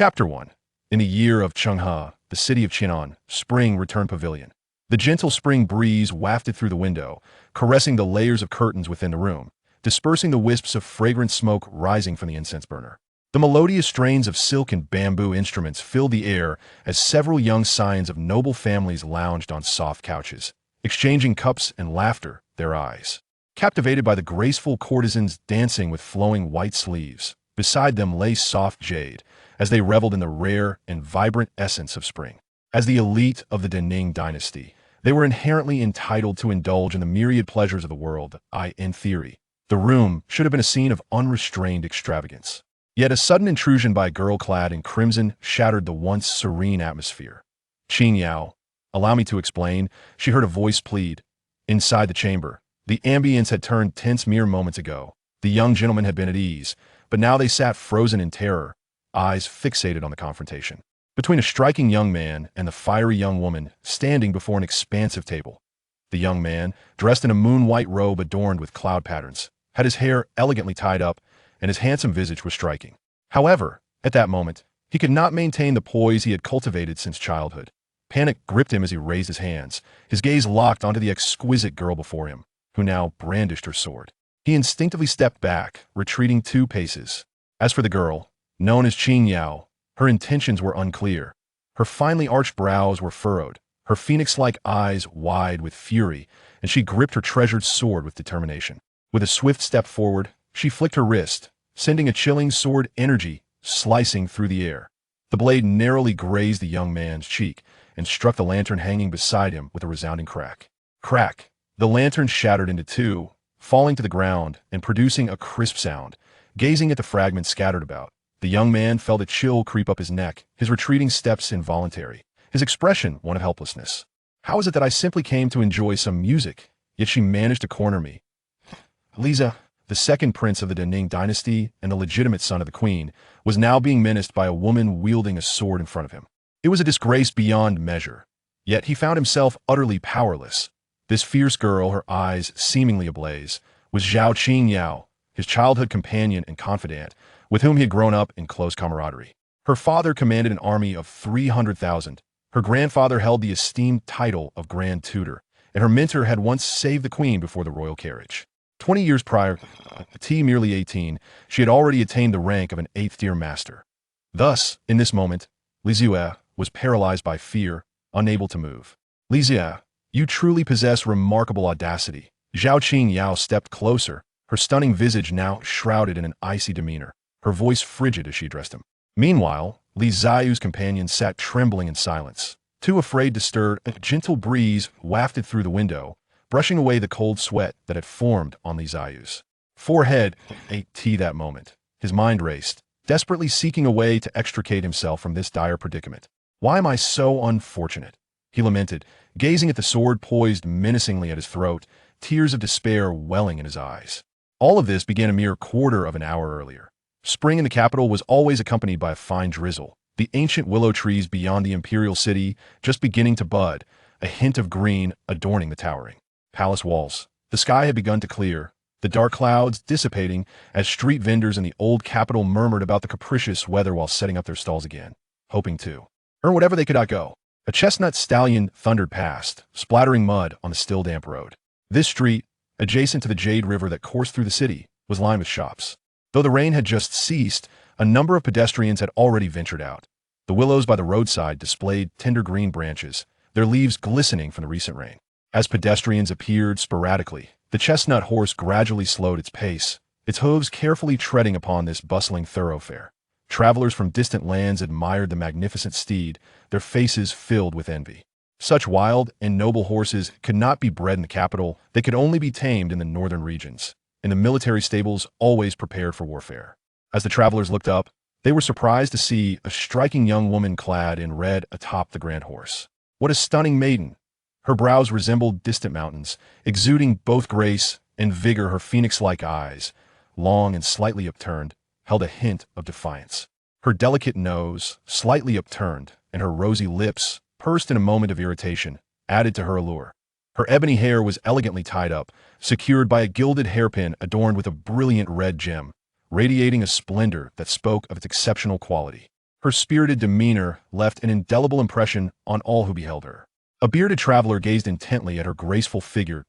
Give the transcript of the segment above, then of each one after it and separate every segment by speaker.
Speaker 1: Chapter 1. In the year of Chenghe, the city of Qinan, spring returned pavilion. The gentle spring breeze wafted through the window, caressing the layers of curtains within the room, dispersing the wisps of fragrant smoke rising from the incense burner. The melodious strains of silk and bamboo instruments filled the air as several young scions of noble families lounged on soft couches, exchanging cups and laughter, their eyes captivated by the graceful courtesans dancing with flowing white sleeves. Beside them lay soft jade, as they reveled in the rare and vibrant essence of spring. As the elite of the Dening dynasty, they were inherently entitled to indulge in the myriad pleasures of the world. In theory, the room should have been a scene of unrestrained extravagance. Yet a sudden intrusion by a girl clad in crimson shattered the once serene atmosphere. "Qing Yao, allow me to explain," she heard a voice plead. Inside the chamber, the ambience had turned tense mere moments ago. The young gentlemen had been at ease, but now they sat frozen in terror, eyes fixated on the confrontation between a striking young man and the fiery young woman standing before an expansive table. The young man, dressed in a moon-white robe adorned with cloud patterns, had his hair elegantly tied up, and his handsome visage was striking. However, at that moment, he could not maintain the poise he had cultivated since childhood. Panic gripped him as he raised his hands, his gaze locked onto the exquisite girl before him, who now brandished her sword. He instinctively stepped back, retreating 2 paces. As for the girl, known as Qing Yao, her intentions were unclear. Her finely arched brows were furrowed, her phoenix-like eyes wide with fury, and she gripped her treasured sword with determination. With a swift step forward, she flicked her wrist, sending a chilling sword energy slicing through the air. The blade narrowly grazed the young man's cheek and struck the lantern hanging beside him with a resounding crack. Crack! The lantern shattered into 2, falling to the ground and producing a crisp sound. Gazing at the fragments scattered about, the young man felt a chill creep up his neck, his retreating steps involuntary, his expression one of helplessness. How is it that I simply came to enjoy some music, yet she managed to corner me? Liza, the second prince of the Dening dynasty and the legitimate son of the queen, was now being menaced by a woman wielding a sword in front of him. It was a disgrace beyond measure, yet he found himself utterly powerless. This fierce girl, her eyes seemingly ablaze, was Zhao Qing Yao, his childhood companion and confidant, with whom he had grown up in close camaraderie. Her father commanded an army of 300,000. Her grandfather held the esteemed title of Grand Tutor, and her mentor had once saved the queen before the royal carriage. 20 years prior, merely 18, she had already attained the rank of an 8th-tier master. Thus, in this moment, Zeyue was paralyzed by fear, unable to move. "Zeyue, you truly possess remarkable audacity." Zhao Qing Yao stepped closer, her stunning visage now shrouded in an icy demeanor, her voice frigid as she addressed him. Meanwhile, Zeyue's companions sat trembling in silence, too afraid to stir. A gentle breeze wafted through the window, brushing away the cold sweat that had formed on Zeyue's forehead. That moment, his mind raced, desperately seeking a way to extricate himself from this dire predicament. "Why am I so unfortunate?" he lamented, gazing at the sword poised menacingly at his throat, tears of despair welling in his eyes. All of this began a mere quarter of an hour earlier. Spring in the capital was always accompanied by a fine drizzle, the ancient willow trees beyond the imperial city just beginning to bud, a hint of green adorning the towering palace walls. The sky had begun to clear, the dark clouds dissipating as street vendors in the old capital murmured about the capricious weather while setting up their stalls again, hoping to earn whatever they could not go. A chestnut stallion thundered past, splattering mud on the still damp road. This street, adjacent to the Jade River that coursed through the city, was lined with shops. Though the rain had just ceased, a number of pedestrians had already ventured out. The willows by the roadside displayed tender green branches, their leaves glistening from the recent rain. As pedestrians appeared sporadically, the chestnut horse gradually slowed its pace, its hooves carefully treading upon this bustling thoroughfare. Travelers from distant lands admired the magnificent steed, their faces filled with envy. Such wild and noble horses could not be bred in the capital, they could only be tamed in the northern regions, in the military stables always prepared for warfare. As the travelers looked up, they were surprised to see a striking young woman clad in red atop the grand horse. What a stunning maiden! Her brows resembled distant mountains, exuding both grace and vigor. Her phoenix-like eyes, long and slightly upturned, held a hint of defiance. Her delicate nose, slightly upturned, and her rosy lips, pursed in a moment of irritation, added to her allure. Her ebony hair was elegantly tied up, secured by a gilded hairpin adorned with a brilliant red gem, radiating a splendor that spoke of its exceptional quality. Her spirited demeanor left an indelible impression on all who beheld her. A bearded traveler gazed intently at her graceful figure.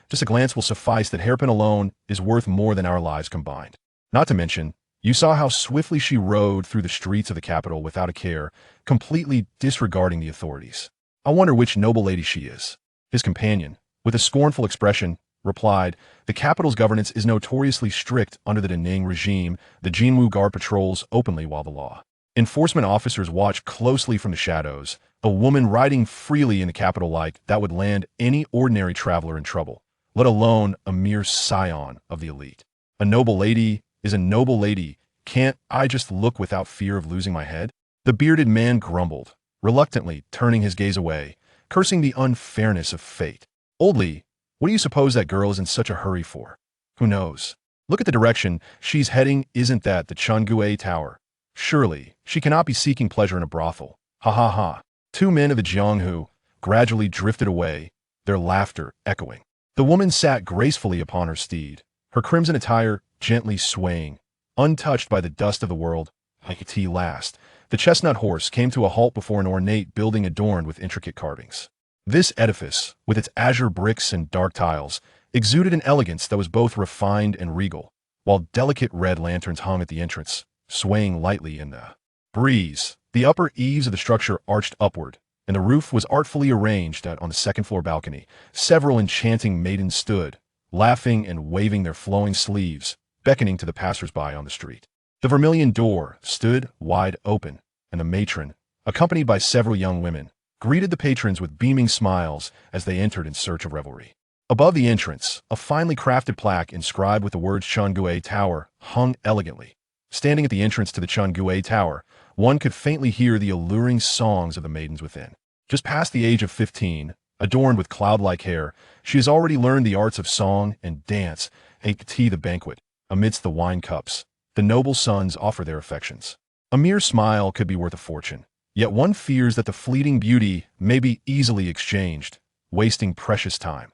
Speaker 1: Just a glance will suffice. That hairpin alone is worth more than our lives combined. Not to mention, you saw how swiftly she rode through the streets of the capital without a care, completely disregarding the authorities. I wonder which noble lady she is. His companion, with a scornful expression, replied, the capital's governance is notoriously strict under the Dening regime. The Jinwu Guard patrols openly while the law enforcement officers watch closely from the shadows. A woman riding freely in the capital like that would land any ordinary traveler in trouble, let alone a mere scion of the elite. A noble lady is a noble lady. Can't I just look without fear of losing my head? The bearded man grumbled, reluctantly turning his gaze away, cursing the unfairness of fate. Oldly, what do you suppose that girl is in such a hurry for? Who knows? Look at the direction she's heading. Isn't that the Changgue Tower? Surely, she cannot be seeking pleasure in a brothel. Ha ha ha. Two men of the Jianghu gradually drifted away, their laughter echoing. The woman sat gracefully upon her steed, her crimson attire gently swaying, untouched by the dust of the world. At last, the chestnut horse came to a halt before an ornate building adorned with intricate carvings. This edifice, with its azure bricks and dark tiles, exuded an elegance that was both refined and regal, while delicate red lanterns hung at the entrance, swaying lightly in the breeze. The upper eaves of the structure arched upward, and the roof was artfully arranged. On the second-floor balcony, several enchanting maidens stood, laughing and waving their flowing sleeves, beckoning to the passers-by on the street. The vermilion door stood wide open, and the matron, accompanied by several young women, greeted the patrons with beaming smiles as they entered in search of revelry. Above the entrance, a finely crafted plaque inscribed with the words Changgue Tower hung elegantly. Standing at the entrance to the Changgue Tower, one could faintly hear the alluring songs of the maidens within. Just past the age of 15, adorned with cloud-like hair, she has already learned the arts of song and dance. At the banquet, amidst the wine cups, the noble sons offer their affections. A mere smile could be worth a fortune, yet one fears that the fleeting beauty may be easily exchanged, wasting precious time.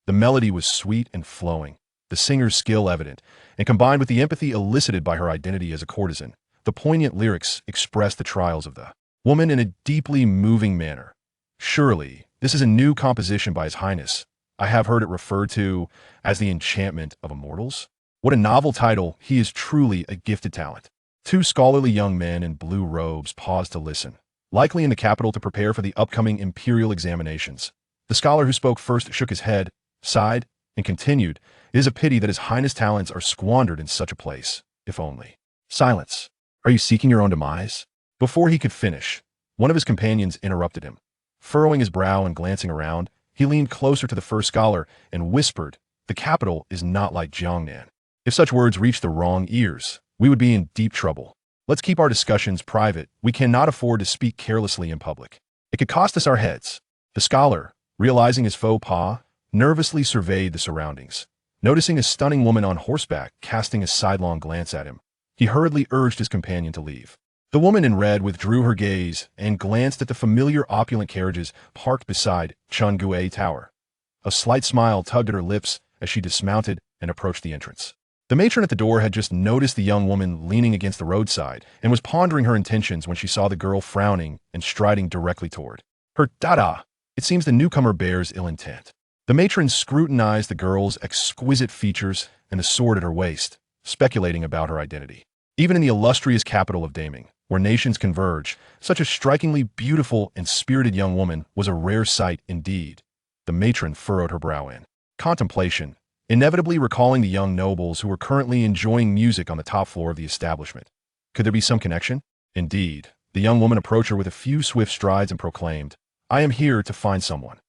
Speaker 1: The melody was sweet and flowing, the singer's skill evident, and combined with the empathy elicited by her identity as a courtesan, the poignant lyrics expressed the trials of the woman in a deeply moving manner. Surely, this is a new composition by His Highness. I have heard it referred to as the enchantment of immortals. What a novel title. He is truly a gifted talent. Two scholarly young men in blue robes paused to listen, likely in the capital to prepare for the upcoming imperial examinations. The scholar who spoke first shook his head, sighed, and continued, it is a pity that His Highness' talents are squandered in such a place, if only. Silence. Are you seeking your own demise? Before he could finish, one of his companions interrupted him. Furrowing his brow and glancing around, he leaned closer to the first scholar and whispered, the capital is not like Jiangnan. If such words reached the wrong ears, we would be in deep trouble. Let's keep our discussions private. We cannot afford to speak carelessly in public. It could cost us our heads. The scholar, realizing his faux pas, nervously surveyed the surroundings. Noticing a stunning woman on horseback casting a sidelong glance at him, he hurriedly urged his companion to leave. The woman in red withdrew her gaze and glanced at the familiar opulent carriages parked beside Changgue Tower. A slight smile tugged at her lips as she dismounted and approached the entrance. The matron at the door had just noticed the young woman leaning against the roadside and was pondering her intentions when she saw the girl frowning and striding directly toward her. It seems the newcomer bears ill intent. The matron scrutinized the girl's exquisite features and the sword at her waist, speculating about her identity. Even in the illustrious capital of Daming, where nations converge, such a strikingly beautiful and spirited young woman was a rare sight indeed. The matron furrowed her brow in contemplation, inevitably recalling the young nobles who were currently enjoying music on the top floor of the establishment. Could there be some connection? Indeed, the young woman approached her with a few swift strides and proclaimed, I am here to find someone.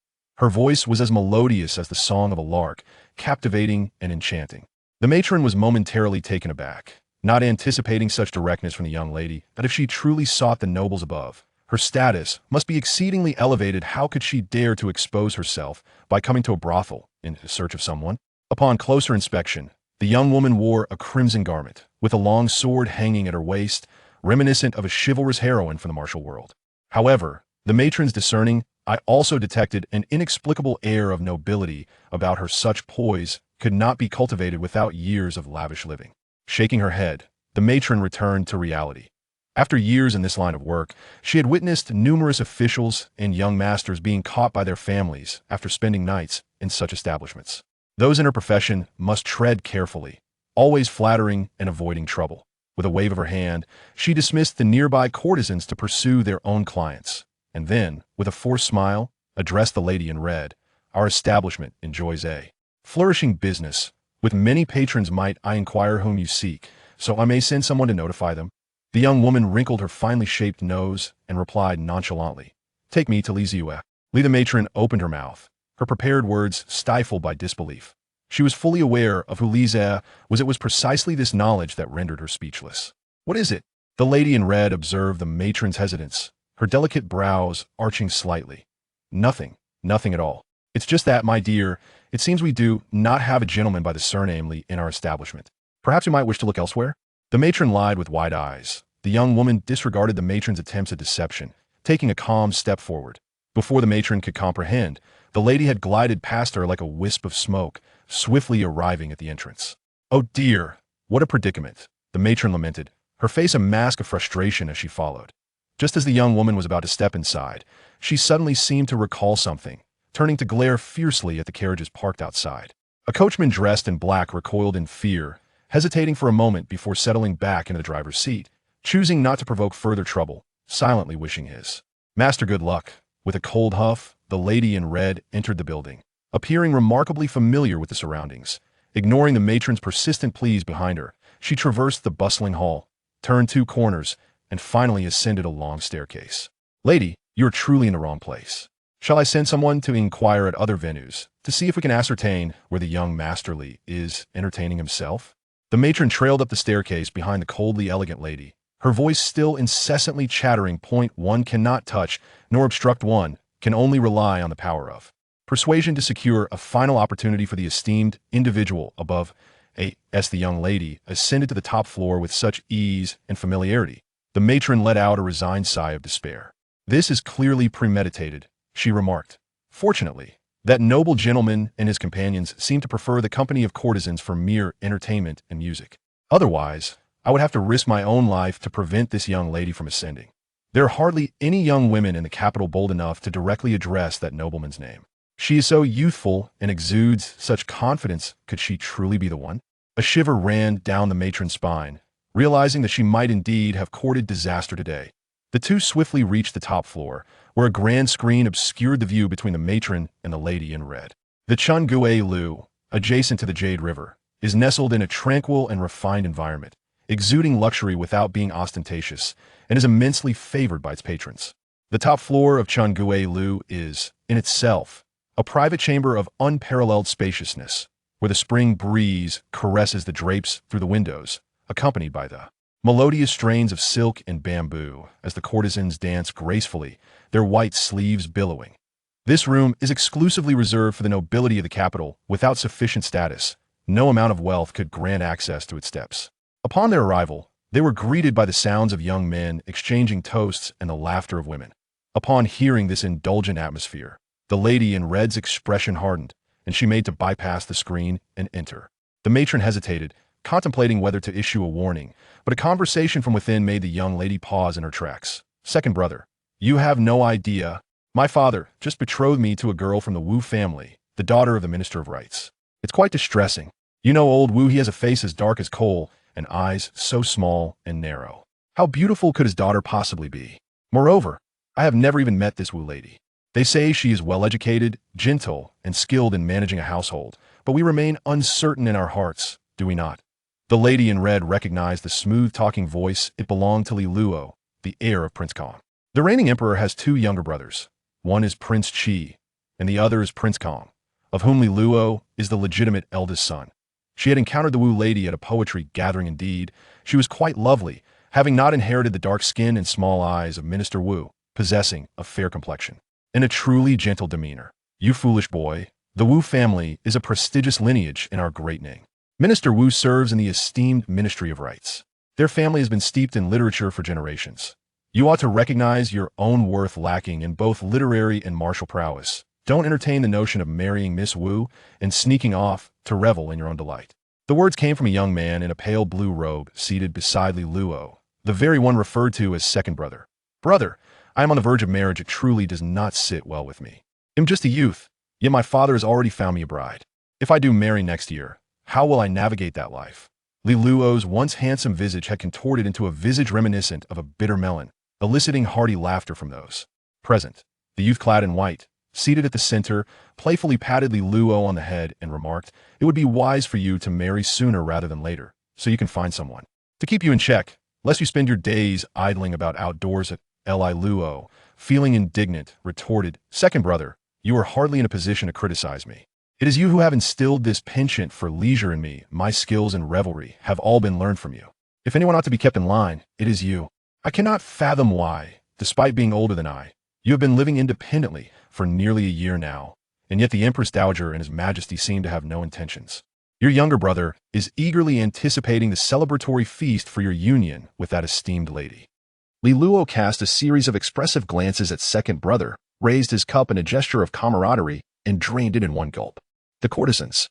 Speaker 1: Her voice was as melodious as the song of a lark, captivating and enchanting. The matron was momentarily taken aback, not anticipating such directness from the young lady, that if she truly sought the nobles above, her status must be exceedingly elevated. How could she dare to expose herself by coming to a brothel in search of someone? Upon closer inspection, the young woman wore a crimson garment, with a long sword hanging at her waist, reminiscent of a chivalrous heroine from the martial world. However, the matron's discerning eye also detected an inexplicable air of nobility about her. Such poise could not be cultivated without years of lavish living. Shaking her head, the matron returned to reality. After years in this line of work, she had witnessed numerous officials and young masters being caught by their families after spending nights in such establishments. Those in her profession must tread carefully, always flattering and avoiding trouble. With a wave of her hand, she dismissed the nearby courtesans to pursue their own clients, and then, with a forced smile, addressed the lady in red. Our establishment enjoys a flourishing business. With many patrons might I inquire whom you seek, so I may send someone to notify them. The young woman wrinkled her finely shaped nose and replied nonchalantly, "Take me to Zeyue." The matron opened her mouth, her prepared words stifled by disbelief. She was fully aware of who Zeyue was. It was precisely this knowledge that rendered her speechless. "What is it?" The lady in red observed the matron's hesitance, her delicate brows arching slightly. "Nothing, nothing at all. It's just that, my dear, it seems we do not have a gentleman by the surname Lee in our establishment. Perhaps you might wish to look elsewhere?" The matron lied with wide eyes. The young woman disregarded the matron's attempts at deception, taking a calm step forward. Before the matron could comprehend, the lady had glided past her like a wisp of smoke, swiftly arriving at the entrance. "Oh dear, what a predicament," the matron lamented, her face a mask of frustration as she followed. Just as the young woman was about to step inside, she suddenly seemed to recall something, turning to glare fiercely at the carriages parked outside. A coachman dressed in black recoiled in fear, hesitating for a moment before settling back into the driver's seat, choosing not to provoke further trouble, silently wishing his master good luck. With a cold huff, the lady in red entered the building, appearing remarkably familiar with the surroundings. Ignoring the matron's persistent pleas behind her, she traversed the bustling hall, turned two corners, and finally ascended a long staircase. "Lady, you are truly in the wrong place. Shall I send someone to inquire at other venues, to see if we can ascertain where the young Master Lee is entertaining himself?" The matron trailed up the staircase behind the coldly elegant lady, her voice still incessantly chattering. "Point one cannot touch nor obstruct, one can only rely on the power of persuasion to secure a final opportunity for the esteemed individual above." As the young lady ascended to the top floor with such ease and familiarity, the matron let out a resigned sigh of despair. "This is clearly premeditated," she remarked. "Fortunately, that noble gentleman and his companions seem to prefer the company of courtesans for mere entertainment and music. Otherwise, I would have to risk my own life to prevent this young lady from ascending. There are hardly any young women in the capital bold enough to directly address that nobleman's name. She is so youthful and exudes such confidence. Could she truly be the one?" A shiver ran down the matron's spine, realizing that she might indeed have courted disaster today. The two swiftly reached the top floor, where a grand screen obscured the view between the matron and the lady in red. The Chungue Lu, adjacent to the Jade River, is nestled in a tranquil and refined environment, exuding luxury without being ostentatious, and is immensely favored by its patrons. The top floor of Chungue Lu is, in itself, a private chamber of unparalleled spaciousness, where the spring breeze caresses the drapes through the windows, accompanied by the melodious strains of silk and bamboo as the courtesans dance gracefully, their white sleeves billowing. This room is exclusively reserved for the nobility of the capital. Without sufficient status, no amount of wealth could grant access to its steps. Upon their arrival, they were greeted by the sounds of young men exchanging toasts and the laughter of women. Upon hearing this indulgent atmosphere, the lady in red's expression hardened, and she made to bypass the screen and enter. The matron hesitated, contemplating whether to issue a warning, but a conversation from within made the young lady pause in her tracks. "Second brother, you have no idea. My father just betrothed me to a girl from the Wu family, the daughter of the Minister of Rights. It's quite distressing. You know old Wu, he has a face as dark as coal and eyes so small and narrow. How beautiful could his daughter possibly be? Moreover, I have never even met this Wu lady. They say she is well-educated, gentle, and skilled in managing a household, but we remain uncertain in our hearts, do we not?" The lady in red recognized the smooth-talking voice. It belonged to Li Luo, the heir of Prince Kong. The reigning emperor has two younger brothers. One is Prince Qi, and the other is Prince Kong, of whom Li Luo is the legitimate eldest son. She had encountered the Wu lady at a poetry gathering. Indeed, she was quite lovely, having not inherited the dark skin and small eyes of Minister Wu, possessing a fair complexion and a truly gentle demeanor. "You foolish boy, the Wu family is a prestigious lineage in our great name. Minister Wu serves in the esteemed Ministry of Rights. Their family has been steeped in literature for generations. You ought to recognize your own worth lacking in both literary and martial prowess. Don't entertain the notion of marrying Miss Wu and sneaking off to revel in your own delight." The words came from a young man in a pale blue robe seated beside Li Luo, the very one referred to as second brother. Brother, I am on the verge of marriage. It truly does not sit well with me. I'm just a youth, yet my father has already found me a bride. If I do marry next year, how will I navigate that life? Li Luo's once handsome visage had contorted into a visage reminiscent of a bitter melon, eliciting hearty laughter from those present. The youth clad in white, seated at the center, playfully patted Li Luo on the head and remarked, "It would be wise for you to marry sooner rather than later, so you can find someone to keep you in check, lest you spend your days idling about outdoors at Li Luo." Feeling indignant, retorted, "Second brother, you are hardly in a position to criticize me. It is you who have instilled this penchant for leisure in me. My skills and revelry have all been learned from you. If anyone ought to be kept in line, it is you. I cannot fathom why, despite being older than I, you have been living independently for nearly a year now, and yet the Empress Dowager and His Majesty seem to have no intentions. Your younger brother is eagerly anticipating the celebratory feast for your union with that esteemed lady." Li Luo cast a series of expressive glances at second brother, raised his cup in a gesture of camaraderie, and drained it in one gulp. The courtesans,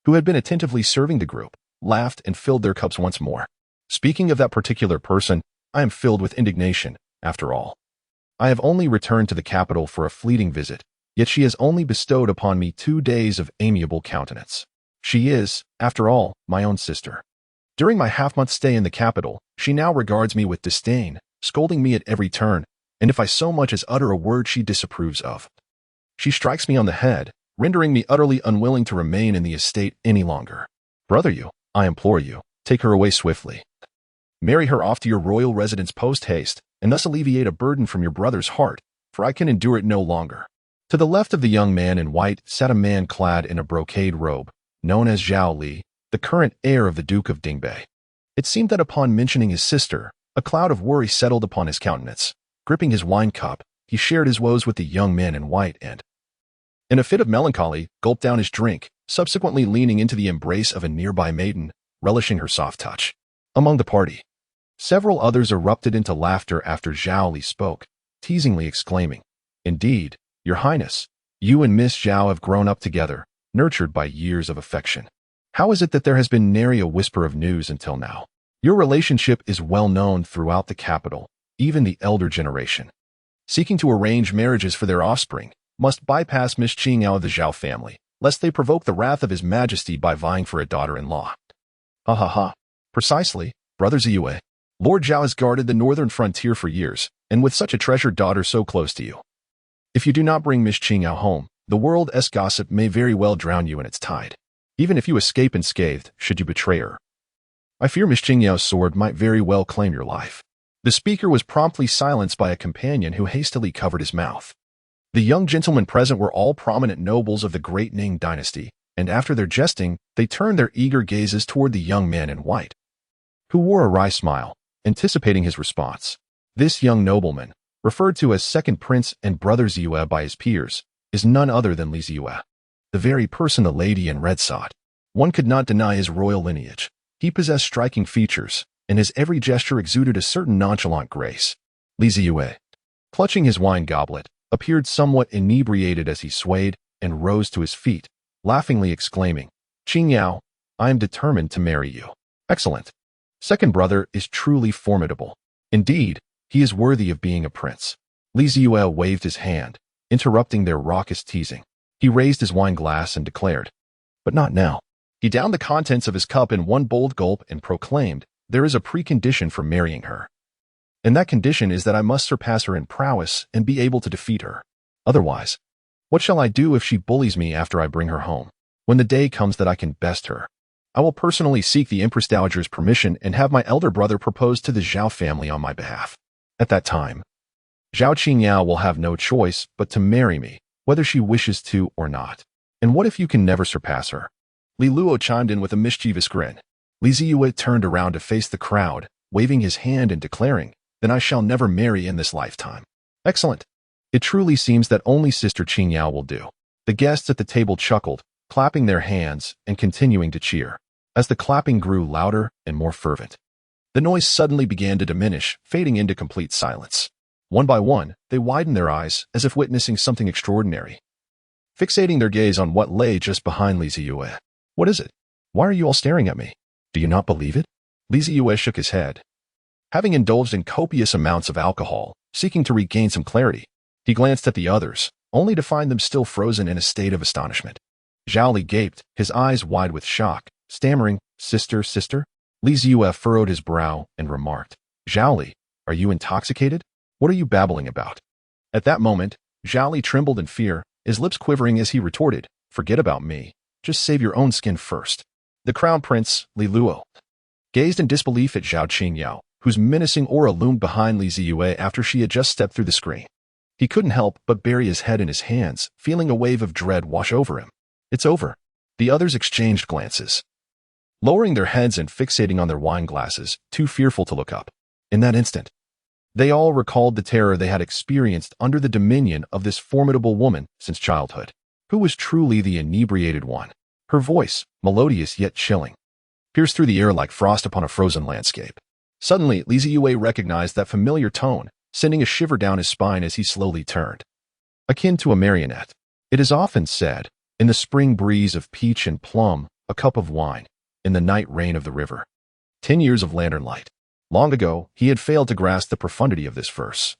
Speaker 1: who had been attentively serving the group, laughed and filled their cups once more. "Speaking of that particular person, I am filled with indignation, after all. I have only returned to the capital for a fleeting visit, yet she has only bestowed upon me 2 days of amiable countenance. She is, after all, my own sister. During my half-month stay in the capital, she now regards me with disdain, scolding me at every turn, and if I so much as utter a word she disapproves of, she strikes me on the head, rendering me utterly unwilling to remain in the estate any longer. Brother, I implore you, take her away swiftly. Marry her off to your royal residence post-haste, and thus alleviate a burden from your brother's heart, for I can endure it no longer." To the left of the young man in white sat a man clad in a brocade robe, known as Zhao Li, the current heir of the Duke of Dingbei. It seemed that upon mentioning his sister, a cloud of worry settled upon his countenance. Gripping his wine cup, he shared his woes with the young man in white and, in a fit of melancholy, gulped down his drink, subsequently leaning into the embrace of a nearby maiden, relishing her soft touch. Among the party, several others erupted into laughter after Zhao Li spoke, teasingly exclaiming, "Indeed, Your Highness, you and Miss Zhao have grown up together, nurtured by years of affection. How is it that there has been nary a whisper of news until now? Your relationship is well known throughout the capital, even the elder generation, seeking to arrange marriages for their offspring, must bypass Miss Qingyao of the Zhao family, lest they provoke the wrath of His Majesty by vying for a daughter-in-law." "Ha ha ha. Precisely, Brother Zeyue. Lord Zhao has guarded the northern frontier for years, and with such a treasured daughter so close to you. If you do not bring Miss Qingyao home, the world's gossip may very well drown you in its tide. Even if you escape unscathed, should you betray her, I fear Miss Qingyao's sword might very well claim your life." The speaker was promptly silenced by a companion who hastily covered his mouth. The young gentlemen present were all prominent nobles of the great Ning dynasty, and after their jesting, they turned their eager gazes toward the young man in white, who wore a wry smile, anticipating his response. This young nobleman, referred to as second prince and brother Zeyue by his peers, is none other than Li Zeyue, the very person the lady in red sought. One could not deny his royal lineage. He possessed striking features, and his every gesture exuded a certain nonchalant grace. Li Zeyue, clutching his wine goblet, appeared somewhat inebriated as he swayed and rose to his feet, laughingly exclaiming, "Qingyao, I am determined to marry you." "Excellent. Second brother is truly formidable. Indeed, he is worthy of being a prince." Li Zeyue waved his hand, interrupting their raucous teasing. He raised his wine glass and declared, "But not now." He downed the contents of his cup in one bold gulp and proclaimed, "There is a precondition for marrying her. And that condition is that I must surpass her in prowess and be able to defeat her. Otherwise, what shall I do if she bullies me after I bring her home? When the day comes that I can best her, I will personally seek the Empress Dowager's permission and have my elder brother propose to the Zhao family on my behalf. At that time, Zhao Qingyao will have no choice but to marry me, whether she wishes to or not. And what if you can never surpass her?" Li Luo chimed in with a mischievous grin. Li Zeyue turned around to face the crowd, waving his hand and declaring, "Then I shall never marry in this lifetime." "Excellent. It truly seems that only Sister Qingyao will do." The guests at the table chuckled, clapping their hands and continuing to cheer. As the clapping grew louder and more fervent, the noise suddenly began to diminish, fading into complete silence. One by one, they widened their eyes as if witnessing something extraordinary, fixating their gaze on what lay just behind Li Zeyue. "What is it? Why are you all staring at me? Do you not believe it?" Li Zeyue shook his head. Having indulged in copious amounts of alcohol, seeking to regain some clarity, he glanced at the others, only to find them still frozen in a state of astonishment. Zeyue gaped, his eyes wide with shock, stammering, "Sister, sister?" Zeyue furrowed his brow and remarked, "Zeyue, are you intoxicated? What are you babbling about?" At that moment, Zeyue trembled in fear, his lips quivering as he retorted, "Forget about me. Just save your own skin first." The crown prince, Li Luo, gazed in disbelief at Zhao Qingyao, whose menacing aura loomed behind Li Zeyue after she had just stepped through the screen. He couldn't help but bury his head in his hands, feeling a wave of dread wash over him. "It's over." The others exchanged glances, lowering their heads and fixating on their wine glasses, too fearful to look up. In that instant, they all recalled the terror they had experienced under the dominion of this formidable woman since childhood. Who was truly the inebriated one? Her voice, melodious yet chilling, pierced through the air like frost upon a frozen landscape. Suddenly, Li Zeyue recognized that familiar tone, sending a shiver down his spine as he slowly turned. Akin to a marionette. It is often said, in the spring breeze of peach and plum, a cup of wine, in the night rain of the river. 10 years of lantern light. Long ago, he had failed to grasp the profundity of this verse,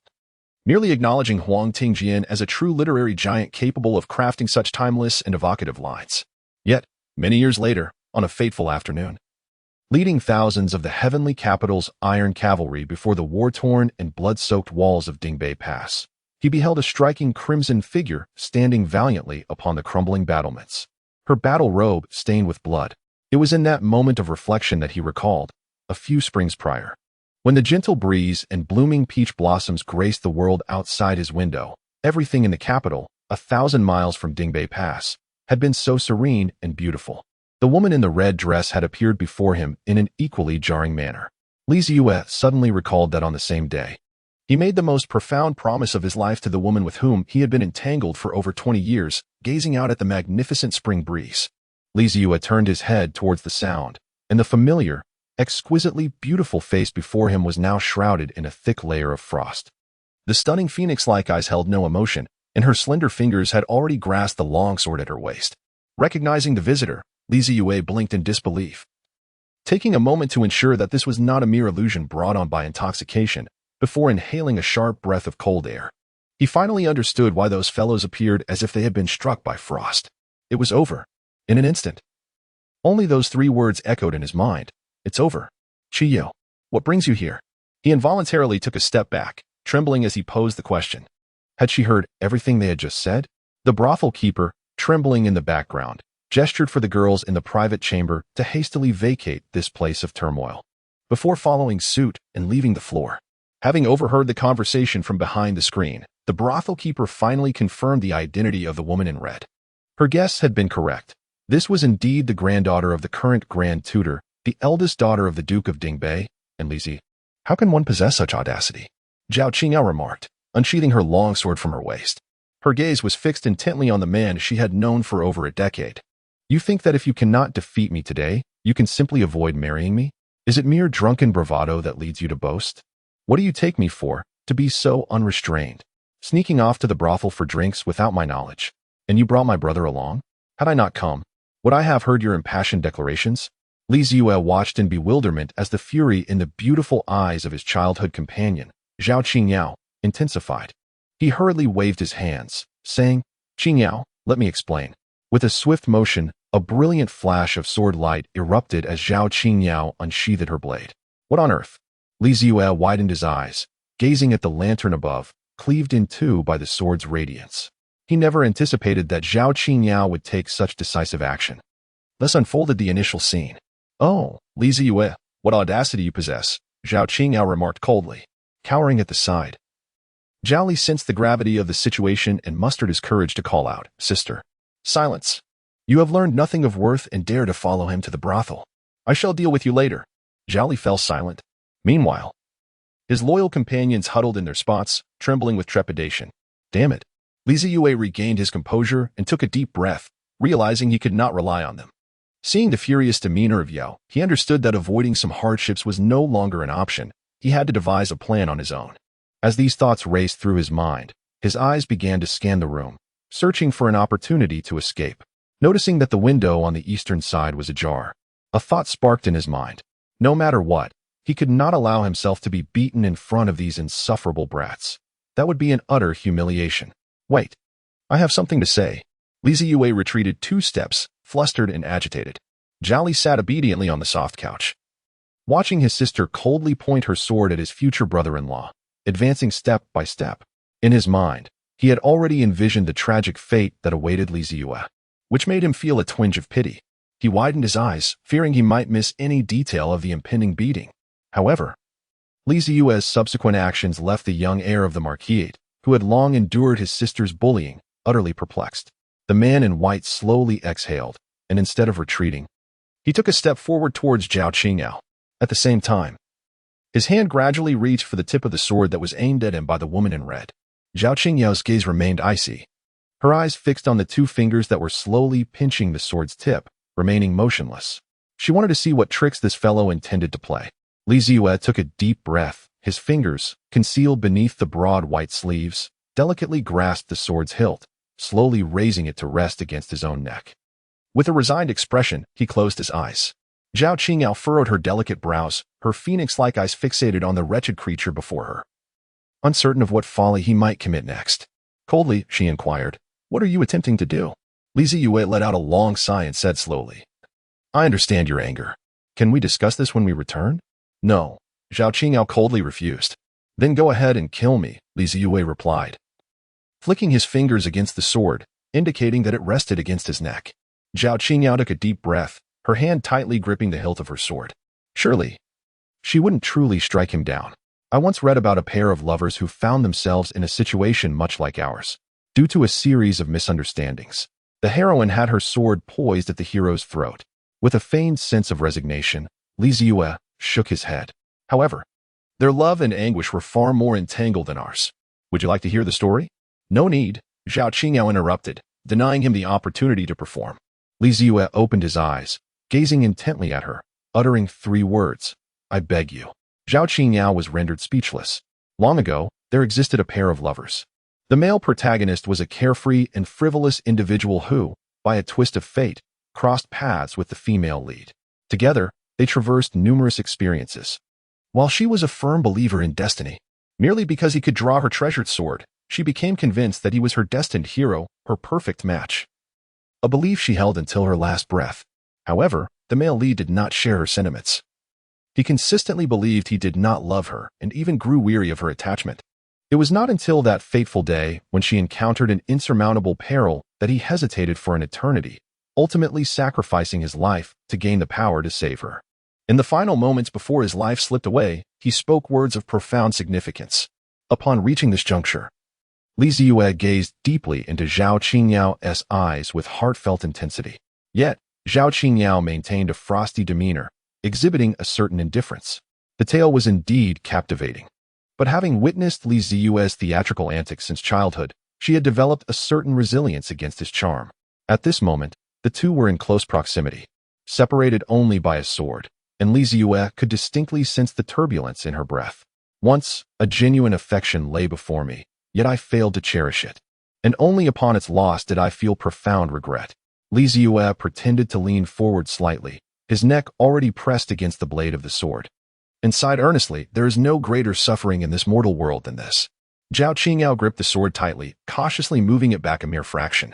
Speaker 1: merely acknowledging Huang Tingjian as a true literary giant capable of crafting such timeless and evocative lines. Yet, many years later, on a fateful afternoon, leading thousands of the heavenly capital's iron cavalry before the war-torn and blood-soaked walls of Dingbei Pass, he beheld a striking crimson figure standing valiantly upon the crumbling battlements, her battle robe stained with blood. It was in that moment of reflection that he recalled, a few springs prior, when the gentle breeze and blooming peach blossoms graced the world outside his window, everything in the capital, 1,000 miles from Dingbei Pass, had been so serene and beautiful. The woman in the red dress had appeared before him in an equally jarring manner. Li Zeyue suddenly recalled that on the same day, he made the most profound promise of his life to the woman with whom he had been entangled for over 20 years, gazing out at the magnificent spring breeze. Li Zeyue turned his head towards the sound, and the familiar, exquisitely beautiful face before him was now shrouded in a thick layer of frost. The stunning phoenix-like eyes held no emotion, and her slender fingers had already grasped the long sword at her waist. Recognizing the visitor, Li Zeyue blinked in disbelief, taking a moment to ensure that this was not a mere illusion brought on by intoxication, before inhaling a sharp breath of cold air. He finally understood why those fellows appeared as if they had been struck by frost. It was over. In an instant. Only those 3 words echoed in his mind. "It's over. Chiyo, what brings you here?" He involuntarily took a step back, trembling as he posed the question. Had she heard everything they had just said? The brothel keeper, trembling in the background, gestured for the girls in the private chamber to hastily vacate this place of turmoil, before following suit and leaving the floor. Having overheard the conversation from behind the screen, the brothel keeper finally confirmed the identity of the woman in red. Her guess had been correct. This was indeed the granddaughter of the current Grand Tutor, the eldest daughter of the Duke of Dingbei, and Li Zi. How can one possess such audacity? Zhao Qingyao remarked, unsheathing her long sword from her waist. Her gaze was fixed intently on the man she had known for over a decade. "You think that if you cannot defeat me today, you can simply avoid marrying me? Is it mere drunken bravado that leads you to boast? What do you take me for, to be so unrestrained? Sneaking off to the brothel for drinks without my knowledge. And you brought my brother along? Had I not come, would I have heard your impassioned declarations?" Li Zeyue watched in bewilderment as the fury in the beautiful eyes of his childhood companion, Zhao Qingyao, intensified. He hurriedly waved his hands, saying, "Qingyao, let me explain." With a swift motion, a brilliant flash of sword light erupted as Zhao Qingyao unsheathed her blade. "What on earth?" Li Zeyue widened his eyes, gazing at the lantern above, cleaved in two by the sword's radiance. He never anticipated that Zhao Qingyao would take such decisive action. Thus unfolded the initial scene. "Oh, Li Zeyue, what audacity you possess," Zhao Qingyao remarked coldly, cowering at the side. Zhao Li sensed the gravity of the situation and mustered his courage to call out, "Sister, silence. You have learned nothing of worth and dare to follow him to the brothel. I shall deal with you later." Zhao Li fell silent. Meanwhile, his loyal companions huddled in their spots, trembling with trepidation. Damn it. Li Zeyue regained his composure and took a deep breath, realizing he could not rely on them. Seeing the furious demeanor of Yao, he understood that avoiding some hardships was no longer an option. He had to devise a plan on his own. As these thoughts raced through his mind, his eyes began to scan the room, searching for an opportunity to escape. Noticing that the window on the eastern side was ajar, a thought sparked in his mind. No matter what, He could not allow himself to be beaten in front of these insufferable brats. That would be an utter humiliation. Wait, I have something to say. Zeyue retreated 2 steps, flustered and agitated. Zhao sat obediently on the soft couch, watching his sister coldly point her sword at his future brother-in-law, advancing step by step. In his mind, he had already envisioned the tragic fate that awaited Zeyue, which made him feel a twinge of pity. He widened his eyes, fearing he might miss any detail of the impending beating. However, Zeyue's subsequent actions left the young heir of the Marquis, who had long endured his sister's bullying, utterly perplexed. The man in white slowly exhaled, and instead of retreating, he took a step forward towards Zhao Qingyao. At the same time, his hand gradually reached for the tip of the sword that was aimed at him by the woman in red. Zhao Qingyao's gaze remained icy, her eyes fixed on the 2 fingers that were slowly pinching the sword's tip, remaining motionless. She wanted to see what tricks this fellow intended to play. Zeyue took a deep breath. His fingers, concealed beneath the broad white sleeves, delicately grasped the sword's hilt, slowly raising it to rest against his own neck. With a resigned expression, he closed his eyes. Zhao Qingyao furrowed her delicate brows, her phoenix-like eyes fixated on the wretched creature before her, uncertain of what folly he might commit next. Coldly, she inquired, "What are you attempting to do?" Zeyue let out a long sigh and said slowly, "I understand your anger. Can we discuss this when we return?" "No," Zhao Qingyao coldly refused. "Then go ahead and kill me," Zeyue replied, flicking his fingers against the sword, indicating that it rested against his neck. Zhao Qingyao took a deep breath, her hand tightly gripping the hilt of her sword. Surely, she wouldn't truly strike him down. I once read about a pair of lovers who found themselves in a situation much like ours, due to a series of misunderstandings. The heroine had her sword poised at the hero's throat. With a feigned sense of resignation, Zeyue shook his head. However, their love and anguish were far more entangled than ours. Would you like to hear the story? No need, Zhao Qingyao interrupted, denying him the opportunity to perform. Zeyue opened his eyes, gazing intently at her, uttering 3 words, "I beg you." Zhao Qingyao was rendered speechless. Long ago, there existed a pair of lovers. The male protagonist was a carefree and frivolous individual who, by a twist of fate, crossed paths with the female lead. Together, they traversed numerous experiences. While she was a firm believer in destiny, merely because he could draw her treasured sword, she became convinced that he was her destined hero, her perfect match. A belief she held until her last breath. However, the male lead did not share her sentiments. He consistently believed he did not love her and even grew weary of her attachment. It was not until that fateful day when she encountered an insurmountable peril that he hesitated for an eternity, ultimately sacrificing his life to gain the power to save her. In the final moments before his life slipped away, he spoke words of profound significance. Upon reaching this juncture, Zeyue gazed deeply into Zhao Qingyao's eyes with heartfelt intensity. Yet, Zhao Qingyao maintained a frosty demeanor, exhibiting a certain indifference. The tale was indeed captivating. But having witnessed Zeyue's theatrical antics since childhood, she had developed a certain resilience against his charm. At this moment, the 2 were in close proximity, separated only by a sword, and Zeyue could distinctly sense the turbulence in her breath. Once, a genuine affection lay before me, yet I failed to cherish it, and only upon its loss did I feel profound regret. Zeyue pretended to lean forward slightly, his neck already pressed against the blade of the sword, and sighed earnestly, "There is no greater suffering in this mortal world than this." Zhao Qingyao gripped the sword tightly, cautiously moving it back a mere fraction.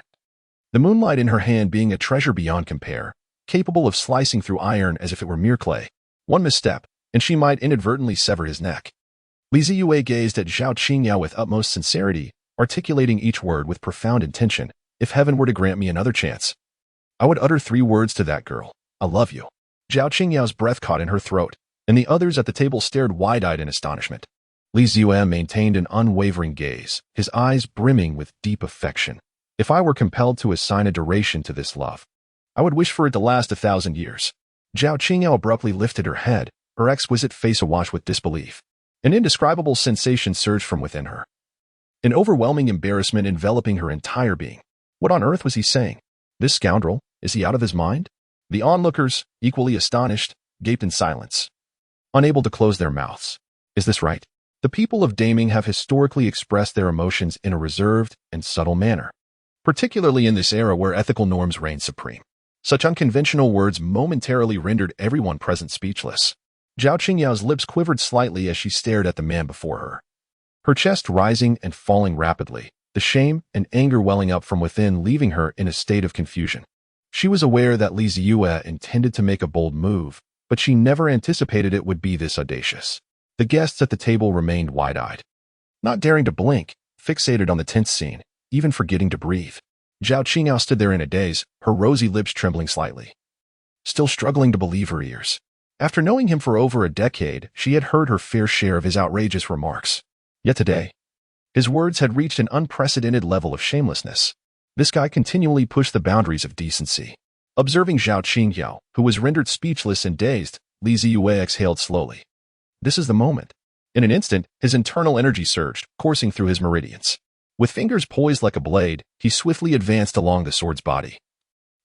Speaker 1: The moonlight in her hand being a treasure beyond compare, capable of slicing through iron as if it were mere clay. One misstep, and she might inadvertently sever his neck. Zeyue gazed at Zhao Qingyao with utmost sincerity, articulating each word with profound intention. If heaven were to grant me another chance, I would utter 3 words to that girl: "I love you." Zhao Qingyao's breath caught in her throat, and the others at the table stared wide-eyed in astonishment. Zeyue maintained an unwavering gaze, his eyes brimming with deep affection. "If I were compelled to assign a duration to this love, I would wish for it to last 1,000 years. Zhao Qingyao abruptly lifted her head, her exquisite face awash with disbelief. An indescribable sensation surged from within her, an overwhelming embarrassment enveloping her entire being. What on earth was he saying? This scoundrel, is he out of his mind? The onlookers, equally astonished, gaped in silence, unable to close their mouths. Is this right? The people of Daming have historically expressed their emotions in a reserved and subtle manner, particularly in this era where ethical norms reign supreme. Such unconventional words momentarily rendered everyone present speechless. Zhao Qingyao's lips quivered slightly as she stared at the man before her. Her chest rising and falling rapidly, the shame and anger welling up from within, leaving her in a state of confusion. She was aware that Zeyue intended to make a bold move, but she never anticipated it would be this audacious. The guests at the table remained wide-eyed, not daring to blink, fixated on the tense scene, even forgetting to breathe. Zhao Qingyao stood there in a daze, her rosy lips trembling slightly, still struggling to believe her ears. After knowing him for over a decade, she had heard her fair share of his outrageous remarks. Yet today, his words had reached an unprecedented level of shamelessness. This guy continually pushed the boundaries of decency. Observing Zhao Qingyao, who was rendered speechless and dazed, Zeyue exhaled slowly. This is the moment. In an instant, his internal energy surged, coursing through his meridians. With fingers poised like a blade, he swiftly advanced along the sword's body.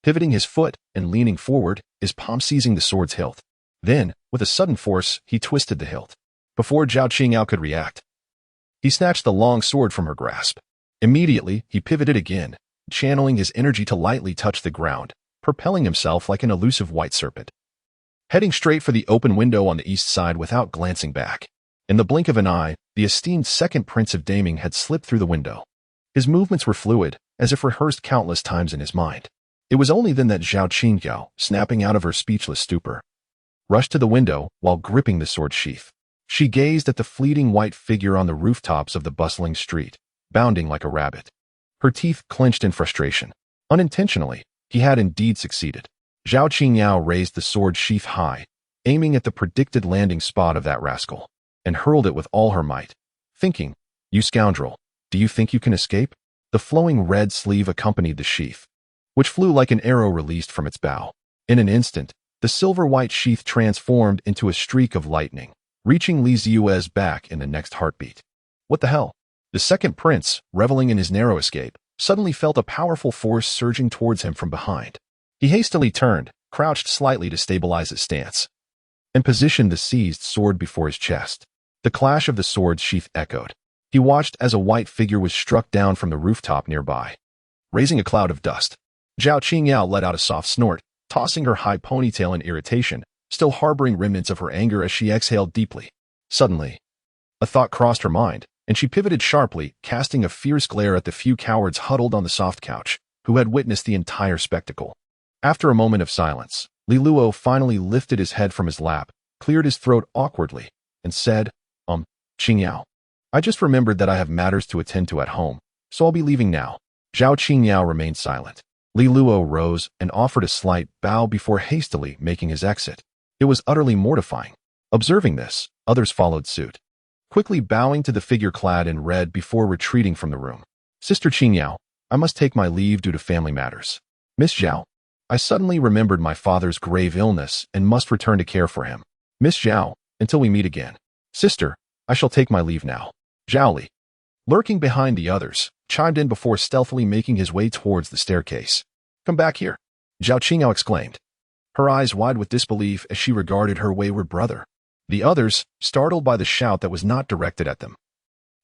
Speaker 1: Pivoting his foot and leaning forward, his palm seizing the sword's hilt. Then, with a sudden force, he twisted the hilt. Before Zhao Qingyao could react, he snatched the long sword from her grasp. Immediately, he pivoted again, channeling his energy to lightly touch the ground, propelling himself like an elusive white serpent, heading straight for the open window on the east side without glancing back. In the blink of an eye, the esteemed second prince of Daming had slipped through the window. His movements were fluid, as if rehearsed countless times in his mind. It was only then that Zhao Qingyao, snapping out of her speechless stupor, rushed to the window while gripping the sword sheath. She gazed at the fleeting white figure on the rooftops of the bustling street, bounding like a rabbit. Her teeth clenched in frustration. Unintentionally, he had indeed succeeded. Zhao Qingyao raised the sword sheath high, aiming at the predicted landing spot of that rascal, and hurled it with all her might, thinking, "You scoundrel, do you think you can escape?" The flowing red sleeve accompanied the sheath, which flew like an arrow released from its bow. In an instant, the silver-white sheath transformed into a streak of lightning, reaching Zeyue's back in the next heartbeat. What the hell? The second prince, reveling in his narrow escape, suddenly felt a powerful force surging towards him from behind. He hastily turned, crouched slightly to stabilize his stance, and positioned the seized sword before his chest. The clash of the sword's sheath echoed. He watched as a white figure was struck down from the rooftop nearby, raising a cloud of dust. Zhao Qingyao let out a soft snort, tossing her high ponytail in irritation, still harboring remnants of her anger as she exhaled deeply. Suddenly, a thought crossed her mind, and she pivoted sharply, casting a fierce glare at the few cowards huddled on the soft couch, who had witnessed the entire spectacle. After a moment of silence, Li Luo finally lifted his head from his lap, cleared his throat awkwardly, and said, Qingyao, I just remembered that I have matters to attend to at home, so I'll be leaving now." Zhao Qingyao remained silent. Li Luo rose and offered a slight bow before hastily making his exit. It was utterly mortifying. Observing this, others followed suit, quickly bowing to the figure clad in red before retreating from the room. "Sister Qingyao, I must take my leave due to family matters. Miss Zhao, I suddenly remembered my father's grave illness and must return to care for him. Miss Zhao, until we meet again. Sister, I shall take my leave now." Zhao Li, lurking behind the others, chimed in before stealthily making his way towards the staircase. "Come back here," Zhao Qingyao exclaimed, her eyes wide with disbelief as she regarded her wayward brother. The others, startled by the shout that was not directed at them,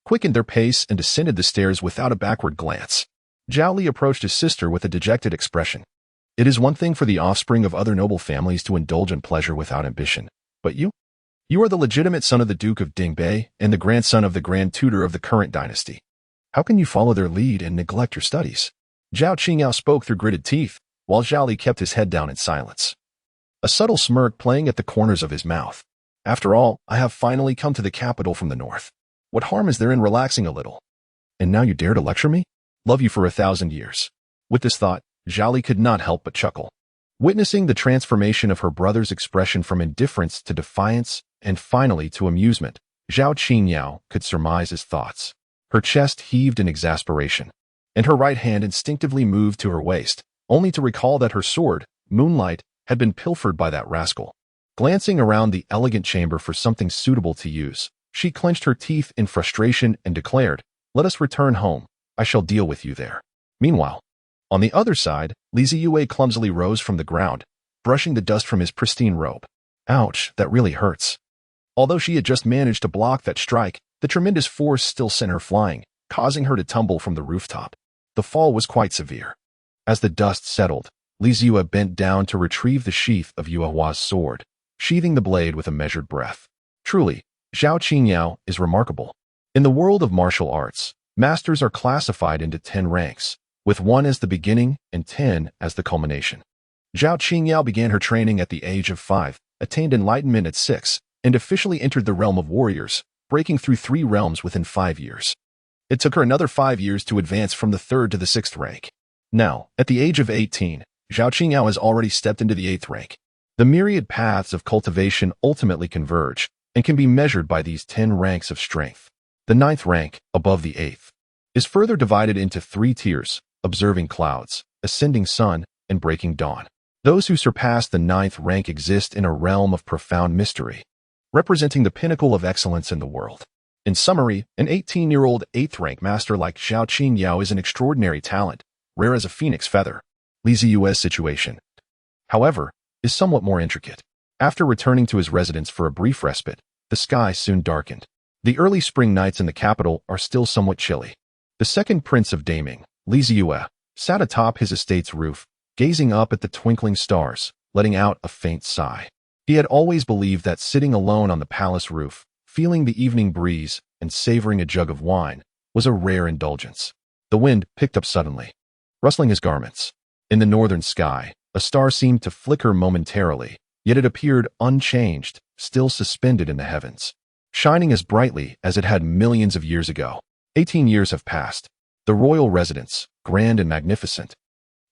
Speaker 1: quickened their pace and descended the stairs without a backward glance. Zhao Li approached his sister with a dejected expression. "It is one thing for the offspring of other noble families to indulge in pleasure without ambition, but you are the legitimate son of the Duke of Dingbei and the grandson of the Grand Tutor of the current dynasty. How can you follow their lead and neglect your studies?" Zhao Qingyao spoke through gritted teeth, while Zhao Li kept his head down in silence, a subtle smirk playing at the corners of his mouth. "After all, I have finally come to the capital from the north. What harm is there in relaxing a little? And now you dare to lecture me? Love you for 1,000 years." With this thought, Zhao Li could not help but chuckle. Witnessing the transformation of her brother's expression from indifference to defiance and finally to amusement, Zhao Qingyao could surmise his thoughts. Her chest heaved in exasperation, and her right hand instinctively moved to her waist, only to recall that her sword, Moonlight, had been pilfered by that rascal. Glancing around the elegant chamber for something suitable to use, she clenched her teeth in frustration and declared, "Let us return home. I shall deal with you there." Meanwhile, on the other side, Zeyue clumsily rose from the ground, brushing the dust from his pristine robe. Ouch, that really hurts. Although she had just managed to block that strike, the tremendous force still sent her flying, causing her to tumble from the rooftop. The fall was quite severe. As the dust settled, Zeyue bent down to retrieve the sheath of Yuehua's sword, sheathing the blade with a measured breath. Truly, Zhao Qingyao is remarkable. In the world of martial arts, masters are classified into 10 ranks, with 1 as the beginning and 10 as the culmination. Zhao Qingyao began her training at the age of 5, attained enlightenment at 6, and officially entered the realm of warriors, breaking through 3 realms within 5 years. It took her another 5 years to advance from the 3rd to the 6th rank. Now, at the age of 18, Zhao Qingyao has already stepped into the 8th rank. The myriad paths of cultivation ultimately converge and can be measured by these 10 ranks of strength. The 9th rank, above the 8th, is further divided into 3 tiers: observing clouds, ascending sun, and breaking dawn. Those who surpass the 9th rank exist in a realm of profound mystery, representing the pinnacle of excellence in the world. In summary, an 18-year-old 8th rank master like Zhao Qingyao is an extraordinary talent, rare as a phoenix feather. Zeyue's situation, however, is somewhat more intricate. After returning to his residence for a brief respite, the sky soon darkened. The early spring nights in the capital are still somewhat chilly. The second prince of Daming, Zeyue, sat atop his estate's roof, gazing up at the twinkling stars, letting out a faint sigh. He had always believed that sitting alone on the palace roof, feeling the evening breeze and savoring a jug of wine, was a rare indulgence. The wind picked up suddenly, rustling his garments. In the northern sky, a star seemed to flicker momentarily, yet it appeared unchanged, still suspended in the heavens, shining as brightly as it had millions of years ago. 18 years have passed. The royal residence, grand and magnificent,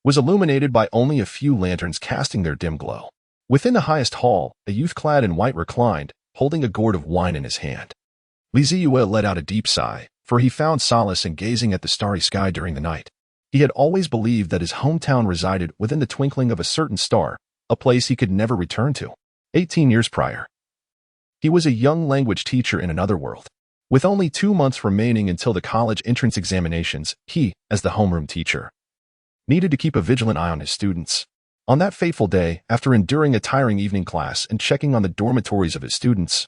Speaker 1: was illuminated by only a few lanterns casting their dim glow. Within the highest hall, a youth clad in white reclined, holding a gourd of wine in his hand. Zeyue let out a deep sigh, for he found solace in gazing at the starry sky during the night. He had always believed that his hometown resided within the twinkling of a certain star, a place he could never return to. 18 years prior, he was a young language teacher in another world. With only 2 months remaining until the college entrance examinations, he, as the homeroom teacher, needed to keep a vigilant eye on his students. On that fateful day, after enduring a tiring evening class and checking on the dormitories of his students,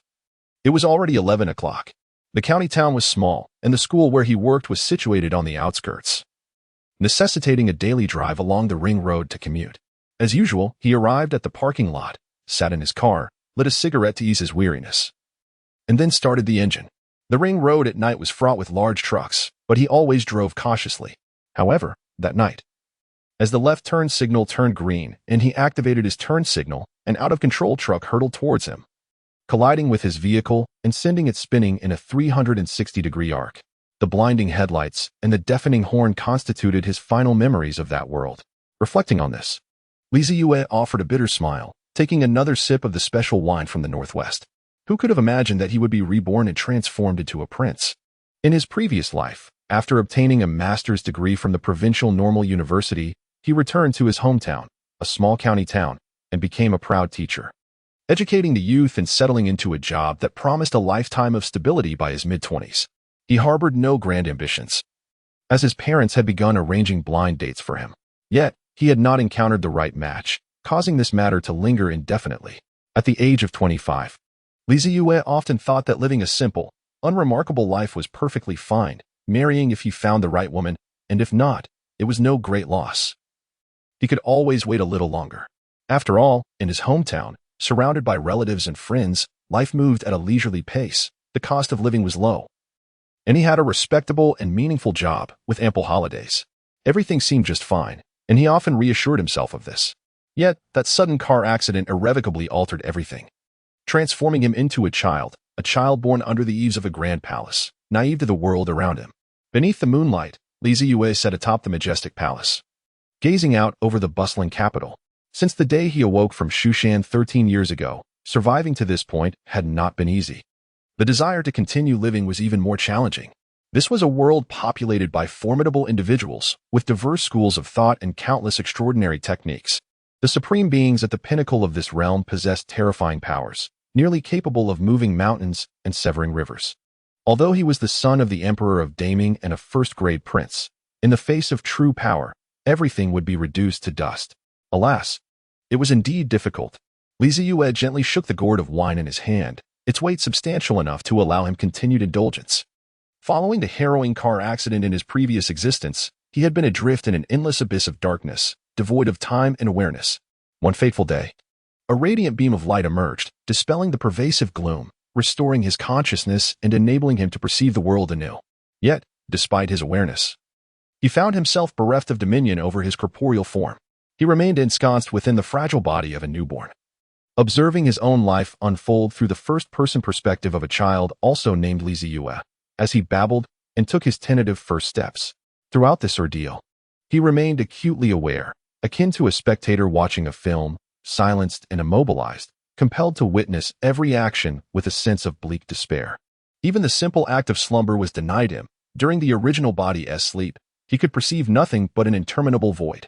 Speaker 1: it was already 11 o'clock. The county town was small, and the school where he worked was situated on the outskirts, necessitating a daily drive along the ring road to commute. As usual, he arrived at the parking lot, sat in his car, lit a cigarette to ease his weariness, and then started the engine. The ring road at night was fraught with large trucks, but he always drove cautiously. However, that night, as the left turn signal turned green and he activated his turn signal, an out-of-control truck hurtled towards him, colliding with his vehicle and sending it spinning in a 360-degree arc. The blinding headlights and the deafening horn constituted his final memories of that world. Reflecting on this, Zeyue offered a bitter smile, taking another sip of the special wine from the northwest. Who could have imagined that he would be reborn and transformed into a prince? In his previous life, after obtaining a master's degree from the provincial normal university, he returned to his hometown, a small county town, and became a proud teacher, educating the youth and settling into a job that promised a lifetime of stability by his mid-20s. He harbored no grand ambitions, as his parents had begun arranging blind dates for him. Yet, he had not encountered the right match, causing this matter to linger indefinitely. At the age of 25, Zeyue often thought that living a simple, unremarkable life was perfectly fine, marrying if he found the right woman, and if not, it was no great loss. He could always wait a little longer. After all, in his hometown, surrounded by relatives and friends, life moved at a leisurely pace, the cost of living was low, and he had a respectable and meaningful job with ample holidays. Everything seemed just fine, and he often reassured himself of this. Yet, that sudden car accident irrevocably altered everything, transforming him into a child born under the eaves of a grand palace, naive to the world around him. Beneath the moonlight, Zeyue sat atop the majestic palace, gazing out over the bustling capital. Since the day he awoke from Shushan 13 years ago, surviving to this point had not been easy. The desire to continue living was even more challenging. This was a world populated by formidable individuals, with diverse schools of thought and countless extraordinary techniques. The supreme beings at the pinnacle of this realm possessed terrifying powers, nearly capable of moving mountains and severing rivers. Although he was the son of the Emperor of Daming and a first-grade prince, in the face of true power, everything would be reduced to dust. Alas, it was indeed difficult. Zeyue gently shook the gourd of wine in his hand, its weight substantial enough to allow him continued indulgence. Following the harrowing car accident in his previous existence, he had been adrift in an endless abyss of darkness, devoid of time and awareness. One fateful day, A radiant beam of light emerged, dispelling the pervasive gloom, restoring his consciousness and enabling him to perceive the world anew. Yet, despite his awareness, he found himself bereft of dominion over his corporeal form. He remained ensconced within the fragile body of a newborn, observing his own life unfold through the first-person perspective of a child also named Zeyue, as he babbled and took his tentative first steps. Throughout this ordeal, he remained acutely aware, akin to a spectator watching a film, silenced and immobilized, compelled to witness every action with a sense of bleak despair. Even the simple act of slumber was denied him. During the original body's sleep, he could perceive nothing but an interminable void.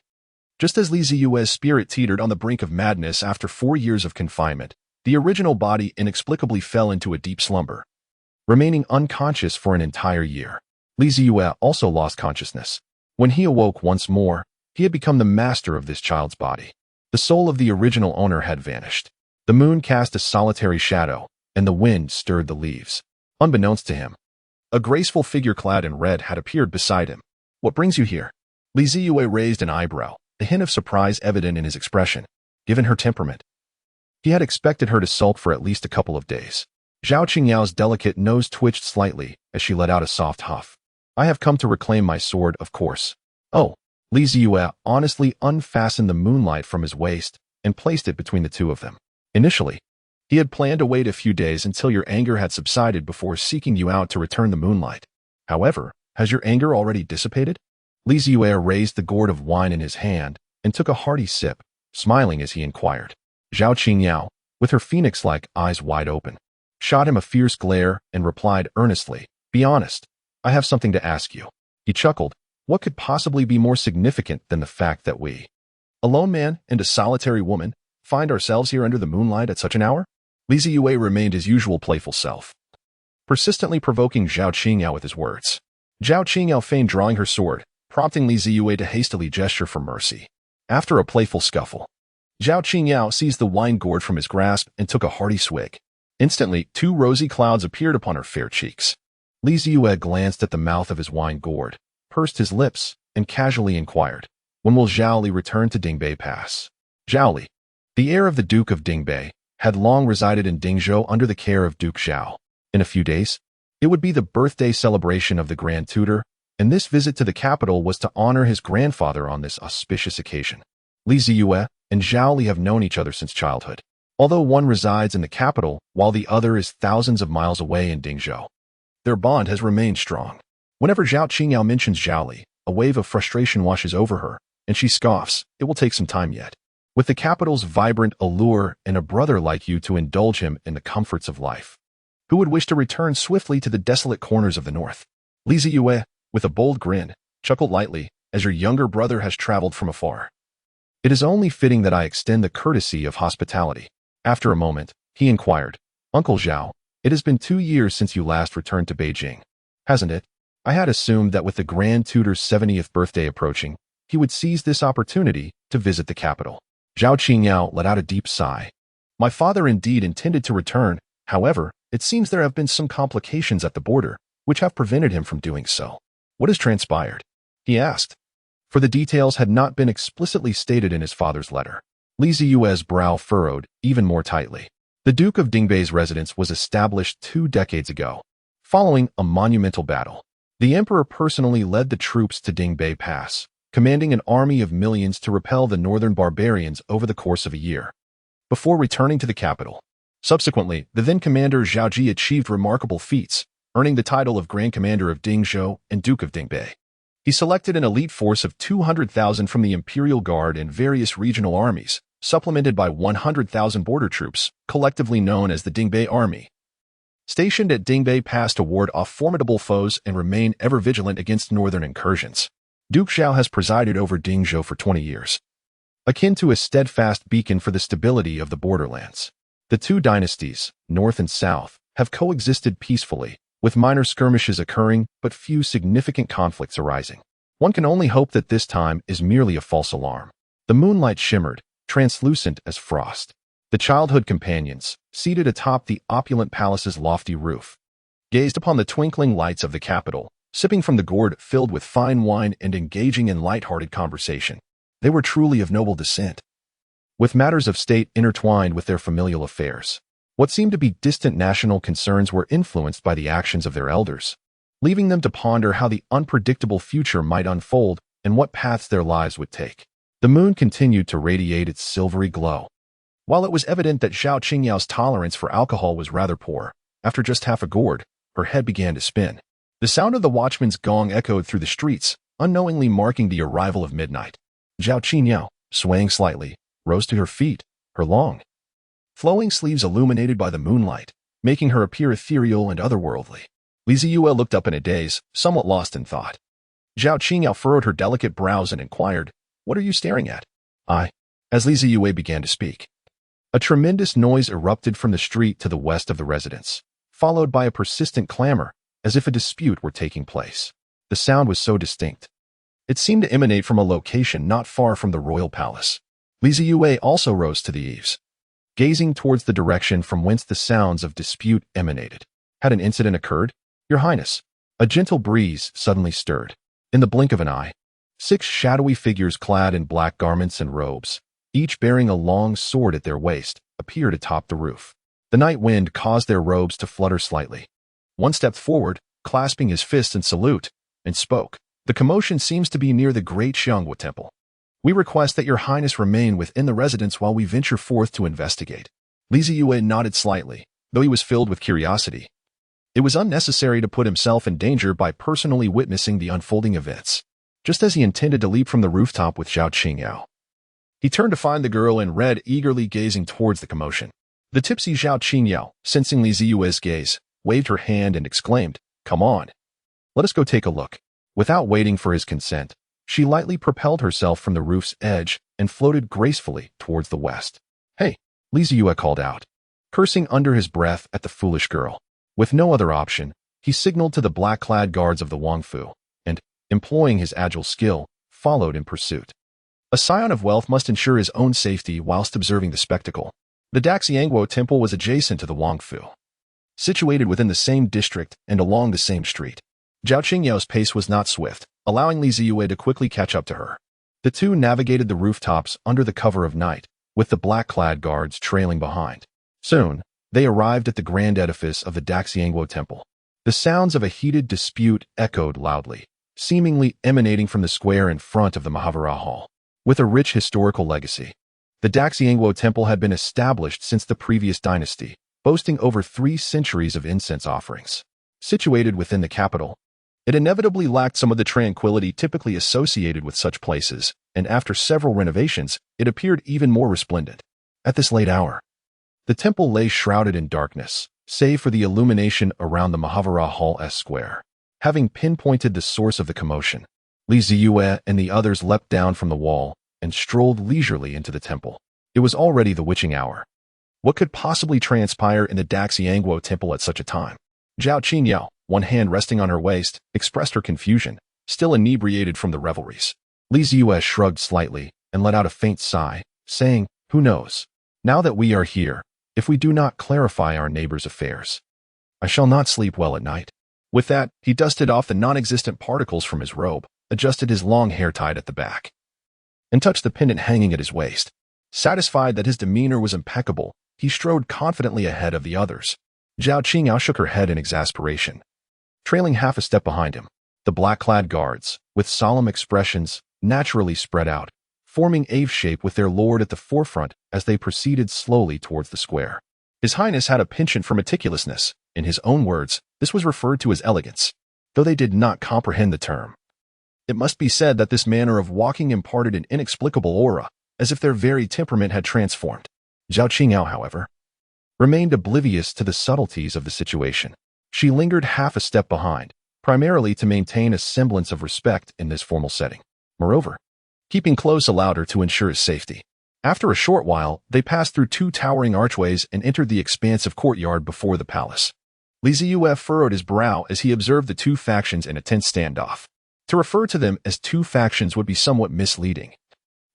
Speaker 1: Just as Zeyue's spirit teetered on the brink of madness after 4 years of confinement, the original body inexplicably fell into a deep slumber, remaining unconscious for an entire year. Zeyue also lost consciousness. When he awoke once more, he had become the master of this child's body. The soul of the original owner had vanished. The moon cast a solitary shadow, and the wind stirred the leaves. Unbeknownst to him, a graceful figure clad in red had appeared beside him. "What brings you here?" Zeyue raised an eyebrow, a hint of surprise evident in his expression. Given her temperament, he had expected her to sulk for at least a couple of days. Zhao Qingyao's delicate nose twitched slightly as she let out a soft huff. "I have come to reclaim my sword, of course." "Oh." Zeyue honestly unfastened the moonlight from his waist and placed it between the two of them. Initially, he had planned to wait a few days until your anger had subsided before seeking you out to return the moonlight. However, has your anger already dissipated? Zeyue raised the gourd of wine in his hand and took a hearty sip, smiling as he inquired. Zhao Qingyao, with her phoenix-like eyes wide open, shot him a fierce glare and replied earnestly, "Be honest. I have something to ask you." He chuckled. What could possibly be more significant than the fact that we, a lone man and a solitary woman, find ourselves here under the moonlight at such an hour? Zeyue remained his usual playful self, persistently provoking Zhao Qingyao with his words. Zhao Qingyao feigned drawing her sword, prompting Zeyue to hastily gesture for mercy. After a playful scuffle, Zhao Qingyao seized the wine gourd from his grasp and took a hearty swig. Instantly, 2 rosy clouds appeared upon her fair cheeks. Zeyue glanced at the mouth of his wine gourd, pursed his lips, and casually inquired, "When will Zhao return to Dingbei Pass?" Zhao, the heir of the Duke of Dingbei, had long resided in Dingzhou under the care of Duke Zhao. In a few days, it would be the birthday celebration of the Grand Tutor, and this visit to the capital was to honor his grandfather on this auspicious occasion. Zeyue and Zhao have known each other since childhood. Although one resides in the capital while the other is thousands of miles away in Dingzhou, their bond has remained strong. Whenever Zhao Qingyao mentions Zhao, a wave of frustration washes over her, and she scoffs, "It will take some time yet." With the capital's vibrant allure and a brother like you to indulge him in the comforts of life, who would wish to return swiftly to the desolate corners of the north? Zeyue, with a bold grin, chuckled lightly, "As your younger brother has traveled from afar, it is only fitting that I extend the courtesy of hospitality." After a moment, he inquired, "Uncle Zhao, it has been 2 years since you last returned to Beijing, hasn't it? I had assumed that with the Grand Tutor's 70th birthday approaching, he would seize this opportunity to visit the capital." Zhao Qingyao let out a deep sigh. "My father indeed intended to return. However, it seems there have been some complications at the border, which have prevented him from doing so." "What has transpired?" he asked, for the details had not been explicitly stated in his father's letter. Zeyue's brow furrowed even more tightly. The Duke of Dingbei's residence was established 2 decades ago, following a monumental battle. The emperor personally led the troops to Dingbei Pass, commanding an army of millions to repel the northern barbarians over the course of a year, before returning to the capital. Subsequently, the then-commander Zhao Ji achieved remarkable feats, earning the title of Grand Commander of Dingzhou and Duke of Dingbei. He selected an elite force of 200,000 from the Imperial Guard and various regional armies, supplemented by 100,000 border troops, collectively known as the Dingbei Army, stationed at Dingbei Pass to ward off formidable foes and remain ever vigilant against northern incursions. Duke Zhao has presided over Dingzhou for 20 years, akin to a steadfast beacon for the stability of the borderlands. The 2 dynasties, North and South, have coexisted peacefully, with minor skirmishes occurring but few significant conflicts arising. One can only hope that this time is merely a false alarm. The moonlight shimmered, translucent as frost. The childhood companions, seated atop the opulent palace's lofty roof, gazed upon the twinkling lights of the capital, sipping from the gourd filled with fine wine and engaging in light-hearted conversation. They were truly of noble descent. with matters of state intertwined with their familial affairs. What seemed to be distant national concerns were influenced by the actions of their elders, leaving them to ponder how the unpredictable future might unfold and what paths their lives would take. The moon continued to radiate its silvery glow. While it was evident that Zhao Qingyao's tolerance for alcohol was rather poor, after just half a gourd, her head began to spin. The sound of the watchman's gong echoed through the streets, unknowingly marking the arrival of midnight. Zhao Qingyao, swaying slightly, rose to her feet, her long, flowing sleeves illuminated by the moonlight, making her appear ethereal and otherworldly. Zeyue looked up in a daze, somewhat lost in thought. Zhao Qingyao furrowed her delicate brows and inquired, "What are you staring at?" As Zeyue began to speak. A tremendous noise erupted from the street to the west of the residence, followed by a persistent clamor, as if a dispute were taking place. The sound was so distinct. It seemed to emanate from a location not far from the royal palace. Zeyue also rose to the eaves, gazing towards the direction from whence the sounds of dispute emanated. Had an incident occurred? Your Highness. A gentle breeze suddenly stirred. In the blink of an eye, 6 shadowy figures clad in black garments and robes, each bearing a long sword at their waist, appeared atop the roof. The night wind caused their robes to flutter slightly. One stepped forward, clasping his fist in salute, and spoke. "The commotion seems to be near the great Xiangwu temple. We request that your Highness remain within the residence while we venture forth to investigate." Zeyue nodded slightly, though he was filled with curiosity. It was unnecessary to put himself in danger by personally witnessing the unfolding events, just as he intended to leap from the rooftop with Zhao Qingyao. He turned to find the girl in red eagerly gazing towards the commotion. The tipsy Zhao Qingyao, sensing Zeyue's gaze, waved her hand and exclaimed, "Come on. Let us go take a look." Without waiting for his consent, she lightly propelled herself from the roof's edge and floated gracefully towards the west. "Hey," Zeyue called out, cursing under his breath at the foolish girl. With no other option, he signaled to the black-clad guards of the Wangfu, and, employing his agile skill, followed in pursuit. A scion of wealth must ensure his own safety whilst observing the spectacle. The Daxiangguo temple was adjacent to the Wangfu, situated within the same district and along the same street. Zhao Qingyao's pace was not swift, allowing Zeyue to quickly catch up to her. The two navigated the rooftops under the cover of night, with the black-clad guards trailing behind. Soon, they arrived at the grand edifice of the Daxiangguo temple. The sounds of a heated dispute echoed loudly, seemingly emanating from the square in front of the Mahavira Hall. With a rich historical legacy, the Daxiangguo temple had been established since the previous dynasty, boasting over 3 centuries of incense offerings. Situated within the capital, it inevitably lacked some of the tranquility typically associated with such places, and after several renovations, it appeared even more resplendent. At this late hour, the temple lay shrouded in darkness, save for the illumination around the Mahavira Hall square. Having pinpointed the source of the commotion, Zeyue and the others leapt down from the wall and strolled leisurely into the temple. It was already the witching hour. What could possibly transpire in the Daxiangguo temple at such a time? Zhao Qingyao, one hand resting on her waist, expressed her confusion, still inebriated from the revelries. Zeyue shrugged slightly and let out a faint sigh, saying, "Who knows? Now that we are here, if we do not clarify our neighbor's affairs, I shall not sleep well at night." With that, he dusted off the non-existent particles from his robe, adjusted his long hair tied at the back, and touched the pendant hanging at his waist. Satisfied that his demeanor was impeccable, he strode confidently ahead of the others. Zhao Qingyao shook her head in exasperation. Trailing half a step behind him, the black-clad guards, with solemn expressions, naturally spread out, forming a shape with their lord at the forefront as they proceeded slowly towards the square. His Highness had a penchant for meticulousness. In his own words, this was referred to as elegance, though they did not comprehend the term. It must be said that this manner of walking imparted an inexplicable aura, as if their very temperament had transformed. Zhao Qingyao, however, remained oblivious to the subtleties of the situation. She lingered half a step behind, primarily to maintain a semblance of respect in this formal setting. Moreover, keeping close allowed her to ensure his safety. After a short while, they passed through 2 towering archways and entered the expansive courtyard before the palace. Zeyue furrowed his brow as he observed the 2 factions in a tense standoff. To refer to them as 2 factions would be somewhat misleading.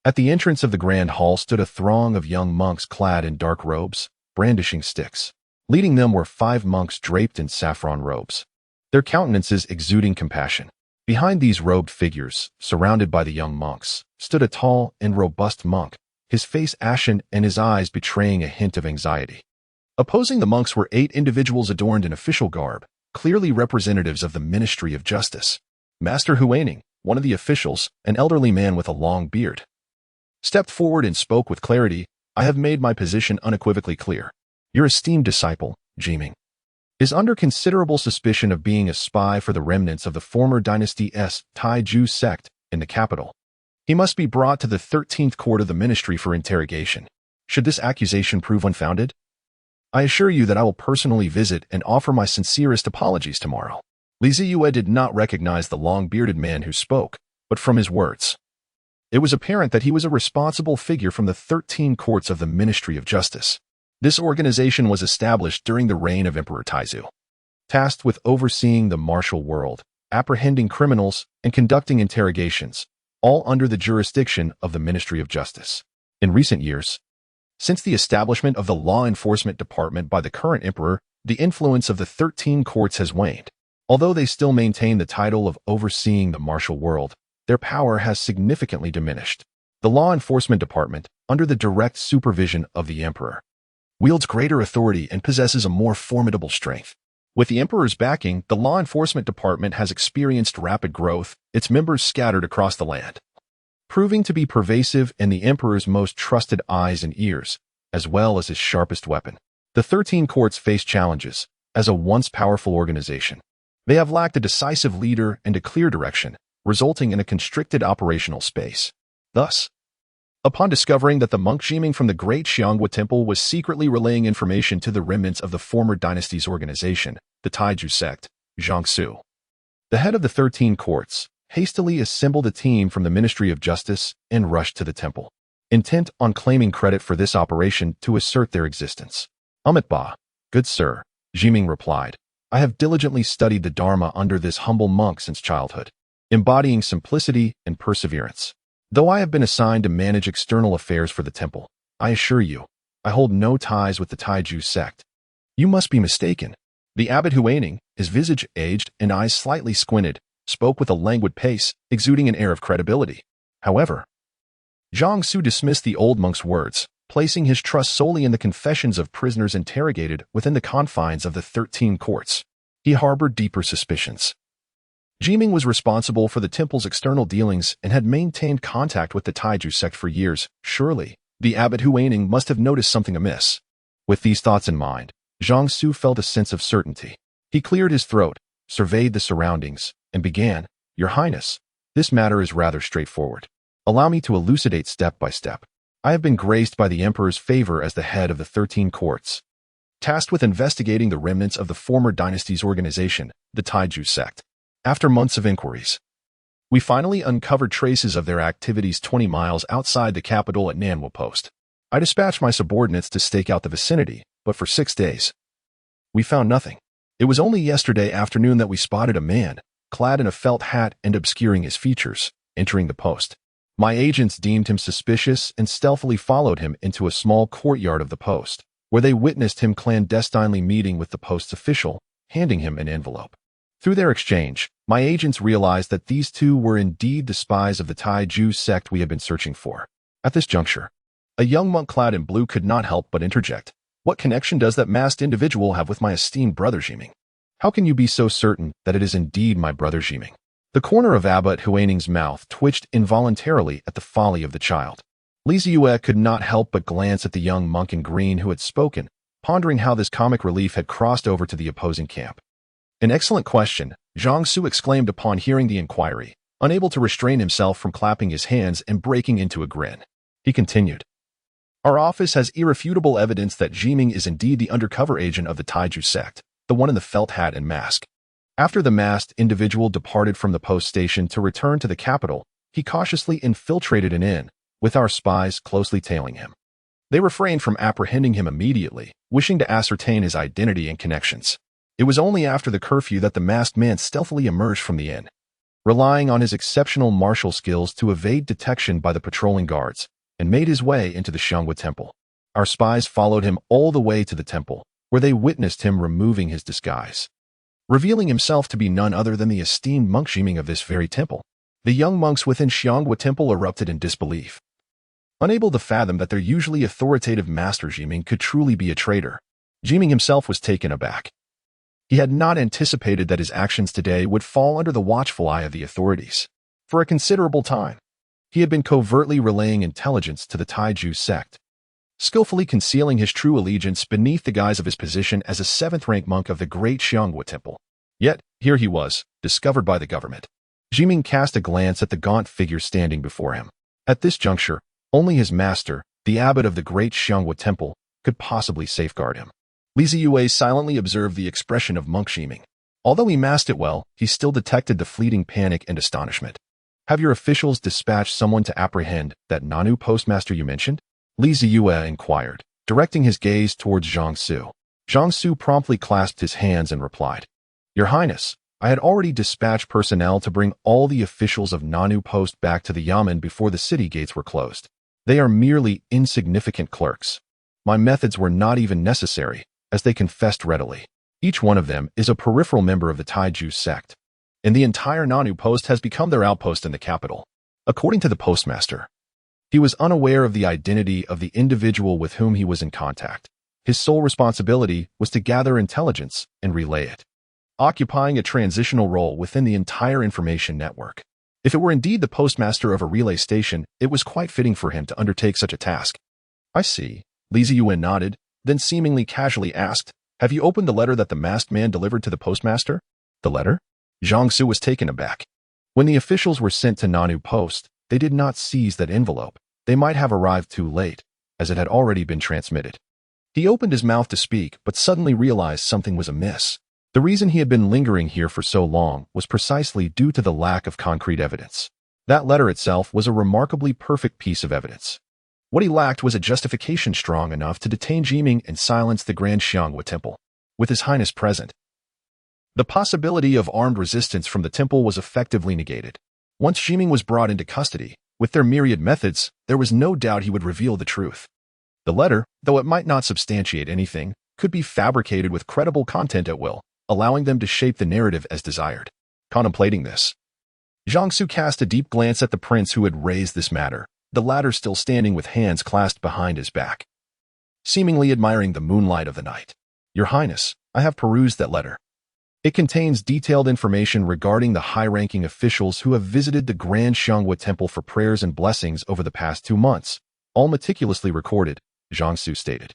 Speaker 1: At the entrance of the grand hall stood a throng of young monks clad in dark robes, brandishing sticks. Leading them were 5 monks draped in saffron robes, their countenances exuding compassion. Behind these robed figures, surrounded by the young monks, stood a tall and robust monk, his face ashen and his eyes betraying a hint of anxiety. Opposing the monks were 8 individuals adorned in official garb, clearly representatives of the Ministry of Justice. Master Huaning, one of the officials, an elderly man with a long beard, stepped forward and spoke with clarity. I have made my position unequivocally clear. Your esteemed disciple, Zeyue, is under considerable suspicion of being a spy for the remnants of the former dynasty's Taiju sect in the capital. He must be brought to the 13th court of the ministry for interrogation. Should this accusation prove unfounded, I assure you that I will personally visit and offer my sincerest apologies tomorrow. Zeyue did not recognize the long-bearded man who spoke, but from his words, it was apparent that he was a responsible figure from the 13 courts of the Ministry of Justice. This organization was established during the reign of Emperor Taizhu, tasked with overseeing the martial world, apprehending criminals, and conducting interrogations, all under the jurisdiction of the Ministry of Justice. In recent years, since the establishment of the law enforcement department by the current emperor, the influence of the 13 courts has waned. Although they still maintain the title of overseeing the martial world, their power has significantly diminished. The law enforcement department, under the direct supervision of the emperor, wields greater authority and possesses a more formidable strength. With the emperor's backing, the law enforcement department has experienced rapid growth, its members scattered across the land, proving to be pervasive in the emperor's most trusted eyes and ears, as well as his sharpest weapon. The 13 courts face challenges. As a once powerful organization, they have lacked a decisive leader and a clear direction, resulting in a constricted operational space. Thus, upon discovering that the monk Zeyue from the Great Xiangwa Temple was secretly relaying information to the remnants of the former dynasty's organization, the Taiju sect, Jiangsu, the head of the 13 courts, hastily assembled a team from the Ministry of Justice and rushed to the temple, intent on claiming credit for this operation to assert their existence. Ba, good sir, Zeyue replied. I have diligently studied the Dharma under this humble monk since childhood, embodying simplicity and perseverance. Though I have been assigned to manage external affairs for the temple, I assure you, I hold no ties with the Taiju sect. You must be mistaken. The abbot Huaning, his visage aged and eyes slightly squinted, spoke with a languid pace, exuding an air of credibility. However, Jiangsu dismissed the old monk's words, placing his trust solely in the confessions of prisoners interrogated within the confines of the 13 courts. He harbored deeper suspicions. Zeyue was responsible for the temple's external dealings and had maintained contact with the Taiju sect for years. Surely, the abbot Huaning must have noticed something amiss. With these thoughts in mind, Jiangsu felt a sense of certainty. He cleared his throat, surveyed the surroundings, and began, Your Highness, this matter is rather straightforward. Allow me to elucidate step by step. I have been graced by the emperor's favor as the head of the 13 courts, tasked with investigating the remnants of the former dynasty's organization, the Taiju sect. After months of inquiries, we finally uncovered traces of their activities 20 miles outside the capital at Nanhua Post. I dispatched my subordinates to stake out the vicinity, but for 6 days, we found nothing. It was only yesterday afternoon that we spotted a man, clad in a felt hat and obscuring his features, entering the post. My agents deemed him suspicious and stealthily followed him into a small courtyard of the post, where they witnessed him clandestinely meeting with the post's official, handing him an envelope. Through their exchange, my agents realized that these two were indeed the spies of the Taiju sect we had been searching for. At this juncture, a young monk clad in blue could not help but interject. What connection does that masked individual have with my esteemed brother Zeyue? How can you be so certain that it is indeed my brother Zeyue? The corner of Abbot Huaning's mouth twitched involuntarily at the folly of the child. Zeyue could not help but glance at the young monk in green who had spoken, pondering how this comic relief had crossed over to the opposing camp. An excellent question, Jiangsu exclaimed upon hearing the inquiry, unable to restrain himself from clapping his hands and breaking into a grin. He continued, Our office has irrefutable evidence that Zeyue is indeed the undercover agent of the Taiju sect, the one in the felt hat and mask. After the masked individual departed from the post station to return to the capital, he cautiously infiltrated an inn, with our spies closely tailing him. They refrained from apprehending him immediately, wishing to ascertain his identity and connections. It was only after the curfew that the masked man stealthily emerged from the inn, relying on his exceptional martial skills to evade detection by the patrolling guards, and made his way into the Xiangwa temple. Our spies followed him all the way to the temple, where they witnessed him removing his disguise, revealing himself to be none other than the esteemed monk Zeyue of this very temple. The young monks within Xiangwa temple erupted in disbelief. unable to fathom that their usually authoritative master Jiming could truly be a traitor. Jiming himself was taken aback. He had not anticipated that his actions today would fall under the watchful eye of the authorities. For a considerable time, he had been covertly relaying intelligence to the Taiju sect, skillfully concealing his true allegiance beneath the guise of his position as a 7th-rank monk of the great Xianghua temple. Yet, here he was, discovered by the government. Jiming cast a glance at the gaunt figure standing before him. At this juncture, only his master, the abbot of the great Xianghua temple, could possibly safeguard him. Zeyue silently observed the expression of monk Jiming. Although he masked it well, he still detected the fleeting panic and astonishment. Have your officials dispatched someone to apprehend that Nanu postmaster you mentioned? Zeyue inquired, directing his gaze towards Jiangsu. Jiangsu promptly clasped his hands and replied, Your Highness, I had already dispatched personnel to bring all the officials of Nanu Post back to the Yamen before the city gates were closed. They are merely insignificant clerks. My methods were not even necessary, as they confessed readily. Each one of them is a peripheral member of the Taiju sect, and the entire Nanu Post has become their outpost in the capital. According to the postmaster, he was unaware of the identity of the individual with whom he was in contact. His sole responsibility was to gather intelligence and relay it, occupying a transitional role within the entire information network. If it were indeed the postmaster of a relay station, it was quite fitting for him to undertake such a task. I see. Zeyue nodded, then seemingly casually asked, Have you opened the letter that the masked man delivered to the postmaster? The letter? Jiangsu was taken aback. When the officials were sent to Nanu Post, they did not seize that envelope. They might have arrived too late, as it had already been transmitted. He opened his mouth to speak, but suddenly realized something was amiss. The reason he had been lingering here for so long was precisely due to the lack of concrete evidence. That letter itself was a remarkably perfect piece of evidence. What he lacked was a justification strong enough to detain Jiming and silence the Grand Xianghua Temple. With his Highness present, the possibility of armed resistance from the temple was effectively negated. Once Jiming was brought into custody, with their myriad methods, there was no doubt he would reveal the truth. The letter, though it might not substantiate anything, could be fabricated with credible content at will, allowing them to shape the narrative as desired. Contemplating this, Jiangsu cast a deep glance at the prince who had raised this matter, the latter still standing with hands clasped behind his back, seemingly admiring the moonlight of the night. Your Highness, I have perused that letter. It contains detailed information regarding the high-ranking officials who have visited the Grand Xianghua Temple for prayers and blessings over the past 2 months, all meticulously recorded, Jiangsu stated.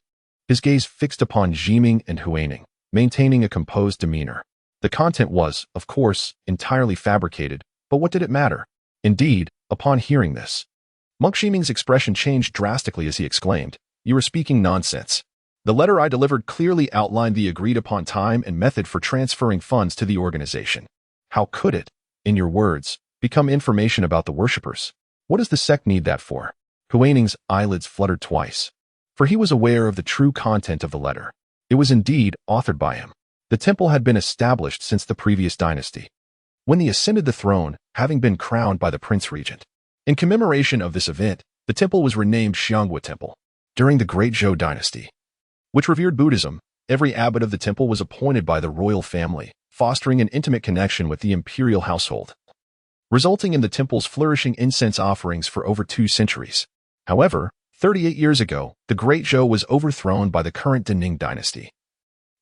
Speaker 1: His gaze fixed upon Jiming and Huaining, maintaining a composed demeanor. The content was, of course, entirely fabricated, but what did it matter? Indeed, upon hearing this, Monk Jiming's expression changed drastically as he exclaimed, You are speaking nonsense. The letter I delivered clearly outlined the agreed-upon time and method for transferring funds to the organization. How could it, in your words, become information about the worshippers? What does the sect need that for? Huaining's eyelids fluttered twice, for he was aware of the true content of the letter. It was indeed authored by him. The temple had been established since the previous dynasty, when he ascended the throne, having been crowned by the prince-regent. In commemoration of this event, the temple was renamed Xianghua Temple. During the Great Zhou dynasty, which revered Buddhism, every abbot of the temple was appointed by the royal family, fostering an intimate connection with the imperial household, resulting in the temple's flourishing incense offerings for over 2 centuries. However, 38 years ago, the Great Zhou was overthrown by the current Dening dynasty,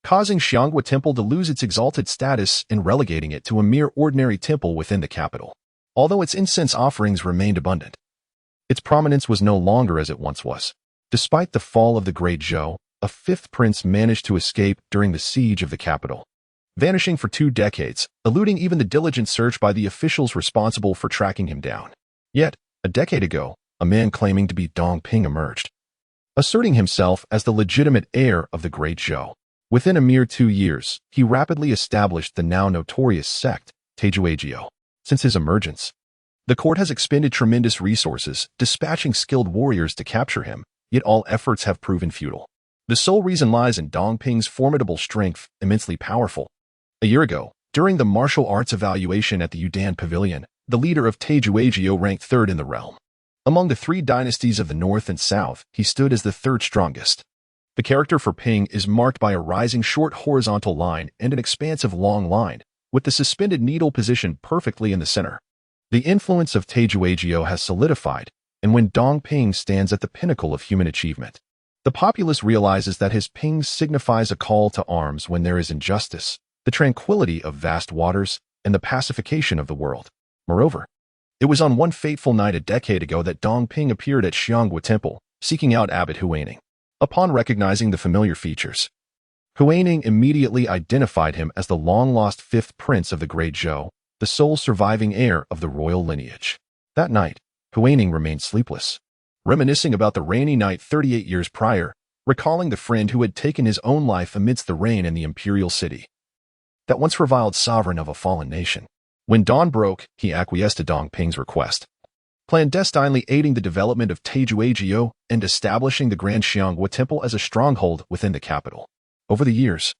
Speaker 1: causing Xianghua Temple to lose its exalted status and relegating it to a mere ordinary temple within the capital. Although its incense offerings remained abundant, its prominence was no longer as it once was. Despite the fall of the Great Zhou, a 5th prince managed to escape during the siege of the capital, vanishing for 2 decades, eluding even the diligent search by the officials responsible for tracking him down. Yet, a decade ago, a man claiming to be Dong Ping emerged, asserting himself as the legitimate heir of the Great Zhou. Within a mere 2 years, he rapidly established the now notorious sect, Zeyue. Since his emergence, the court has expended tremendous resources, dispatching skilled warriors to capture him, yet all efforts have proven futile. The sole reason lies in Dong Ping's formidable strength, immensely powerful. A year ago, during the martial arts evaluation at the Yudan Pavilion, the leader of Zeyue ranked 3rd in the realm. Among the 3 dynasties of the north and south, he stood as the 3rd strongest. The character for Ping is marked by a rising short horizontal line and an expansive long line, with the suspended needle positioned perfectly in the center. The influence of Zeyue has solidified, and when Dongping stands at the pinnacle of human achievement. The populace realizes that his ping signifies a call to arms when there is injustice, the tranquility of vast waters, and the pacification of the world. Moreover, it was on one fateful night a decade ago that Dongping appeared at Xianghua Temple, seeking out Abbot Huaining. Upon recognizing the familiar features, Huaining immediately identified him as the long-lost fifth prince of the Great Zhou, the sole surviving heir of the royal lineage. That night, Huaining remained sleepless, reminiscing about the rainy night 38 years prior, recalling the friend who had taken his own life amidst the rain in the imperial city, that once reviled sovereign of a fallen nation. When dawn broke, he acquiesced to Dongping's request, clandestinely aiding the development of Zeyue and establishing the Grand Xianghua Temple as a stronghold within the capital. Over the years,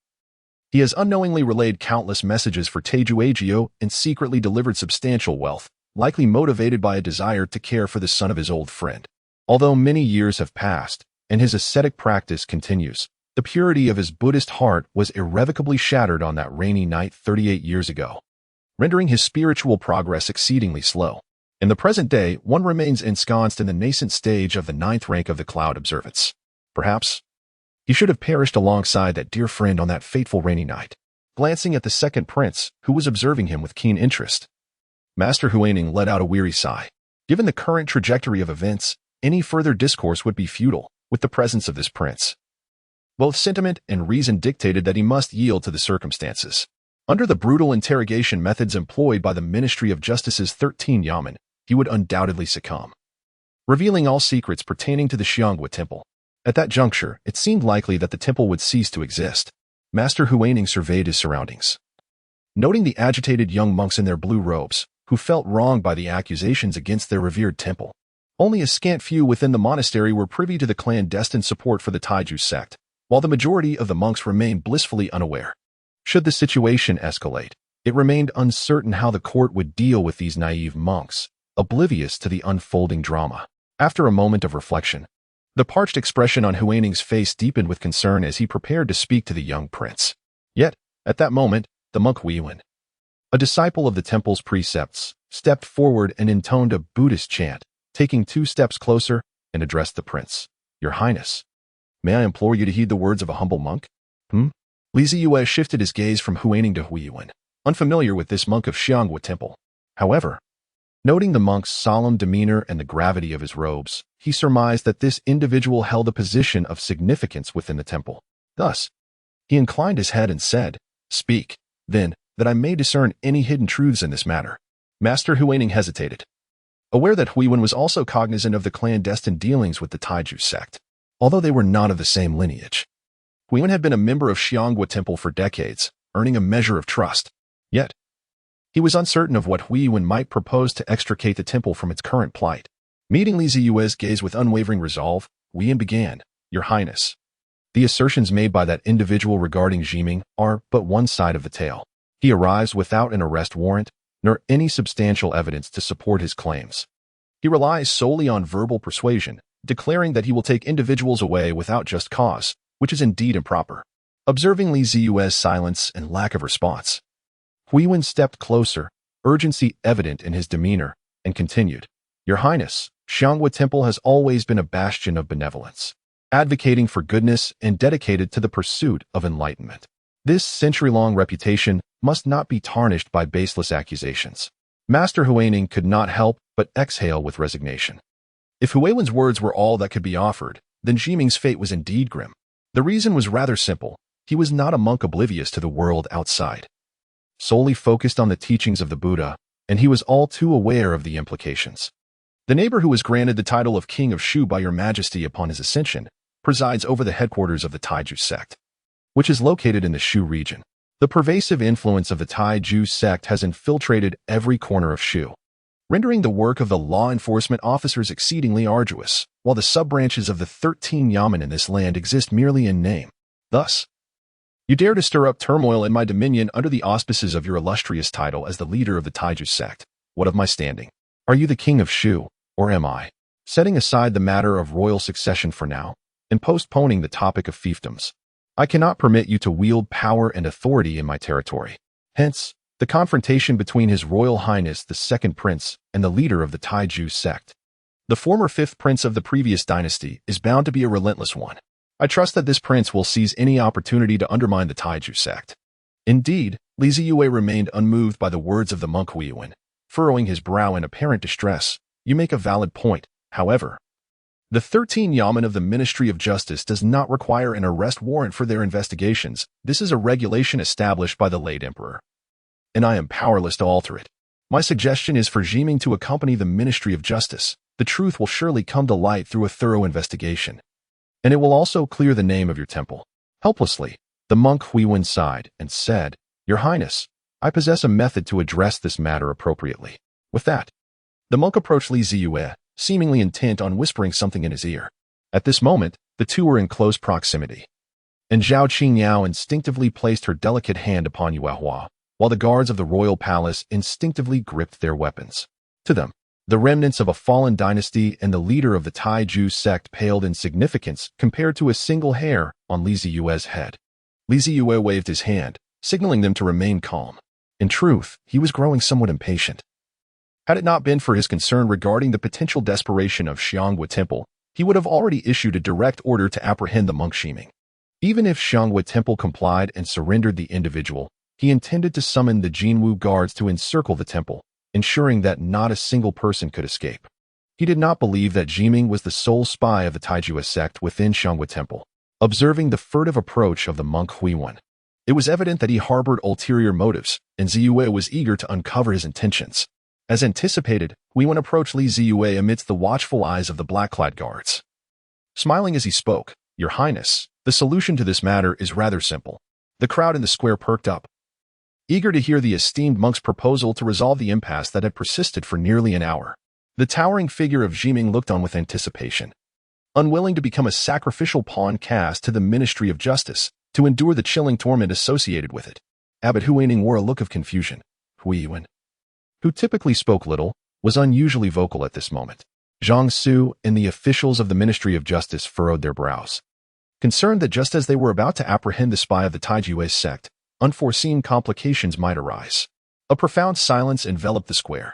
Speaker 1: he has unknowingly relayed countless messages for Zeyue and secretly delivered substantial wealth, likely motivated by a desire to care for the son of his old friend. Although many years have passed, and his ascetic practice continues, the purity of his Buddhist heart was irrevocably shattered on that rainy night 38 years ago, rendering his spiritual progress exceedingly slow. In the present day, one remains ensconced in the nascent stage of the 9th rank of the cloud observance. Perhaps he should have perished alongside that dear friend on that fateful rainy night. Glancing at the second prince, who was observing him with keen interest, Master Huaining let out a weary sigh. Given the current trajectory of events, any further discourse would be futile with the presence of this prince. Both sentiment and reason dictated that he must yield to the circumstances. Under the brutal interrogation methods employed by the Ministry of Justice's 13 Yamen, he would undoubtedly succumb, revealing all secrets pertaining to the Xianghua Temple. At that juncture, it seemed likely that the temple would cease to exist. Master Huaining surveyed his surroundings, noting the agitated young monks in their blue robes, who felt wronged by the accusations against their revered temple. Only a scant few within the monastery were privy to the clandestine support for the Taiju sect, while the majority of the monks remained blissfully unaware. Should the situation escalate, it remained uncertain how the court would deal with these naive monks, oblivious to the unfolding drama. After a moment of reflection, the parched expression on Huaining's face deepened with concern as he prepared to speak to the young prince. Yet, at that moment, the monk Huiwen, a disciple of the temple's precepts, stepped forward and intoned a Buddhist chant, taking 2 steps closer and addressed the prince. Your Highness, may I implore you to heed the words of a humble monk? Zeyue shifted his gaze from Huaining to Huiwen, unfamiliar with this monk of Xianghua Temple. However, noting the monk's solemn demeanor and the gravity of his robes, he surmised that this individual held a position of significance within the temple. Thus, he inclined his head and said, Speak, then, that I may discern any hidden truths in this matter. Master Huaining hesitated, aware that Huiwen was also cognizant of the clandestine dealings with the Taiju sect. Although they were not of the same lineage, Huiwen had been a member of Xianghua Temple for decades, earning a measure of trust. Yet, he was uncertain of what Huiwen might propose to extricate the temple from its current plight. Meeting Zeyue's gaze with unwavering resolve, Huiwen began, Your Highness, the assertions made by that individual regarding Zhiming are but one side of the tale. He arrives without an arrest warrant, nor any substantial evidence to support his claims. He relies solely on verbal persuasion, declaring that he will take individuals away without just cause, which is indeed improper. Observing Zeyue's silence and lack of response, Huiwen stepped closer, urgency evident in his demeanor, and continued, Your Highness, Xianghua Temple has always been a bastion of benevolence, advocating for goodness and dedicated to the pursuit of enlightenment. This century-long reputation must not be tarnished by baseless accusations. Master Huaining could not help but exhale with resignation. If Huiwen's words were all that could be offered, then Zhiming's fate was indeed grim. The reason was rather simple. He was not a monk oblivious to the world outside, solely focused on the teachings of the Buddha, and he was all too aware of the implications. The neighbor who was granted the title of King of Shu by Your Majesty upon his ascension presides over the headquarters of the Taiju sect, which is located in the Shu region. The pervasive influence of the Taiju sect has infiltrated every corner of Shu, rendering the work of the law enforcement officers exceedingly arduous, while the sub-branches of the 13 Yamen in this land exist merely in name. Thus, you dare to stir up turmoil in my dominion under the auspices of your illustrious title as the leader of the Taiju sect. What of my standing? Are you the king of Shu, or am I? Setting aside the matter of royal succession for now, and postponing the topic of fiefdoms, I cannot permit you to wield power and authority in my territory. Hence, the confrontation between His Royal Highness the Second Prince and the leader of the Taiju sect. The former fifth prince of the previous dynasty is bound to be a relentless one. I trust that this prince will seize any opportunity to undermine the Taiju sect. Indeed, Zeyue remained unmoved by the words of the monk Huiyuan, furrowing his brow in apparent distress. You make a valid point, however. The 13 Yamen of the Ministry of Justice does not require an arrest warrant for their investigations. This is a regulation established by the late emperor, and I am powerless to alter it. My suggestion is for Zeyue to accompany the Ministry of Justice. The truth will surely come to light through a thorough investigation, and it will also clear the name of your temple. Helplessly, the monk Huiyuan sighed and said, Your Highness, I possess a method to address this matter appropriately. With that, the monk approached Zeyue, seemingly intent on whispering something in his ear. At this moment, the two were in close proximity, and Zhao Qingyao instinctively placed her delicate hand upon Yuehua, while the guards of the royal palace instinctively gripped their weapons. To them, the remnants of a fallen dynasty and the leader of the Taiju sect paled in significance compared to a single hair on Zeyue's head. Zeyue waved his hand, signaling them to remain calm. In truth, he was growing somewhat impatient. Had it not been for his concern regarding the potential desperation of Xianghua Temple, he would have already issued a direct order to apprehend the monk Zeyue. Even if Xianghua Temple complied and surrendered the individual, he intended to summon the Jinwu guards to encircle the temple, ensuring that not a single person could escape. He did not believe that Zeyue was the sole spy of the Taiju sect within Xianghua Temple. Observing the furtive approach of the monk Huiyuan, it was evident that he harbored ulterior motives, and Zeyue was eager to uncover his intentions. As anticipated, Huiyuan approached Zeyue amidst the watchful eyes of the black-clad guards. Smiling as he spoke, Your Highness, the solution to this matter is rather simple. The crowd in the square perked up, eager to hear the esteemed monk's proposal to resolve the impasse that had persisted for nearly an hour. The towering figure of Zeyue looked on with anticipation, unwilling to become a sacrificial pawn cast to the Ministry of Justice, to endure the chilling torment associated with it. Abbot Huiyuan wore a look of confusion. Huiyuan, who typically spoke little, was unusually vocal at this moment. Zhang Su and the officials of the Ministry of Justice furrowed their brows, concerned that just as they were about to apprehend the spy of the Taiju sect, unforeseen complications might arise. A profound silence enveloped the square,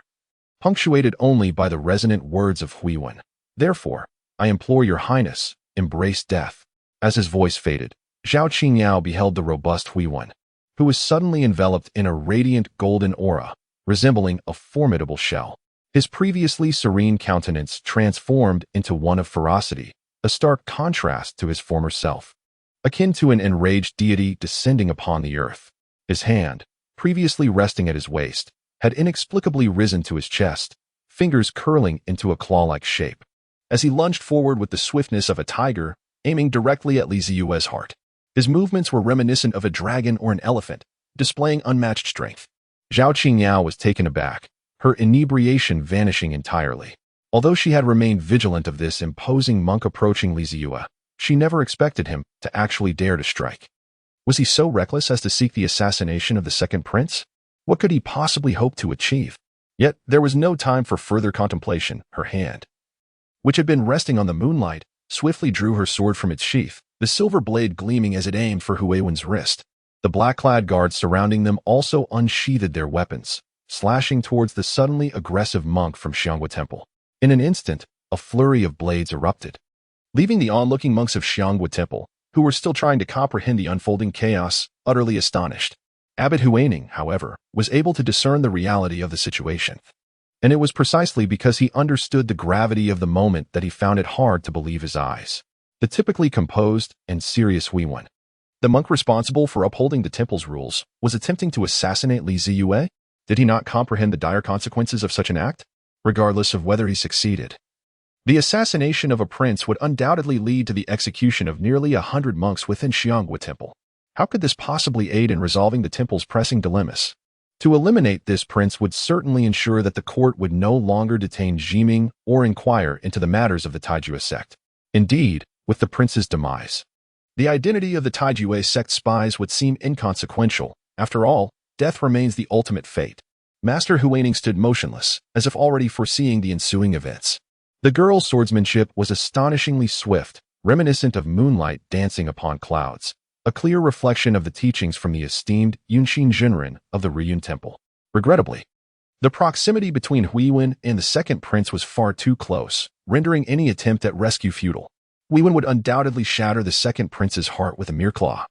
Speaker 1: punctuated only by the resonant words of Huiyuan. Therefore, I implore Your Highness, embrace death. As his voice faded, Zhao Qingyao beheld the robust Huiyuan, who was suddenly enveloped in a radiant golden aura, resembling a formidable shell. His previously serene countenance transformed into one of ferocity, a stark contrast to his former self, akin to an enraged deity descending upon the earth. His hand, previously resting at his waist, had inexplicably risen to his chest, fingers curling into a claw-like shape, as he lunged forward with the swiftness of a tiger, aiming directly at Zeyue's heart. His movements were reminiscent of a dragon or an elephant, displaying unmatched strength. Zhao Qingyao was taken aback, her inebriation vanishing entirely. Although she had remained vigilant of this imposing monk approaching Zeyue, she never expected him to actually dare to strike. Was he so reckless as to seek the assassination of the second prince? What could he possibly hope to achieve? Yet there was no time for further contemplation. Her hand, which had been resting on the moonlight, swiftly drew her sword from its sheath, the silver blade gleaming as it aimed for Huiyuan's wrist. The black-clad guards surrounding them also unsheathed their weapons, slashing towards the suddenly aggressive monk from Xianghua Temple. In an instant, a flurry of blades erupted, leaving the onlooking monks of Xianghua Temple, who were still trying to comprehend the unfolding chaos, utterly astonished. Abbot Huiyuan, however, was able to discern the reality of the situation, and it was precisely because he understood the gravity of the moment that he found it hard to believe his eyes. The typically composed and serious Huiyuan, the monk responsible for upholding the temple's rules, was attempting to assassinate Zeyue? Did he not comprehend the dire consequences of such an act? Regardless of whether he succeeded, the assassination of a prince would undoubtedly lead to the execution of nearly 100 monks within Xianghua Temple. How could this possibly aid in resolving the temple's pressing dilemmas? To eliminate this prince would certainly ensure that the court would no longer detain Zeyue or inquire into the matters of the Taiju sect. Indeed, with the prince's demise, the identity of the Taiju sect spies would seem inconsequential. After all, death remains the ultimate fate. Master Huiyuan stood motionless, as if already foreseeing the ensuing events. The girl's swordsmanship was astonishingly swift, reminiscent of moonlight dancing upon clouds, a clear reflection of the teachings from the esteemed Yunxin Jinren of the Riyun Temple. Regrettably, The proximity between Huiwen and the second prince was far too close, rendering any attempt at rescue futile. Huiwen would undoubtedly shatter the second prince's heart with a mere claw,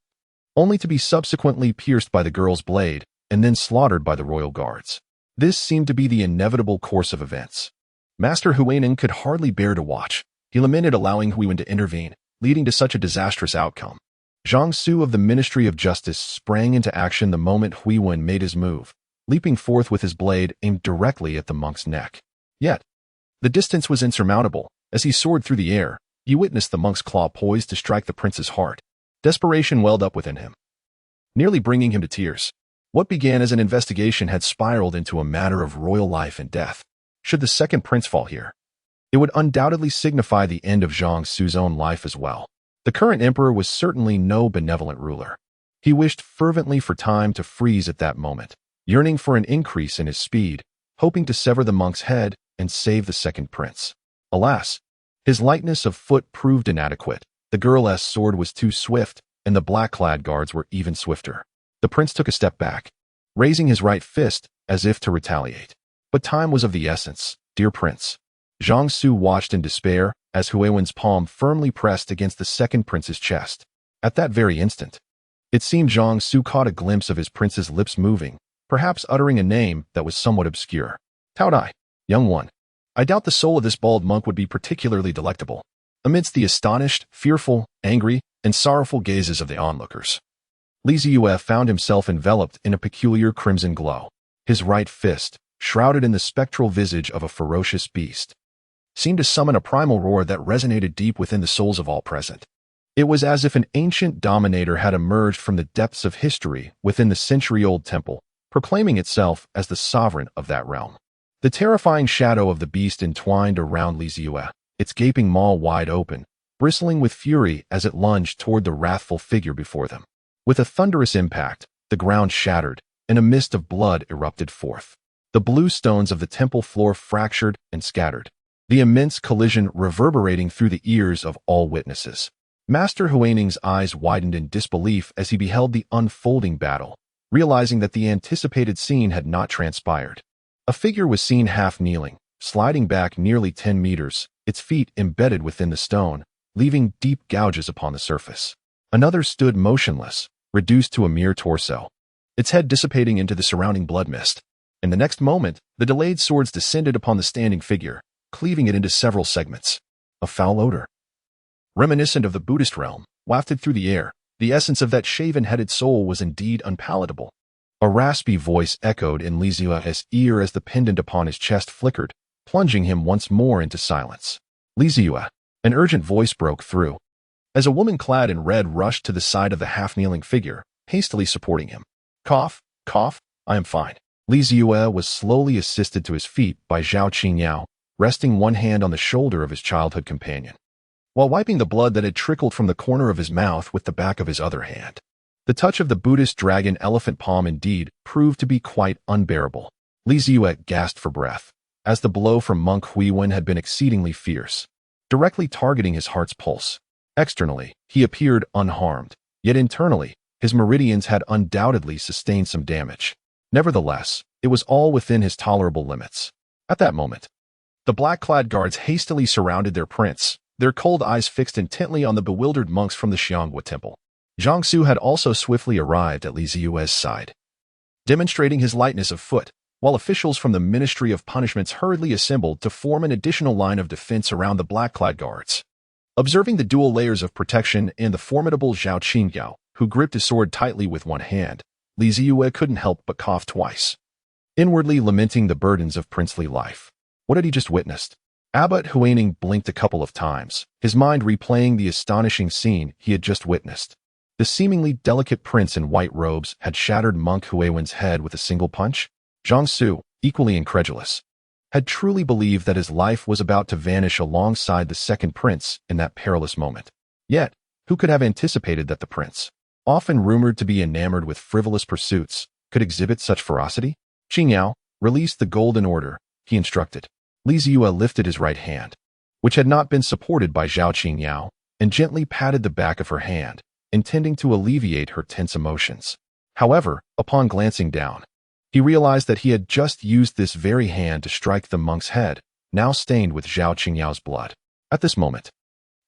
Speaker 1: only to be subsequently pierced by the girl's blade and then slaughtered by the royal guards. This seemed to be the inevitable course of events. Master Huiwen could hardly bear to watch. He lamented allowing Huiwen to intervene, leading to such a disastrous outcome. Zhang Su of the Ministry of Justice sprang into action the moment Huiwen made his move, leaping forth with his blade aimed directly at the monk's neck. Yet, the distance was insurmountable. As he soared through the air, he witnessed the monk's claw poised to strike the prince's heart. Desperation welled up within him, nearly bringing him to tears. What began as an investigation had spiraled into a matter of royal life and death. Should the second prince fall here, it would undoubtedly signify the end of Zhang Su's own life as well. The current emperor was certainly no benevolent ruler. He wished fervently for time to freeze at that moment, yearning for an increase in his speed, hoping to sever the monk's head and save the second prince. Alas, his lightness of foot proved inadequate. The girl's sword was too swift, and the black-clad guards were even swifter. The prince took a step back, raising his right fist as if to retaliate. But time was of the essence, dear prince. Zhang Su watched in despair as Huiwen's palm firmly pressed against the second prince's chest. At that very instant, it seemed Zhang Su caught a glimpse of his prince's lips moving, perhaps uttering a name that was somewhat obscure. Tao Dai, young one. I doubt the soul of this bald monk would be particularly delectable amidst the astonished, fearful, angry, and sorrowful gazes of the onlookers. Zeyue found himself enveloped in a peculiar crimson glow. His right fist, shrouded in the spectral visage of a ferocious beast, seemed to summon a primal roar that resonated deep within the souls of all present. It was as if an ancient dominator had emerged from the depths of history within the century-old temple, proclaiming itself as the sovereign of that realm. The terrifying shadow of the beast entwined around Zeyue, its gaping maw wide open, bristling with fury as it lunged toward the wrathful figure before them. With a thunderous impact, the ground shattered, and a mist of blood erupted forth. The blue stones of the temple floor fractured and scattered, the immense collision reverberating through the ears of all witnesses. Master Huineng's eyes widened in disbelief as he beheld the unfolding battle, realizing that the anticipated scene had not transpired. A figure was seen half kneeling, sliding back nearly 10 meters, its feet embedded within the stone, leaving deep gouges upon the surface. Another stood motionless, reduced to a mere torso, its head dissipating into the surrounding blood mist. In the next moment, the delayed swords descended upon the standing figure, cleaving it into several segments. A foul odor, reminiscent of the Buddhist realm, wafted through the air. The essence of that shaven-headed soul was indeed unpalatable. A raspy voice echoed in Zeyue's ear as the pendant upon his chest flickered, plunging him once more into silence. Zeyue, an urgent voice broke through, as a woman clad in red rushed to the side of the half-kneeling figure, hastily supporting him. Cough, cough, I am fine. Zeyue was slowly assisted to his feet by Zhao Qingyao, resting one hand on the shoulder of his childhood companion, while wiping the blood that had trickled from the corner of his mouth with the back of his other hand. The touch of the Buddhist dragon elephant palm indeed proved to be quite unbearable. Zeyue gasped for breath, as the blow from Monk Huiwen had been exceedingly fierce, directly targeting his heart's pulse. Externally, he appeared unharmed, yet internally, his meridians had undoubtedly sustained some damage. Nevertheless, it was all within his tolerable limits. At that moment, the black-clad guards hastily surrounded their prince, their cold eyes fixed intently on the bewildered monks from the Xianghua temple. Zhang Su had also swiftly arrived at Zeyue's side, demonstrating his lightness of foot, while officials from the Ministry of Punishments hurriedly assembled to form an additional line of defense around the black-clad guards. Observing the dual layers of protection and the formidable Zhao Qingyao, who gripped his sword tightly with one hand, Zeyue couldn't help but cough twice, inwardly lamenting the burdens of princely life. What had he just witnessed? Abbot Huineng blinked a couple of times, his mind replaying the astonishing scene he had just witnessed. The seemingly delicate prince in white robes had shattered Monk Huiwen's head with a single punch. Zhang Su, equally incredulous, had truly believed that his life was about to vanish alongside the second prince in that perilous moment. Yet, who could have anticipated that the prince, often rumored to be enamored with frivolous pursuits, could exhibit such ferocity? Qingyao, release the golden order, he instructed. Zeyue lifted his right hand, which had not been supported by Zhao Qingyao, and gently patted the back of her hand, intending to alleviate her tense emotions. However, upon glancing down, He realized that he had just used this very hand to strike the monk's head, now stained with Zhao Qingyao's blood. At this moment,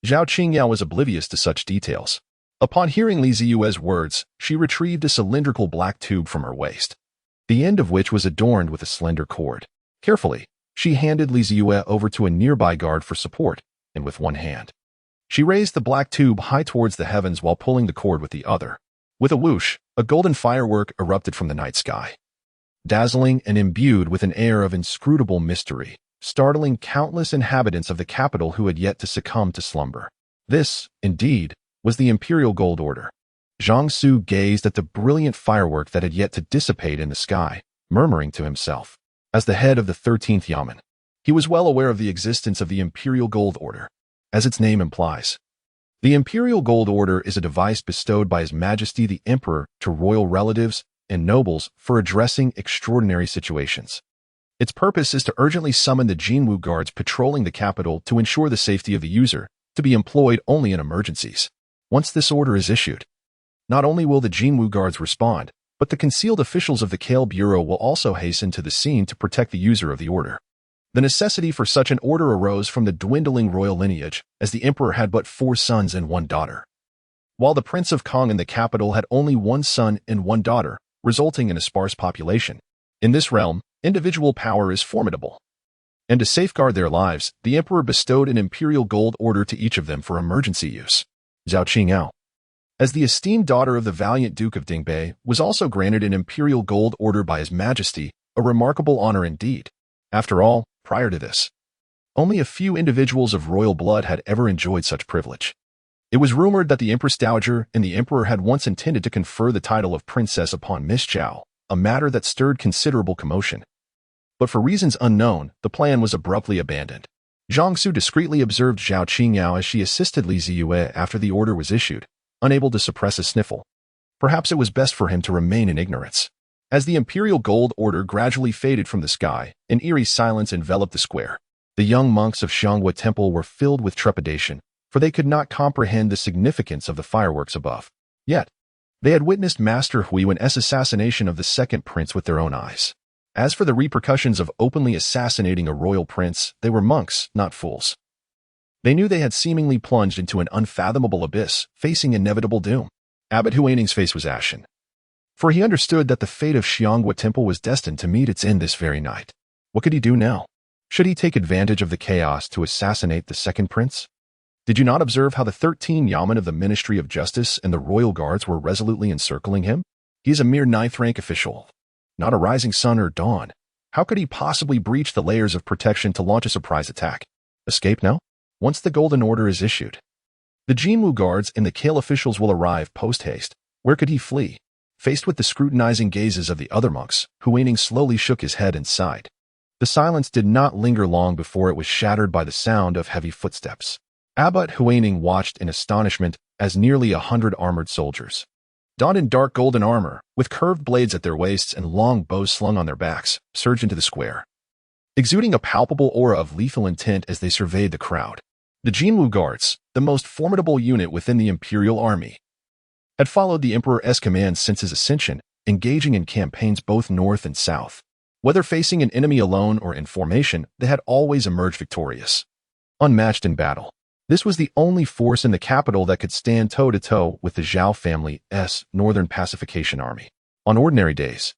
Speaker 1: Zhao Qingyao was oblivious to such details. Upon hearing Li Ziyue's words, she retrieved a cylindrical black tube from her waist, the end of which was adorned with a slender cord. Carefully, she handed Li Ziyue over to a nearby guard for support, and with one hand, she raised the black tube high towards the heavens while pulling the cord with the other. With a whoosh, a golden firework erupted from the night sky, dazzling and imbued with an air of inscrutable mystery, startling countless inhabitants of the capital who had yet to succumb to slumber. This, indeed, was the Imperial Gold Order. Zhang Su gazed at the brilliant firework that had yet to dissipate in the sky, murmuring to himself. As the head of the 13th Yamen, he was well aware of the existence of the Imperial Gold Order. As its name implies, the Imperial Gold Order is a device bestowed by His Majesty the Emperor to royal relatives and nobles for addressing extraordinary situations. Its purpose is to urgently summon the Jinwu guards patrolling the capital to ensure the safety of the user, to be employed only in emergencies. Once this order is issued, not only will the Jinwu guards respond, but the concealed officials of the Kale Bureau will also hasten to the scene to protect the user of the order. The necessity for such an order arose from the dwindling royal lineage, as the emperor had but 4 sons and 1 daughter, while the Prince of Kong in the capital had only 1 son and 1 daughter, resulting in a sparse population. In this realm, individual power is formidable. And to safeguard their lives, the emperor bestowed an imperial gold order to each of them for emergency use. Zhao Qingyao, as the esteemed daughter of the valiant Duke of Dingbei, was also granted an imperial gold order by His Majesty, a remarkable honor indeed. After all, prior to this, only a few individuals of royal blood had ever enjoyed such privilege. It was rumored that the Empress Dowager and the Emperor had once intended to confer the title of princess upon Miss Zhao, a matter that stirred considerable commotion. But for reasons unknown, the plan was abruptly abandoned. Zhang Su discreetly observed Zhao Qingyao as she assisted Li Ziyue after the order was issued, unable to suppress a sniffle. Perhaps it was best for him to remain in ignorance. As the Imperial Gold Order gradually faded from the sky, an eerie silence enveloped the square. The young monks of Xianghua Temple were filled with trepidation, for they could not comprehend the significance of the fireworks above. Yet, they had witnessed Master Huiyuan's assassination of the second prince with their own eyes. As for the repercussions of openly assassinating a royal prince, they were monks, not fools. They knew they had seemingly plunged into an unfathomable abyss, facing inevitable doom. Abbot Huining's face was ashen, for he understood that the fate of Xianghua Temple was destined to meet its end this very night. What could he do now? Should he take advantage of the chaos to assassinate the second prince? Did you not observe how the 13 Yamen of the Ministry of Justice and the royal guards were resolutely encircling him? He is a mere 9th-rank official, not a rising sun or dawn. How could he possibly breach the layers of protection to launch a surprise attack? Escape now? Once the Golden Order is issued, the Jinwu guards and the Kale officials will arrive post-haste. Where could he flee? Faced with the scrutinizing gazes of the other monks, Huining slowly shook his head and sighed. The silence did not linger long before it was shattered by the sound of heavy footsteps. Abbot Huining watched in astonishment as nearly 100 armored soldiers, donned in dark golden armor, with curved blades at their waists and long bows slung on their backs, surged into the square, exuding a palpable aura of lethal intent as they surveyed the crowd. The Jinwu Guards, the most formidable unit within the Imperial Army, had followed the Emperor's commands since his ascension, engaging in campaigns both north and south. Whether facing an enemy alone or in formation, they had always emerged victorious, unmatched in battle. This was the only force in the capital that could stand toe-to-toe with the Zhao family's Northern Pacification Army. On ordinary days,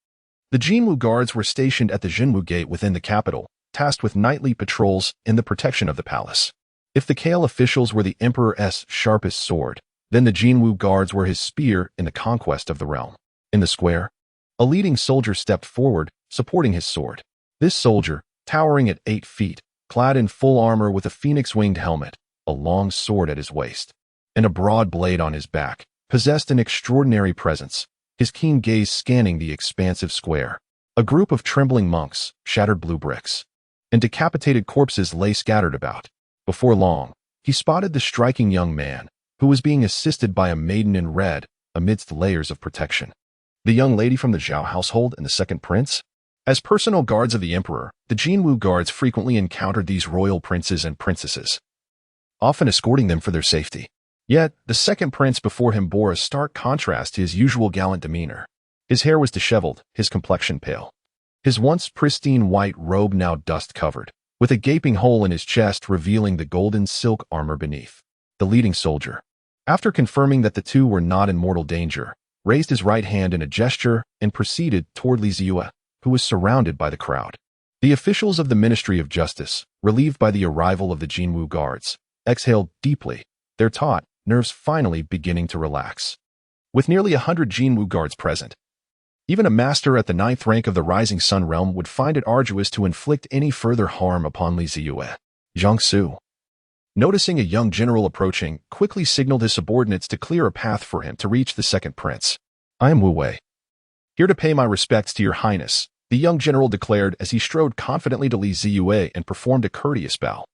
Speaker 1: the Jinwu Guards were stationed at the Jinwu Gate within the capital, tasked with nightly patrols in the protection of the palace. If the Kale officials were the Emperor's sharpest sword, then the Jinwu Guards were his spear in the conquest of the realm. In the square, a leading soldier stepped forward, supporting his sword. This soldier, towering at 8 feet, clad in full armor with a phoenix-winged helmet, a long sword at his waist, and a broad blade on his back, possessed an extraordinary presence, his keen gaze scanning the expansive square. A group of trembling monks, shattered blue bricks, and decapitated corpses lay scattered about. Before long, he spotted the striking young man, who was being assisted by a maiden in red amidst layers of protection. The young lady from the Zhao household and the second prince? As personal guards of the emperor, the Jinwu Guards frequently encountered these royal princes and princesses, often escorting them for their safety. Yet, the second prince before him bore a stark contrast to his usual gallant demeanor. His hair was disheveled, his complexion pale, his once pristine white robe now dust-covered, with a gaping hole in his chest revealing the golden silk armor beneath. The leading soldier, after confirming that the two were not in mortal danger, raised his right hand in a gesture and proceeded toward Zeyue, who was surrounded by the crowd. The officials of the Ministry of Justice, relieved by the arrival of the Jinwu guards, exhaled deeply, their taut nerves finally beginning to relax. With nearly 100 Jinwu guards present, even a master at the 9th rank of the Rising Sun realm would find it arduous to inflict any further harm upon Zeyue. Jiangsu, noticing a young general approaching, quickly signaled his subordinates to clear a path for him to reach the second prince. "I am Wu Wei, here to pay my respects to your highness," the young general declared as he strode confidently to Zeyue and performed a courteous bow.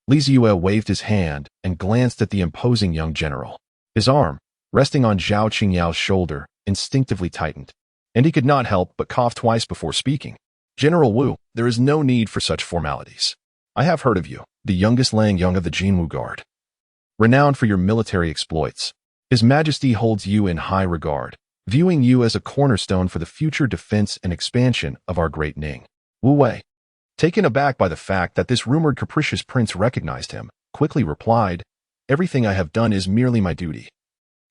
Speaker 1: Zeyue waved his hand and glanced at the imposing young general. His arm, resting on Zhao Qingyao's shoulder, instinctively tightened, and he could not help but cough twice before speaking. "General Wu, there is no need for such formalities. I have heard of you, the youngest Lang Young of the Jinwu Guard. Renowned for your military exploits, His Majesty holds you in high regard, viewing you as a cornerstone for the future defense and expansion of our great Ning." Wu Wei, taken aback by the fact that this rumored capricious prince recognized him, quickly replied, "Everything I have done is merely my duty.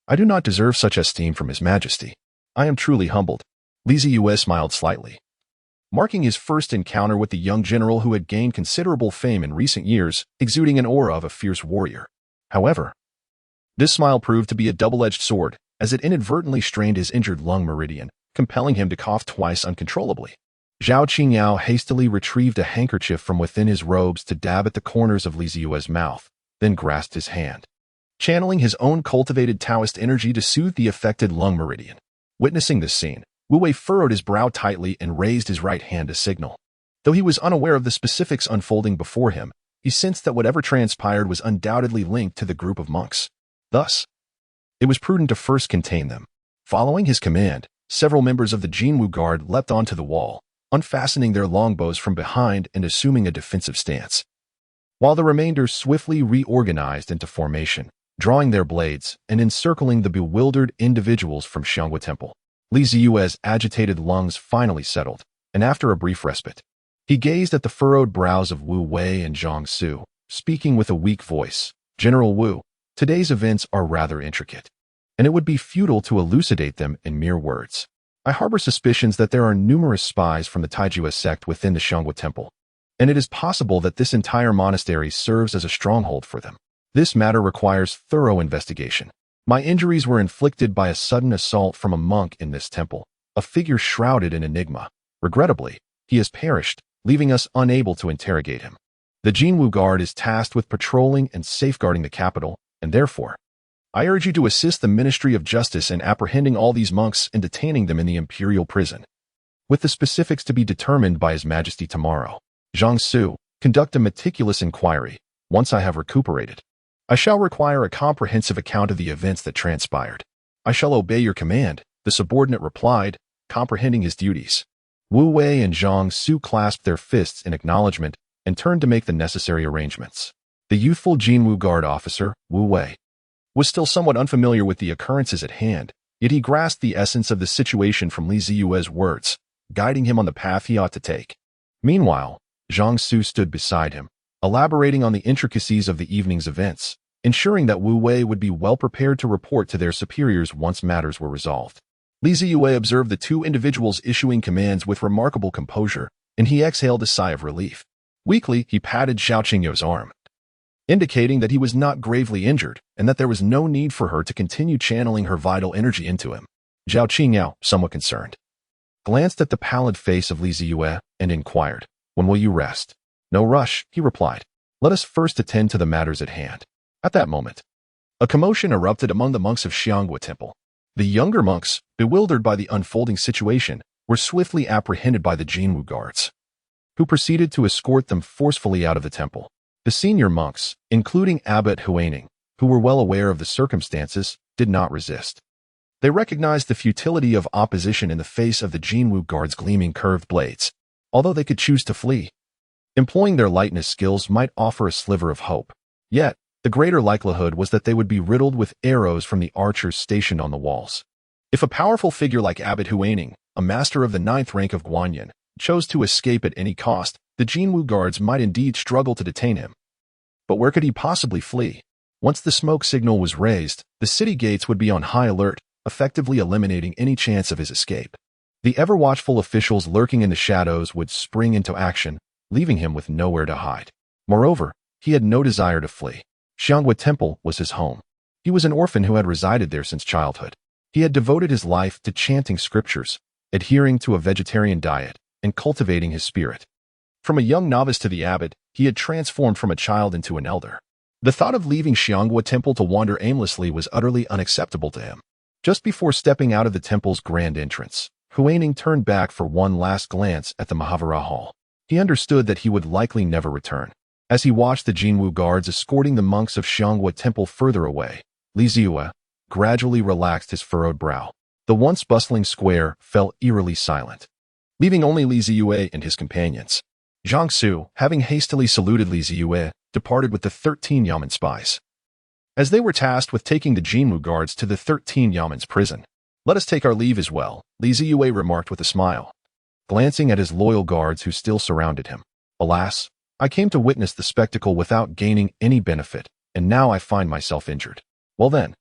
Speaker 1: I do not deserve such esteem from His Majesty. I am truly humbled." Zeyue smiled slightly, marking his first encounter with the young general who had gained considerable fame in recent years, exuding an aura of a fierce warrior. However, this smile proved to be a double-edged sword, as it inadvertently strained his injured lung meridian, compelling him to cough twice uncontrollably. Zhao Qingyao hastily retrieved a handkerchief from within his robes to dab at the corners of Zeyue's mouth, then grasped his hand, channeling his own cultivated Taoist energy to soothe the affected lung meridian. Witnessing this scene, Wu Wei furrowed his brow tightly and raised his right hand to signal. Though he was unaware of the specifics unfolding before him, he sensed that whatever transpired was undoubtedly linked to the group of monks. Thus, it was prudent to first contain them. Following his command, several members of the Jinwu Guard leapt onto the wall, unfastening their longbows from behind and assuming a defensive stance, while the remainder swiftly reorganized into formation, drawing their blades and encircling the bewildered individuals from Xiangwu Temple. Zeyue's agitated lungs finally settled, and after a brief respite, he gazed at the furrowed brows of Wu Wei and Jiangsu, speaking with a weak voice. "General Wu, today's events are rather intricate, and it would be futile to elucidate them in mere words. I harbor suspicions that there are numerous spies from the Taijue sect within the Xiangwu Temple, and it is possible that this entire monastery serves as a stronghold for them. This matter requires thorough investigation. My injuries were inflicted by a sudden assault from a monk in this temple, a figure shrouded in enigma. Regrettably, he has perished, leaving us unable to interrogate him. The Jinwu Guard is tasked with patrolling and safeguarding the capital, and therefore, I urge you to assist the Ministry of Justice in apprehending all these monks and detaining them in the imperial prison, with the specifics to be determined by His Majesty tomorrow. Jiangsu, conduct a meticulous inquiry. Once I have recuperated, I shall require a comprehensive account of the events that transpired." "I shall obey your command," the subordinate replied, comprehending his duties. Wu Wei and Jiangsu clasped their fists in acknowledgement and turned to make the necessary arrangements. The youthful Jinwu Guard officer, Wu Wei, was still somewhat unfamiliar with the occurrences at hand, yet he grasped the essence of the situation from Zeyue's words, guiding him on the path he ought to take. Meanwhile, Jiangsu stood beside him, elaborating on the intricacies of the evening's events, ensuring that Wu Wei would be well prepared to report to their superiors once matters were resolved. Zeyue observed the two individuals issuing commands with remarkable composure, and he exhaled a sigh of relief. Weakly, he patted Zhao Qingyao's arm, indicating that he was not gravely injured and that there was no need for her to continue channeling her vital energy into him. Zhao Qingyao, somewhat concerned, glanced at the pallid face of Zeyue and inquired, "When will you rest?" "No rush," he replied. "Let us first attend to the matters at hand." At that moment, a commotion erupted among the monks of Xiangwu Temple. The younger monks, bewildered by the unfolding situation, were swiftly apprehended by the Jinwu Guards, who proceeded to escort them forcefully out of the temple. The senior monks, including Abbot Huaning, who were well aware of the circumstances, did not resist. They recognized the futility of opposition in the face of the Jinwu Guards' gleaming curved blades, although they could choose to flee. Employing their lightness skills might offer a sliver of hope, yet the greater likelihood was that they would be riddled with arrows from the archers stationed on the walls. If a powerful figure like Abbot Huaning, a master of the 9th rank of Guanyin, chose to escape at any cost, the Jinwu guards might indeed struggle to detain him. But where could he possibly flee? Once the smoke signal was raised, the city gates would be on high alert, effectively eliminating any chance of his escape. The ever-watchful officials lurking in the shadows would spring into action, leaving him with nowhere to hide. Moreover, he had no desire to flee. Xianghua Temple was his home. He was an orphan who had resided there since childhood. He had devoted his life to chanting scriptures, adhering to a vegetarian diet, and cultivating his spirit. From a young novice to the abbot, he had transformed from a child into an elder. The thought of leaving Xianghua Temple to wander aimlessly was utterly unacceptable to him. Just before stepping out of the temple's grand entrance, Huaining turned back for one last glance at the Mahavira Hall. He understood that he would likely never return. As he watched the Jinwu guards escorting the monks of Xianghua Temple further away, Zeyue gradually relaxed his furrowed brow. The once bustling square fell eerily silent, leaving only Zeyue and his companions. Zhang Su, having hastily saluted Zeyue, departed with the 13 Yamen spies. As they were tasked with taking the Jinwu guards to the 13 Yamen's prison. "Let us take our leave as well," Zeyue remarked with a smile, glancing at his loyal guards who still surrounded him. "Alas, I came to witness the spectacle without gaining any benefit, and now I find myself injured. Well then,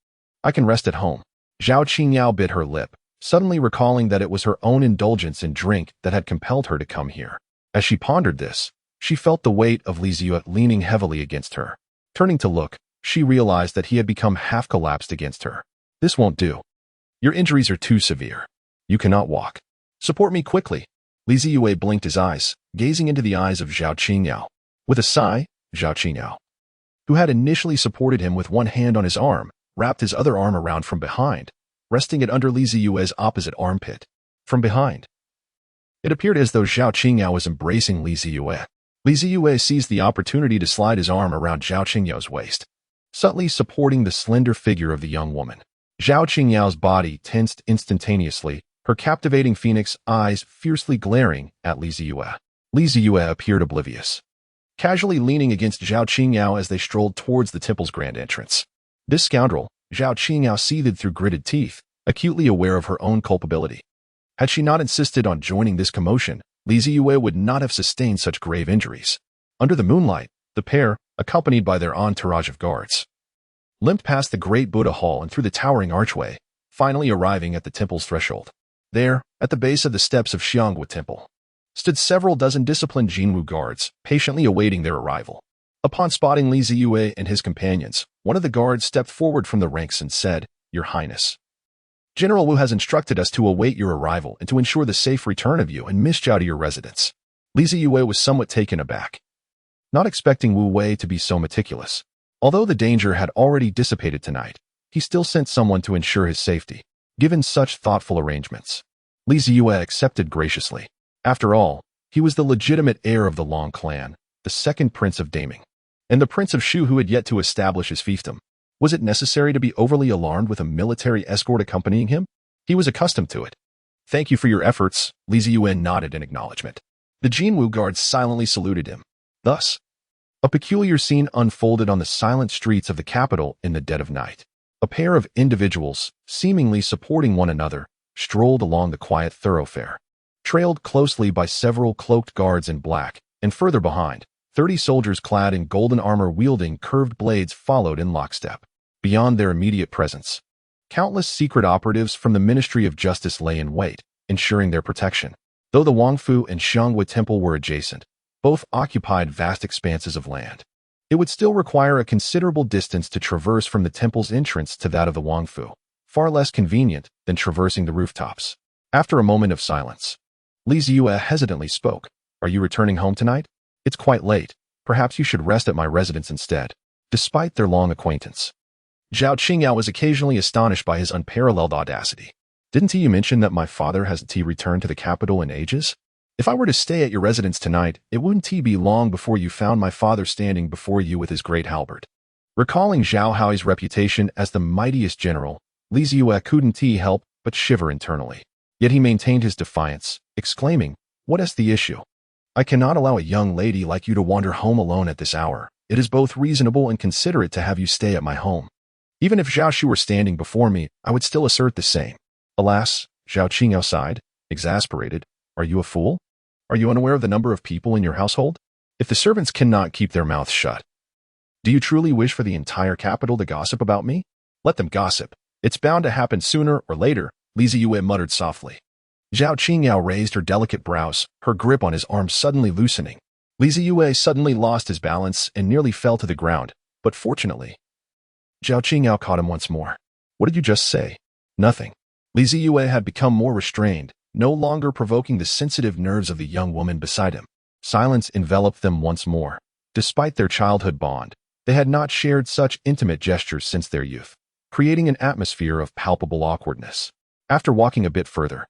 Speaker 1: I can rest at home." Zhao Qingyao bit her lip, suddenly recalling that it was her own indulgence in drink that had compelled her to come here. As she pondered this, she felt the weight of Zeyue leaning heavily against her. Turning to look, she realized that he had become half-collapsed against her. "This won't do. Your injuries are too severe. You cannot walk. Support me quickly." Zeyue blinked his eyes, gazing into the eyes of Zhao Qingyao. With a sigh, Zhao Qingyao, who had initially supported him with one hand on his arm, wrapped his other arm around from behind, resting it under Zeyue's opposite armpit. From behind, it appeared as though Zhao Qingyao was embracing Zeyue. Zeyue seized the opportunity to slide his arm around Zhao Qingyao's waist, subtly supporting the slender figure of the young woman. Zhao Qingyao's body tensed instantaneously, her captivating phoenix eyes fiercely glaring at Zeyue. Zeyue appeared oblivious, casually leaning against Zhao Qingyao as they strolled towards the temple's grand entrance. This scoundrel, Zhao Qingyao seethed through gritted teeth, acutely aware of her own culpability. Had she not insisted on joining this commotion, Zeyue would not have sustained such grave injuries. Under the moonlight, the pair, accompanied by their entourage of guards, limped past the great Buddha Hall and through the towering archway, finally arriving at the temple's threshold. There, at the base of the steps of Xianghua Temple, stood several dozen disciplined Jinwu guards, patiently awaiting their arrival. Upon spotting Zeyue and his companions, one of the guards stepped forward from the ranks and said, "Your Highness, General Wu has instructed us to await your arrival and to ensure the safe return of you and Miss Zhao to your residence." Zeyue was somewhat taken aback, not expecting Wu Wei to be so meticulous. Although the danger had already dissipated tonight, he still sent someone to ensure his safety. Given such thoughtful arrangements, Zeyue accepted graciously. After all, he was the legitimate heir of the Long clan, the second prince of Daming, and the prince of Shu who had yet to establish his fiefdom. Was it necessary to be overly alarmed with a military escort accompanying him? He was accustomed to it. "Thank you for your efforts," Zeyue nodded in acknowledgement. The Jinwu guards silently saluted him. Thus, a peculiar scene unfolded on the silent streets of the capital in the dead of night. A pair of individuals, seemingly supporting one another, strolled along the quiet thoroughfare, trailed closely by several cloaked guards in black, and further behind, 30 soldiers clad in golden armor wielding curved blades followed in lockstep. Beyond their immediate presence, countless secret operatives from the Ministry of Justice lay in wait, ensuring their protection. Though the Wangfu and Xianghua Temple were adjacent, both occupied vast expanses of land. It would still require a considerable distance to traverse from the temple's entrance to that of the Wangfu, far less convenient than traversing the rooftops. After a moment of silence, Zeyue hesitantly spoke. "Are you returning home tonight? It's quite late. Perhaps you should rest at my residence instead." Despite their long acquaintance, Zhao Qingyao was occasionally astonished by his unparalleled audacity. "Didn't he mention that my father hasn't returned to the capital in ages? If I were to stay at your residence tonight, it wouldn't be long before you found my father standing before you with his great halberd." Recalling Zhao Hao's reputation as the mightiest general, Zeyue couldn't help but shiver internally. Yet he maintained his defiance, exclaiming, "What is the issue? I cannot allow a young lady like you to wander home alone at this hour. It is both reasonable and considerate to have you stay at my home." Even if Zhao Shu were standing before me, I would still assert the same. "Alas," Zhao Qingyao sighed, exasperated, "are you a fool? Are you unaware of the number of people in your household? If the servants cannot keep their mouths shut, do you truly wish for the entire capital to gossip about me? Let them gossip. It's bound to happen sooner or later, Zeyue muttered softly. Zhao Qingyao raised her delicate brows, her grip on his arm suddenly loosening. Zeyue suddenly lost his balance and nearly fell to the ground, but fortunately, Zhao Qingyao caught him once more. What did you just say? Nothing. Zeyue had become more restrained, no longer provoking the sensitive nerves of the young woman beside him. Silence enveloped them once more. Despite their childhood bond, they had not shared such intimate gestures since their youth, creating an atmosphere of palpable awkwardness. After walking a bit further,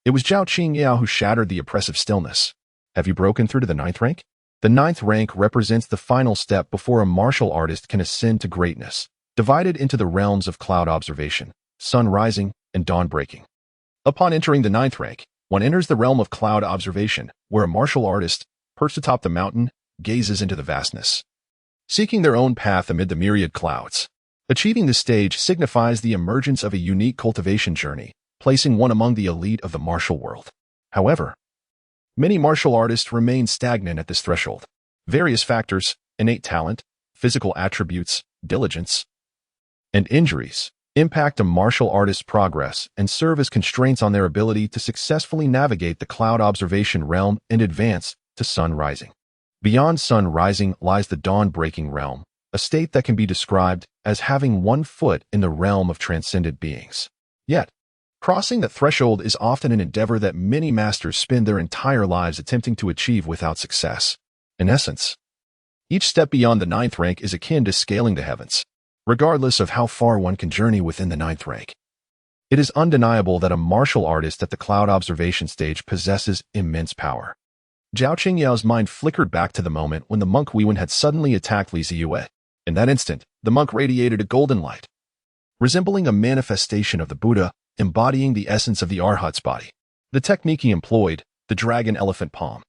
Speaker 1: it was Zhao Qingyao who shattered the oppressive stillness. Have you broken through to the 9th rank? The 9th rank represents the final step before a martial artist can ascend to greatness, divided into the realms of cloud observation, sun rising, and dawn breaking. Upon entering the 9th rank, one enters the realm of cloud observation, where a martial artist, perched atop the mountain, gazes into the vastness, seeking their own path amid the myriad clouds. Achieving this stage signifies the emergence of a unique cultivation journey, placing one among the elite of the martial world. However, many martial artists remain stagnant at this threshold. Various factors, innate talent, physical attributes, diligence, and injuries, impact a martial artist's progress and serve as constraints on their ability to successfully navigate the cloud observation realm and advance to sun rising. Beyond sun rising lies the dawn-breaking realm, a state that can be described as having one foot in the realm of transcendent beings. Yet, crossing that threshold is often an endeavor that many masters spend their entire lives attempting to achieve without success. In essence, each step beyond the 9th rank is akin to scaling the heavens, regardless of how far one can journey within the 9th rank. It is undeniable that a martial artist at the cloud observation stage possesses immense power. Zhao Qingyao's mind flickered back to the moment when the monk Weiwen had suddenly attacked Zeyue. In that instant, the monk radiated a golden light, resembling a manifestation of the Buddha, embodying the essence of the Arhat's body. The technique he employed, the dragon elephant palm,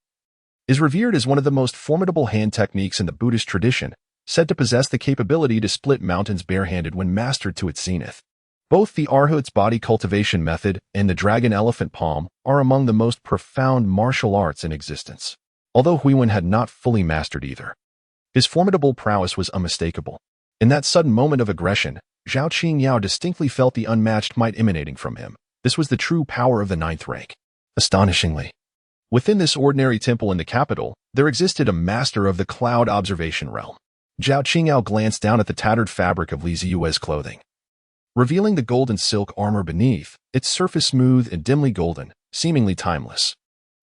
Speaker 1: is revered as one of the most formidable hand techniques in the Buddhist tradition, said to possess the capability to split mountains barehanded when mastered to its zenith. Both the Arhat's body cultivation method and the dragon elephant palm are among the most profound martial arts in existence. Although Weiwen had not fully mastered either, his formidable prowess was unmistakable. In that sudden moment of aggression, Zhao Qingyao distinctly felt the unmatched might emanating from him. This was the true power of the 9th rank. Astonishingly, within this ordinary temple in the capital, there existed a master of the cloud observation realm. Zhao Qingyao glanced down at the tattered fabric of Zeyue's clothing, revealing the golden silk armor beneath, its surface smooth and dimly golden, seemingly timeless.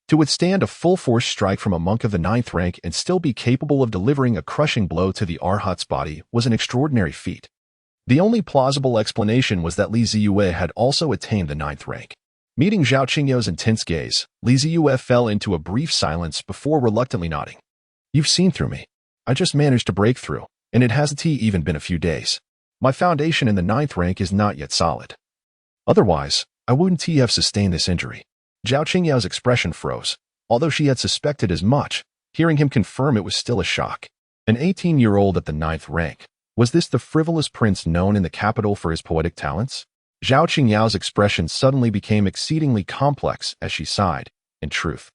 Speaker 1: To withstand a full-force strike from a monk of the 9th rank and still be capable of delivering a crushing blow to the Arhat's body was an extraordinary feat. The only plausible explanation was that Zeyue had also attained the 9th rank. Meeting Zhao Qingyao's intense gaze, Zeyue fell into a brief silence before reluctantly nodding. You've seen through me. I just managed to break through, and it hasn't even been a few days. My foundation in the 9th rank is not yet solid. Otherwise, I wouldn't have sustained this injury. Zhao Qingyao's expression froze. Although she had suspected as much, hearing him confirm it was still a shock. An 18-year-old at the 9th rank. Was this the frivolous prince known in the capital for his poetic talents? Zhao Qingyao's expression suddenly became exceedingly complex as she sighed. In truth,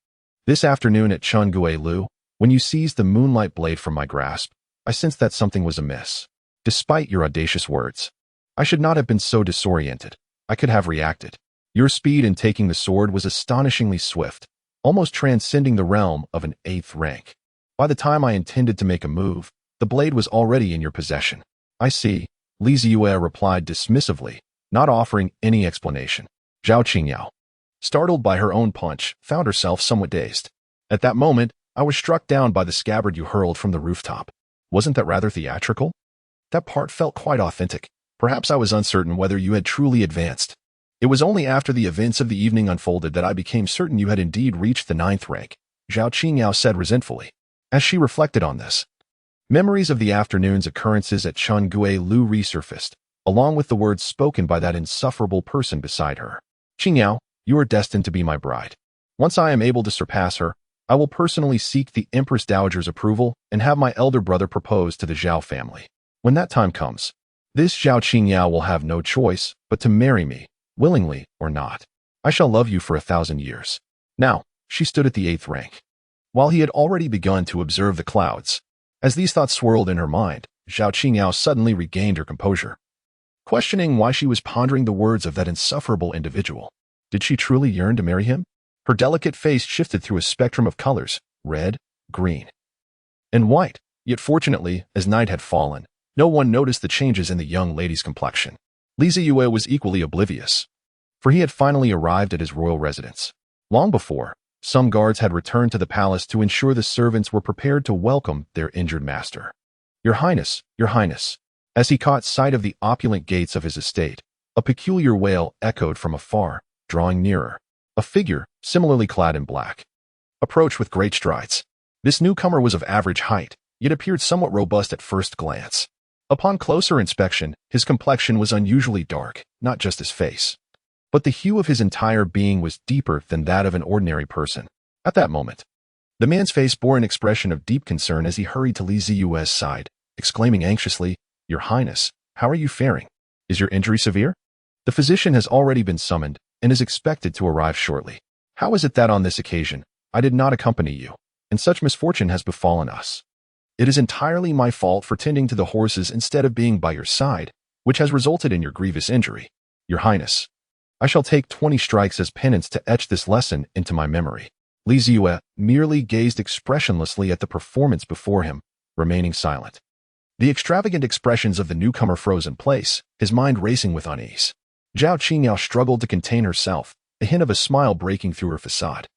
Speaker 1: this afternoon at Chungui Lu, when you seized the moonlight blade from my grasp, I sensed that something was amiss. Despite your audacious words, I should not have been so disoriented. I could have reacted. Your speed in taking the sword was astonishingly swift, almost transcending the realm of an 8th rank. By the time I intended to make a move, the blade was already in your possession. I see, Zeyue replied dismissively, not offering any explanation. Zhao Qingyao, startled by her own punch, found herself somewhat dazed. At that moment, I was struck down by the scabbard you hurled from the rooftop. Wasn't that rather theatrical? That part felt quite authentic. Perhaps I was uncertain whether you had truly advanced. It was only after the events of the evening unfolded that I became certain you had indeed reached the 9th rank, Zhao Qingyao said resentfully. As she reflected on this, memories of the afternoon's occurrences at Chungui Lu resurfaced, along with the words spoken by that insufferable person beside her. Qingyao, you are destined to be my bride. Once I am able to surpass her, I will personally seek the Empress Dowager's approval and have my elder brother propose to the Zhao family. When that time comes, this Zhao Qingyao will have no choice but to marry me, willingly or not. I shall love you for 1,000 years. Now, she stood at the 8th rank. While he had already begun to observe the clouds, as these thoughts swirled in her mind, Zhao Qingyao suddenly regained her composure. Questioning why she was pondering the words of that insufferable individual. Did she truly yearn to marry him? Her delicate face shifted through a spectrum of colors, red, green, and white. Yet fortunately, as night had fallen, no one noticed the changes in the young lady's complexion. Zeyue was equally oblivious, for he had finally arrived at his royal residence. Long before, some guards had returned to the palace to ensure the servants were prepared to welcome their injured master. Your Highness, Your Highness. As he caught sight of the opulent gates of his estate, a peculiar wail echoed from afar, drawing nearer. A figure, similarly clad in black, approached with great strides. This newcomer was of average height, yet appeared somewhat robust at first glance. Upon closer inspection, his complexion was unusually dark, not just his face, but the hue of his entire being was deeper than that of an ordinary person. At that moment, the man's face bore an expression of deep concern as he hurried to Zeyue's side, exclaiming anxiously, Your Highness, how are you faring? Is your injury severe? The physician has already been summoned and is expected to arrive shortly. How is it that on this occasion, I did not accompany you, and such misfortune has befallen us? It is entirely my fault for tending to the horses instead of being by your side, which has resulted in your grievous injury. Your Highness, I shall take 20 strikes as penance to etch this lesson into my memory. Zeyue merely gazed expressionlessly at the performance before him, remaining silent. The extravagant expressions of the newcomer froze in place, his mind racing with unease. Zhao Qingyao struggled to contain herself, a hint of a smile breaking through her facade.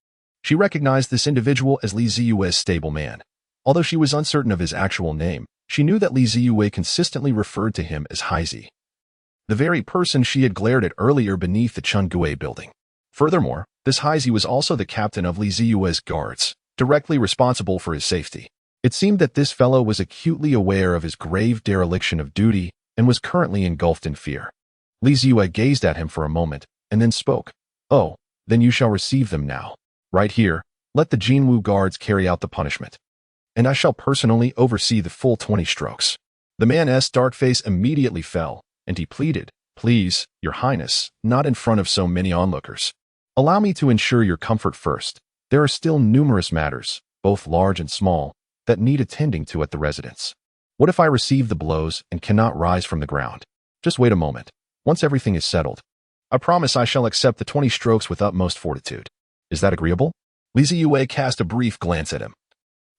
Speaker 1: She recognized this individual as Zeyue's stable man. Although she was uncertain of his actual name, she knew that Zeyue consistently referred to him as Highness, the very person she had glared at earlier beneath the Chungue building. Furthermore, this Highness was also the captain of Zeyue's guards, directly responsible for his safety. It seemed that this fellow was acutely aware of his grave dereliction of duty and was currently engulfed in fear. Zeyue gazed at him for a moment, and then spoke. Oh, then you shall receive them now. Right here, let the Jinwu guards carry out the punishment, and I shall personally oversee the full 20 strokes. The man's dark face immediately fell, and he pleaded, Please, Your Highness, not in front of so many onlookers. Allow me to ensure your comfort first. There are still numerous matters, both large and small, that need attending to at the residence. What if I receive the blows and cannot rise from the ground? Just wait a moment. Once everything is settled, I promise I shall accept the 20 strokes with utmost fortitude. Is that agreeable? Zeyue cast a brief glance at him,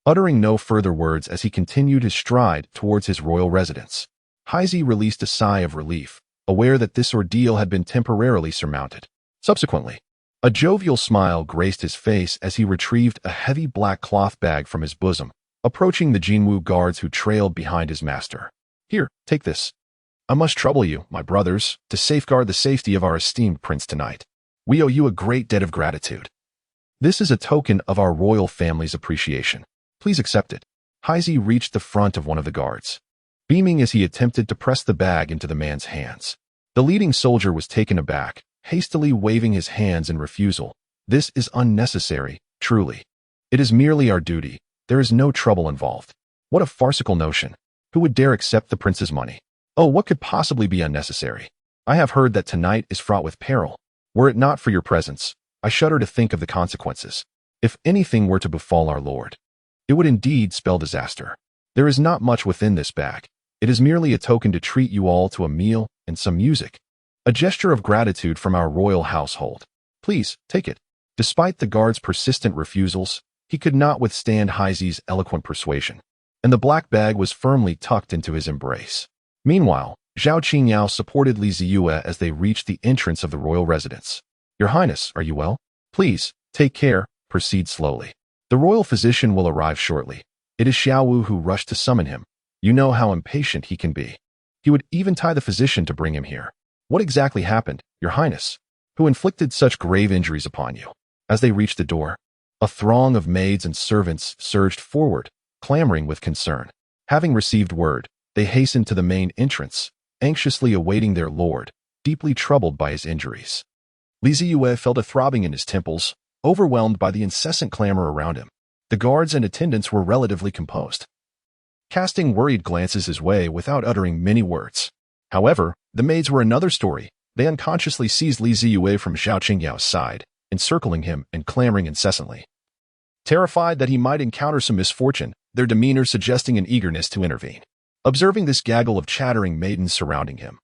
Speaker 1: uttering no further words as he continued his stride towards his royal residence. Highness released a sigh of relief, aware that this ordeal had been temporarily surmounted. Subsequently, a jovial smile graced his face as he retrieved a heavy black cloth bag from his bosom, approaching the Jinwu guards who trailed behind his master. Here, take this. I must trouble you, my brothers, to safeguard the safety of our esteemed prince tonight. We owe you a great debt of gratitude. This is a token of our royal family's appreciation. Please accept it. Highness reached the front of one of the guards, beaming as he attempted to press the bag into the man's hands. The leading soldier was taken aback, hastily waving his hands in refusal. This is unnecessary, truly. It is merely our duty. There is no trouble involved. What a farcical notion. Who would dare accept the prince's money? Oh, what could possibly be unnecessary? I have heard that tonight is fraught with peril. Were it not for your presence, I shudder to think of the consequences. If anything were to befall our lord, it would indeed spell disaster. There is not much within this bag. It is merely a token to treat you all to a meal and some music. A gesture of gratitude from our royal household. Please, take it. Despite the guard's persistent refusals, he could not withstand Highness's eloquent persuasion, and the black bag was firmly tucked into his embrace. Meanwhile, Zhao Qingyao supported Zeyue as they reached the entrance of the royal residence. Your Highness, are you well? Please, take care, proceed slowly. The royal physician will arrive shortly. It is Xiaowu who rushed to summon him. You know how impatient he can be. He would even tie the physician to bring him here. What exactly happened, Your Highness? Who inflicted such grave injuries upon you? As they reached the door, a throng of maids and servants surged forward, clamoring with concern. Having received word, they hastened to the main entrance, anxiously awaiting their lord, deeply troubled by his injuries. Zeyue felt a throbbing in his temples, overwhelmed by the incessant clamor around him. The guards and attendants were relatively composed, casting worried glances his way without uttering many words. However, the maids were another story. They unconsciously seized Zeyue from Zhao Qingyao's side, encircling him and clamoring incessantly. Terrified that he might encounter some misfortune, their demeanor suggesting an eagerness to intervene. Observing this gaggle of chattering maidens surrounding him,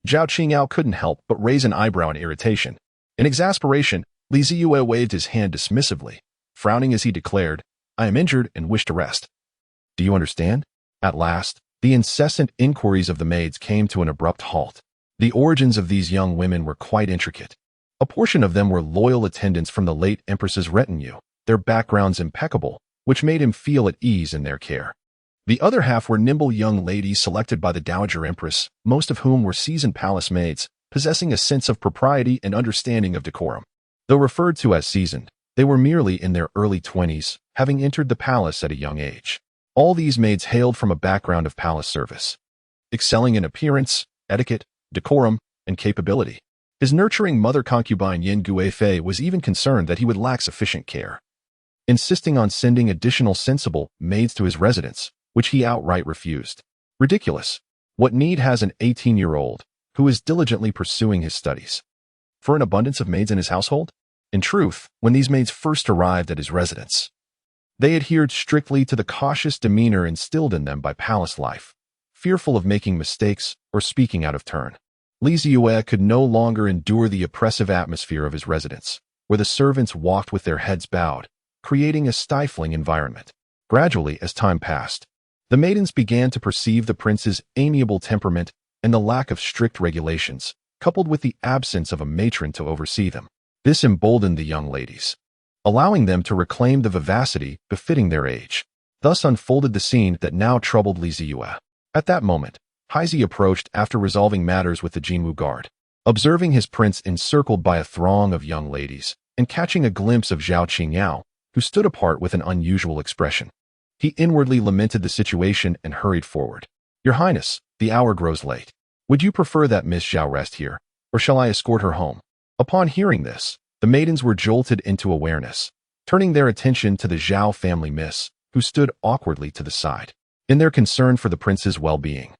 Speaker 1: Zhao Qingyao couldn't help but raise an eyebrow in irritation. In exasperation, Zeyue waved his hand dismissively, frowning as he declared, "I am injured and wish to rest." "Do you understand?" At last, the incessant inquiries of the maids came to an abrupt halt. The origins of these young women were quite intricate. A portion of them were loyal attendants from the late empress's retinue, their backgrounds impeccable, which made him feel at ease in their care. The other half were nimble young ladies selected by the Dowager Empress, most of whom were seasoned palace maids, possessing a sense of propriety and understanding of decorum. Though referred to as seasoned, they were merely in their early 20s, having entered the palace at a young age. All these maids hailed from a background of palace service, excelling in appearance, etiquette, decorum, and capability. His nurturing mother concubine Yin Guifei was even concerned that he would lack sufficient care, insisting on sending additional sensible maids to his residence, which he outright refused. Ridiculous. What need has an 18-year-old who is diligently pursuing his studies for an abundance of maids in his household? In truth, when these maids first arrived at his residence, they adhered strictly to the cautious demeanor instilled in them by palace life, fearful of making mistakes or speaking out of turn. Zeyue could no longer endure the oppressive atmosphere of his residence, where the servants walked with their heads bowed, creating a stifling environment. Gradually, as time passed, the maidens began to perceive the prince's amiable temperament and the lack of strict regulations, coupled with the absence of a matron to oversee them. This emboldened the young ladies, allowing them to reclaim the vivacity befitting their age. Thus unfolded the scene that now troubled Zeyue. At that moment, Highness approached after resolving matters with the Jinwu guard. Observing his prince encircled by a throng of young ladies, and catching a glimpse of Zhao Qingyao, who stood apart with an unusual expression, he inwardly lamented the situation and hurried forward. "Your Highness, the hour grows late. Would you prefer that Miss Zhao rest here, or shall I escort her home?" Upon hearing this, the maidens were jolted into awareness, turning their attention to the Zhao family miss, who stood awkwardly to the side. In their concern for the prince's well-being,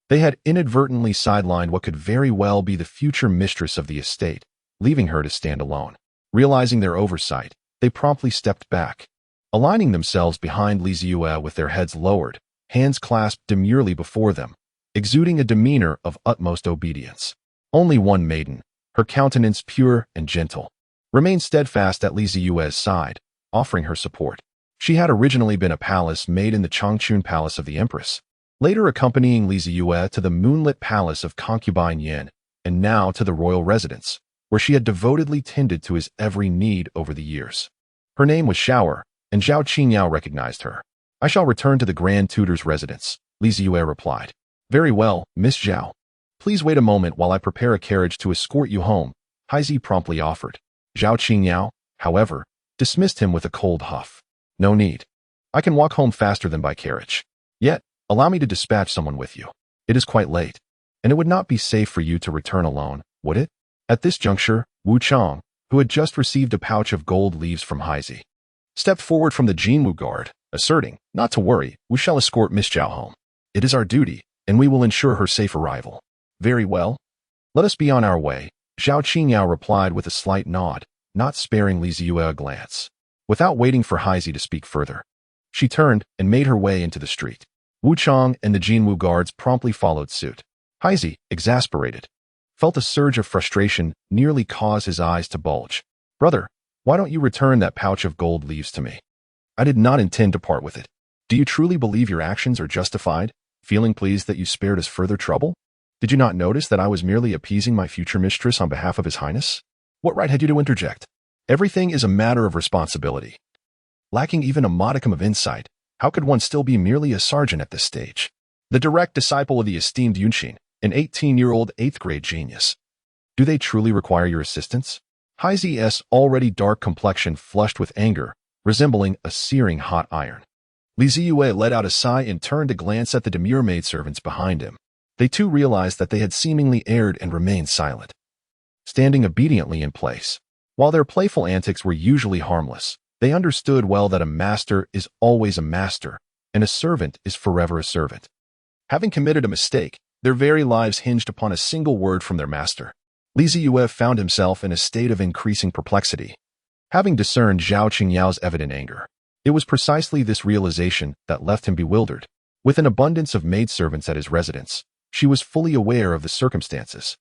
Speaker 1: they had inadvertently sidelined what could very well be the future mistress of the estate, leaving her to stand alone. Realizing their oversight, they promptly stepped back, aligning themselves behind Zeyue with their heads lowered, hands clasped demurely before them, exuding a demeanor of utmost obedience. Only one maiden, her countenance pure and gentle, remained steadfast at Zeyue's side, offering her support. She had originally been a palace maid in the Changchun Palace of the Empress, later accompanying Zeyue to the moonlit palace of concubine Yin, and now to the royal residence, where she had devotedly tended to his every need over the years. Her name was Shower, and Zhao Qingyao recognized her. "I shall return to the Grand Tutor's residence," Zeyue replied. "Very well, Miss Zhao. Please wait a moment while I prepare a carriage to escort you home," Highness promptly offered. Zhao Qingyao, however, dismissed him with a cold huff. "No need. I can walk home faster than by carriage. Yet, allow me to dispatch someone with you. It is quite late, and it would not be safe for you to return alone, would it?" At this juncture, Wu Chang, who had just received a pouch of gold leaves from Highness, stepped forward from the Jinwu guard, asserting, "Not to worry, we shall escort Miss Zhao home. It is our duty, and we will ensure her safe arrival." "Very well. Let us be on our way," Zhao Qingyao replied with a slight nod, not sparing Zeyue a glance. Without waiting for Highness to speak further, she turned and made her way into the street. Wu Chang and the Jinwu guards promptly followed suit. Highness, exasperated, felt a surge of frustration nearly cause his eyes to bulge. "Brother, why don't you return that pouch of gold leaves to me? I did not intend to part with it. Do you truly believe your actions are justified, feeling pleased that you spared us further trouble? Did you not notice that I was merely appeasing my future mistress on behalf of His Highness? What right had you to interject? Everything is a matter of responsibility. Lacking even a modicum of insight, how could one still be merely a sergeant at this stage? The direct disciple of the esteemed Yunxin, an 18-year-old 8th-grade genius. Do they truly require your assistance?" Highness's already dark complexion flushed with anger, resembling a searing hot iron. Zeyue let out a sigh and turned to glance at the demure maidservants behind him. They too realized that they had seemingly erred and remained silent, standing obediently in place. While their playful antics were usually harmless, they understood well that a master is always a master, and a servant is forever a servant. Having committed a mistake, their very lives hinged upon a single word from their master. Li Zeyue found himself in a state of increasing perplexity. Having discerned Zhao Qingyao's evident anger, it was precisely this realization that left him bewildered. With an abundance of maidservants at his residence, she was fully aware of the circumstances.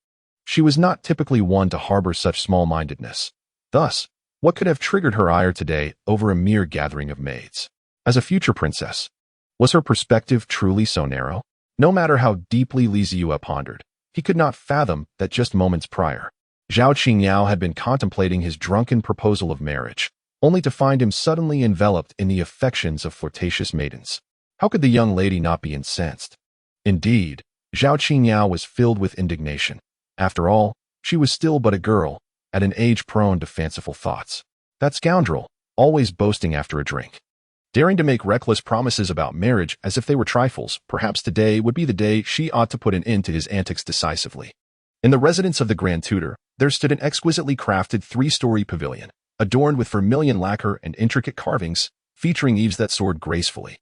Speaker 1: She was not typically one to harbor such small-mindedness. Thus, what could have triggered her ire today over a mere gathering of maids? As a future princess, was her perspective truly so narrow? No matter how deeply Li Zeyue pondered, he could not fathom that just moments prior, Zhao Qingyao had been contemplating his drunken proposal of marriage, only to find him suddenly enveloped in the affections of flirtatious maidens. How could the young lady not be incensed? Indeed, Zhao Qingyao was filled with indignation. After all, she was still but a girl, at an age prone to fanciful thoughts. That scoundrel, always boasting after a drink, daring to make reckless promises about marriage as if they were trifles. Perhaps today would be the day she ought to put an end to his antics decisively. In the residence of the Grand Tutor, there stood an exquisitely crafted 3-story pavilion, adorned with vermilion lacquer and intricate carvings, featuring eaves that soared gracefully.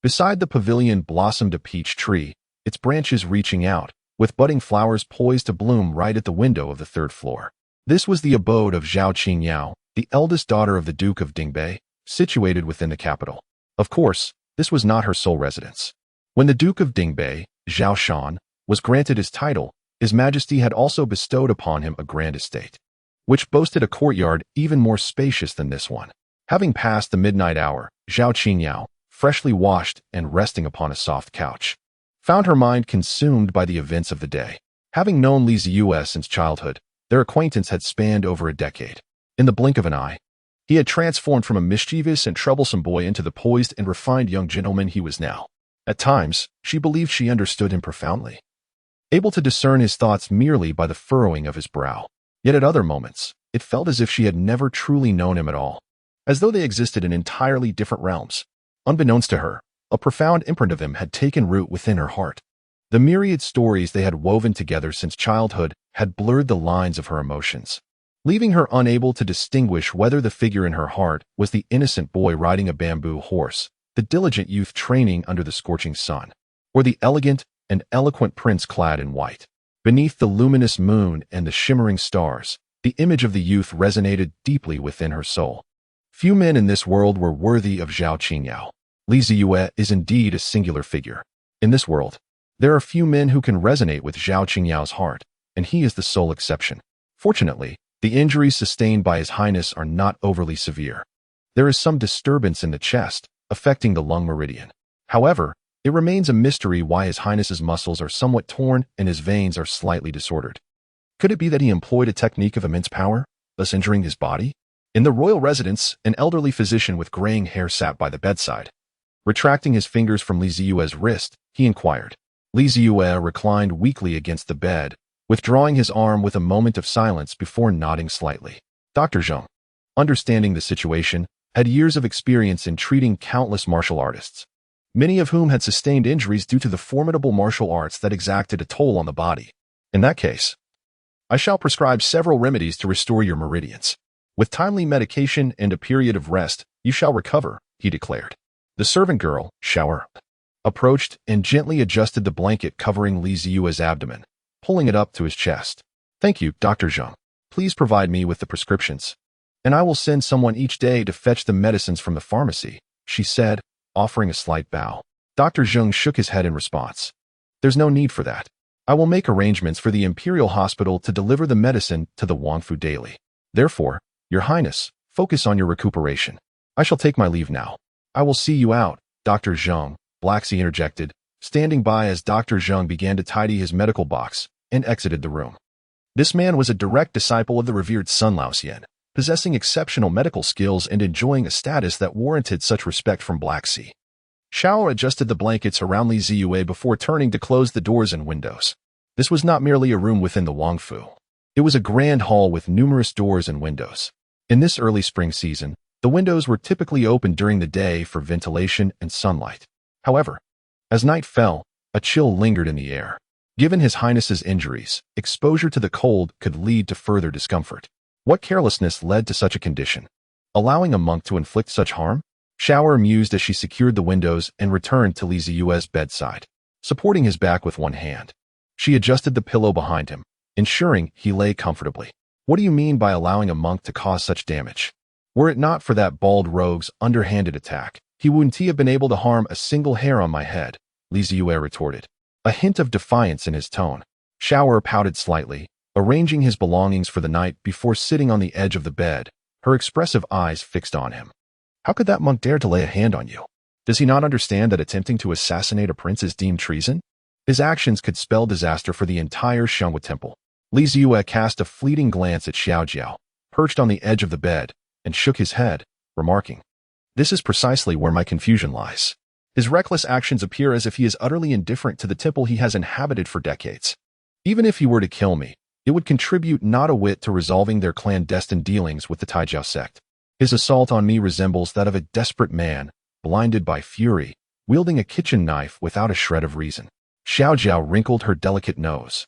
Speaker 1: Beside the pavilion blossomed a peach tree, its branches reaching out, with budding flowers poised to bloom right at the window of the 3rd floor. This was the abode of Zhao Qingyao, the eldest daughter of the Duke of Dingbei, situated within the capital. Of course, this was not her sole residence. When the Duke of Dingbei, Shushan, was granted his title, His Majesty had also bestowed upon him a grand estate, which boasted a courtyard even more spacious than this one. Having passed the midnight hour, Zhao Qingyao, freshly washed and resting upon a soft couch, found her mind consumed by the events of the day. Having known Li Zeyue since childhood, their acquaintance had spanned over a decade. In the blink of an eye, he had transformed from a mischievous and troublesome boy into the poised and refined young gentleman he was now. At times, she believed she understood him profoundly, able to discern his thoughts merely by the furrowing of his brow. Yet at other moments, it felt as if she had never truly known him at all, as though they existed in entirely different realms. Unbeknownst to her, a profound imprint of him had taken root within her heart. The myriad stories they had woven together since childhood had blurred the lines of her emotions, leaving her unable to distinguish whether the figure in her heart was the innocent boy riding a bamboo horse, the diligent youth training under the scorching sun, or the elegant and eloquent prince clad in white. Beneath the luminous moon and the shimmering stars, the image of the youth resonated deeply within her soul. Few men in this world were worthy of Zhao Qingyao. Li Zeyue is indeed a singular figure. In this world, there are few men who can resonate with Zhao Qingyao's heart, and he is the sole exception. Fortunately, the injuries sustained by His Highness are not overly severe. There is some disturbance in the chest, affecting the lung meridian. However, it remains a mystery why His Highness's muscles are somewhat torn and his veins are slightly disordered. Could it be that he employed a technique of immense power, thus injuring his body? In the royal residence, an elderly physician with graying hair sat by the bedside. Retracting his fingers from Li Zeyue's wrist, he inquired. Li Zeyue reclined weakly against the bed, withdrawing his arm with a moment of silence before nodding slightly. Dr. Zheng, understanding the situation, had years of experience in treating countless martial artists, many of whom had sustained injuries due to the formidable martial arts that exacted a toll on the body. In that case, I shall prescribe several remedies to restore your meridians. With timely medication and a period of rest, you shall recover, he declared. The servant girl, Shower, approached and gently adjusted the blanket covering Li Zeyue's abdomen, pulling it up to his chest. Thank you, Dr. Zheng. Please provide me with the prescriptions, and I will send someone each day to fetch the medicines from the pharmacy, she said, offering a slight bow. Dr. Zheng shook his head in response. There's no need for that. I will make arrangements for the Imperial Hospital to deliver the medicine to the Wangfu daily. Therefore, Your Highness, focus on your recuperation. I shall take my leave now. I will see you out, Dr. Zheng, Blacksy interjected, standing by as Dr. Zheng began to tidy his medical box and exited the room. This man was a direct disciple of the revered Sun Laoxian, possessing exceptional medical skills and enjoying a status that warranted such respect from Blacksy. Shao adjusted the blankets around Li Zeyue before turning to close the doors and windows. This was not merely a room within the Wangfu. It was a grand hall with numerous doors and windows. In this early spring season, the windows were typically open during the day for ventilation and sunlight. However, as night fell, a chill lingered in the air. Given His Highness's injuries, exposure to the cold could lead to further discomfort. What carelessness led to such a condition? Allowing a monk to inflict such harm? Shower mused as she secured the windows and returned to Li Zeyue's bedside, supporting his back with one hand. She adjusted the pillow behind him, ensuring he lay comfortably. What do you mean by allowing a monk to cause such damage? Were it not for that bald rogue's underhanded attack, he wouldn't have been able to harm a single hair on my head, Zeyue retorted, a hint of defiance in his tone. Zeyue pouted slightly, arranging his belongings for the night before sitting on the edge of the bed, her expressive eyes fixed on him. How could that monk dare to lay a hand on you? Does he not understand that attempting to assassinate a prince is deemed treason? His actions could spell disaster for the entire Shangwu temple. Zeyue cast a fleeting glance at Xiaojiao, perched on the edge of the bed, and shook his head, remarking, "This is precisely where my confusion lies. His reckless actions appear as if he is utterly indifferent to the temple he has inhabited for decades. Even if he were to kill me, it would contribute not a whit to resolving their clandestine dealings with the Taijiao sect. His assault on me resembles that of a desperate man, blinded by fury, wielding a kitchen knife without a shred of reason." Xiaojiao wrinkled her delicate nose,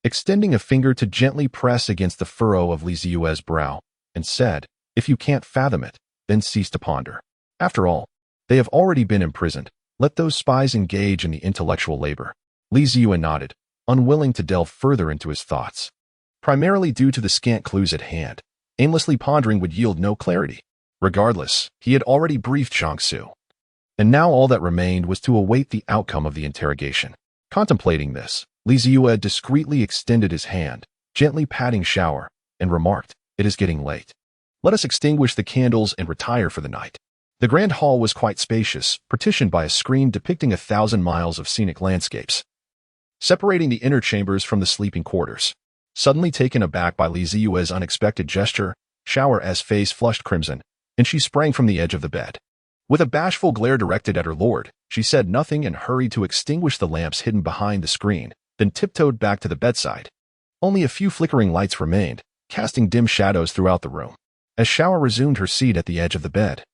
Speaker 1: extending a finger to gently press against the furrow of Zeyue's brow, and said, "If you can't fathom it, then cease to ponder. After all, they have already been imprisoned. Let those spies engage in the intellectual labor." Zeyue nodded, unwilling to delve further into his thoughts. Primarily due to the scant clues at hand, aimlessly pondering would yield no clarity. Regardless, he had already briefed Jiangsu, and now all that remained was to await the outcome of the interrogation. Contemplating this, Zeyue discreetly extended his hand, gently patting Xiaojiao, and remarked, "It is getting late. Let us extinguish the candles and retire for the night." The grand hall was quite spacious, partitioned by a screen depicting 1,000 miles of scenic landscapes, separating the inner chambers from the sleeping quarters. Suddenly taken aback by Zeyue's unexpected gesture, Xiaojiao's face flushed crimson, and she sprang from the edge of the bed. With a bashful glare directed at her lord, she said nothing and hurried to extinguish the lamps hidden behind the screen, then tiptoed back to the bedside. Only a few flickering lights remained, casting dim shadows throughout the room. As Xiaojiao resumed her seat at the edge of the bed,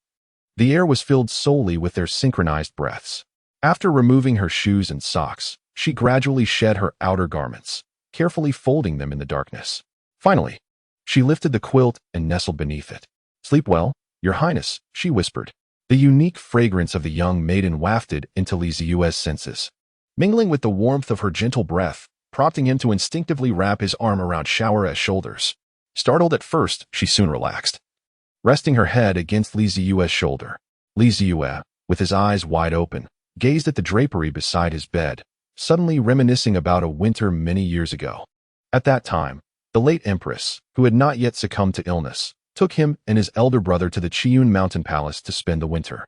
Speaker 1: the air was filled solely with their synchronized breaths. After removing her shoes and socks, she gradually shed her outer garments, carefully folding them in the darkness. Finally, she lifted the quilt and nestled beneath it. "Sleep well, Your Highness," she whispered. The unique fragrance of the young maiden wafted into Zeyue's senses, mingling with the warmth of her gentle breath, prompting him to instinctively wrap his arm around Xiaojiao's shoulders. Startled at first, she soon relaxed, resting her head against Zeyue's shoulder. Zeyue, with his eyes wide open, gazed at the drapery beside his bed, suddenly reminiscing about a winter many years ago. At that time, the late empress, who had not yet succumbed to illness, took him and his elder brother to the Qiyun mountain palace to spend the winter.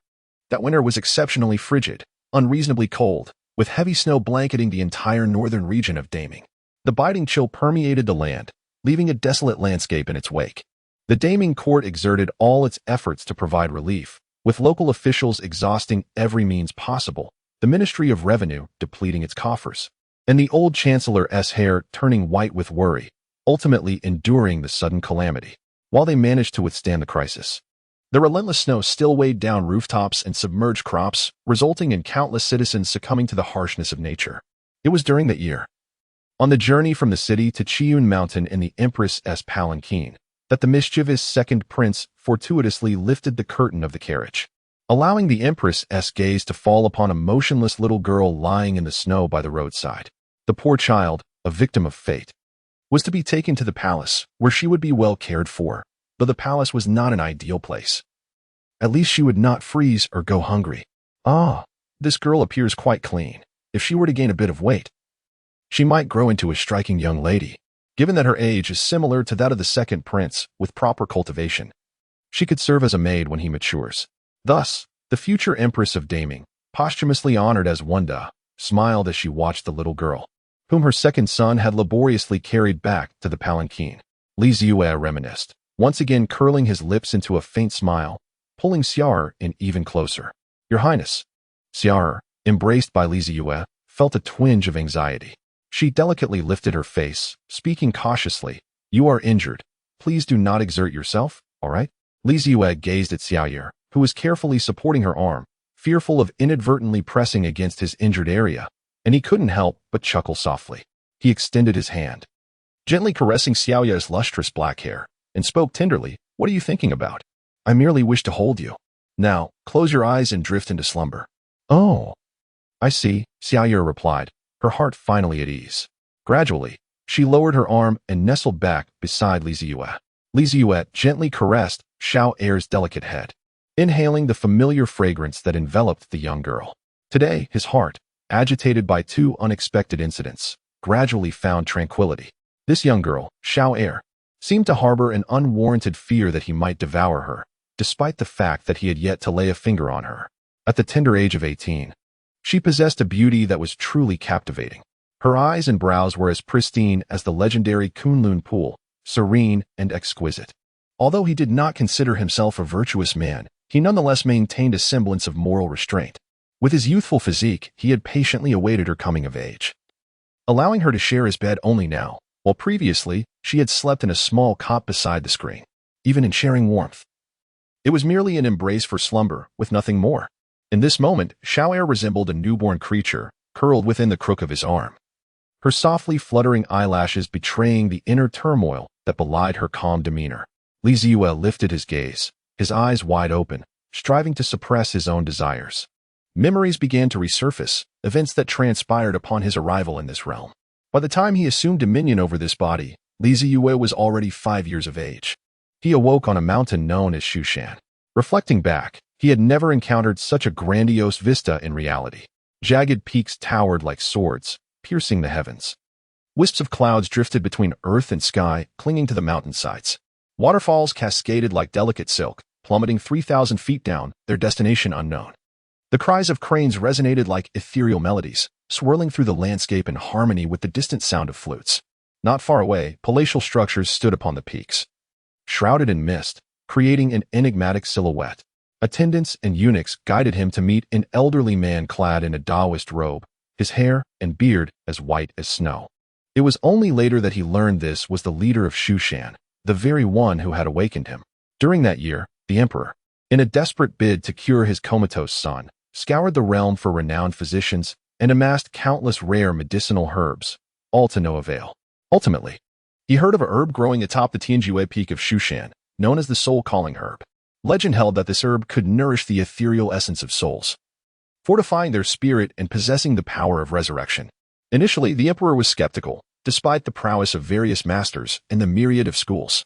Speaker 1: That winter was exceptionally frigid, unreasonably cold, with heavy snow blanketing the entire northern region of Daming. The biting chill permeated the land, leaving a desolate landscape in its wake. The Daming court exerted all its efforts to provide relief, with local officials exhausting every means possible, the Ministry of Revenue depleting its coffers, and the old chancellor's hair turning white with worry, ultimately enduring the sudden calamity. While they managed to withstand the crisis, the relentless snow still weighed down rooftops and submerged crops, resulting in countless citizens succumbing to the harshness of nature. It was during that year, on the journey from the city to Qiyun Mountain in the Empress's palanquin, that the mischievous second prince fortuitously lifted the curtain of the carriage, allowing the Empress's gaze to fall upon a motionless little girl lying in the snow by the roadside. The poor child, a victim of fate, was to be taken to the palace, where she would be well cared for, though the palace was not an ideal place. At least she would not freeze or go hungry. "Ah, this girl appears quite clean. If she were to gain a bit of weight, she might grow into a striking young lady. Given that her age is similar to that of the second prince, with proper cultivation, she could serve as a maid when he matures." Thus, the future empress of Daming, posthumously honored as Wanda, smiled as she watched the little girl, whom her second son had laboriously carried back to the palanquin. Zeyue reminisced, once again curling his lips into a faint smile, pulling Xiaojiao in even closer. "Your Highness." Xiaojiao, embraced by Zeyue, felt a twinge of anxiety. She delicately lifted her face, speaking cautiously, "You are injured. Please do not exert yourself, all right?" Zeyue gazed at Xiaojiao, who was carefully supporting her arm, fearful of inadvertently pressing against his injured area, and he couldn't help but chuckle softly. He extended his hand, gently caressing Xiaoya's lustrous black hair, and spoke tenderly, "What are you thinking about? I merely wish to hold you. Now, close your eyes and drift into slumber." "Oh, I see," Xiaoya replied, her heart finally at ease. Gradually, She lowered her arm and nestled back beside Li Zeyue. Li Zeyue gently caressed Xiao Er's delicate head, inhaling the familiar fragrance that enveloped the young girl. Today, his heart, agitated by two unexpected incidents, gradually found tranquility. This young girl, Xiao Er, seemed to harbor an unwarranted fear that he might devour her, despite the fact that he had yet to lay a finger on her. At the tender age of 18, she possessed a beauty that was truly captivating. Her eyes and brows were as pristine as the legendary Kunlun pool, serene and exquisite. Although he did not consider himself a virtuous man, he nonetheless maintained a semblance of moral restraint. With his youthful physique, he had patiently awaited her coming of age, allowing her to share his bed only now, while previously she had slept in a small cot beside the screen. Even in sharing warmth, it was merely an embrace for slumber, with nothing more. In this moment, Xiao Er resembled a newborn creature, curled within the crook of his arm, her softly fluttering eyelashes betraying the inner turmoil that belied her calm demeanor. Li Zeyue lifted his gaze, his eyes wide open, striving to suppress his own desires. Memories began to resurface, events that transpired upon his arrival in this realm. By the time he assumed dominion over this body, Li Zeyue was already 5 years of age. He awoke on a mountain known as Shushan. Reflecting back, he had never encountered such a grandiose vista in reality. Jagged peaks towered like swords, piercing the heavens. Wisps of clouds drifted between earth and sky, clinging to the mountainsides. Waterfalls cascaded like delicate silk, plummeting 3,000 feet down, their destination unknown. The cries of cranes resonated like ethereal melodies, swirling through the landscape in harmony with the distant sound of flutes. Not far away, palatial structures stood upon the peaks, shrouded in mist, creating an enigmatic silhouette. Attendants and eunuchs guided him to meet an elderly man clad in a Taoist robe, his hair and beard as white as snow. It was only later that he learned this was the leader of Shushan, the very one who had awakened him. During that year, the emperor, in a desperate bid to cure his comatose son, scoured the realm for renowned physicians and amassed countless rare medicinal herbs, all to no avail. Ultimately, he heard of a herb growing atop the Tianjue peak of Shushan, known as the soul-calling herb. Legend held that this herb could nourish the ethereal essence of souls, fortifying their spirit and possessing the power of resurrection. Initially, the emperor was skeptical, despite the prowess of various masters and the myriad of schools.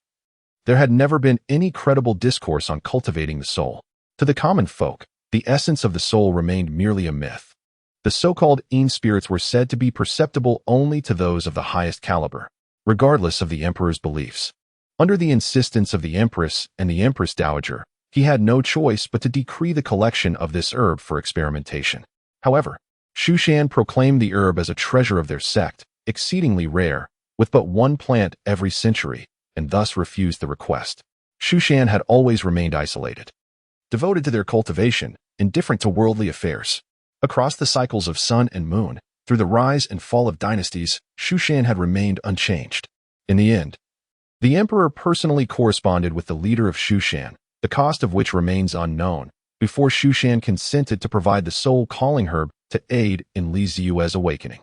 Speaker 1: There had never been any credible discourse on cultivating the soul. To the common folk, the essence of the soul remained merely a myth. The so-called Yin spirits were said to be perceptible only to those of the highest caliber, regardless of the emperor's beliefs. Under the insistence of the empress and the empress dowager, he had no choice but to decree the collection of this herb for experimentation. However, Shushan proclaimed the herb as a treasure of their sect, exceedingly rare, with but one plant every century, and thus refused the request. Shushan had always remained isolated, devoted to their cultivation, indifferent to worldly affairs. Across the cycles of sun and moon, through the rise and fall of dynasties, Shushan had remained unchanged. In the end, the emperor personally corresponded with the leader of Shushan, the cost of which remains unknown, before Shushan consented to provide the soul-calling herb to aid in Li Zeyue's awakening.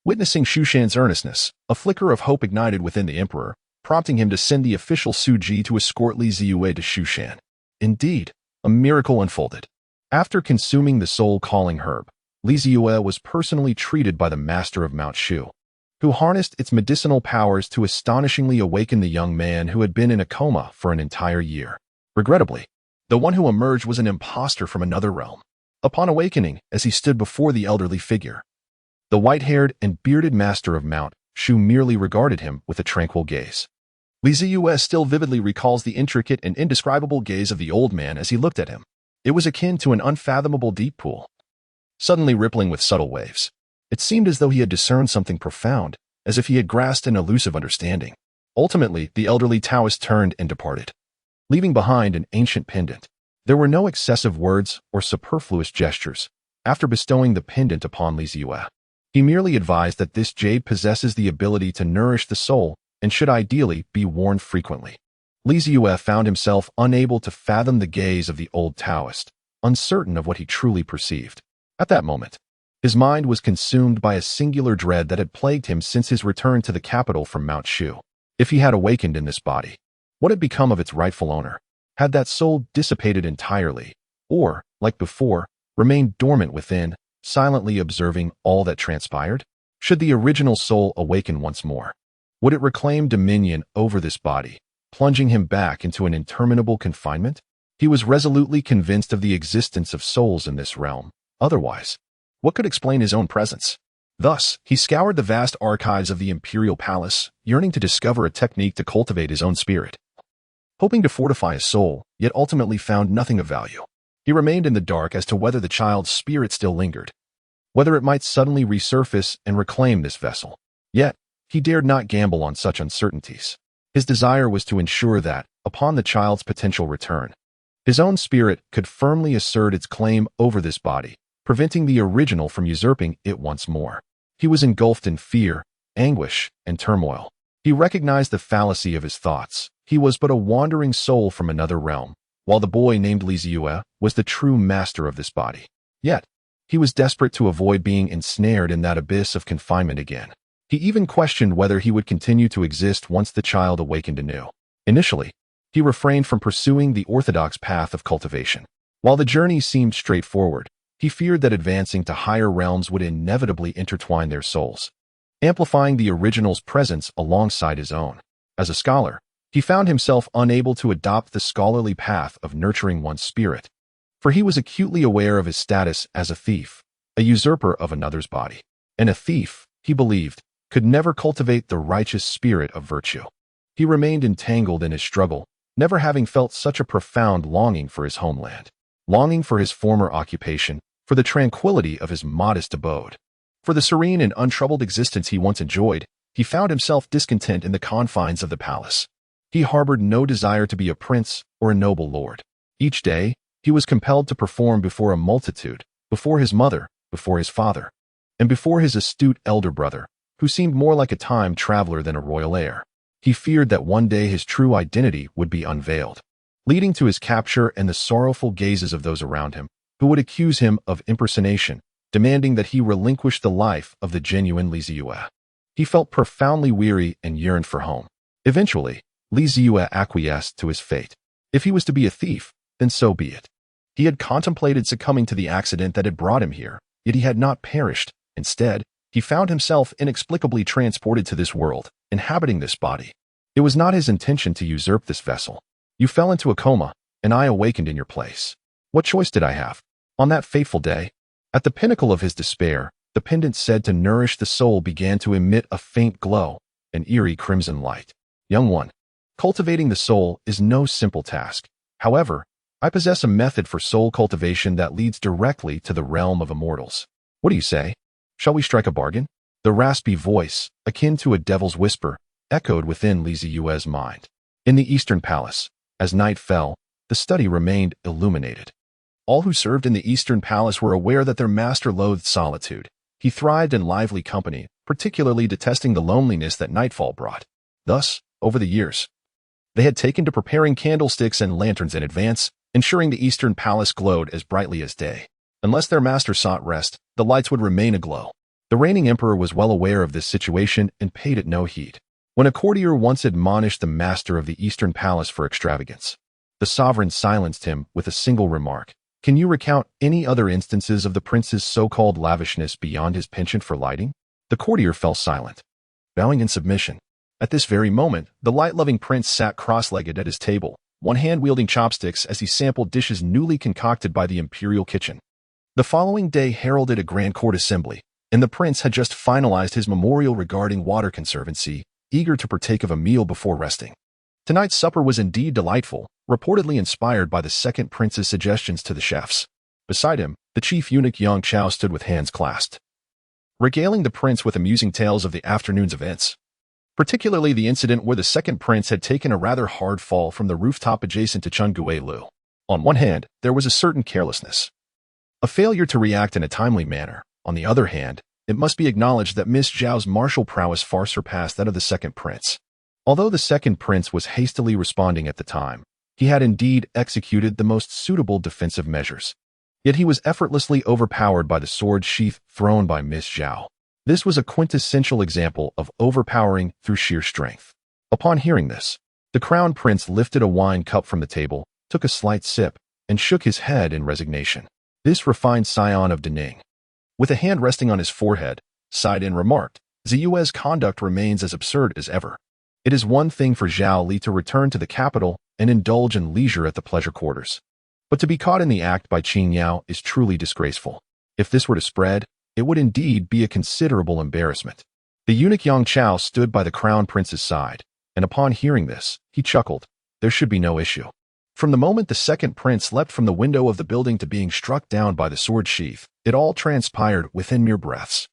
Speaker 1: Witnessing Shushan's earnestness, a flicker of hope ignited within the emperor, prompting him to send the official Suji to escort Li Zeyue to Shushan. Indeed, a miracle unfolded. After consuming the soul-calling herb, Li Zeyue was personally treated by the master of Mount Shu, who harnessed its medicinal powers to astonishingly awaken the young man who had been in a coma for an entire year. Regrettably, the one who emerged was an impostor from another realm. Upon awakening, as he stood before the elderly figure, the white-haired and bearded master of Mount Shu merely regarded him with a tranquil gaze. Li Zeyue still vividly recalls the intricate and indescribable gaze of the old man as he looked at him. It was akin to an unfathomable deep pool, suddenly rippling with subtle waves. It seemed as though he had discerned something profound, as if he had grasped an elusive understanding. Ultimately, the elderly Taoist turned and departed, leaving behind an ancient pendant. There were no excessive words or superfluous gestures. After bestowing the pendant upon Li Zeyue, he merely advised that this jade possesses the ability to nourish the soul and should ideally be worn frequently. Li Zeyue found himself unable to fathom the gaze of the old Taoist, uncertain of what he truly perceived. At that moment, his mind was consumed by a singular dread that had plagued him since his return to the capital from Mount Shu. If he had awakened in this body, what had become of its rightful owner? Had that soul dissipated entirely, or, like before, remained dormant within, silently observing all that transpired? Should the original soul awaken once more, Would it reclaim dominion over this body, plunging him back into an interminable confinement? He was resolutely convinced of the existence of souls in this realm. Otherwise, what could explain his own presence? Thus, he scoured the vast archives of the imperial palace, yearning to discover a technique to cultivate his own spirit. Hoping to fortify his soul, yet ultimately found nothing of value. He remained in the dark as to whether the child's spirit still lingered, whether it might suddenly resurface and reclaim this vessel. Yet, he dared not gamble on such uncertainties. His desire was to ensure that, upon the child's potential return, his own spirit could firmly assert its claim over this body, preventing the original from usurping it once more. He was engulfed in fear, anguish, and turmoil. He recognized the fallacy of his thoughts. He was but a wandering soul from another realm, while the boy named Zeyue was the true master of this body. Yet, he was desperate to avoid being ensnared in that abyss of confinement again. He even questioned whether he would continue to exist once the child awakened anew. Initially, he refrained from pursuing the orthodox path of cultivation. While the journey seemed straightforward, he feared that advancing to higher realms would inevitably intertwine their souls, amplifying the original's presence alongside his own. As a scholar, he found himself unable to adopt the scholarly path of nurturing one's spirit, for he was acutely aware of his status as a thief, a usurper of another's body. And a thief, he believed, could never cultivate the righteous spirit of virtue. He remained entangled in his struggle, never having felt such a profound longing for his homeland, longing for his former occupation, for the tranquility of his modest abode. For the serene and untroubled existence he once enjoyed, he found himself discontent in the confines of the palace. He harbored no desire to be a prince or a noble lord. Each day, he was compelled to perform before a multitude, before his mother, before his father, and before his astute elder brother, who seemed more like a time traveler than a royal heir. He feared that one day his true identity would be unveiled, leading to his capture and the sorrowful gazes of those around him, who would accuse him of impersonation, demanding that he relinquish the life of the genuine Zeyue. He felt profoundly weary and yearned for home. Eventually, Zeyue acquiesced to his fate. If he was to be a thief, then so be it. He had contemplated succumbing to the accident that had brought him here, yet he had not perished. Instead, he found himself inexplicably transported to this world, inhabiting this body. It was not his intention to usurp this vessel. You fell into a coma, and I awakened in your place. What choice did I have? On that fateful day, at the pinnacle of his despair, the pendant said to nourish the soul began to emit a faint glow, an eerie crimson light. Young one, cultivating the soul is no simple task. However, I possess a method for soul cultivation that leads directly to the realm of immortals. What do you say? Shall we strike a bargain? The raspy voice, akin to a devil's whisper, echoed within Zeyue's mind. In the Eastern Palace, as night fell, the study remained illuminated. All who served in the Eastern Palace were aware that their master loathed solitude. He thrived in lively company, particularly detesting the loneliness that nightfall brought. Thus, over the years, they had taken to preparing candlesticks and lanterns in advance, ensuring the Eastern Palace glowed as brightly as day. Unless their master sought rest, the lights would remain aglow. The reigning emperor was well aware of this situation and paid it no heed. When a courtier once admonished the master of the Eastern Palace for extravagance, the sovereign silenced him with a single remark. Can you recount any other instances of the prince's so-called lavishness beyond his penchant for lighting? The courtier fell silent, bowing in submission. At this very moment, the light-loving prince sat cross-legged at his table, one hand wielding chopsticks as he sampled dishes newly concocted by the imperial kitchen. The following day heralded a grand court assembly, and the prince had just finalized his memorial regarding water conservancy, eager to partake of a meal before resting. Tonight's supper was indeed delightful, reportedly inspired by the second prince's suggestions to the chefs. Beside him, the chief eunuch Yang Chao stood with hands clasped, regaling the prince with amusing tales of the afternoon's events, particularly the incident where the second prince had taken a rather hard fall from the rooftop adjacent to Chungue Lu. On one hand, there was a certain carelessness, a failure to react in a timely manner. On the other hand, it must be acknowledged that Miss Zhao's martial prowess far surpassed that of the second prince. Although the second prince was hastily responding at the time, he had indeed executed the most suitable defensive measures. Yet he was effortlessly overpowered by the sword sheath thrown by Miss Zhao. This was a quintessential example of overpowering through sheer strength. Upon hearing this, the crown prince lifted a wine cup from the table, took a slight sip, and shook his head in resignation. This refined scion of Daning, with a hand resting on his forehead, sighed and remarked, Zeyue's conduct remains as absurd as ever. It is one thing for Zhao Li to return to the capital and indulge in leisure at the pleasure quarters. But to be caught in the act by Qing Yao is truly disgraceful. If this were to spread, it would indeed be a considerable embarrassment. The eunuch Yang Chao stood by the crown prince's side, and upon hearing this, he chuckled. There should be no issue. From the moment the second prince leapt from the window of the building to being struck down by the sword sheath, it all transpired within mere breaths.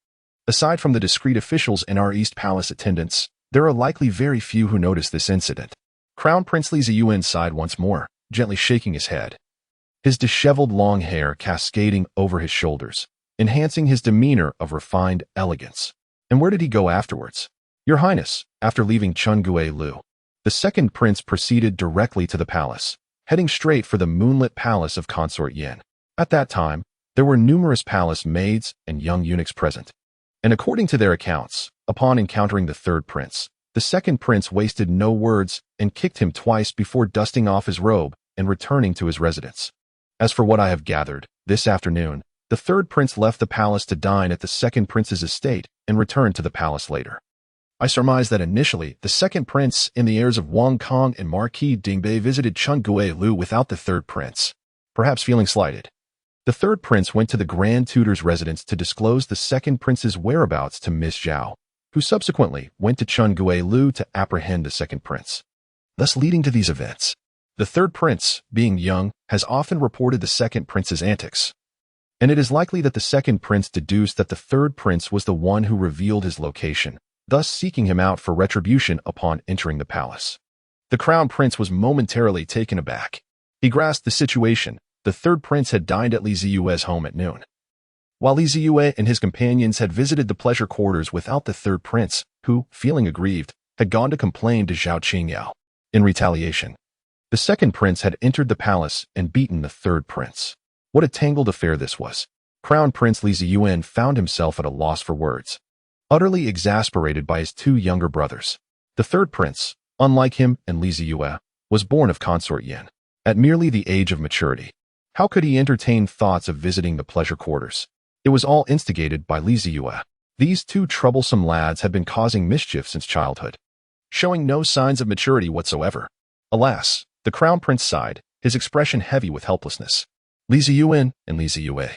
Speaker 1: Aside from the discreet officials and our East Palace attendants, there are likely very few who noticed this incident. Crown Prince Li Zeyue sighed once more, gently shaking his head. His disheveled long hair cascading over his shoulders, enhancing his demeanor of refined elegance. And where did he go afterwards? Your Highness, after leaving Chungue Lu, the second prince proceeded directly to the palace, heading straight for the moonlit palace of Consort Yin. At that time, there were numerous palace maids and young eunuchs present. And according to their accounts, upon encountering the third prince, the second prince wasted no words and kicked him twice before dusting off his robe and returning to his residence. As for what I have gathered, this afternoon, the third prince left the palace to dine at the second prince's estate and returned to the palace later. I surmise that initially, the second prince and the heirs of Wang Kong and Marquis Dingbei visited Chungue Lu without the third prince, perhaps feeling slighted. The third prince went to the Grand Tutor's residence to disclose the second prince's whereabouts to Miss Zhao, who subsequently went to Chungue Lu to apprehend the second prince, thus leading to these events. The third prince, being young, has often reported the second prince's antics, and it is likely that the second prince deduced that the third prince was the one who revealed his location, thus seeking him out for retribution upon entering the palace. The crown prince was momentarily taken aback. He grasped the situation. The third prince had dined at Li Zeyue's home at noon, while Li Zeyue and his companions had visited the pleasure quarters without the third prince, who, feeling aggrieved, had gone to complain to Zhao Qingyao. In retaliation, the second prince had entered the palace and beaten the third prince. What a tangled affair this was. Crown Prince Li Zeyue found himself at a loss for words, utterly exasperated by his two younger brothers. The third prince, unlike him and Li Zeyue, was born of Consort Yin, at merely the age of maturity. How could he entertain thoughts of visiting the pleasure quarters? It was all instigated by Li Zeyue. These two troublesome lads had been causing mischief since childhood, showing no signs of maturity whatsoever. Alas, the crown prince sighed, his expression heavy with helplessness. Li Zeyue and Li Zeyue.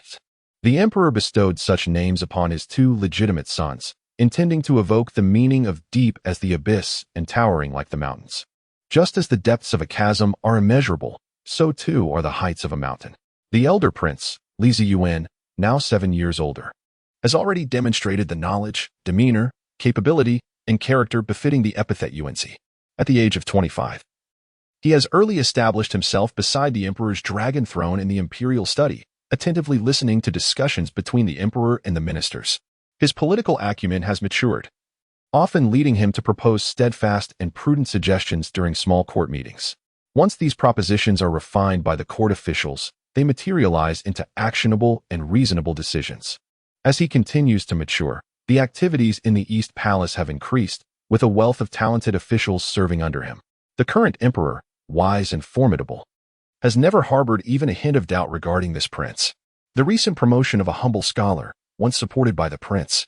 Speaker 1: The emperor bestowed such names upon his two legitimate sons, intending to evoke the meaning of deep as the abyss and towering like the mountains. Just as the depths of a chasm are immeasurable, so too are the heights of a mountain. The elder prince, Li Zeyue, now 7 years older, has already demonstrated the knowledge, demeanor, capability, and character befitting the epithet UNC. At the age of 25, he has early established himself beside the emperor's dragon throne in the imperial study, attentively listening to discussions between the emperor and the ministers. His political acumen has matured, often leading him to propose steadfast and prudent suggestions during small court meetings. Once these propositions are refined by the court officials, they materialize into actionable and reasonable decisions. As he continues to mature, the activities in the East Palace have increased, with a wealth of talented officials serving under him. The current emperor, wise and formidable, has never harbored even a hint of doubt regarding this prince. The recent promotion of a humble scholar, once supported by the prince,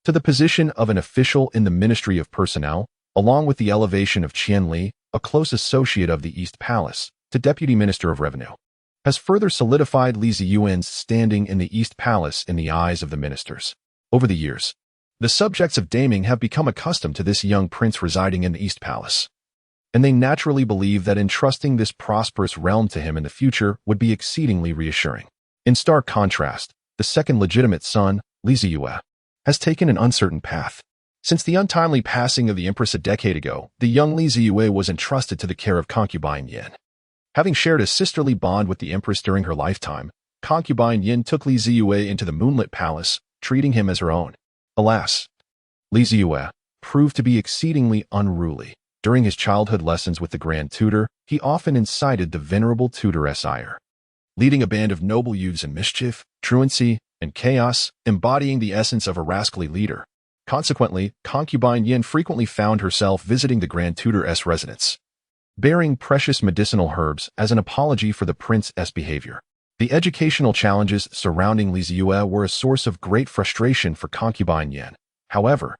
Speaker 1: to the position of an official in the Ministry of Personnel, along with the elevation of Qian Li, a close associate of the East Palace, to Deputy Minister of Revenue, has further solidified Li Zeyue's standing in the East Palace in the eyes of the ministers. Over the years, the subjects of Daming have become accustomed to this young prince residing in the East Palace, and they naturally believe that entrusting this prosperous realm to him in the future would be exceedingly reassuring. In stark contrast, the second legitimate son, Li Zeyue, has taken an uncertain path. Since the untimely passing of the empress a decade ago, the young Li Zeyue was entrusted to the care of concubine Yin. Having shared a sisterly bond with the empress during her lifetime, concubine Yin took Li Zeyue into the moonlit palace, treating him as her own. Alas, Li Zeyue proved to be exceedingly unruly. During his childhood lessons with the Grand Tutor, he often incited the venerable tutoress ire, leading a band of noble youths in mischief, truancy, and chaos, embodying the essence of a rascally leader. Consequently, concubine Yin frequently found herself visiting the Grand Tutor's residence, bearing precious medicinal herbs as an apology for the prince's behavior. The educational challenges surrounding Li Zeyue were a source of great frustration for concubine Yin. However,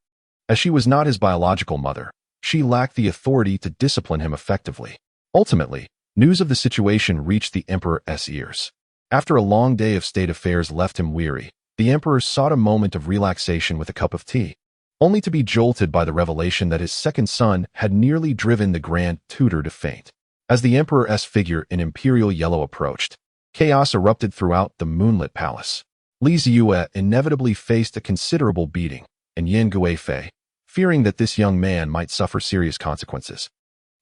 Speaker 1: As she was not his biological mother, she lacked the authority to discipline him effectively. Ultimately, news of the situation reached the emperor's ears. After a long day of state affairs left him weary, the emperor sought a moment of relaxation with a cup of tea, only to be jolted by the revelation that his second son had nearly driven the Grand Tutor to faint. As the emperor's figure in imperial yellow approached, chaos erupted throughout the moonlit palace. Zeyue inevitably faced a considerable beating, and Guifei, fearing that this young man might suffer serious consequences,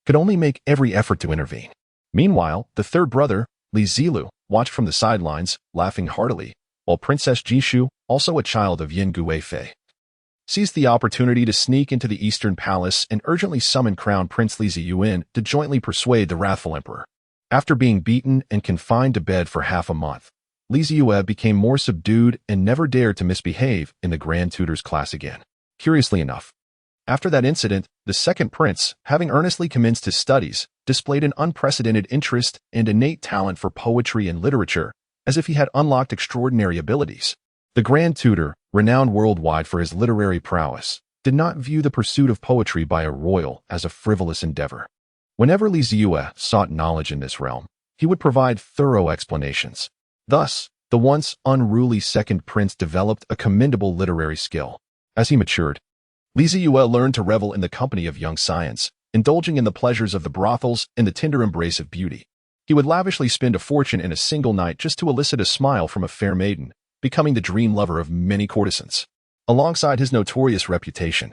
Speaker 1: could only make every effort to intervene. Meanwhile, the third brother, Zeyue, watched from the sidelines, laughing heartily, while Princess Jishu, also a child of Guifei, seized the opportunity to sneak into the eastern palace and urgently summon Crown Prince Zeyue to jointly persuade the wrathful emperor. After being beaten and confined to bed for half a month, Zeyue became more subdued and never dared to misbehave in the Grand Tutor's class again. Curiously enough, after that incident, the second prince, having earnestly commenced his studies, displayed an unprecedented interest and innate talent for poetry and literature, as if he had unlocked extraordinary abilities. The Grand Tutor, renowned worldwide for his literary prowess, did not view the pursuit of poetry by a royal as a frivolous endeavor. Whenever Zeyue sought knowledge in this realm, he would provide thorough explanations. Thus, the once unruly second prince developed a commendable literary skill. As he matured, Zeyue learned to revel in the company of young science, indulging in the pleasures of the brothels and the tender embrace of beauty. He would lavishly spend a fortune in a single night just to elicit a smile from a fair maiden, becoming the dream lover of many courtesans. Alongside his notorious reputation,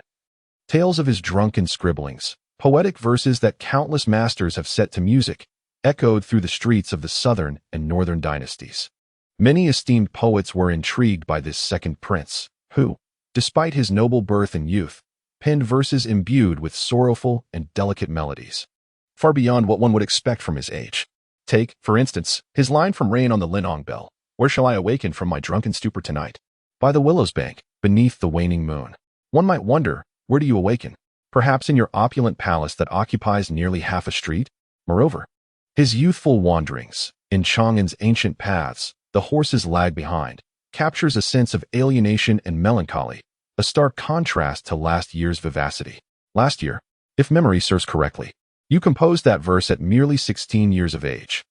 Speaker 1: tales of his drunken scribblings, poetic verses that countless masters have set to music, echoed through the streets of the southern and northern dynasties. Many esteemed poets were intrigued by this second prince, who, despite his noble birth and youth, penned verses imbued with sorrowful and delicate melodies, far beyond what one would expect from his age. Take, for instance, his line from Rain on the Linong Bell, "Where shall I awaken from my drunken stupor tonight? By the willow's bank, beneath the waning moon." One might wonder, where do you awaken? Perhaps in your opulent palace that occupies nearly half a street? Moreover, his youthful wanderings, in Chang'an's ancient paths, the horses lag behind, captures a sense of alienation and melancholy, a stark contrast to last year's vivacity. Last year, if memory serves correctly, you composed that verse at merely 16 years of age.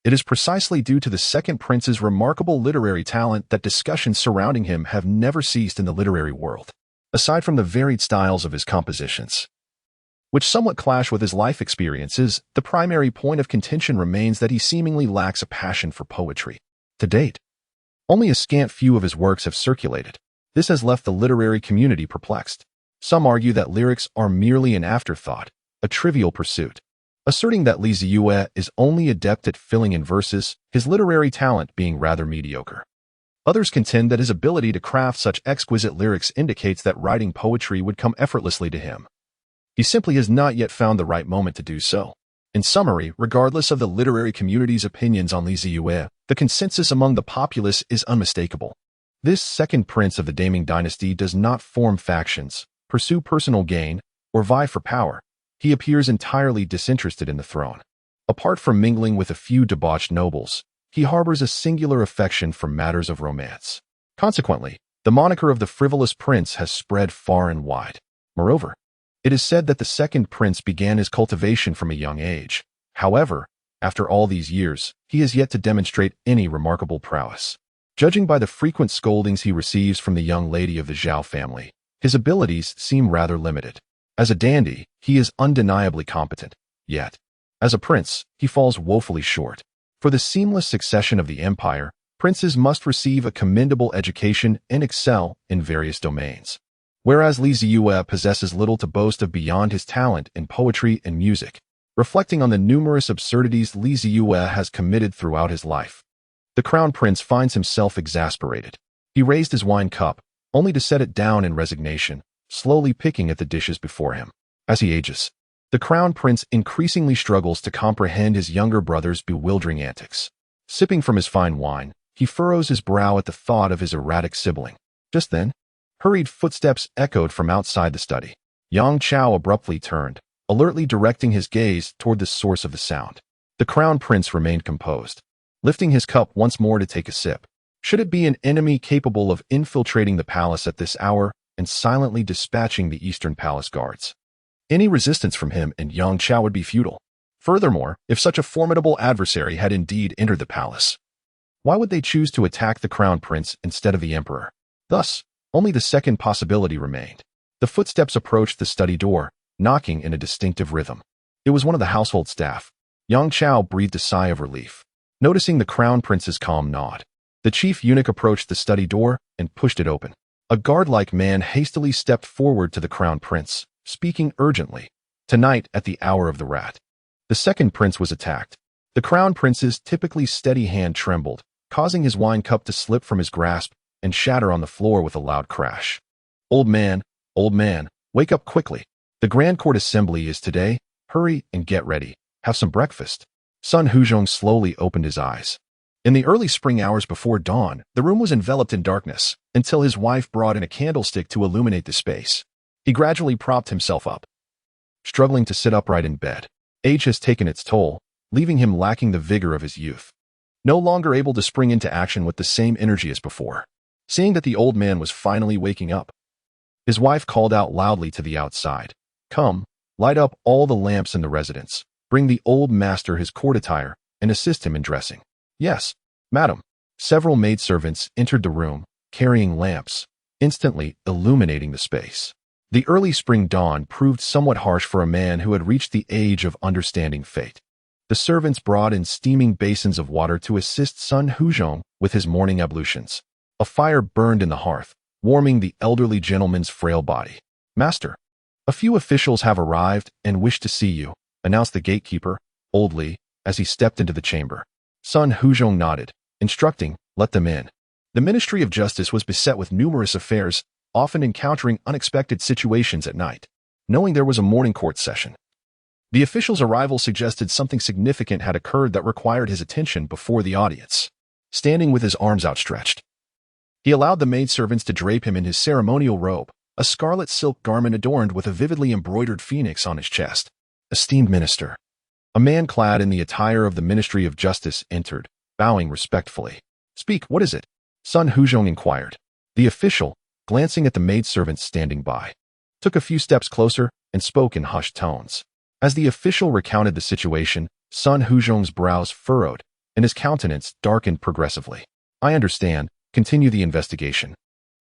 Speaker 1: It is precisely due to the second prince's remarkable literary talent that discussions surrounding him have never ceased in the literary world. Aside from the varied styles of his compositions, which somewhat clash with his life experiences, the primary point of contention remains that he seemingly lacks a passion for poetry. To date, only a scant few of his works have circulated. This has left the literary community perplexed. Some argue that lyrics are merely an afterthought, a trivial pursuit, asserting that Zeyue is only adept at filling in verses, his literary talent being rather mediocre. Others contend that his ability to craft such exquisite lyrics indicates that writing poetry would come effortlessly to him. He simply has not yet found the right moment to do so. In summary, regardless of the literary community's opinions on Zeyue, the consensus among the populace is unmistakable. This second prince of the Daming dynasty does not form factions, pursue personal gain, or vie for power. He appears entirely disinterested in the throne. Apart from mingling with a few debauched nobles, he harbors a singular affection for matters of romance. Consequently, the moniker of the frivolous prince has spread far and wide. Moreover, it is said that the second prince began his cultivation from a young age. However, after all these years, he has yet to demonstrate any remarkable prowess. Judging by the frequent scoldings he receives from the young lady of the Zhao family, his abilities seem rather limited. As a dandy, he is undeniably competent, yet, as a prince, he falls woefully short. For the seamless succession of the empire, princes must receive a commendable education and excel in various domains. Whereas Zeyue possesses little to boast of beyond his talent in poetry and music, reflecting on the numerous absurdities Zeyue has committed throughout his life, the crown prince finds himself exasperated. He raised his wine cup, only to set it down in resignation, slowly picking at the dishes before him. As he ages, the crown prince increasingly struggles to comprehend his younger brother's bewildering antics. Sipping from his fine wine, he furrows his brow at the thought of his erratic sibling. Just then, hurried footsteps echoed from outside the study. Yang Chao abruptly turned, alertly directing his gaze toward the source of the sound. The crown prince remained composed, lifting his cup once more to take a sip. Should it be an enemy capable of infiltrating the palace at this hour, and silently dispatching the Eastern Palace guards. Any resistance from him and Yang Chao would be futile. Furthermore, if such a formidable adversary had indeed entered the palace, why would they choose to attack the crown prince instead of the emperor? Thus, only the second possibility remained. The footsteps approached the study door, knocking in a distinctive rhythm. It was one of the household staff. Yang Chao breathed a sigh of relief, noticing the crown prince's calm nod. The chief eunuch approached the study door and pushed it open. A guard-like man hastily stepped forward to the crown prince, speaking urgently. Tonight, at the hour of the rat, the second prince was attacked. The crown prince's typically steady hand trembled, causing his wine cup to slip from his grasp and shatter on the floor with a loud crash. Old man, wake up quickly. The Grand Court Assembly is today. Hurry and get ready. Have some breakfast. Sun Huzhong slowly opened his eyes. In the early spring hours before dawn, the room was enveloped in darkness until his wife brought in a candlestick to illuminate the space. He gradually propped himself up, struggling to sit upright in bed. Age has taken its toll, leaving him lacking the vigor of his youth. No longer able to spring into action with the same energy as before. Seeing that the old man was finally waking up, his wife called out loudly to the outside. Come, light up all the lamps in the residence. Bring the old master his court attire and assist him in dressing. Yes, madam. Several maidservants entered the room, carrying lamps, instantly illuminating the space. The early spring dawn proved somewhat harsh for a man who had reached the age of understanding fate. The servants brought in steaming basins of water to assist Sun Huzhong with his morning ablutions. A fire burned in the hearth, warming the elderly gentleman's frail body. Master, a few officials have arrived and wish to see you, announced the gatekeeper, Old Li, as he stepped into the chamber. Sun Huzhong nodded, instructing, let them in. The Ministry of Justice was beset with numerous affairs, often encountering unexpected situations at night. Knowing there was a morning court session, the official's arrival suggested something significant had occurred that required his attention before the audience. Standing with his arms outstretched, he allowed the maidservants to drape him in his ceremonial robe, a scarlet silk garment adorned with a vividly embroidered phoenix on his chest. Esteemed minister. A man clad in the attire of the Ministry of Justice entered, bowing respectfully. Speak, what is it? Sun Huzhong inquired. The official, glancing at the maidservants standing by, took a few steps closer and spoke in hushed tones. As the official recounted the situation, Sun Huzhong's brows furrowed and his countenance darkened progressively. I understand. Continue the investigation.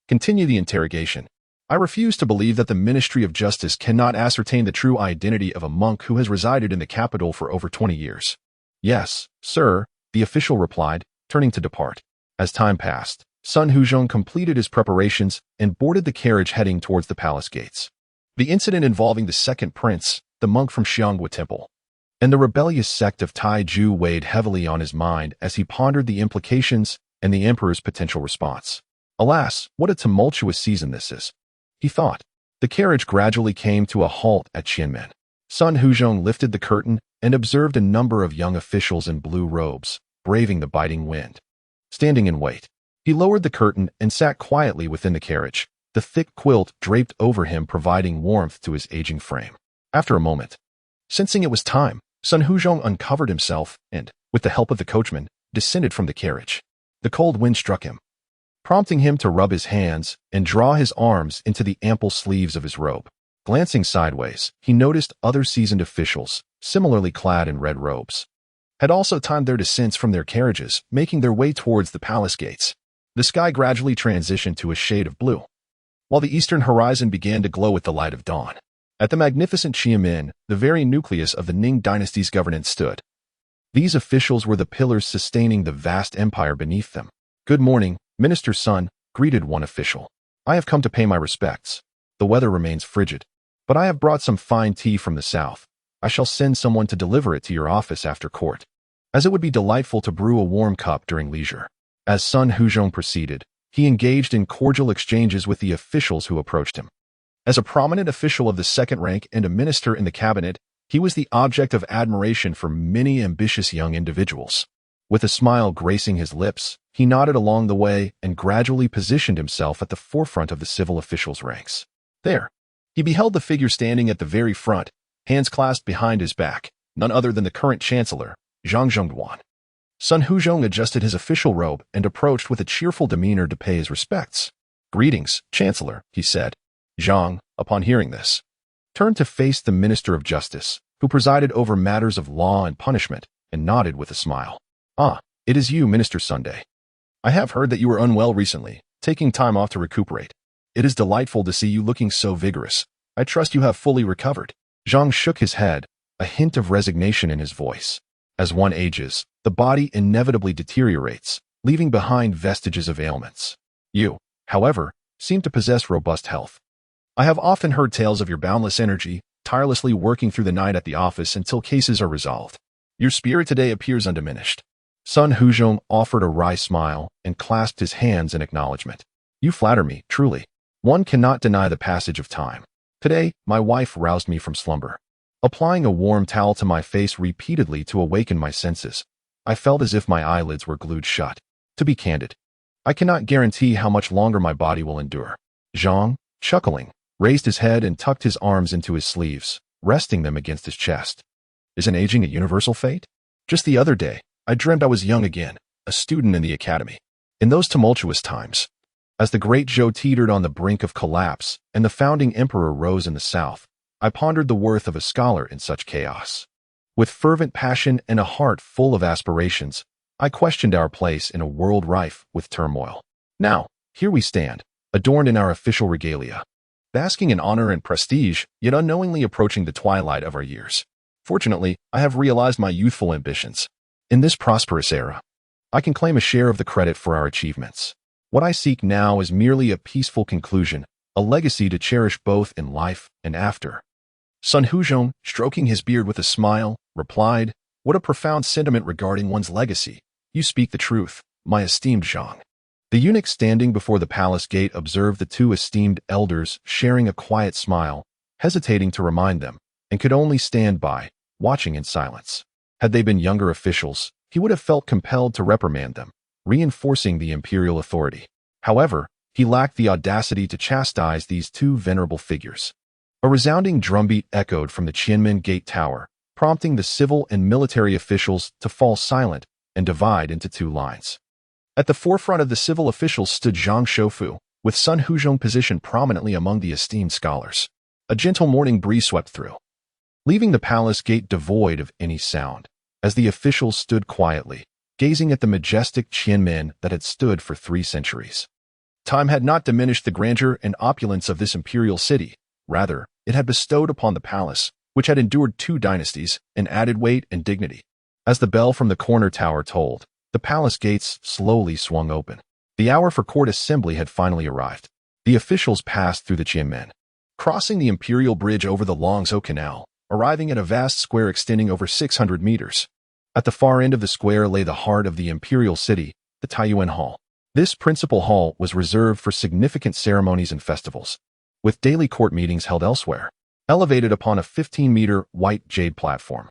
Speaker 1: Continue the interrogation. I refuse to believe that the Ministry of Justice cannot ascertain the true identity of a monk who has resided in the capital for over 20 years. Yes, sir, the official replied, turning to depart. As time passed, Sun Huzhong completed his preparations and boarded the carriage heading towards the palace gates. The incident involving the second prince, the monk from Xianghua Temple, and the rebellious sect of Taiju weighed heavily on his mind as he pondered the implications and the emperor's potential response. Alas, what a tumultuous season this is, he thought. The carriage gradually came to a halt at Qianmen. Sun Huzhong lifted the curtain and observed a number of young officials in blue robes, braving the biting wind. Standing in wait, he lowered the curtain and sat quietly within the carriage, the thick quilt draped over him providing warmth to his aging frame. After a moment, sensing it was time, Sun Huzhong uncovered himself and, with the help of the coachman, descended from the carriage. The cold wind struck him, prompting him to rub his hands and draw his arms into the ample sleeves of his robe. Glancing sideways, he noticed other seasoned officials, similarly clad in red robes, had also timed their descents from their carriages, making their way towards the palace gates. The sky gradually transitioned to a shade of blue, while the eastern horizon began to glow with the light of dawn. At the magnificent Qianmen, the very nucleus of the Ning dynasty's governance stood. These officials were the pillars sustaining the vast empire beneath them. Good morning, Minister Sun, greeted one official. I have come to pay my respects. The weather remains frigid, but I have brought some fine tea from the south. I shall send someone to deliver it to your office after court, as it would be delightful to brew a warm cup during leisure. As Sun Huzhong proceeded, he engaged in cordial exchanges with the officials who approached him. As a prominent official of the second rank and a minister in the cabinet, he was the object of admiration for many ambitious young individuals. With a smile gracing his lips, he nodded along the way and gradually positioned himself at the forefront of the civil officials' ranks. There, he beheld the figure standing at the very front, hands clasped behind his back, none other than the current chancellor, Zhang Zhongduan. Sun Huzhong adjusted his official robe and approached with a cheerful demeanor to pay his respects. "Greetings, Chancellor," he said. Zhang, upon hearing this, turned to face the Minister of Justice, who presided over matters of law and punishment, and nodded with a smile. "Ah, it is you, Minister Sunday. I have heard that you were unwell recently, taking time off to recuperate. It is delightful to see you looking so vigorous. I trust you have fully recovered." Zhang shook his head, a hint of resignation in his voice. As one ages, the body inevitably deteriorates, leaving behind vestiges of ailments. You, however, seem to possess robust health. I have often heard tales of your boundless energy, tirelessly working through the night at the office until cases are resolved. Your spirit today appears undiminished. Sun Huzhong offered a wry smile and clasped his hands in acknowledgement. "You flatter me, truly. One cannot deny the passage of time. Today, my wife roused me from slumber. Applying a warm towel to my face repeatedly to awaken my senses, I felt as if my eyelids were glued shut. To be candid, I cannot guarantee how much longer my body will endure." Zhang, chuckling, raised his head and tucked his arms into his sleeves, resting them against his chest. "Isn't aging a universal fate? Just the other day, I dreamt I was young again, a student in the academy. In those tumultuous times, as the great Zhou teetered on the brink of collapse and the founding emperor rose in the south, I pondered the worth of a scholar in such chaos. With fervent passion and a heart full of aspirations, I questioned our place in a world rife with turmoil. Now, here we stand, adorned in our official regalia, basking in honor and prestige, yet unknowingly approaching the twilight of our years. Fortunately, I have realized my youthful ambitions. In this prosperous era, I can claim a share of the credit for our achievements. What I seek now is merely a peaceful conclusion, a legacy to cherish both in life and after." Sun Huzhong, stroking his beard with a smile, replied, "What a profound sentiment regarding one's legacy. You speak the truth, my esteemed Zhang." The eunuch standing before the palace gate observed the two esteemed elders sharing a quiet smile, hesitating to remind them, and could only stand by, watching in silence. Had they been younger officials, he would have felt compelled to reprimand them, reinforcing the imperial authority. However, he lacked the audacity to chastise these two venerable figures. A resounding drumbeat echoed from the Qianmen Gate Tower, prompting the civil and military officials to fall silent and divide into two lines. At the forefront of the civil officials stood Zhang Shoufu, with Sun Huzhong positioned prominently among the esteemed scholars. A gentle morning breeze swept through, leaving the palace gate devoid of any sound, as the officials stood quietly, gazing at the majestic Qianmen that had stood for 3 centuries. Time had not diminished the grandeur and opulence of this imperial city. Rather, it had bestowed upon the palace, which had endured 2 dynasties, an added weight and dignity. As the bell from the corner tower tolled, the palace gates slowly swung open. The hour for court assembly had finally arrived. The officials passed through the Qianmen, crossing the imperial bridge over the Longzhou Canal, arriving at a vast square extending over 600 meters. At the far end of the square lay the heart of the imperial city, the Taiyuan Hall. This principal hall was reserved for significant ceremonies and festivals, with daily court meetings held elsewhere, elevated upon a 15-meter white jade platform.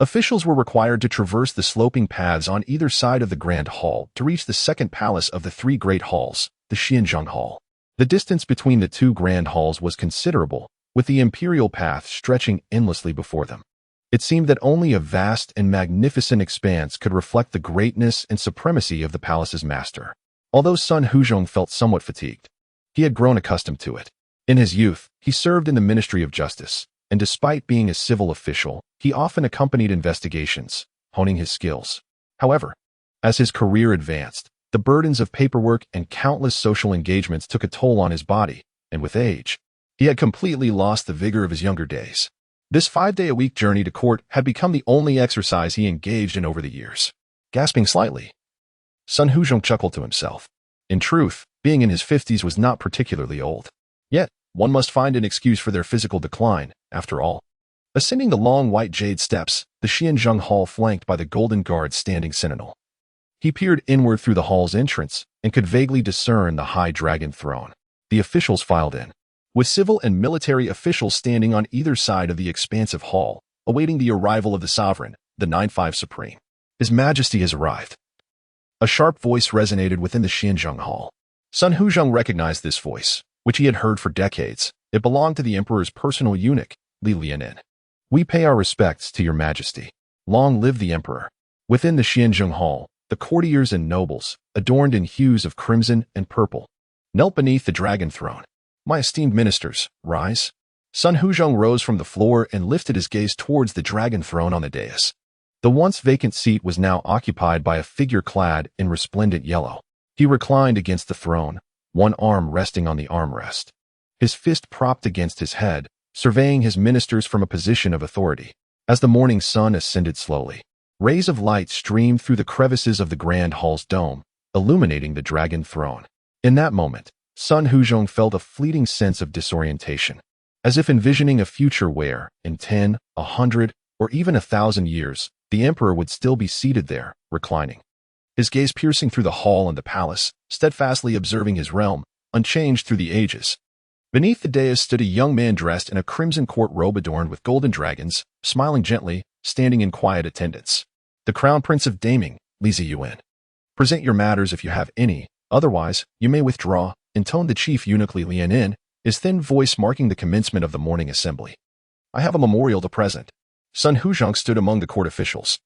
Speaker 1: Officials were required to traverse the sloping paths on either side of the Grand Hall to reach the second palace of the 3 great halls, the Xianzheng Hall. The distance between the 2 grand halls was considerable, with the imperial path stretching endlessly before them. It seemed that only a vast and magnificent expanse could reflect the greatness and supremacy of the palace's master. Although Sun Huzhong felt somewhat fatigued, he had grown accustomed to it. In his youth, he served in the Ministry of Justice, and despite being a civil official, he often accompanied investigations, honing his skills. However, as his career advanced, the burdens of paperwork and countless social engagements took a toll on his body, and with age, he had completely lost the vigor of his younger days. This 5-day-a-week journey to court had become the only exercise he engaged in over the years. Gasping slightly, Sun Huzhong chuckled to himself. In truth, being in his 50s was not particularly old. Yet, one must find an excuse for their physical decline, after all. Ascending the long white jade steps, the Xianzheng Hall flanked by the Golden Guard's standing sentinel. He peered inward through the hall's entrance and could vaguely discern the high dragon throne. The officials filed in, with civil and military officials standing on either side of the expansive hall, awaiting the arrival of the sovereign, the 9-5 Supreme. His Majesty has arrived. A sharp voice resonated within the Xianzheng Hall. Sun Huzhong recognized this voice, which he had heard for decades. It belonged to the emperor's personal eunuch, Li Lianin. "We pay our respects to your majesty. Long live the emperor." Within the Xianzheng Hall, the courtiers and nobles, adorned in hues of crimson and purple, knelt beneath the dragon throne. My esteemed ministers, rise. Sun Huzhong rose from the floor and lifted his gaze towards the dragon throne on the dais. The once vacant seat was now occupied by a figure clad in resplendent yellow. He reclined against the throne, one arm resting on the armrest, his fist propped against his head, surveying his ministers from a position of authority. As the morning sun ascended slowly, rays of light streamed through the crevices of the grand hall's dome, illuminating the dragon throne. In that moment, Sun Huzhong felt a fleeting sense of disorientation, as if envisioning a future where, in 10, 100, or even 1,000 years, the emperor would still be seated there, reclining, his gaze piercing through the hall and the palace, steadfastly observing his realm, unchanged through the ages. Beneath the dais stood a young man dressed in a crimson court robe adorned with golden dragons, smiling gently, standing in quiet attendance. The crown prince of Daming, Zeyue. Present your matters if you have any, otherwise, you may withdraw, intoned the chief eunuch Lianin, his thin voice marking the commencement of the morning assembly. I have a memorial to present. Sun Huzhong stood among the court officials,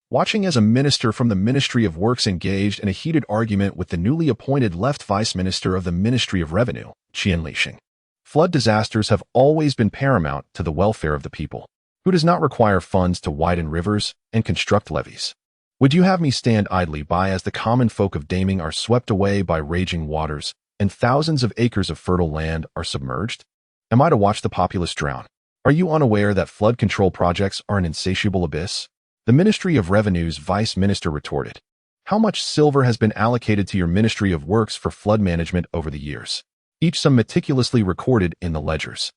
Speaker 1: watching as a minister from the Ministry of Works engaged in a heated argument with the newly appointed left vice minister of the Ministry of Revenue, Qian Lixing. Flood disasters have always been paramount to the welfare of the people, who does not require funds to widen rivers and construct levees. Would you have me stand idly by as the common folk of Daming are swept away by raging waters and thousands of acres of fertile land are submerged? Am I to watch the populace drown? Are you unaware that flood control projects are an insatiable abyss? The Ministry of Revenue's vice minister retorted. How much silver has been allocated to your Ministry of Works for flood management over the years? Each sum meticulously recorded in the ledgers.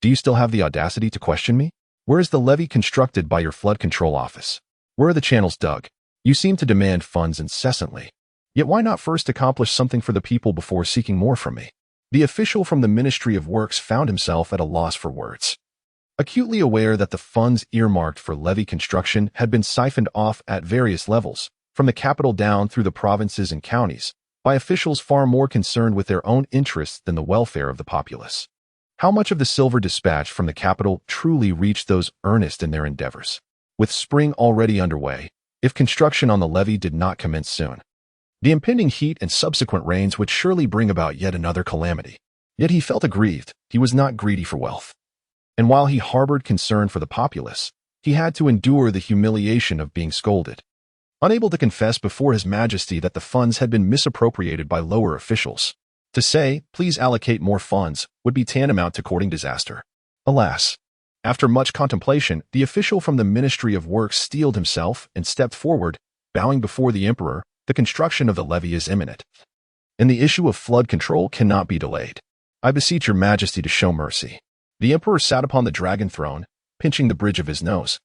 Speaker 1: Do you still have the audacity to question me? Where is the levee constructed by your flood control office? Where are the channels dug? You seem to demand funds incessantly. Yet why not first accomplish something for the people before seeking more from me? The official from the Ministry of Works found himself at a loss for words. Acutely aware that the funds earmarked for levee construction had been siphoned off at various levels, from the capital down through the provinces and counties, by officials far more concerned with their own interests than the welfare of the populace. How much of the silver dispatched from the capital truly reached those earnest in their endeavors? With spring already underway, if construction on the levee did not commence soon, the impending heat and subsequent rains would surely bring about yet another calamity. Yet he felt aggrieved. He was not greedy for wealth. And while he harbored concern for the populace, he had to endure the humiliation of being scolded. Unable to confess before His Majesty that the funds had been misappropriated by lower officials, to say, please allocate more funds, would be tantamount to courting disaster. Alas! After much contemplation, the official from the Ministry of Works steeled himself and stepped forward, bowing before the emperor. The construction of the levee is imminent, and the issue of flood control cannot be delayed. I beseech your Majesty to show mercy. The emperor sat upon the dragon throne, pinching the bridge of his nose,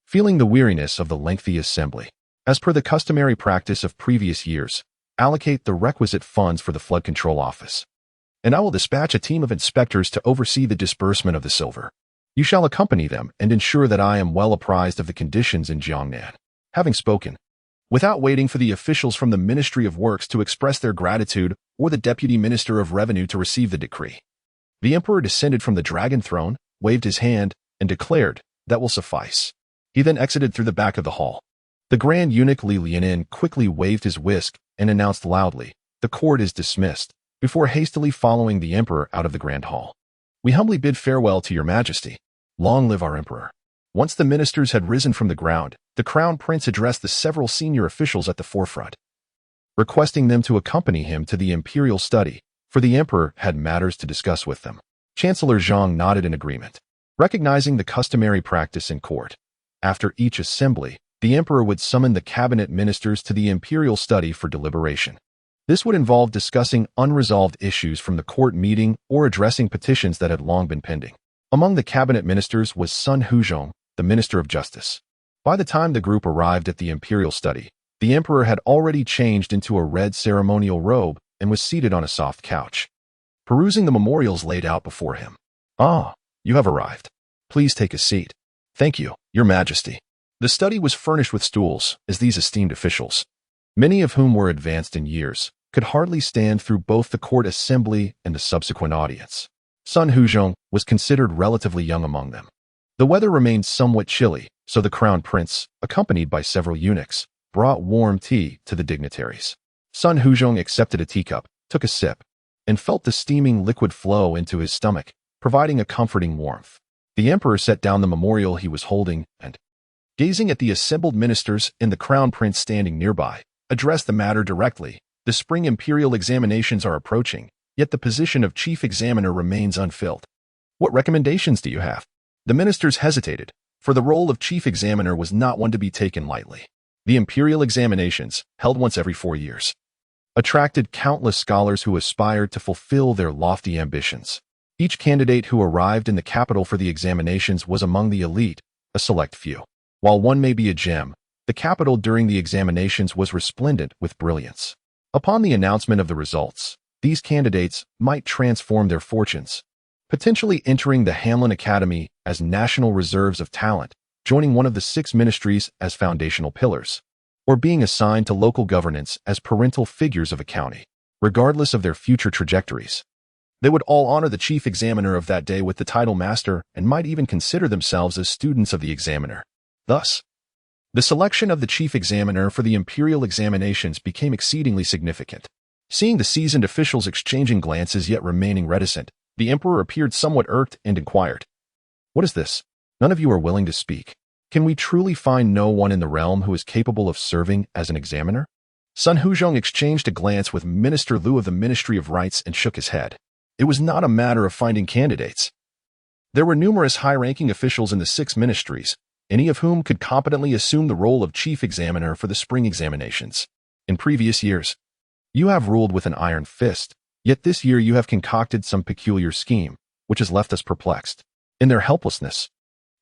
Speaker 1: feeling the weariness of the lengthy assembly. As per the customary practice of previous years, allocate the requisite funds for the flood control office, and I will dispatch a team of inspectors to oversee the disbursement of the silver. You shall accompany them and ensure that I am well apprised of the conditions in Jiangnan. Having spoken, without waiting for the officials from the Ministry of Works to express their gratitude or the Deputy Minister of Revenue to receive the decree, the emperor descended from the dragon throne, waved his hand, and declared, that will suffice. He then exited through the back of the hall. The grand eunuch Li Lianin quickly waved his whisk and announced loudly, the court is dismissed, before hastily following the emperor out of the grand hall. We humbly bid farewell to your Majesty. Long live our emperor. Once the ministers had risen from the ground, the crown prince addressed the several senior officials at the forefront, requesting them to accompany him to the imperial study, for the emperor had matters to discuss with them. Chancellor Zhang nodded in agreement, recognizing the customary practice in court. After each assembly, the emperor would summon the cabinet ministers to the imperial study for deliberation. This would involve discussing unresolved issues from the court meeting or addressing petitions that had long been pending. Among the cabinet ministers was Sun Huzhong, the Minister of Justice. By the time the group arrived at the imperial study, the emperor had already changed into a red ceremonial robe and was seated on a soft couch, perusing the memorials laid out before him. Ah, you have arrived. Please take a seat. Thank you, your Majesty. The study was furnished with stools, as these esteemed officials, many of whom were advanced in years, could hardly stand through both the court assembly and the subsequent audience. Sun Huzhong was considered relatively young among them. The weather remained somewhat chilly, so the crown prince, accompanied by several eunuchs, brought warm tea to the dignitaries. Sun Huzhong accepted a teacup, took a sip, and felt the steaming liquid flow into his stomach, providing a comforting warmth. The emperor set down the memorial he was holding and, gazing at the assembled ministers and the crown prince standing nearby, addressed the matter directly. The spring imperial examinations are approaching, yet the position of chief examiner remains unfilled. What recommendations do you have? The ministers hesitated, for the role of chief examiner was not one to be taken lightly. The imperial examinations, held once every 4 years, attracted countless scholars who aspired to fulfill their lofty ambitions. Each candidate who arrived in the capital for the examinations was among the elite, a select few. While one may be a gem, the capital during the examinations was resplendent with brilliance. Upon the announcement of the results, these candidates might transform their fortunes, potentially entering the Hanlon Academy as national reserves of talent, joining one of the 6 ministries as foundational pillars, or being assigned to local governance as parental figures of a county. Regardless of their future trajectories, they would all honor the chief examiner of that day with the title master and might even consider themselves as students of the examiner. Thus, the selection of the chief examiner for the imperial examinations became exceedingly significant. Seeing the seasoned officials exchanging glances yet remaining reticent, the emperor appeared somewhat irked and inquired, "What is this? None of you are willing to speak. Can we truly find no one in the realm who is capable of serving as an examiner?" Sun Huzhong exchanged a glance with Minister Liu of the Ministry of Rites and shook his head. It was not a matter of finding candidates. There were numerous high-ranking officials in the 6 ministries, any of whom could competently assume the role of chief examiner for the spring examinations. In previous years, you have ruled with an iron fist, yet this year you have concocted some peculiar scheme, which has left us perplexed. In their helplessness,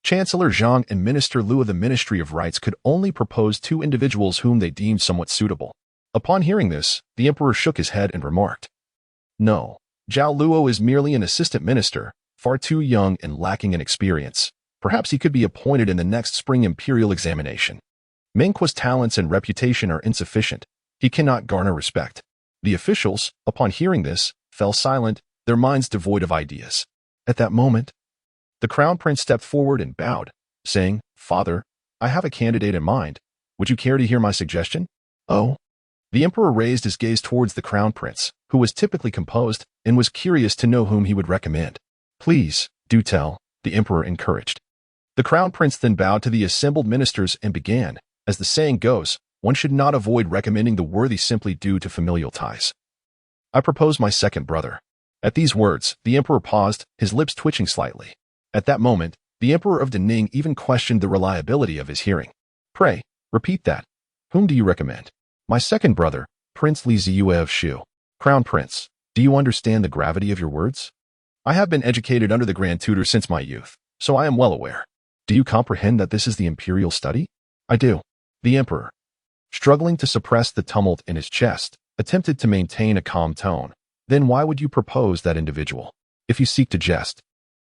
Speaker 1: Chancellor Zhang and Minister Liu of the Ministry of Rites could only propose 2 individuals whom they deemed somewhat suitable. Upon hearing this, the emperor shook his head and remarked, "No, Zhao Luo is merely an assistant minister, far too young and lacking in experience. Perhaps he could be appointed in the next spring imperial examination. Meng Qua's talents and reputation are insufficient. He cannot garner respect." The officials, upon hearing this, fell silent, their minds devoid of ideas. At that moment, the crown prince stepped forward and bowed, saying, "Father, I have a candidate in mind. Would you care to hear my suggestion?" "Oh?" The emperor raised his gaze towards the crown prince, who was typically composed, and was curious to know whom he would recommend. "Please, do tell," the emperor encouraged. The crown prince then bowed to the assembled ministers and began, as the saying goes, one should not avoid recommending the worthy simply due to familial ties. "I propose my second brother." At these words, the emperor paused, his lips twitching slightly. At that moment, the emperor of Daning even questioned the reliability of his hearing. "Pray, repeat that. Whom do you recommend?" "My second brother, Prince Li Zeyue of Shu." "Crown Prince, do you understand the gravity of your words?" "I have been educated under the Grand Tutor since my youth, so I am well aware." "Do you comprehend that this is the imperial study?" "I do." The emperor, struggling to suppress the tumult in his chest, attempted to maintain a calm tone. "Then why would you propose that individual? If you seek to jest,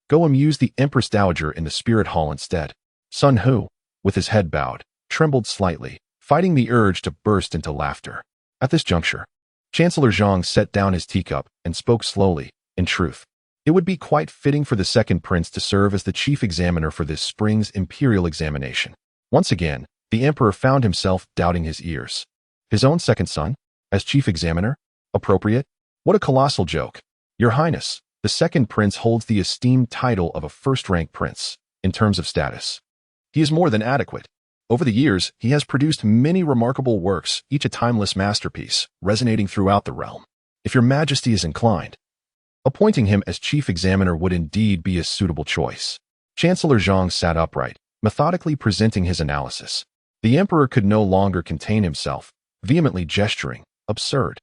Speaker 1: go amuse the Empress Dowager in the Spirit Hall instead." Sun Hu, with his head bowed, trembled slightly, fighting the urge to burst into laughter. At this juncture, Chancellor Zhang set down his teacup and spoke slowly. "In truth, it would be quite fitting for the second prince to serve as the chief examiner for this spring's imperial examination." Once again, the emperor found himself doubting his ears. His own second son, as chief examiner? Appropriate? What a colossal joke. "Your Highness, the second prince holds the esteemed title of a first-rank prince, in terms of status. He is more than adequate. Over the years, he has produced many remarkable works, each a timeless masterpiece, resonating throughout the realm. If your majesty is inclined, appointing him as chief examiner would indeed be a suitable choice." Chancellor Zhang sat upright, methodically presenting his analysis. The emperor could no longer contain himself, vehemently gesturing. "Absurd.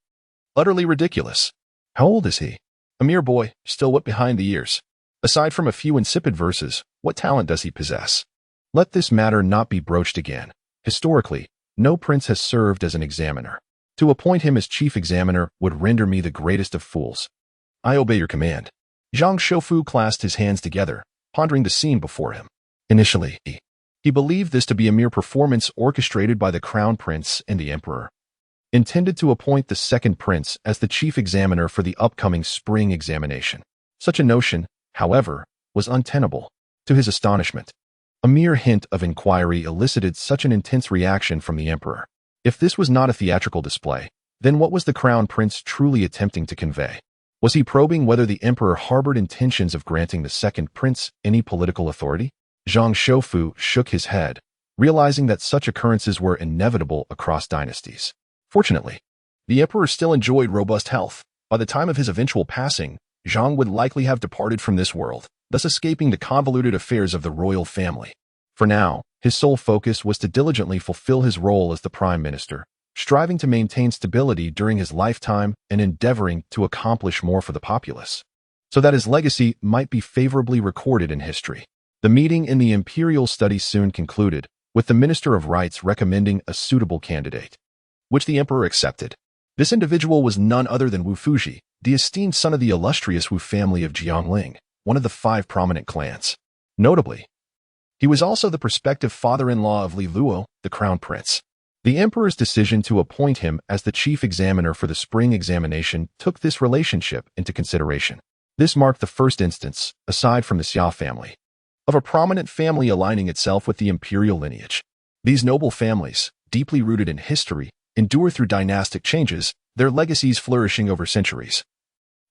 Speaker 1: Utterly ridiculous. How old is he?" "A mere boy, still wet behind the ears. Aside from a few insipid verses, what talent does he possess?" Let this matter not be broached again. Historically, no prince has served as an examiner. To appoint him as chief examiner would render me the greatest of fools. "I obey your command." Zhang Shoufu clasped his hands together, pondering the scene before him. Initially, he believed this to be a mere performance orchestrated by the crown prince and the emperor, intended to appoint the second prince as the chief examiner for the upcoming spring examination. Such a notion, however, was untenable. To his astonishment, a mere hint of inquiry elicited such an intense reaction from the emperor. If this was not a theatrical display, then what was the crown prince truly attempting to convey? Was he probing whether the emperor harbored intentions of granting the second prince any political authority? Zhang Shoufu shook his head, realizing that such occurrences were inevitable across dynasties. Fortunately, the emperor still enjoyed robust health. By the time of his eventual passing, Zhang would likely have departed from this world, thus escaping the convoluted affairs of the royal family. For now, his sole focus was to diligently fulfill his role as the prime minister, striving to maintain stability during his lifetime and endeavoring to accomplish more for the populace, so that his legacy might be favorably recorded in history. The meeting in the imperial study soon concluded, with the Minister of Rites recommending a suitable candidate, which the emperor accepted. This individual was none other than Wu Fuji, the esteemed son of the illustrious Wu family of Jiangling, one of the 5 prominent clans. Notably, he was also the prospective father-in-law of Li Luo, the crown prince. The emperor's decision to appoint him as the chief examiner for the spring examination took this relationship into consideration. This marked the first instance, aside from the Xia family, of a prominent family aligning itself with the imperial lineage. These noble families, deeply rooted in history, endure through dynastic changes, their legacies flourishing over centuries,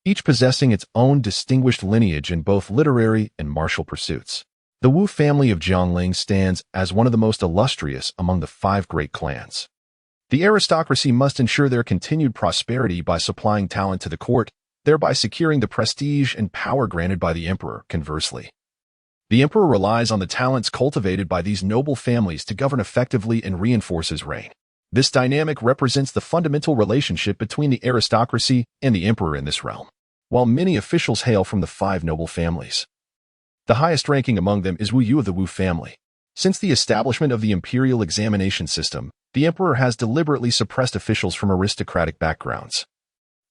Speaker 1: each possessing its own distinguished lineage in both literary and martial pursuits. The Wu family of Jiangling stands as one of the most illustrious among the 5 great clans. The aristocracy must ensure their continued prosperity by supplying talent to the court, thereby securing the prestige and power granted by the emperor. Conversely, the emperor relies on the talents cultivated by these noble families to govern effectively and reinforce his reign. This dynamic represents the fundamental relationship between the aristocracy and the emperor in this realm. While many officials hail from the 5 noble families, the highest ranking among them is Wu Yu of the Wu family. Since the establishment of the imperial examination system, the emperor has deliberately suppressed officials from aristocratic backgrounds,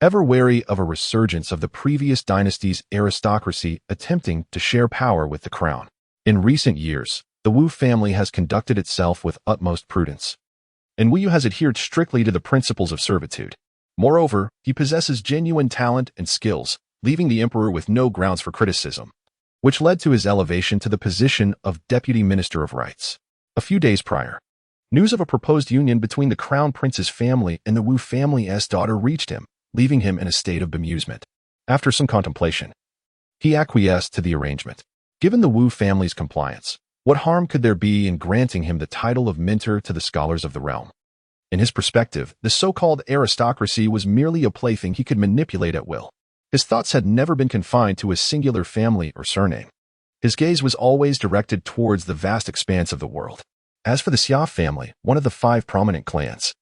Speaker 1: ever wary of a resurgence of the previous dynasty's aristocracy attempting to share power with the crown. In recent years, the Wu family has conducted itself with utmost prudence, and Wu Yu has adhered strictly to the principles of servitude. Moreover, he possesses genuine talent and skills, leaving the emperor with no grounds for criticism, which led to his elevation to the position of Deputy Minister of Rites. A few days prior, news of a proposed union between the crown prince's family and the Wu family's daughter reached him, leaving him in a state of bemusement. After some contemplation, he acquiesced to the arrangement. Given the Wu family's compliance, what harm could there be in granting him the title of mentor to the scholars of the realm? In his perspective, the so-called aristocracy was merely a plaything he could manipulate at will. His thoughts had never been confined to a singular family or surname. His gaze was always directed towards the vast expanse of the world. As for the Xia family, one of the 5 prominent clans,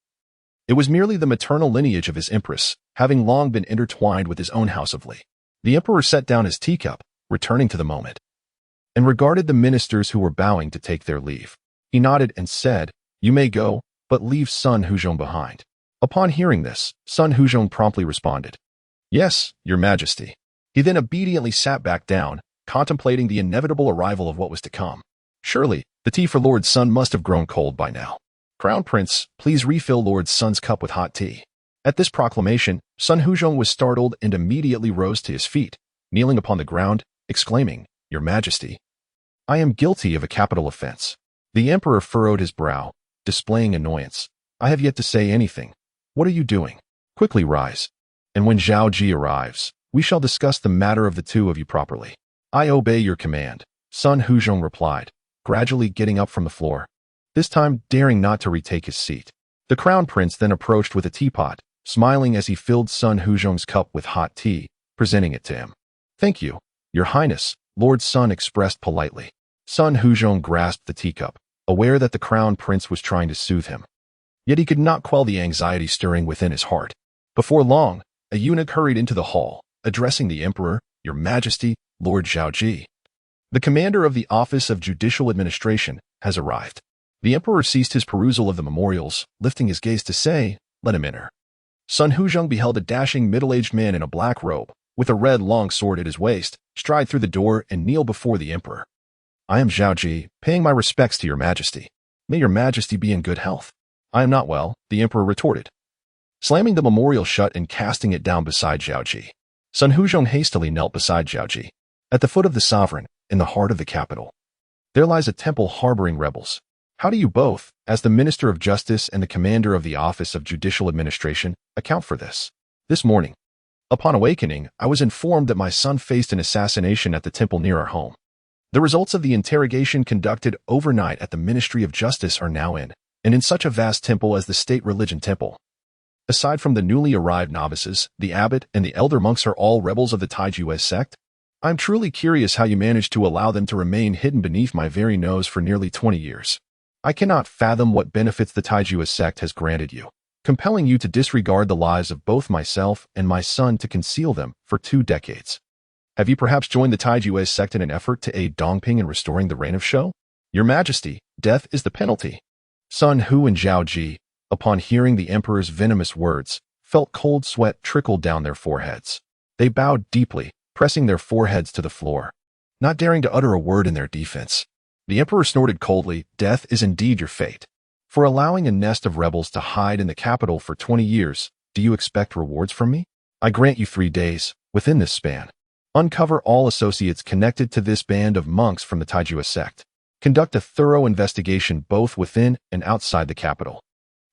Speaker 1: it was merely the maternal lineage of his empress, having long been intertwined with his own house of Li. The emperor set down his teacup, returning to the moment, and regarded the ministers who were bowing to take their leave. He nodded and said, "You may go, but leave son Huzhong behind." Upon hearing this, son Huzhong promptly responded, "Yes, your majesty." He then obediently sat back down, contemplating the inevitable arrival of what was to come. Surely, the tea for Lord Sun must have grown cold by now. "Crown Prince, please refill Lord Sun's cup with hot tea." At this proclamation, Sun Huzhong was startled and immediately rose to his feet, kneeling upon the ground, exclaiming, "Your Majesty, I am guilty of a capital offense." The emperor furrowed his brow, displaying annoyance. "I have yet to say anything. What are you doing? Quickly rise, and when Zhao Ji arrives, we shall discuss the matter of the 2 of you properly." "I obey your command," Sun Huzhong replied, gradually getting up from the floor, this time daring not to retake his seat. The crown prince then approached with a teapot, smiling as he filled Sun Huzhong's cup with hot tea, presenting it to him. "Thank you, your highness," Lord Sun expressed politely. Sun Huzhong grasped the teacup, aware that the crown prince was trying to soothe him. Yet he could not quell the anxiety stirring within his heart. Before long, a eunuch hurried into the hall, addressing the emperor, "Your Majesty, Lord Zhao Ji, the commander of the Office of Judicial Administration, has arrived." The emperor ceased his perusal of the memorials, lifting his gaze to say, "Let him enter." Sun Huzhong beheld a dashing middle-aged man in a black robe, with a red long sword at his waist, stride through the door and kneel before the emperor. "I am Zhao Ji, paying my respects to your Majesty. May your Majesty be in good health." "I am not well," the emperor retorted, slamming the memorial shut and casting it down beside Zhao Ji. Sun Huzhong hastily knelt beside Zhao Ji. At the foot of the sovereign, in the heart of the capital, there lies a temple harboring rebels. How do you both, as the Minister of Justice and the commander of the Office of Judicial Administration, account for this? This morning, Upon awakening, I was informed that my son faced an assassination at the temple near our home. The results of the interrogation conducted overnight at the Ministry of Justice are now in, and in such a vast temple as the state religion temple. Aside from the newly arrived novices, the abbot and the elder monks are all rebels of the Zeyue sect. I'm truly curious how you managed to allow them to remain hidden beneath my very nose for nearly 20 years. I cannot fathom what benefits the Zeyue sect has granted you, compelling you to disregard the lives of both myself and my son to conceal them for 2 decades. Have you perhaps joined the Zeyue sect in an effort to aid Dongping in restoring the reign of Shou? Your Majesty, death is the penalty. Sun Hu and Zhao Ji, upon hearing the emperor's venomous words, felt cold sweat trickle down their foreheads. They bowed deeply, pressing their foreheads to the floor, not daring to utter a word in their defense. The emperor snorted coldly, "Death is indeed your fate. For allowing a nest of rebels to hide in the capital for 20 years, do you expect rewards from me? I grant you 3 days. Within this span, uncover all associates connected to this band of monks from the Zeyue sect. Conduct a thorough investigation both within and outside the capital.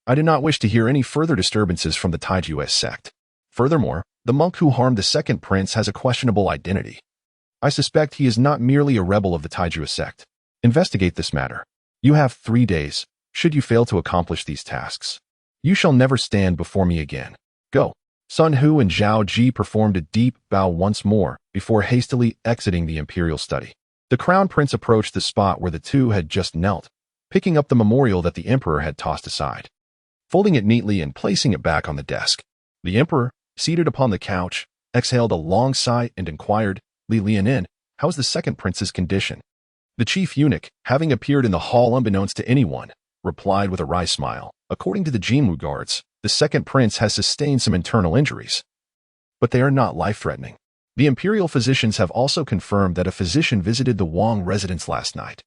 Speaker 1: I do not wish to hear any further disturbances from the Zeyue sect. Furthermore, the monk who harmed the second prince has a questionable identity. I suspect he is not merely a rebel of the Zeyue sect. Investigate this matter. You have 3 days. Should you fail to accomplish these tasks, you shall never stand before me again. Go." Sun Hu and Zhao Ji performed a deep bow once more before hastily exiting the imperial study. The crown prince approached the spot where the two had just knelt, picking up the memorial that the emperor had tossed aside, folding it neatly and placing it back on the desk. The emperor, seated upon the couch, exhaled a long sigh and inquired, "Li Lianin, how's the second prince's condition?" The chief eunuch, having appeared in the hall unbeknownst to anyone, replied with a wry smile, "According to the Jinwu guards, the second prince has sustained some internal injuries, but they are not life-threatening. The imperial physicians have also confirmed that a physician visited the Wang residence last night.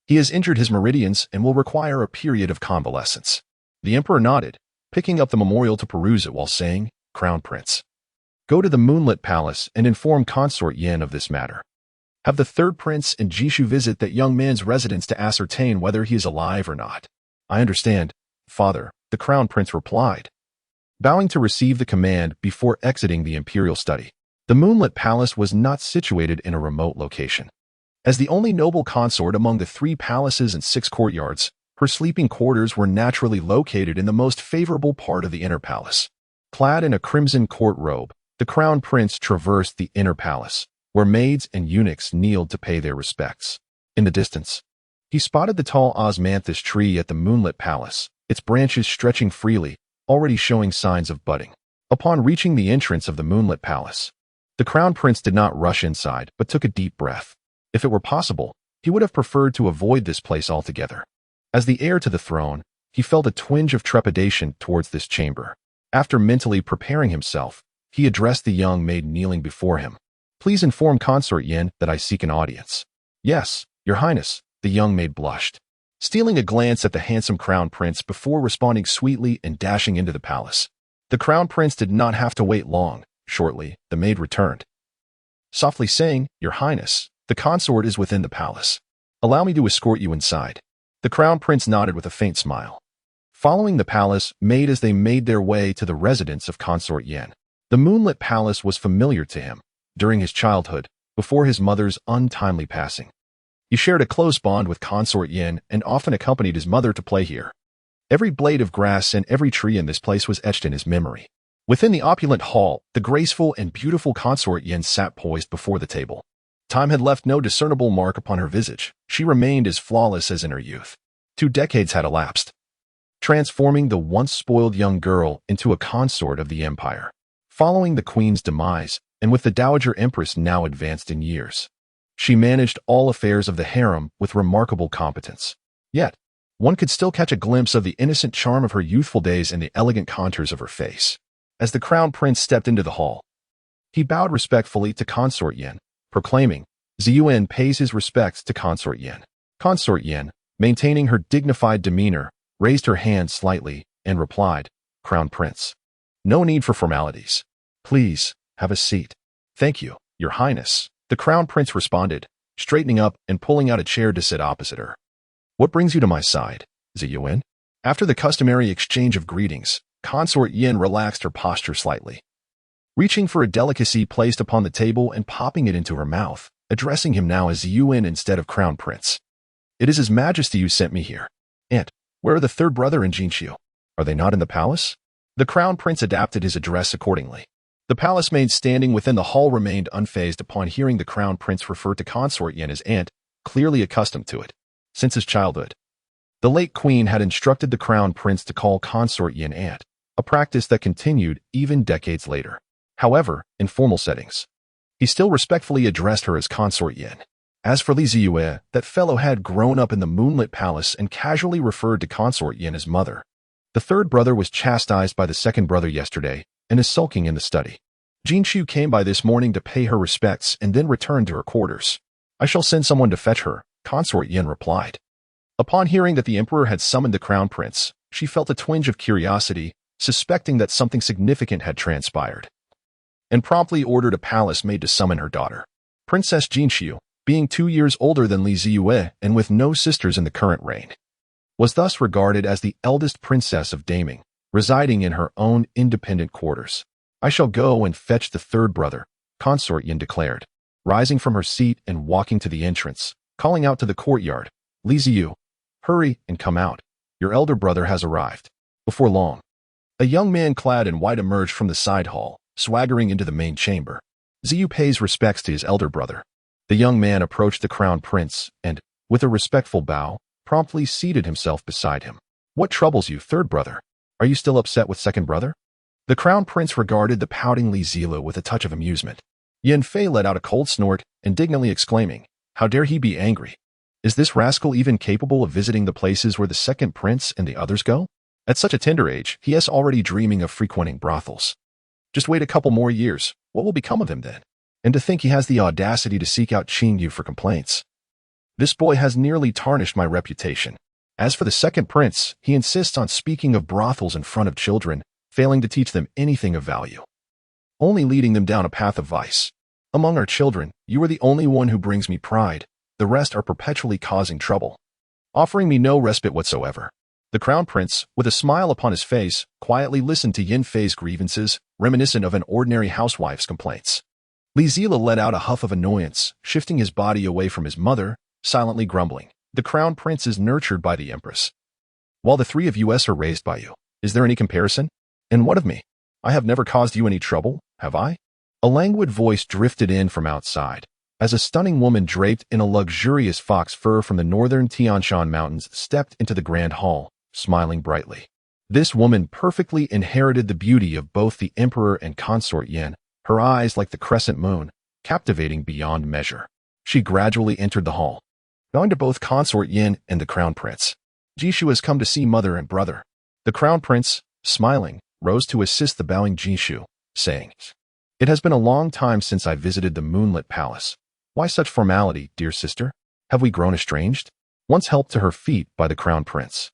Speaker 1: He has injured his meridians and will require a period of convalescence." The emperor nodded, picking up the memorial to peruse it while saying, "Crown Prince, go to the Moonlit Palace and inform Consort Yin of this matter. Have the third prince and Jishu visit that young man's residence to ascertain whether he is alive or not." "I understand, father," the crown prince replied, bowing to receive the command before exiting the imperial study. The Moonlit Palace was not situated in a remote location. As the only noble consort among the 3 palaces and 6 courtyards, her sleeping quarters were naturally located in the most favorable part of the inner palace. Clad in a crimson court robe, the crown prince traversed the inner palace, where maids and eunuchs kneeled to pay their respects. In the distance, he spotted the tall osmanthus tree at the Moonlit Palace, its branches stretching freely, already showing signs of budding. Upon reaching the entrance of the Moonlit Palace, the crown prince did not rush inside, but took a deep breath. If it were possible, he would have preferred to avoid this place altogether. As the heir to the throne, he felt a twinge of trepidation towards this chamber. After mentally preparing himself, he addressed the young maid kneeling before him. "Please inform Consort Yin that I seek an audience." "Yes, Your Highness," the young maid blushed, stealing a glance at the handsome crown prince before responding sweetly and dashing into the palace. The crown prince did not have to wait long. Shortly, the maid returned, softly saying, "Your Highness, the consort is within the palace. Allow me to escort you inside." The crown prince nodded with a faint smile, following the palace maid as they made their way to the residence of Consort Yin. The Moonlit Palace was familiar to him during his childhood, before his mother's untimely passing. He shared a close bond with Consort Yin and often accompanied his mother to play here. Every blade of grass and every tree in this place was etched in his memory. Within the opulent hall, the graceful and beautiful Consort Yin sat poised before the table. Time had left no discernible mark upon her visage. She remained as flawless as in her youth. 2 decades had elapsed, transforming the once spoiled young girl into a consort of the empire. Following the queen's demise, and with the dowager empress now advanced in years, she managed all affairs of the harem with remarkable competence. Yet, one could still catch a glimpse of the innocent charm of her youthful days in the elegant contours of her face. As the crown prince stepped into the hall, he bowed respectfully to Consort Yin, proclaiming, "Zeyue pays his respects to Consort Yin." Consort Yin, maintaining her dignified demeanor, raised her hand slightly and replied, "Crown Prince, no need for formalities. Please, have a seat." "Thank you, Your Highness," the crown prince responded, straightening up and pulling out a chair to sit opposite her. "What brings you to my side, Zeyue?" After the customary exchange of greetings, Consort Yin relaxed her posture slightly. reaching for a delicacy placed upon the table and popping it into her mouth, addressing him now as Zeyue instead of Crown Prince. "It is His Majesty who sent me here. And where are the third brother and Jinshu? Are they not in the palace?" The Crown Prince adapted his address accordingly. The palace maid standing within the hall remained unfazed upon hearing the Crown Prince refer to Consort Yin as aunt, clearly accustomed to it since his childhood. The late queen had instructed the Crown Prince to call Consort Yin aunt, a practice that continued even decades later. However, in formal settings, he still respectfully addressed her as Consort Yin. As for Zeyue, that fellow had grown up in the moonlit palace and casually referred to Consort Yin as mother. The third brother was chastised by the second brother yesterday and is sulking in the study. Jinshu came by this morning to pay her respects and then returned to her quarters. "I shall send someone to fetch her," Consort Yin replied. Upon hearing that the emperor had summoned the Crown Prince, she felt a twinge of curiosity, suspecting that something significant had transpired, and promptly ordered a palace maid to summon her daughter. Princess Jinshu, being 2 years older than Zeyue and with no sisters in the current reign, was thus regarded as the eldest princess of Daming, residing in her own independent quarters. "I shall go and fetch the third brother," Consort Yin declared, rising from her seat and walking to the entrance, calling out to the courtyard, "Zeyue, hurry and come out. Your elder brother has arrived." Before long, a young man clad in white emerged from the side hall, swaggering into the main chamber. Zeyue pays respects to his elder brother. The young man approached the Crown Prince and, with a respectful bow, promptly seated himself beside him. "What troubles you, third brother? Are you still upset with second brother?" The Crown Prince regarded the pouting Zeyue with a touch of amusement. Yin Fei let out a cold snort, indignantly exclaiming, "How dare he be angry? Is this rascal even capable of visiting the places where the second prince and the others go? At such a tender age, he is already dreaming of frequenting brothels. Just wait a couple more years. What will become of him then? And to think he has the audacity to seek out Qingyu for complaints. This boy has nearly tarnished my reputation. As for the second prince, he insists on speaking of brothels in front of children, failing to teach them anything of value, only leading them down a path of vice. Among our children, you are the only one who brings me pride. The rest are perpetually causing trouble, offering me no respite whatsoever." The Crown Prince, with a smile upon his face, quietly listened to Yin Fei's grievances, reminiscent of an ordinary housewife's complaints. Zeyue let out a huff of annoyance, shifting his body away from his mother, silently grumbling, "The Crown Prince is nurtured by the Empress, while the three of us are raised by you. Is there any comparison? And what of me? I have never caused you any trouble, have I?" A languid voice drifted in from outside, as a stunning woman draped in a luxurious fox fur from the northern Tianshan Mountains stepped into the grand hall, smiling brightly. This woman perfectly inherited the beauty of both the emperor and Consort Yin, her eyes like the crescent moon, captivating beyond measure. She gradually entered the hall, bowing to both Consort Yin and the Crown Prince. "Jinshu has come to see mother and brother." The Crown Prince, smiling, rose to assist the bowing Jinshu, saying, "It has been a long time since I visited the moonlit palace. Why such formality, dear sister? Have we grown estranged?" Once helped to her feet by the Crown Prince,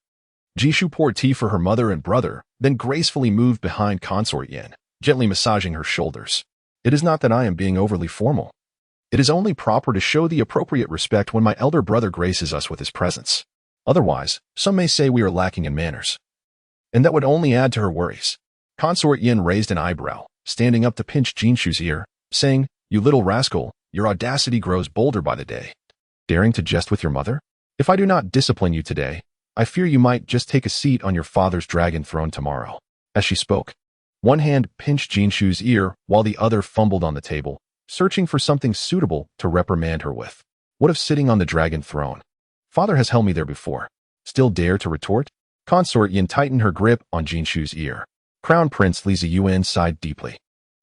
Speaker 1: Jinshu poured tea for her mother and brother, then gracefully moved behind Consort Yin, gently massaging her shoulders. "It is not that I am being overly formal. It is only proper to show the appropriate respect when my elder brother graces us with his presence. Otherwise, some may say we are lacking in manners, and that would only add to her worries." Consort Yin raised an eyebrow, standing up to pinch Jinshu's ear, saying, "You little rascal, your audacity grows bolder by the day. Daring to jest with your mother? If I do not discipline you today, I fear you might just take a seat on your father's dragon throne tomorrow." As she spoke, one hand pinched Jinshu's ear while the other fumbled on the table, searching for something suitable to reprimand her with. What of sitting on the dragon throne? Father has held me there before. Still dare to retort? Consort Yin tightened her grip on Jinshu's ear. Crown Prince Zeyue sighed deeply,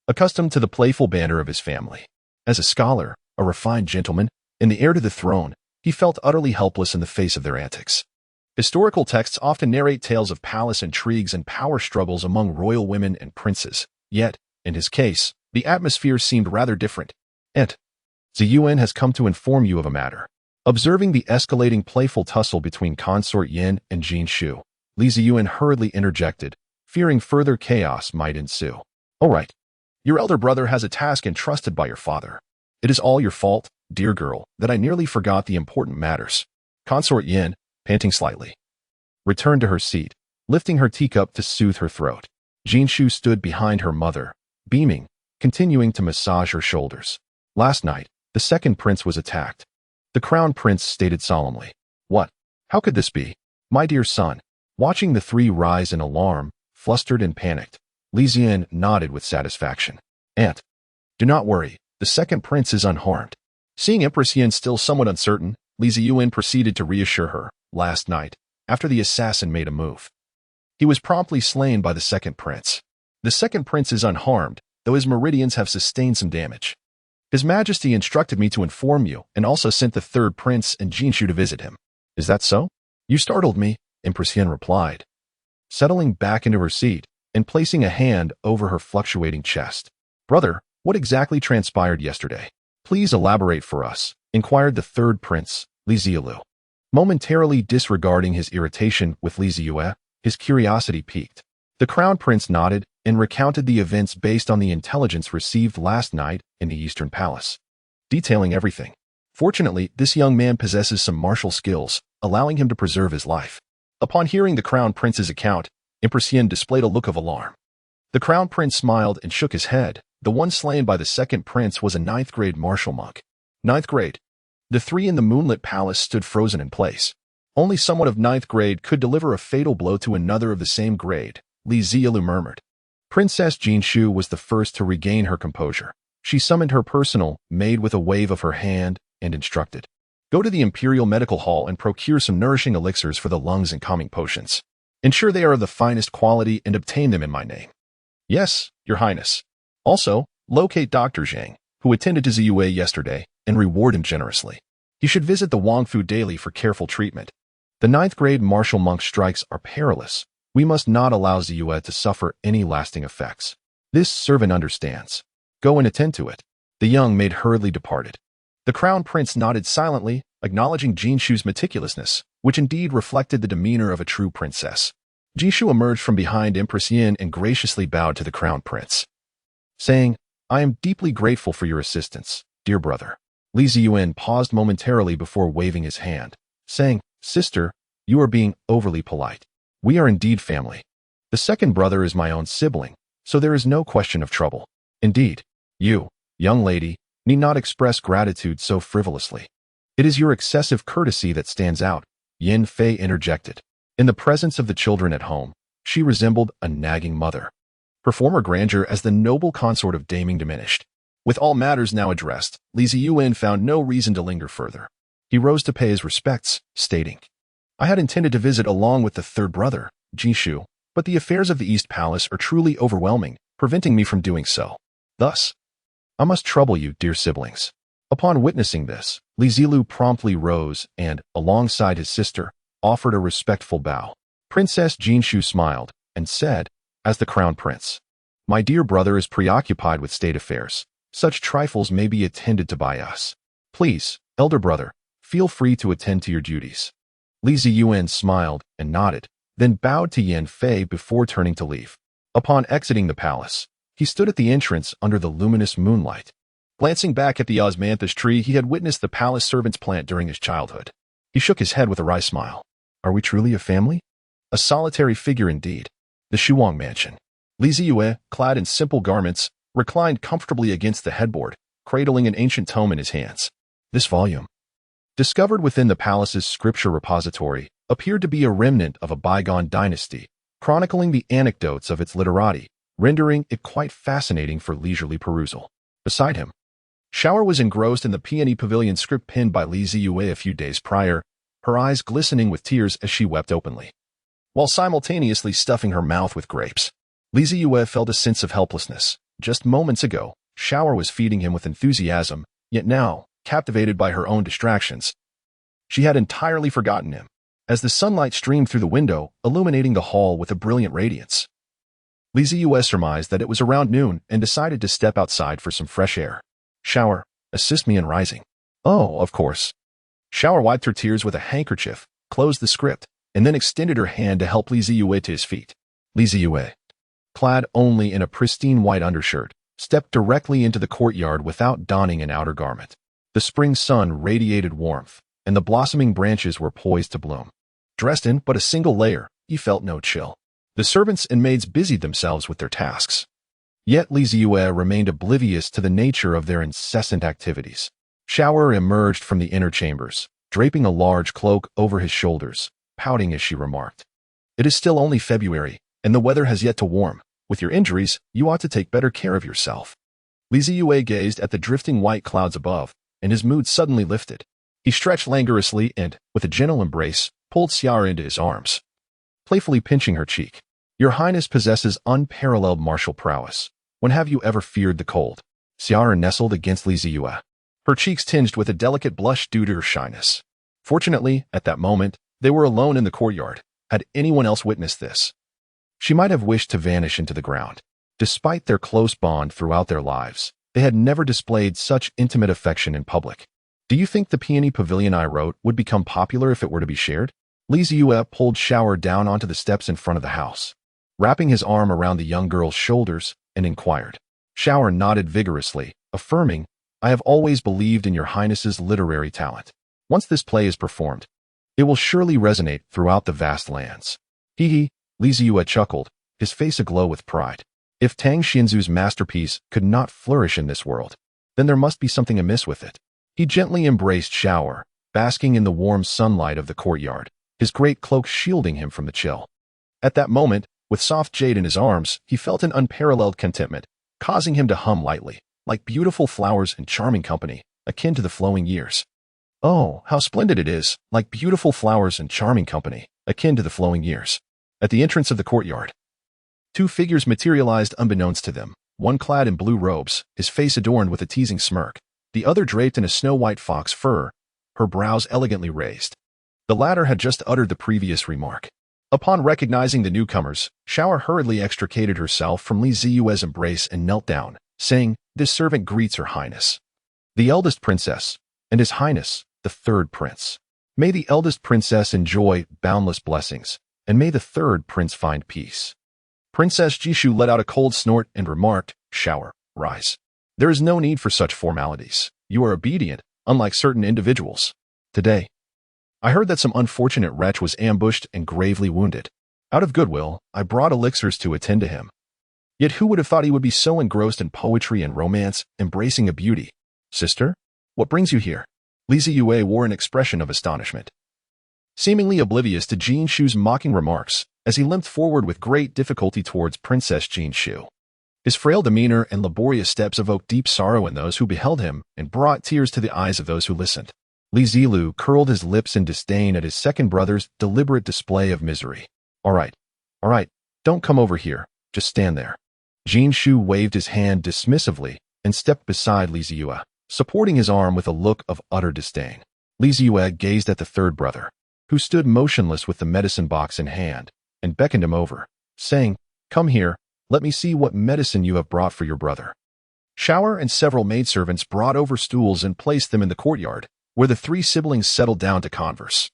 Speaker 1: accustomed to the playful banter of his family. As a scholar, a refined gentleman, and the heir to the throne, he felt utterly helpless in the face of their antics. Historical texts often narrate tales of palace intrigues and power struggles among royal women and princes. Yet, in his case, the atmosphere seemed rather different. "Aunt, Zeyue has come to inform you of a matter." Observing the escalating playful tussle between Consort Yin and Jinshu, Zeyue hurriedly interjected, fearing further chaos might ensue. "All right. Your elder brother has a task entrusted by your father. It is all your fault, dear girl, that I nearly forgot the important matters." Consort Yin, panting slightly, returned to her seat, lifting her teacup to soothe her throat. Jinshu stood behind her mother, beaming, continuing to massage her shoulders. Last night, the second prince was attacked. The crown prince stated solemnly. What? How could this be? My dear son. Watching the three rise in alarm, flustered and panicked, Li Ziyan nodded with satisfaction. Aunt, do not worry, the second prince is unharmed. Seeing Empress Yin still somewhat uncertain, Li Ziyuan proceeded to reassure her. Last night, after the assassin made a move, he was promptly slain by the second prince. The second prince is unharmed, though his meridians have sustained some damage. His Majesty instructed me to inform you and also sent the third prince and Jinshu to visit him. Is that so? You startled me, Empress Yin replied, settling back into her seat and placing a hand over her fluctuating chest. Brother, what exactly transpired yesterday? Please elaborate for us, inquired the third prince, Li Ziyue. Momentarily disregarding his irritation with Li Ziyue, his curiosity piqued. The crown prince nodded and recounted the events based on the intelligence received last night in the Eastern Palace, detailing everything. Fortunately, this young man possesses some martial skills, allowing him to preserve his life. Upon hearing the crown prince's account, Empress Yin displayed a look of alarm. The crown prince smiled and shook his head. The one slain by the second prince was a 9th-grade martial monk. 9th grade. The three in the moonlit palace stood frozen in place. Only someone of 9th grade could deliver a fatal blow to another of the same grade, Li Ziyue murmured. Princess Jinshu was the first to regain her composure. She summoned her personal maid with a wave of her hand and instructed. Go to the Imperial Medical Hall and procure some nourishing elixirs for the lungs and calming potions. Ensure they are of the finest quality and obtain them in my name. Yes, Your Highness. Also, locate Dr. Zhang, who attended to Zeyue yesterday, and reward him generously. He should visit the Wangfu daily for careful treatment. The 9th-grade martial monk strikes are perilous. We must not allow Zeyue to suffer any lasting effects. This servant understands. Go and attend to it. The young maid hurriedly departed. The crown prince nodded silently, acknowledging Jinshu's meticulousness, which indeed reflected the demeanor of a true princess. Jinshu emerged from behind Empress Yin and graciously bowed to the crown prince, saying, I am deeply grateful for your assistance, dear brother. Li Ziyuan paused momentarily before waving his hand, saying, Sister, you are being overly polite. We are indeed family. The second brother is my own sibling, so there is no question of trouble. Indeed, you, young lady, need not express gratitude so frivolously. It is your excessive courtesy that stands out, Yin Fei interjected. In the presence of the children at home, she resembled a nagging mother. Her former grandeur as the noble consort of Daming diminished. With all matters now addressed, Li Ziyuan found no reason to linger further. He rose to pay his respects, stating, I had intended to visit along with the third brother, Jinshu, but the affairs of the East Palace are truly overwhelming, preventing me from doing so. Thus, I must trouble you, dear siblings. Upon witnessing this, Li Zilu promptly rose and, alongside his sister, offered a respectful bow. Princess Jinshu smiled and said, as the crown prince, My dear brother is preoccupied with state affairs. Such trifles may be attended to by us. Please, elder brother, feel free to attend to your duties. Li Ziyuan smiled and nodded, then bowed to Yin Fei before turning to leave. Upon exiting the palace, he stood at the entrance under the luminous moonlight. Glancing back at the osmanthus tree he had witnessed the palace servants plant during his childhood, he shook his head with a wry smile. Are we truly a family? A solitary figure indeed. The Shuang mansion. Li Ziyue, clad in simple garments, reclined comfortably against the headboard, cradling an ancient tome in his hands. This volume, discovered within the palace's scripture repository, appeared to be a remnant of a bygone dynasty, chronicling the anecdotes of its literati, rendering it quite fascinating for leisurely perusal. Beside him, Shower was engrossed in the peony pavilion script penned by Li Ziyue a few days prior, her eyes glistening with tears as she wept openly, while simultaneously stuffing her mouth with grapes. Li Ziyue felt a sense of helplessness. Just moments ago, Shower was feeding him with enthusiasm, yet now, captivated by her own distractions, she had entirely forgotten him, as the sunlight streamed through the window, illuminating the hall with a brilliant radiance. Li Ziyue surmised that it was around noon and decided to step outside for some fresh air. Shower, assist me in rising. Oh, of course. Shower wiped her tears with a handkerchief, closed the script, and then extended her hand to help Li Ziyue to his feet. Li Ziyue, clad only in a pristine white undershirt, stepped directly into the courtyard without donning an outer garment. The spring sun radiated warmth, and the blossoming branches were poised to bloom. Dressed in but a single layer, he felt no chill. The servants and maids busied themselves with their tasks. Yet Li Zeyue remained oblivious to the nature of their incessant activities. Shower emerged from the inner chambers, draping a large cloak over his shoulders, pouting as she remarked, "It is still only February, and the weather has yet to warm. With your injuries, you ought to take better care of yourself." Li Zeyue gazed at the drifting white clouds above, and his mood suddenly lifted. He stretched languorously and, with a gentle embrace, pulled Xiara into his arms, playfully pinching her cheek. "Your Highness possesses unparalleled martial prowess. When have you ever feared the cold?" Xiara nestled against Li Zeyue, her cheeks tinged with a delicate blush due to her shyness. Fortunately, at that moment, they were alone in the courtyard. Had anyone else witnessed this, she might have wished to vanish into the ground. Despite their close bond throughout their lives, they had never displayed such intimate affection in public. "Do you think the peony pavilion I wrote would become popular if it were to be shared?" Li Zeyue pulled Shower down onto the steps in front of the house, wrapping his arm around the young girl's shoulders, and inquired. Shower nodded vigorously, affirming, "I have always believed in your Highness's literary talent. Once this play is performed, it will surely resonate throughout the vast lands." Hee hee, Li Zeyue chuckled, his face aglow with pride. If Tang Xinzu's masterpiece could not flourish in this world, then there must be something amiss with it. He gently embraced Shower, basking in the warm sunlight of the courtyard, his great cloak shielding him from the chill. At that moment, with soft jade in his arms, he felt an unparalleled contentment, causing him to hum lightly, like beautiful flowers in charming company, akin to the flowing years. "Oh, how splendid it is, like beautiful flowers in charming company, akin to the flowing years." At the entrance of the courtyard, two figures materialized unbeknownst to them, one clad in blue robes, his face adorned with a teasing smirk, the other draped in a snow-white fox fur, her brows elegantly raised. The latter had just uttered the previous remark. Upon recognizing the newcomers, Shower hurriedly extricated herself from Li Zeyue's embrace and knelt down, saying, "This servant greets Her Highness, the eldest princess, and His Highness, the third prince. May the eldest princess enjoy boundless blessings, and may the third prince find peace." Princess Jishu let out a cold snort and remarked, "Shower, rise. There is no need for such formalities. You are obedient, unlike certain individuals. Today, I heard that some unfortunate wretch was ambushed and gravely wounded. Out of goodwill, I brought elixirs to attend to him. Yet who would have thought he would be so engrossed in poetry and romance, embracing a beauty? Sister, what brings you here?" Li Zeyue wore an expression of astonishment, seemingly oblivious to Jin Shu's mocking remarks, as he limped forward with great difficulty towards Princess Jin Shu. His frail demeanor and laborious steps evoked deep sorrow in those who beheld him and brought tears to the eyes of those who listened. Li Zeyue curled his lips in disdain at his second brother's deliberate display of misery. All right, don't come over here, just stand there." Jin Shu waved his hand dismissively and stepped beside Li Zeyue, supporting his arm with a look of utter disdain. Li Zeyue gazed at the third brother, who stood motionless with the medicine box in hand, and beckoned him over, saying, "Come here, let me see what medicine you have brought for your brother." Shower and several maidservants brought over stools and placed them in the courtyard, where the three siblings settled down to converse.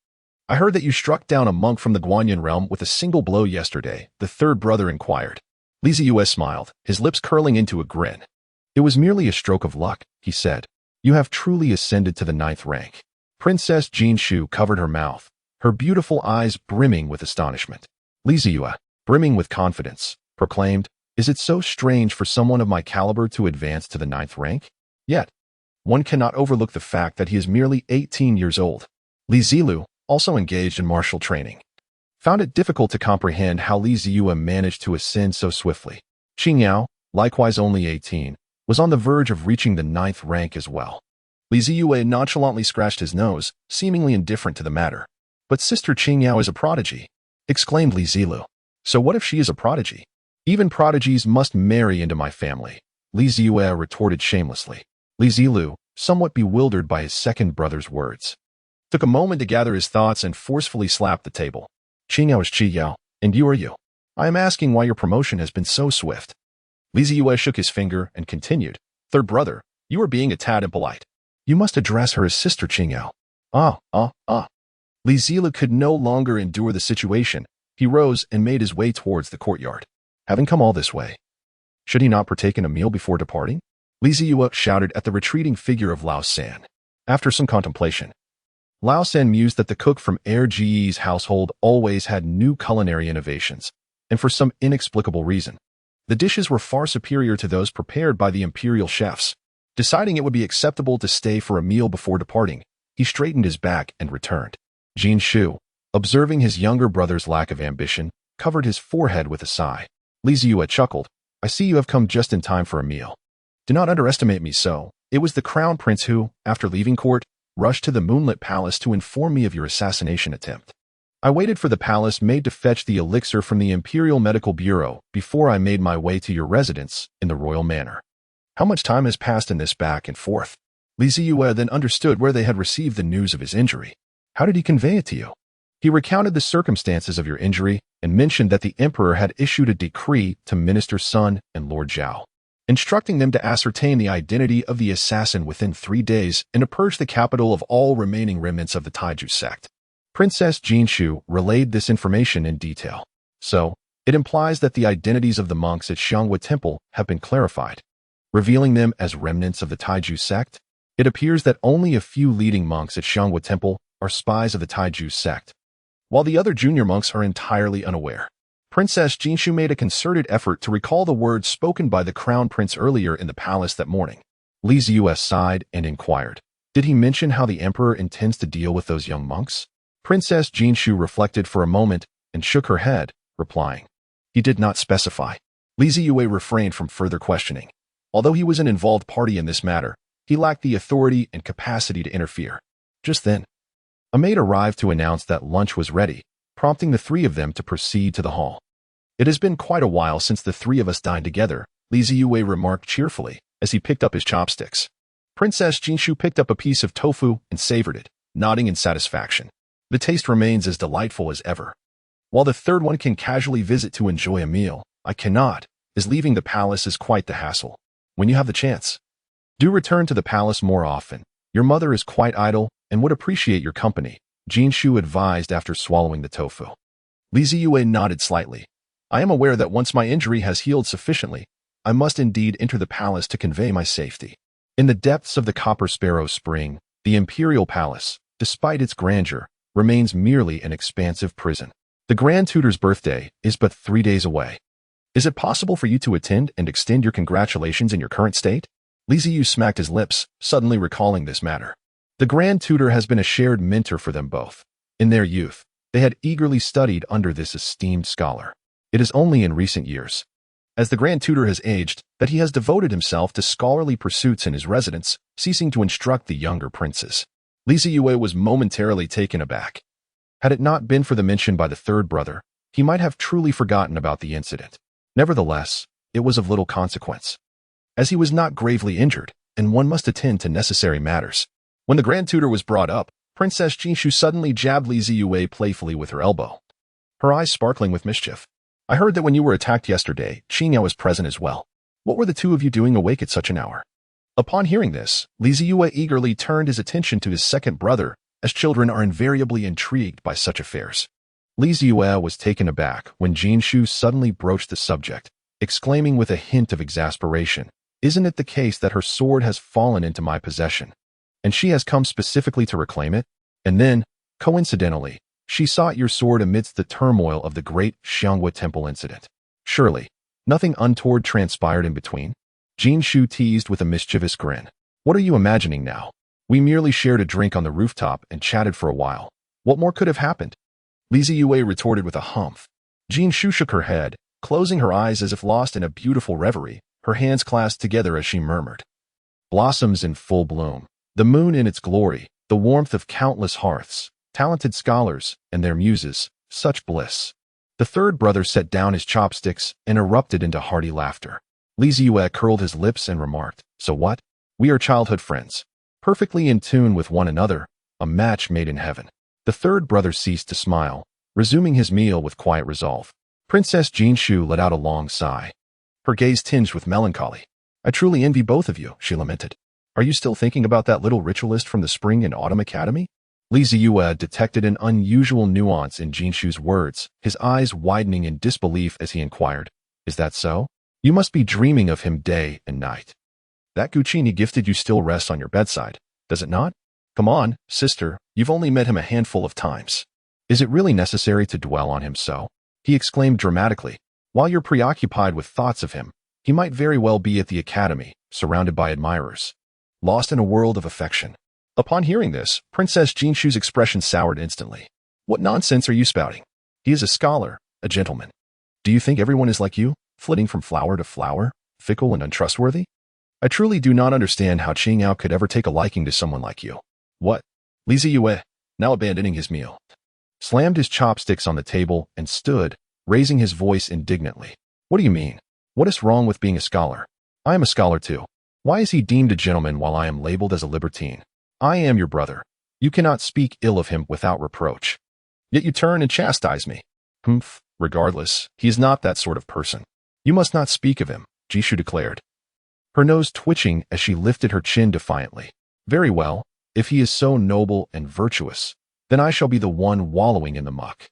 Speaker 1: "I heard that you struck down a monk from the Guanyin realm with a single blow yesterday," the third brother inquired. Li Zeyue smiled, his lips curling into a grin. "It was merely a stroke of luck," he said. "You have truly ascended to the 9th rank." Princess Jin Shu covered her mouth, her beautiful eyes brimming with astonishment. Li Zeyue, brimming with confidence, proclaimed, "Is it so strange for someone of my caliber to advance to the 9th rank? Yet, one cannot overlook the fact that he is merely 18 years old." Li Zeyue, also engaged in martial training, found it difficult to comprehend how Li Zeyue managed to ascend so swiftly. Qing Yao, likewise only 18, was on the verge of reaching the 9th rank as well. Li Zeyue nonchalantly scratched his nose, seemingly indifferent to the matter. "But Sister Qing Yao is a prodigy," exclaimed Li Zeyue. "So what if she is a prodigy? Even prodigies must marry into my family," Li Zeyue retorted shamelessly. Li Zeyue, somewhat bewildered by his second brother's words, took a moment to gather his thoughts and forcefully slapped the table. "Qing Yao is Qing Yao, and you are you. I am asking why your promotion has been so swift." Li Zeyue shook his finger and continued, "Third brother, you are being a tad impolite. You must address her as Sister Qing Yao." Li Zeyue could no longer endure the situation. He rose and made his way towards the courtyard. Having come all this way, should he not partake in a meal before departing? Li Zeyue shouted at the retreating figure of Lao San. After some contemplation, Lao San mused that the cook from Heir Ji's household always had new culinary innovations, and for some inexplicable reason, The dishes were far superior to those prepared by the imperial chefs. Deciding it would be acceptable to stay for a meal before departing, he straightened his back and returned. Zeyue, observing his younger brother's lack of ambition, covered his forehead with a sigh. Zeyue chuckled. I see you have come just in time for a meal. Do not underestimate me so. It was the crown prince who, after leaving court, rushed to the moonlit palace to inform me of your assassination attempt. I waited for the palace maid to fetch the elixir from the Imperial Medical Bureau before I made my way to your residence in the royal manor. How much time has passed in this back and forth? Zeyue then understood where they had received the news of his injury. How did he convey it to you? He recounted the circumstances of your injury and mentioned that the emperor had issued a decree to Minister Sun and Lord Zhao, instructing them to ascertain the identity of the assassin within 3 days and to purge the capital of all remaining remnants of the Taiju sect. Princess Zeyue relayed this information in detail. So, it implies that the identities of the monks at Xiangwu Temple have been clarified, revealing them as remnants of the Taiju sect. It appears that only a few leading monks at Xiangwu Temple are spies of the Taiju sect, while the other junior monks are entirely unaware. Princess Zeyue made a concerted effort to recall the words spoken by the crown prince earlier in the palace that morning. Zeyue sighed and inquired, did he mention how the emperor intends to deal with those young monks? Princess Zeyue reflected for a moment and shook her head, replying, he did not specify. Zeyue refrained from further questioning. Although he was an involved party in this matter, he lacked the authority and capacity to interfere. Just then, a maid arrived to announce that lunch was ready, prompting the 3 of them to proceed to the hall. It has been quite a while since the 3 of us dined together, Zeyue remarked cheerfully as he picked up his chopsticks. Princess Zeyue picked up a piece of tofu and savored it, nodding in satisfaction. The taste remains as delightful as ever. While the third one can casually visit to enjoy a meal, I cannot, as leaving the palace is quite the hassle. When you have the chance, do return to the palace more often. Your mother is quite idle and would appreciate your company, Zeyue advised after swallowing the tofu. Zeyue nodded slightly. I am aware that once my injury has healed sufficiently, I must indeed enter the palace to convey my safety. In the depths of the Copper Sparrow Spring, the imperial palace, despite its grandeur, remains merely an expansive prison. The Grand Tutor's birthday is but 3 days away. Is it possible for you to attend and extend your congratulations in your current state? Zeyue smacked his lips, suddenly recalling this matter. The Grand Tutor has been a shared mentor for them both. In their youth, they had eagerly studied under this esteemed scholar. It is only in recent years, as the Grand Tutor has aged, that he has devoted himself to scholarly pursuits in his residence, ceasing to instruct the younger princes. Zeyue was momentarily taken aback. Had it not been for the mention by the third brother, he might have truly forgotten about the incident. Nevertheless, it was of little consequence, as he was not gravely injured, and one must attend to necessary matters. When the Grand Tutor was brought up, Princess Zeyue suddenly jabbed Zeyue playfully with her elbow, her eyes sparkling with mischief. I heard that when you were attacked yesterday, Qingya was present as well. What were the 2 of you doing awake at such an hour? Upon hearing this, Zeyue eagerly turned his attention to his second brother, as children are invariably intrigued by such affairs. Zeyue was taken aback when Zeyue suddenly broached the subject, exclaiming with a hint of exasperation, isn't it the case that her sword has fallen into my possession, and she has come specifically to reclaim it? And then, coincidentally, she sought your sword amidst the turmoil of the great Xiangwu Temple incident. Surely, nothing untoward transpired in between? Zeyue teased with a mischievous grin. What are you imagining now? We merely shared a drink on the rooftop and chatted for a while. What more could have happened? Zeyue retorted with a humph. Zeyue shook her head, closing her eyes as if lost in a beautiful reverie, her hands clasped together as she murmured. Blossoms in full bloom, the moon in its glory, the warmth of countless hearths, talented scholars and their muses, such bliss. The third brother set down his chopsticks and erupted into hearty laughter. Zeyue curled his lips and remarked, so what? We are childhood friends, perfectly in tune with one another, a match made in heaven. The third brother ceased to smile, resuming his meal with quiet resolve. Princess Zeyue let out a long sigh, her gaze tinged with melancholy. I truly envy both of you, she lamented. Are you still thinking about that little ritualist from the Spring and Autumn Academy? Zeyue detected an unusual nuance in Zeyue's words, his eyes widening in disbelief as he inquired, is that so? You must be dreaming of him day and night. That Gucci he gifted you still rests on your bedside, does it not? Come on, sister, you've only met him a handful of times. Is it really necessary to dwell on him so? He exclaimed dramatically. While you're preoccupied with thoughts of him, he might very well be at the academy, surrounded by admirers, lost in a world of affection. Upon hearing this, Princess Jinshu's expression soured instantly. What nonsense are you spouting? He is a scholar, a gentleman. Do you think everyone is like you, flitting from flower to flower, fickle and untrustworthy? I truly do not understand how Qingyao could ever take a liking to someone like you. What? Li Zeyue, now abandoning his meal, slammed his chopsticks on the table and stood, raising his voice indignantly. What do you mean? What is wrong with being a scholar? I am a scholar too. Why is he deemed a gentleman while I am labeled as a libertine? I am your brother. You cannot speak ill of him without reproach. Yet you turn and chastise me. Humph. Regardless, he is not that sort of person. You must not speak of him, Jinshu declared, her nose twitching as she lifted her chin defiantly. Very well, if he is so noble and virtuous, then I shall be the one wallowing in the muck.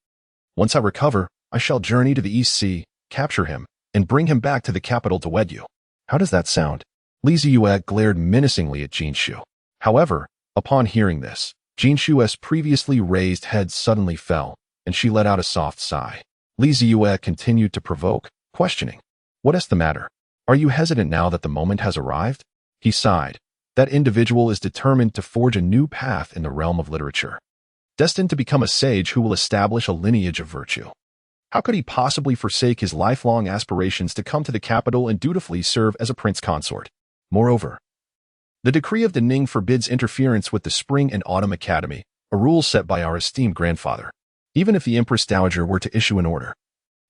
Speaker 1: Once I recover, I shall journey to the East Sea, capture him, and bring him back to the capital to wed you. How does that sound? Li Zeyue glared menacingly at Jinshu. However, upon hearing this, Jinshu's previously raised head suddenly fell, and she let out a soft sigh. Li Zeyue continued to provoke, questioning. What is the matter? Are you hesitant now that the moment has arrived? He sighed. That individual is determined to forge a new path in the realm of literature, destined to become a sage who will establish a lineage of virtue. How could he possibly forsake his lifelong aspirations to come to the capital and dutifully serve as a prince consort? Moreover, the decree of Daning forbids interference with the Spring and Autumn Academy, a rule set by our esteemed grandfather. Even if the Empress Dowager were to issue an order,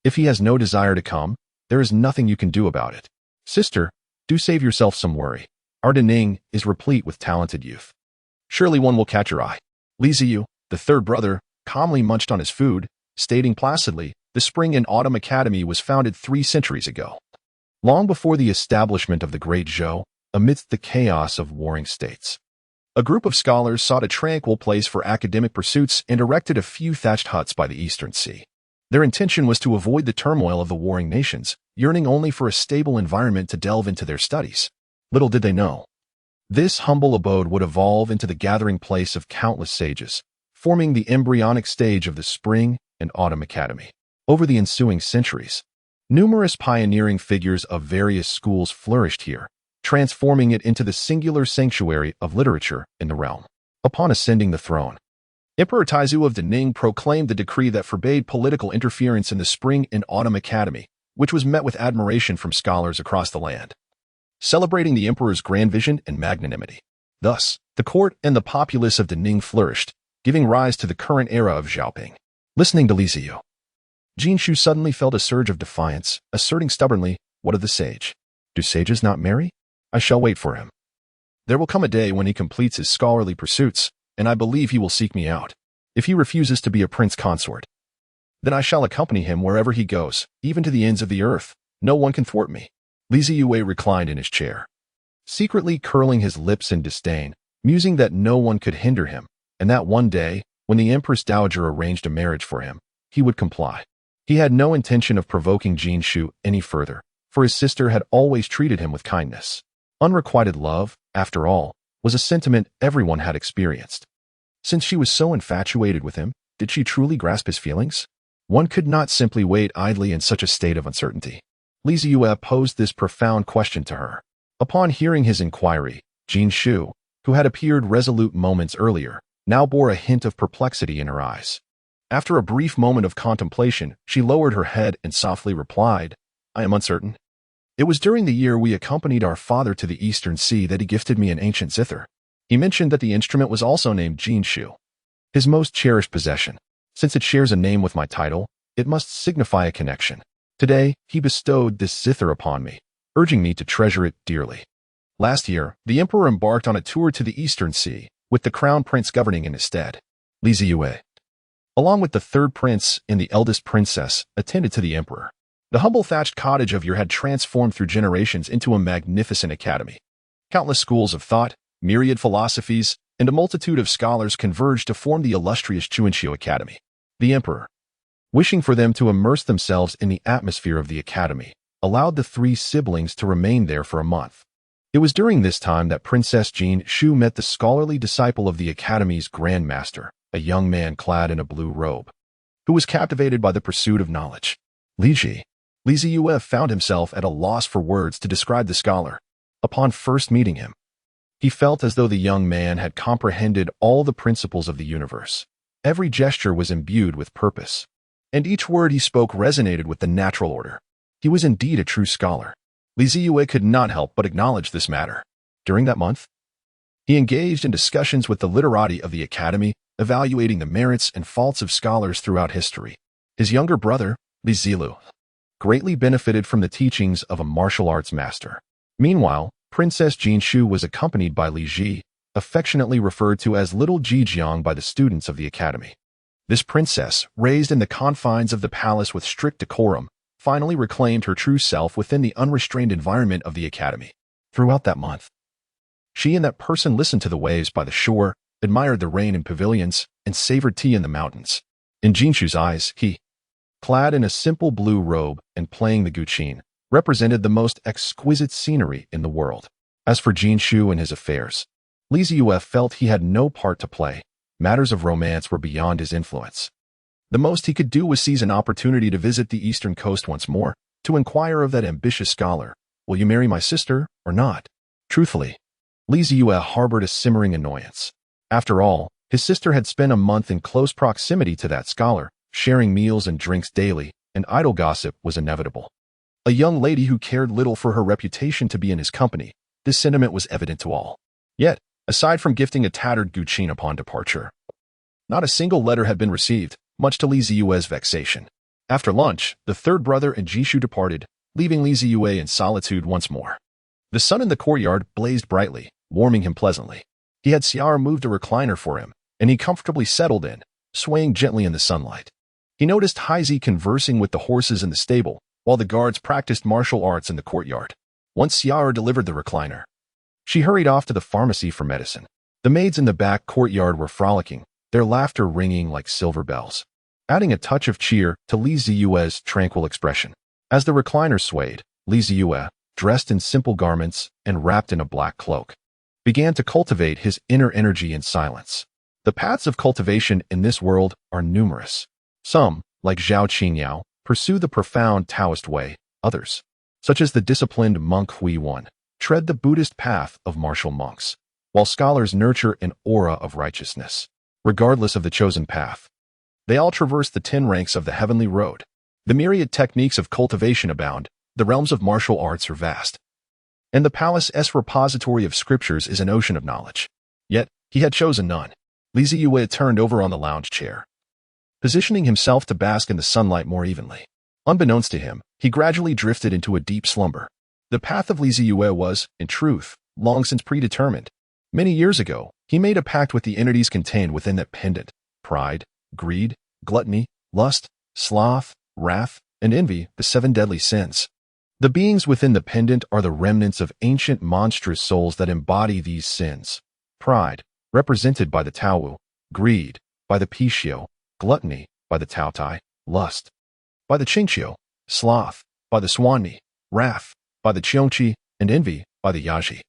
Speaker 1: if he has no desire to come, there is nothing you can do about it. Sister, do save yourself some worry. Our Daning is replete with talented youth. Surely one will catch your eye. Li Zeyue, the third brother, calmly munched on his food, stating placidly, the Spring and Autumn Academy was founded 3 centuries ago, long before the establishment of the Great Zhou, amidst the chaos of warring states. A group of scholars sought a tranquil place for academic pursuits and erected a few thatched huts by the eastern sea. Their intention was to avoid the turmoil of the warring nations, yearning only for a stable environment to delve into their studies. Little did they know, this humble abode would evolve into the gathering place of countless sages, forming the embryonic stage of the Spring and Autumn Academy. Over the ensuing centuries, numerous pioneering figures of various schools flourished here, transforming it into the singular sanctuary of literature in the realm. Upon ascending the throne, Emperor Taizu of Daning proclaimed the decree that forbade political interference in the Spring and Autumn Academy, which was met with admiration from scholars across the land, celebrating the emperor's grand vision and magnanimity. Thus, the court and the populace of Daning flourished, giving rise to the current era of Xiaoping. Listening to Li Zeyue, Jinshu suddenly felt a surge of defiance, asserting stubbornly, what of the sage? Do sages not marry? I shall wait for him. There will come a day when he completes his scholarly pursuits, and I believe he will seek me out. If he refuses to be a prince consort, then I shall accompany him wherever he goes, even to the ends of the earth. No one can thwart me. Li Zeyue reclined in his chair, secretly curling his lips in disdain, musing that no one could hinder him, and that one day, when the Empress Dowager arranged a marriage for him, he would comply. He had no intention of provoking Jinshu any further, for his sister had always treated him with kindness. Unrequited love, after all, was a sentiment everyone had experienced. Since she was so infatuated with him, did she truly grasp his feelings? One could not simply wait idly in such a state of uncertainty. Li Zeyue posed this profound question to her. Upon hearing his inquiry, Jinshu, who had appeared resolute moments earlier, now bore a hint of perplexity in her eyes. After a brief moment of contemplation, she lowered her head and softly replied, I am uncertain. It was during the year we accompanied our father to the Eastern Sea that he gifted me an ancient zither. He mentioned that the instrument was also named Jinshu, his most cherished possession. Since it shares a name with my title, it must signify a connection. Today, he bestowed this zither upon me, urging me to treasure it dearly. Last year, the emperor embarked on a tour to the Eastern Sea, with the crown prince governing in his stead. Li Zeyue, along with the third prince and the eldest princess, attended to the emperor. The humble thatched cottage of Yer had transformed through generations into a magnificent academy. Countless schools of thought, myriad philosophies, and a multitude of scholars converged to form the illustrious Chuanqiu Academy. The emperor, wishing for them to immerse themselves in the atmosphere of the academy, allowed the 3 siblings to remain there for a month. It was during this time that Princess Jinshu met the scholarly disciple of the academy's Grand Master, a young man clad in a blue robe, who was captivated by the pursuit of knowledge. Li Ji, Zeyue found himself at a loss for words to describe the scholar. Upon first meeting him, he felt as though the young man had comprehended all the principles of the universe. Every gesture was imbued with purpose, and each word he spoke resonated with the natural order. He was indeed a true scholar. Zeyue could not help but acknowledge this matter. During that month, he engaged in discussions with the literati of the academy, evaluating the merits and faults of scholars throughout history. His younger brother, Zeyue, greatly benefited from the teachings of a martial arts master. Meanwhile, Princess Jinshu was accompanied by Li Ji, affectionately referred to as Little Jijiang by the students of the academy. This princess, raised in the confines of the palace with strict decorum, finally reclaimed her true self within the unrestrained environment of the academy. Throughout that month, she and that person listened to the waves by the shore, admired the rain in pavilions, and savored tea in the mountains. In Jinshu's eyes, he, clad in a simple blue robe and playing the guqin, represented the most exquisite scenery in the world. As for Jinshu and his affairs, Zeyue felt he had no part to play. Matters of romance were beyond his influence. The most he could do was seize an opportunity to visit the eastern coast once more, to inquire of that ambitious scholar, "Will you marry my sister or not?" Truthfully, Zeyue harbored a simmering annoyance. After all, his sister had spent a month in close proximity to that scholar, sharing meals and drinks daily, and idle gossip was inevitable. A young lady who cared little for her reputation to be in his company, this sentiment was evident to all. Yet, aside from gifting a tattered guqin upon departure, not a single letter had been received, much to Zeyue's vexation. After lunch, the third brother and Jinshu departed, leaving Zeyue in solitude once more. The sun in the courtyard blazed brightly, warming him pleasantly. He had Xiao moved a recliner for him, and he comfortably settled in, swaying gently in the sunlight. He noticed Highness conversing with the horses in the stable, while the guards practiced martial arts in the courtyard. Once Xiao delivered the recliner, she hurried off to the pharmacy for medicine. The maids in the back courtyard were frolicking, their laughter ringing like silver bells, adding a touch of cheer to Zeyue's tranquil expression. As the recliner swayed, Zeyue, dressed in simple garments and wrapped in a black cloak, began to cultivate his inner energy in silence. The paths of cultivation in this world are numerous. Some, like Zhao Qingyao, pursue the profound Taoist way. Others, such as the disciplined monk Hui Wan, tread the Buddhist path of martial monks, while scholars nurture an aura of righteousness. Regardless of the chosen path, they all traverse the 10 ranks of the heavenly road. The myriad techniques of cultivation abound, the realms of martial arts are vast, and the palace's repository of scriptures is an ocean of knowledge. Yet, he had chosen none. Zeyue turned over on the lounge chair, positioning himself to bask in the sunlight more evenly. Unbeknownst to him, he gradually drifted into a deep slumber. The path of Zeyue was, in truth, long since predetermined. Many years ago, he made a pact with the entities contained within that pendant: pride, greed, gluttony, lust, sloth, wrath, and envy, the 7 deadly sins. The beings within the pendant are the remnants of ancient monstrous souls that embody these sins. Pride, represented by the Taowu; greed, by the Pishio; gluttony, by the Taotai; lust, by the Qingqiu; sloth, by the Swanni; wrath, by the Qiongqi; and envy, by the Yaji.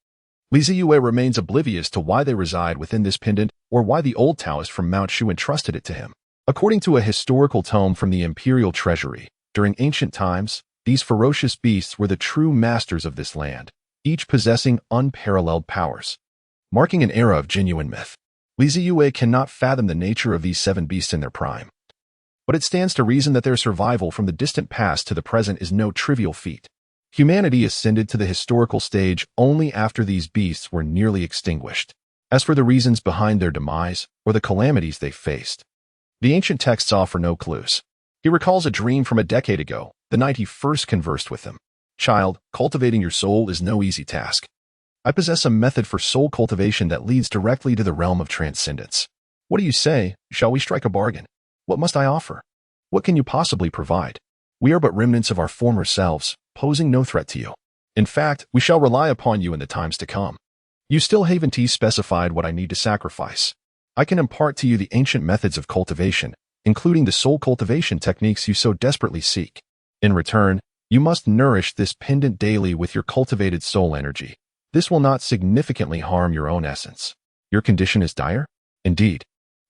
Speaker 1: Zeyue remains oblivious to why they reside within this pendant or why the old Taoist from Mount Shu entrusted it to him. According to a historical tome from the imperial treasury, during ancient times, these ferocious beasts were the true masters of this land, each possessing unparalleled powers, marking an era of genuine myth. Zeyue cannot fathom the nature of these 7 beasts in their prime, but it stands to reason that their survival from the distant past to the present is no trivial feat. Humanity ascended to the historical stage only after these beasts were nearly extinguished. As for the reasons behind their demise or the calamities they faced, the ancient texts offer no clues. He recalls a dream from a decade ago, the night he first conversed with them. "Child, cultivating your soul is no easy task. I possess a method for soul cultivation that leads directly to the realm of transcendence. What do you say? Shall we strike a bargain? What must I offer? What can you possibly provide? We are but remnants of our former selves, posing no threat to you. In fact, we shall rely upon you in the times to come. You still haven't specified what I need to sacrifice. I can impart to you the ancient methods of cultivation, including the soul cultivation techniques you so desperately seek. In return, you must nourish this pendant daily with your cultivated soul energy. This will not significantly harm your own essence. Your condition is dire? Indeed.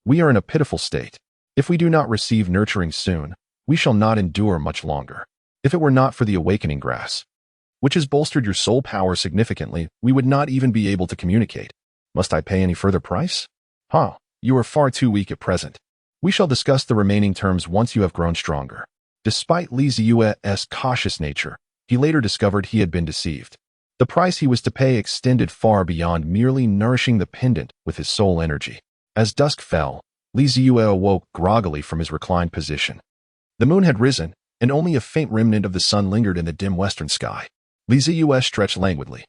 Speaker 1: We are in a pitiful state. If we do not receive nurturing soon, we shall not endure much longer. If it were not for the awakening grass, which has bolstered your soul power significantly, we would not even be able to communicate. Must I pay any further price? You are far too weak at present. We shall discuss the remaining terms once you have grown stronger. Despite Li Zeyue's cautious nature, he later discovered he had been deceived. The price he was to pay extended far beyond merely nourishing the pendant with his soul energy. As dusk fell, Li Zeyue awoke groggily from his reclined position. The moon had risen, and only a faint remnant of the sun lingered in the dim western sky. Li Zeyue stretched languidly,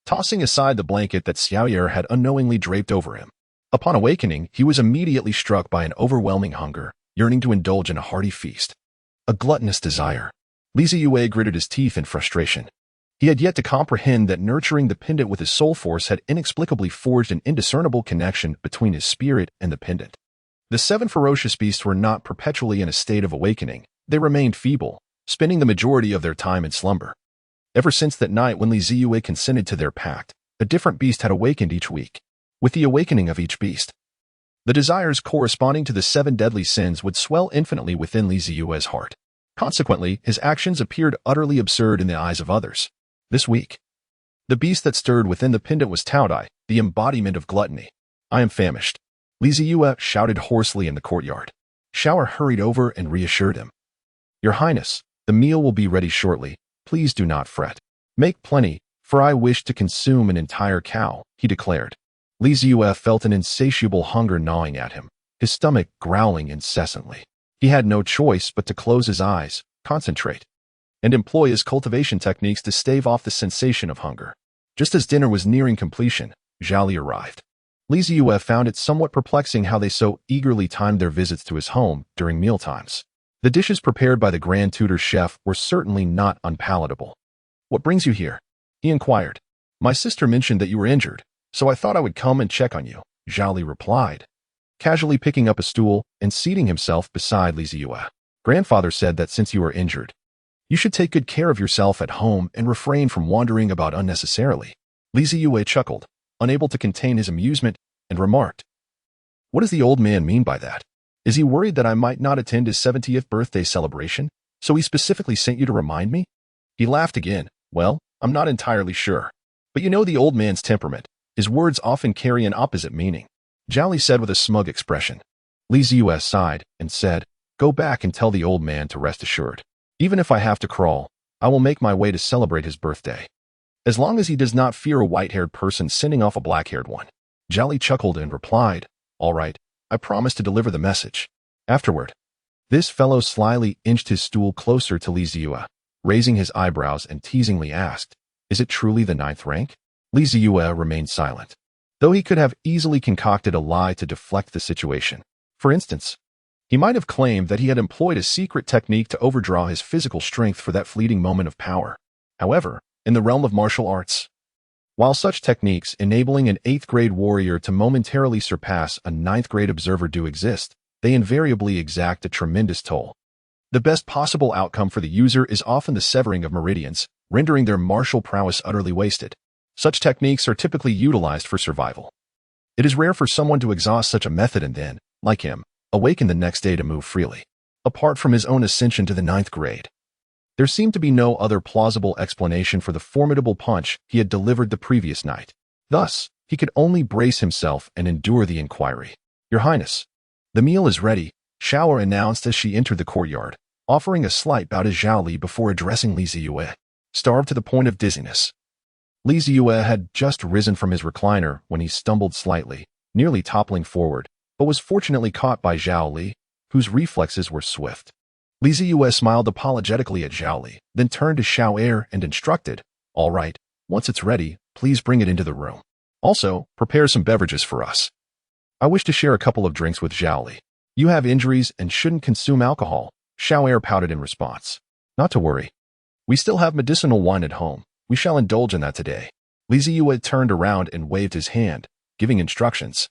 Speaker 1: tossing aside the blanket that Zeyue had unknowingly draped over him. Upon awakening, he was immediately struck by an overwhelming hunger, yearning to indulge in a hearty feast. A gluttonous desire. Li Zeyue gritted his teeth in frustration. He had yet to comprehend that nurturing the pendant with his soul force had inexplicably forged an indiscernible connection between his spirit and the pendant. The 7 ferocious beasts were not perpetually in a state of awakening. They remained feeble, spending the majority of their time in slumber. Ever since that night when Li Zeyue consented to their pact, a different beast had awakened each week. With the awakening of each beast, the desires corresponding to the 7 deadly sins would swell infinitely within Li Zeyue's heart. Consequently, his actions appeared utterly absurd in the eyes of others. This week, the beast that stirred within the pendant was Taodai, the embodiment of gluttony. I am famished. Li Zeyue shouted hoarsely in the courtyard. Xiao hurried over and reassured him. Your Highness, the meal will be ready shortly. Please do not fret. Make plenty, for I wish to consume an entire cow, he declared. Li Zeyue felt an insatiable hunger gnawing at him, his stomach growling incessantly. He had no choice but to close his eyes, concentrate, and employ his cultivation techniques to stave off the sensation of hunger. Just as dinner was nearing completion, Zhao arrived. Li Zeyue found it somewhat perplexing how they so eagerly timed their visits to his home during mealtimes. The dishes prepared by the Grand Tutor chef were certainly not unpalatable. What brings you here? He inquired. My sister mentioned that you were injured, so I thought I would come and check on you, Zhao replied, casually picking up a stool and seating himself beside Li Zeyue. Grandfather said that since you are injured, you should take good care of yourself at home and refrain from wandering about unnecessarily. Li Zeyue chuckled, unable to contain his amusement, and remarked, What does the old man mean by that? Is he worried that I might not attend his 70th birthday celebration, so he specifically sent you to remind me? He laughed again. Well, I'm not entirely sure. But you know the old man's temperament. His words often carry an opposite meaning, Zhao said with a smug expression. Li Zeyue sighed and said, Go back and tell the old man to rest assured. Even if I have to crawl, I will make my way to celebrate his birthday. As long as he does not fear a white-haired person sending off a black-haired one. Zhao chuckled and replied, All right, I promise to deliver the message. Afterward, this fellow slyly inched his stool closer to Li Zeyue, raising his eyebrows and teasingly asked, Is it truly the 9th rank? Li Zeyue remained silent, though he could have easily concocted a lie to deflect the situation. For instance, he might have claimed that he had employed a secret technique to overdraw his physical strength for that fleeting moment of power. However, in the realm of martial arts, while such techniques enabling an 8th-grade warrior to momentarily surpass a 9th-grade observer do exist, they invariably exact a tremendous toll. The best possible outcome for the user is often the severing of meridians, rendering their martial prowess utterly wasted. Such techniques are typically utilized for survival. It is rare for someone to exhaust such a method and then, like him, awaken the next day to move freely. Apart from his own ascension to the 9th grade, there seemed to be no other plausible explanation for the formidable punch he had delivered the previous night. Thus, he could only brace himself and endure the inquiry. Your Highness, the meal is ready, Xiao announced as she entered the courtyard, offering a slight bow to Zhao before addressing Li Zeyue. Starved to the point of dizziness, Li Zeyue had just risen from his recliner when he stumbled slightly, nearly toppling forward, but was fortunately caught by Zhao, whose reflexes were swift. Li Zeyue smiled apologetically at Zhao, then turned to Xiao and instructed, All right, once it's ready, please bring it into the room. Also, prepare some beverages for us. I wish to share a couple of drinks with Zhao. You have injuries and shouldn't consume alcohol, Xiao pouted in response. Not to worry. We still have medicinal wine at home. We shall indulge in that today. Li Zeyue turned around and waved his hand, giving instructions.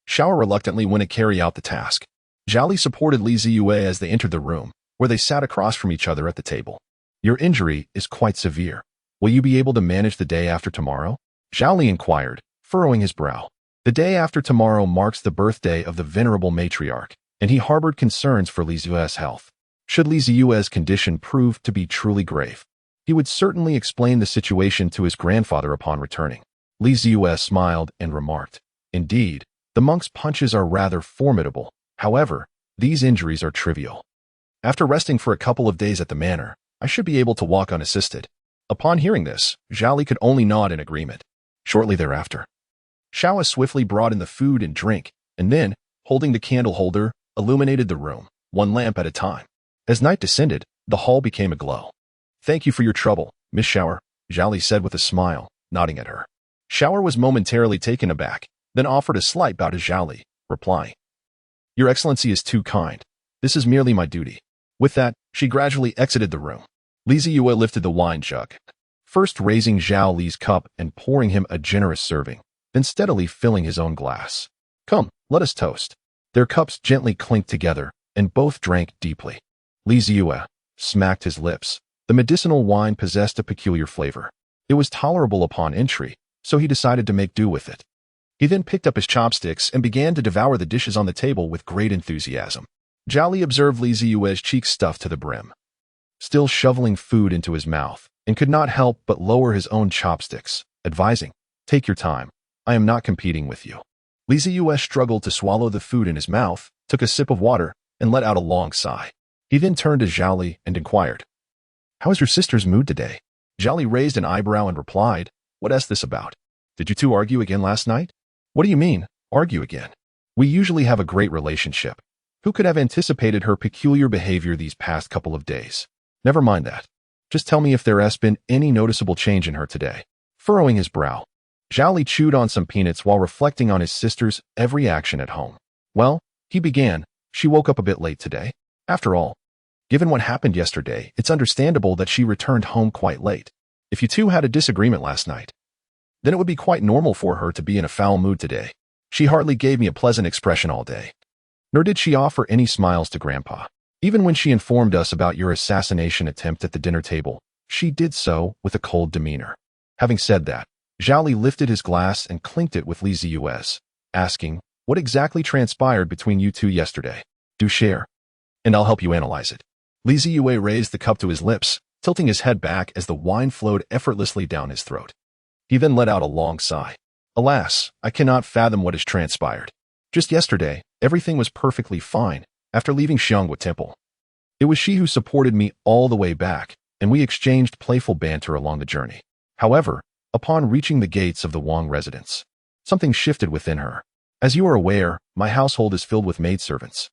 Speaker 1: Xiao reluctantly went to carry out the task. Zhao supported Li Zeyue as they entered the room, where they sat across from each other at the table. Your injury is quite severe. Will you be able to manage the day after tomorrow? Zhao inquired, furrowing his brow. The day after tomorrow marks the birthday of the venerable matriarch, and he harbored concerns for Li Zeyue's health. Should Li Zeyue's condition prove to be truly grave, he would certainly explain the situation to his grandfather upon returning. Li Zeyue smiled and remarked, "Indeed, the monk's punches are rather formidable. However, these injuries are trivial. After resting for a couple of days at the manor, I should be able to walk unassisted." Upon hearing this, Zhao could only nod in agreement. Shortly thereafter, Shao swiftly brought in the food and drink, and then, holding the candle holder, illuminated the room, one lamp at a time. As night descended, the hall became aglow. "Thank you for your trouble, Miss Shower," Zhao said with a smile, nodding at her. Shower was momentarily taken aback, then offered a slight bow to Zhao, replying, "Your Excellency is too kind. This is merely my duty." With that, she gradually exited the room. Li Zeyue lifted the wine jug, first raising Zhao Li's cup and pouring him a generous serving, then steadily filling his own glass. "Come, let us toast." Their cups gently clinked together, and both drank deeply. Li Zeyue smacked his lips. The medicinal wine possessed a peculiar flavor. It was tolerable upon entry, so he decided to make do with it. He then picked up his chopsticks and began to devour the dishes on the table with great enthusiasm. Zhao observed Li Zeyue's cheeks stuffed to the brim, still shoveling food into his mouth, and could not help but lower his own chopsticks, advising, "Take your time. I am not competing with you." Li Zeyue struggled to swallow the food in his mouth, took a sip of water, and let out a long sigh. He then turned to Zhao and inquired, "How is your sister's mood today?" Zhao raised an eyebrow and replied, "What's this about? Did you two argue again last night?" "What do you mean, argue again? We usually have a great relationship. Who could have anticipated her peculiar behavior these past couple of days? Never mind that. Just tell me if there has been any noticeable change in her today." Furrowing his brow, Zhao chewed on some peanuts while reflecting on his sister's every action at home. "Well," he began, "she woke up a bit late today. After all, given what happened yesterday, it's understandable that she returned home quite late. If you two had a disagreement last night, then it would be quite normal for her to be in a foul mood today. She hardly gave me a pleasant expression all day. Nor did she offer any smiles to Grandpa. Even when she informed us about your assassination attempt at the dinner table, she did so with a cold demeanor." Having said that, Zhao lifted his glass and clinked it with Li Zeyue's, asking, "What exactly transpired between you two yesterday? Do share, and I'll help you analyze it." Li Zeyue raised the cup to his lips, tilting his head back as the wine flowed effortlessly down his throat. He then let out a long sigh. "Alas, I cannot fathom what has transpired. Just yesterday, everything was perfectly fine after leaving Xiangwu Temple. It was she who supported me all the way back, and we exchanged playful banter along the journey. However, upon reaching the gates of the Wang residence, something shifted within her. As you are aware, my household is filled with maidservants,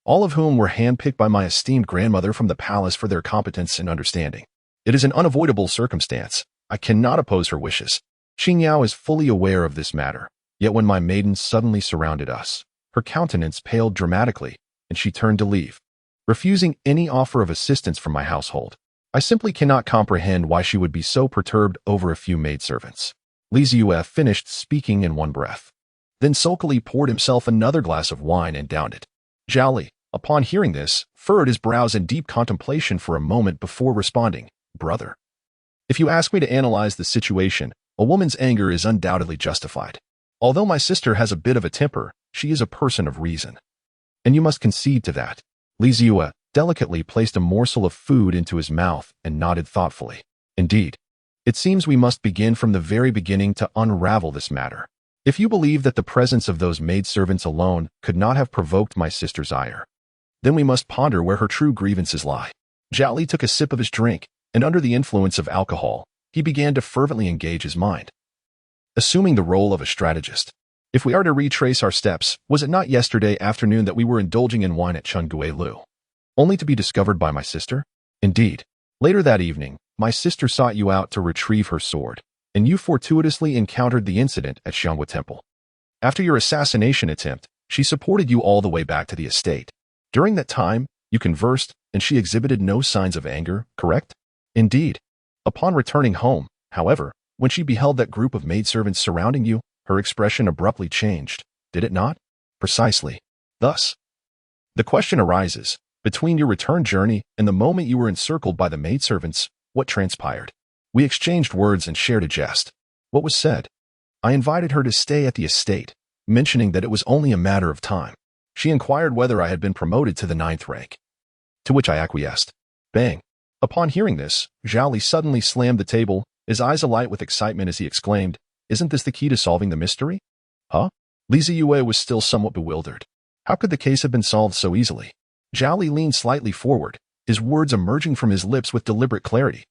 Speaker 1: all of whom were handpicked by my esteemed grandmother from the palace for their competence and understanding. It is an unavoidable circumstance. I cannot oppose her wishes. Qingyao is fully aware of this matter, yet when my maidens suddenly surrounded us, her countenance paled dramatically, and she turned to leave, refusing any offer of assistance from my household. I simply cannot comprehend why she would be so perturbed over a few maidservants." Li Zeyue finished speaking in one breath, then sulkily poured himself another glass of wine and downed it. Zhao, upon hearing this, furrowed his brows in deep contemplation for a moment before responding, "Brother, if you ask me to analyze the situation, a woman's anger is undoubtedly justified. Although my sister has a bit of a temper, she is a person of reason, and you must concede to that." Li Zeyue delicately placed a morsel of food into his mouth and nodded thoughtfully. "Indeed, it seems we must begin from the very beginning to unravel this matter. If you believe that the presence of those maidservants alone could not have provoked my sister's ire, then we must ponder where her true grievances lie." Zhao took a sip of his drink, and under the influence of alcohol, he began to fervently engage his mind, assuming the role of a strategist. "If we are to retrace our steps, was it not yesterday afternoon that we were indulging in wine at Chengui Lu, only to be discovered by my sister? Indeed, later that evening, my sister sought you out to retrieve her sword, and you fortuitously encountered the incident at Xiangwu Temple. After your assassination attempt, she supported you all the way back to the estate. During that time, you conversed, and she exhibited no signs of anger, correct?" "Indeed. Upon returning home, however, when she beheld that group of maidservants surrounding you, her expression abruptly changed, did it not?" "Precisely. Thus, the question arises, between your return journey and the moment you were encircled by the maidservants, what transpired?" "We exchanged words and shared a jest." "What was said?" "I invited her to stay at the estate, mentioning that it was only a matter of time. She inquired whether I had been promoted to the 9th rank. to which I acquiesced. Bang. Upon hearing this, Zeyue suddenly slammed the table, his eyes alight with excitement as he exclaimed, "Isn't this the key to solving the mystery?" Huh? Zeyue was still somewhat bewildered. How could the case have been solved so easily? Zeyue leaned slightly forward, his words emerging from his lips with deliberate clarity.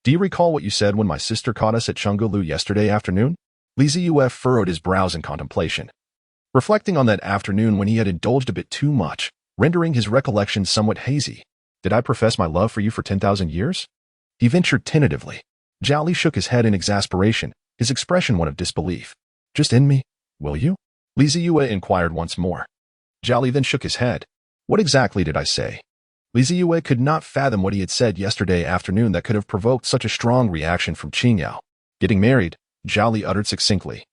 Speaker 1: "Do you recall what you said when my sister caught us at Chengulu yesterday afternoon?" Zeyue furrowed his brows in contemplation. Reflecting on that afternoon when he had indulged a bit too much, rendering his recollection somewhat hazy. "Did I profess my love for you for 10,000 years? He ventured tentatively. Zeyue shook his head in exasperation, his expression one of disbelief. "Just end me, will you?" Zeyue inquired once more. Zeyue then shook his head. "What exactly did I say?" Zeyue could not fathom what he had said yesterday afternoon that could have provoked such a strong reaction from Qingyao. "Getting married," Zeyue uttered succinctly.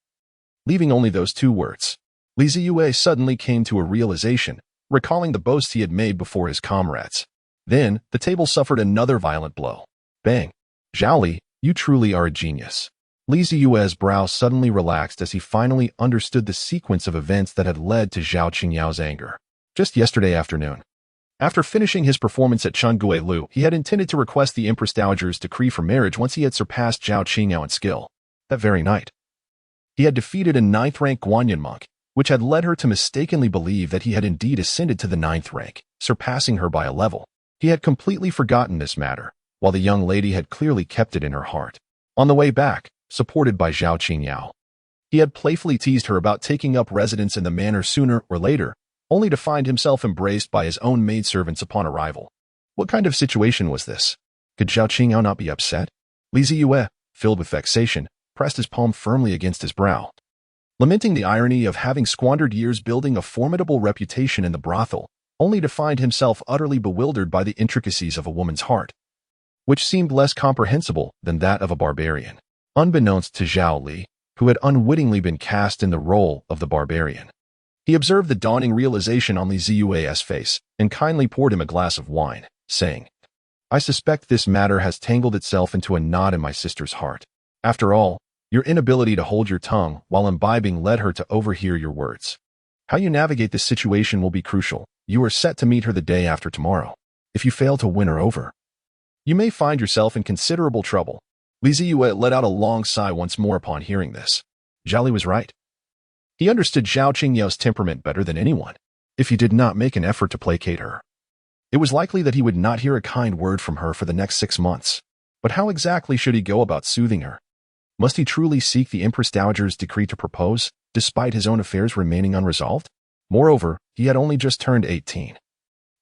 Speaker 1: Leaving only those two words. Zeyue suddenly came to a realization, recalling the boast he had made before his comrades. Then, the table suffered another violent blow. Bang. "Zeyue, you truly are a genius." Zeyue's brow suddenly relaxed as he finally understood the sequence of events that had led to Zhao Qingyao's anger. Just yesterday afternoon, after finishing his performance at Chengulu, he had intended to request the Empress Dowager's decree for marriage once he had surpassed Zhao Qingyao in skill. That very night, he had defeated a 9th rank Guanyin monk, which had led her to mistakenly believe that he had indeed ascended to the 9th rank, surpassing her by a level. He had completely forgotten this matter, while the young lady had clearly kept it in her heart. On the way back, supported by Zhao Qingyao, he had playfully teased her about taking up residence in the manor sooner or later, only to find himself embraced by his own maidservants upon arrival. What kind of situation was this? Could Zhao Qingyao not be upset? Zeyue, filled with vexation, pressed his palm firmly against his brow, lamenting the irony of having squandered years building a formidable reputation in the brothel, only to find himself utterly bewildered by the intricacies of a woman's heart, which seemed less comprehensible than that of a barbarian. Unbeknownst to Zhao Li, who had unwittingly been cast in the role of the barbarian, he observed the dawning realization on Zeyue's face and kindly poured him a glass of wine, saying, "I suspect this matter has tangled itself into a knot in my sister's heart. After all, your inability to hold your tongue while imbibing led her to overhear your words. How you navigate this situation will be crucial. You are set to meet her the day after tomorrow. If you fail to win her over, you may find yourself in considerable trouble." Zeyue let out a long sigh once more upon hearing this. Zeyue was right. He understood Zhao Qingyao's temperament better than anyone. If he did not make an effort to placate her, it was likely that he would not hear a kind word from her for the next 6 months. But how exactly should he go about soothing her? Must he truly seek the Empress Dowager's decree to propose, despite his own affairs remaining unresolved? Moreover, he had only just turned 18.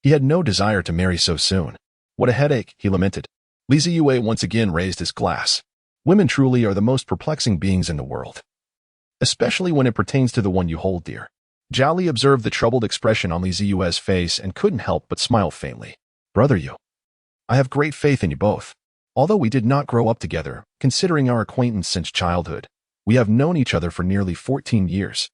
Speaker 1: He had no desire to marry so soon. What a headache, he lamented. Zeyue once again raised his glass. Women truly are the most perplexing beings in the world, especially when it pertains to the one you hold dear. Zhao Li observed the troubled expression on Zeyue's face and couldn't help but smile faintly. "Brother you, I have great faith in you both. Although we did not grow up together, considering our acquaintance since childhood, we have known each other for nearly 14 years.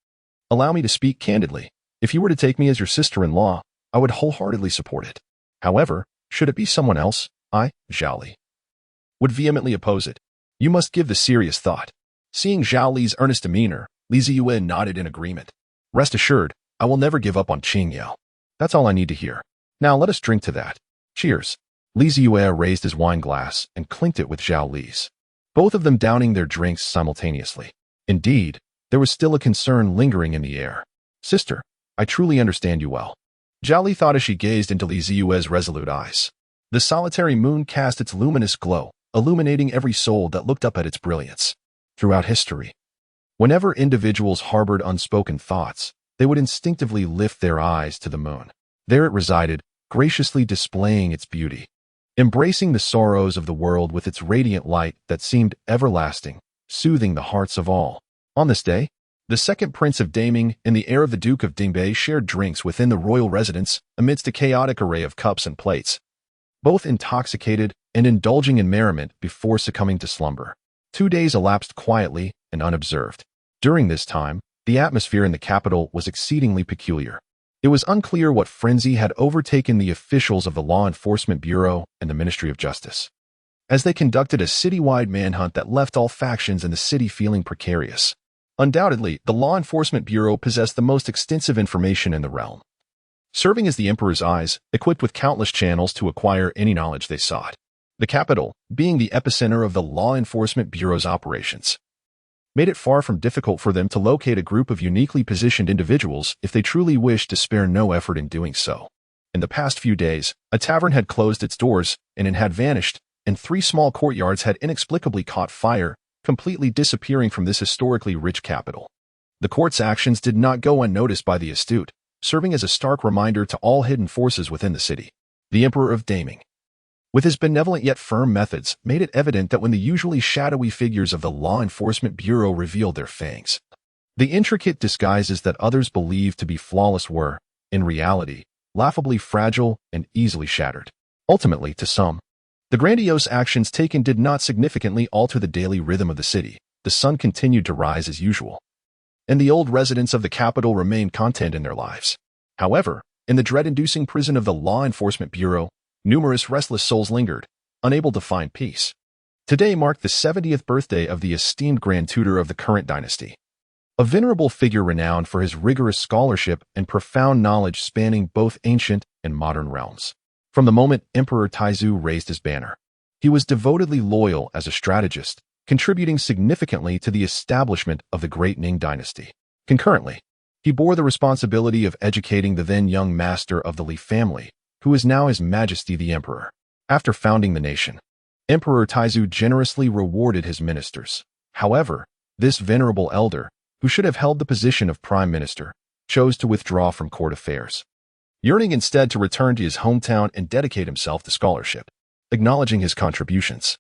Speaker 1: Allow me to speak candidly. If you were to take me as your sister-in-law, I would wholeheartedly support it. However, should it be someone else, I, Zhao Li, would vehemently oppose it. You must give this serious thought." Seeing Zhao Li's earnest demeanor, Zeyue nodded in agreement. "Rest assured, I will never give up on Qingyao. That's all I need to hear. Now let us drink to that. Cheers." Zeyue raised his wine glass and clinked it with Zhao Li's, both of them downing their drinks simultaneously. Indeed, there was still a concern lingering in the air. "Sister, I truly understand you well." Zhao Li thought as she gazed into Zeyue's resolute eyes. The solitary moon cast its luminous glow, illuminating every soul that looked up at its brilliance. Throughout history, whenever individuals harbored unspoken thoughts, they would instinctively lift their eyes to the moon. There it resided, graciously displaying its beauty, embracing the sorrows of the world with its radiant light that seemed everlasting, soothing the hearts of all. On this day, the second prince of Daming and the heir of the Duke of Dingbei shared drinks within the royal residence amidst a chaotic array of cups and plates, both intoxicated and indulging in merriment before succumbing to slumber. 2 days elapsed quietly and unobserved. During this time, the atmosphere in the capital was exceedingly peculiar. It was unclear what frenzy had overtaken the officials of the Law Enforcement Bureau and the Ministry of Justice, as they conducted a citywide manhunt that left all factions in the city feeling precarious. Undoubtedly, the Law Enforcement Bureau possessed the most extensive information in the realm. serving as the emperor's eyes, equipped with countless channels to acquire any knowledge they sought. The capital, being the epicenter of the law enforcement bureau's operations, made it far from difficult for them to locate a group of uniquely positioned individuals if they truly wished to spare no effort in doing so. In the past few days, a tavern had closed its doors and had vanished, and 3 small courtyards had inexplicably caught fire, completely disappearing from this historically rich capital. The court's actions did not go unnoticed by the astute, serving as a stark reminder to all hidden forces within the city. The Emperor of Daming, with his benevolent yet firm methods, made it evident that when the usually shadowy figures of the Law Enforcement Bureau revealed their fangs, the intricate disguises that others believed to be flawless were, in reality, laughably fragile and easily shattered. Ultimately, to some, the grandiose actions taken did not significantly alter the daily rhythm of the city. The sun continued to rise as usual, and the old residents of the capital remained content in their lives. However, in the dread-inducing prison of the Law Enforcement Bureau, numerous restless souls lingered, unable to find peace. Today marked the 70th birthday of the esteemed Grand Tutor of the current dynasty, a venerable figure renowned for his rigorous scholarship and profound knowledge spanning both ancient and modern realms. From the moment Emperor Taizhu raised his banner, he was devotedly loyal as a strategist, contributing significantly to the establishment of the Great Ning dynasty. Concurrently, he bore the responsibility of educating the then young master of the Li family, who is now His Majesty the Emperor. After founding the nation, Emperor Taizhu generously rewarded his ministers. However, this venerable elder, who should have held the position of prime minister, chose to withdraw from court affairs, yearning instead to return to his hometown and dedicate himself to scholarship. Acknowledging his contributions,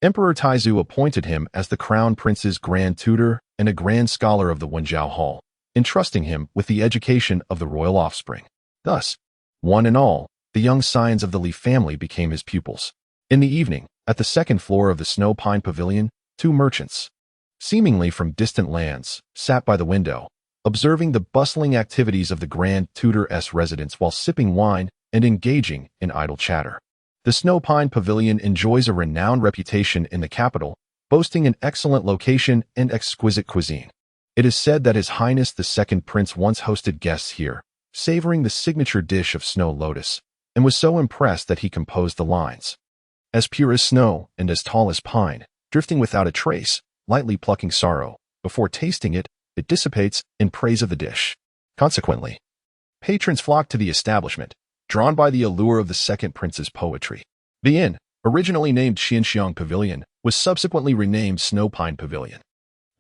Speaker 1: Emperor Taizhu appointed him as the Crown Prince's Grand Tutor and a Grand Scholar of the Wenjiao Hall, entrusting him with the education of the royal offspring. Thus, one and all, the young scions of the Li family became his pupils. In the evening, at the second floor of the Snow Pine Pavilion, 2 merchants, seemingly from distant lands, sat by the window, observing the bustling activities of the Grand Tutor's residence while sipping wine and engaging in idle chatter. The Snow Pine Pavilion enjoys a renowned reputation in the capital, boasting an excellent location and exquisite cuisine. It is said that His Highness the Second Prince once hosted guests here, savoring the signature dish of snow lotus, and was so impressed that he composed the lines, "As pure as snow and as tall as pine, drifting without a trace, lightly plucking sorrow. Before tasting it, it dissipates," in praise of the dish. Consequently, patrons flocked to the establishment, drawn by the allure of the Second Prince's poetry. The inn, originally named Xianxiang Pavilion, was subsequently renamed Snow Pine Pavilion.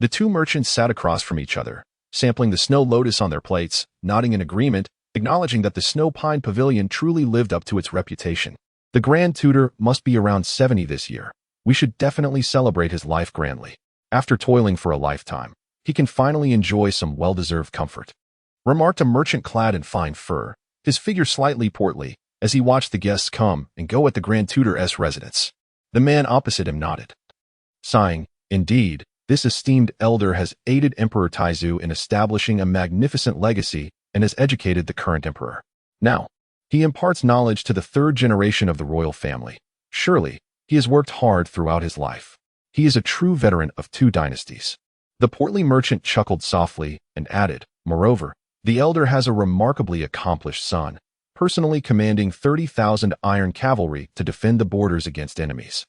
Speaker 1: The 2 merchants sat across from each other, sampling the snow lotus on their plates, nodding in agreement, acknowledging that the Snow Pine Pavilion truly lived up to its reputation. The Grand Tutor must be around 70 this year. We should definitely celebrate his life grandly. After toiling for a lifetime, he can finally enjoy some well-deserved comfort, remarked a merchant clad in fine fur, his figure slightly portly, as he watched the guests come and go at the Grand Tutor's residence. The man opposite him nodded, sighing, "Indeed, this esteemed elder has aided Emperor Taizhu in establishing a magnificent legacy and has educated the current emperor. Now, he imparts knowledge to the 3rd generation of the royal family. Surely, he has worked hard throughout his life. He is a true veteran of 2 dynasties." The portly merchant chuckled softly and added, "Moreover, the elder has a remarkably accomplished son, personally commanding 30,000 iron cavalry to defend the borders against enemies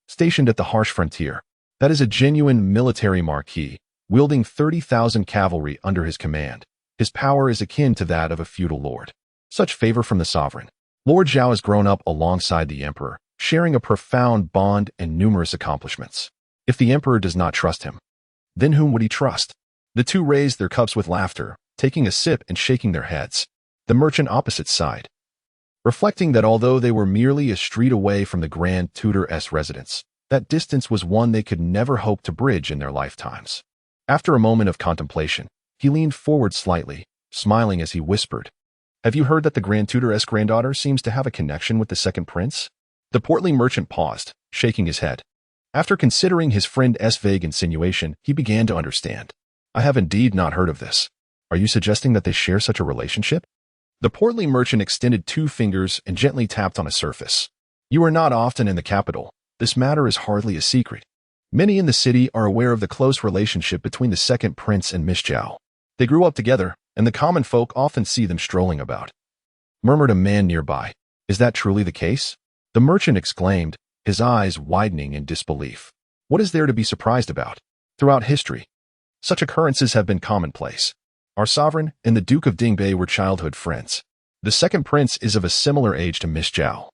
Speaker 1: stationed at the harsh frontier. That is a genuine military marquis, wielding 30,000 cavalry under his command. His power is akin to that of a feudal lord. Such favor from the sovereign. Lord Zhao has grown up alongside the emperor, sharing a profound bond and numerous accomplishments. If the emperor does not trust him, then whom would he trust?" The 2 raised their cups with laughter, taking a sip and shaking their heads. The merchant opposite sighed, reflecting that although they were merely a street away from the Grand Tutor's residence, that distance was one they could never hope to bridge in their lifetimes. After a moment of contemplation, he leaned forward slightly, smiling as he whispered, "Have you heard that the Grand Tutor's granddaughter seems to have a connection with the Second Prince?" The portly merchant paused, shaking his head. After considering his friend's vague insinuation, he began to understand. "I have indeed not heard of this. Are you suggesting that they share such a relationship?" The portly merchant extended 2 fingers and gently tapped on a surface. "You are not often in the capital. This matter is hardly a secret. Many in the city are aware of the close relationship between the Second Prince and Miss Zhao. They grew up together, and the common folk often see them strolling about. murmured a man nearby. Is that truly the case? The merchant exclaimed, his eyes widening in disbelief. What is there to be surprised about? Throughout history, such occurrences have been commonplace. Our sovereign and the Duke of Dingbei were childhood friends. The second prince is of a similar age to Miss Zhao.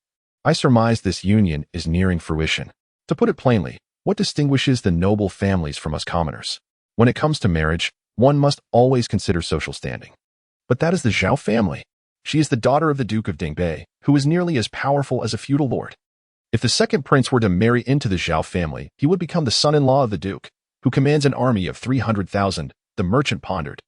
Speaker 1: I surmise this union is nearing fruition. To put it plainly, what distinguishes the noble families from us commoners? When it comes to marriage, one must always consider social standing. But that is the Zhao family. She is the daughter of the Duke of Dingbei, who is nearly as powerful as a feudal lord. If the second prince were to marry into the Zhao family, he would become the son-in-law of the Duke, who commands an army of 300,000, the merchant pondered,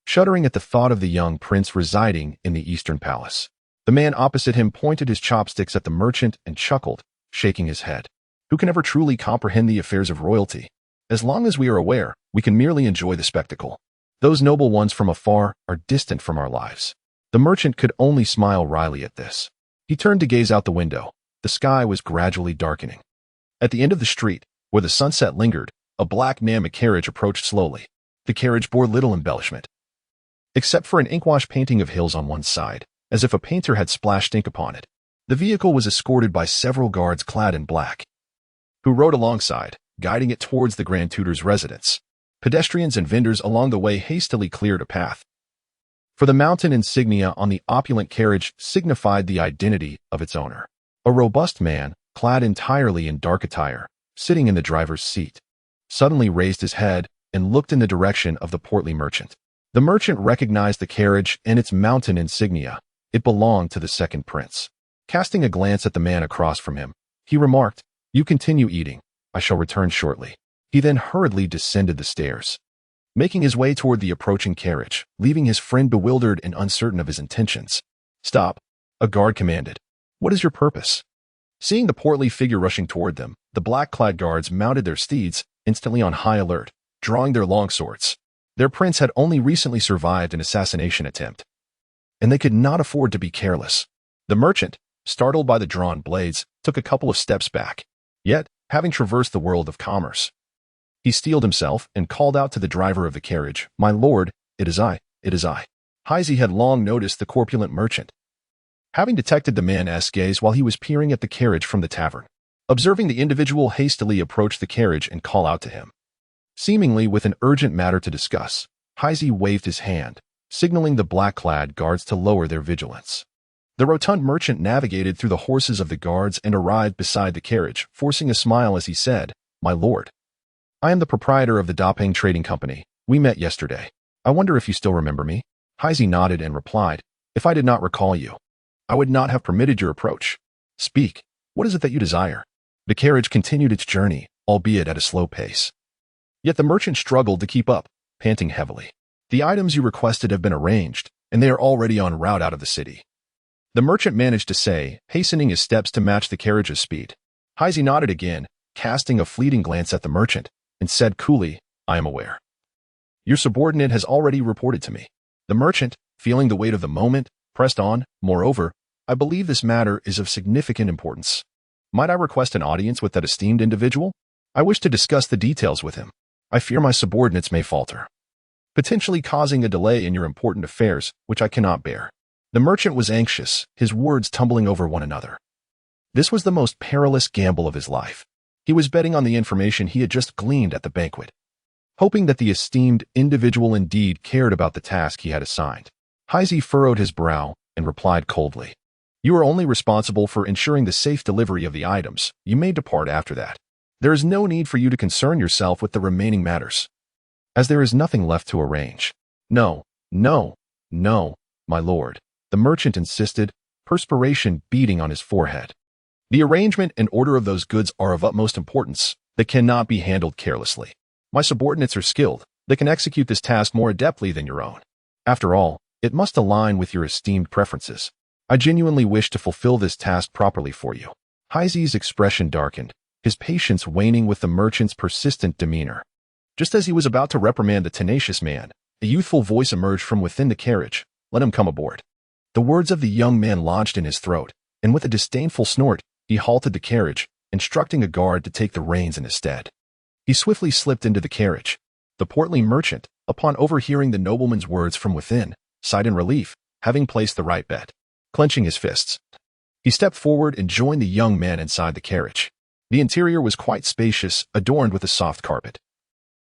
Speaker 1: shuddering at the thought of the young prince residing in the Eastern Palace. The man opposite him pointed his chopsticks at the merchant and chuckled, shaking his head. Who can ever truly comprehend the affairs of royalty? As long as we are aware, we can merely enjoy the spectacle. Those noble ones from afar are distant from our lives. The merchant could only smile wryly at this. He turned to gaze out the window. The sky was gradually darkening. At the end of the street, where the sunset lingered, a black Nama carriage approached slowly. The carriage bore little embellishment, except for an inkwash painting of hills on one side, as if a painter had splashed ink upon it. The vehicle was escorted by several guards clad in black, who rode alongside, guiding it towards the Grand Tutor's residence. Pedestrians and vendors along the way hastily cleared a path, for the mountain insignia on the opulent carriage signified the identity of its owner. A robust man, clad entirely in dark attire, sitting in the driver's seat, suddenly raised his head and looked in the direction of the portly merchant. The merchant recognized the carriage and its mountain insignia. It belonged to the second prince. Casting a glance at the man across from him, he remarked, "You continue eating. I shall return shortly." He then hurriedly descended the stairs, making his way toward the approaching carriage, leaving his friend bewildered and uncertain of his intentions. "Stop," a guard commanded. "What is your purpose?" Seeing the portly figure rushing toward them, the black-clad guards mounted their steeds, instantly on high alert, drawing their longswords. Their prince had only recently survived an assassination attempt, and they could not afford to be careless. The merchant, startled by the drawn blades, took a couple of steps back. Yet, having traversed the world of commerce, he steeled himself and called out to the driver of the carriage, "My lord, it is I, it is I." Zeyue had long noticed the corpulent merchant, having detected the man's gaze while he was peering at the carriage from the tavern. Observing the individual hastily approach the carriage and call out to him, seemingly with an urgent matter to discuss, Zeyue waved his hand, signaling the black-clad guards to lower their vigilance. The rotund merchant navigated through the horses of the guards and arrived beside the carriage, forcing a smile as he said, "My lord, I am the proprietor of the Dapeng Trading Company. We met yesterday. I wonder if you still remember me?" Zeyue nodded and replied, "If I did not recall you, I would not have permitted your approach. Speak, what is it that you desire?" The carriage continued its journey, albeit at a slow pace. Yet the merchant struggled to keep up, panting heavily. "The items you requested have been arranged, and they are already en route out of the city," the merchant managed to say, hastening his steps to match the carriage's speed. Zeyue nodded again, casting a fleeting glance at the merchant, and said coolly, "I am aware. Your subordinate has already reported to me." The merchant, feeling the weight of the moment, pressed on. "Moreover, I believe this matter is of significant importance. Might I request an audience with that esteemed individual? I wish to discuss the details with him. I fear my subordinates may falter, potentially causing a delay in your important affairs, which I cannot bear." The merchant was anxious, his words tumbling over one another. This was the most perilous gamble of his life. He was betting on the information he had just gleaned at the banquet, hoping that the esteemed individual indeed cared about the task he had assigned. Zeyue furrowed his brow and replied coldly, "You are only responsible for ensuring the safe delivery of the items. You may depart after that. There is no need for you to concern yourself with the remaining matters, as there is nothing left to arrange." "No, no, no, my lord," the merchant insisted, perspiration beading on his forehead. "The arrangement and order of those goods are of utmost importance. They cannot be handled carelessly. My subordinates are skilled. They can execute this task more adeptly than your own. After all, it must align with your esteemed preferences. I genuinely wish to fulfill this task properly for you." Zeyue's expression darkened, his patience waning with the merchant's persistent demeanor. Just as he was about to reprimand the tenacious man, a youthful voice emerged from within the carriage. "Let him come aboard." The words of the young man lodged in his throat, and with a disdainful snort, he halted the carriage, instructing a guard to take the reins in his stead. He swiftly slipped into the carriage. The portly merchant, upon overhearing the nobleman's words from within, sighed in relief, having placed the right bet. clenching his fists. He stepped forward and joined the young man inside the carriage. The interior was quite spacious, adorned with a soft carpet,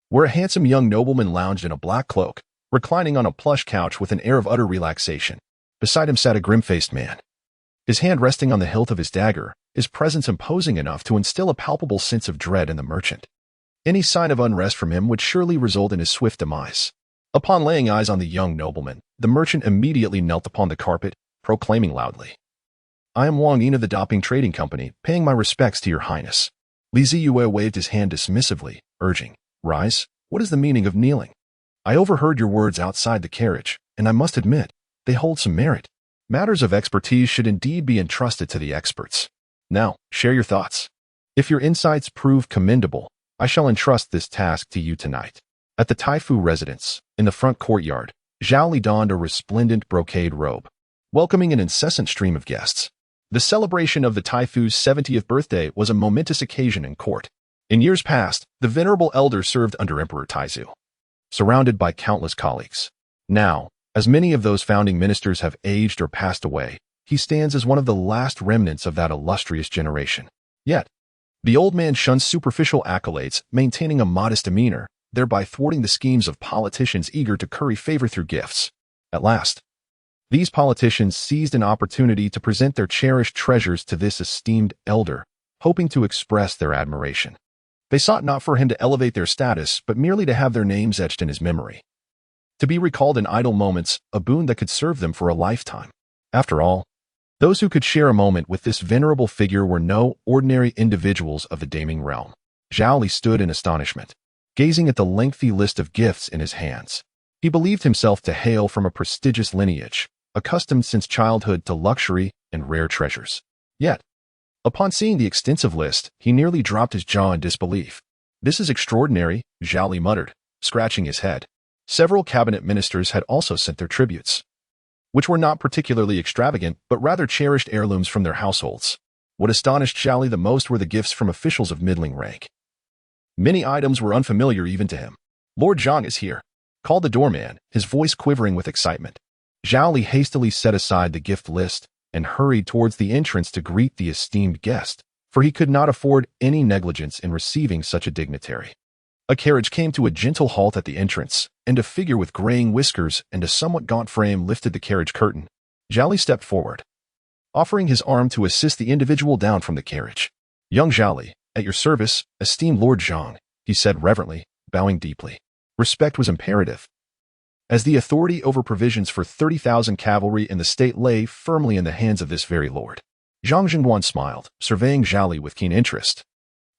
Speaker 1: where a handsome young nobleman lounged in a black cloak, reclining on a plush couch with an air of utter relaxation. Beside him sat a grim-faced man, his hand resting on the hilt of his dagger, his presence imposing enough to instill a palpable sense of dread in the merchant. Any sign of unrest from him would surely result in his swift demise. Upon laying eyes on the young nobleman, the merchant immediately knelt upon the carpet, proclaiming loudly, "I am Wang Yin of the Doping Trading Company, paying my respects to your highness." Zeyue waved his hand dismissively, urging, "Rise, what is the meaning of kneeling? I overheard your words outside the carriage, and I must admit, they hold some merit. Matters of expertise should indeed be entrusted to the experts. Now, share your thoughts. If your insights prove commendable, I shall entrust this task to you tonight." At the Taifu residence, in the front courtyard, Zhao Li donned a resplendent brocade robe, welcoming an incessant stream of guests. The celebration of the Taifu's 70th birthday was a momentous occasion in court. In years past, the venerable elder served under Emperor Taizu, surrounded by countless colleagues. Now, as many of those founding ministers have aged or passed away, he stands as one of the last remnants of that illustrious generation. Yet, the old man shuns superficial accolades, maintaining a modest demeanor, thereby thwarting the schemes of politicians eager to curry favor through gifts. At last, these politicians seized an opportunity to present their cherished treasures to this esteemed elder, hoping to express their admiration. They sought not for him to elevate their status, but merely to have their names etched in his memory, to be recalled in idle moments, a boon that could serve them for a lifetime. After all, those who could share a moment with this venerable figure were no ordinary individuals of the daming realm. Zhao Li stood in astonishment, gazing at the lengthy list of gifts in his hands. He believed himself to hail from a prestigious lineage, accustomed since childhood to luxury and rare treasures. Yet, upon seeing the extensive list, he nearly dropped his jaw in disbelief. "This is extraordinary," Zhao Li muttered, scratching his head. Several cabinet ministers had also sent their tributes, which were not particularly extravagant, but rather cherished heirlooms from their households. What astonished Zhao Li the most were the gifts from officials of middling rank. Many items were unfamiliar even to him. "Lord Zhang is here," called the doorman, his voice quivering with excitement. Zhao Li hastily set aside the gift list and hurried towards the entrance to greet the esteemed guest, for he could not afford any negligence in receiving such a dignitary. A carriage came to a gentle halt at the entrance, and a figure with graying whiskers and a somewhat gaunt frame lifted the carriage curtain. Zhao Li stepped forward, offering his arm to assist the individual down from the carriage. "Young Zhao Li, at your service, esteemed Lord Zhang," he said reverently, bowing deeply. Respect was imperative, as the authority over provisions for 30,000 cavalry in the state lay firmly in the hands of this very lord. Zhang Jingguan smiled, surveying Zhao Li with keen interest.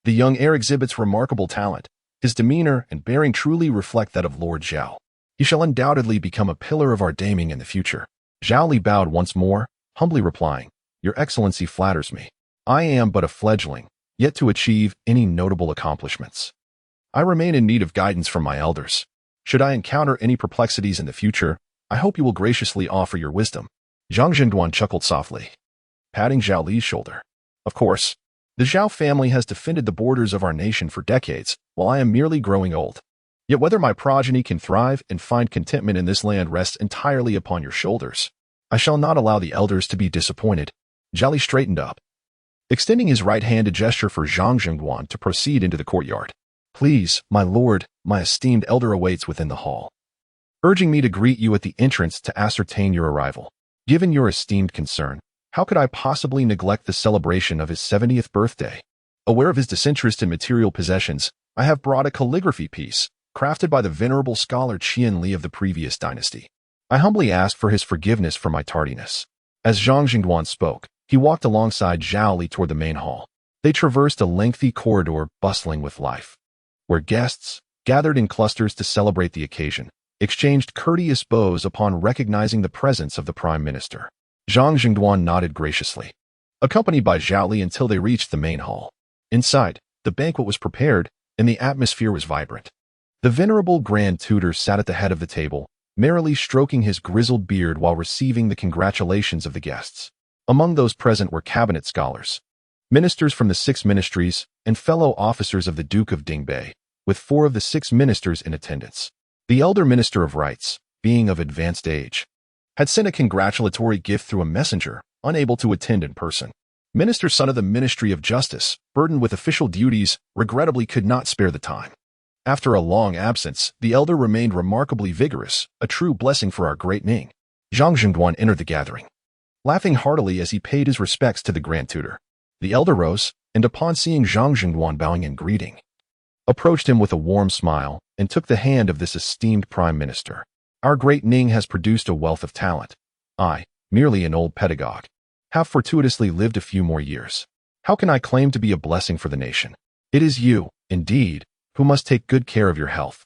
Speaker 1: The young heir exhibits remarkable talent. His demeanor and bearing truly reflect that of Lord Zhao. He shall undoubtedly become a pillar of our daming in the future. Zhao Li bowed once more, humbly replying, "Your Excellency flatters me. I am but a fledgling, yet to achieve any notable accomplishments. I remain in need of guidance from my elders. Should I encounter any perplexities in the future, I hope you will graciously offer your wisdom." Zhang Zhenduan chuckled softly, patting Zhao Li's shoulder. "Of course, the Zhao family has defended the borders of our nation for decades, while I am merely growing old. Yet whether my progeny can thrive and find contentment in this land rests entirely upon your shoulders. I shall not allow the elders to be disappointed." Zhao Li straightened up, extending his right hand to gesture for Zhang Zhenduan to proceed into the courtyard. "Please, my lord, my esteemed elder awaits within the hall, urging me to greet you at the entrance to ascertain your arrival. Given your esteemed concern, how could I possibly neglect the celebration of his 70th birthday? Aware of his disinterest in material possessions, I have brought a calligraphy piece, crafted by the venerable scholar Qian Li of the previous dynasty. I humbly ask for his forgiveness for my tardiness." As Zhang Jingduan spoke, he walked alongside Zhao Li toward the main hall. They traversed a lengthy corridor bustling with life, where guests, gathered in clusters to celebrate the occasion, exchanged courteous bows upon recognizing the presence of the prime minister. Zhang Jingduan nodded graciously, accompanied by Zhao Li until they reached the main hall. Inside, the banquet was prepared, and the atmosphere was vibrant. The venerable Grand Tutor sat at the head of the table, merrily stroking his grizzled beard while receiving the congratulations of the guests. Among those present were cabinet scholars, ministers from the 6 ministries, and fellow officers of the Duke of Dingbei, with 4 of the 6 ministers in attendance. The elder minister of rites, being of advanced age, had sent a congratulatory gift through a messenger, unable to attend in person. Minister son of the Ministry of Justice, burdened with official duties, regrettably could not spare the time. After a long absence, the elder remained remarkably vigorous, a true blessing for our great Ning. Zhang Zhengduan entered the gathering, laughing heartily as he paid his respects to the Grand Tutor. The elder rose, and upon seeing Zhang Zhengduan bowing in greeting, approached him with a warm smile and took the hand of this esteemed Prime Minister. Our great Ning has produced a wealth of talent. I, merely an old pedagogue, have fortuitously lived a few more years. How can I claim to be a blessing for the nation? It is you, indeed, who must take good care of your health,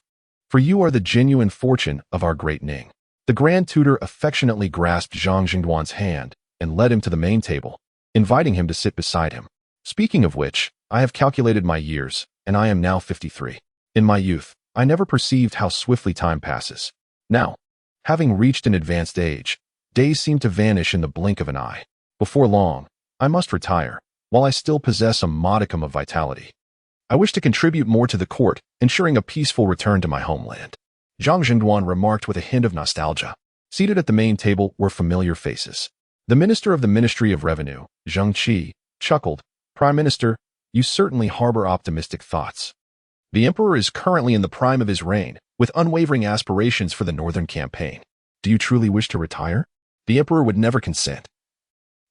Speaker 1: for you are the genuine fortune of our great Ning. The Grand Tutor affectionately grasped Zhang Zhengduan's hand and led him to the main table, inviting him to sit beside him. Speaking of which, I have calculated my years, and I am now 53. In my youth, I never perceived how swiftly time passes. Now, having reached an advanced age, days seem to vanish in the blink of an eye. Before long, I must retire, while I still possess a modicum of vitality. I wish to contribute more to the court, ensuring a peaceful return to my homeland. Zhang Zhengduan remarked with a hint of nostalgia. Seated at the main table were familiar faces. The Minister of the Ministry of Revenue, Zheng Qi, chuckled. Prime Minister, you certainly harbor optimistic thoughts. The Emperor is currently in the prime of his reign, with unwavering aspirations for the northern campaign. Do you truly wish to retire? The Emperor would never consent.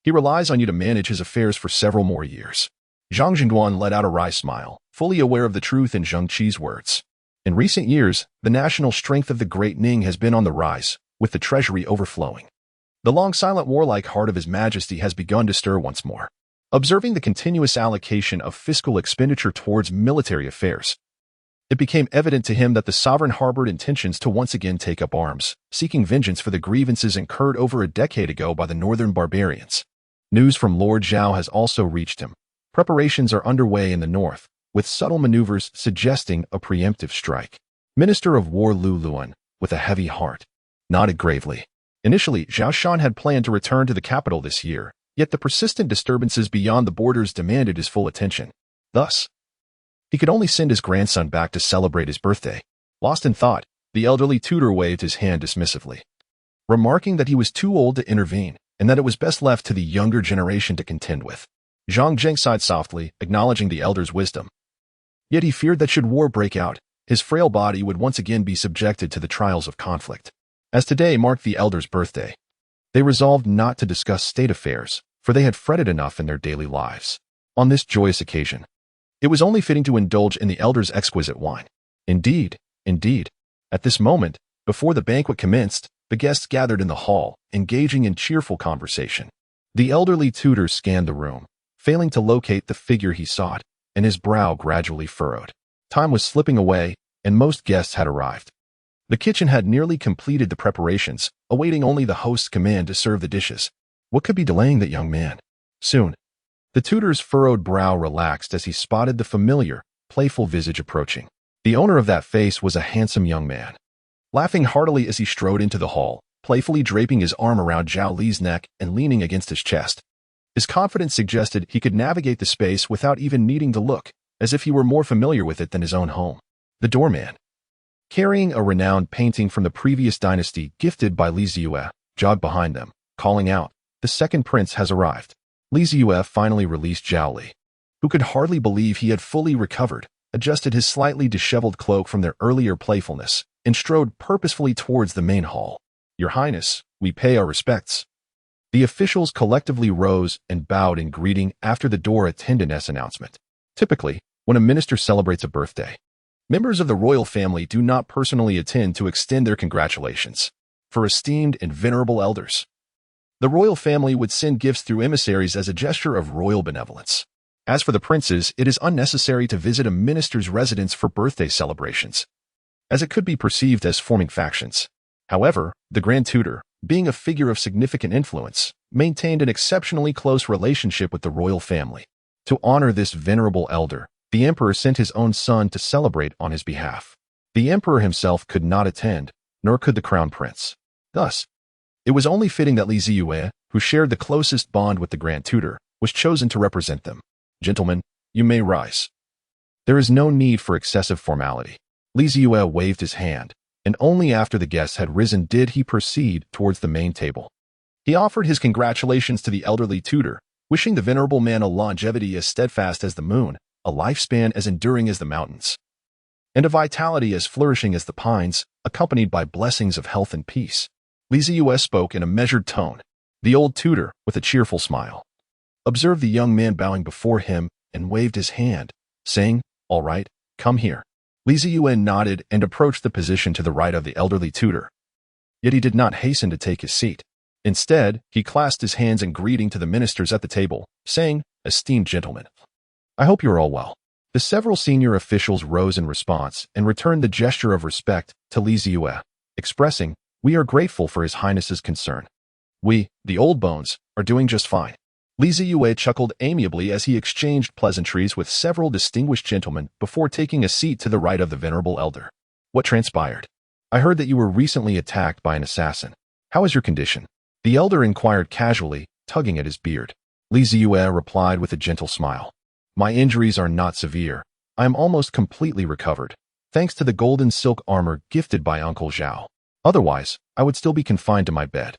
Speaker 1: He relies on you to manage his affairs for several more years. Zhang Zhengduan let out a wry smile, fully aware of the truth in Zheng Qi's words. In recent years, the national strength of the Great Ning has been on the rise, with the treasury overflowing. The long-silent warlike heart of His Majesty has begun to stir once more. Observing the continuous allocation of fiscal expenditure towards military affairs, it became evident to him that the sovereign harbored intentions to once again take up arms, seeking vengeance for the grievances incurred over a decade ago by the northern barbarians. News from Lord Zhao has also reached him. Preparations are underway in the north, with subtle maneuvers suggesting a preemptive strike. Minister of War Lu Luan, with a heavy heart, nodded gravely. Initially, Shushan had planned to return to the capital this year, yet the persistent disturbances beyond the borders demanded his full attention. Thus, he could only send his grandson back to celebrate his birthday. Lost in thought, the elderly tutor waved his hand dismissively, remarking that he was too old to intervene and that it was best left to the younger generation to contend with. Zhang Zheng sighed softly, acknowledging the elder's wisdom. Yet he feared that should war break out, his frail body would once again be subjected to the trials of conflict. As today marked the elder's birthday, they resolved not to discuss state affairs, for they had fretted enough in their daily lives. On this joyous occasion, it was only fitting to indulge in the elder's exquisite wine. Indeed, at this moment, before the banquet commenced, the guests gathered in the hall, engaging in cheerful conversation. The elderly tutor scanned the room, failing to locate the figure he sought, and his brow gradually furrowed. Time was slipping away, and most guests had arrived. The kitchen had nearly completed the preparations, awaiting only the host's command to serve the dishes. What could be delaying that young man? Soon, the tutor's furrowed brow relaxed as he spotted the familiar, playful visage approaching. The owner of that face was a handsome young man. Laughing heartily as he strode into the hall, playfully draping his arm around Zhao Li's neck and leaning against his chest. His confidence suggested he could navigate the space without even needing to look, as if he were more familiar with it than his own home. The doorman, carrying a renowned painting from the previous dynasty gifted by Zeyue, jogged behind them, calling out, "The second prince has arrived." Zeyue finally released Zhao Li, who could hardly believe he had fully recovered, adjusted his slightly disheveled cloak from their earlier playfulness, and strode purposefully towards the main hall. "Your Highness, we pay our respects." The officials collectively rose and bowed in greeting after the door attendant's announcement. Typically, when a minister celebrates a birthday, members of the royal family do not personally attend to extend their congratulations. For esteemed and venerable elders, the royal family would send gifts through emissaries as a gesture of royal benevolence. As for the princes, it is unnecessary to visit a minister's residence for birthday celebrations, as it could be perceived as forming factions. However, the Grand Tutor, being a figure of significant influence, maintained an exceptionally close relationship with the royal family. To honor this venerable elder, the emperor sent his own son to celebrate on his behalf. The emperor himself could not attend, nor could the crown prince. Thus, it was only fitting that Zeyue, who shared the closest bond with the Grand Tutor, was chosen to represent them. "Gentlemen, you may rise." There is no need for excessive formality. Zeyue waved his hand, and only after the guests had risen did he proceed towards the main table. He offered his congratulations to the elderly tutor, wishing the venerable man a longevity as steadfast as the moon, a lifespan as enduring as the mountains, and a vitality as flourishing as the pines, accompanied by blessings of health and peace. Zeyue spoke in a measured tone. The old tutor, with a cheerful smile, observed the young man bowing before him and waved his hand, saying, "All right, come here." Zeyue nodded and approached the position to the right of the elderly tutor. Yet he did not hasten to take his seat. Instead, he clasped his hands in greeting to the ministers at the table, saying, "Esteemed gentlemen, I hope you are all well." The several senior officials rose in response and returned the gesture of respect to Zeyue, expressing, "We are grateful for His Highness's concern. We, the old bones, are doing just fine." Zeyue chuckled amiably as he exchanged pleasantries with several distinguished gentlemen before taking a seat to the right of the venerable elder. "What transpired? I heard that you were recently attacked by an assassin. How is your condition?" The elder inquired casually, tugging at his beard. Zeyue replied with a gentle smile. "My injuries are not severe. I am almost completely recovered, thanks to the golden silk armor gifted by Uncle Zhao. Otherwise, I would still be confined to my bed."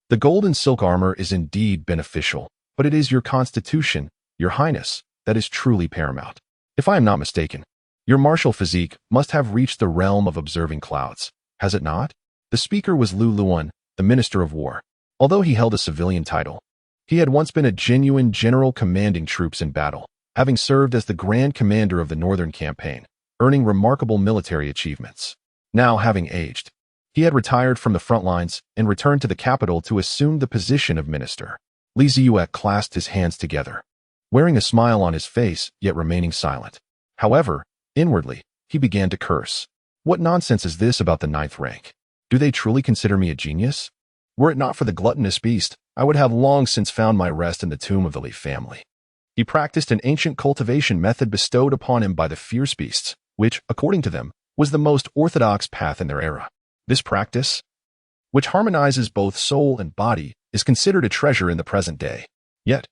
Speaker 1: "The golden silk armor is indeed beneficial, but it is your constitution, your highness, that is truly paramount. If I am not mistaken, your martial physique must have reached the realm of observing clouds, has it not?" The speaker was Lu Luan, the Minister of War. Although he held a civilian title, he had once been a genuine general commanding troops in battle, having served as the Grand Commander of the Northern Campaign, earning remarkable military achievements. Now, having aged, he had retired from the front lines and returned to the capital to assume the position of minister. Zeyue clasped his hands together, wearing a smile on his face yet remaining silent. However, inwardly, he began to curse. "What nonsense is this about the 9th rank? Do they truly consider me a genius? Were it not for the gluttonous beast, I would have long since found my rest in the tomb of the Li family." He practiced an ancient cultivation method bestowed upon him by the fierce beasts, which, according to them, was the most orthodox path in their era. This practice, which harmonizes both soul and body, is considered a treasure in the present day. Yet,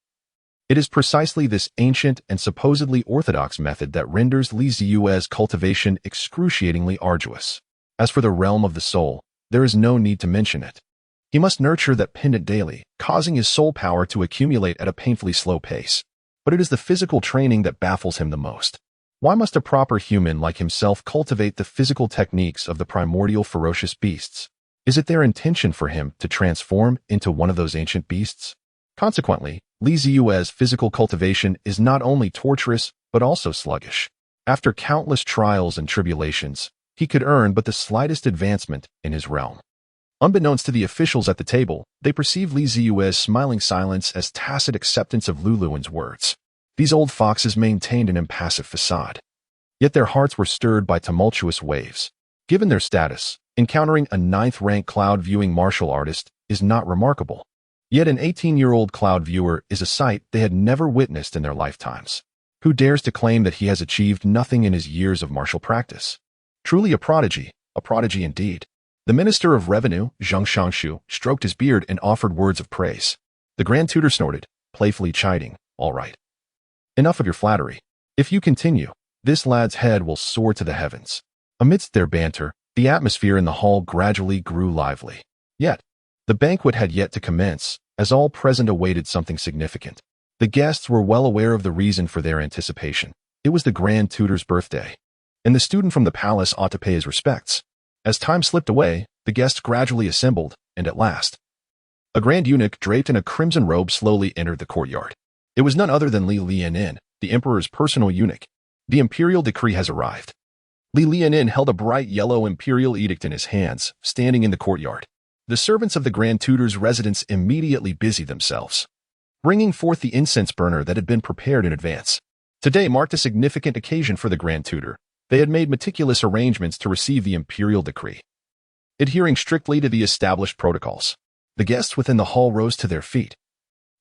Speaker 1: it is precisely this ancient and supposedly orthodox method that renders Zeyue's cultivation excruciatingly arduous. As for the realm of the soul, there is no need to mention it. He must nurture that pendant daily, causing his soul power to accumulate at a painfully slow pace. But it is the physical training that baffles him the most. Why must a proper human like himself cultivate the physical techniques of the primordial ferocious beasts? Is it their intention for him to transform into one of those ancient beasts? Consequently, Zeyue's physical cultivation is not only torturous, but also sluggish. After countless trials and tribulations, he could earn but the slightest advancement in his realm. Unbeknownst to the officials at the table, they perceived Zeyue's smiling silence as tacit acceptance of Lu Luan's words. These old foxes maintained an impassive facade. Yet their hearts were stirred by tumultuous waves. Given their status, encountering a 9th-rank cloud-viewing martial artist is not remarkable. Yet an 18-year-old cloud viewer is a sight they had never witnessed in their lifetimes. Who dares to claim that he has achieved nothing in his years of martial practice? Truly a prodigy indeed. The Minister of Revenue, Zhang Shangshu, stroked his beard and offered words of praise. The Grand Tutor snorted, playfully chiding, "All right. Enough of your flattery. If you continue, this lad's head will soar to the heavens." Amidst their banter, the atmosphere in the hall gradually grew lively. Yet, the banquet had yet to commence, as all present awaited something significant. The guests were well aware of the reason for their anticipation. It was the Grand Tutor's birthday, and the student from the palace ought to pay his respects. As time slipped away, the guests gradually assembled, and at last, a grand eunuch draped in a crimson robe slowly entered the courtyard. It was none other than Li Lianin, the emperor's personal eunuch. "The imperial decree has arrived." Li Lianin held a bright yellow imperial edict in his hands, standing in the courtyard. The servants of the Grand Tutor's residence immediately busied themselves, bringing forth the incense burner that had been prepared in advance. Today marked a significant occasion for the Grand Tutor. They had made meticulous arrangements to receive the imperial decree, adhering strictly to the established protocols. The guests within the hall rose to their feet,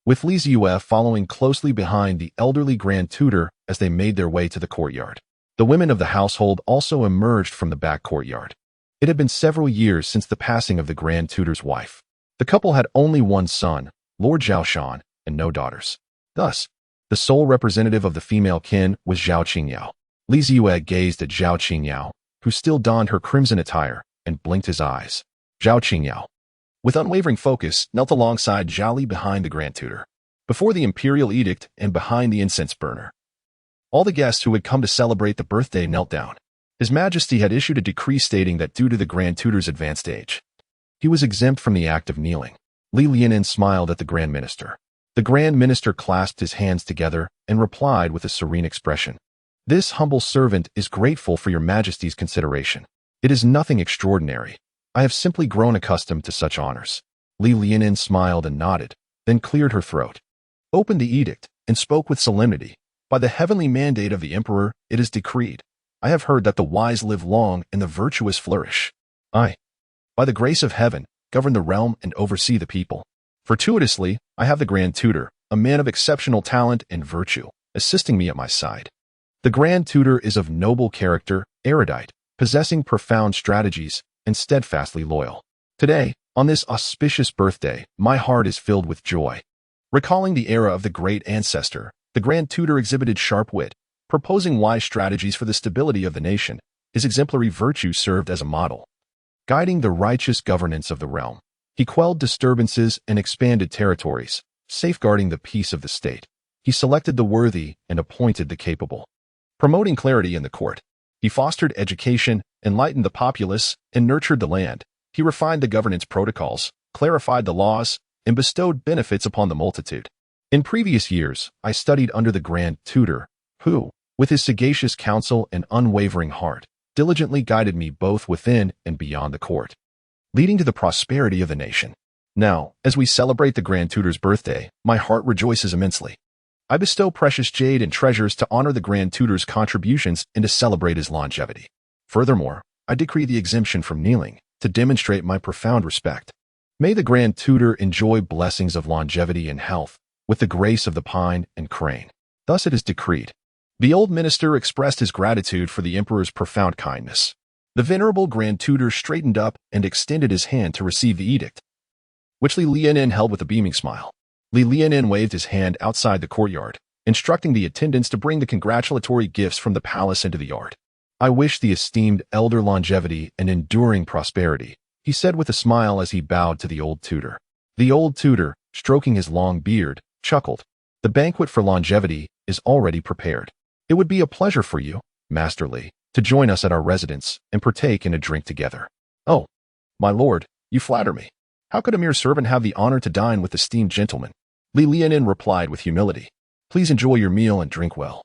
Speaker 1: with Zeyue following closely behind the elderly Grand Tutor as they made their way to the courtyard. The women of the household also emerged from the back courtyard. It had been several years since the passing of the Grand Tutor's wife. The couple had only one son, Lord Shushan, and no daughters. Thus, the sole representative of the female kin was Zhao Qingyao. Zeyue gazed at Zhao Qingyao, who still donned her crimson attire, and blinked his eyes. Zhao Qingyao, with unwavering focus, knelt alongside Zhao Li behind the Grand Tutor, before the imperial edict and behind the incense burner. All the guests who had come to celebrate the birthday knelt down. His Majesty had issued a decree stating that due to the Grand Tutor's advanced age, he was exempt from the act of kneeling. Li Lianin smiled at the Grand Minister. The Grand Minister clasped his hands together and replied with a serene expression. This humble servant is grateful for your Majesty's consideration. It is nothing extraordinary. I have simply grown accustomed to such honors. Li Lianin smiled and nodded, then cleared her throat, opened the edict, and spoke with solemnity. By the heavenly mandate of the Emperor, it is decreed. I have heard that the wise live long and the virtuous flourish. I, by the grace of heaven, govern the realm and oversee the people. Fortuitously, I have the Grand Tutor, a man of exceptional talent and virtue, assisting me at my side. The Grand Tutor is of noble character, erudite, possessing profound strategies, and steadfastly loyal. Today, on this auspicious birthday, my heart is filled with joy. Recalling the era of the great ancestor, the Grand Tutor exhibited sharp wit, proposing wise strategies for the stability of the nation. His exemplary virtue served as a model, guiding the righteous governance of the realm. He quelled disturbances and expanded territories, safeguarding the peace of the state. He selected the worthy and appointed the capable, promoting clarity in the court. He fostered education, enlightened the populace, and nurtured the land. He refined the governance protocols, clarified the laws, and bestowed benefits upon the multitude. In previous years, I studied under the Grand Tutor, who, with his sagacious counsel and unwavering heart, diligently guided me both within and beyond the court, leading to the prosperity of the nation. Now, as we celebrate the Grand Tutor's birthday, my heart rejoices immensely. I bestow precious jade and treasures to honor the Grand Tutor's contributions and to celebrate his longevity. Furthermore, I decree the exemption from kneeling to demonstrate my profound respect. May the Grand Tutor enjoy blessings of longevity and health, with the grace of the pine and crane. Thus it is decreed. The old minister expressed his gratitude for the Emperor's profound kindness. The venerable Grand Tutor straightened up and extended his hand to receive the edict, which Li Lianin held with a beaming smile. Li Lianin waved his hand outside the courtyard, instructing the attendants to bring the congratulatory gifts from the palace into the yard. I wish the esteemed elder longevity and enduring prosperity, he said with a smile as he bowed to the old tutor. The old tutor, stroking his long beard, chuckled. The banquet for longevity is already prepared. It would be a pleasure for you, Master Li, to join us at our residence and partake in a drink together. Oh, my lord, you flatter me. How could a mere servant have the honor to dine with esteemed gentlemen? Li Lianin replied with humility. Please enjoy your meal and drink well.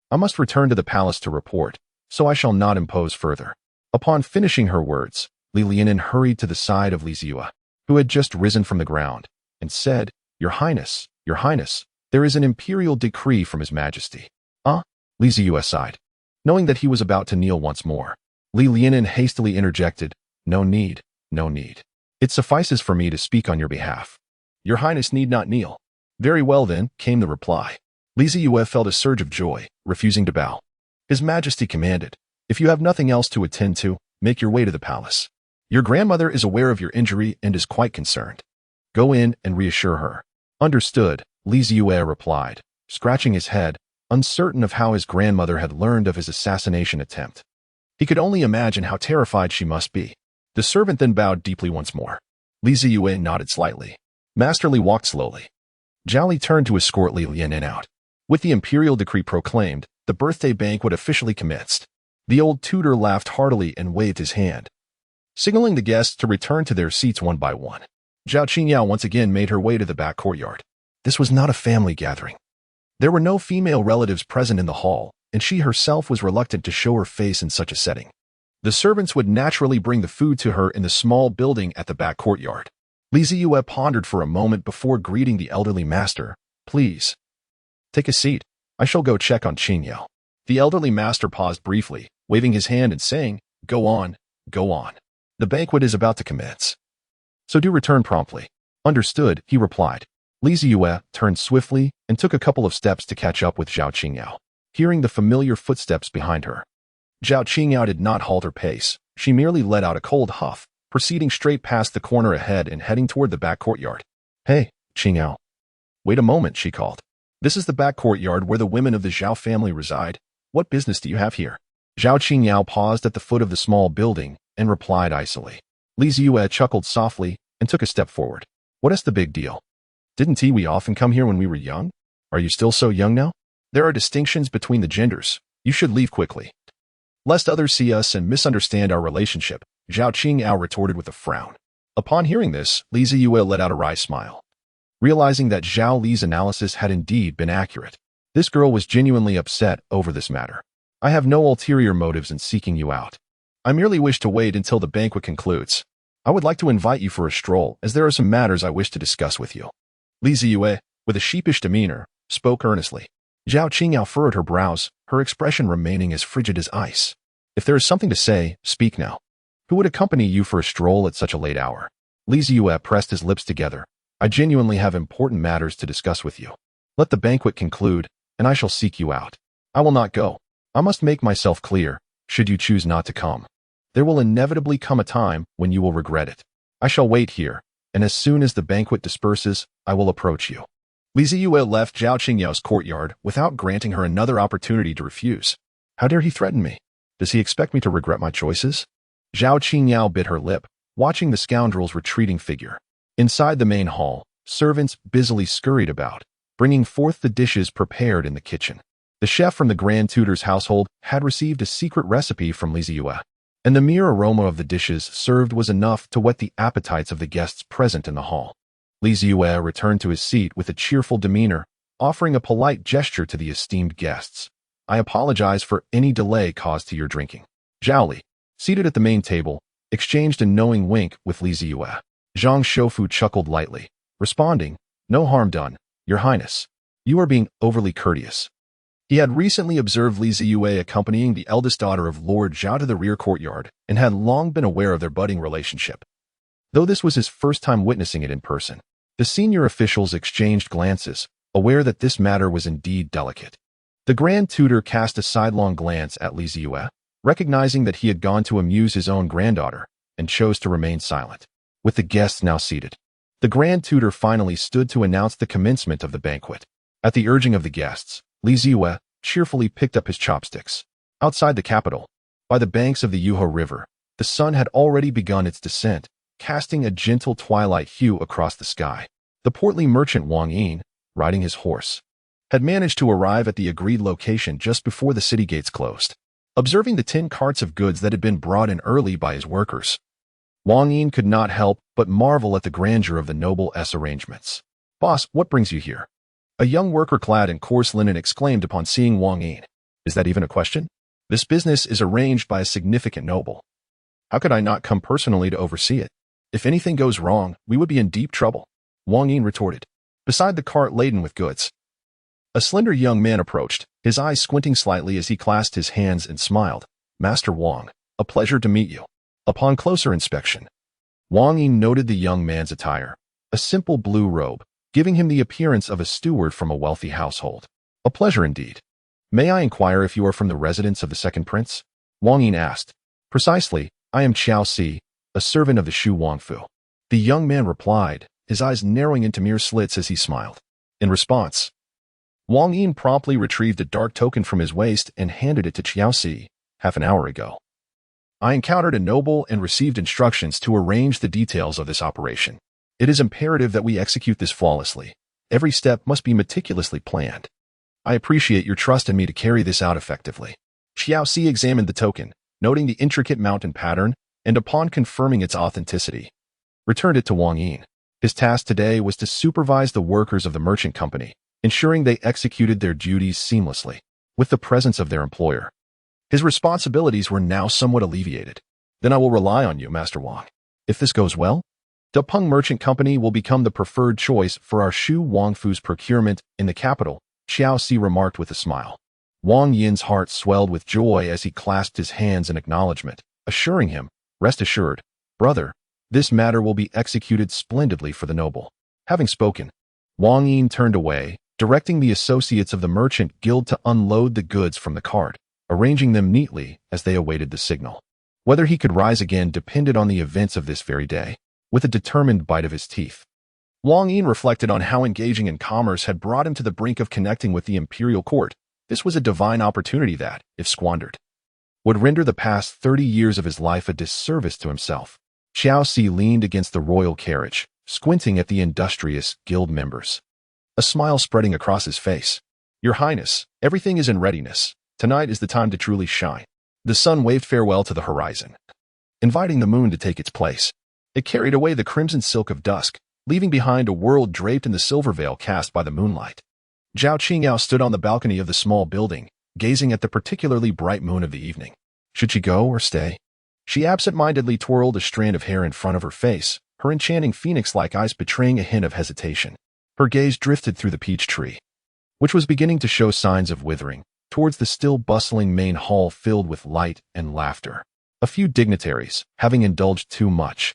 Speaker 1: I must return to the palace to report, so I shall not impose further. Upon finishing her words, Li Lianin hurried to the side of Li Zeyue, who had just risen from the ground, and said, Your Highness, there is an imperial decree from His Majesty. Li Zeyue sighed, knowing that he was about to kneel once more. Li Lianin hastily interjected, No need. It suffices for me to speak on your behalf. Your Highness need not kneel. Very well then, came the reply. Li Zeyue felt a surge of joy, refusing to bow. His Majesty commanded, If you have nothing else to attend to, make your way to the palace. Your grandmother is aware of your injury and is quite concerned. Go in and reassure her. Understood, Li Zeyue replied, scratching his head, uncertain of how his grandmother had learned of his assassination attempt. He could only imagine how terrified she must be. The servant then bowed deeply once more. Li Zeyue nodded slightly. Master Li walked slowly. Zhao Li turned to escort Li Lianin out. With the imperial decree proclaimed, the birthday banquet officially commenced. The old tutor laughed heartily and waved his hand, signaling the guests to return to their seats one by one. Zhao Qingyao once again made her way to the back courtyard. This was not a family gathering. There were no female relatives present in the hall, and she herself was reluctant to show her face in such a setting. The servants would naturally bring the food to her in the small building at the back courtyard. Li Zeyue pondered for a moment before greeting the elderly master. Please, take a seat. I shall go check on Qingyao. The elderly master paused briefly, waving his hand and saying, Go on. The banquet is about to commence. So do return promptly. Understood, he replied. Li Zeyue turned swiftly and took a couple of steps to catch up with Zhao Qingyao, hearing the familiar footsteps behind her. Zhao Qingyao did not halt her pace. She merely let out a cold huff, proceeding straight past the corner ahead and heading toward the back courtyard. Hey, Qingyao. Wait a moment, she called. This is the back courtyard where the women of the Zhao family reside. What business do you have here? Zhao Qingyao paused at the foot of the small building, and replied icily. Zeyue chuckled softly and took a step forward. What is the big deal? Didn't we often come here when we were young? Are you still so young now? There are distinctions between the genders. You should leave quickly, lest others see us and misunderstand our relationship, Zhao Qingyao retorted with a frown. Upon hearing this, Zeyue let out a wry smile. Realizing that Zhao Li's analysis had indeed been accurate, this girl was genuinely upset over this matter. I have no ulterior motives in seeking you out. I merely wish to wait until the banquet concludes. I would like to invite you for a stroll, as there are some matters I wish to discuss with you. Zeyue, with a sheepish demeanor, spoke earnestly. Zhao Qingyao furrowed her brows, her expression remaining as frigid as ice. If there is something to say, speak now. Who would accompany you for a stroll at such a late hour? Zeyue pressed his lips together. I genuinely have important matters to discuss with you. Let the banquet conclude, and I shall seek you out. I will not go. I must make myself clear, should you choose not to come. There will inevitably come a time when you will regret it. I shall wait here, and as soon as the banquet disperses, I will approach you. Zeyue left Zhao Qingyao's courtyard without granting her another opportunity to refuse. How dare he threaten me? Does he expect me to regret my choices? Zhao Qingyao bit her lip, watching the scoundrel's retreating figure. Inside the main hall, servants busily scurried about, bringing forth the dishes prepared in the kitchen. The chef from the Grand Tutor's household had received a secret recipe from Zeyue, and the mere aroma of the dishes served was enough to whet the appetites of the guests present in the hall. Zeyue returned to his seat with a cheerful demeanor, offering a polite gesture to the esteemed guests. I apologize for any delay caused to your drinking. Zhao Li, seated at the main table, exchanged a knowing wink with Zeyue. Zhang Shoufu chuckled lightly, responding, No harm done, Your Highness. You are being overly courteous. He had recently observed Zeyue accompanying the eldest daughter of Lord Zhao to the rear courtyard and had long been aware of their budding relationship. Though this was his first time witnessing it in person, the senior officials exchanged glances, aware that this matter was indeed delicate. The Grand Tutor cast a sidelong glance at Zeyue, recognizing that he had gone to amuse his own granddaughter, and chose to remain silent. With the guests now seated, the Grand Tutor finally stood to announce the commencement of the banquet. At the urging of the guests, Zeyue cheerfully picked up his chopsticks. Outside the capital, by the banks of the Yuho River, the sun had already begun its descent, casting a gentle twilight hue across the sky. The portly merchant Wang Yin, riding his horse, had managed to arrive at the agreed location just before the city gates closed. Observing the 10 carts of goods that had been brought in early by his workers, Wang Yin could not help but marvel at the grandeur of the noble arrangements. Boss, what brings you here? A young worker clad in coarse linen exclaimed upon seeing Wang Yin. Is that even a question? This business is arranged by a significant noble. How could I not come personally to oversee it? If anything goes wrong, we would be in deep trouble, Wang Yin retorted. Beside the cart laden with goods, a slender young man approached, his eyes squinting slightly as he clasped his hands and smiled. Master Wang, a pleasure to meet you. Upon closer inspection, Wang Yin noted the young man's attire, a simple blue robe, giving him the appearance of a steward from a wealthy household. A pleasure indeed. May I inquire if you are from the residence of the second prince? Wang Yin asked. Precisely, I am Qiao Si, a servant of the Shu Wangfu. The young man replied, his eyes narrowing into mere slits as he smiled. In response, Wang Yin promptly retrieved a dark token from his waist and handed it to Qiao Si. Half an hour ago, I encountered a noble and received instructions to arrange the details of this operation. It is imperative that we execute this flawlessly. Every step must be meticulously planned. I appreciate your trust in me to carry this out effectively. Qiao Si examined the token, noting the intricate mountain pattern, and upon confirming its authenticity, returned it to Wang Yin. His task today was to supervise the workers of the merchant company, ensuring they executed their duties seamlessly, with the presence of their employer. His responsibilities were now somewhat alleviated. Then I will rely on you, Master Wang. If this goes well, Depeng Merchant Company will become the preferred choice for our Shu Wangfu's procurement in the capital, Qiao Si remarked with a smile. Wang Yin's heart swelled with joy as he clasped his hands in acknowledgement, assuring him, Rest assured, brother, this matter will be executed splendidly for the noble. Having spoken, Wang Yin turned away, directing the associates of the merchant guild to unload the goods from the cart, arranging them neatly as they awaited the signal. Whether he could rise again depended on the events of this very day. With a determined bite of his teeth, Wang Yin reflected on how engaging in commerce had brought him to the brink of connecting with the imperial court. This was a divine opportunity that, if squandered, would render the past 30 years of his life a disservice to himself. Xiao Si leaned against the royal carriage, squinting at the industrious guild members. A smile spreading across his face. Your Highness, everything is in readiness. Tonight is the time to truly shine. The sun waved farewell to the horizon, inviting the moon to take its place. It carried away the crimson silk of dusk, leaving behind a world draped in the silver veil cast by the moonlight. Zhao Qingyao stood on the balcony of the small building, gazing at the particularly bright moon of the evening. Should she go or stay? She absent-mindedly twirled a strand of hair in front of her face, her enchanting phoenix-like eyes betraying a hint of hesitation. Her gaze drifted through the peach tree, which was beginning to show signs of withering, towards the still bustling main hall filled with light and laughter. A few dignitaries, having indulged too much,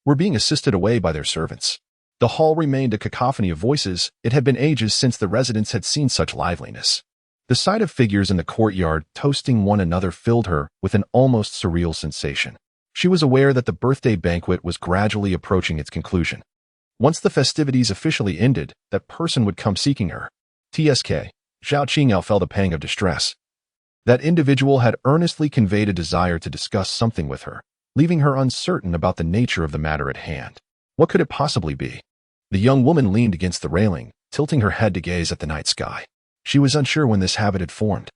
Speaker 1: were being assisted away by their servants. The hall remained a cacophony of voices. It had been ages since the residents had seen such liveliness. The sight of figures in the courtyard toasting one another filled her with an almost surreal sensation. She was aware that the birthday banquet was gradually approaching its conclusion. Once the festivities officially ended, that person would come seeking her. TSK. Zhao Qingyao felt a pang of distress. That individual had earnestly conveyed a desire to discuss something with her, leaving her uncertain about the nature of the matter at hand. What could it possibly be? The young woman leaned against the railing, tilting her head to gaze at the night sky. She was unsure when this habit had formed,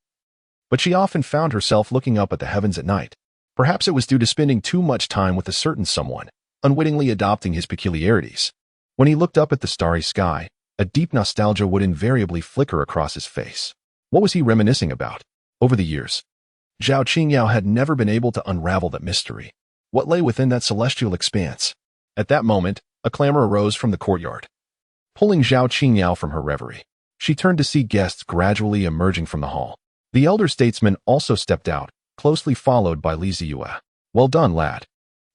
Speaker 1: but she often found herself looking up at the heavens at night. Perhaps it was due to spending too much time with a certain someone, unwittingly adopting his peculiarities. When he looked up at the starry sky, a deep nostalgia would invariably flicker across his face. What was he reminiscing about? Over the years, Zhao Qingyao had never been able to unravel that mystery. What lay within that celestial expanse? At that moment, a clamor arose from the courtyard, pulling Zhao Qingyao from her reverie. She turned to see guests gradually emerging from the hall. The elder statesman also stepped out, closely followed by Li Zeyue. Well done, lad.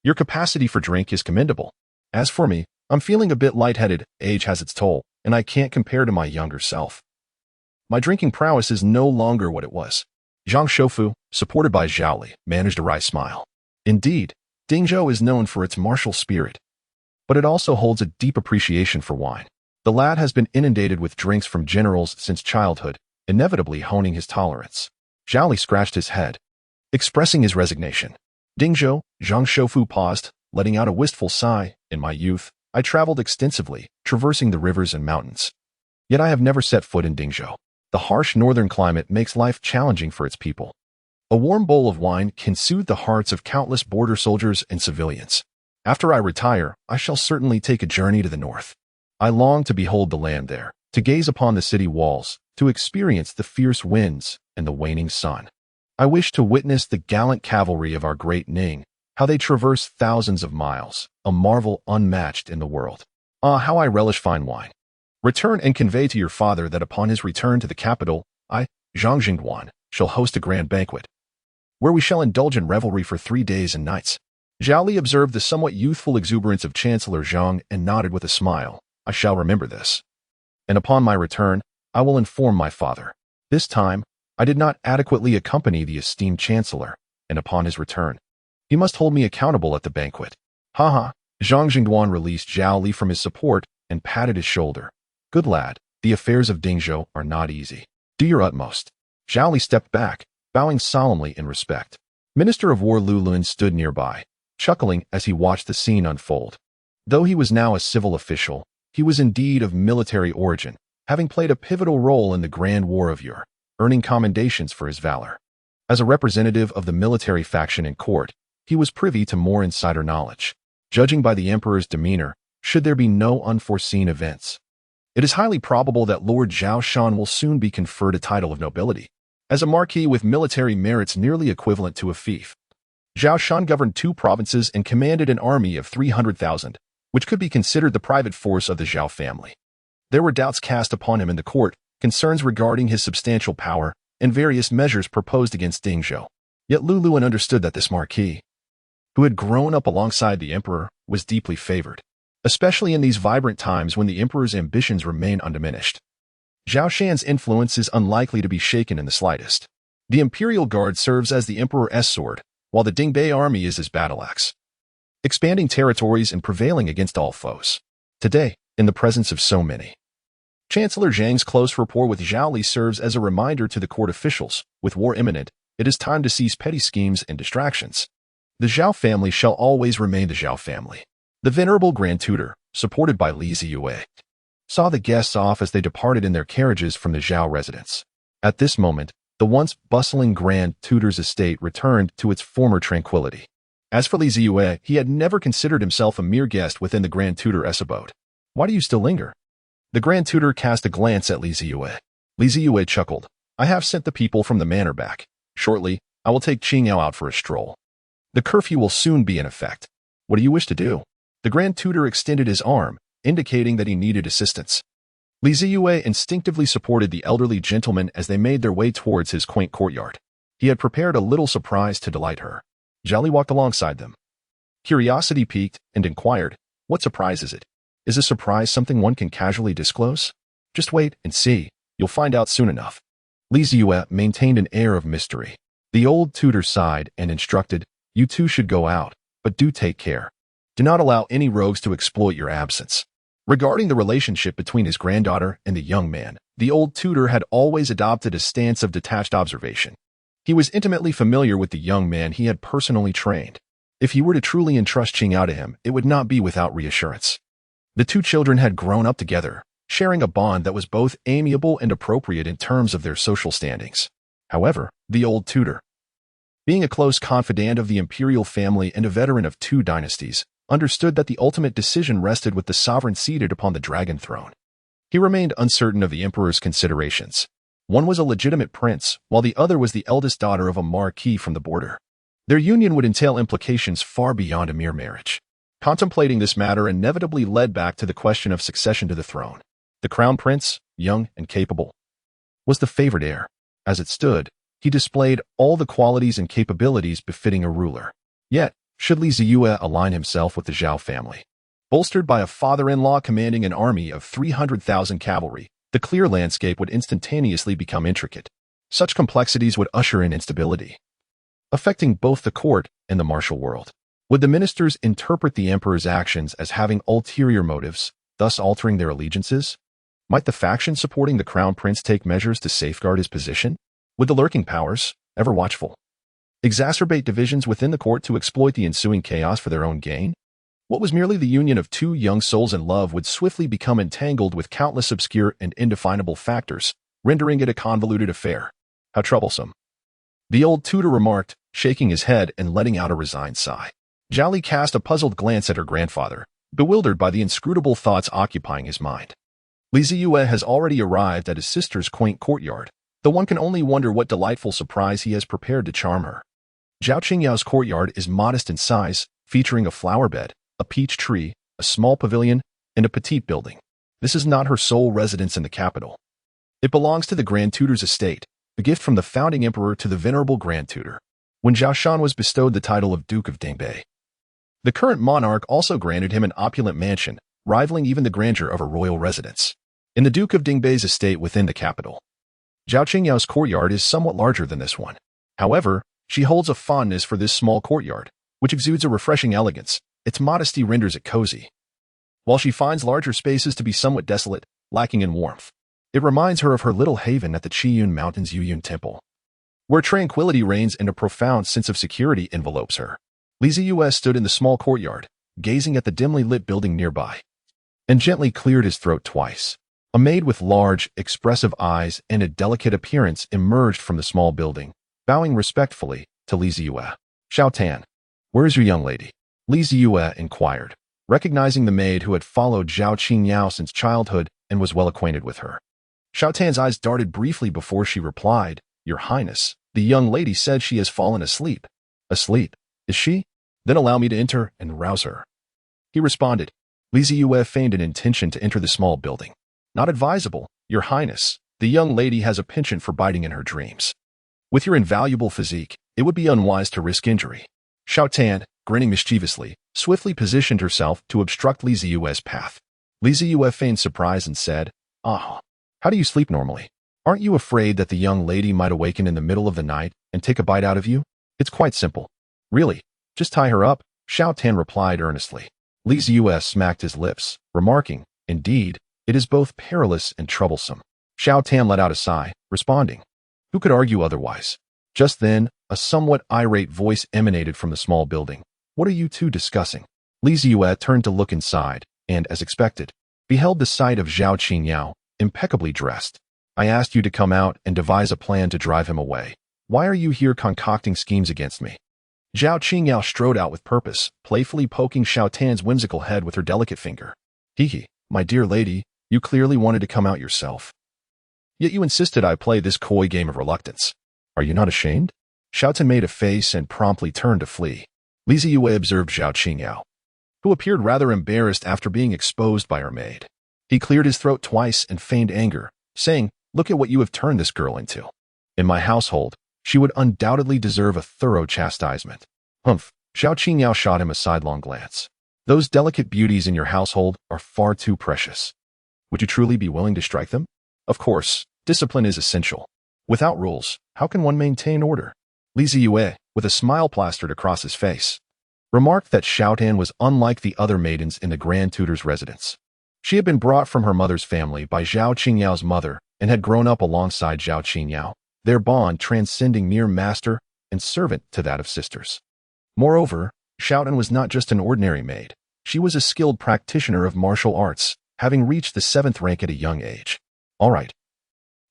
Speaker 1: Your capacity for drink is commendable. As for me, I'm feeling a bit lightheaded. Age has its toll, and I can't compare to my younger self. My drinking prowess is no longer what it was. Zhang Shoufu, supported by Zhao Li, managed a wry smile. Indeed, Dingzhou is known for its martial spirit, but it also holds a deep appreciation for wine. The lad has been inundated with drinks from generals since childhood, inevitably honing his tolerance. Zhao Li scratched his head, expressing his resignation. Dingzhou, Zhang Shoufu paused, letting out a wistful sigh. In my youth, I traveled extensively, traversing the rivers and mountains. Yet I have never set foot in Dingzhou. The harsh northern climate makes life challenging for its people. A warm bowl of wine can soothe the hearts of countless border soldiers and civilians. After I retire, I shall certainly take a journey to the north. I long to behold the land there, to gaze upon the city walls, to experience the fierce winds and the waning sun. I wish to witness the gallant cavalry of our great Ning, how they traverse thousands of miles, a marvel unmatched in the world. Ah, how I relish fine wine. Return and convey to your father that upon his return to the capital, I, Zhang Jingduan, shall host a grand banquet, where we shall indulge in revelry for 3 days and nights. Zhao Li observed the somewhat youthful exuberance of Chancellor Zhang and nodded with a smile. I shall remember this. And upon my return, I will inform my father. This time, I did not adequately accompany the esteemed Chancellor, and upon his return, he must hold me accountable at the banquet. Ha. Zhang Jingduan released Zhao Li from his support and patted his shoulder. Good lad, the affairs of Dingzhou are not easy. Do your utmost. Zhao Li stepped back, bowing solemnly in respect. Minister of War Lu Lun stood nearby, chuckling as he watched the scene unfold. Though he was now a civil official, he was indeed of military origin, having played a pivotal role in the Grand War of Ur, earning commendations for his valor. As a representative of the military faction in court, he was privy to more insider knowledge. Judging by the emperor's demeanor, should there be no unforeseen events, it is highly probable that Lord Zhao Shan will soon be conferred a title of nobility, as a marquis with military merits nearly equivalent to a fief. Zhao Shan governed 2 provinces and commanded an army of 300,000, which could be considered the private force of the Zhao family. There were doubts cast upon him in the court, concerns regarding his substantial power, and various measures proposed against Dingzhou. Yet Lu Lun understood that this marquis, who had grown up alongside the emperor, was deeply favored, especially in these vibrant times when the emperor's ambitions remain undiminished. Zhao Shan's influence is unlikely to be shaken in the slightest. The Imperial Guard serves as the emperor's sword, while the Dingbei army is his battle axe, expanding territories and prevailing against all foes. Today, in the presence of so many, Chancellor Zhang's close rapport with Zhao Li serves as a reminder to the court officials, with war imminent, It is time to cease petty schemes and distractions. The Zhao family shall always remain the Zhao family. The venerable Grand Tutor, supported by Zeyue, saw the guests off as they departed in their carriages from the Zhao residence. At this moment, the once bustling Grand Tutor's estate returned to its former tranquility. As for Zeyue, he had never considered himself a mere guest within the Grand Tutor's abode. Why do you still linger? The Grand Tutor cast a glance at Zeyue. Zeyue chuckled. I have sent the people from the manor back. Shortly, I will take Qingyao out for a stroll. The curfew will soon be in effect. What do you wish to do? The Grand Tutor extended his arm, indicating that he needed assistance. Zeyue instinctively supported the elderly gentleman as they made their way towards his quaint courtyard. He had prepared a little surprise to delight her. Zhao walked alongside them. Curiosity piqued and inquired, what surprise is it? Is a surprise something one can casually disclose? Just wait and see. You'll find out soon enough. Zeyue maintained an air of mystery. The old tutor sighed and instructed, you two should go out, but do take care. Do not allow any rogues to exploit your absence. Regarding the relationship between his granddaughter and the young man, the old tutor had always adopted a stance of detached observation. He was intimately familiar with the young man he had personally trained. If he were to truly entrust Qingyao to him, it would not be without reassurance. The two children had grown up together, sharing a bond that was both amiable and appropriate in terms of their social standings. However, the old tutor, being a close confidant of the imperial family and a veteran of 2 dynasties, understood that the ultimate decision rested with the sovereign seated upon the dragon throne. He remained uncertain of the emperor's considerations. One was a legitimate prince, while the other was the eldest daughter of a marquis from the border. Their union would entail implications far beyond a mere marriage. Contemplating this matter inevitably led back to the question of succession to the throne. The crown prince, young and capable, was the favored heir. As it stood, he displayed all the qualities and capabilities befitting a ruler. Yet, should Zeyue align himself with the Zhao family? Bolstered by a father-in-law commanding an army of 300,000 cavalry, the clear landscape would instantaneously become intricate. Such complexities would usher in instability, affecting both the court and the martial world. Would the ministers interpret the emperor's actions as having ulterior motives, thus altering their allegiances? Might the faction supporting the crown prince take measures to safeguard his position? Would the lurking powers, ever watchful, exacerbate divisions within the court to exploit the ensuing chaos for their own gain? What was merely the union of 2 young souls in love would swiftly become entangled with countless obscure and indefinable factors, rendering it a convoluted affair. How troublesome. The old tutor remarked, shaking his head and letting out a resigned sigh. Zhao cast a puzzled glance at her grandfather, bewildered by the inscrutable thoughts occupying his mind. Zeyue has already arrived at his sister's quaint courtyard, though one can only wonder what delightful surprise he has prepared to charm her. Zhao Qingyao's courtyard is modest in size, featuring a flower bed, a peach tree, a small pavilion, and a petite building. This is not her sole residence in the capital. It belongs to the Grand Tutor's estate, the gift from the founding emperor to the venerable Grand Tutor, when Shushan was bestowed the title of Duke of Dingbei. The current monarch also granted him an opulent mansion, rivaling even the grandeur of a royal residence, in the Duke of Dingbei's estate within the capital. Zhao Qingyao's courtyard is somewhat larger than this one. However, she holds a fondness for this small courtyard, which exudes a refreshing elegance. Its modesty renders it cozy. While she finds larger spaces to be somewhat desolate, lacking in warmth, it reminds her of her little haven at the Qiyun Mountains Yuyun Temple, where tranquility reigns and a profound sense of security envelopes her. Zeyue stood in the small courtyard, gazing at the dimly lit building nearby, and gently cleared his throat twice. A maid with large, expressive eyes and a delicate appearance emerged from the small building, bowing respectfully to Zeyue. Xiao Tan, where is your young lady? Zeyue inquired, recognizing the maid who had followed Zhao Qingyao since childhood and was well acquainted with her. Xiao Tan's eyes darted briefly before she replied, Your Highness, the young lady said she has fallen asleep. Asleep? Is she? Then allow me to enter and rouse her. He responded. Zeyue feigned an intention to enter the small building. Not advisable, Your Highness. The young lady has a penchant for biting in her dreams. With your invaluable physique, it would be unwise to risk injury. Xiao Tan, grinning mischievously, swiftly positioned herself to obstruct Zeyue's path. Zeyue feigned surprise and said, how do you sleep normally? Aren't you afraid that the young lady might awaken in the middle of the night and take a bite out of you? It's quite simple. Really, just tie her up, Xiao Tan replied earnestly. Zeyue smacked his lips, remarking, Indeed, it is both perilous and troublesome. Xiao Tan let out a sigh, responding, Who could argue otherwise? Just then, a somewhat irate voice emanated from the small building. "What are you two discussing?" Zeyue turned to look inside, and, as expected, beheld the sight of Zhao Qingyao, impeccably dressed. "I asked you to come out and devise a plan to drive him away. Why are you here concocting schemes against me?" Zhao Qingyao strode out with purpose, playfully poking Xiao Tan's whimsical head with her delicate finger. "Hee, my dear lady, you clearly wanted to come out yourself. Yet you insisted I play this coy game of reluctance. Are you not ashamed?" Xiao Tan made a face and promptly turned to flee. Zeyue observed Zhao Qingyao, who appeared rather embarrassed after being exposed by her maid. He cleared his throat twice and feigned anger, saying, "Look at what you have turned this girl into. In my household, she would undoubtedly deserve a thorough chastisement." "Humph." Zhao Qingyao shot him a sidelong glance. "Those delicate beauties in your household are far too precious. Would you truly be willing to strike them? Of course, discipline is essential. Without rules, how can one maintain order?" Zeyue, with a smile plastered across his face, remarked that Xiao Tan was unlike the other maidens in the Grand Tutor's residence. She had been brought from her mother's family by Zhao Qingyao's mother and had grown up alongside Zhao Qingyao, their bond transcending mere master and servant to that of sisters. Moreover, Xiao Tan was not just an ordinary maid. She was a skilled practitioner of martial arts, having reached the 7th rank at a young age. "All right.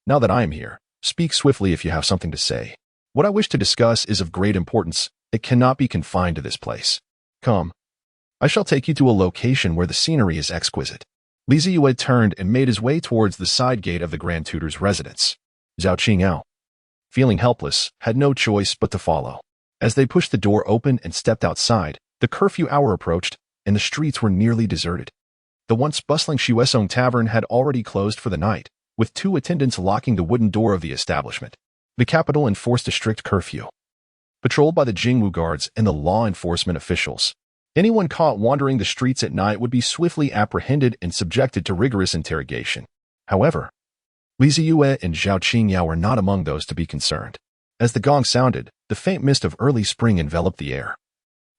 Speaker 1: Now that I am here, speak swiftly if you have something to say. What I wish to discuss is of great importance. It cannot be confined to this place. Come. I shall take you to a location where the scenery is exquisite." Zeyue turned and made his way towards the side gate of the Grand Tutor's residence. Zhao Qingyao, feeling helpless, had no choice but to follow. As they pushed the door open and stepped outside, the curfew hour approached, and the streets were nearly deserted. The once bustling Shuesong Tavern had already closed for the night, with 2 attendants locking the wooden door of the establishment. The capital enforced a strict curfew, patrolled by the Jingwu guards and the law enforcement officials. Anyone caught wandering the streets at night would be swiftly apprehended and subjected to rigorous interrogation. However, Zeyue and Zhao Qingyao were not among those to be concerned. As the gong sounded, the faint mist of early spring enveloped the air,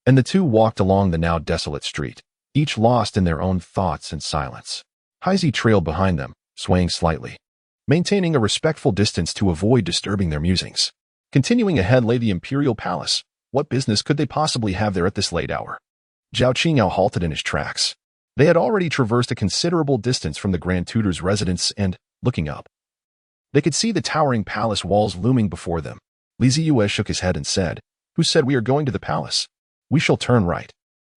Speaker 1: and the two walked along the now desolate street, each lost in their own thoughts and silence. Highness trailed behind them, swaying slightly, maintaining a respectful distance to avoid disturbing their musings. Continuing ahead lay the Imperial Palace. What business could they possibly have there at this late hour? Zhao Qingyao halted in his tracks. They had already traversed a considerable distance from the Grand Tutor's residence and, looking up, they could see the towering palace walls looming before them. Zeyue shook his head and said, "Who said we are going to the palace? We shall turn right."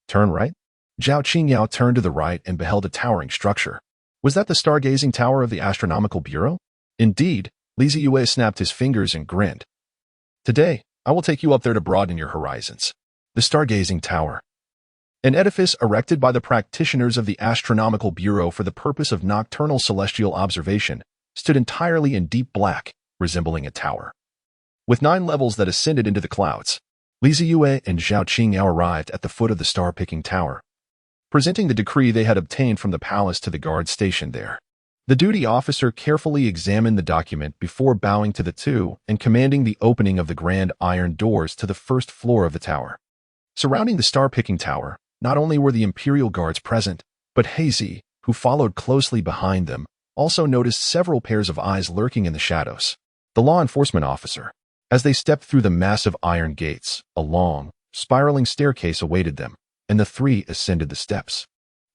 Speaker 1: "Turn right?" Zhao Qingyao turned to the right and beheld a towering structure. Was that the stargazing tower of the Astronomical Bureau? Indeed, Zeyue snapped his fingers and grinned. "Today, I will take you up there to broaden your horizons." The stargazing tower, an edifice erected by the practitioners of the Astronomical Bureau for the purpose of nocturnal celestial observation, stood entirely in deep black, resembling a tower, with 9 levels that ascended into the clouds. Zeyue and Zhao Qingyao arrived at the foot of the star-picking tower, presenting the decree they had obtained from the palace to the guard stationed there. The duty officer carefully examined the document before bowing to the two and commanding the opening of the grand iron doors to the first floor of the tower. Surrounding the star-picking tower, not only were the Imperial guards present, but Heyzi, who followed closely behind them, also noticed several pairs of eyes lurking in the shadows. The law enforcement officer. As they stepped through the massive iron gates, a long, spiraling staircase awaited them, and the 3 ascended the steps.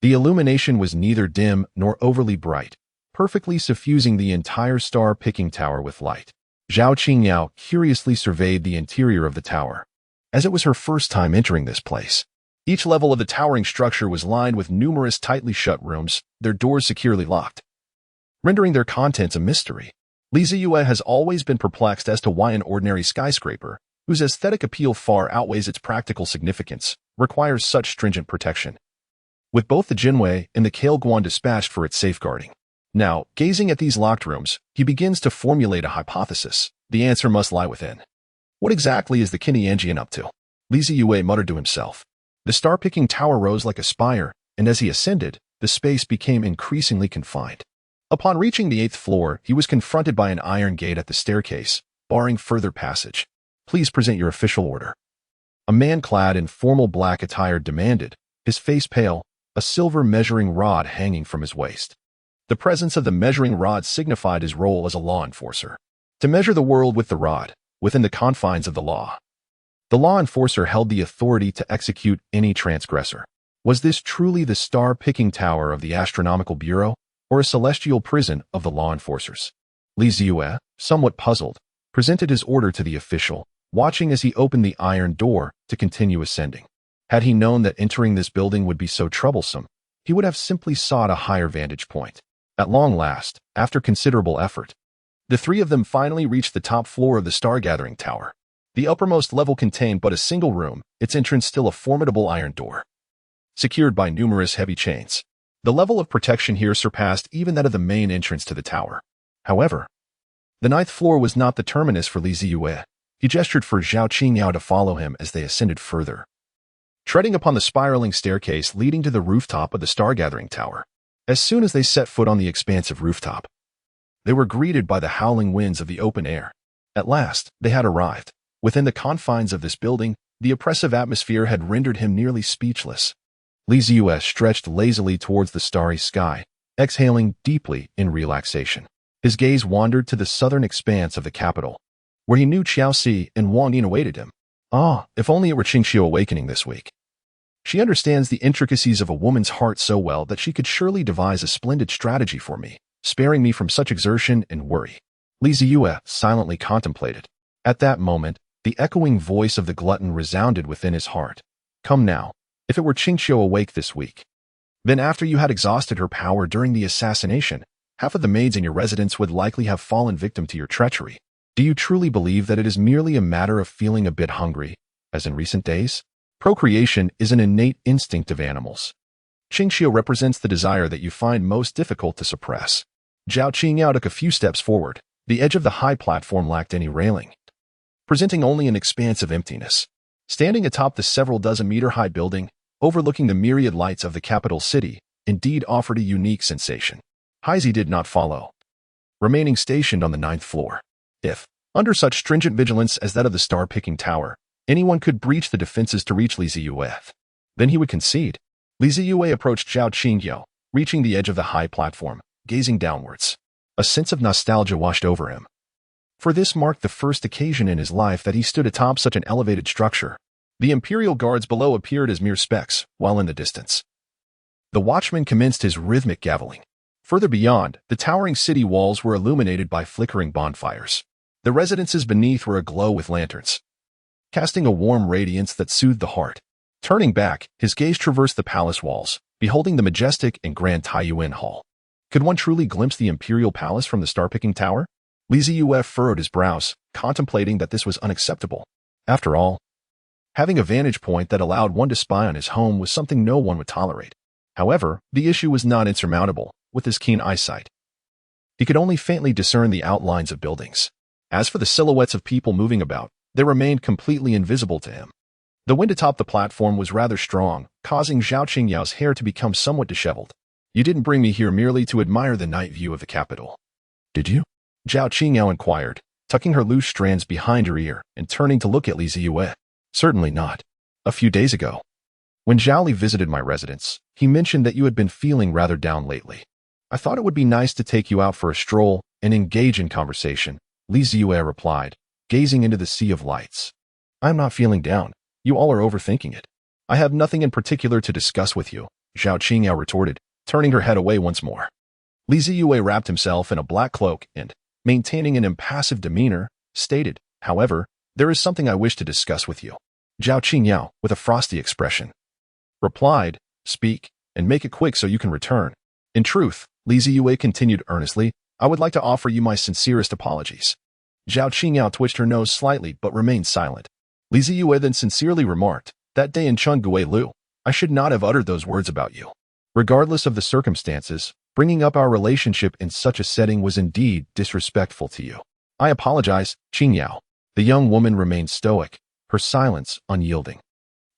Speaker 1: The illumination was neither dim nor overly bright, perfectly suffusing the entire star-picking tower with light. Zhao Qingyao curiously surveyed the interior of the tower, as it was her first time entering this place. Each level of the towering structure was lined with numerous tightly shut rooms, their doors securely locked, rendering their contents a mystery. Zeyue has always been perplexed as to why an ordinary skyscraper, whose aesthetic appeal far outweighs its practical significance, requires such stringent protection, with both the Jinwei and the Kailguan dispatched for its safeguarding. Now, gazing at these locked rooms, he begins to formulate a hypothesis. The answer must lie within. What exactly is the Qinianjian up to? Zeyue muttered to himself. The star-picking tower rose like a spire, and as he ascended, the space became increasingly confined. Upon reaching the 8th floor, he was confronted by an iron gate at the staircase, barring further passage. "Please present your official order." A man clad in formal black attire demanded, his face pale, a silver measuring rod hanging from his waist. The presence of the measuring rod signified his role as a law enforcer. To measure the world with the rod, within the confines of the law. The law enforcer held the authority to execute any transgressor. Was this truly the star-picking tower of the Astronomical Bureau, or a celestial prison of the law enforcers? Zeyue, somewhat puzzled, presented his order to the official, watching as he opened the iron door to continue ascending. Had he known that entering this building would be so troublesome, he would have simply sought a higher vantage point. At long last, after considerable effort, the three of them finally reached the top floor of the star-gathering tower. The uppermost level contained but a single room, its entrance still a formidable iron door, secured by numerous heavy chains. The level of protection here surpassed even that of the main entrance to the tower. However, the ninth floor was not the terminus for Zeyue. He gestured for Zhao Qingyao to follow him as they ascended further, treading upon the spiraling staircase leading to the rooftop of the star-gathering tower. As soon as they set foot on the expansive rooftop, they were greeted by the howling winds of the open air. At last, they had arrived. Within the confines of this building, the oppressive atmosphere had rendered him nearly speechless. Zeyue stretched lazily towards the starry sky, exhaling deeply in relaxation. His gaze wandered to the southern expanse of the capital, where he knew Qiaoxi and Wang Yin awaited him. Ah, if only it were Qingxiu awakening this week. She understands the intricacies of a woman's heart so well that she could surely devise a splendid strategy for me, sparing me from such exertion and worry. Zeyue silently contemplated. At that moment, the echoing voice of the glutton resounded within his heart. Come now, if it were Qingxiu awake this week. Then after you had exhausted her power during the assassination, half of the maids in your residence would likely have fallen victim to your treachery. Do you truly believe that it is merely a matter of feeling a bit hungry, as in recent days? Procreation is an innate instinct of animals. Qingxiu represents the desire that you find most difficult to suppress. Zhao Qingyao took a few steps forward. The edge of the high platform lacked any railing, presenting only an expanse of emptiness. Standing atop the several dozen-meter-high building, overlooking the myriad lights of the capital city, indeed offered a unique sensation. Highness did not follow, remaining stationed on the ninth floor. If, under such stringent vigilance as that of the star-picking tower, anyone could breach the defenses to reach Zeyue, then he would concede. Zeyue approached Zhao Qingyao, reaching the edge of the high platform, gazing downwards. A sense of nostalgia washed over him, for this marked the first occasion in his life that he stood atop such an elevated structure. The imperial guards below appeared as mere specks, while in the distance, the watchman commenced his rhythmic gaveling. Further beyond, the towering city walls were illuminated by flickering bonfires. The residences beneath were aglow with lanterns, casting a warm radiance that soothed the heart. Turning back, his gaze traversed the palace walls, beholding the majestic and grand Taiyuan Hall. Could one truly glimpse the imperial palace from the star-picking tower? Zeyue furrowed his brows, contemplating that this was unacceptable. After all, having a vantage point that allowed one to spy on his home was something no one would tolerate. However, the issue was not insurmountable. With his keen eyesight, he could only faintly discern the outlines of buildings. As for the silhouettes of people moving about, they remained completely invisible to him. The wind atop the platform was rather strong, causing Zhao Qingyao's hair to become somewhat disheveled. You didn't bring me here merely to admire the night view of the capital, did you? Zhao Qingyao inquired, tucking her loose strands behind her ear and turning to look at Zeyue. Certainly not. A few days ago, when Zhao Li visited my residence, he mentioned that you had been feeling rather down lately. I thought it would be nice to take you out for a stroll and engage in conversation, Zeyue replied, gazing into the sea of lights. I'm not feeling down. You all are overthinking it. I have nothing in particular to discuss with you, Zhao Qingyao retorted, turning her head away once more. Zeyue wrapped himself in a black cloak and, maintaining an impassive demeanor, stated, however, there is something I wish to discuss with you. Zhao Qingyao, with a frosty expression, replied, speak, and make it quick so you can return. In truth, Zeyue continued earnestly, I would like to offer you my sincerest apologies. Zhao Qingyao twitched her nose slightly but remained silent. Zeyue then sincerely remarked, that day in Chengguei Lu, I should not have uttered those words about you. Regardless of the circumstances, bringing up our relationship in such a setting was indeed disrespectful to you. I apologize, Qingyao. The young woman remained stoic, her silence unyielding.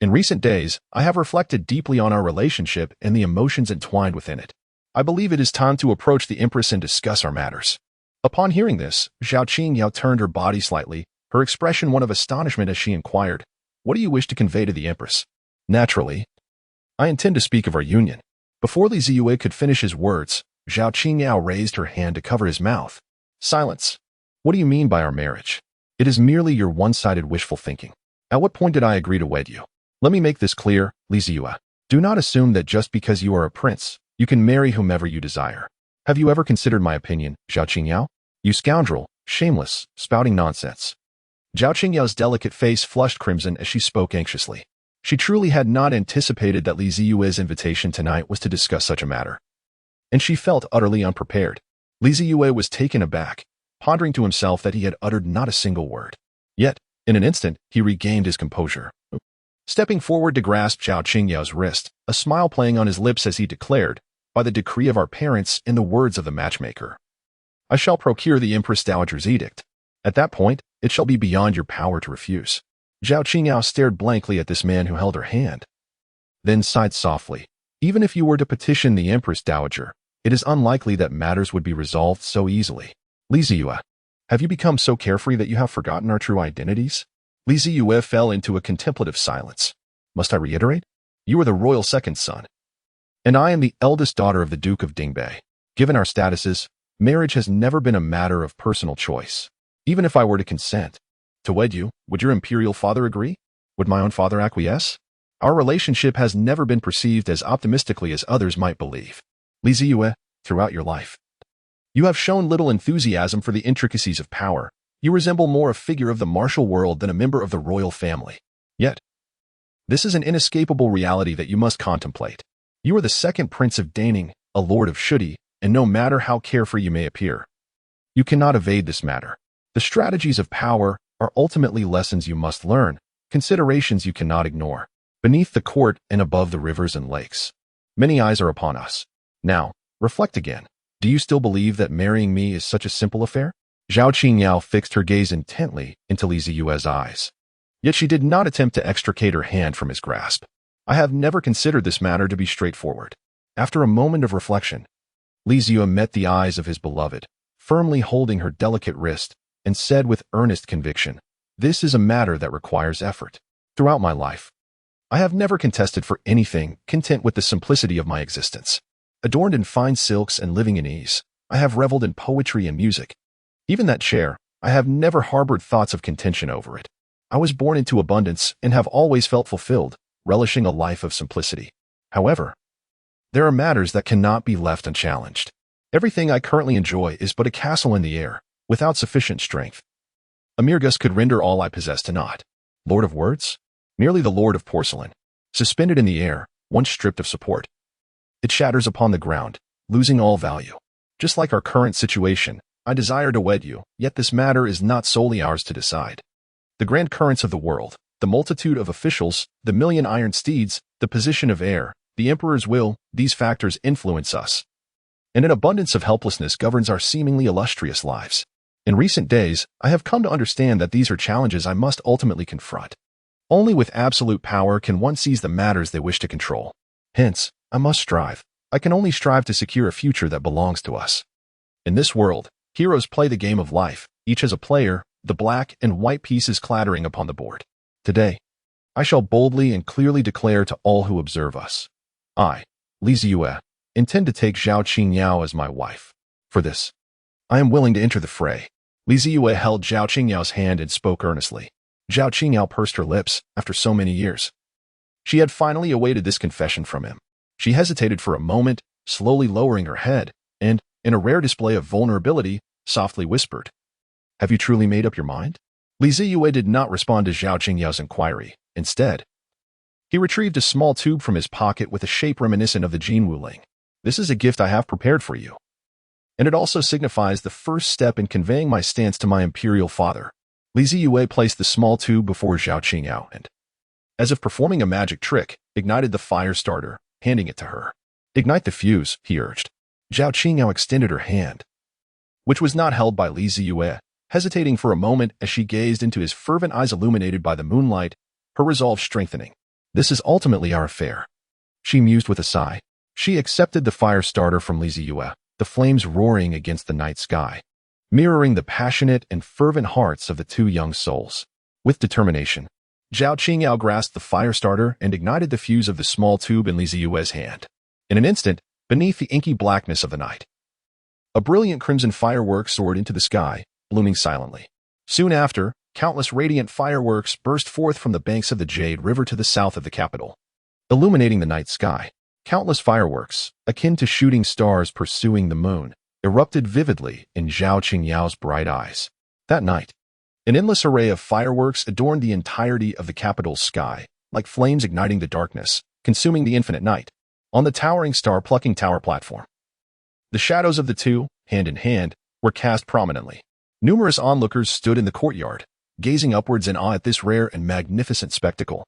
Speaker 1: In recent days, I have reflected deeply on our relationship and the emotions entwined within it. I believe it is time to approach the Empress and discuss our matters. Upon hearing this, Zhao Qingyao turned her body slightly, her expression one of astonishment as she inquired, what do you wish to convey to the Empress? Naturally, I intend to speak of our union. Before Zeyue could finish his words, Zhao Qingyao raised her hand to cover his mouth. Silence. What do you mean by our marriage? It is merely your one-sided wishful thinking. At what point did I agree to wed you? Let me make this clear, Zeyue. Do not assume that just because you are a prince, you can marry whomever you desire. Have you ever considered my opinion, Zhao Qingyao? You scoundrel, shameless, spouting nonsense. Zhao Qingyao's delicate face flushed crimson as she spoke anxiously. She truly had not anticipated that Zeyue's invitation tonight was to discuss such a matter. And she felt utterly unprepared. Zeyue was taken aback, pondering to himself that he had uttered not a single word. Yet, in an instant, he regained his composure. Stepping forward to grasp Zhao Qingyao's wrist, a smile playing on his lips as he declared, by the decree of our parents in the words of the matchmaker, I shall procure the Empress Dowager's edict. At that point, it shall be beyond your power to refuse. Zhao Qingyao stared blankly at this man who held her hand, then sighed softly. Even if you were to petition the Empress Dowager, it is unlikely that matters would be resolved so easily. Zeyue, have you become so carefree that you have forgotten our true identities? Zeyue fell into a contemplative silence. Must I reiterate? You are the royal second son, and I am the eldest daughter of the Duke of Dingbei. Given our statuses, marriage has never been a matter of personal choice. Even if I were to consent to wed you, would your imperial father agree? Would my own father acquiesce? Our relationship has never been perceived as optimistically as others might believe. Zeyue, throughout your life, you have shown little enthusiasm for the intricacies of power. You resemble more a figure of the martial world than a member of the royal family. Yet, this is an inescapable reality that you must contemplate. You are the second prince of Daning, a lord of Shudi, and no matter how carefree you may appear, you cannot evade this matter. The strategies of power are ultimately lessons you must learn, considerations you cannot ignore. Beneath the court and above the rivers and lakes, many eyes are upon us. Now, reflect again. Do you still believe that marrying me is such a simple affair? Zhao Qingyao fixed her gaze intently into Zeyue's eyes. Yet she did not attempt to extricate her hand from his grasp. I have never considered this matter to be straightforward. After a moment of reflection, Zeyue met the eyes of his beloved, firmly holding her delicate wrist, and said with earnest conviction, this is a matter that requires effort. Throughout my life, I have never contested for anything, content with the simplicity of my existence. Adorned in fine silks and living in ease, I have reveled in poetry and music. Even that chair, I have never harbored thoughts of contention over it. I was born into abundance and have always felt fulfilled, relishing a life of simplicity. However, there are matters that cannot be left unchallenged. Everything I currently enjoy is but a castle in the air, without sufficient strength. A mere gust could render all I possess to naught. Lord of words? Merely the lord of porcelain. Suspended in the air, once stripped of support, it shatters upon the ground, losing all value. Just like our current situation, I desire to wed you, yet this matter is not solely ours to decide. The grand currents of the world, the multitude of officials, the million iron steeds, the position of heir, the emperor's will, these factors influence us. And an abundance of helplessness governs our seemingly illustrious lives. In recent days, I have come to understand that these are challenges I must ultimately confront. Only with absolute power can one seize the matters they wish to control. Hence, I must strive. I can only strive to secure a future that belongs to us. In this world, heroes play the game of life, each as a player, the black and white pieces clattering upon the board. Today, I shall boldly and clearly declare to all who observe us, I, Zeyue, intend to take Zhao Qingyao as my wife. For this, I am willing to enter the fray. Zeyue held Zhao Qingyao's hand and spoke earnestly. Zhao Qingyao pursed her lips after so many years. She had finally awaited this confession from him. She hesitated for a moment, slowly lowering her head, and, in a rare display of vulnerability, softly whispered, have you truly made up your mind? Zeyue did not respond to Zhao Qingyao's inquiry. Instead, he retrieved a small tube from his pocket with a shape reminiscent of the Jin Wuling. This is a gift I have prepared for you, and it also signifies the first step in conveying my stance to my imperial father. Zeyue placed the small tube before Zhao Qingyao and, as if performing a magic trick, ignited the fire starter, handing it to her. Ignite the fuse, he urged. Zhao Qingyao extended her hand, which was not held by Zeyue, hesitating for a moment as she gazed into his fervent eyes illuminated by the moonlight, her resolve strengthening. This is ultimately our affair, she mused with a sigh. She accepted the fire starter from Zeyue, the flames roaring against the night sky, mirroring the passionate and fervent hearts of the two young souls. With determination, Zhao Qingyao grasped the fire starter and ignited the fuse of the small tube in Zeyue's hand. In an instant, beneath the inky blackness of the night, a brilliant crimson firework soared into the sky, blooming silently. Soon after, Countless radiant fireworks burst forth from the banks of the Jade River to the south of the capital, illuminating the night sky. Countless fireworks, akin to shooting stars pursuing the moon, erupted vividly in Zhao Qingyao's bright eyes. That night, an endless array of fireworks adorned the entirety of the capital's sky, like flames igniting the darkness, consuming the infinite night. On the towering star-plucking tower platform, the shadows of the two, hand in hand, were cast prominently. Numerous onlookers stood in the courtyard, gazing upwards in awe at this rare and magnificent spectacle.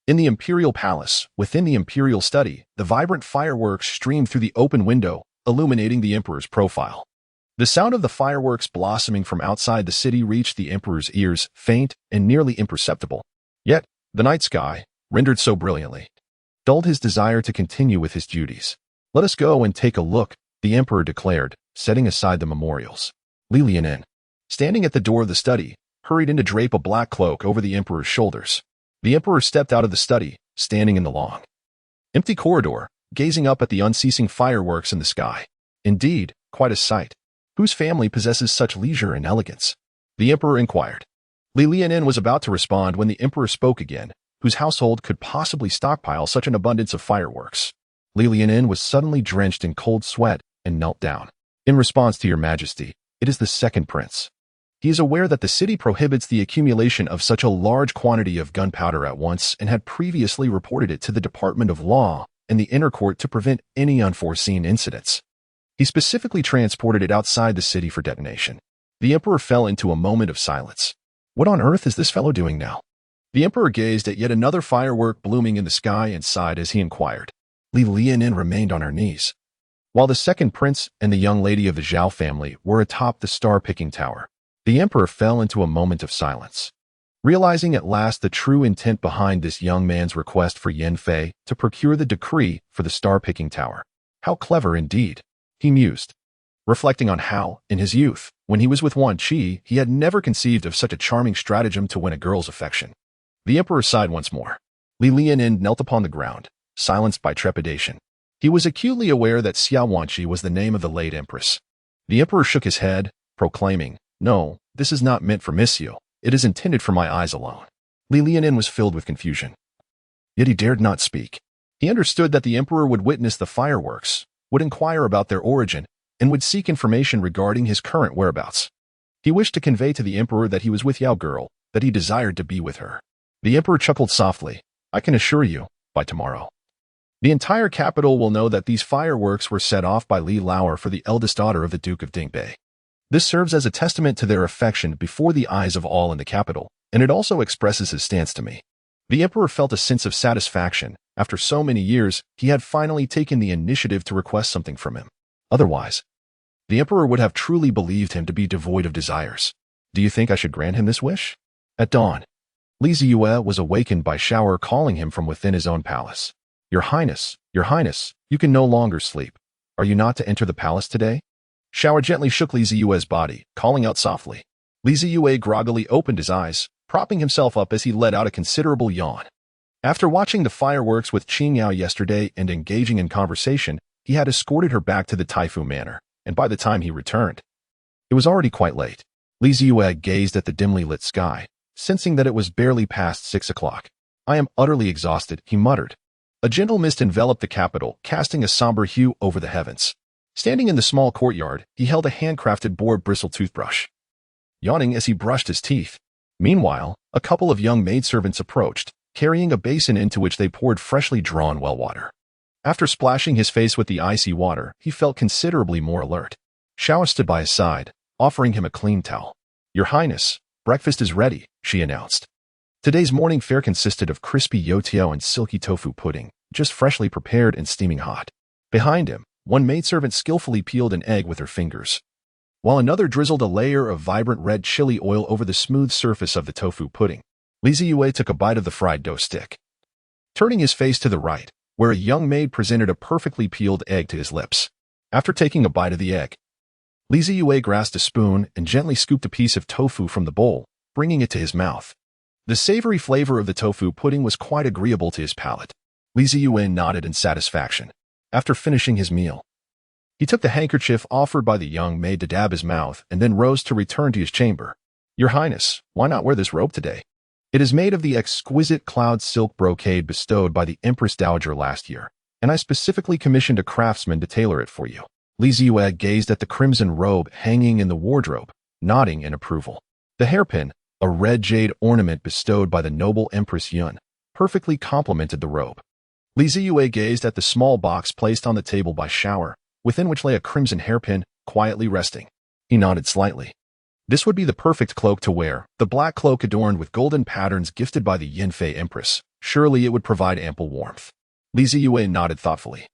Speaker 1: In the imperial palace, within the imperial study, the vibrant fireworks streamed through the open window, illuminating the emperor's profile. The sound of the fireworks blossoming from outside the city reached the emperor's ears, faint and nearly imperceptible. Yet, the night sky, rendered so brilliantly, dulled his desire to continue with his duties. "Let us go and take a look," the emperor declared, setting aside the memorials. Li Lianin, standing at the door of the study, hurried in to drape a black cloak over the emperor's shoulders. The emperor stepped out of the study, standing in the long, empty corridor, gazing up at the unceasing fireworks in the sky. Indeed, quite a sight. Whose family possesses such leisure and elegance? The emperor inquired. Li Lianin was about to respond when the emperor spoke again. Whose household could possibly stockpile such an abundance of fireworks? Li Lianin was suddenly drenched in cold sweat and knelt down. "In response to your majesty, it is the second prince. He is aware that the city prohibits the accumulation of such a large quantity of gunpowder at once and had previously reported it to the Department of Law and the Inner Court to prevent any unforeseen incidents. He specifically transported it outside the city for detonation." The emperor fell into a moment of silence. What on earth is this fellow doing now? The emperor gazed at yet another firework blooming in the sky and sighed as he inquired. Li Lianin remained on her knees, while the second prince and the young lady of the Zhao family were atop the star-picking tower. The emperor fell into a moment of silence, realizing at last the true intent behind this young man's request for Yan Fei to procure the decree for the star-picking tower. How clever indeed, he mused, reflecting on how, in his youth, when he was with Wan Qi, he had never conceived of such a charming stratagem to win a girl's affection. The emperor sighed once more. Li Lianin knelt upon the ground, silenced by trepidation. He was acutely aware that Xia Wanqi was the name of the late empress. The emperor shook his head, proclaiming, "No, this is not meant for Monsieur. It is intended for my eyes alone." Li Lianin was filled with confusion. Yet he dared not speak. He understood that the emperor would witness the fireworks, would inquire about their origin, and would seek information regarding his current whereabouts. He wished to convey to the emperor that he was with Yao Girl, that he desired to be with her. The emperor chuckled softly. "I can assure you, by tomorrow, the entire capital will know that these fireworks were set off by Li Lauer for the eldest daughter of the Duke of Dingbei. This serves as a testament to their affection before the eyes of all in the capital, and it also expresses his stance to me." The emperor felt a sense of satisfaction. After so many years, he had finally taken the initiative to request something from him. Otherwise, the emperor would have truly believed him to be devoid of desires. "Do you think I should grant him this wish?" At dawn, Li Zeyue was awakened by Shower calling him from within his own palace. Your Highness, you can no longer sleep. Are you not to enter the palace today?" Shower gently shook Li Zeyue's body, calling out softly. Li Zeyue groggily opened his eyes, propping himself up as he let out a considerable yawn. After watching the fireworks with Qingyao yesterday and engaging in conversation, he had escorted her back to the Taifu Manor, and by the time he returned, it was already quite late. Li Zeyue gazed at the dimly lit sky, sensing that it was barely past 6 o'clock. "I am utterly exhausted," he muttered. A gentle mist enveloped the capital, casting a somber hue over the heavens. Standing in the small courtyard, he held a handcrafted boar-bristle toothbrush, yawning as he brushed his teeth. Meanwhile, a couple of young maidservants approached, carrying a basin into which they poured freshly drawn well water. After splashing his face with the icy water, he felt considerably more alert. Shao stood by his side, offering him a clean towel. "Your Highness, breakfast is ready," she announced. Today's morning fare consisted of crispy youtiao and silky tofu pudding, just freshly prepared and steaming hot. Behind him, one maidservant skillfully peeled an egg with her fingers, while another drizzled a layer of vibrant red chili oil over the smooth surface of the tofu pudding. Li Zeyue took a bite of the fried dough stick, turning his face to the right, where a young maid presented a perfectly peeled egg to his lips. After taking a bite of the egg, Li Zeyue grasped a spoon and gently scooped a piece of tofu from the bowl, bringing it to his mouth. The savory flavor of the tofu pudding was quite agreeable to his palate. Li Zeyue nodded in satisfaction. After finishing his meal, he took the handkerchief offered by the young maid to dab his mouth and then rose to return to his chamber. Your Highness, why not wear this robe today? It is made of the exquisite cloud silk brocade bestowed by the Empress Dowager last year, and I specifically commissioned a craftsman to tailor it for you. Zeyue gazed at the crimson robe hanging in the wardrobe, nodding in approval. The hairpin, a red jade ornament bestowed by the noble Empress Yun, perfectly complemented the robe. Zeyue gazed at the small box placed on the table by Shower, within which lay a crimson hairpin, quietly resting. He nodded slightly. This would be the perfect cloak to wear, the black cloak adorned with golden patterns gifted by the Yinfei Empress. Surely it would provide ample warmth. Zeyue nodded thoughtfully.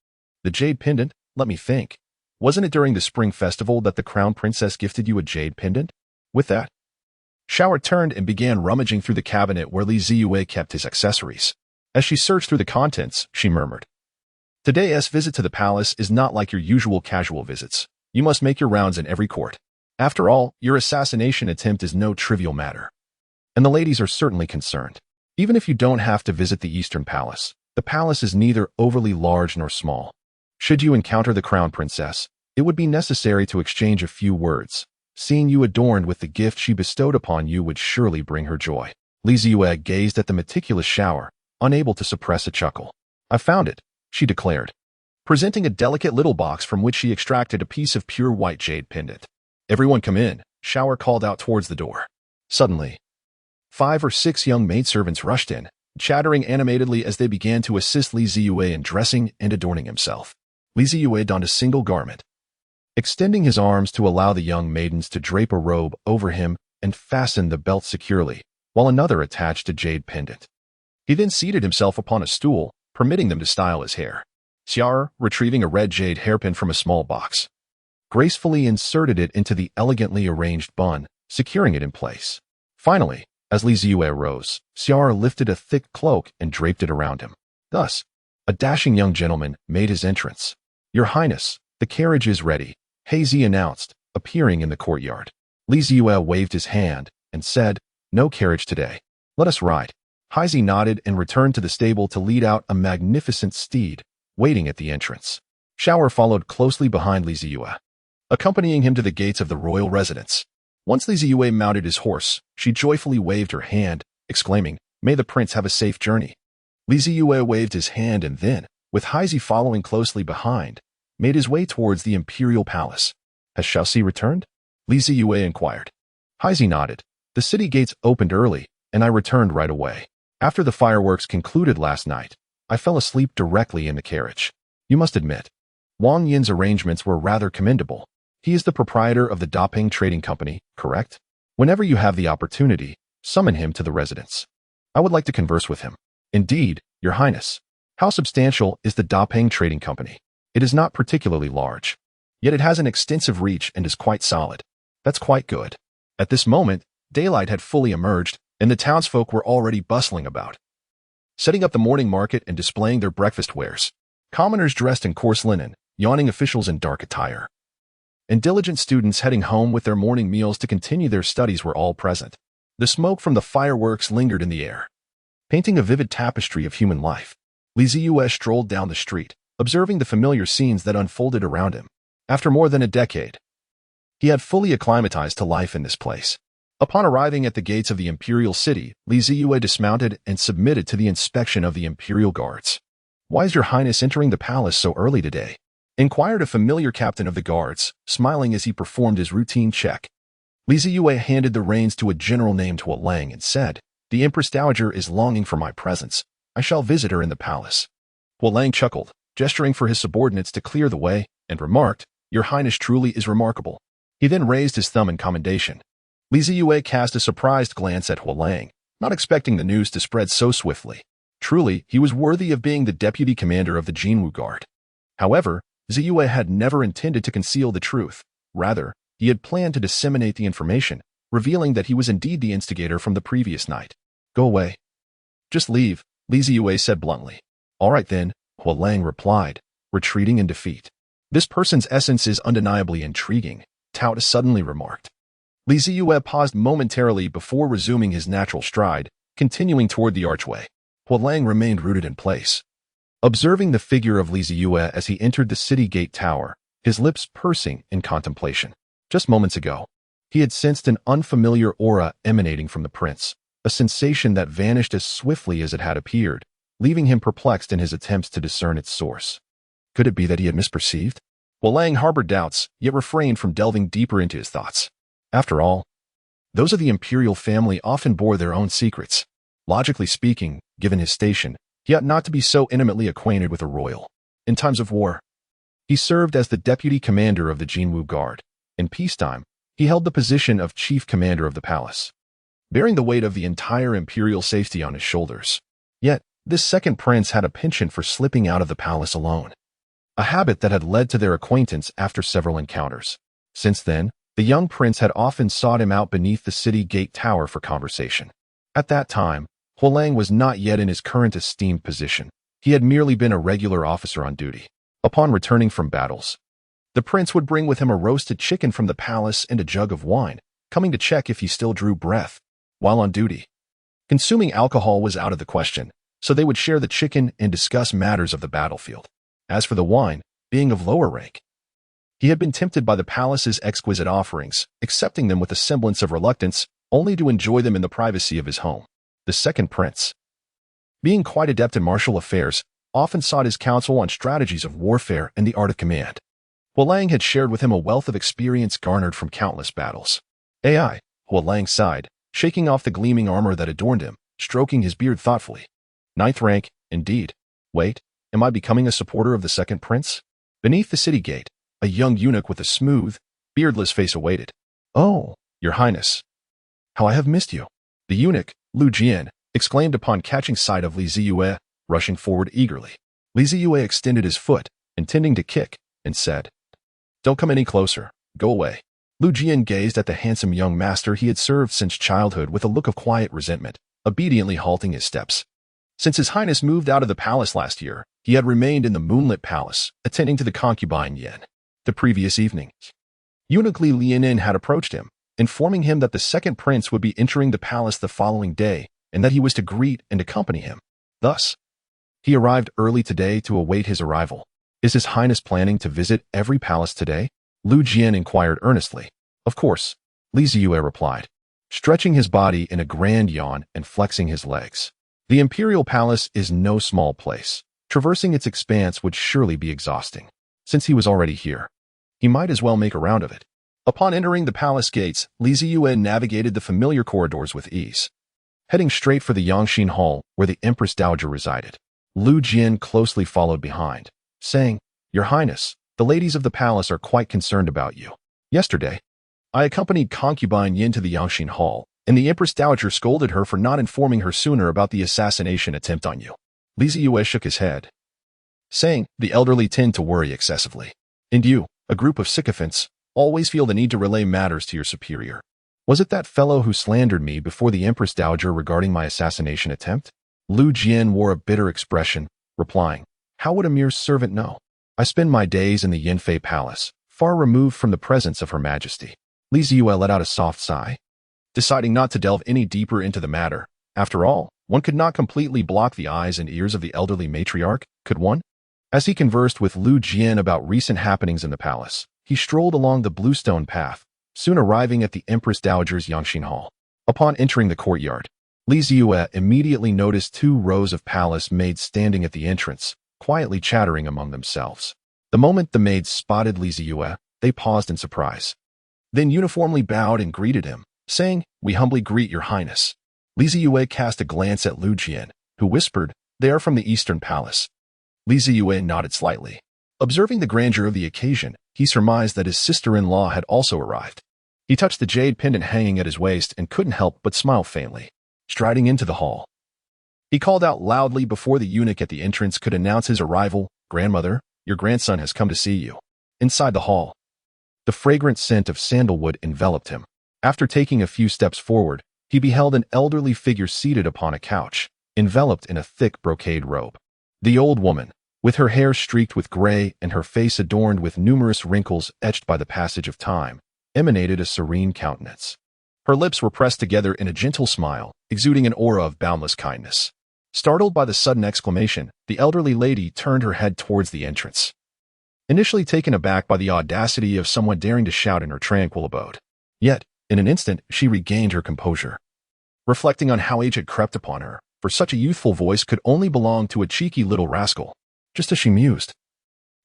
Speaker 1: The jade pendant, let me think. Wasn't it during the spring festival that the crown princess gifted you a jade pendant? With that, Shower turned and began rummaging through the cabinet where Zeyue kept his accessories. As she searched through the contents, she murmured, "Today's visit to the palace is not like your usual casual visits. You must make your rounds in every court. After all, your assassination attempt is no trivial matter. And the ladies are certainly concerned. Even if you don't have to visit the Eastern Palace, the palace is neither overly large nor small. Should you encounter the crown princess, it would be necessary to exchange a few words. Seeing you adorned with the gift she bestowed upon you would surely bring her joy." Zeyue gazed at the meticulous Shower, unable to suppress a chuckle. "I found it," she declared, presenting a delicate little box from which she extracted a piece of pure white jade pendant. "Everyone come in," Shower called out towards the door. Suddenly, 5 or 6 young maidservants rushed in, chattering animatedly as they began to assist Zeyue in dressing and adorning himself. Zeyue donned a single garment, extending his arms to allow the young maidens to drape a robe over him and fasten the belt securely, while another attached a jade pendant. He then seated himself upon a stool, permitting them to style his hair. Xiar, retrieving a red jade hairpin from a small box, gracefully inserted it into the elegantly arranged bun, securing it in place. Finally, as Zeyue rose, Xiar lifted a thick cloak and draped it around him. Thus, a dashing young gentleman made his entrance. "Your Highness, the carriage is ready," Hazy announced, appearing in the courtyard. Zeyue waved his hand and said, "No carriage today. Let us ride." Hazy nodded and returned to the stable to lead out a magnificent steed, waiting at the entrance. Shower followed closely behind Zeyue, accompanying him to the gates of the royal residence. Once Zeyue mounted his horse, she joyfully waved her hand, exclaiming, "May the prince have a safe journey." Zeyue waved his hand and then, with Hazy following closely behind, made his way towards the imperial palace. "Has Shaoxi returned?" Zeyue inquired. Hazy nodded. "The city gates opened early, and I returned right away. After the fireworks concluded last night, I fell asleep directly in the carriage. You must admit, Wang Yin's arrangements were rather commendable. He is the proprietor of the Dapeng Trading Company, correct? Whenever you have the opportunity, summon him to the residence. I would like to converse with him." "Indeed, Your Highness. How substantial is the Dapeng Trading Company?" "It is not particularly large, yet it has an extensive reach and is quite solid." "That's quite good." At this moment, daylight had fully emerged, and the townsfolk were already bustling about, setting up the morning market and displaying their breakfast wares. Commoners dressed in coarse linen, yawning officials in dark attire, and diligent students heading home with their morning meals to continue their studies were all present. The smoke from the fireworks lingered in the air, painting a vivid tapestry of human life. Zeyue strolled down the street, observing the familiar scenes that unfolded around him. After more than a decade, he had fully acclimatized to life in this place. Upon arriving at the gates of the imperial city, Zeyue dismounted and submitted to the inspection of the imperial guards. "Why is Your Highness entering the palace so early today?" inquired a familiar captain of the guards, smiling as he performed his routine check. Zeyue handed the reins to a general named Hualang and said, "The Empress Dowager is longing for my presence. I shall visit her in the palace." Hualang chuckled, gesturing for his subordinates to clear the way, and remarked, "Your Highness truly is remarkable." He then raised his thumb in commendation. Zeyue cast a surprised glance at Hualang, not expecting the news to spread so swiftly. Truly, he was worthy of being the deputy commander of the Jinwu Guard. However, Zeyue had never intended to conceal the truth. Rather, he had planned to disseminate the information, revealing that he was indeed the instigator from the previous night. "Go away. Just leave," Zeyue said bluntly. "All right then," Hualang replied, retreating in defeat. "This person's essence is undeniably intriguing," Tao suddenly remarked. Zeyue paused momentarily before resuming his natural stride, continuing toward the archway. Hualang remained rooted in place, observing the figure of Zeyue as he entered the city gate tower, his lips pursing in contemplation. Just moments ago, He had sensed an unfamiliar aura emanating from the prince, a sensation that vanished as swiftly as it had appeared, leaving him perplexed in his attempts to discern its source. Could it be that he had misperceived? Lang harbored doubts, yet refrained from delving deeper into his thoughts. After all, those of the imperial family often bore their own secrets. Logically speaking, given his station, he ought not to be so intimately acquainted with a royal. In times of war, he served as the deputy commander of the Jinwu Guard. In peacetime, he held the position of chief commander of the palace, bearing the weight of the entire imperial safety on his shoulders. Yet, this second prince had a penchant for slipping out of the palace alone, a habit that had led to their acquaintance after several encounters. Since then, the young prince had often sought him out beneath the city gate tower for conversation. At that time, Lang was not yet in his current esteemed position. He had merely been a regular officer on duty. Upon returning from battles, the prince would bring with him a roasted chicken from the palace and a jug of wine, coming to check if he still drew breath while on duty. Consuming alcohol was out of the question, so they would share the chicken and discuss matters of the battlefield. As for the wine, being of lower rank, he had been tempted by the palace's exquisite offerings, accepting them with a semblance of reluctance, only to enjoy them in the privacy of his home. The second prince, being quite adept in martial affairs, often sought his counsel on strategies of warfare and the art of command. Lang had shared with him a wealth of experience garnered from countless battles. Lang sighed, shaking off the gleaming armor that adorned him, stroking his beard thoughtfully. 9th rank, indeed. Wait, am I becoming a supporter of the second prince? Beneath the city gate, a young eunuch with a smooth, beardless face awaited. Oh, your highness. How I have missed you. The eunuch, Lu Jian, exclaimed upon catching sight of Zeyue, rushing forward eagerly. Zeyue extended his foot, intending to kick, and said, "Don't come any closer. Go away." Lu Jian gazed at the handsome young master he had served since childhood with a look of quiet resentment, obediently halting his steps. Since his highness moved out of the palace last year, he had remained in the moonlit palace, attending to the concubine Yin. The previous evening, eunuch Li Lianin had approached him, informing him that the second prince would be entering the palace the following day, and that he was to greet and accompany him. Thus, he arrived early today to await his arrival. Is his highness planning to visit every palace today? Lu Jian inquired earnestly. Of course, Zeyue replied, stretching his body in a grand yawn and flexing his legs. The imperial palace is no small place. Traversing its expanse would surely be exhausting. Since he was already here, he might as well make a round of it. Upon entering the palace gates, Zeyue navigated the familiar corridors with ease, heading straight for the Yangshin Hall where the Empress Dowager resided. Lu Jian closely followed behind, saying, "Your Highness, the ladies of the palace are quite concerned about you. Yesterday, I accompanied concubine Yin to the Yangshin Hall, and the Empress Dowager scolded her for not informing her sooner about the assassination attempt on you." Zeyue shook his head, saying, "The elderly tend to worry excessively. And you, a group of sycophants, always feel the need to relay matters to your superior. Was it that fellow who slandered me before the Empress Dowager regarding my assassination attempt?" Lu Jian wore a bitter expression, replying, "How would a mere servant know? I spend my days in the Yanfei Palace, far removed from the presence of Her Majesty." Zeyue let out a soft sigh, deciding not to delve any deeper into the matter. After all, one could not completely block the eyes and ears of the elderly matriarch, could one? As he conversed with Lu Jian about recent happenings in the palace, he strolled along the bluestone path, soon arriving at the Empress Dowager's Yangshin Hall. Upon entering the courtyard, Zeyue immediately noticed 2 rows of palace maids standing at the entrance, quietly chattering among themselves. The moment the maids spotted Zeyue, they paused in surprise, then uniformly bowed and greeted him, saying, "We humbly greet your highness." Zeyue cast a glance at Lu Jian, who whispered, "They are from the Eastern Palace." Zeyue nodded slightly. Observing the grandeur of the occasion, he surmised that his sister-in-law had also arrived. He touched the jade pendant hanging at his waist and couldn't help but smile faintly. Striding into the hall, he called out loudly before the eunuch at the entrance could announce his arrival, "Grandmother, your grandson has come to see you." Inside the hall, the fragrant scent of sandalwood enveloped him. After taking a few steps forward, he beheld an elderly figure seated upon a couch, enveloped in a thick brocade robe. The old woman, with her hair streaked with gray and her face adorned with numerous wrinkles etched by the passage of time, emanated a serene countenance. Her lips were pressed together in a gentle smile, exuding an aura of boundless kindness. Startled by the sudden exclamation, the elderly lady turned her head towards the entrance, initially taken aback by the audacity of someone daring to shout in her tranquil abode. Yet, In an instant, she regained her composure. Reflecting on how age had crept upon her, for such a youthful voice could only belong to a cheeky little rascal, just as she mused.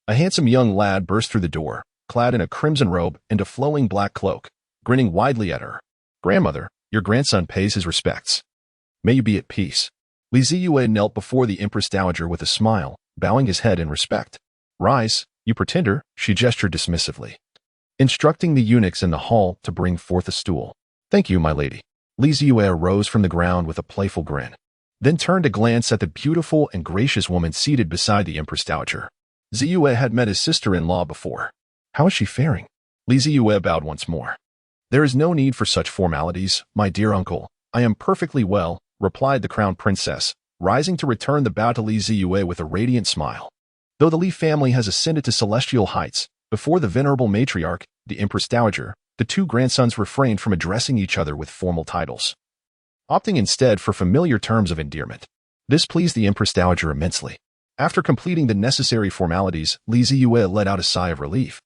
Speaker 1: A handsome young lad burst through the door, clad in a crimson robe and a flowing black cloak, grinning widely at her. "Grandmother, your grandson pays his respects. May you be at peace." Zeyue knelt before the Empress Dowager with a smile, bowing his head in respect. "Rise, you pretender," she gestured dismissively, instructing the eunuchs in the hall to bring forth a stool. "Thank you, my lady." Zeyue rose from the ground with a playful grin, then turned to glance at the beautiful and gracious woman seated beside the Empress Dowager. Zeyue had met his sister-in-law before. "How is she faring?" Zeyue bowed once more. "There is no need for such formalities, my dear uncle. I am perfectly well," replied the crown princess, rising to return the bow to Zeyue with a radiant smile. Though the Li family has ascended to celestial heights, before the venerable matriarch, the Empress Dowager, the two grandsons refrained from addressing each other with formal titles, opting instead for familiar terms of endearment. This pleased the Empress Dowager immensely. After completing the necessary formalities, Zeyue let out a sigh of relief.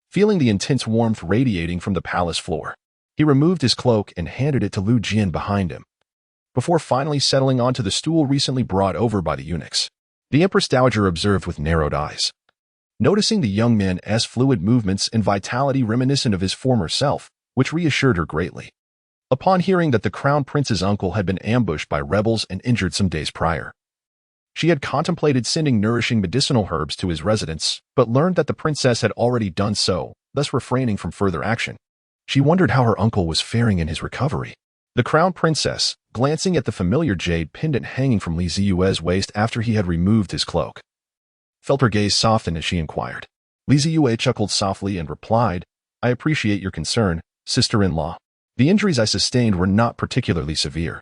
Speaker 1: Feeling the intense warmth radiating from the palace floor, he removed his cloak and handed it to Lu Jian behind him, before finally settling onto the stool recently brought over by the eunuchs. The Empress Dowager observed with narrowed eyes, noticing the young man's fluid movements and vitality reminiscent of his former self, which reassured her greatly. Upon hearing that the crown prince's uncle had been ambushed by rebels and injured some days prior, she had contemplated sending nourishing medicinal herbs to his residence, but learned that the princess had already done so, thus refraining from further action. She wondered how her uncle was faring in his recovery. The crown princess, glancing at the familiar jade pendant hanging from Zeyue's waist after he had removed his cloak, felt her gaze soften as she inquired. Zeyue chuckled softly and replied, "I appreciate your concern, sister-in-law. The injuries I sustained were not particularly severe.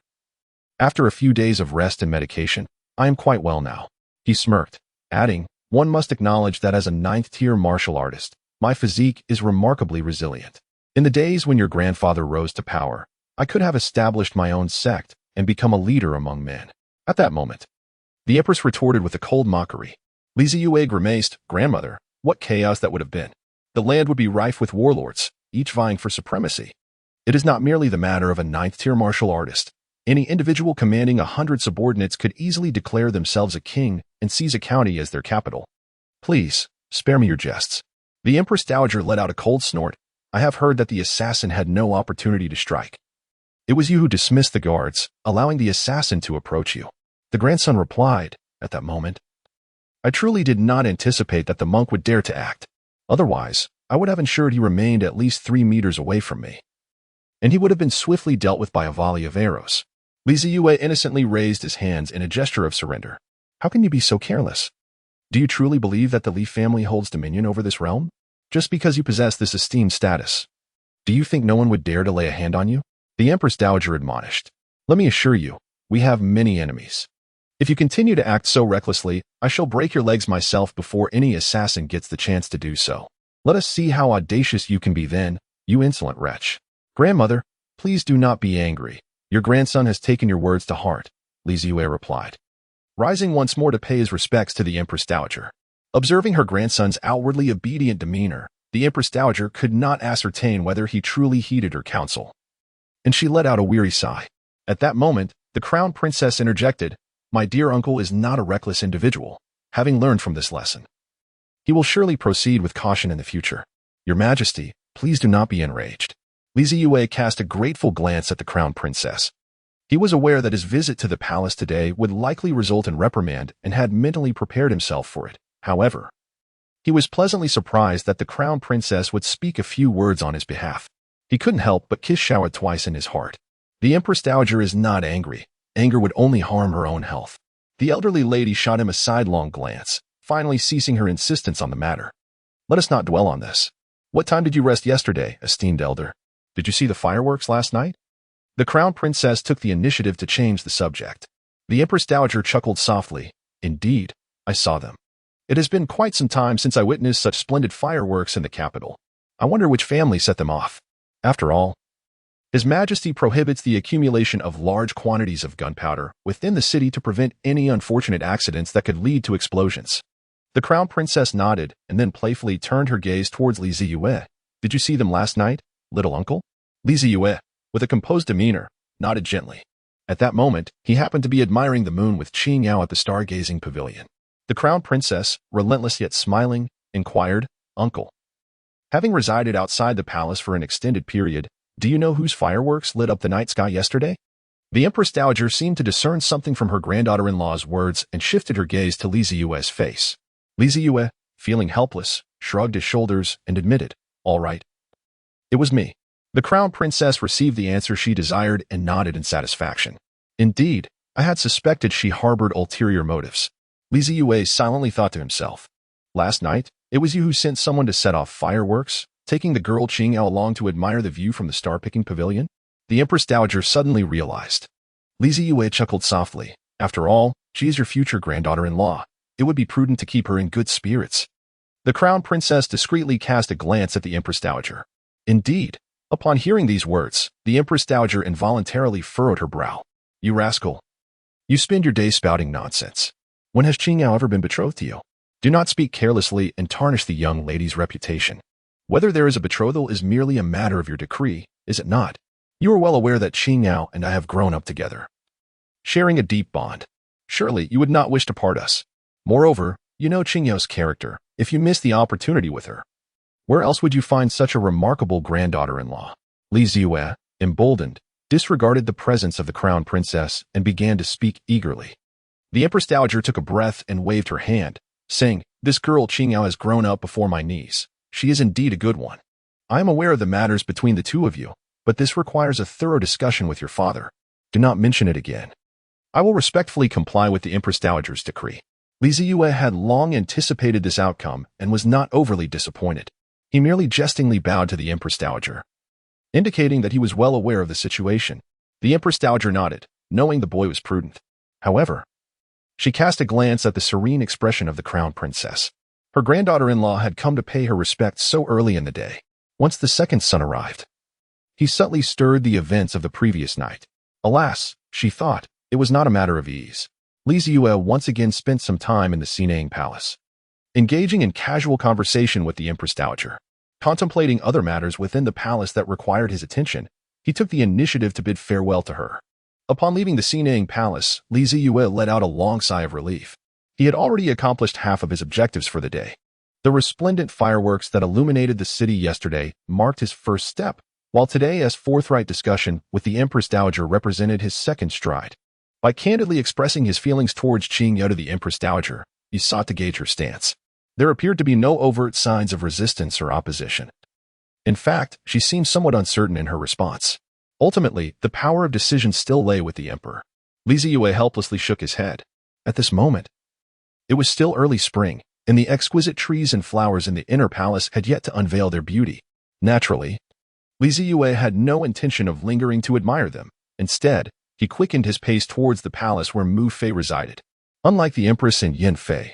Speaker 1: After a few days of rest and medication, I am quite well now." He smirked, adding, "One must acknowledge that as a ninth-tier martial artist, my physique is remarkably resilient. In the days when your grandfather rose to power, I could have established my own sect and become a leader among men." At that moment, the Empress retorted with a cold mockery. Zeyue grimaced, "Grandmother, what chaos that would have been. The land would be rife with warlords, each vying for supremacy. It is not merely the matter of a ninth-tier martial artist. Any individual commanding 100 subordinates could easily declare themselves a king and seize a county as their capital. Please, spare me your jests." The Empress Dowager let out a cold snort. "I have heard that the assassin had no opportunity to strike. It was you who dismissed the guards, allowing the assassin to approach you." The grandson replied, at that moment, "I truly did not anticipate that the monk would dare to act. Otherwise, I would have ensured he remained at least 3 meters away from me, and he would have been swiftly dealt with by a volley of arrows." Zeyue innocently raised his hands in a gesture of surrender. "How can you be so careless? Do you truly believe that the Li family holds dominion over this realm? Just because you possess this esteemed status, do you think no one would dare to lay a hand on you?" The Empress Dowager admonished, "Let me assure you, we have many enemies. If you continue to act so recklessly, I shall break your legs myself before any assassin gets the chance to do so. Let us see how audacious you can be then, you insolent wretch." "Grandmother, please do not be angry. Your grandson has taken your words to heart," Zeyue replied, rising once more to pay his respects to the Empress Dowager. Observing her grandson's outwardly obedient demeanor, the Empress Dowager could not ascertain whether he truly heeded her counsel, and she let out a weary sigh. At that moment, the crown princess interjected, "My dear uncle is not a reckless individual, having learned from this lesson. He will surely proceed with caution in the future. Your Majesty, please do not be enraged." Zeyue cast a grateful glance at the crown princess. He was aware that his visit to the palace today would likely result in reprimand and had mentally prepared himself for it. However, he was pleasantly surprised that the crown princess would speak a few words on his behalf. He couldn't help but kiss Shushan twice in his heart. The Empress Dowager is not angry. Anger would only harm her own health. The elderly lady shot him a sidelong glance, finally ceasing her insistence on the matter. "Let us not dwell on this. What time did you rest yesterday, esteemed elder? Did you see the fireworks last night?" The crown princess took the initiative to change the subject. The Empress Dowager chuckled softly. "Indeed, I saw them. It has been quite some time since I witnessed such splendid fireworks in the capital. I wonder which family set them off. After all, His Majesty prohibits the accumulation of large quantities of gunpowder within the city to prevent any unfortunate accidents that could lead to explosions." The crown princess nodded and then playfully turned her gaze towards Zeyue. "Did you see them last night, little uncle?" Li Zeyue, with a composed demeanor, nodded gently. At that moment, he happened to be admiring the moon with Qing Yao at the stargazing pavilion. The crown princess, relentless yet smiling, inquired, "Uncle, having resided outside the palace for an extended period, do you know whose fireworks lit up the night sky yesterday?" The Empress Dowager seemed to discern something from her granddaughter-in-law's words and shifted her gaze to Li Zeyue's face. Li Zeyue, feeling helpless, shrugged his shoulders and admitted, "All right. It was me." The crown princess received the answer she desired and nodded in satisfaction. Indeed, I had suspected she harbored ulterior motives. Li Zeyue silently thought to himself. Last night, it was you who sent someone to set off fireworks, taking the girl Qing Yao along to admire the view from the star-picking pavilion? The Empress Dowager suddenly realized. Li Zeyue chuckled softly. After all, she is your future granddaughter-in-law. It would be prudent to keep her in good spirits. The crown princess discreetly cast a glance at the Empress Dowager. Indeed, upon hearing these words, the Empress Dowager involuntarily furrowed her brow. "You rascal. You spend your days spouting nonsense. When has Qing Yao ever been betrothed to you? Do not speak carelessly and tarnish the young lady's reputation. Whether there is a betrothal is merely a matter of your decree, is it not? You are well aware that Qing Yao and I have grown up together, sharing a deep bond. Surely you would not wish to part us. Moreover, you know Qing Yao's character. If you miss the opportunity with her, where else would you find such a remarkable granddaughter-in-law?" Li Zeyue, emboldened, disregarded the presence of the crown princess and began to speak eagerly. The Empress Dowager took a breath and waved her hand, saying, "This girl Qing Yao has grown up before my knees. She is indeed a good one. I am aware of the matters between the two of you, but this requires a thorough discussion with your father. Do not mention it again." "I will respectfully comply with the Empress Dowager's decree." Li Zeyue had long anticipated this outcome and was not overly disappointed. He merely jestingly bowed to the Empress Dowager, indicating that he was well aware of the situation. The Empress Dowager nodded, knowing the boy was prudent. However, she cast a glance at the serene expression of the crown princess. Her granddaughter-in-law had come to pay her respects so early in the day. Once the second son arrived, he subtly stirred the events of the previous night. Alas, she thought, it was not a matter of ease. Li Zeyue once again spent some time in the Sinang Palace, engaging in casual conversation with the Empress Dowager. Contemplating other matters within the palace that required his attention, he took the initiative to bid farewell to her. Upon leaving the Sinang Palace, Li Zeyue let out a long sigh of relief. He had already accomplished half of his objectives for the day. The resplendent fireworks that illuminated the city yesterday marked his first step, while today's forthright discussion with the Empress Dowager represented his second stride. By candidly expressing his feelings towards Qing Yao to the Empress Dowager, he sought to gauge her stance. There appeared to be no overt signs of resistance or opposition. In fact, she seemed somewhat uncertain in her response. Ultimately, the power of decision still lay with the emperor. Li Zeyue helplessly shook his head. At this moment, it was still early spring, and the exquisite trees and flowers in the inner palace had yet to unveil their beauty. Naturally, Li Zeyue had no intention of lingering to admire them. Instead, he quickened his pace towards the palace where Mu Fei resided. Unlike the empress and Yin Fei,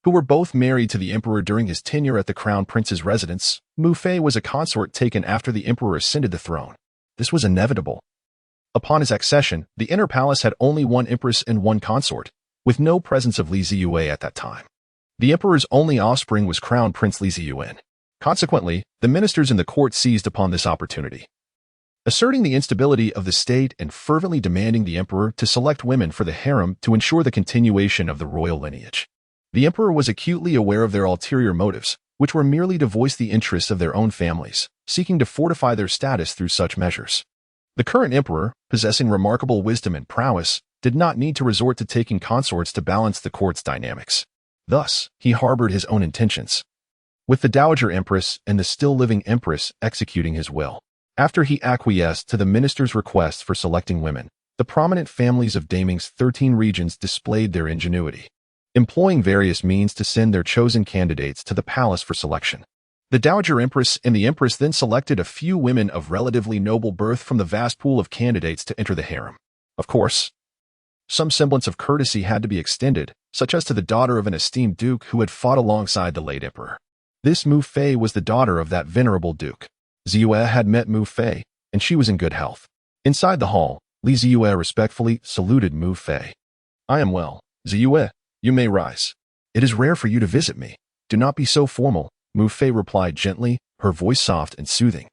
Speaker 1: who were both married to the emperor during his tenure at the crown prince's residence, Mu Fei was a consort taken after the emperor ascended the throne. This was inevitable. Upon his accession, the inner palace had only one empress and one consort, with no presence of Li Zeyue at that time. The emperor's only offspring was Crown Prince Li Zeyue. Consequently, the ministers in the court seized upon this opportunity, asserting the instability of the state and fervently demanding the emperor to select women for the harem to ensure the continuation of the royal lineage. The emperor was acutely aware of their ulterior motives, which were merely to voice the interests of their own families, seeking to fortify their status through such measures. The current emperor, possessing remarkable wisdom and prowess, did not need to resort to taking consorts to balance the court's dynamics. Thus, he harbored his own intentions, with the Dowager Empress and the still-living Empress executing his will. After he acquiesced to the minister's request for selecting women, the prominent families of Daming's 13 regions displayed their ingenuity, employing various means to send their chosen candidates to the palace for selection. The Dowager Empress and the Empress then selected a few women of relatively noble birth from the vast pool of candidates to enter the harem. Of course, some semblance of courtesy had to be extended, such as to the daughter of an esteemed duke who had fought alongside the late emperor. This Mu Fei was the daughter of that venerable duke. Zeyue had met Mu Fei, and she was in good health. Inside the hall, Li Zeyue respectfully saluted Mu Fei. "I am well, Zeyue. You may rise. It is rare for you to visit me. Do not be so formal," Mu Fei replied gently, her voice soft and soothing.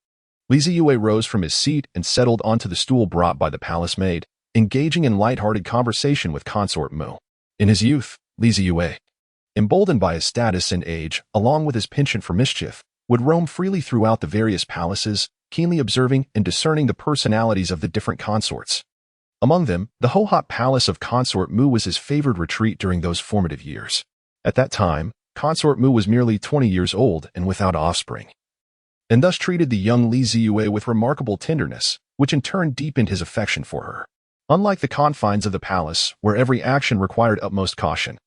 Speaker 1: Li Zeyue rose from his seat and settled onto the stool brought by the palace maid, engaging in light-hearted conversation with consort Mu. In his youth, Li Zeyue, emboldened by his status and age, along with his penchant for mischief, would roam freely throughout the various palaces, keenly observing and discerning the personalities of the different consorts. Among them, the Ho-Hot Palace of Consort Mu was his favored retreat during those formative years. At that time, Consort Mu was merely 20 years old and without offspring, and thus treated the young Li Zeyue with remarkable tenderness, which in turn deepened his affection for her. Unlike the confines of the palace, where every action required utmost caution,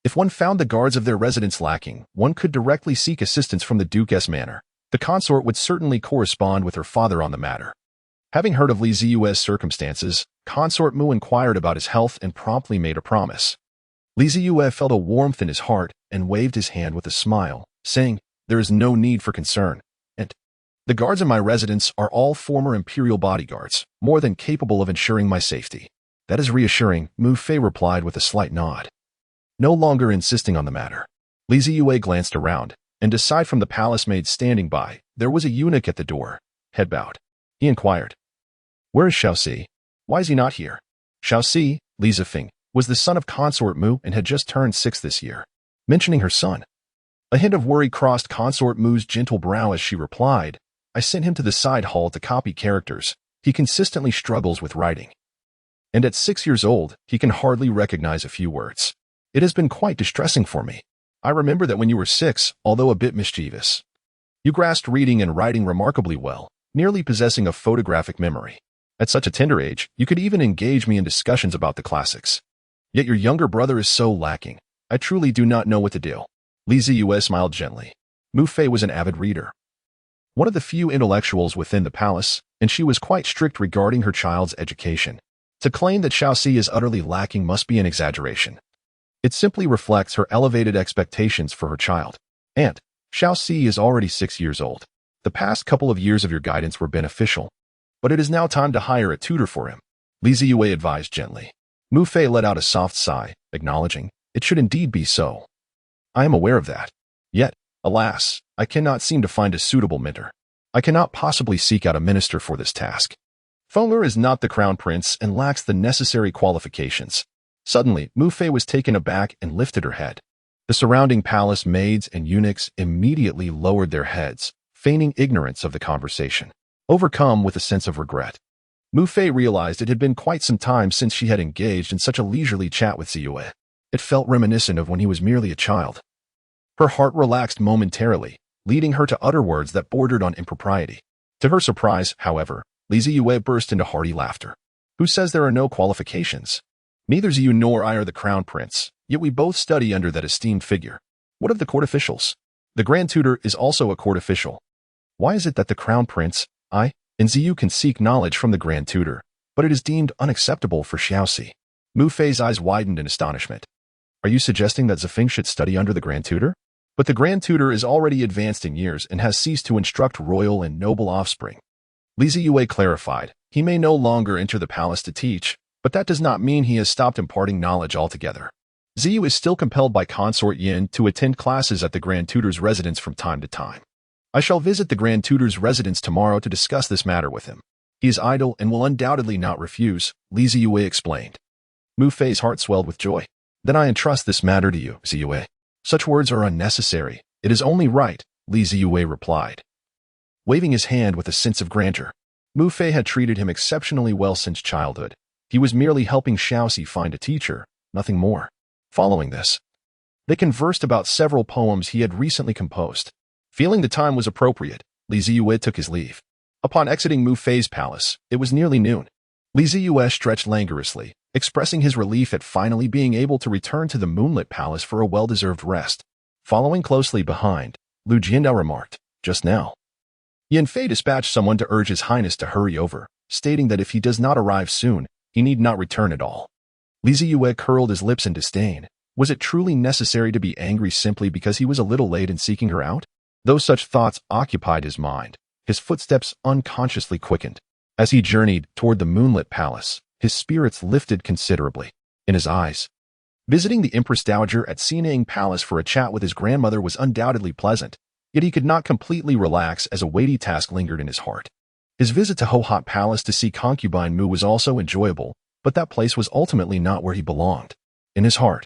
Speaker 1: if one found the guards of their residence lacking, one could directly seek assistance from the Duke's manor. The consort would certainly correspond with her father on the matter. Having heard of Li Zeyue's circumstances, Consort Mu inquired about his health and promptly made a promise. Li Zeyue felt a warmth in his heart and waved his hand with a smile, saying, "There is no need for concern, and the guards in my residence are all former imperial bodyguards, more than capable of ensuring my safety." "That is reassuring," Mu Fei replied with a slight nod. No longer insisting on the matter, Li Zeyue glanced around, and aside from the palace maid standing by, there was a eunuch at the door, head bowed. He inquired, "Where is Xiaoxi? Why is he not here?" Xiaoxi, Li Zifeng, was the son of Consort Mu and had just turned 6 this year. Mentioning her son, a hint of worry crossed Consort Mu's gentle brow as she replied, "I sent him to the side hall to copy characters. He consistently struggles with writing. And at 6 years old, he can hardly recognize a few words. It has been quite distressing for me. I remember that when you were 6, although a bit mischievous, you grasped reading and writing remarkably well, nearly possessing a photographic memory. At such a tender age, you could even engage me in discussions about the classics. Yet your younger brother is so lacking. I truly do not know what to do." Li Zeyue smiled gently. Mu Fei was an avid reader, one of the few intellectuals within the palace, and she was quite strict regarding her child's education. To claim that Xiaoxi is utterly lacking must be an exaggeration. It simply reflects her elevated expectations for her child. "Aunt, Xiaoxi is already 6 years old. The past couple of years of your guidance were beneficial, but it is now time to hire a tutor for him," Li Zeyue advised gently. Mu Fei let out a soft sigh, acknowledging, "It should indeed be so. I am aware of that. Yet, alas, I cannot seem to find a suitable mentor. I cannot possibly seek out a minister for this task. Feng'er is not the crown prince and lacks the necessary qualifications." Suddenly, Mu Fei was taken aback and lifted her head. The surrounding palace maids and eunuchs immediately lowered their heads, feigning ignorance of the conversation. Overcome with a sense of regret, Mu Fei realized it had been quite some time since she had engaged in such a leisurely chat with Zeyue. It felt reminiscent of when he was merely a child. Her heart relaxed momentarily, leading her to utter words that bordered on impropriety. To her surprise, however, Li Zeyue burst into hearty laughter. "Who says there are no qualifications? Neither Zeyue nor I are the crown prince, yet we both study under that esteemed figure. What of the court officials? The grand tutor is also a court official. Why is it that the crown prince, I, and Zeyue can seek knowledge from the grand tutor, but it is deemed unacceptable for Xiaoxi?" Mu Fei's eyes widened in astonishment. "Are you suggesting that Zifeng should study under the grand tutor? But the grand tutor is already advanced in years and has ceased to instruct royal and noble offspring." Li Zeyue clarified, "He may no longer enter the palace to teach, but that does not mean he has stopped imparting knowledge altogether. Zeyue is still compelled by Consort Yin to attend classes at the Grand Tutor's residence from time to time. I shall visit the Grand Tutor's residence tomorrow to discuss this matter with him. He is idle and will undoubtedly not refuse," Li Zeyue explained. Mu Fei's heart swelled with joy. "Then I entrust this matter to you, Zeyue." "Such words are unnecessary. It is only right," Li Zeyue replied, waving his hand with a sense of grandeur. Mu Fei had treated him exceptionally well since childhood. He was merely helping Xiaoxi find a teacher, nothing more. Following this, they conversed about several poems he had recently composed. Feeling the time was appropriate, Li Zeyue took his leave. Upon exiting Mu Fei's palace, it was nearly noon. Li Zeyue stretched languorously, expressing his relief at finally being able to return to the moonlit palace for a well-deserved rest. Following closely behind, Lu Jiandao remarked, "Just now, Yan Fei dispatched someone to urge His Highness to hurry over, stating that if he does not arrive soon, he need not return at all." Li Zeyue curled his lips in disdain. Was it truly necessary to be angry simply because he was a little late in seeking her out? Though such thoughts occupied his mind, his footsteps unconsciously quickened. As he journeyed toward the moonlit palace, his spirits lifted considerably. In his eyes, visiting the Empress Dowager at Xinang Palace for a chat with his grandmother was undoubtedly pleasant, yet he could not completely relax as a weighty task lingered in his heart. His visit to Ho-Hot Palace to see concubine Mu was also enjoyable, but that place was ultimately not where he belonged. In his heart.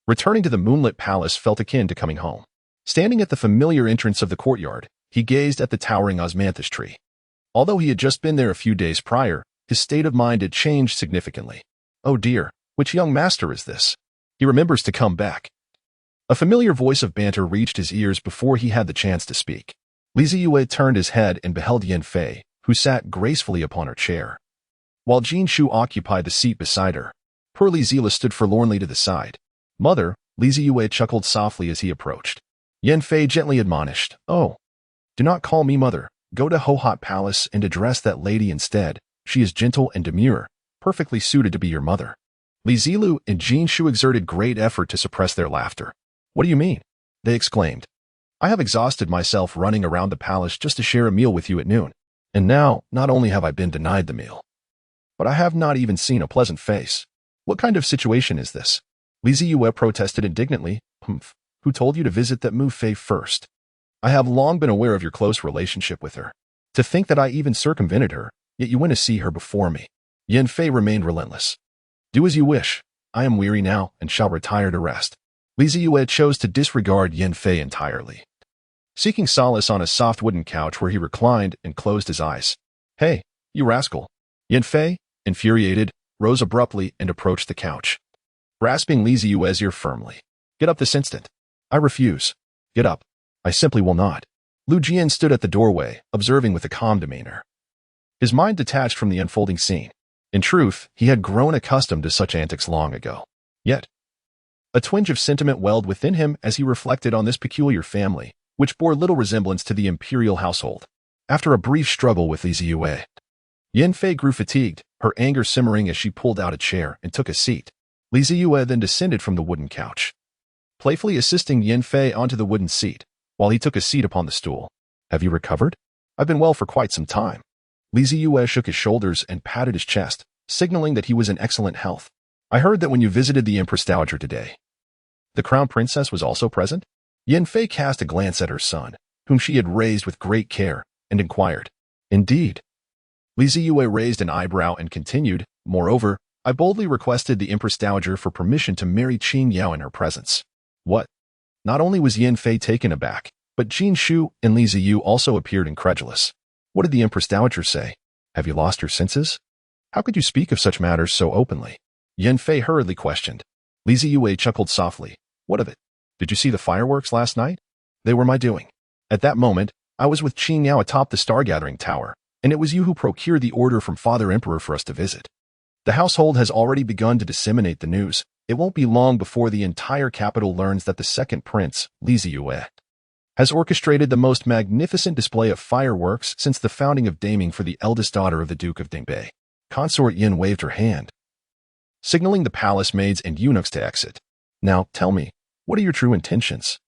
Speaker 1: Returning to the moonlit palace felt akin to coming home. Standing at the familiar entrance of the courtyard, he gazed at the towering osmanthus tree. Although he had just been there a few days prior, his state of mind had changed significantly. Oh dear, which young master is this? He remembers to come back. A familiar voice of banter reached his ears before he had the chance to speak. Zeyue turned his head and beheld Yanfei, who sat gracefully upon her chair. While Jin Shu occupied the seat beside her, Pearly Zila stood forlornly to the side. Mother, Zeyue chuckled softly as he approached. Yanfei gently admonished, "Oh, do not call me mother. Go to Ho-Hot Palace and address that lady instead. She is gentle and demure, perfectly suited to be your mother." Li Zilu and Jin Shu exerted great effort to suppress their laughter. "What do you mean?" they exclaimed. "I have exhausted myself running around the palace just to share a meal with you at noon. And now, not only have I been denied the meal, but I have not even seen a pleasant face. What kind of situation is this?" Li Ziyue protested indignantly. "Humph. Who told you to visit that Mu Fei first? I have long been aware of your close relationship with her. To think that I even circumvented her, yet you went to see her before me." Yanfei remained relentless. "Do as you wish. I am weary now and shall retire to rest." Li Ziyue chose to disregard Yanfei entirely. Seeking solace on a soft wooden couch where he reclined and closed his eyes. "Hey, you rascal." Yanfei, infuriated, rose abruptly and approached the couch, grasping Li Ziyue's ear firmly. "Get up this instant." "I refuse." "Get up." "I simply will not." Lu Jian stood at the doorway, observing with a calm demeanor. His mind detached from the unfolding scene. In truth, he had grown accustomed to such antics long ago. Yet, a twinge of sentiment welled within him as he reflected on this peculiar family, which bore little resemblance to the imperial household. After a brief struggle with Li Ziyue, Yanfei grew fatigued, her anger simmering as she pulled out a chair and took a seat. Li Ziyue then descended from the wooden couch, playfully assisting Yanfei onto the wooden seat, while he took a seat upon the stool. "Have you recovered?" "I've been well for quite some time." Li Ziyue shook his shoulders and patted his chest, signaling that he was in excellent health. "I heard that when you visited the Empress Dowager today, the crown princess was also present?" Yanfei cast a glance at her son, whom she had raised with great care, and inquired. "Indeed." Li Ziyue raised an eyebrow and continued, "Moreover, I boldly requested the Empress Dowager for permission to marry Qing Yao in her presence." "What?" Not only was Yanfei taken aback, but Jin Shu and Li Ziyu also appeared incredulous. "What did the Empress Dowager say? Have you lost your senses? How could you speak of such matters so openly?" Yanfei hurriedly questioned. Li Ziyue chuckled softly. "What of it? Did you see the fireworks last night? They were my doing. At that moment, I was with Qing Yao atop the star-gathering tower, and it was you who procured the order from Father Emperor for us to visit. The household has already begun to disseminate the news. It won't be long before the entire capital learns that the second prince, Li Ziyue, has orchestrated the most magnificent display of fireworks since the founding of Daming for the eldest daughter of the Duke of Dingbei." Consort Yin waved her hand, signaling the palace maids and eunuchs to exit. "Now, tell me, what are your true intentions?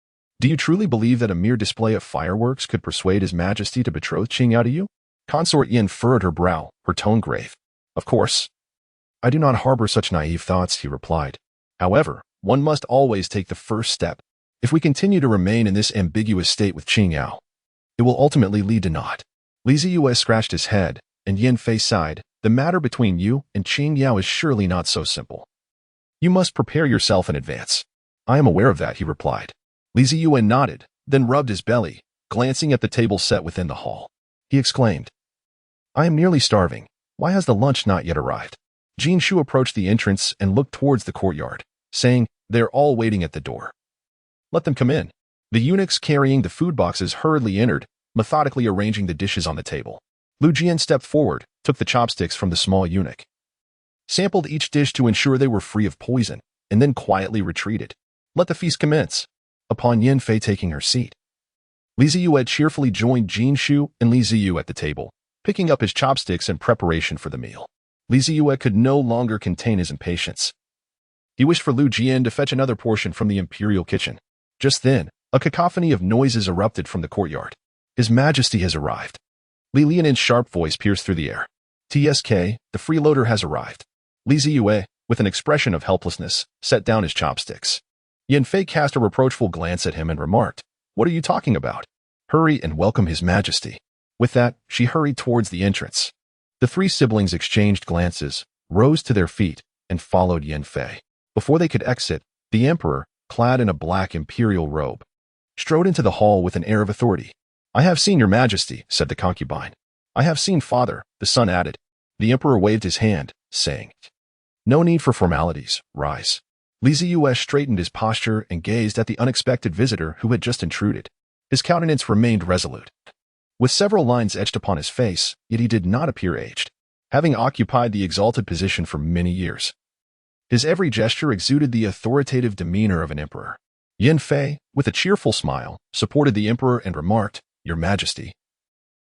Speaker 1: Do you truly believe that a mere display of fireworks could persuade His Majesty to betroth Qing Yao to you?" Consort Yin furrowed her brow, her tone grave. "Of course, I do not harbor such naive thoughts," he replied. "However, one must always take the first step. If we continue to remain in this ambiguous state with Qing Yao, it will ultimately lead to naught." Li Ziyue scratched his head, and Yanfei sighed. "The matter between you and Qing Yao is surely not so simple. You must prepare yourself in advance." "I am aware of that," he replied. Li Ziyue nodded, then rubbed his belly, glancing at the table set within the hall. He exclaimed, "I am nearly starving. Why has the lunch not yet arrived?" Jin Shu approached the entrance and looked towards the courtyard, saying, "They're all waiting at the door. Let them come in." The eunuchs carrying the food boxes hurriedly entered, methodically arranging the dishes on the table. Lu Jian stepped forward, took the chopsticks from the small eunuch, sampled each dish to ensure they were free of poison, and then quietly retreated. "Let the feast commence." Upon Yanfei taking her seat, Li Ziyue cheerfully joined Jin Shu and Li Ziyu at the table, picking up his chopsticks in preparation for the meal. Li Ziyue could no longer contain his impatience. He wished for Lu Jian to fetch another portion from the imperial kitchen. Just then, a cacophony of noises erupted from the courtyard. "His Majesty has arrived." Li Lianin's sharp voice pierced through the air. "TSK, the freeloader has arrived." Li Ziyue, with an expression of helplessness, set down his chopsticks. Yanfei cast a reproachful glance at him and remarked, "What are you talking about? Hurry and welcome His Majesty." With that, she hurried towards the entrance. The three siblings exchanged glances, rose to their feet, and followed Yin Fei. Before they could exit, the emperor, clad in a black imperial robe, strode into the hall with an air of authority. "I have seen your majesty," said the concubine. "I have seen father," the son added. The emperor waved his hand, saying, "No need for formalities, rise." Zeyue straightened his posture and gazed at the unexpected visitor who had just intruded. His countenance remained resolute, with several lines etched upon his face, yet he did not appear aged, having occupied the exalted position for many years. His every gesture exuded the authoritative demeanor of an emperor. Yin Fei, with a cheerful smile, supported the emperor and remarked, "Your Majesty,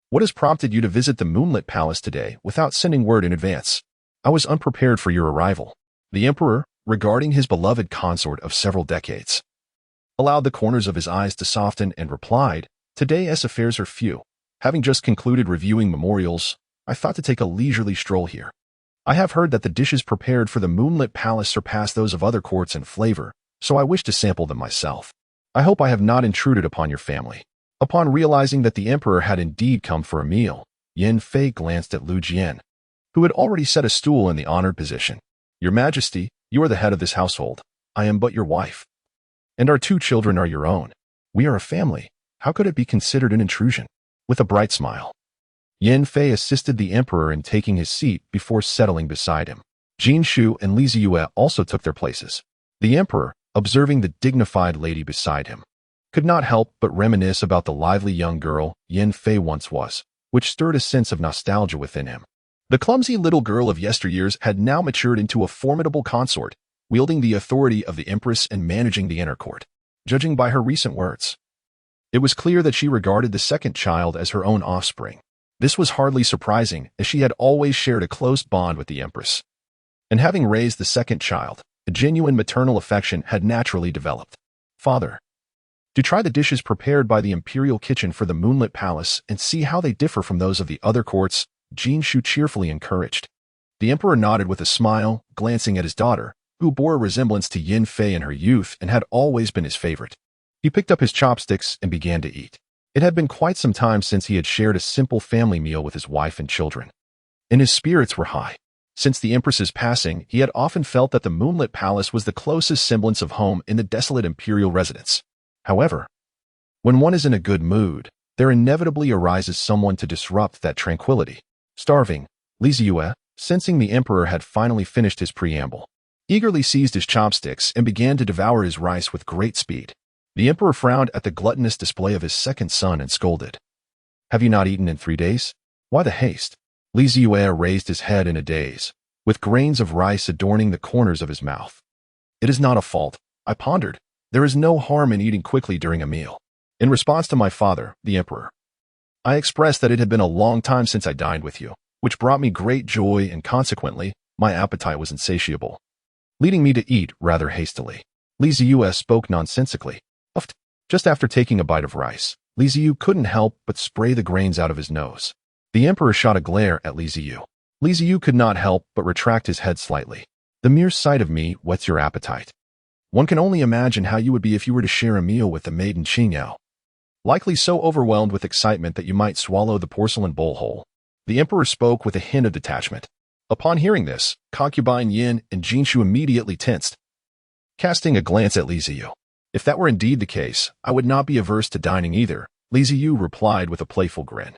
Speaker 1: what has prompted you to visit the Moonlit Palace today without sending word in advance? I was unprepared for your arrival." The emperor, regarding his beloved consort of several decades, allowed the corners of his eyes to soften and replied, "Today's affairs are few. Having just concluded reviewing memorials, I thought to take a leisurely stroll here. I have heard that the dishes prepared for the Moonlit Palace surpass those of other courts in flavor, so I wish to sample them myself. I hope I have not intruded upon your family." Upon realizing that the emperor had indeed come for a meal, Yin Fei glanced at Lu Jian, who had already set a stool in the honored position. "Your Majesty, you are the head of this household. I am but your wife, and our 2 children are your own. We are a family. How could it be considered an intrusion?" With a bright smile, Yin Fei assisted the emperor in taking his seat before settling beside him. Jin Shu and Zeyue also took their places. The emperor, observing the dignified lady beside him, could not help but reminisce about the lively young girl Yin Fei once was, which stirred a sense of nostalgia within him. The clumsy little girl of yesteryears had now matured into a formidable consort, wielding the authority of the empress and managing the inner court. Judging by her recent words, it was clear that she regarded the second child as her own offspring. This was hardly surprising, as she had always shared a close bond with the empress. And having raised the second child, a genuine maternal affection had naturally developed. "Father, to try the dishes prepared by the imperial kitchen for the Moonlit Palace and see how they differ from those of the other courts," Jin Shu cheerfully encouraged. The emperor nodded with a smile, glancing at his daughter, who bore a resemblance to Yin Fei in her youth and had always been his favorite. He picked up his chopsticks and began to eat. It had been quite some time since he had shared a simple family meal with his wife and children, and his spirits were high. Since the empress's passing, he had often felt that the Moonlit Palace was the closest semblance of home in the desolate imperial residence. However, when one is in a good mood, there inevitably arises someone to disrupt that tranquility. Starving, Zeyue, sensing the emperor had finally finished his preamble, eagerly seized his chopsticks and began to devour his rice with great speed. The emperor frowned at the gluttonous display of his second son and scolded, "Have you not eaten in 3 days? Why the haste?" Zeyue raised his head in a daze, with grains of rice adorning the corners of his mouth. "It is not a fault," I pondered. "There is no harm in eating quickly during a meal." In response to my father, the emperor, I expressed that it had been a long time since I dined with you, which brought me great joy, and consequently, my appetite was insatiable, leading me to eat rather hastily. Zeyue spoke nonsensically. Just after taking a bite of rice, Zeyue couldn't help but spray the grains out of his nose. The emperor shot a glare at Zeyue. Zeyue could not help but retract his head slightly. "The mere sight of me whets your appetite. One can only imagine how you would be if you were to share a meal with the maiden Qingyao, likely so overwhelmed with excitement that you might swallow the porcelain bowl whole." The emperor spoke with a hint of detachment. Upon hearing this, concubine Yin and Jinshu immediately tensed, casting a glance at Zeyue. "If that were indeed the case, I would not be averse to dining either," Zeyue replied with a playful grin.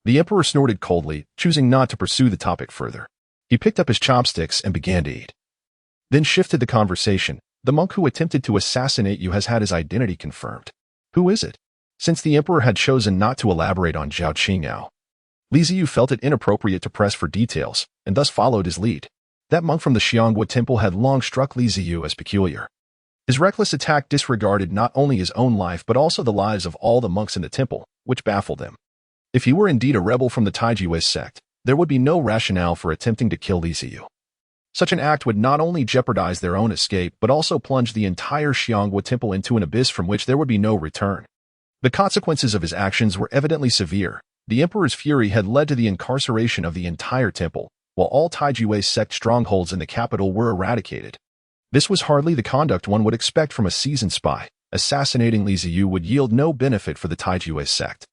Speaker 1: The emperor snorted coldly, choosing not to pursue the topic further. He picked up his chopsticks and began to eat, then shifted the conversation. "The monk who attempted to assassinate you has had his identity confirmed. Who is it?" Since the emperor had chosen not to elaborate on Zhao Qingyao, Zeyue felt it inappropriate to press for details, and thus followed his lead. That monk from the Xiangguo temple had long struck Zeyue as peculiar. His reckless attack disregarded not only his own life but also the lives of all the monks in the temple, which baffled him. If he were indeed a rebel from the Taijie sect, there would be no rationale for attempting to kill Zeyue. Such an act would not only jeopardize their own escape but also plunge the entire Xiangguo temple into an abyss from which there would be no return. The consequences of his actions were evidently severe. The emperor's fury had led to the incarceration of the entire temple, while all Taijie sect strongholds in the capital were eradicated. This was hardly the conduct one would expect from a seasoned spy. Assassinating Zeyue would yield no benefit for the Taijie sect.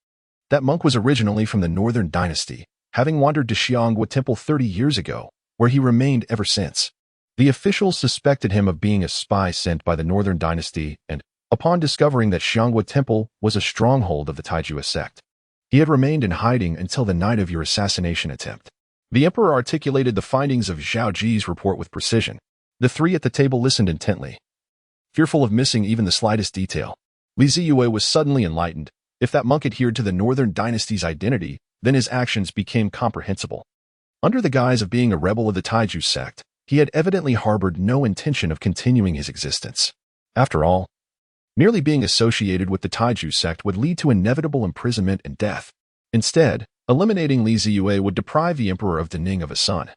Speaker 1: That monk was originally from the Northern Dynasty, having wandered to Xianghua Temple 30 years ago, where he remained ever since. The officials suspected him of being a spy sent by the Northern Dynasty, and, upon discovering that Xianghua Temple was a stronghold of the Taijua sect, he had remained in hiding until the night of your assassination attempt. The emperor articulated the findings of Zhao Ji's report with precision. The three at the table listened intently, fearful of missing even the slightest detail. Zeyue was suddenly enlightened. If that monk adhered to the Northern Dynasty's identity, then his actions became comprehensible. Under the guise of being a rebel of the Taiju sect, he had evidently harbored no intention of continuing his existence. After all, merely being associated with the Taiju sect would lead to inevitable imprisonment and death. Instead, eliminating Zeyue would deprive the emperor of Daning of a son,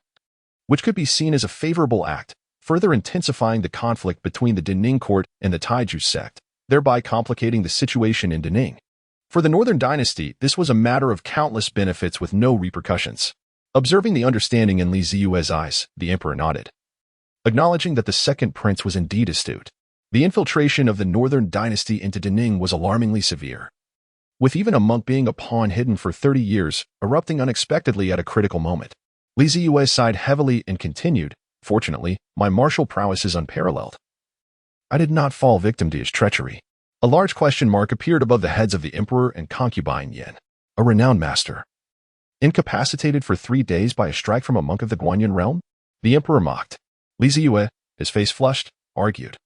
Speaker 1: which could be seen as a favorable act, further intensifying the conflict between the Daning court and the Taiju sect, thereby complicating the situation in Daning. For the Northern Dynasty, this was a matter of countless benefits with no repercussions. Observing the understanding in Li Ziyue's eyes, the emperor nodded, acknowledging that the second prince was indeed astute. The infiltration of the Northern Dynasty into Daning was alarmingly severe, with even a monk being a pawn hidden for 30 years, erupting unexpectedly at a critical moment. Li Ziyue sighed heavily and continued, "Fortunately, my martial prowess is unparalleled. I did not fall victim to his treachery." A large question mark appeared above the heads of the emperor and concubine Yin, a renowned master, incapacitated for 3 days by a strike from a monk of the Guanyin realm? The emperor mocked. Li Ziyue, his face flushed, argued.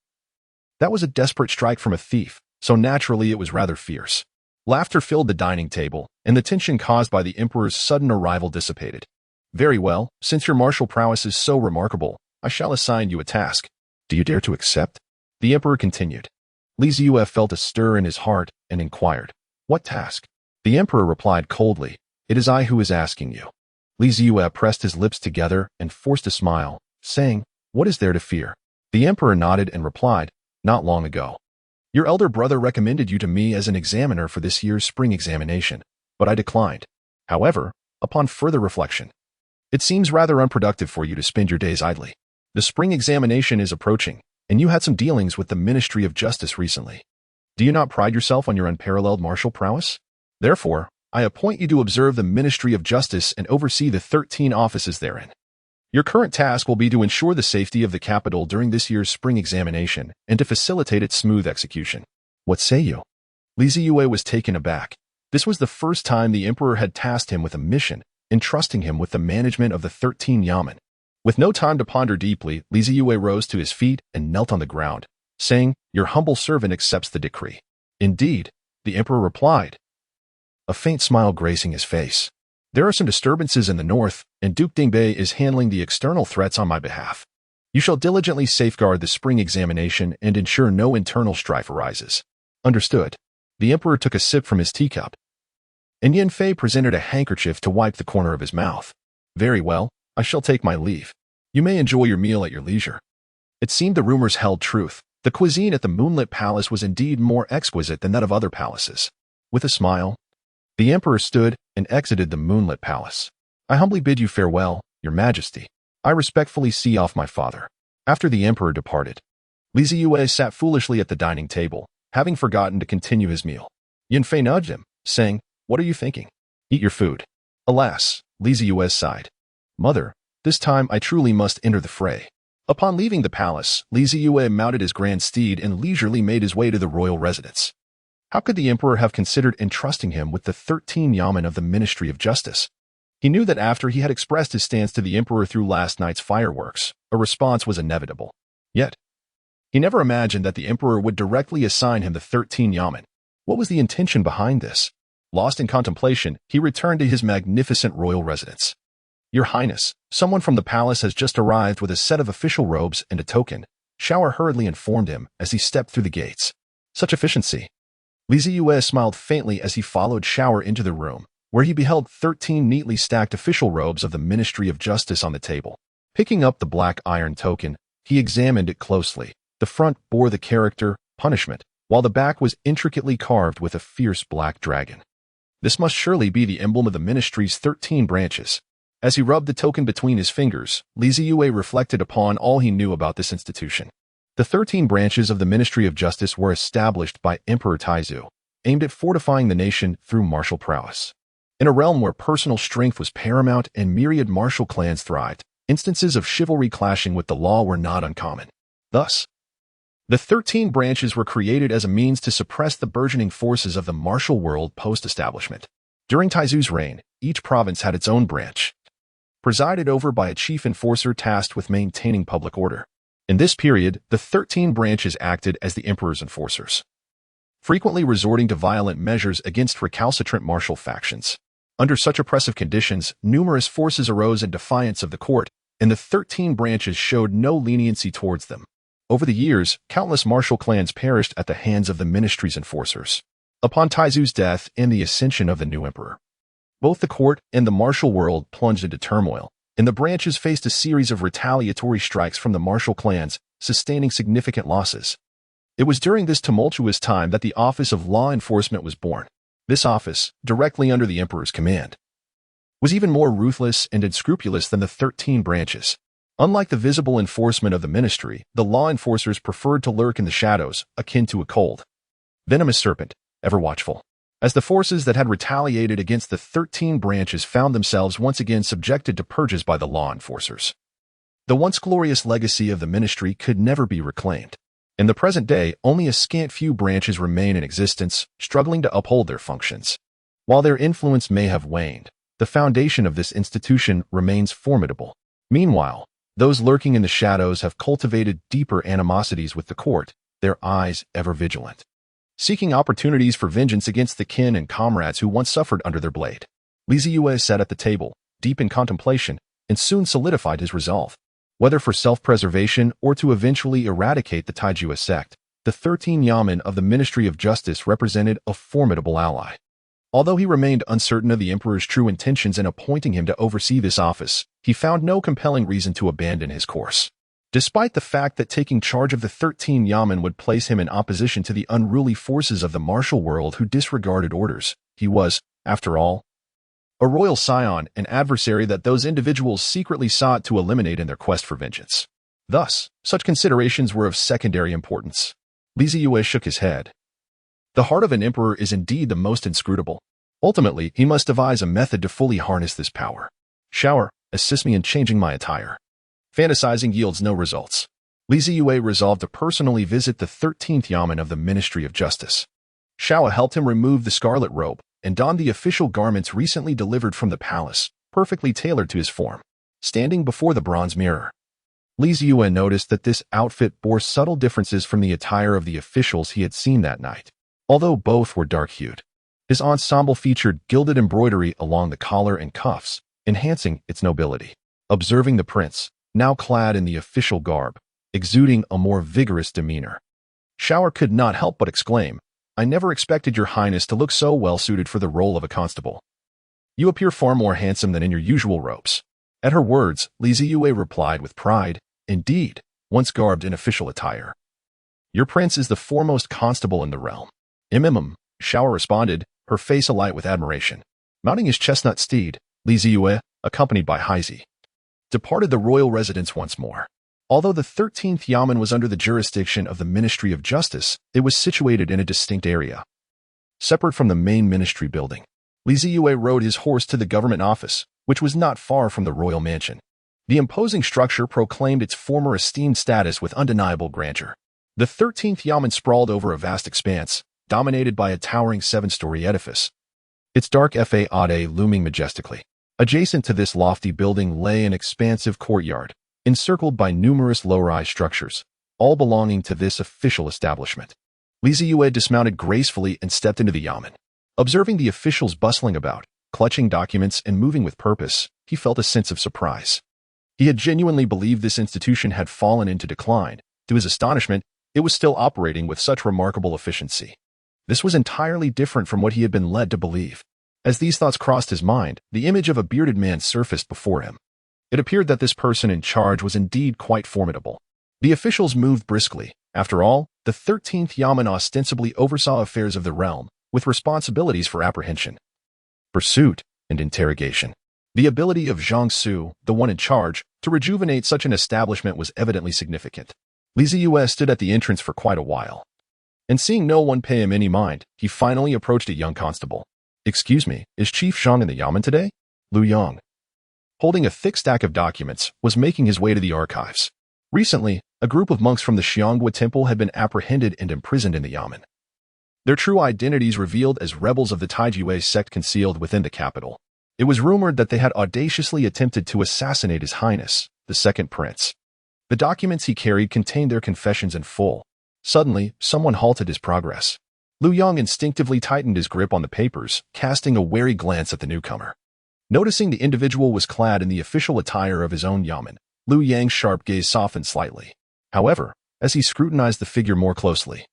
Speaker 1: That was a desperate strike from a thief, so naturally it was rather fierce. Laughter filled the dining table, and the tension caused by the emperor's sudden arrival dissipated. Very well, since your martial prowess is so remarkable, I shall assign you a task. Do you dare to accept? The emperor continued. Li Ziyue felt a stir in his heart and inquired, "What task?" The emperor replied coldly, "It is I who is asking you." Li Ziyue pressed his lips together and forced a smile, saying, "What is there to fear?" The emperor nodded and replied, "Not long ago, your elder brother recommended you to me as an examiner for this year's spring examination, but I declined. However, upon further reflection, it seems rather unproductive for you to spend your days idly. The spring examination is approaching, and you had some dealings with the Ministry of Justice recently. Do you not pride yourself on your unparalleled martial prowess? Therefore, I appoint you to observe the Ministry of Justice and oversee the 13 offices therein. Your current task will be to ensure the safety of the capital during this year's spring examination and to facilitate its smooth execution. What say you?" Li Ziyue was taken aback. This was the first time the emperor had tasked him with a mission, entrusting him with the management of the 13 yamen. With no time to ponder deeply, Li Ziyue rose to his feet and knelt on the ground, saying, "Your humble servant accepts the decree." "Indeed," the emperor replied, a faint smile gracing his face. "There are some disturbances in the north, and Duke Dingbei is handling the external threats on my behalf. You shall diligently safeguard the spring examination and ensure no internal strife arises." "Understood." The emperor took a sip from his teacup, and Yin Fei presented a handkerchief to wipe the corner of his mouth. "Very well, I shall take my leave. You may enjoy your meal at your leisure." It seemed the rumors held truth. The cuisine at the Moonlit Palace was indeed more exquisite than that of other palaces. With a smile, the emperor stood and exited the Moonlit Palace. "I humbly bid you farewell, your majesty. I respectfully see off my father." After the emperor departed, Li Ziyue sat foolishly at the dining table, having forgotten to continue his meal. Yin Fei nudged him, saying, "What are you thinking? Eat your food." "Alas," Li Ziyue sighed. "Mother, this time I truly must enter the fray." Upon leaving the palace, Li Ziyue mounted his grand steed and leisurely made his way to the royal residence. How could the emperor have considered entrusting him with the 13 yamen of the Ministry of Justice? He knew that after he had expressed his stance to the emperor through last night's fireworks, a response was inevitable. Yet, he never imagined that the emperor would directly assign him the 13 yamen. What was the intention behind this? Lost in contemplation, he returned to his magnificent royal residence. "Your Highness, someone from the palace has just arrived with a set of official robes and a token," Xiao hurriedly informed him as he stepped through the gates. Such efficiency. Li Ziyue smiled faintly as he followed Xiao into the room, where he beheld 13 neatly stacked official robes of the Ministry of Justice on the table. Picking up the black iron token, he examined it closely. The front bore the character, punishment, while the back was intricately carved with a fierce black dragon. This must surely be the emblem of the ministry's 13 branches. As he rubbed the token between his fingers, Li Ziyue reflected upon all he knew about this institution. The 13 branches of the Ministry of Justice were established by Emperor Taizu, aimed at fortifying the nation through martial prowess. In a realm where personal strength was paramount and myriad martial clans thrived, instances of chivalry clashing with the law were not uncommon. Thus, the 13 branches were created as a means to suppress the burgeoning forces of the martial world post-establishment. During Taizu's reign, each province had its own branch, presided over by a chief enforcer tasked with maintaining public order. In this period, the 13 branches acted as the emperor's enforcers, frequently resorting to violent measures against recalcitrant martial factions. Under such oppressive conditions, numerous forces arose in defiance of the court, and the 13 branches showed no leniency towards them. Over the years, countless martial clans perished at the hands of the ministry's enforcers. Upon Taizu's death and the ascension of the new emperor, both the court and the martial world plunged into turmoil, and the branches faced a series of retaliatory strikes from the martial clans, sustaining significant losses. It was during this tumultuous time that the Office of Law Enforcement was born. This office, directly under the emperor's command, was even more ruthless and unscrupulous than the 13 branches. Unlike the visible enforcement of the ministry, the law enforcers preferred to lurk in the shadows, akin to a cold, venomous serpent, ever watchful. As the forces that had retaliated against the 13 branches found themselves once again subjected to purges by the law enforcers, the once glorious legacy of the ministry could never be reclaimed. In the present day, only a scant few branches remain in existence, struggling to uphold their functions. While their influence may have waned, the foundation of this institution remains formidable. Meanwhile, those lurking in the shadows have cultivated deeper animosities with the court, their eyes ever vigilant, seeking opportunities for vengeance against the kin and comrades who once suffered under their blade. Zeyue sat at the table, deep in contemplation, and soon solidified his resolve. Whether for self-preservation or to eventually eradicate the Taijua sect, the 13 yamen of the Ministry of Justice represented a formidable ally. Although he remained uncertain of the emperor's true intentions in appointing him to oversee this office, he found no compelling reason to abandon his course. Despite the fact that taking charge of the 13 yamen would place him in opposition to the unruly forces of the martial world who disregarded orders, he was, after all, a royal scion, an adversary that those individuals secretly sought to eliminate in their quest for vengeance. Thus, such considerations were of secondary importance. Zeyue shook his head. The heart of an emperor is indeed the most inscrutable. Ultimately, he must devise a method to fully harness this power. Shower, assist me in changing my attire. Fantasizing yields no results. Zeyue resolved to personally visit the 13th yamen of the Ministry of Justice. Shower helped him remove the scarlet robe and donned the official garments recently delivered from the palace, perfectly tailored to his form. Standing before the bronze mirror, Zeyue noticed that this outfit bore subtle differences from the attire of the officials he had seen that night. Although both were dark-hued, his ensemble featured gilded embroidery along the collar and cuffs, enhancing its nobility. Observing the prince, now clad in the official garb, exuding a more vigorous demeanor, Shower could not help but exclaim, "I never expected your highness to look so well suited for the role of a constable. You appear far more handsome than in your usual robes." At her words, Zeyue replied with pride, "Indeed, once garbed in official attire, your prince is the foremost constable in the realm." Shower responded, her face alight with admiration. Mounting his chestnut steed, Zeyue, accompanied by Highness, departed the royal residence once more. Although the 13th yamen was under the jurisdiction of the Ministry of Justice, it was situated in a distinct area, separate from the main ministry building. Zeyue rode his horse to the government office, which was not far from the royal mansion. The imposing structure proclaimed its former esteemed status with undeniable grandeur. The 13th yamen sprawled over a vast expanse, dominated by a towering 7-story edifice, its dark facade looming majestically. Adjacent to this lofty building lay an expansive courtyard, encircled by numerous low-rise structures, all belonging to this official establishment. Zeyue dismounted gracefully and stepped into the yamen. Observing the officials bustling about, clutching documents and moving with purpose, he felt a sense of surprise. He had genuinely believed this institution had fallen into decline. To his astonishment, it was still operating with such remarkable efficiency. This was entirely different from what he had been led to believe. As these thoughts crossed his mind, the image of a bearded man surfaced before him. It appeared that this person in charge was indeed quite formidable. The officials moved briskly. After all, the 13th yamen ostensibly oversaw affairs of the realm, with responsibilities for apprehension, pursuit, and interrogation. The ability of Zhang Su, the one in charge, to rejuvenate such an establishment was evidently significant. Zeyue stood at the entrance for quite a while, and seeing no one pay him any mind, he finally approached a young constable. "Excuse me, is Chief Zhang in the yamen today?" Lu Yang, holding a thick stack of documents, was making his way to the archives. Recently, a group of monks from the Xianghua temple had been apprehended and imprisoned in the yamen. Their true identities revealed as rebels of the Taijue sect concealed within the capital. It was rumored that they had audaciously attempted to assassinate His Highness, the second prince. The documents he carried contained their confessions in full. Suddenly, someone halted his progress. Lu Yang instinctively tightened his grip on the papers, casting a wary glance at the newcomer. Noticing the individual was clad in the official attire of his own yamen, Lu Yang's sharp gaze softened slightly. However, as he scrutinized the figure more closely,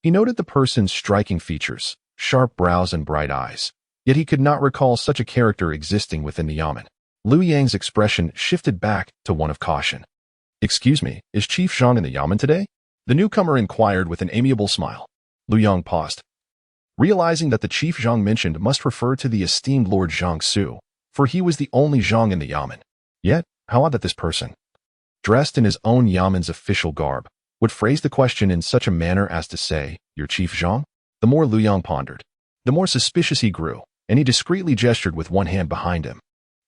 Speaker 1: he noted the person's striking features, sharp brows and bright eyes, yet he could not recall such a character existing within the yamen. Lu Yang's expression shifted back to one of caution. "Excuse me, is Chief Zhang in the yamen today?" The newcomer inquired with an amiable smile. Lu Yang paused, realizing that the Chief Zhang mentioned must refer to the esteemed Lord Zhang Su, for he was the only Zhang in the yamen. Yet, how odd that this person, dressed in his own yamen's official garb, would phrase the question in such a manner as to say, "Your Chief Zhang?" The more Lu Yang pondered, the more suspicious he grew, and he discreetly gestured with one hand behind him.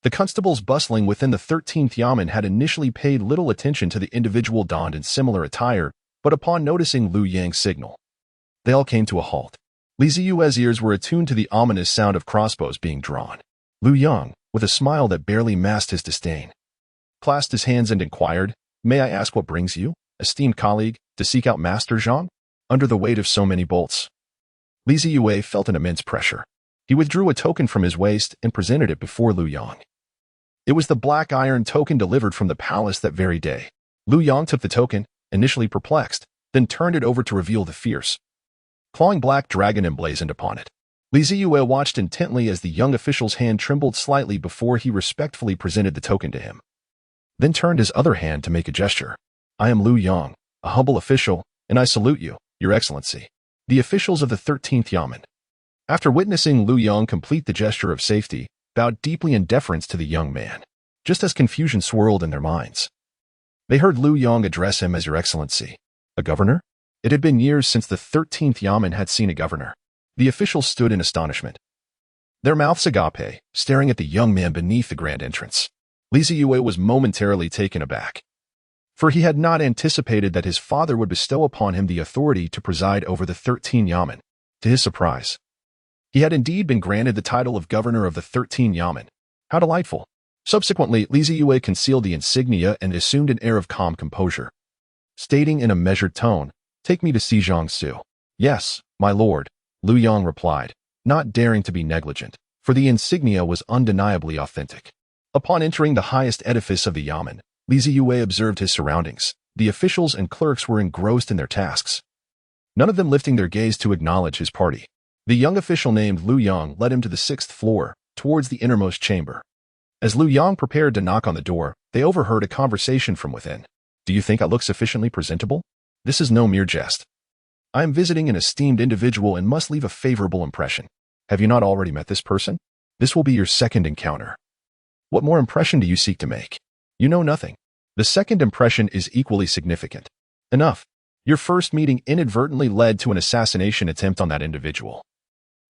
Speaker 1: The constables bustling within the 13th yamen had initially paid little attention to the individual donned in similar attire, but upon noticing Lu Yang's signal, they all came to a halt. Zeyue's ears were attuned to the ominous sound of crossbows being drawn. Lu Yang, with a smile that barely masked his disdain, clasped his hands and inquired, "May I ask what brings you, esteemed colleague, to seek out Master Zhang?" Under the weight of so many bolts, Zeyue felt an immense pressure. He withdrew a token from his waist and presented it before Lu Yang. It was the black iron token delivered from the palace that very day. Lu Yang took the token, initially perplexed, then turned it over to reveal the fierce, clawing black dragon emblazoned upon it. Zeyue watched intently as the young official's hand trembled slightly before he respectfully presented the token to him, then turned his other hand to make a gesture. "I am Lu Yang, a humble official, and I salute you, Your Excellency." The officials of the 13th yamen, after witnessing Lu Yang complete the gesture of safety, bowed deeply in deference to the young man. Just as confusion swirled in their minds, they heard Lu Yang address him as Your Excellency. A governor? It had been years since the 13th yamen had seen a governor. The officials stood in astonishment, their mouths agape, staring at the young man beneath the grand entrance. Zeyue was momentarily taken aback, for he had not anticipated that his father would bestow upon him the authority to preside over the 13 yamen. To his surprise, he had indeed been granted the title of governor of the 13 yamen. How delightful! Subsequently, Zeyue concealed the insignia and assumed an air of calm composure, stating in a measured tone, "Take me to see Zhang Su." "Yes, my lord," Lu Yang replied, not daring to be negligent, for the insignia was undeniably authentic. Upon entering the highest edifice of the yamen, Zeyue observed his surroundings. The officials and clerks were engrossed in their tasks, none of them lifting their gaze to acknowledge his party. The young official named Lu Yang led him to the 6th floor, towards the innermost chamber. As Lu Yang prepared to knock on the door, they overheard a conversation from within. "Do you think I look sufficiently presentable? This is no mere jest. I am visiting an esteemed individual and must leave a favorable impression. Have you not already met this person? This will be your second encounter. What more impression do you seek to make? You know nothing. The second impression is equally significant. Enough. Your first meeting inadvertently led to an assassination attempt on that individual.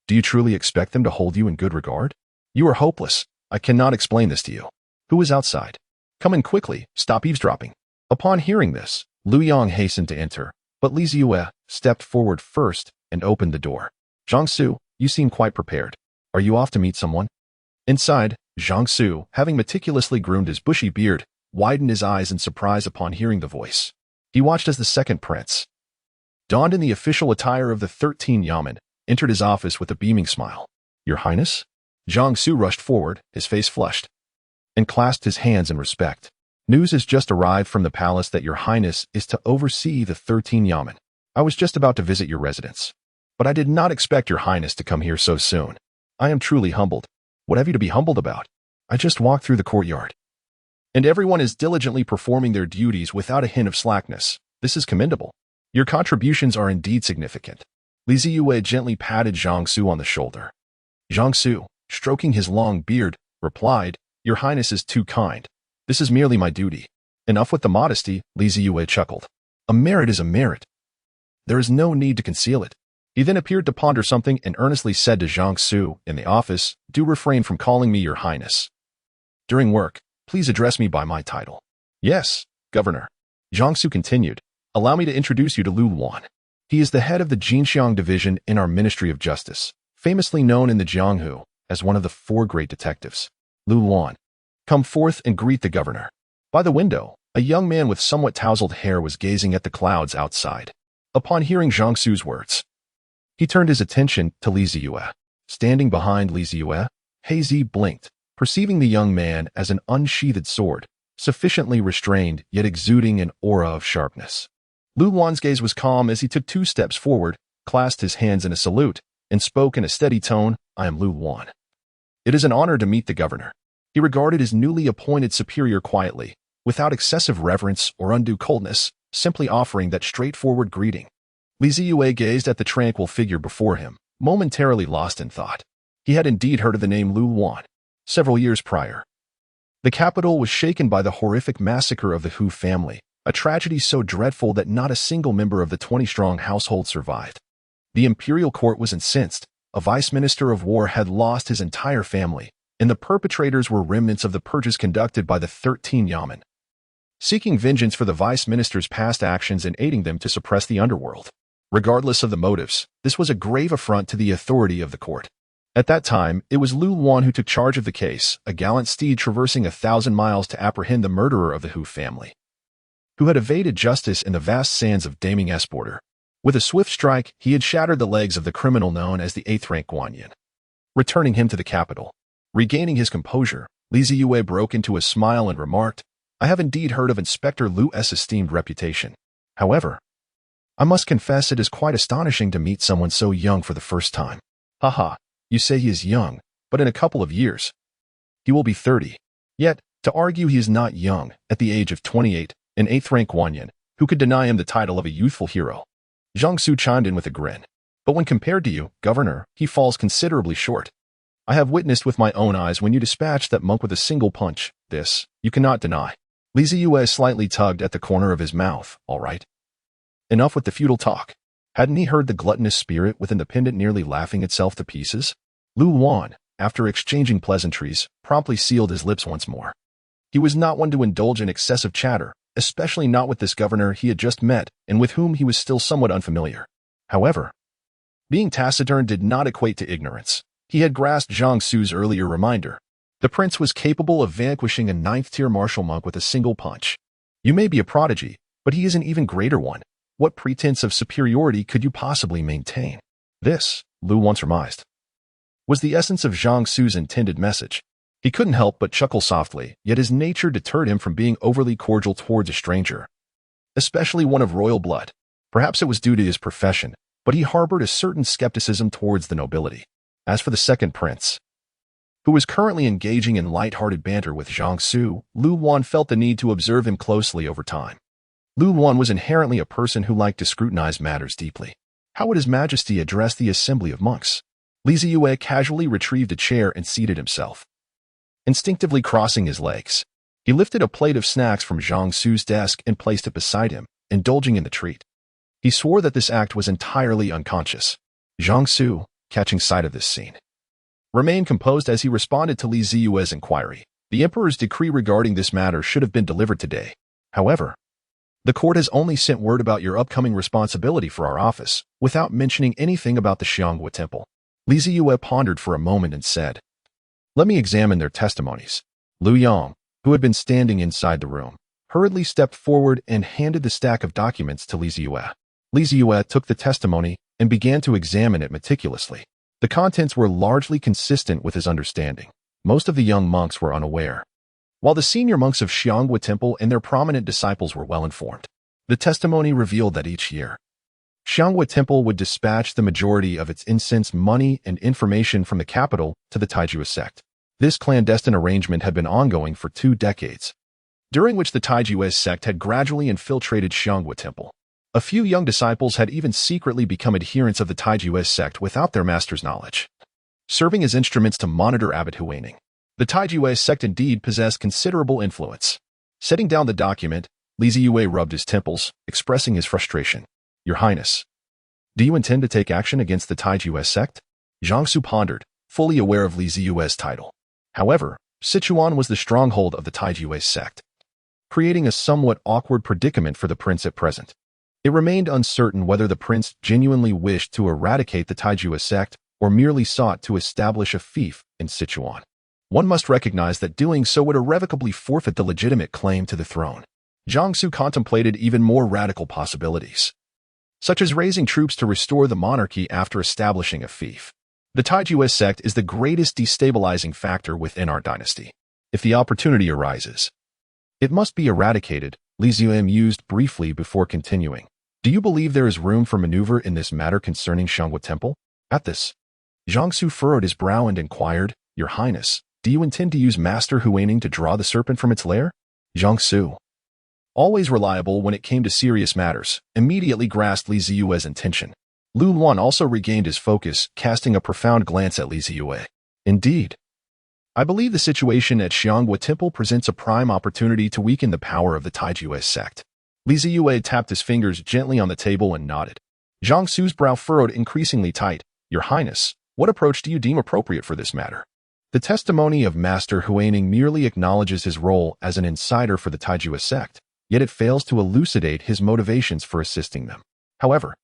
Speaker 1: Do you truly expect them to hold you in good regard? You are hopeless. I cannot explain this to you. Who is outside? Come in quickly. Stop eavesdropping." Upon hearing this, Lu Yang hastened to enter, but Zeyue stepped forward first and opened the door. "Zhang Su, you seem quite prepared. Are you off to meet someone?" Inside, Zhang Su, having meticulously groomed his bushy beard, widened his eyes in surprise upon hearing the voice. He watched as the second prince, donned in the official attire of the 13 yamen, entered his office with a beaming smile. "Your Highness?" Zhang Su rushed forward, his face flushed, and clasped his hands in respect. "News has just arrived from the palace that Your Highness is to oversee the 13 yamen. I was just about to visit your residence, but I did not expect Your Highness to come here so soon. I am truly humbled." "What have you to be humbled about? I just walked through the courtyard, and everyone is diligently performing their duties without a hint of slackness. This is commendable. Your contributions are indeed significant." Zeyue gently patted Zhang Su on the shoulder. Zhang Su, stroking his long beard, replied, "Your Highness is too kind. This is merely my duty." "Enough with the modesty," Zeyue chuckled. "A merit is a merit." There is no need to conceal it. He then appeared to ponder something and earnestly said to Zhang Su in the office, "Do refrain from calling me your highness. During work, please address me by my title." "Yes, Governor." Zhang Su continued, "Allow me to introduce you to Lu Luan. He is the head of the Jinxiang division in our Ministry of Justice, famously known in the Jianghu as one of the 4 great detectives. Lu Luan, come forth and greet the governor." By the window, a young man with somewhat tousled hair was gazing at the clouds outside. Upon hearing Zhang Su's words, he turned his attention to Zeyue. Standing behind Zeyue, Zi blinked, perceiving the young man as an unsheathed sword, sufficiently restrained yet exuding an aura of sharpness. Lu Luan's gaze was calm as he took 2 steps forward, clasped his hands in a salute, and spoke in a steady tone, "I am Lu Luan. It is an honor to meet the governor." He regarded his newly appointed superior quietly, without excessive reverence or undue coldness, simply offering that straightforward greeting. Zeyue gazed at the tranquil figure before him, momentarily lost in thought. He had indeed heard of the name Lu Luan several years prior. The capital was shaken by the horrific massacre of the Hu family, a tragedy so dreadful that not a single member of the 20-strong household survived. The imperial court was incensed. A vice minister of war had lost his entire family, and the perpetrators were remnants of the purges conducted by the 13 Yamen, seeking vengeance for the vice minister's past actions and aiding them to suppress the underworld. Regardless of the motives, this was a grave affront to the authority of the court. At that time, it was Lu Luan who took charge of the case, a gallant steed traversing 1,000 miles to apprehend the murderer of the Hu family, who had evaded justice in the vast sands of Daming S border. With a swift strike, he had shattered the legs of the criminal known as the 8th-rank Guanyin, returning him to the capital. Regaining his composure, Zeyue broke into a smile and remarked, "I have indeed heard of Inspector Lu's esteemed reputation. However, I must confess it is quite astonishing to meet someone so young for the first time." "Haha, you say he is young, but in a couple of years, he will be 30. Yet, to argue he is not young, at the age of 28, an 8th-rank Guanyin, who could deny him the title of a youthful hero?" Zhang Su chimed in with a grin. "But when compared to you, Governor, he falls considerably short. I have witnessed with my own eyes when you dispatched that monk with a single punch. This, you cannot deny." Zeyue slightly tugged at the corner of his mouth. "All right. Enough with the futile talk." Hadn't he heard the gluttonous spirit within the pendant nearly laughing itself to pieces? Lu Luan, after exchanging pleasantries, promptly sealed his lips once more. He was not one to indulge in excessive chatter, especially not with this governor he had just met and with whom he was still somewhat unfamiliar. However, being taciturn did not equate to ignorance. He had grasped Zhang Su's earlier reminder. The prince was capable of vanquishing a 9th-tier martial monk with a single punch. You may be a prodigy, but he is an even greater one. What pretense of superiority could you possibly maintain? This, Lu Luan surmised, was the essence of Zhang Su's intended message. He couldn't help but chuckle softly, yet his nature deterred him from being overly cordial towards a stranger, especially one of royal blood. Perhaps it was due to his profession, but he harbored a certain skepticism towards the nobility. As for the second prince, who was currently engaging in light-hearted banter with Zhang Su, Lu Luan felt the need to observe him closely over time. Lu Luan was inherently a person who liked to scrutinize matters deeply. How would His Majesty address the assembly of monks? Zeyue casually retrieved a chair and seated himself. Instinctively crossing his legs, he lifted a plate of snacks from Zhang Su's desk and placed it beside him, indulging in the treat. He swore that this act was entirely unconscious. Zhang Su, catching sight of this scene, remained composed as he responded to Zeyue's inquiry. The emperor's decree regarding this matter should have been delivered today. However, the court has only sent word about your upcoming responsibility for our office, without mentioning anything about the Xianghua temple. Zeyue pondered for a moment and said, "Let me examine their testimonies." Lu Yang, who had been standing inside the room, hurriedly stepped forward and handed the stack of documents to Zeyue. Zeyue took the testimony and began to examine it meticulously. The contents were largely consistent with his understanding. Most of the young monks were unaware, while the senior monks of Xianghua Temple and their prominent disciples were well informed. The testimony revealed that each year, Xianghua Temple would dispatch the majority of its incense, money, and information from the capital to the Taijue sect. This clandestine arrangement had been ongoing for 2 decades, during which the Taijue sect had gradually infiltrated Xianghua Temple. A few young disciples had even secretly become adherents of the Taijue sect without their master's knowledge, serving as instruments to monitor Abbot Huining. The Taijue sect indeed possessed considerable influence. Setting down the document, Zeyue rubbed his temples, expressing his frustration. "Your Highness, Do you intend to take action against the Zeyue sect? Jiangsu pondered, fully aware of Li Ziyue's title. However, Sichuan was the stronghold of the Zeyue sect, creating a somewhat awkward predicament for the prince at present. It remained uncertain whether the prince genuinely wished to eradicate the Zeyue sect or merely sought to establish a fief in Sichuan. One must recognize that doing so would irrevocably forfeit the legitimate claim to the throne. Jiangsu contemplated even more radical possibilities, such as raising troops to restore the monarchy after establishing a fief. The Zeyue sect is the greatest destabilizing factor within our dynasty. If the opportunity arises, it must be eradicated, Li Ziyue mused briefly before continuing. Do you believe there is room for maneuver in this matter concerning Shangwu Temple? At this, Jiangsu furrowed his brow and inquired, Your Highness, do you intend to use Master Huaning to draw the serpent from its lair? Jiangsu, always reliable when it came to serious matters, immediately grasped Li Ziyue's intention. Lu Luan also regained his focus, casting a profound glance at Li Ziyue. Indeed, I believe the situation at Shangwu Temple presents a prime opportunity to weaken the power of the Zeyue sect. Li Ziyue tapped his fingers gently on the table and nodded. Jiangsu's brow furrowed increasingly tight. Your Highness, what approach do you deem appropriate for this matter? The testimony of Master Huaning merely acknowledges his role as an insider for the Zeyue sect, yet it fails to elucidate his motivations for assisting them. However,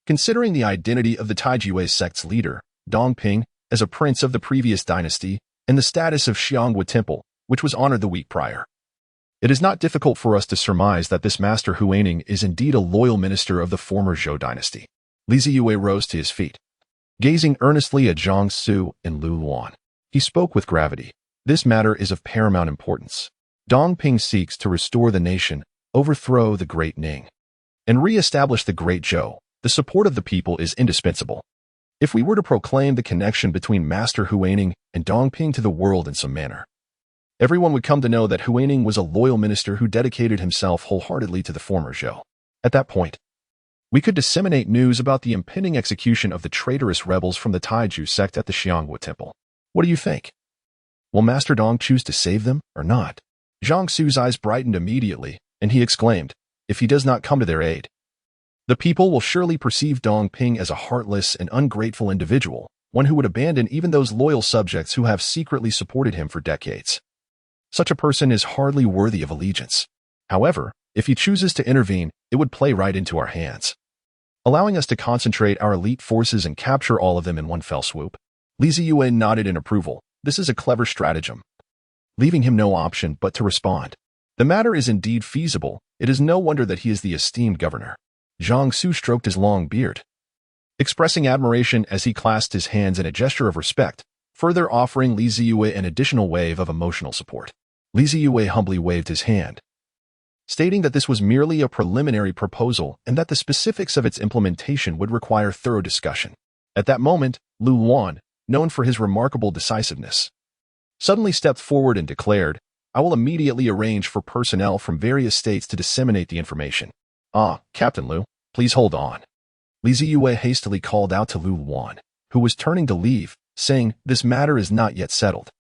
Speaker 1: considering the identity of the Zeyue sect's leader, Dongping, as a prince of the previous dynasty, and the status of Shangwu Temple, which was honored the week prior, it is not difficult for us to surmise that this Master Huaning is indeed a loyal minister of the former Zhou dynasty. Li Ziyue rose to his feet. Gazing earnestly at Jiangsu and Lu Luan, he spoke with gravity. This matter is of paramount importance. Dongping seeks to restore the nation, overthrow the great Ning, and re-establish the great Zhou. The support of the people is indispensable. If we were to proclaim the connection between Master Huaning and Dongping to the world in some manner, everyone would come to know that Huaning was a loyal minister who dedicated himself wholeheartedly to the former Zhou. At that point, we could disseminate news about the impending execution of the traitorous rebels from the Zeyue sect at the Shangwu Temple. What do you think? Will Master Dong choose to save them or not? Jiangsu's eyes brightened immediately, and he exclaimed, If he does not come to their aid, the people will surely perceive Dongping as a heartless and ungrateful individual, one who would abandon even those loyal subjects who have secretly supported him for decades. Such a person is hardly worthy of allegiance. However, if he chooses to intervene, it would play right into our hands, allowing us to concentrate our elite forces and capture all of them in one fell swoop. Li Ziyue nodded in approval. This is a clever stratagem, leaving him no option but to respond. The matter is indeed feasible. It is no wonder that he is the esteemed governor. Jiangsu stroked his long beard, expressing admiration as he clasped his hands in a gesture of respect, further offering Li Ziyue an additional wave of emotional support. Li Ziyue humbly waved his hand, stating that this was merely a preliminary proposal and that the specifics of its implementation would require thorough discussion. At that moment, Lu Luan, known for his remarkable decisiveness, suddenly stepped forward and declared, I will immediately arrange for personnel from various states to disseminate the information. Captain Lu, please hold on. Li Ziyue hastily called out to Lu Luan, who was turning to leave, saying, This matter is not yet settled.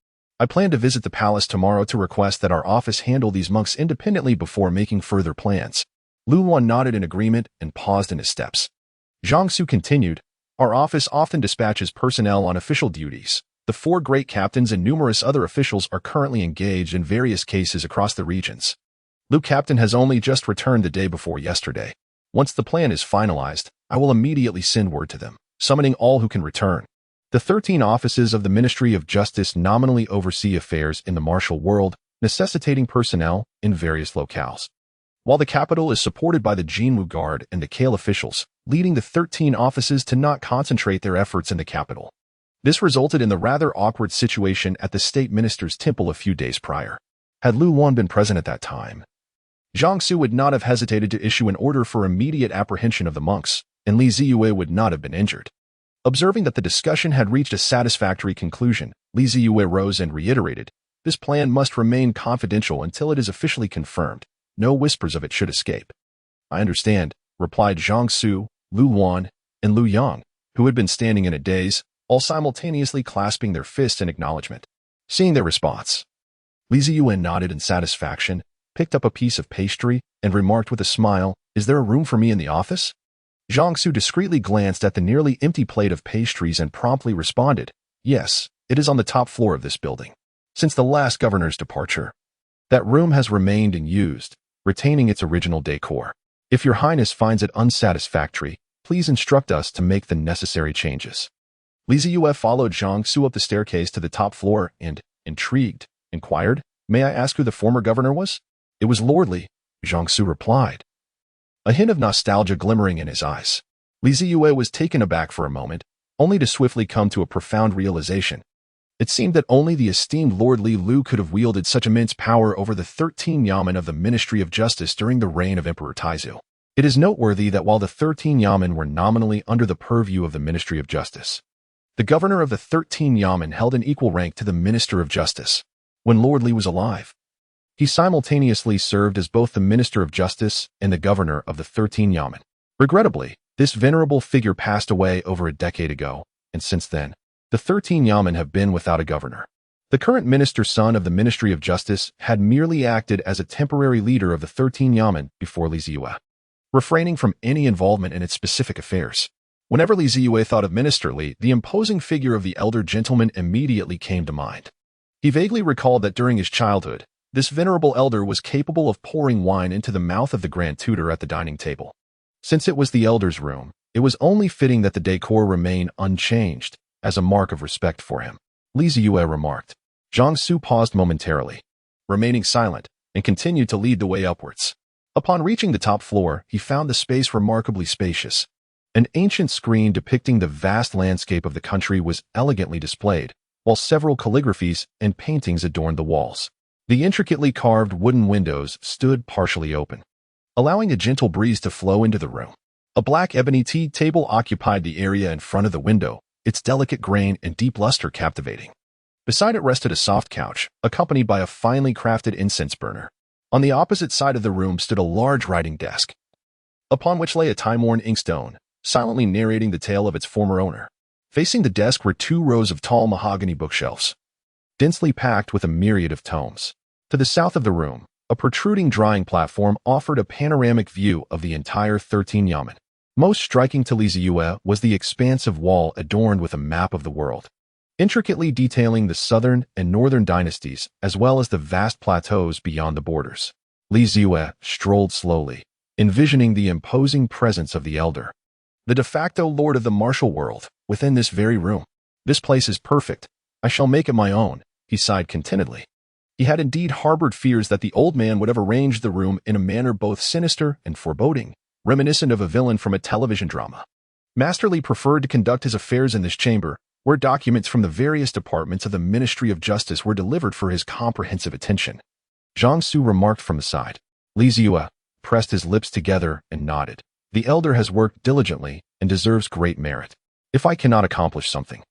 Speaker 1: I plan to visit the palace tomorrow to request that our office handle these monks independently before making further plans. Lu Luan nodded in agreement and paused in his steps. Jiangsu continued, Our office often dispatches personnel on official duties. The 4 great captains and numerous other officials are currently engaged in various cases across the regions. Lu Captain has only just returned the day before yesterday. Once the plan is finalized, I will immediately send word to them, summoning all who can return. The 13 offices of the Ministry of Justice nominally oversee affairs in the martial world, necessitating personnel in various locales. While the capital is supported by the Jinwu Guard and the Kale officials, leading the 13 offices to not concentrate their efforts in the capital. This resulted in the rather awkward situation at the State Minister's Temple a few days prior. Had Lu Luan been present at that time, Jiangsu would not have hesitated to issue an order for immediate apprehension of the monks, and Li Ziyue would not have been injured. Observing that the discussion had reached a satisfactory conclusion, Li Ziyue rose and reiterated, This plan must remain confidential until it is officially confirmed. No whispers of it should escape. I understand, replied Jiangsu, Lu Luan, and Lu Yang, who had been standing in a daze, all simultaneously clasping their fists in acknowledgement. Seeing their response, Li Ziyue nodded in satisfaction, picked up a piece of pastry, and remarked with a smile, Is there a room for me in the office? Zhang Su discreetly glanced at the nearly empty plate of pastries and promptly responded, "Yes, it is on the top floor of this building. Since the last governor's departure, that room has remained unused, retaining its original decor. If your Highness finds it unsatisfactory, please instruct us to make the necessary changes." Zeyue followed Zhang Su up the staircase to the top floor and, intrigued, inquired, "May I ask who the former governor was?" "It was lordly," Zhang Su replied, a hint of nostalgia glimmering in his eyes. Zeyue was taken aback for a moment, only to swiftly come to a profound realization. It seemed that only the esteemed Lord Li Lu could have wielded such immense power over the 13 yamen of the Ministry of Justice during the reign of Emperor Taizu. It is noteworthy that while the 13 yamen were nominally under the purview of the Ministry of Justice, the governor of the 13 yamen held an equal rank to the Minister of Justice. When Lord Li was alive, he simultaneously served as both the Minister of Justice and the governor of the 13 yamen. Regrettably, this venerable figure passed away over a decade ago, and since then, the 13 yamen have been without a governor. The current minister's son of the Ministry of Justice had merely acted as a temporary leader of the 13 yamen before Zeyue, refraining from any involvement in its specific affairs. Whenever Zeyue thought of Minister Li, the imposing figure of the elder gentleman immediately came to mind. He vaguely recalled that during his childhood, this venerable elder was capable of pouring wine into the mouth of the Grand Tutor at the dining table. Since it was the elder's room, it was only fitting that the decor remain unchanged, as a mark of respect for him. Zeyue remarked. Zhang Su paused momentarily, remaining silent, and continued to lead the way upwards. Upon reaching the top floor, he found the space remarkably spacious. An ancient screen depicting the vast landscape of the country was elegantly displayed, while several calligraphies and paintings adorned the walls. The intricately carved wooden windows stood partially open, allowing a gentle breeze to flow into the room. A black ebony tea table occupied the area in front of the window, its delicate grain and deep luster captivating. Beside it rested a soft couch, accompanied by a finely crafted incense burner. On the opposite side of the room stood a large writing desk, upon which lay a time-worn inkstone, silently narrating the tale of its former owner. Facing the desk were 2 rows of tall mahogany bookshelves, densely packed with a myriad of tomes. To the south of the room, a protruding drying platform offered a panoramic view of the entire 13 yamen. Most striking to Zeyue was the expansive wall adorned with a map of the world, intricately detailing the southern and northern dynasties as well as the vast plateaus beyond the borders. Zeyue strolled slowly, envisioning the imposing presence of the elder, the de facto lord of the martial world, within this very room. "This place is perfect. I shall make it my own," he sighed contentedly. He had indeed harbored fears that the old man would have arranged the room in a manner both sinister and foreboding, reminiscent of a villain from a television drama. Master Li preferred to conduct his affairs in this chamber, where documents from the various departments of the Ministry of Justice were delivered for his comprehensive attention. Zhang Su remarked from the side. Zeyue pressed his lips together and nodded. "The elder has worked diligently and deserves great merit. If I cannot accomplish something,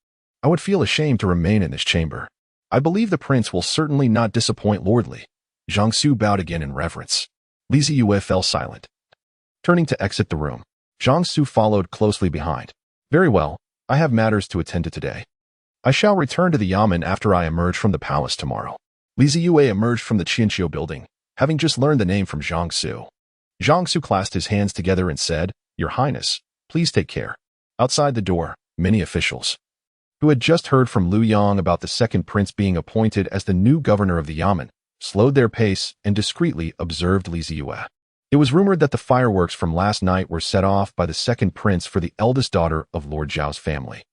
Speaker 1: I would feel ashamed to remain in this chamber. I believe the prince will certainly not disappoint Lord Li." Zhang Su bowed again in reverence. Zeyue fell silent. Turning to exit the room, Zhang Su followed closely behind. "Very well, I have matters to attend to today. I shall return to the yamen after I emerge from the palace tomorrow." Zeyue emerged from the Qianqiu building, having just learned the name from Zhang Su. Zhang Su clasped his hands together and said, "Your Highness, please take care." Outside the door, many officials, who had just heard from Liu Yang about the second prince being appointed as the new governor of the yamen, slowed their pace and discreetly observed Zeyue. It was rumored that the fireworks from last night were set off by the second prince for the eldest daughter of Lord Zhao's family.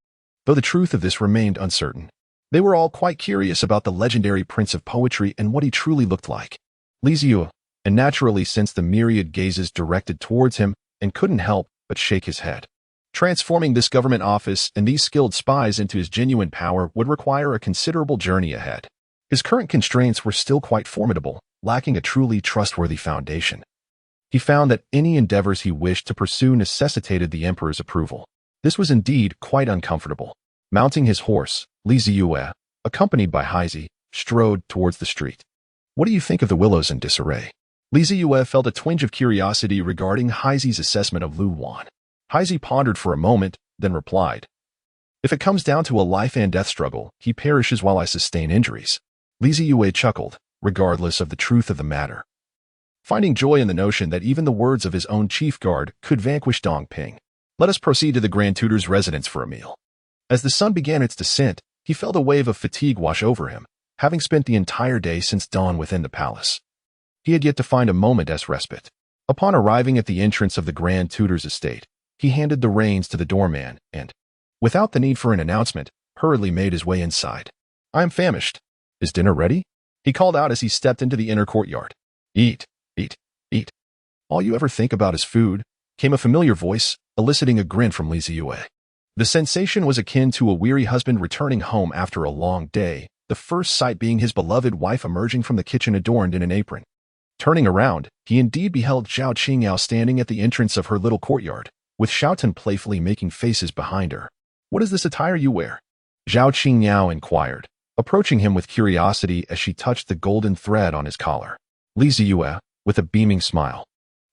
Speaker 1: Though the truth of this remained uncertain, they were all quite curious about the legendary prince of poetry and what he truly looked like. Zeyue, and naturally sensed the myriad gazes directed towards him and couldn't help but shake his head. Transforming this government office and these skilled spies into his genuine power would require a considerable journey ahead. His current constraints were still quite formidable, lacking a truly trustworthy foundation. He found that any endeavors he wished to pursue necessitated the emperor's approval. This was indeed quite uncomfortable. Mounting his horse, Zeyue, accompanied by Highness, strode towards the street. "What do you think of the willows in disarray?" Zeyue felt a twinge of curiosity regarding Highness's assessment of Lu Wan. Highness pondered for a moment, then replied, "If it comes down to a life and death struggle, he perishes while I sustain injuries." Zeyue chuckled, regardless of the truth of the matter, finding joy in the notion that even the words of his own chief guard could vanquish Dong Ping. Let us proceed to the Grand Tutor's residence for a meal. As the sun began its descent, he felt a wave of fatigue wash over him, having spent the entire day since dawn within the palace. He had yet to find a moment's respite. Upon arriving at the entrance of the Grand Tutor's estate, he handed the reins to the doorman and, without the need for an announcement, hurriedly made his way inside. "I am famished. Is dinner ready?" he called out as he stepped into the inner courtyard. "Eat, eat, eat. All you ever think about is food," came a familiar voice, eliciting a grin from Zeyue. The sensation was akin to a weary husband returning home after a long day, the first sight being his beloved wife emerging from the kitchen adorned in an apron. Turning around, he indeed beheld Zhao Qingyao standing at the entrance of her little courtyard, with Shoutan playfully making faces behind her. "What is this attire you wear?" Zhao Qingyao inquired, approaching him with curiosity as she touched the golden thread on his collar. Zeyue, with a beaming smile,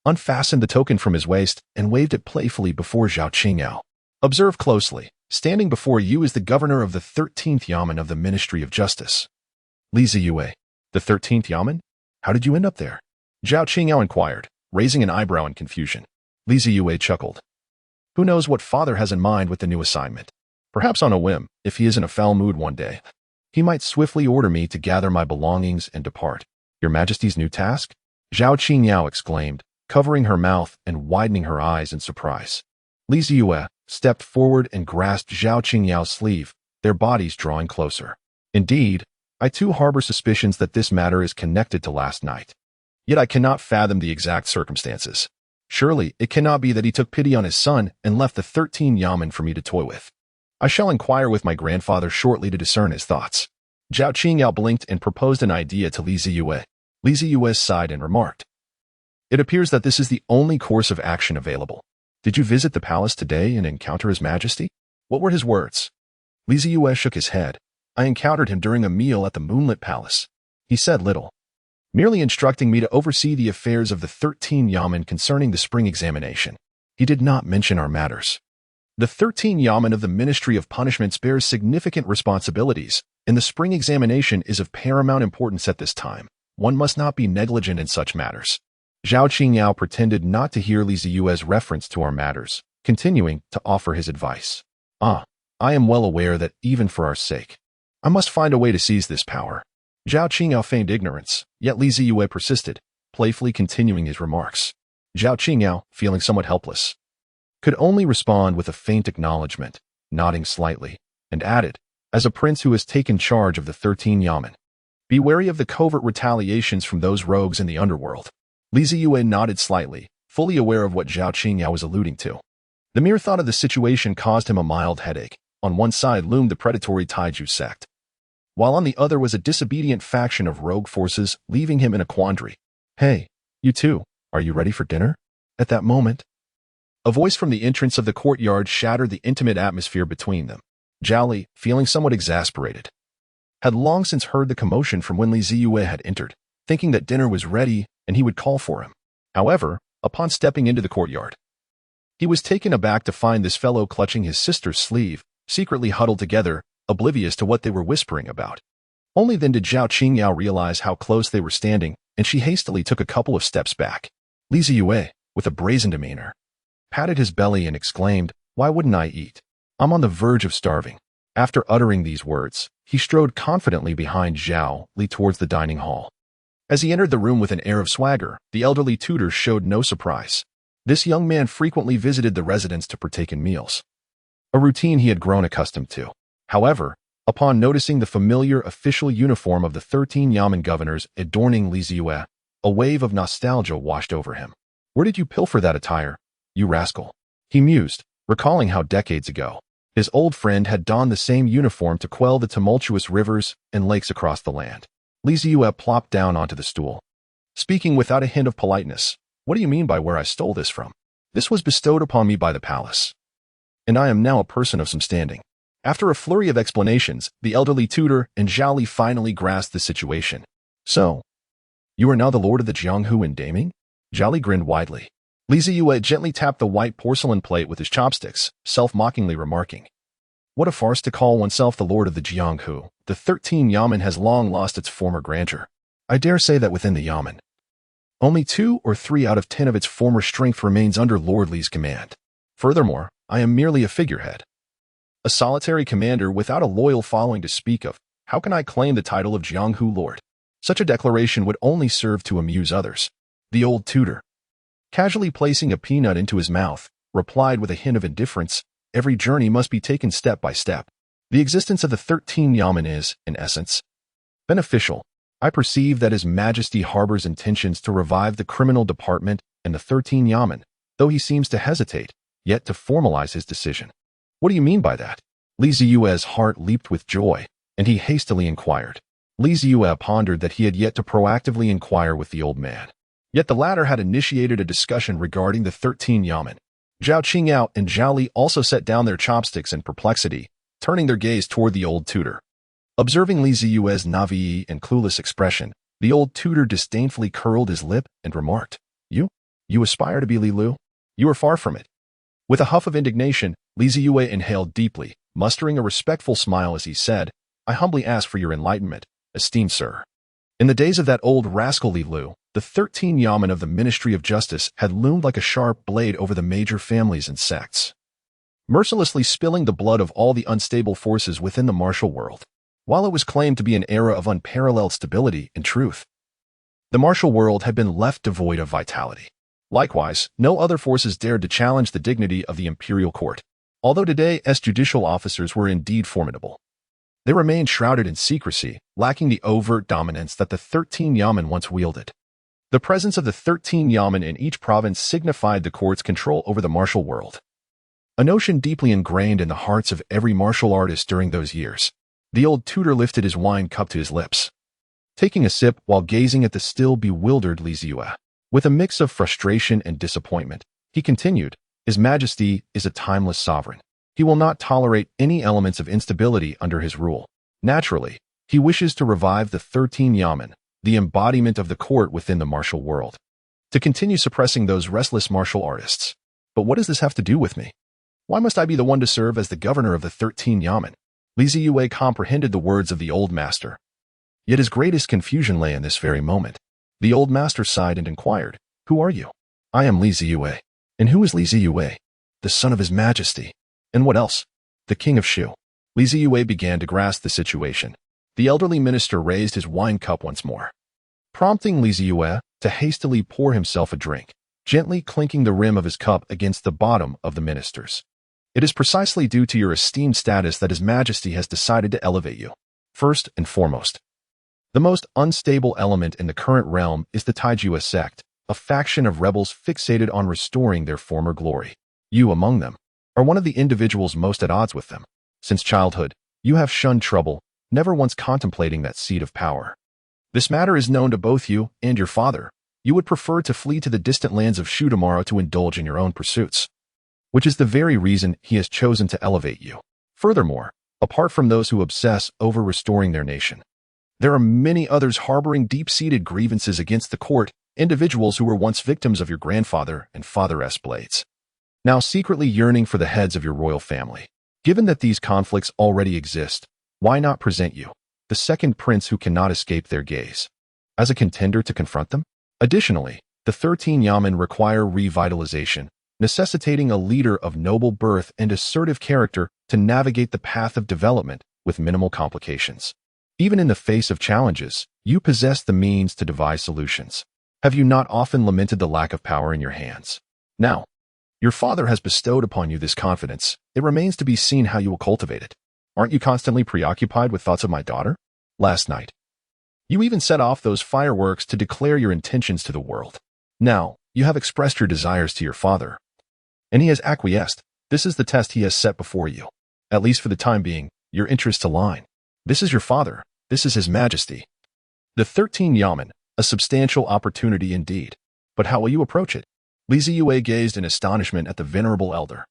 Speaker 1: unfastened the token from his waist and waved it playfully before Zhao Qingyao. "Observe closely. Standing before you is the governor of the 13th Yamen of the Ministry of Justice." Zeyue, "The 13th Yamen? How did you end up there?" Zhao Qingyao inquired, raising an eyebrow in confusion. Zeyue chuckled. "Who knows what father has in mind with the new assignment? Perhaps on a whim, if he is in a foul mood one day, he might swiftly order me to gather my belongings and depart." "Your Majesty's new task?" Zhao Qingyao exclaimed, covering her mouth and widening her eyes in surprise. Zeyue stepped forward and grasped Zhao Qingyao's sleeve, their bodies drawing closer. "Indeed, I too harbor suspicions that this matter is connected to last night. Yet I cannot fathom the exact circumstances. Surely it cannot be that he took pity on his son and left the 13 Yamen for me to toy with. I shall inquire with my grandfather shortly to discern his thoughts." Zhao Qingyao blinked and proposed an idea to Zeyue. Zeyue sighed and remarked, "It appears that this is the only course of action available. Did you visit the palace today and encounter His Majesty?" "What were his words?" Zeyue shook his head. "I encountered him during a meal at the moonlit palace. He said little, merely instructing me to oversee the affairs of the 13 Yamen concerning the spring examination. He did not mention our matters. The 13 Yamen of the Ministry of Punishments bears significant responsibilities, and the spring examination is of paramount importance at this time. One must not be negligent in such matters." Zhao Qingyao pretended not to hear Zeyue's reference to our matters, continuing to offer his advice. "I am well aware that even for our sake, I must find a way to seize this power." Zhao Qingyao feigned ignorance, yet Zeyue persisted, playfully continuing his remarks. Zhao Qingyao, feeling somewhat helpless, could only respond with a faint acknowledgement, nodding slightly, and added, "As a prince who has taken charge of the 13 Yamen, be wary of the covert retaliations from those rogues in the underworld." Zeyue nodded slightly, fully aware of what Zhao Qingyao was alluding to. The mere thought of the situation caused him a mild headache. On one side loomed the predatory Taiju sect, while on the other was a disobedient faction of rogue forces, leaving him in a quandary. "Hey, you two, are you ready for dinner?" At that moment, a voice from the entrance of the courtyard shattered the intimate atmosphere between them. Zhao Li, feeling somewhat exasperated, had long since heard the commotion from when Zeyue had entered, thinking that dinner was ready and he would call for him. However, upon stepping into the courtyard, he was taken aback to find this fellow clutching his sister's sleeve, secretly huddled together, oblivious to what they were whispering about. Only then did Zhao Qingyao realize how close they were standing, and she hastily took a couple of steps back. Zeyue, with a brazen demeanor, patted his belly and exclaimed, "Why wouldn't I eat? I'm on the verge of starving." After uttering these words, he strode confidently behind Zhao Li towards the dining hall. As he entered the room with an air of swagger, the elderly tutor showed no surprise. This young man frequently visited the residence to partake in meals, a routine he had grown accustomed to. However, upon noticing the familiar official uniform of the 13 Yamen governors adorning Zeyue, a wave of nostalgia washed over him. "Where did you pilfer that attire, you rascal?" he mused, recalling how decades ago, his old friend had donned the same uniform to quell the tumultuous rivers and lakes across the land. Zeyue plopped down onto the stool, speaking without a hint of politeness. "What do you mean by where I stole this from? This was bestowed upon me by the palace, and I am now a person of some standing." After a flurry of explanations, the elderly tutor and Zhao Li finally grasped the situation. "So, you are now the lord of the Jianghu in Daming?" Zhao Li grinned widely. Zeyue gently tapped the white porcelain plate with his chopsticks, self-mockingly remarking, "What a farce to call oneself the lord of the Jianghu. The 13 Yamen has long lost its former grandeur. I dare say that within the Yamen, only 2 or 3 out of 10 of its former strength remains under Lord Li's command." Furthermore, I am merely a figurehead. A solitary commander without a loyal following to speak of. How can I claim the title of Jianghu Lord? Such a declaration would only serve to amuse others. The old tutor, casually placing a peanut into his mouth, replied with a hint of indifference, every journey must be taken step by step. The existence of the 13 Yamen is, in essence, beneficial. I perceive that His Majesty harbors intentions to revive the criminal department and the 13 Yamen, though he seems to hesitate, yet to formalize his decision. What do you mean by that? Li Zeyue's heart leaped with joy, and he hastily inquired. Li Zeyue pondered that he had yet to proactively inquire with the old man. Yet the latter had initiated a discussion regarding the 13 Yamen. Zhao Qingyao and Zhao Li also set down their chopsticks in perplexity, turning their gaze toward the old tutor. Observing Li Zeyue's naive and clueless expression, the old tutor disdainfully curled his lip and remarked, You aspire to be Li Lu? You are far from it. With a huff of indignation, Li Zeyue inhaled deeply, mustering a respectful smile as he said, I humbly ask for your enlightenment, esteemed sir. In the days of that old rascal Li Lu, the 13 Yamen of the Ministry of Justice had loomed like a sharp blade over the major families and sects, mercilessly spilling the blood of all the unstable forces within the martial world. While it was claimed to be an era of unparalleled stability and truth, the martial world had been left devoid of vitality. Likewise, no other forces dared to challenge the dignity of the imperial court. Although today's judicial officers were indeed formidable, they remained shrouded in secrecy, lacking the overt dominance that the 13 Yamen once wielded. The presence of the 13 Yamen in each province signified the court's control over the martial world, a notion deeply ingrained in the hearts of every martial artist during those years. The old tutor lifted his wine cup to his lips, taking a sip while gazing at the still bewildered Li Zeyue. With a mix of frustration and disappointment, he continued, His Majesty is a timeless sovereign. He will not tolerate any elements of instability under his rule. Naturally, he wishes to revive the 13 Yamen, the embodiment of the court within the martial world, to continue suppressing those restless martial artists. But what does this have to do with me? Why must I be the one to serve as the governor of the 13 Yamen? Li Zeyue comprehended the words of the old master. Yet his greatest confusion lay in this very moment. The old master sighed and inquired, Who are you? I am Li Zeyue. And who is Li Zeyue? The son of His Majesty. And what else? The king of Shu. Li Zeyue began to grasp the situation. The elderly minister raised his wine cup once more, prompting Li Zeyue to hastily pour himself a drink, gently clinking the rim of his cup against the bottom of the minister's. It is precisely due to your esteemed status that His Majesty has decided to elevate you. First and foremost, the most unstable element in the current realm is the Taijue sect, a faction of rebels fixated on restoring their former glory. You, among them, are one of the individuals most at odds with them. Since childhood, you have shunned trouble, never once contemplating that seat of power. This matter is known to both you and your father. You would prefer to flee to the distant lands of Shu tomorrow to indulge in your own pursuits, which is the very reason he has chosen to elevate you. Furthermore, apart from those who obsess over restoring their nation, there are many others harboring deep-seated grievances against the court, individuals who were once victims of your grandfather and father's blades, now secretly yearning for the heads of your royal family. Given that these conflicts already exist, why not present you, the second prince who cannot escape their gaze, as a contender to confront them? Additionally, the 13 Yamen require revitalization, necessitating a leader of noble birth and assertive character to navigate the path of development with minimal complications. Even in the face of challenges, you possess the means to devise solutions. Have you not often lamented the lack of power in your hands? Now, your father has bestowed upon you this confidence. It remains to be seen how you will cultivate it. Aren't you constantly preoccupied with thoughts of my daughter? Last night, you even set off those fireworks to declare your intentions to the world. Now, you have expressed your desires to your father, and he has acquiesced. This is the test he has set before you. At least for the time being, your interests align. This is your father. This is His Majesty. The 13 Yamen, a substantial opportunity indeed. But how will you approach it? Li Zeyue gazed in astonishment at the venerable elder,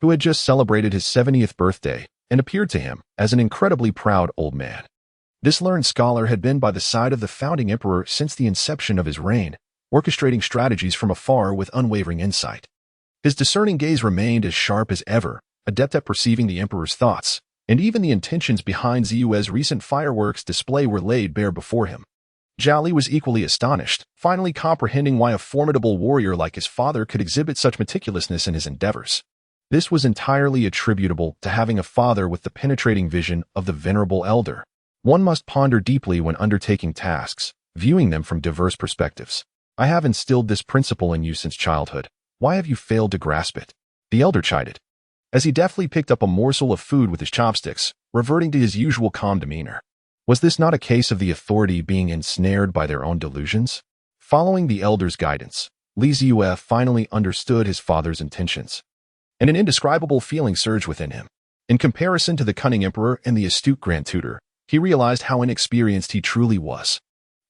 Speaker 1: who had just celebrated his 70th birthday and appeared to him as an incredibly proud old man. This learned scholar had been by the side of the founding emperor since the inception of his reign, orchestrating strategies from afar with unwavering insight. His discerning gaze remained as sharp as ever, adept at perceiving the emperor's thoughts, and even the intentions behind Zeyue's recent fireworks display were laid bare before him. Zhao Li was equally astonished, finally comprehending why a formidable warrior like his father could exhibit such meticulousness in his endeavors. This was entirely attributable to having a father with the penetrating vision of the venerable elder. One must ponder deeply when undertaking tasks, viewing them from diverse perspectives. I have instilled this principle in you since childhood. Why have you failed to grasp it? The elder chided, as he deftly picked up a morsel of food with his chopsticks, reverting to his usual calm demeanor. Was this not a case of the authority being ensnared by their own delusions? Following the elder's guidance, Zeyue finally understood his father's intentions, and an indescribable feeling surged within him. In comparison to the cunning emperor and the astute grand tutor, he realized how inexperienced he truly was.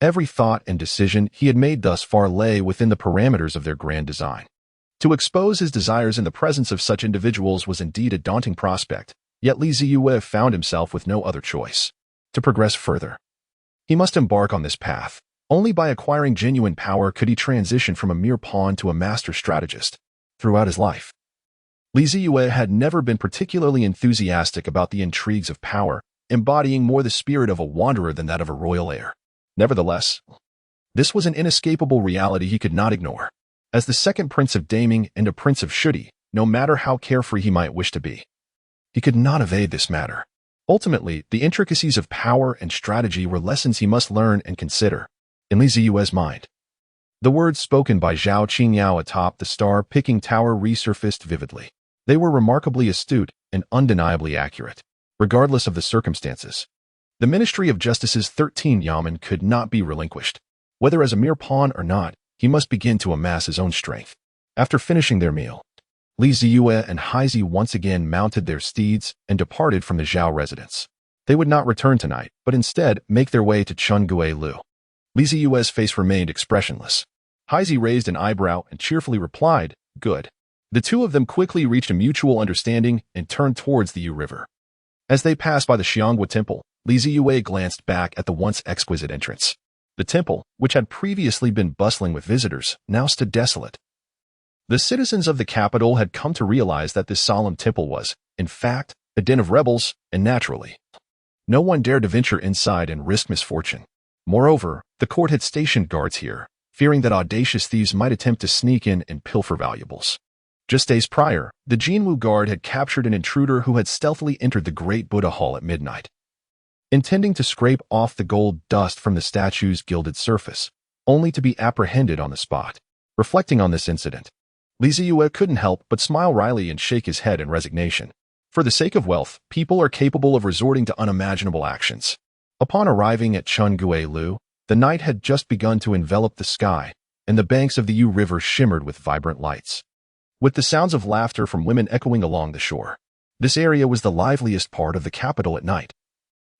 Speaker 1: Every thought and decision he had made thus far lay within the parameters of their grand design. To expose his desires in the presence of such individuals was indeed a daunting prospect, yet Zeyue found himself with no other choice. To progress further, he must embark on this path. Only by acquiring genuine power could he transition from a mere pawn to a master strategist. Throughout his life, Zeyue had never been particularly enthusiastic about the intrigues of power, embodying more the spirit of a wanderer than that of a royal heir. Nevertheless, this was an inescapable reality he could not ignore. As the second prince of Daming and a prince of Shudi, no matter how carefree he might wish to be, he could not evade this matter. Ultimately, the intricacies of power and strategy were lessons he must learn and consider. In Zeyue's mind, the words spoken by Zhao Qingyao atop the star-picking tower resurfaced vividly. They were remarkably astute and undeniably accurate. Regardless of the circumstances, the Ministry of Justice's 13 yamen could not be relinquished. Whether as a mere pawn or not, he must begin to amass his own strength. After finishing their meal, Zeyue and Highness once again mounted their steeds and departed from the Zhao residence. They would not return tonight, but instead make their way to Chengguelu. Zeyue's face remained expressionless. Highness raised an eyebrow and cheerfully replied, "Good." The two of them quickly reached a mutual understanding and turned towards the Yu River. As they passed by the Xianghua Temple, Zeyue glanced back at the once exquisite entrance. The temple, which had previously been bustling with visitors, now stood desolate. The citizens of the capital had come to realize that this solemn temple was, in fact, a den of rebels, and naturally, no one dared to venture inside and risk misfortune. Moreover, the court had stationed guards here, fearing that audacious thieves might attempt to sneak in and pilfer valuables. Just days prior, the Jinwu Guard had captured an intruder who had stealthily entered the Great Buddha Hall at midnight, intending to scrape off the gold dust from the statue's gilded surface, only to be apprehended on the spot. Reflecting on this incident, Zeyue couldn't help but smile wryly and shake his head in resignation. For the sake of wealth, people are capable of resorting to unimaginable actions. Upon arriving at Chengguelu, the night had just begun to envelop the sky, and the banks of the Yu River shimmered with vibrant lights, with the sounds of laughter from women echoing along the shore. This area was the liveliest part of the capital at night,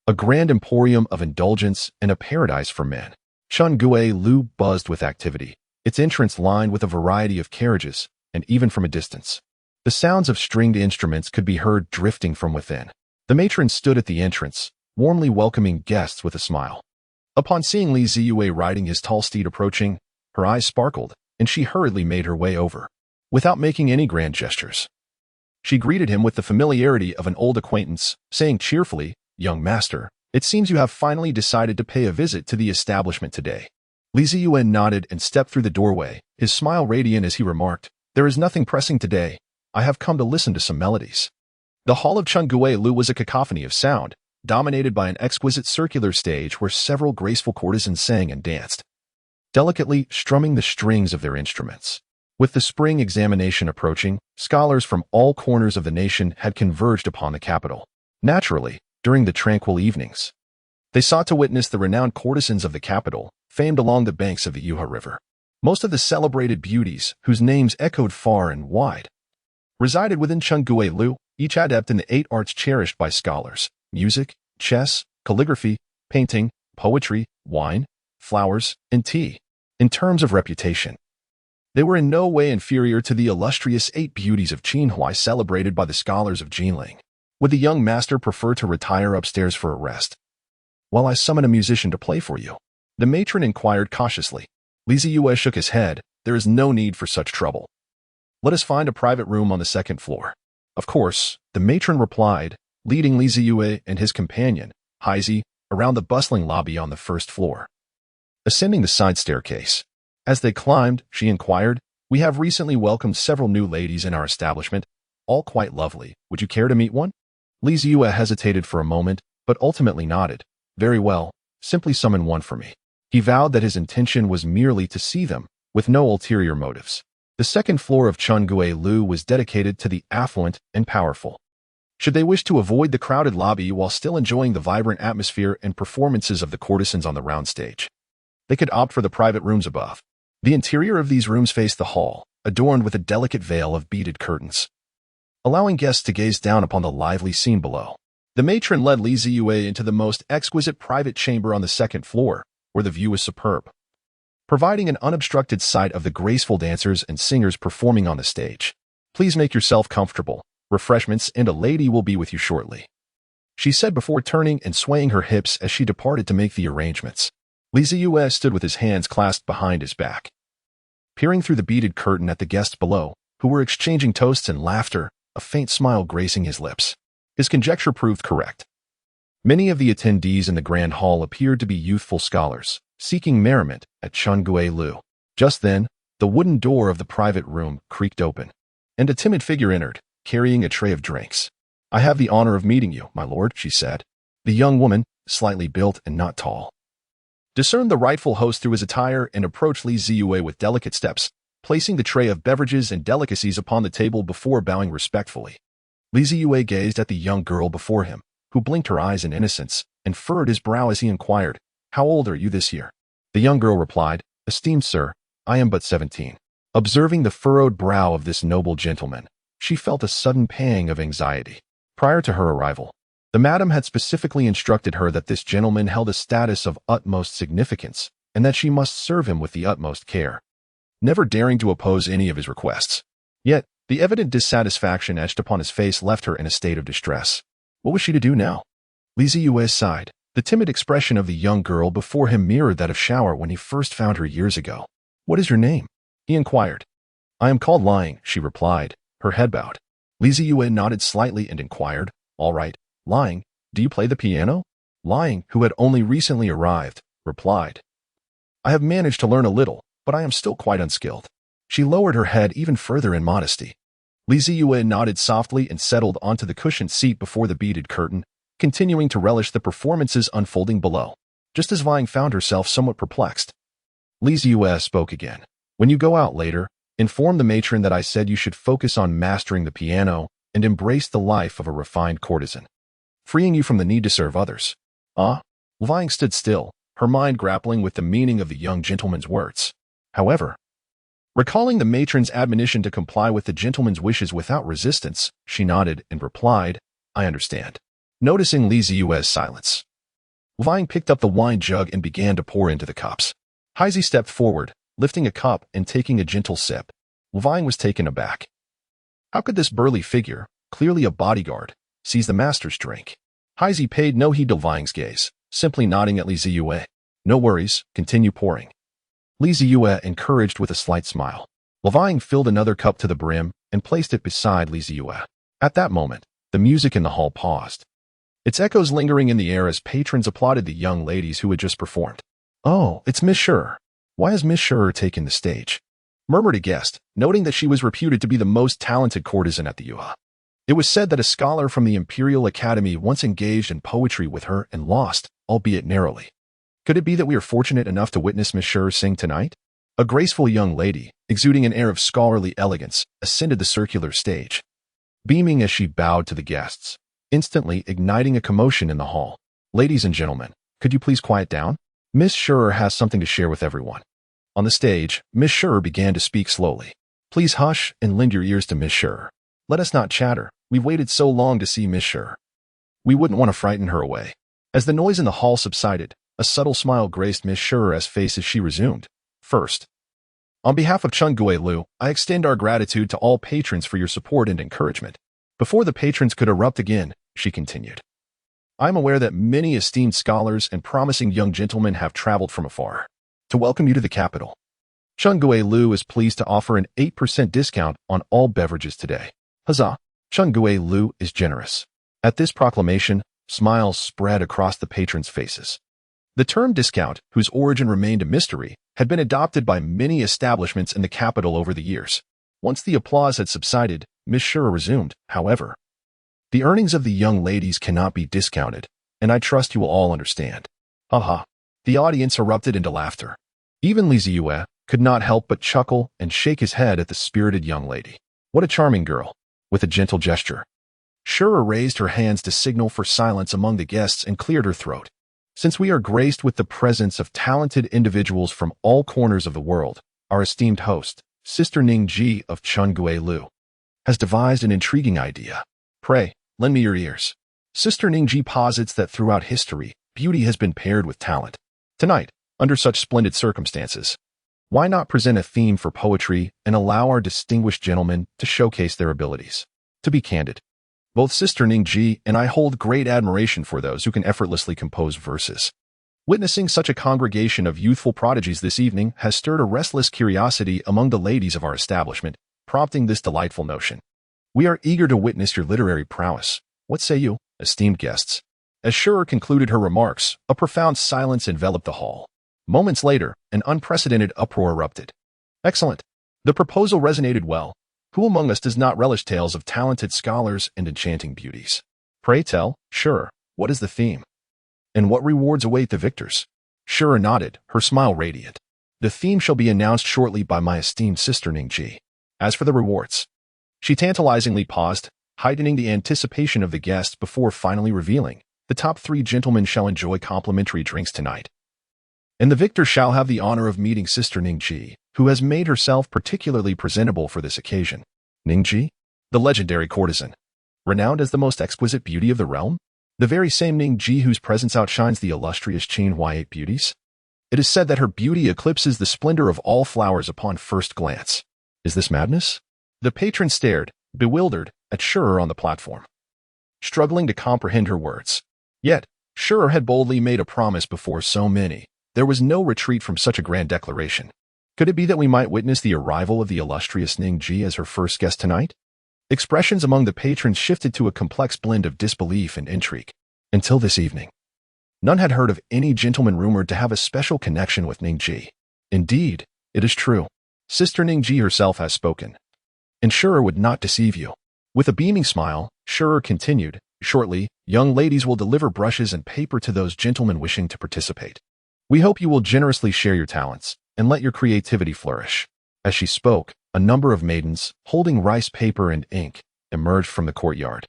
Speaker 1: a grand emporium of indulgence and a paradise for men. Chengguelu buzzed with activity, its entrance lined with a variety of carriages, and even from a distance, the sounds of stringed instruments could be heard drifting from within. The matron stood at the entrance, warmly welcoming guests with a smile. Upon seeing Zeyue riding his tall steed approaching, her eyes sparkled, and she hurriedly made her way over. Without making any grand gestures, she greeted him with the familiarity of an old acquaintance, saying cheerfully, "Young master, it seems you have finally decided to pay a visit to the establishment today." Zeyue nodded and stepped through the doorway, his smile radiant as he remarked, "There is nothing pressing today. I have come to listen to some melodies." The hall of Chengguelu was a cacophony of sound, dominated by an exquisite circular stage where several graceful courtesans sang and danced, delicately strumming the strings of their instruments. With the spring examination approaching, scholars from all corners of the nation had converged upon the capital. Naturally, during the tranquil evenings, they sought to witness the renowned courtesans of the capital, famed along the banks of the Yuha River. Most of the celebrated beauties, whose names echoed far and wide, resided within Chengguelu, each adept in the 8 arts cherished by scholars: music, chess, calligraphy, painting, poetry, wine, flowers, and tea. In terms of reputation, they were in no way inferior to the illustrious 8 beauties of Qinhuai celebrated by the scholars of Jinling. Would the young master prefer to retire upstairs for a rest, while I summon a musician to play for you?" the matron inquired cautiously. Zeyue shook his head. "There is no need for such trouble. Let us find a private room on the 2nd floor." "Of course," the matron replied, leading Zeyue and his companion, Highness, around the bustling lobby on the 1st floor. Ascending the side staircase, as they climbed, she inquired, "We have recently welcomed several new ladies in our establishment. all quite lovely. Would you care to meet one? Zeyue hesitated for a moment, but ultimately nodded. Very well, simply summon one for me. He vowed that his intention was merely to see them, with no ulterior motives. The second floor of Chungue-lu was dedicated to the affluent and powerful. Should they wish to avoid the crowded lobby while still enjoying the vibrant atmosphere and performances of the courtesans on the round stage, they could opt for the private rooms above. The interior of these rooms faced the hall, adorned with a delicate veil of beaded curtains, allowing guests to gaze down upon the lively scene below. The matron led Zeyue into the most exquisite private chamber on the second floor, where the view was superb, providing an unobstructed sight of the graceful dancers and singers performing on the stage. Please make yourself comfortable. Refreshments and a lady will be with you shortly, she said before turning and swaying her hips as she departed to make the arrangements. Zeyue stood with his hands clasped behind his back, peering through the beaded curtain at the guests below, who were exchanging toasts and laughter, a faint smile gracing his lips. His conjecture proved correct. Many of the attendees in the grand hall appeared to be youthful scholars, seeking merriment at Chungue-lu. Just then, the wooden door of the private room creaked open, and a timid figure entered, carrying a tray of drinks. I have the honor of meeting you, my lord, she said. The young woman, slightly built and not tall, discerned the rightful host through his attire and approached Zeyue with delicate steps, placing the tray of beverages and delicacies upon the table before bowing respectfully. Zeyue gazed at the young girl before him, who blinked her eyes in innocence and furrowed his brow as he inquired, How old are you this year? The young girl replied, Esteemed sir, I am but 17. Observing the furrowed brow of this noble gentleman, she felt a sudden pang of anxiety. Prior to her arrival, the madam had specifically instructed her that this gentleman held a status of utmost significance and that she must serve him with the utmost care, never daring to oppose any of his requests. Yet, the evident dissatisfaction etched upon his face left her in a state of distress. What was she to do now? Zeyue sighed. The timid expression of the young girl before him mirrored that of Shower when he first found her years ago. What is your name? He inquired. I am called Lying, she replied, her head bowed. Zeyue nodded slightly and inquired, All right, Lying, do you play the piano? Lying, who had only recently arrived, replied, I have managed to learn a little, but I am still quite unskilled. She lowered her head even further in modesty. Zeyue nodded softly and settled onto the cushioned seat before the beaded curtain, continuing to relish the performances unfolding below, just as Vying found herself somewhat perplexed. Zeyue spoke again. When you go out later, inform the matron that I said you should focus on mastering the piano and embrace the life of a refined courtesan, freeing you from the need to serve others. Vying stood still, her mind grappling with the meaning of the young gentleman's words. However, recalling the matron's admonition to comply with the gentleman's wishes without resistance, she nodded and replied, I understand. Noticing Zeyue's silence, Vying picked up the wine jug and began to pour into the cups. Highness stepped forward, lifting a cup and taking a gentle sip. Vying was taken aback. How could this burly figure, clearly a bodyguard, seize the master's drink? Highness paid no heed to Vying's gaze, simply nodding at Zeyue. No worries, continue pouring. Zeyue encouraged with a slight smile. Vying filled another cup to the brim and placed it beside Zeyue. At that moment, the music in the hall paused, its echoes lingering in the air as patrons applauded the young ladies who had just performed. Oh, it's Miss Scherer. Why has Miss Scherer taken the stage? Murmured a guest, noting that she was reputed to be the most talented courtesan at the Yuha. It was said that a scholar from the Imperial Academy once engaged in poetry with her and lost, albeit narrowly. Could it be that we are fortunate enough to witness Miss Scherer sing tonight? A graceful young lady, exuding an air of scholarly elegance, ascended the circular stage, beaming as she bowed to the guests, instantly igniting a commotion in the hall. Ladies and gentlemen, could you please quiet down? Miss Scherer has something to share with everyone. On the stage, Miss Scherer began to speak slowly. Please hush and lend your ears to Miss Scherer. Let us not chatter. We've waited so long to see Miss Scherer. We wouldn't want to frighten her away. As the noise in the hall subsided, a subtle smile graced Miss Scherer's face as she resumed. First, on behalf of Chungue-lu, I extend our gratitude to all patrons for your support and encouragement. Before the patrons could erupt again, she continued, I am aware that many esteemed scholars and promising young gentlemen have traveled from afar to welcome you to the capital. Chungue-lu is pleased to offer an 8% discount on all beverages today. Huzzah! Chungue-lu is generous. At this proclamation, smiles spread across the patrons' faces. The term discount, whose origin remained a mystery, had been adopted by many establishments in the capital over the years. Once the applause had subsided, Miss Shura resumed, however. The earnings of the young ladies cannot be discounted, and I trust you will all understand. Aha. The audience erupted into laughter. Even Zeyue could not help but chuckle and shake his head at the spirited young lady. What a charming girl, with a gentle gesture. Shura raised her hands to signal for silence among the guests and cleared her throat. Since we are graced with the presence of talented individuals from all corners of the world, our esteemed host, Sister Ningji of Chungue Lu, has devised an intriguing idea. Pray, lend me your ears. Sister Ningji posits that throughout history, beauty has been paired with talent. Tonight, under such splendid circumstances, why not present a theme for poetry and allow our distinguished gentlemen to showcase their abilities? To be candid, both Sister Ningji and I hold great admiration for those who can effortlessly compose verses. Witnessing such a congregation of youthful prodigies this evening has stirred a restless curiosity among the ladies of our establishment, prompting this delightful notion. We are eager to witness your literary prowess. What say you, esteemed guests? As Shura concluded her remarks, a profound silence enveloped the hall. Moments later, an unprecedented uproar erupted. Excellent. The proposal resonated well. Who among us does not relish tales of talented scholars and enchanting beauties? Pray tell, Shura, what is the theme? And what rewards await the victors? Shura nodded, her smile radiant. The theme shall be announced shortly by my esteemed Sister Ningji. As for the rewards, she tantalizingly paused, heightening the anticipation of the guests before finally revealing, the top 3 gentlemen shall enjoy complimentary drinks tonight. And the victor shall have the honor of meeting Sister Ningji, who has made herself particularly presentable for this occasion. Ningji? The legendary courtesan. Renowned as the most exquisite beauty of the realm? The very same Ningji whose presence outshines the illustrious Qinhuai beauties? It is said that her beauty eclipses the splendor of all flowers upon first glance. Is this madness? The patron stared, bewildered, at Shura on the platform, struggling to comprehend her words. Yet, Shura had boldly made a promise before so many. There was no retreat from such a grand declaration. Could it be that we might witness the arrival of the illustrious Ningji as her first guest tonight? Expressions among the patrons shifted to a complex blend of disbelief and intrigue. Until this evening, none had heard of any gentleman rumored to have a special connection with Ningji. Indeed, it is true. Sister Ningji herself has spoken. And Shura would not deceive you. With a beaming smile, Shura continued, shortly, young ladies will deliver brushes and paper to those gentlemen wishing to participate. We hope you will generously share your talents and let your creativity flourish. As she spoke, a number of maidens, holding rice paper and ink, emerged from the courtyard.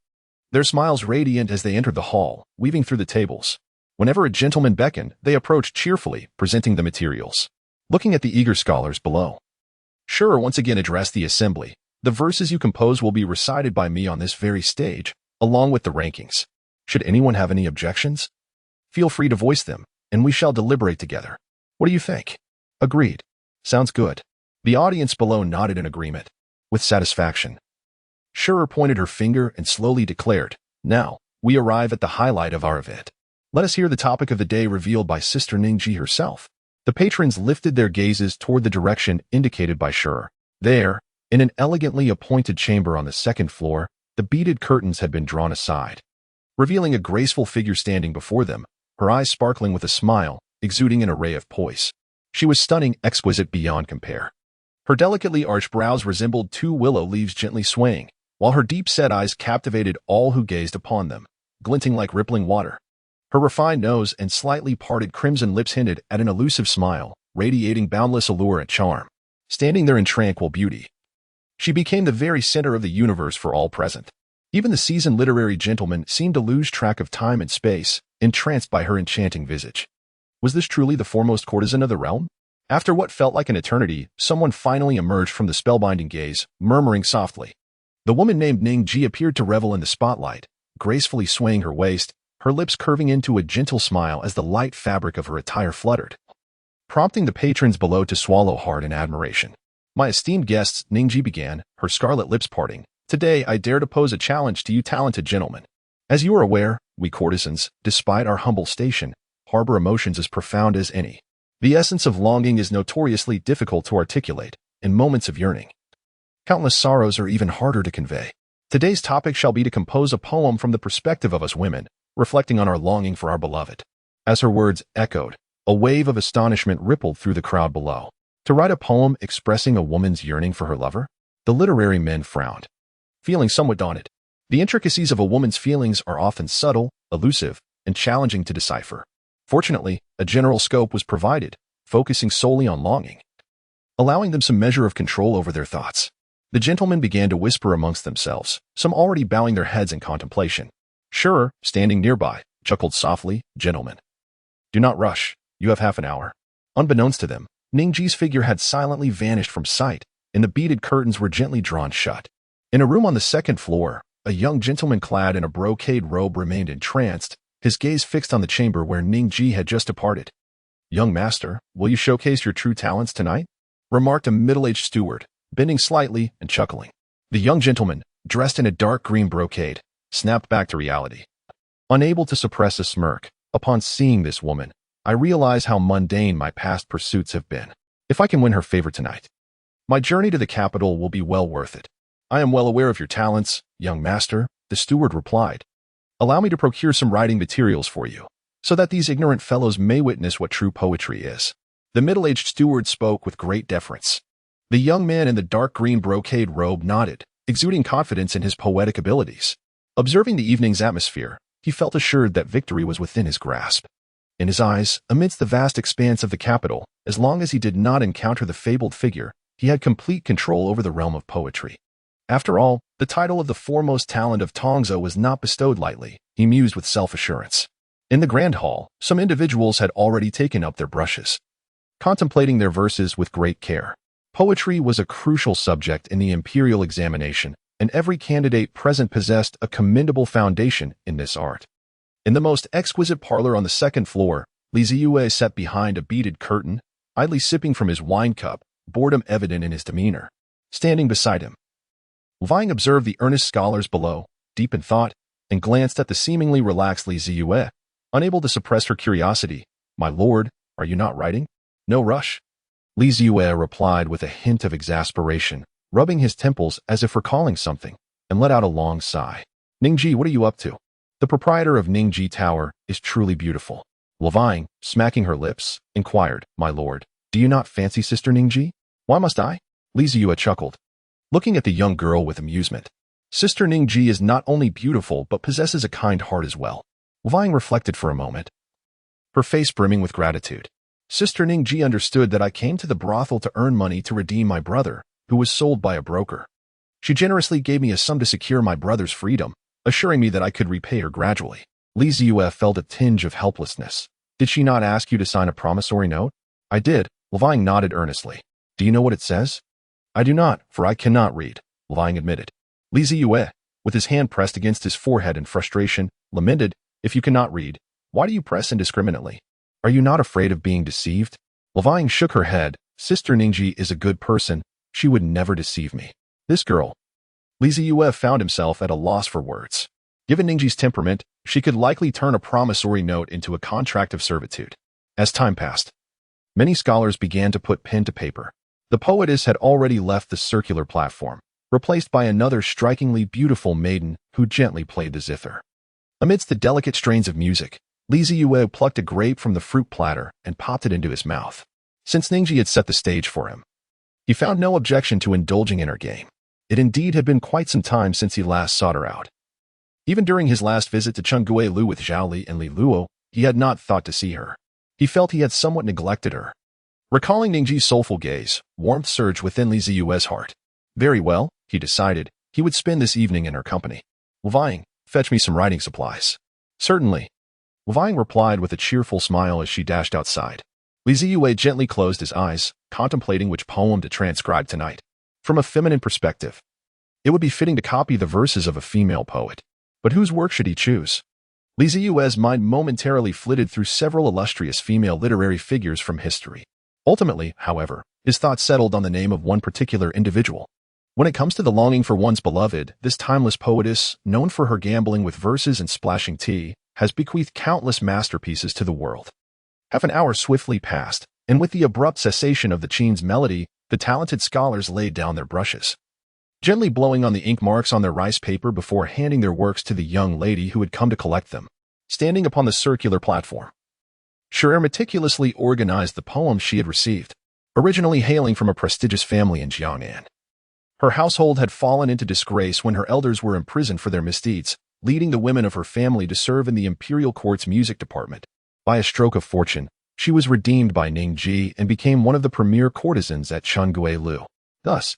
Speaker 1: Their smiles radiant as they entered the hall, weaving through the tables. Whenever a gentleman beckoned, they approached cheerfully, presenting the materials. Looking at the eager scholars below, Shura once again addressed the assembly. The verses you compose will be recited by me on this very stage, along with the rankings. Should anyone have any objections, feel free to voice them, and we shall deliberate together. What do you think? Agreed. Sounds good. The audience below nodded in agreement. With satisfaction, Shura pointed her finger and slowly declared, now, we arrive at the highlight of our event. Let us hear the topic of the day revealed by Sister Ningji herself. The patrons lifted their gazes toward the direction indicated by Shura. There, in an elegantly appointed chamber on the second floor, the beaded curtains had been drawn aside, revealing a graceful figure standing before them, her eyes sparkling with a smile, exuding an array of poise. She was stunning, exquisite beyond compare. Her delicately arched brows resembled 2 willow leaves gently swaying, while her deep-set eyes captivated all who gazed upon them, glinting like rippling water. Her refined nose and slightly parted crimson lips hinted at an elusive smile, radiating boundless allure and charm. Standing there in tranquil beauty, she became the very center of the universe for all present. Even the seasoned literary gentleman seemed to lose track of time and space, entranced by her enchanting visage. Was this truly the foremost courtesan of the realm? After what felt like an eternity, someone finally emerged from the spellbinding gaze, murmuring softly. The woman named Ningji appeared to revel in the spotlight, gracefully swaying her waist, her lips curving into a gentle smile as the light fabric of her attire fluttered, prompting the patrons below to swallow hard in admiration. My esteemed guests, Ningji began, her scarlet lips parting. Today, I dare to pose a challenge to you talented gentlemen. As you are aware, we courtesans, despite our humble station, harbor emotions as profound as any. The essence of longing is notoriously difficult to articulate, in moments of yearning. Countless sorrows are even harder to convey. Today's topic shall be to compose a poem from the perspective of us women, reflecting on our longing for our beloved. As her words echoed, a wave of astonishment rippled through the crowd below. To write a poem expressing a woman's yearning for her lover? The literary men frowned. feeling somewhat daunted. The intricacies of a woman's feelings are often subtle, elusive, and challenging to decipher. Fortunately, a general scope was provided, focusing solely on longing, allowing them some measure of control over their thoughts. The gentlemen began to whisper amongst themselves, some already bowing their heads in contemplation. Sure, standing nearby, chuckled softly, "Gentlemen, do not rush, you have half an hour." Unbeknownst to them, Ningji's figure had silently vanished from sight, and the beaded curtains were gently drawn shut. In a room on the second floor, a young gentleman clad in a brocade robe remained entranced, his gaze fixed on the chamber where Ningji had just departed. "Young master, will you showcase your true talents tonight?" remarked a middle-aged steward, bending slightly and chuckling. The young gentleman, dressed in a dark green brocade, snapped back to reality. Unable to suppress a smirk, upon seeing this woman, I realize how mundane my past pursuits have been. If I can win her favor tonight, my journey to the capital will be well worth it. "I am well aware of your talents, young master," the steward replied. "Allow me to procure some writing materials for you, so that these ignorant fellows may witness what true poetry is." The middle-aged steward spoke with great deference. The young man in the dark green brocade robe nodded, exuding confidence in his poetic abilities. Observing the evening's atmosphere, he felt assured that victory was within his grasp. In his eyes, amidst the vast expanse of the capital, as long as he did not encounter the fabled figure, he had complete control over the realm of poetry. After all, the title of the foremost talent of Tongzhou was not bestowed lightly, he mused with self-assurance. In the grand hall, some individuals had already taken up their brushes, contemplating their verses with great care. Poetry was a crucial subject in the imperial examination, and every candidate present possessed a commendable foundation in this art. In the most exquisite parlor on the second floor, Zeyue sat behind a beaded curtain, idly sipping from his wine cup, boredom evident in his demeanor. Standing beside him, Ving observed the earnest scholars below, deep in thought, and glanced at the seemingly relaxed Zeyue, unable to suppress her curiosity. "My lord, are you not writing?" "No rush," Zeyue replied with a hint of exasperation, rubbing his temples as if recalling something, and let out a long sigh. "Ningji, what are you up to?" "The proprietor of Ningji Tower is truly beautiful." Ving, smacking her lips, inquired, "My lord, do you not fancy Sister Ningji?" "Why must I?" Zeyue chuckled, looking at the young girl with amusement. "Sister Ningji is not only beautiful but possesses a kind heart as well." Ving reflected for a moment, her face brimming with gratitude. "Sister Ningji understood that I came to the brothel to earn money to redeem my brother, who was sold by a broker. She generously gave me a sum to secure my brother's freedom, assuring me that I could repay her gradually." Zeyue felt a tinge of helplessness. "Did she not ask you to sign a promissory note?" "I did." Ving nodded earnestly. "Do you know what it says?" "I do not, for I cannot read," Ving admitted. Zeyue, with his hand pressed against his forehead in frustration, lamented, "If you cannot read, why do you press indiscriminately? Are you not afraid of being deceived?" Ving shook her head. "Sister Ningji is a good person. She would never deceive me." This girl. Zeyue found himself at a loss for words. Given Ningji's temperament, she could likely turn a promissory note into a contract of servitude. As time passed, many scholars began to put pen to paper. The poetess had already left the circular platform, replaced by another strikingly beautiful maiden who gently played the zither. Amidst the delicate strains of music, Zeyue plucked a grape from the fruit platter and popped it into his mouth. Since Ningji had set the stage for him, he found no objection to indulging in her game. It indeed had been quite some time since he last sought her out. Even during his last visit to Chengguelu with Zhaoli and Li Luo, he had not thought to see her. He felt he had somewhat neglected her. Recalling Ningji's soulful gaze, warmth surged within Zeyue's heart. Very well, he decided, he would spend this evening in her company. "Ving, fetch me some writing supplies." "Certainly." Ving replied with a cheerful smile as she dashed outside. Zeyue gently closed his eyes, contemplating which poem to transcribe tonight. From a feminine perspective, it would be fitting to copy the verses of a female poet. But whose work should he choose? Zeyue's mind momentarily flitted through several illustrious female literary figures from history. Ultimately, however, his thoughts settled on the name of one particular individual. When it comes to the longing for one's beloved, this timeless poetess, known for her gambling with verses and splashing tea, has bequeathed countless masterpieces to the world. Half an hour swiftly passed, and with the abrupt cessation of the chine's melody, the talented scholars laid down their brushes, gently blowing on the ink marks on their rice paper before handing their works to the young lady who had come to collect them. Standing upon the circular platform, Shushan meticulously organized the poems she had received, originally hailing from a prestigious family in Jiangnan. Her household had fallen into disgrace when her elders were imprisoned for their misdeeds, leading the women of her family to serve in the imperial court's music department. By a stroke of fortune, she was redeemed by Ningji and became one of the premier courtesans at Chengguelu. Thus,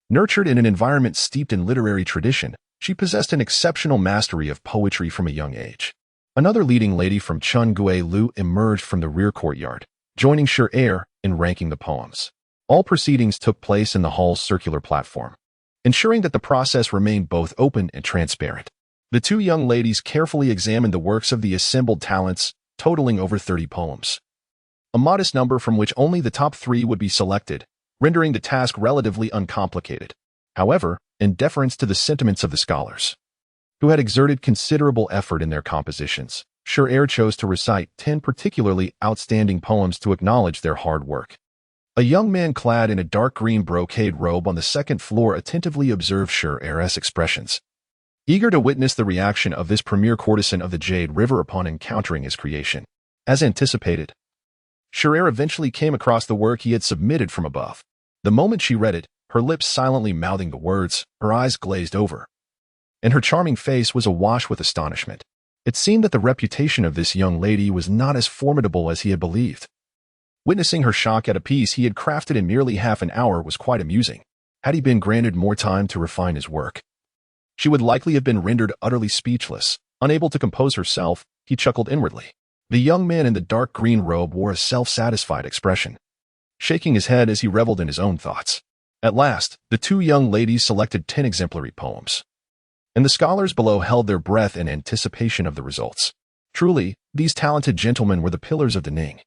Speaker 1: nurtured in an environment steeped in literary tradition, she possessed an exceptional mastery of poetry from a young age. Another leading lady from Chengguelu emerged from the rear courtyard, joining Shushan in ranking the poems. All proceedings took place in the hall's circular platform, ensuring that the process remained both open and transparent. The two young ladies carefully examined the works of the assembled talents, totaling over 30 poems. A modest number from which only the top 3 would be selected, rendering the task relatively uncomplicated. However, in deference to the sentiments of the scholars, who had exerted considerable effort in their compositions, Shushan chose to recite 10 particularly outstanding poems to acknowledge their hard work. A young man clad in a dark green brocade robe on the second floor attentively observed Shushan's expressions, eager to witness the reaction of this premier courtesan of the Jade River upon encountering his creation. As anticipated, Shushan eventually came across the work he had submitted from above. The moment she read it, her lips silently mouthing the words, her eyes glazed over, and her charming face was awash with astonishment. It seemed that the reputation of this young lady was not as formidable as he had believed. Witnessing her shock at a piece he had crafted in merely half an hour was quite amusing. Had he been granted more time to refine his work, she would likely have been rendered utterly speechless. Unable to compose herself, he chuckled inwardly. The young man in the dark green robe wore a self-satisfied expression, shaking his head as he reveled in his own thoughts. At last, the two young ladies selected 10 exemplary poems, and the scholars below held their breath in anticipation of the results. Truly, these talented gentlemen were the pillars of the Ning,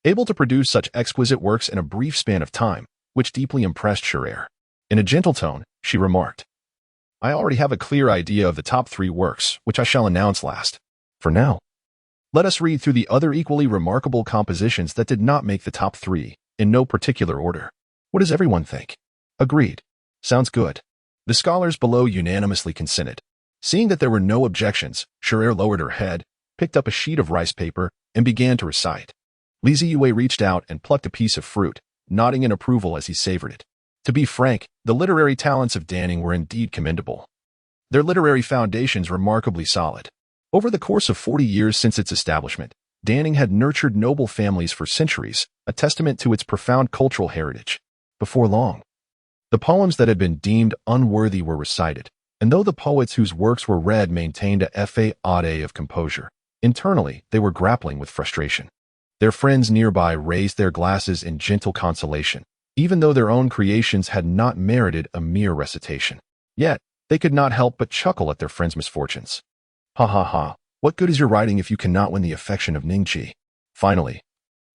Speaker 1: able to produce such exquisite works in a brief span of time, which deeply impressed Shushan. In a gentle tone, she remarked, "I already have a clear idea of the top 3 works, which I shall announce last. For now, let us read through the other equally remarkable compositions that did not make the top 3, in no particular order. What does everyone think?" "Agreed. Sounds good." The scholars below unanimously consented. Seeing that there were no objections, Shushan lowered her head, picked up a sheet of rice paper, and began to recite. Zeyue reached out and plucked a piece of fruit, nodding in approval as he savored it. To be frank, the literary talents of Danning were indeed commendable. Their literary foundations remarkably solid. Over the course of 40 years since its establishment, Danning had nurtured noble families for centuries, a testament to its profound cultural heritage. Before long, the poems that had been deemed unworthy were recited, and though the poets whose works were read maintained a facade of composure, internally they were grappling with frustration. Their friends nearby raised their glasses in gentle consolation, even though their own creations had not merited a mere recitation. Yet, they could not help but chuckle at their friends' misfortunes. "Ha ha ha, what good is your writing if you cannot win the affection of Ningji?" Finally,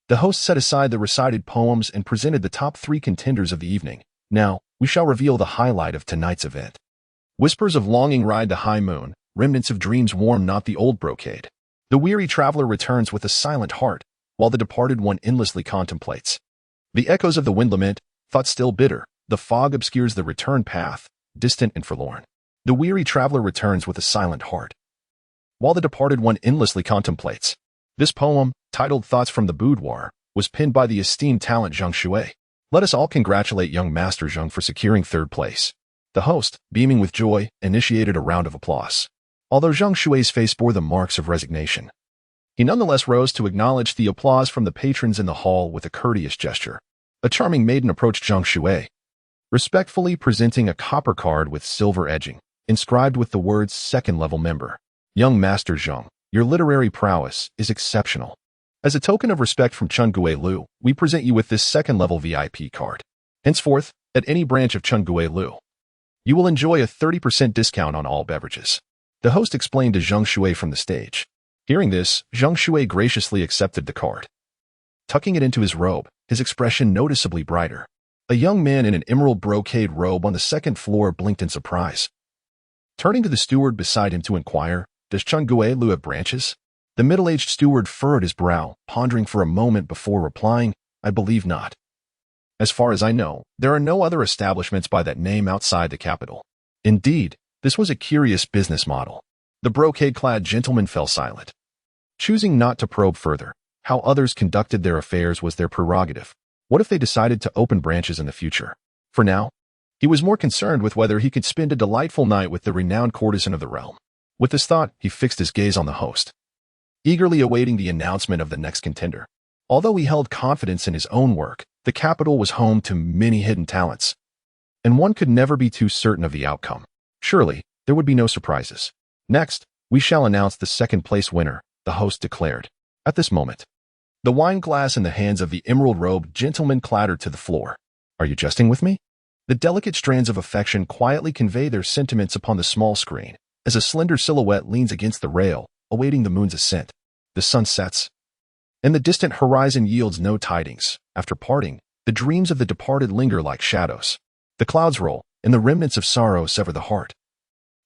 Speaker 1: the host set aside the recited poems and presented the top 3 contenders of the evening. "Now, we shall reveal the highlight of tonight's event. Whispers of longing ride the high moon, remnants of dreams warm not the old brocade. The weary traveler returns with a silent heart, while the departed one endlessly contemplates. The echoes of the wind lament, thoughts still bitter, the fog obscures the return path, distant and forlorn. The weary traveler returns with a silent heart, while the departed one endlessly contemplates." This poem, titled Thoughts from the Boudoir, was penned by the esteemed talent Zhang Shui. Let us all congratulate young Master Zhang for securing 3rd place. The host, beaming with joy, initiated a round of applause. Although Zhang Shui's face bore the marks of resignation, he nonetheless rose to acknowledge the applause from the patrons in the hall with a courteous gesture. A charming maiden approached Zhang Shui, respectfully presenting a copper card with silver edging, inscribed with the words "Second-level member." "Young Master Zhang, your literary prowess is exceptional. As a token of respect from Chengguelu, we present you with this second-level VIP card. Henceforth, at any branch of Chengguelu, you will enjoy a 30% discount on all beverages." The host explained to Zhang Shui from the stage. Hearing this, Zhang Shui graciously accepted the card. Tucking it into his robe, his expression noticeably brighter. A young man in an emerald brocade robe on the second floor blinked in surprise. Turning to the steward beside him to inquire, "Does Chengguelu have branches?" The middle-aged steward furrowed his brow, pondering for a moment before replying, "I believe not. As far as I know, there are no other establishments by that name outside the capital." Indeed, this was a curious business model. The brocade-clad gentleman fell silent. Choosing not to probe further, how others conducted their affairs was their prerogative. What if they decided to open branches in the future? For now, He was more concerned with whether he could spend a delightful night with the renowned courtesan of the realm. With this thought, he fixed his gaze on the host, eagerly awaiting the announcement of the next contender. Although he held confidence in his own work, the capital was home to many hidden talents, and one could never be too certain of the outcome. Surely, there would be no surprises. Next, we shall announce the second-place winner, the host declared. At this moment, the wine glass in the hands of the emerald-robed gentleman clattered to the floor. Are you jesting with me? The delicate strands of affection quietly convey their sentiments upon the small screen, as a slender silhouette leans against the rail, awaiting the moon's ascent. The sun sets, and the distant horizon yields no tidings. After parting, the dreams of the departed linger like shadows. The clouds roll, and the remnants of sorrow sever the heart,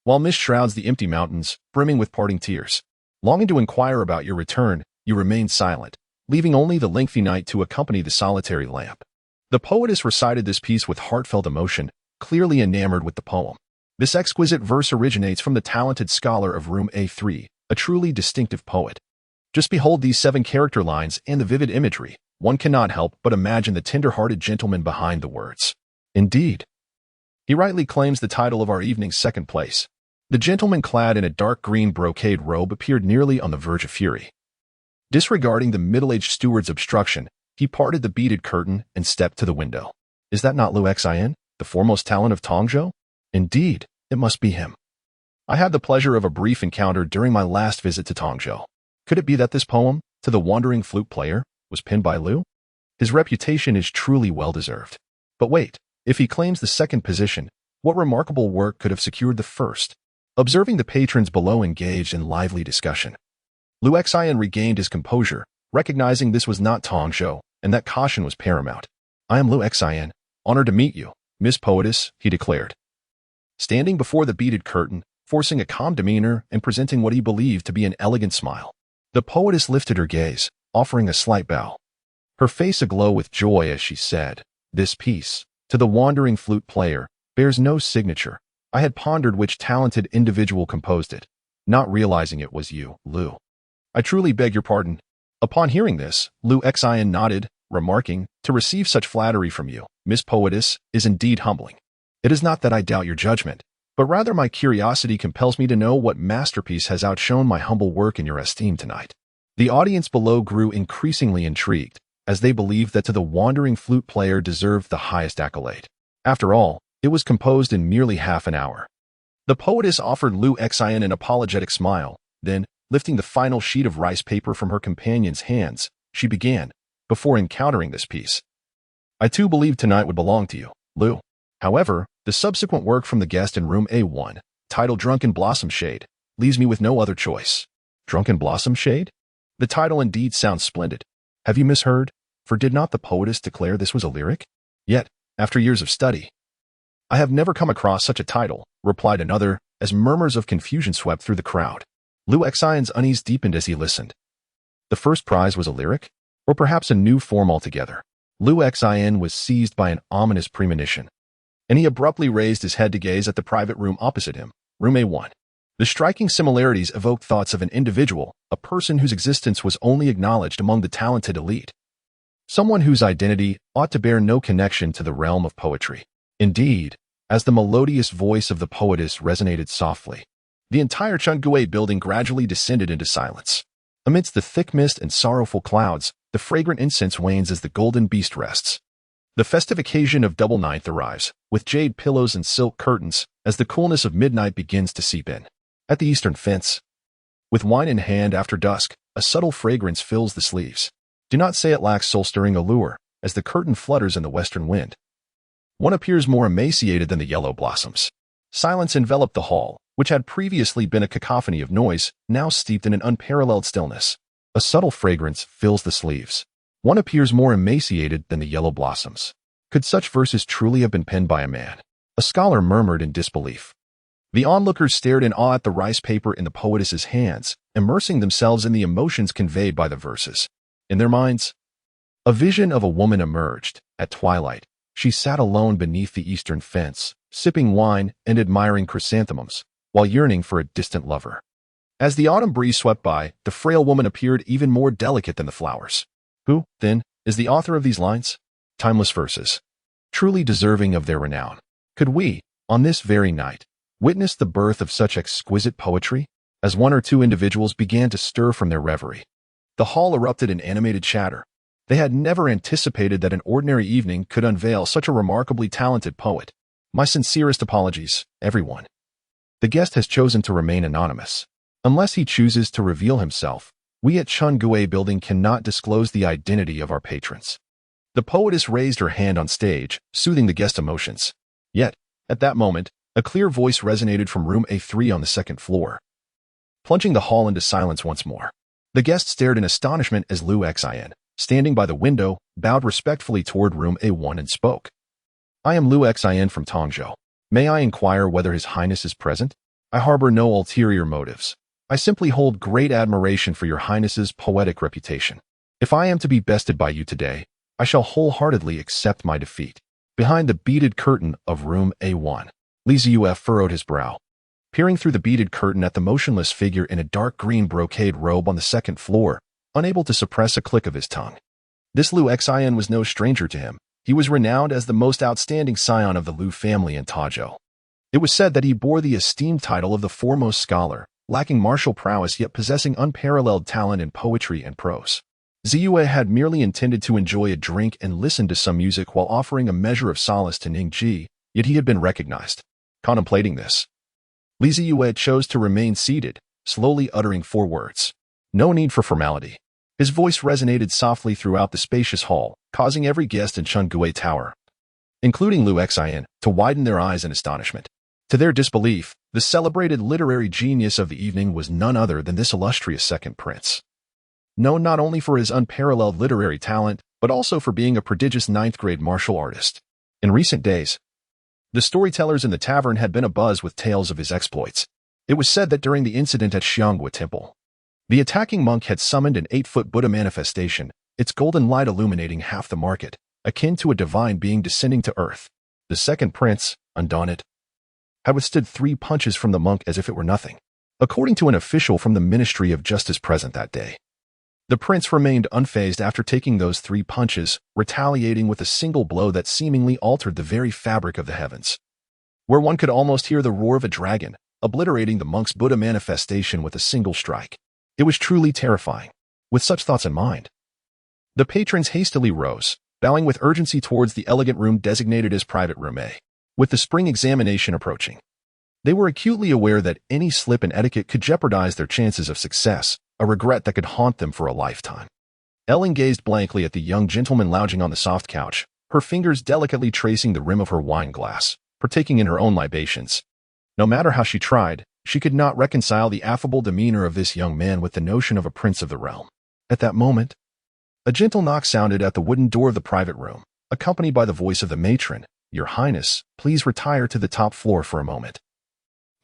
Speaker 1: while mist shrouds the empty mountains, brimming with parting tears. Longing to inquire about your return, you remain silent, leaving only the lengthy night to accompany the solitary lamp. The poetess recited this piece with heartfelt emotion, clearly enamored with the poem. This exquisite verse originates from the talented scholar of room A3, a truly distinctive poet. Just behold these 7 character lines and the vivid imagery. One cannot help but imagine the tender-hearted gentleman behind the words. Indeed, he rightly claims the title of our evening's second place. The gentleman clad in a dark green brocade robe appeared nearly on the verge of fury. Disregarding the middle-aged steward's obstruction, he parted the beaded curtain and stepped to the window. Is that not Liu Xin, the foremost talent of Tongzhou? Indeed, it must be him. I had the pleasure of a brief encounter during my last visit to Tongzhou. Could it be that this poem, To the Wandering Flute Player, was penned by Liu? His reputation is truly well-deserved. But wait, if he claims the second position, what remarkable work could have secured the first? Observing the patrons below engaged in lively discussion, Liu Xin regained his composure, recognizing this was not Tongzhou, and that caution was paramount. I am Liu Xin, honored to meet you, Miss Poetess, he declared. Standing before the beaded curtain, forcing a calm demeanor and presenting what he believed to be an elegant smile, the poetess lifted her gaze, offering a slight bow. Her face aglow with joy as she said, "This piece, To the Wandering Flute Player, bears no signature. I had pondered which talented individual composed it, not realizing it was you, Liu. I truly beg your pardon." Upon hearing this, Liu Xin nodded, remarking, "To receive such flattery from you, Miss Poetess, is indeed humbling. It is not that I doubt your judgment, but rather my curiosity compels me to know what masterpiece has outshone my humble work in your esteem tonight." The audience below grew increasingly intrigued, as they believed that To the Wandering Flute Player deserved the highest accolade. After all, it was composed in merely half an hour. The poetess offered Liu Xin an apologetic smile, then, lifting the final sheet of rice paper from her companion's hands, she began, before encountering this piece. I too believed tonight would belong to you, Liu. However, the subsequent work from the guest in room A1, titled Drunken Blossom Shade, leaves me with no other choice. Drunken Blossom Shade? The title indeed sounds splendid. Have you misheard? For did not the poetess declare this was a lyric? Yet, after years of study, I have never come across such a title, replied another, as murmurs of confusion swept through the crowd. Liu Xion's unease deepened as he listened. The first prize was a lyric? Or perhaps a new form altogether? Liu Xion was seized by an ominous premonition, and he abruptly raised his head to gaze at the private room opposite him, room A1. The striking similarities evoked thoughts of an individual, a person whose existence was only acknowledged among the talented elite. Someone whose identity ought to bear no connection to the realm of poetry. Indeed, as the melodious voice of the poetess resonated softly, the entire Chungue building gradually descended into silence. Amidst the thick mist and sorrowful clouds, the fragrant incense wanes as the golden beast rests. The festive occasion of Double Ninth arrives, with jade pillows and silk curtains, as the coolness of midnight begins to seep in. At the eastern fence, with wine in hand after dusk, a subtle fragrance fills the sleeves. Do not say it lacks soul-stirring allure, as the curtain flutters in the western wind. One appears more emaciated than the yellow blossoms. Silence enveloped the hall, which had previously been a cacophony of noise, now steeped in an unparalleled stillness. A subtle fragrance fills the sleeves. One appears more emaciated than the yellow blossoms. Could such verses truly have been penned by a man? A scholar murmured in disbelief. The onlookers stared in awe at the rice paper in the poetess's hands, immersing themselves in the emotions conveyed by the verses. In their minds, a vision of a woman emerged. At twilight, she sat alone beneath the eastern fence, sipping wine and admiring chrysanthemums, while yearning for a distant lover. As the autumn breeze swept by, the frail woman appeared even more delicate than the flowers. Who, then, is the author of these lines? Timeless verses, truly deserving of their renown. Could we, on this very night, witness the birth of such exquisite poetry? As one or two individuals began to stir from their reverie, the hall erupted in animated chatter. They had never anticipated that an ordinary evening could unveil such a remarkably talented poet. My sincerest apologies, everyone. The guest has chosen to remain anonymous. Unless he chooses to reveal himself, we at Chungue Building cannot disclose the identity of our patrons. The poetess raised her hand on stage, soothing the guest's emotions. Yet, at that moment, a clear voice resonated from room A3 on the second floor, plunging the hall into silence once more. The guest stared in astonishment as Liu Xin, standing by the window, bowed respectfully toward room A1 and spoke. I am Liu Xin from Tongzhou. May I inquire whether His Highness is present? I harbor no ulterior motives. I simply hold great admiration for your Highness's poetic reputation. If I am to be bested by you today, I shall wholeheartedly accept my defeat. Behind the beaded curtain of room A1, Zeyue furrowed his brow, peering through the beaded curtain at the motionless figure in a dark green brocade robe on the second floor, unable to suppress a click of his tongue. This Liu Xin was no stranger to him. He was renowned as the most outstanding scion of the Liu family in Tongzhou. It was said that he bore the esteemed title of the foremost scholar, lacking martial prowess yet possessing unparalleled talent in poetry and prose. Zeyue had merely intended to enjoy a drink and listen to some music while offering a measure of solace to Ningji, yet he had been recognized. Contemplating this, Zeyue chose to remain seated, slowly uttering 4 words. No need for formality. His voice resonated softly throughout the spacious hall, causing every guest in Chungue Tower, including Liu Xin, to widen their eyes in astonishment. To their disbelief, the celebrated literary genius of the evening was none other than this illustrious second prince. Known not only for his unparalleled literary talent, but also for being a prodigious 9th-grade martial artist. In recent days, the storytellers in the tavern had been abuzz with tales of his exploits. It was said that during the incident at Xianghua Temple, the attacking monk had summoned an 8-foot Buddha manifestation, its golden light illuminating half the market, akin to a divine being descending to earth. The second prince, undaunted, had withstood 3 punches from the monk as if it were nothing. According to an official from the Ministry of Justice present that day, the prince remained unfazed after taking those 3 punches, retaliating with a single blow that seemingly altered the very fabric of the heavens, where one could almost hear the roar of a dragon, obliterating the monk's Buddha manifestation with a single strike. It was truly terrifying. With such thoughts in mind, the patrons hastily rose, bowing with urgency towards the elegant room designated as Private Room A. With the spring examination approaching, they were acutely aware that any slip in etiquette could jeopardize their chances of success, a regret that could haunt them for a lifetime. Ellen gazed blankly at the young gentleman lounging on the soft couch, her fingers delicately tracing the rim of her wine glass, partaking in her own libations. No matter how she tried, she could not reconcile the affable demeanor of this young man with the notion of a prince of the realm. At that moment, a gentle knock sounded at the wooden door of the private room, accompanied by the voice of the matron. Your Highness, please retire to the top floor for a moment.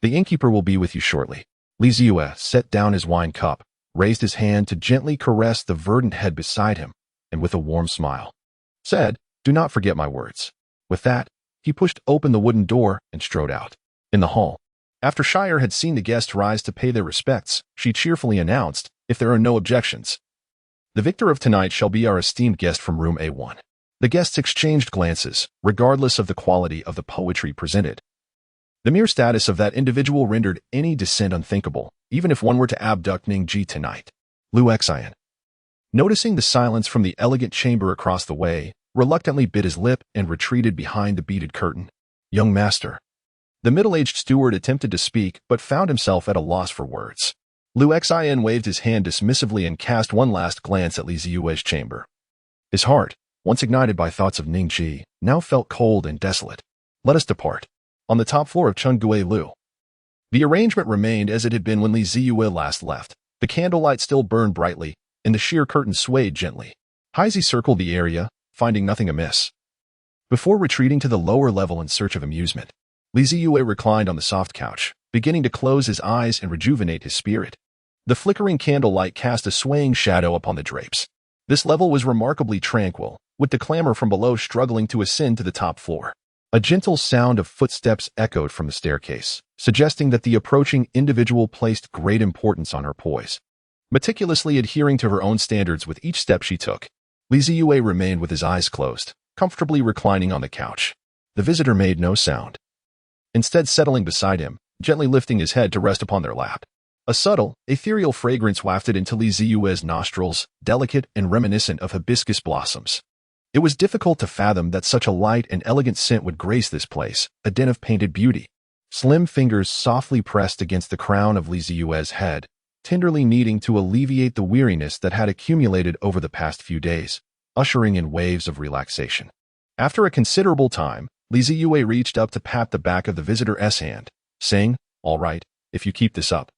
Speaker 1: The innkeeper will be with you shortly. Zeyue set down his wine cup, raised his hand to gently caress the verdant head beside him, and with a warm smile, said, Do not forget my words. With that, he pushed open the wooden door and strode out. In the hall, after Shire had seen the guests rise to pay their respects, she cheerfully announced, If there are no objections, the victor of tonight shall be our esteemed guest from room A1. The guests exchanged glances, regardless of the quality of the poetry presented. The mere status of that individual rendered any dissent unthinkable, even if one were to abduct Ningji tonight. Liu Xin, noticing the silence from the elegant chamber across the way, reluctantly bit his lip and retreated behind the beaded curtain. Young master. The middle-aged steward attempted to speak, but found himself at a loss for words. Liu Xin waved his hand dismissively and cast one last glance at Zeyue's chamber. His heart, once ignited by thoughts of Ningji, now felt cold and desolate. Let us depart. On the top floor of Chungue Liu, the arrangement remained as it had been when Zeyue last left. The candlelight still burned brightly, and the sheer curtain swayed gently. Heisey circled the area, finding nothing amiss, before retreating to the lower level in search of amusement. Zeyue reclined on the soft couch, beginning to close his eyes and rejuvenate his spirit. The flickering candlelight cast a swaying shadow upon the drapes. This level was remarkably tranquil, with the clamor from below struggling to ascend to the top floor. A gentle sound of footsteps echoed from the staircase, suggesting that the approaching individual placed great importance on her poise, meticulously adhering to her own standards with each step she took. Zeyue remained with his eyes closed, comfortably reclining on the couch. The visitor made no sound, instead settling beside him, gently lifting his head to rest upon their lap. A subtle, ethereal fragrance wafted into Zeyue's nostrils, delicate and reminiscent of hibiscus blossoms. It was difficult to fathom that such a light and elegant scent would grace this place, a den of painted beauty. Slim fingers softly pressed against the crown of Zeyue's head, tenderly kneading to alleviate the weariness that had accumulated over the past few days, ushering in waves of relaxation. After a considerable time, Zeyue reached up to pat the back of the visitor's hand, saying, "All right, if you keep this up,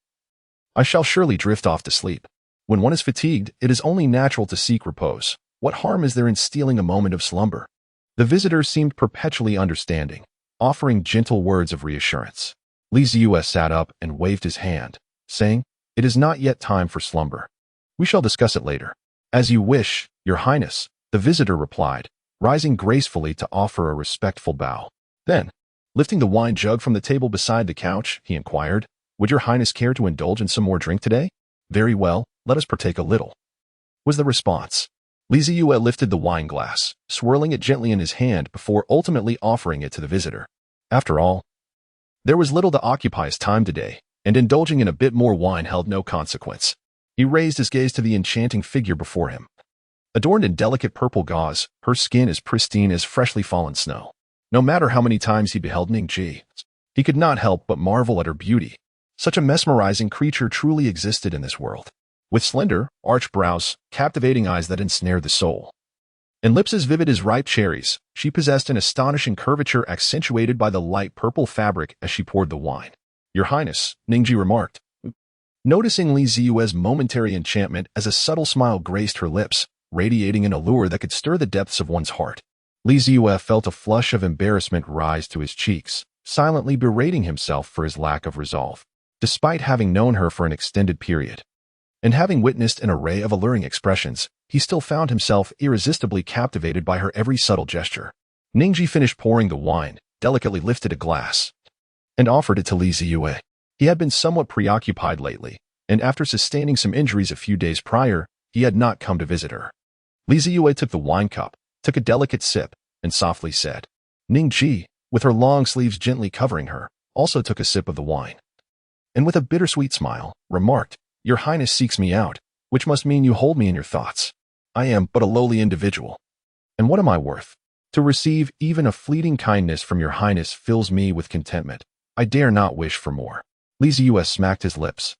Speaker 1: I shall surely drift off to sleep. When one is fatigued, it is only natural to seek repose. What harm is there in stealing a moment of slumber?" The visitor seemed perpetually understanding, offering gentle words of reassurance. Zeyue sat up and waved his hand, saying, "It is not yet time for slumber. We shall discuss it later." "As you wish, Your Highness," the visitor replied, rising gracefully to offer a respectful bow. Then, lifting the wine jug from the table beside the couch, he inquired, "Would Your Highness care to indulge in some more drink today?" "Very well, let us partake a little," was the response. Zeyue lifted the wine glass, swirling it gently in his hand before ultimately offering it to the visitor. After all, there was little to occupy his time today, and indulging in a bit more wine held no consequence. He raised his gaze to the enchanting figure before him. Adorned in delicate purple gauze, her skin as pristine as freshly fallen snow. No matter how many times he beheld Ningji, he could not help but marvel at her beauty. Such a mesmerizing creature truly existed in this world. With slender, arched brows, captivating eyes that ensnared the soul, and lips as vivid as ripe cherries, she possessed an astonishing curvature accentuated by the light purple fabric as she poured the wine. "Your Highness," Ningji remarked, noticing Zeyue's momentary enchantment as a subtle smile graced her lips, radiating an allure that could stir the depths of one's heart. Zeyue felt a flush of embarrassment rise to his cheeks, silently berating himself for his lack of resolve. Despite having known her for an extended period, and having witnessed an array of alluring expressions, he still found himself irresistibly captivated by her every subtle gesture. Ningji finished pouring the wine, delicately lifted a glass, and offered it to Zeyue. He had been somewhat preoccupied lately, and after sustaining some injuries a few days prior, he had not come to visit her. Zeyue took the wine cup, took a delicate sip, and softly said. Ningji, with her long sleeves gently covering her, also took a sip of the wine, and with a bittersweet smile, remarked, "Your Highness seeks me out, which must mean you hold me in your thoughts. I am but a lowly individual. And what am I worth? To receive even a fleeting kindness from your Highness fills me with contentment. I dare not wish for more." Zeyue smacked his lips,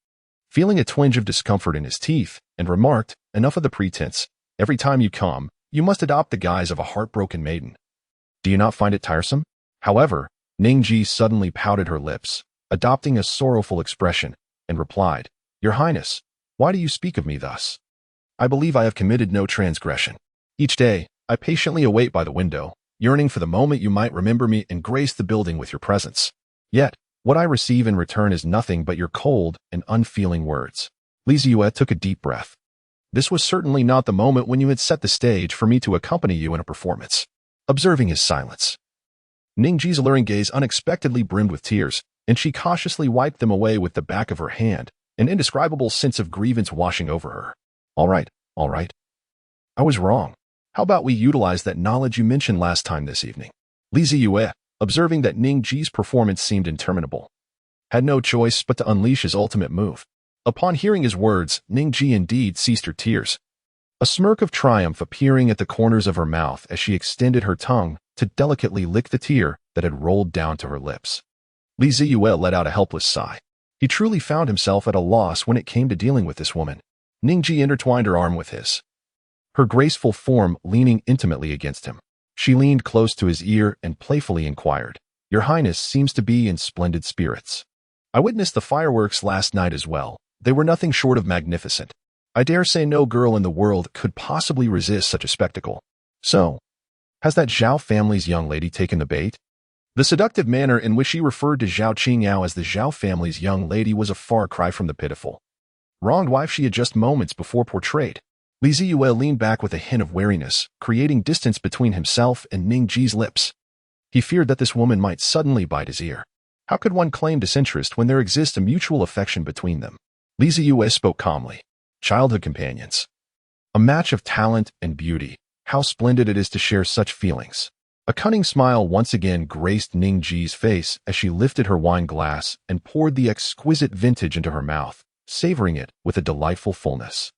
Speaker 1: feeling a twinge of discomfort in his teeth, and remarked, "Enough of the pretense. Every time you come, you must adopt the guise of a heartbroken maiden. Do you not find it tiresome?" However, Ningji suddenly pouted her lips, adopting a sorrowful expression, and replied, "Your Highness, why do you speak of me thus? I believe I have committed no transgression. Each day, I patiently await by the window, yearning for the moment you might remember me and grace the building with your presence. Yet, what I receive in return is nothing but your cold and unfeeling words." Zeyue took a deep breath. This was certainly not the moment when you had set the stage for me to accompany you in a performance. Observing his silence, Ningji's alluring gaze unexpectedly brimmed with tears, and she cautiously wiped them away with the back of her hand, an indescribable sense of grievance washing over her. All right. I was wrong. How about we utilize that knowledge you mentioned last time this evening?" Zeyue, observing that Ningji's performance seemed interminable, had no choice but to unleash his ultimate move. Upon hearing his words, Ningji indeed ceased her tears, a smirk of triumph appearing at the corners of her mouth as she extended her tongue to delicately lick the tear that had rolled down to her lips. Zeyue let out a helpless sigh. He truly found himself at a loss when it came to dealing with this woman. Ningji intertwined her arm with his, her graceful form leaning intimately against him. She leaned close to his ear and playfully inquired, "Your Highness seems to be in splendid spirits. I witnessed the fireworks last night as well. They were nothing short of magnificent. I dare say no girl in the world could possibly resist such a spectacle. So, has that Zhao family's young lady taken the bait?" The seductive manner in which she referred to Zhao Qingyao as the Zhao family's young lady was a far cry from the pitiful, wronged wife she had just moments before portrayed. Zeyue leaned back with a hint of wariness, creating distance between himself and Ningji's lips. He feared that this woman might suddenly bite his ear. How could one claim disinterest when there exists a mutual affection between them? Zeyue spoke calmly. "Childhood companions. A match of talent and beauty. How splendid it is to share such feelings. A cunning smile once again graced Ningji's face as she lifted her wine glass and poured the exquisite vintage into her mouth, savoring it with a delightful fullness.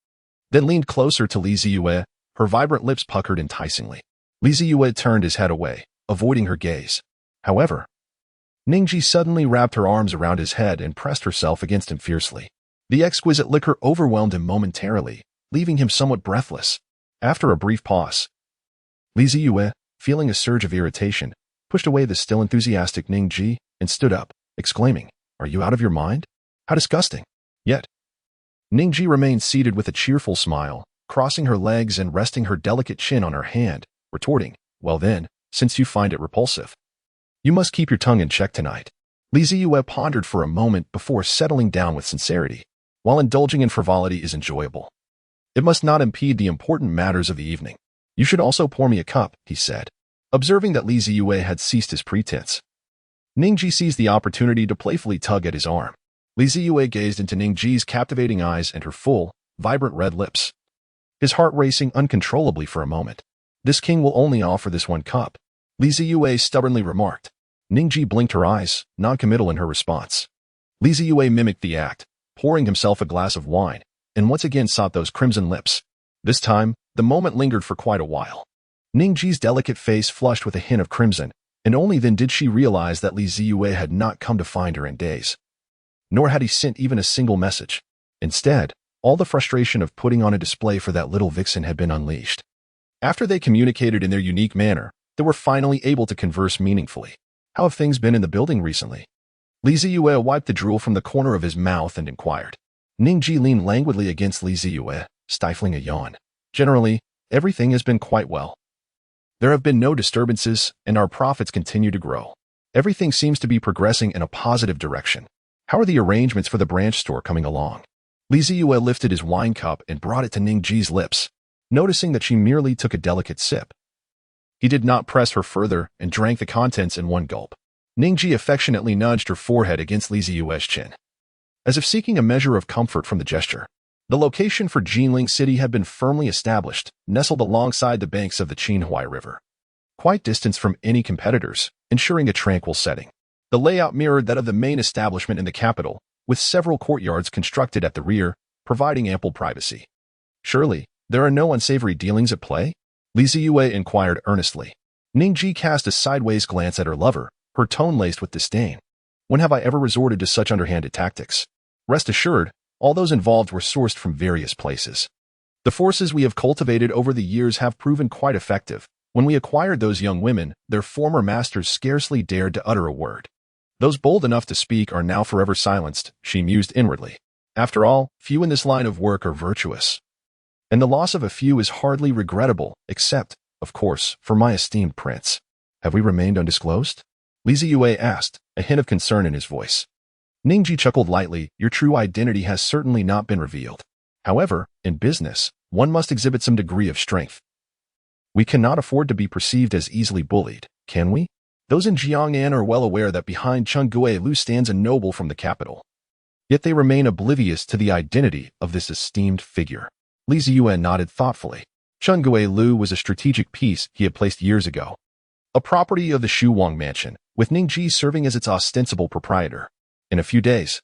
Speaker 1: Then leaned closer to Li Zeyue, her vibrant lips puckered enticingly. Li Zeyue turned his head away, avoiding her gaze. However, Ningji suddenly wrapped her arms around his head and pressed herself against him fiercely. The exquisite liquor overwhelmed him momentarily, leaving him somewhat breathless. After a brief pause, Li Zeyue, feeling a surge of irritation, pushed away the still enthusiastic Ningji and stood up, exclaiming, "Are you out of your mind? How disgusting!" Yet, Ningji remained seated with a cheerful smile, crossing her legs and resting her delicate chin on her hand, retorting, "Well then, since you find it repulsive, you must keep your tongue in check tonight." Li Zeyue pondered for a moment before settling down with sincerity. While indulging in frivolity is enjoyable, it must not impede the important matters of the evening. "You should also pour me a cup," he said, observing that Li Zeyue had ceased his pretense. Ningji seized the opportunity to playfully tug at his arm. Li Zeyue gazed into Ningji's captivating eyes and her full, vibrant red lips, his heart racing uncontrollably for a moment. "This king will only offer this one cup," Li Zeyue stubbornly remarked. Ningji blinked her eyes, non-committal in her response. Li Zeyue mimicked the act, pouring himself a glass of wine, and once again sought those crimson lips. This time, the moment lingered for quite a while. Ningji's delicate face flushed with a hint of crimson, and only then did she realize that Li Zeyue had not come to find her in days. Nor had he sent even a single message. Instead, all the frustration of putting on a display for that little vixen had been unleashed. After they communicated in their unique manner, they were finally able to converse meaningfully. "How have things been in the building recently?" Li Zeyue wiped the drool from the corner of his mouth and inquired. Ningji leaned languidly against Li Zeyue, stifling a yawn. "Generally, everything has been quite well. There have been no disturbances, and our profits continue to grow. Everything seems to be progressing in a positive direction. How are the arrangements for the branch store coming along?" Li Zeyue lifted his wine cup and brought it to Ningji's lips, noticing that she merely took a delicate sip. He did not press her further and drank the contents in one gulp. Ningji affectionately nudged her forehead against Li Zeyue's chin, as if seeking a measure of comfort from the gesture. The location for Jinling City had been firmly established, nestled alongside the banks of the Qinhuai River, quite distanced from any competitors, ensuring a tranquil setting. The layout mirrored that of the main establishment in the capital, with several courtyards constructed at the rear, providing ample privacy. "Surely, there are no unsavory dealings at play?" Li Zeyue inquired earnestly. Ningji cast a sideways glance at her lover, her tone laced with disdain. "When have I ever resorted to such underhanded tactics? Rest assured, all those involved were sourced from various places. The forces we have cultivated over the years have proven quite effective. When we acquired those young women, their former masters scarcely dared to utter a word. Those bold enough to speak are now forever silenced," she mused inwardly. "After all, few in this line of work are virtuous. And the loss of a few is hardly regrettable, except, of course, for my esteemed prince." "Have we remained undisclosed?" Li Zeyue asked, a hint of concern in his voice. Ningji chuckled lightly. "Your true identity has certainly not been revealed. However, in business, one must exhibit some degree of strength. We cannot afford to be perceived as easily bullied, can we? Those in Jiangnan are well aware that behind Chengguei Lu stands a noble from the capital. Yet they remain oblivious to the identity of this esteemed figure." Li Zeyue nodded thoughtfully. Chengguei Lu was a strategic piece he had placed years ago, a property of the Shuwang mansion, with Ningji serving as its ostensible proprietor. In a few days,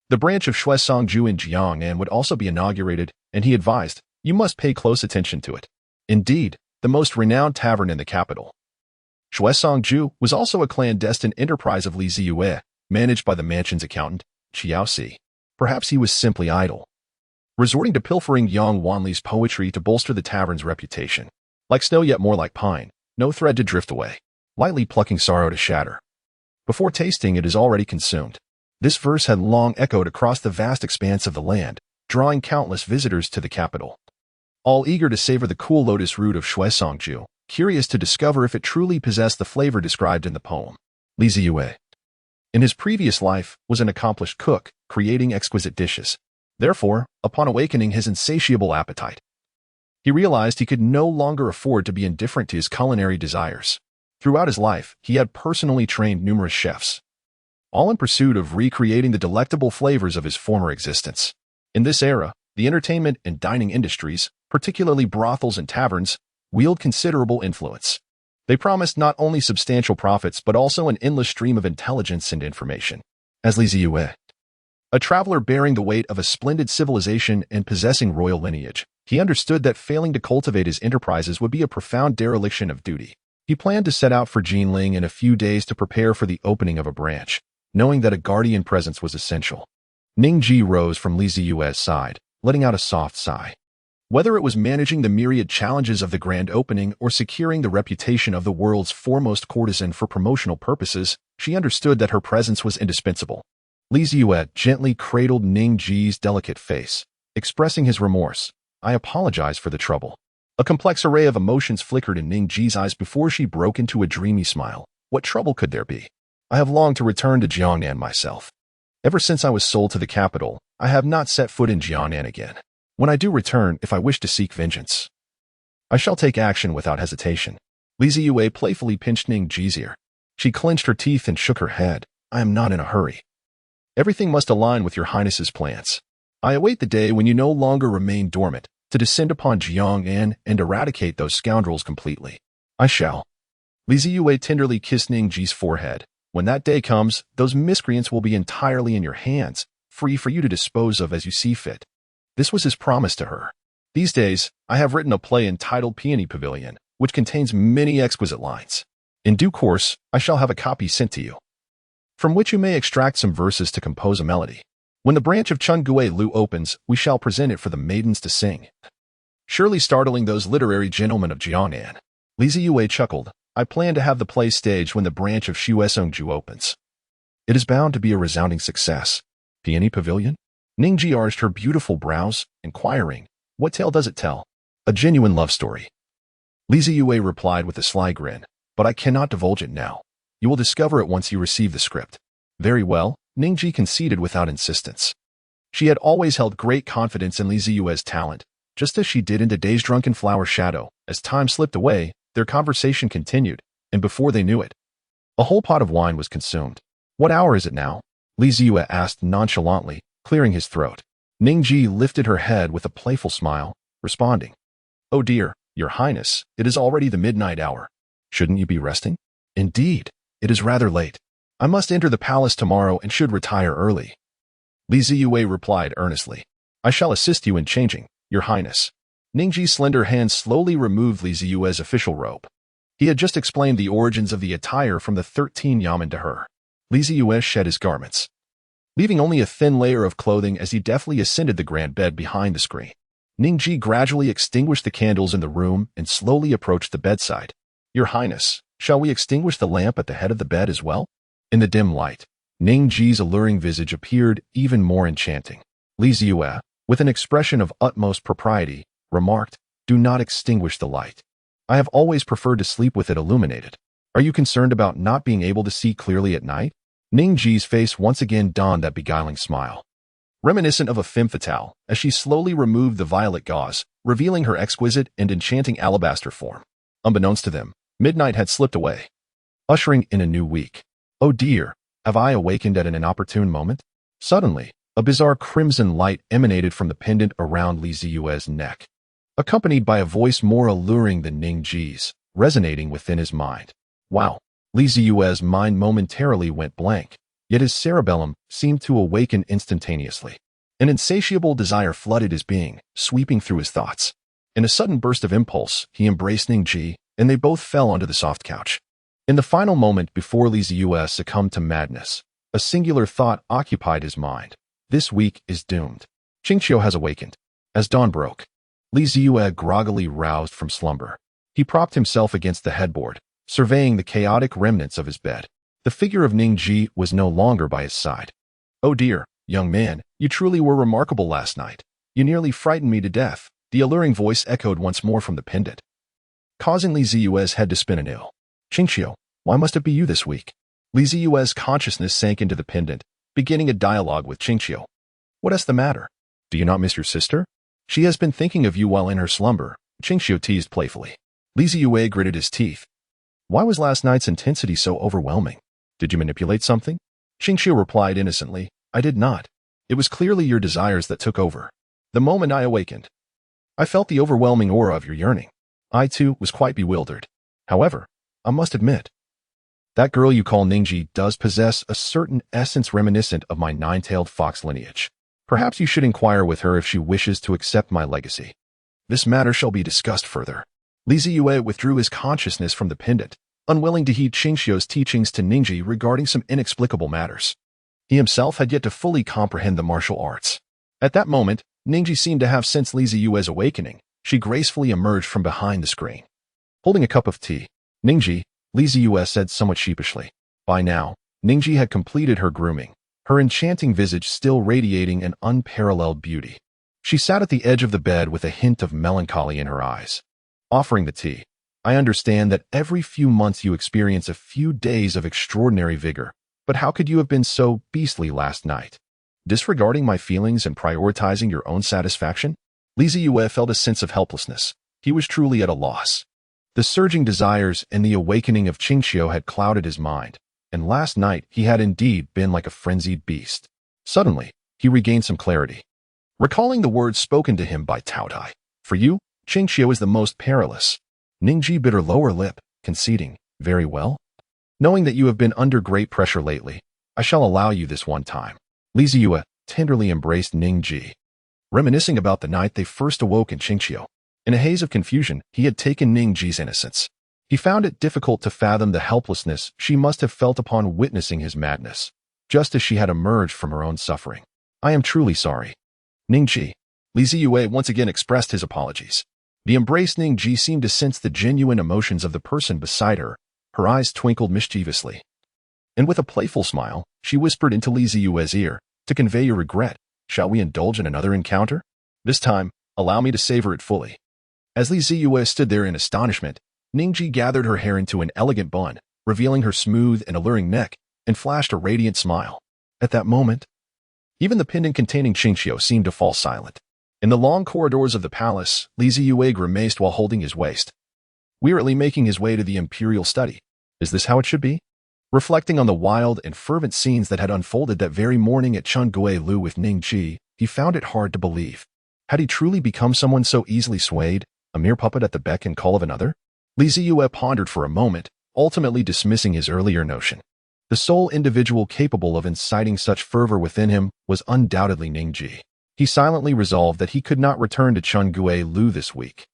Speaker 1: the branch of Shuesongju in Jiangnan would also be inaugurated, and he advised, "You must pay close attention to it. Indeed, the most renowned tavern in the capital." Shuesongju was also a clandestine enterprise of Li Zeyue, managed by the mansion's accountant, Qiaoxi. Perhaps he was simply idle, resorting to pilfering Yang Wanli's poetry to bolster the tavern's reputation. "Like snow yet more like pine, no thread to drift away, lightly plucking sorrow to shatter. Before tasting it is already consumed." This verse had long echoed across the vast expanse of the land, drawing countless visitors to the capital, all eager to savor the cool lotus root of Shuesongju, curious to discover if it truly possessed the flavor described in the poem. Li Zeyue, in his previous life, was an accomplished cook, creating exquisite dishes. Therefore, upon awakening his insatiable appetite, he realized he could no longer afford to be indifferent to his culinary desires. Throughout his life, he had personally trained numerous chefs, all in pursuit of recreating the delectable flavors of his former existence. In this era, the entertainment and dining industries, particularly brothels and taverns, wield considerable influence. They promised not only substantial profits but also an endless stream of intelligence and information. As Zeyue, a traveler bearing the weight of a splendid civilization and possessing royal lineage, he understood that failing to cultivate his enterprises would be a profound dereliction of duty. He planned to set out for Jinling in a few days to prepare for the opening of a branch, knowing that a guardian presence was essential. Ningji rose from Zeyue's side, letting out a soft sigh. Whether it was managing the myriad challenges of the grand opening or securing the reputation of the world's foremost courtesan for promotional purposes, she understood that her presence was indispensable. Zeyue gently cradled Ningji's delicate face, expressing his remorse. "I apologize for the trouble." A complex array of emotions flickered in Ningji's eyes before she broke into a dreamy smile. What trouble could there be? I have longed to return to Jiangnan myself. Ever since I was sold to the capital, I have not set foot in Jiangnan again. When I do return, if I wish to seek vengeance, I shall take action without hesitation. Zeyue playfully pinched Ningji's ear. She clenched her teeth and shook her head. "I am not in a hurry. Everything must align with your Highness's plans. I await the day when you no longer remain dormant, to descend upon Jiangnan and eradicate those scoundrels completely. I shall." Zeyue tenderly kissed Ningji's forehead. "When that day comes, those miscreants will be entirely in your hands, free for you to dispose of as you see fit." This was his promise to her. "These days, I have written a play entitled Peony Pavilion, which contains many exquisite lines. In due course, I shall have a copy sent to you, from which you may extract some verses to compose a melody. When the branch of Chungue Lu opens, we shall present it for the maidens to sing, surely startling those literary gentlemen of Jiangnan." Zeyue chuckled. "I plan to have the play staged when the branch of Shuesongju opens. It is bound to be a resounding success." "Peony Pavilion?" Ningji arched her beautiful brows, inquiring, "What tale does it tell?" "A genuine love story." Zeyue replied with a sly grin, "But I cannot divulge it now. You will discover it once you receive the script." "Very well," Ningji conceded without insistence. She had always held great confidence in Zeyue's talent, just as she did in today's drunken flower shadow. As time slipped away, their conversation continued, and before they knew it, a whole pot of wine was consumed. "What hour is it now?" Zeyue asked nonchalantly, clearing his throat. Ningji lifted her head with a playful smile, responding, "Oh dear, Your Highness, it is already the midnight hour. Shouldn't you be resting?" "Indeed, it is rather late. I must enter the palace tomorrow and should retire early." Zeyue replied earnestly, "I shall assist you in changing, Your Highness." Ningji's slender hand slowly removed Zeyue's official robe. He had just explained the origins of the attire from the 13 yamen to her. Zeyue shed his garments, leaving only a thin layer of clothing as he deftly ascended the grand bed behind the screen. Ningji gradually extinguished the candles in the room and slowly approached the bedside. "Your Highness, shall we extinguish the lamp at the head of the bed as well?" In the dim light, Ningji's alluring visage appeared even more enchanting. Zeyue, with an expression of utmost propriety, remarked, "Do not extinguish the light. I have always preferred to sleep with it illuminated. Are you concerned about not being able to see clearly at night?" Ningji's face once again donned that beguiling smile, reminiscent of a femme fatale, as she slowly removed the violet gauze, revealing her exquisite and enchanting alabaster form. Unbeknownst to them, midnight had slipped away, ushering in a new week. "Oh dear, have I awakened at an inopportune moment?" Suddenly, a bizarre crimson light emanated from the pendant around Zeyue's neck, accompanied by a voice more alluring than Ningji's, resonating within his mind. Wow! Zeyue's mind momentarily went blank, yet his cerebellum seemed to awaken instantaneously. An insatiable desire flooded his being, sweeping through his thoughts. In a sudden burst of impulse, he embraced Ningji, and they both fell onto the soft couch. In the final moment before Zeyue succumbed to madness, a singular thought occupied his mind. This week is doomed. Qingqiu has awakened. As dawn broke, Zeyue groggily roused from slumber. He propped himself against the headboard, surveying the chaotic remnants of his bed. The figure of Ningji was no longer by his side. "Oh dear, young man, you truly were remarkable last night. You nearly frightened me to death," the alluring voice echoed once more from the pendant, causing Zeyue's head to spin anew. "Qingqiu, why must it be you this week?" Zeyue's consciousness sank into the pendant, beginning a dialogue with Qingqiu. "What is the matter? Do you not miss your sister? She has been thinking of you while in her slumber," Qingqiu teased playfully. Zeyue gritted his teeth. "Why was last night's intensity so overwhelming? Did you manipulate something?" Qingqiu replied innocently, "I did not. It was clearly your desires that took over. The moment I awakened, I felt the overwhelming aura of your yearning. I, too, was quite bewildered. However, I must admit, that girl you call Ningji does possess a certain essence reminiscent of my nine-tailed fox lineage. Perhaps you should inquire with her if she wishes to accept my legacy. This matter shall be discussed further. Zeyue withdrew his consciousness from the pendant, unwilling to heed Qingxiu's teachings to Ningji regarding some inexplicable matters. He himself had yet to fully comprehend the martial arts. At that moment, Ningji seemed to have sensed Zeyue's awakening. She gracefully emerged from behind the screen. Holding a cup of tea, Ningji, Zeyue said somewhat sheepishly. By now, Ningji had completed her grooming, her enchanting visage still radiating an unparalleled beauty. She sat at the edge of the bed with a hint of melancholy in her eyes. Offering the tea, I understand that every few months you experience a few days of extraordinary vigor, but how could you have been so beastly last night? Disregarding my feelings and prioritizing your own satisfaction? Zeyue felt a sense of helplessness. He was truly at a loss. The surging desires and the awakening of Qingxiu had clouded his mind, and last night he had indeed been like a frenzied beast. Suddenly, he regained some clarity. Recalling the words spoken to him by Taodai, "For you, Qingxiu is the most perilous." Ningji bit her lower lip, conceding, "Very well. Knowing that you have been under great pressure lately, I shall allow you this one time." Zeyue tenderly embraced Ningji. Reminiscing about the night they first awoke in Qingxiu, in a haze of confusion, he had taken Ningji's innocence. He found it difficult to fathom the helplessness she must have felt upon witnessing his madness, just as she had emerged from her own suffering. "I am truly sorry." Ningji. Zeyue once again expressed his apologies. The embraced Ningji seemed to sense the genuine emotions of the person beside her. Her eyes twinkled mischievously. And with a playful smile, she whispered into Zeyue's ear, "To convey your regret, shall we indulge in another encounter? This time, allow me to savor it fully." As Zeyue stood there in astonishment, Ningji gathered her hair into an elegant bun, revealing her smooth and alluring neck, and flashed a radiant smile. At that moment, even the pendant containing Qingxiu seemed to fall silent. In the long corridors of the palace, Zeyue grimaced while holding his waist, wearily making his way to the imperial study. Is this how it should be? Reflecting on the wild and fervent scenes that had unfolded that very morning at Chungue Lu with Ningji, he found it hard to believe. Had he truly become someone so easily swayed, a mere puppet at the beck and call of another? Zeyue pondered for a moment, ultimately dismissing his earlier notion. The sole individual capable of inciting such fervor within him was undoubtedly Ningji. He silently resolved that he could not return to Chungue Lu this week.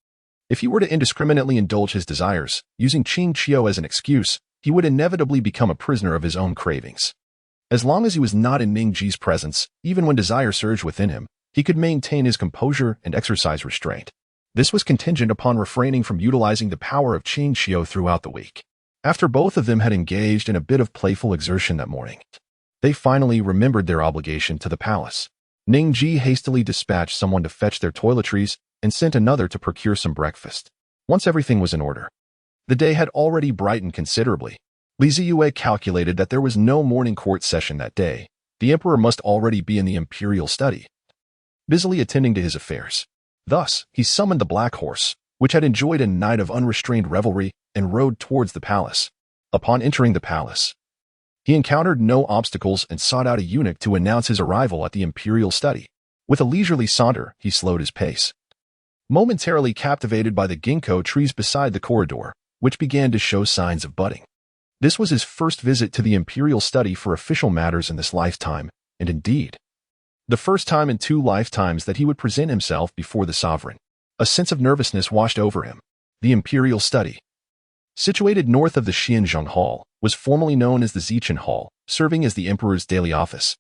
Speaker 1: If he were to indiscriminately indulge his desires, using Qingxiu as an excuse, he would inevitably become a prisoner of his own cravings. As long as he was not in Ningji's presence, even when desire surged within him, he could maintain his composure and exercise restraint. This was contingent upon refraining from utilizing the power of Qingxiu throughout the week. After both of them had engaged in a bit of playful exertion that morning, they finally remembered their obligation to the palace. Ningji hastily dispatched someone to fetch their toiletries and sent another to procure some breakfast. Once everything was in order, the day had already brightened considerably. Zeyue calculated that there was no morning court session that day. The emperor must already be in the imperial study, busily attending to his affairs. Thus, he summoned the black horse, which had enjoyed a night of unrestrained revelry, and rode towards the palace. Upon entering the palace, he encountered no obstacles and sought out a eunuch to announce his arrival at the imperial study. With a leisurely saunter, he slowed his pace, momentarily captivated by the ginkgo trees beside the corridor, which began to show signs of budding. This was his first visit to the imperial study for official matters in this lifetime, and indeed, the first time in 2 lifetimes that he would present himself before the sovereign. A sense of nervousness washed over him. The imperial study, situated north of the Xianzheng Hall, was formerly known as the Zeyue Hall, serving as the emperor's daily office.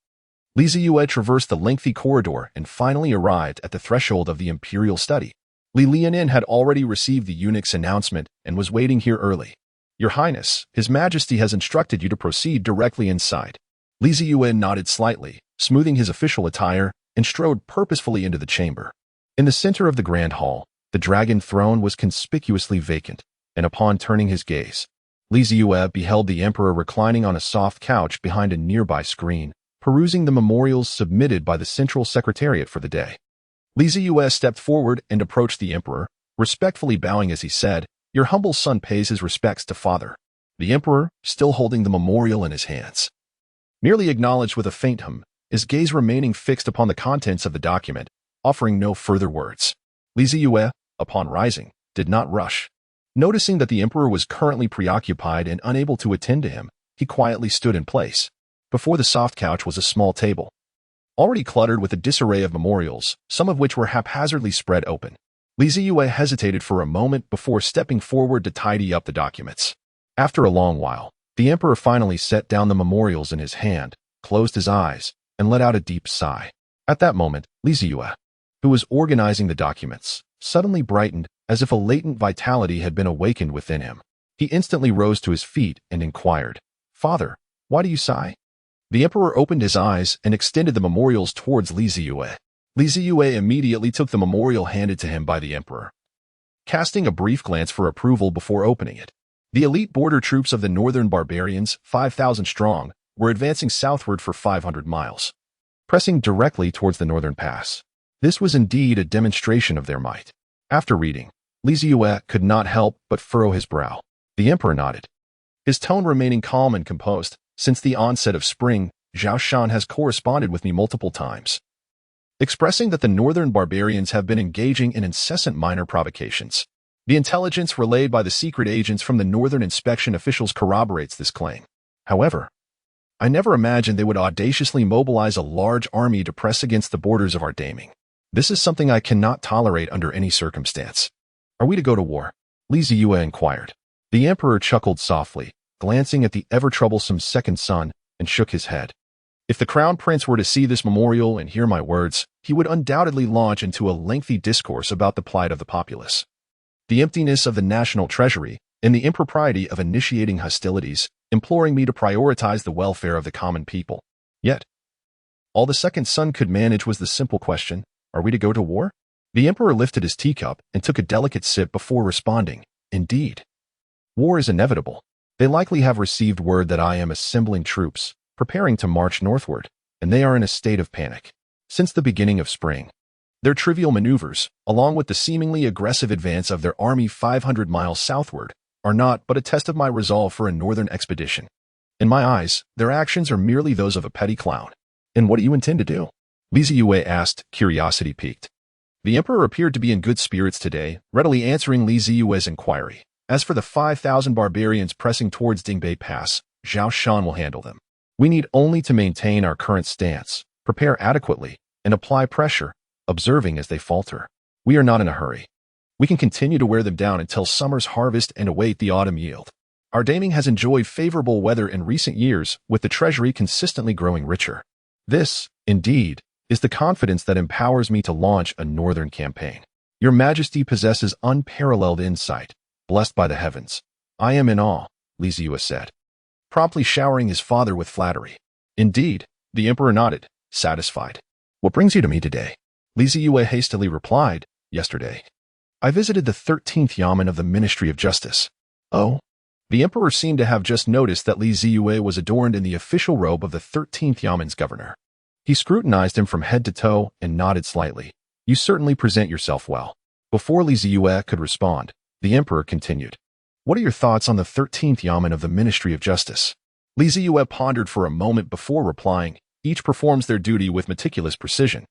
Speaker 1: Zeyue traversed the lengthy corridor and finally arrived at the threshold of the imperial study. Li Lianin had already received the eunuch's announcement and was waiting here early. "Your Highness, His Majesty has instructed you to proceed directly inside." Zeyue nodded slightly, smoothing his official attire, and strode purposefully into the chamber. In the center of the grand hall, the dragon throne was conspicuously vacant, and upon turning his gaze, Zeyue beheld the emperor reclining on a soft couch behind a nearby screen, perusing the memorials submitted by the central secretariat for the day. Zeyue stepped forward and approached the emperor, respectfully bowing as he said, "Your humble son pays his respects to father." The emperor, still holding the memorial in his hands, merely acknowledged with a faint hum, his gaze remaining fixed upon the contents of the document, offering no further words. Zeyue, upon rising, did not rush. Noticing that the emperor was currently preoccupied and unable to attend to him, he quietly stood in place. Before the soft couch was a small table, already cluttered with a disarray of memorials, some of which were haphazardly spread open. Zeyue hesitated for a moment before stepping forward to tidy up the documents. After a long while, the emperor finally set down the memorials in his hand, closed his eyes, and let out a deep sigh. At that moment, Zeyue, who was organizing the documents, suddenly brightened as if a latent vitality had been awakened within him. He instantly rose to his feet and inquired, "Father, why do you sigh?" The emperor opened his eyes and extended the memorials towards Zeyue. Zeyue immediately took the memorial handed to him by the emperor, casting a brief glance for approval before opening it. The elite border troops of the northern barbarians, 5,000 strong, were advancing southward for 500 miles, pressing directly towards the northern pass. This was indeed a demonstration of their might. After reading, Zeyue could not help but furrow his brow. The emperor nodded, his tone remaining calm and composed. "Since the onset of spring, Shushan has corresponded with me multiple times, expressing that the northern barbarians have been engaging in incessant minor provocations. The intelligence relayed by the secret agents from the northern inspection officials corroborates this claim. However, I never imagined they would audaciously mobilize a large army to press against the borders of our daming. This is something I cannot tolerate under any circumstance." "Are we to go to war?" Zeyue inquired. The emperor chuckled softly, glancing at the ever-troublesome second son, and shook his head. If the crown prince were to see this memorial and hear my words, he would undoubtedly launch into a lengthy discourse about the plight of the populace, the emptiness of the national treasury, and the impropriety of initiating hostilities, imploring me to prioritize the welfare of the common people. Yet, all the second son could manage was the simple question, "Are we to go to war?" The emperor lifted his teacup and took a delicate sip before responding, "Indeed. War is inevitable. They likely have received word that I am assembling troops, preparing to march northward, and they are in a state of panic. Since the beginning of spring, their trivial maneuvers, along with the seemingly aggressive advance of their army 500 miles southward, are not but a test of my resolve for a northern expedition. In my eyes, their actions are merely those of a petty clown." "And what do you intend to do?" Zeyue asked, curiosity piqued. The emperor appeared to be in good spirits today, readily answering Zeyue's inquiry. "As for the 5,000 barbarians pressing towards Dingbei Pass, Shushan will handle them. We need only to maintain our current stance, prepare adequately, and apply pressure, observing as they falter. We are not in a hurry. We can continue to wear them down until summer's harvest and await the autumn yield. Our daming has enjoyed favorable weather in recent years, with the treasury consistently growing richer. This, indeed, is the confidence that empowers me to launch a northern campaign. Your Majesty possesses unparalleled insight. Blessed by the heavens. I am in awe," Zeyue said, promptly showering his father with flattery. "Indeed," the emperor nodded, satisfied. "What brings you to me today?" Zeyue hastily replied, "Yesterday, I visited the 13th Yamen of the Ministry of Justice." "Oh?" The emperor seemed to have just noticed that Zeyue was adorned in the official robe of the 13th Yamen's governor. He scrutinized him from head to toe and nodded slightly. "You certainly present yourself well." Before Zeyue could respond, the emperor continued, "What are your thoughts on the 13th Yamen of the Ministry of Justice?" Zeyue pondered for a moment before replying, "Each performs their duty with meticulous precision."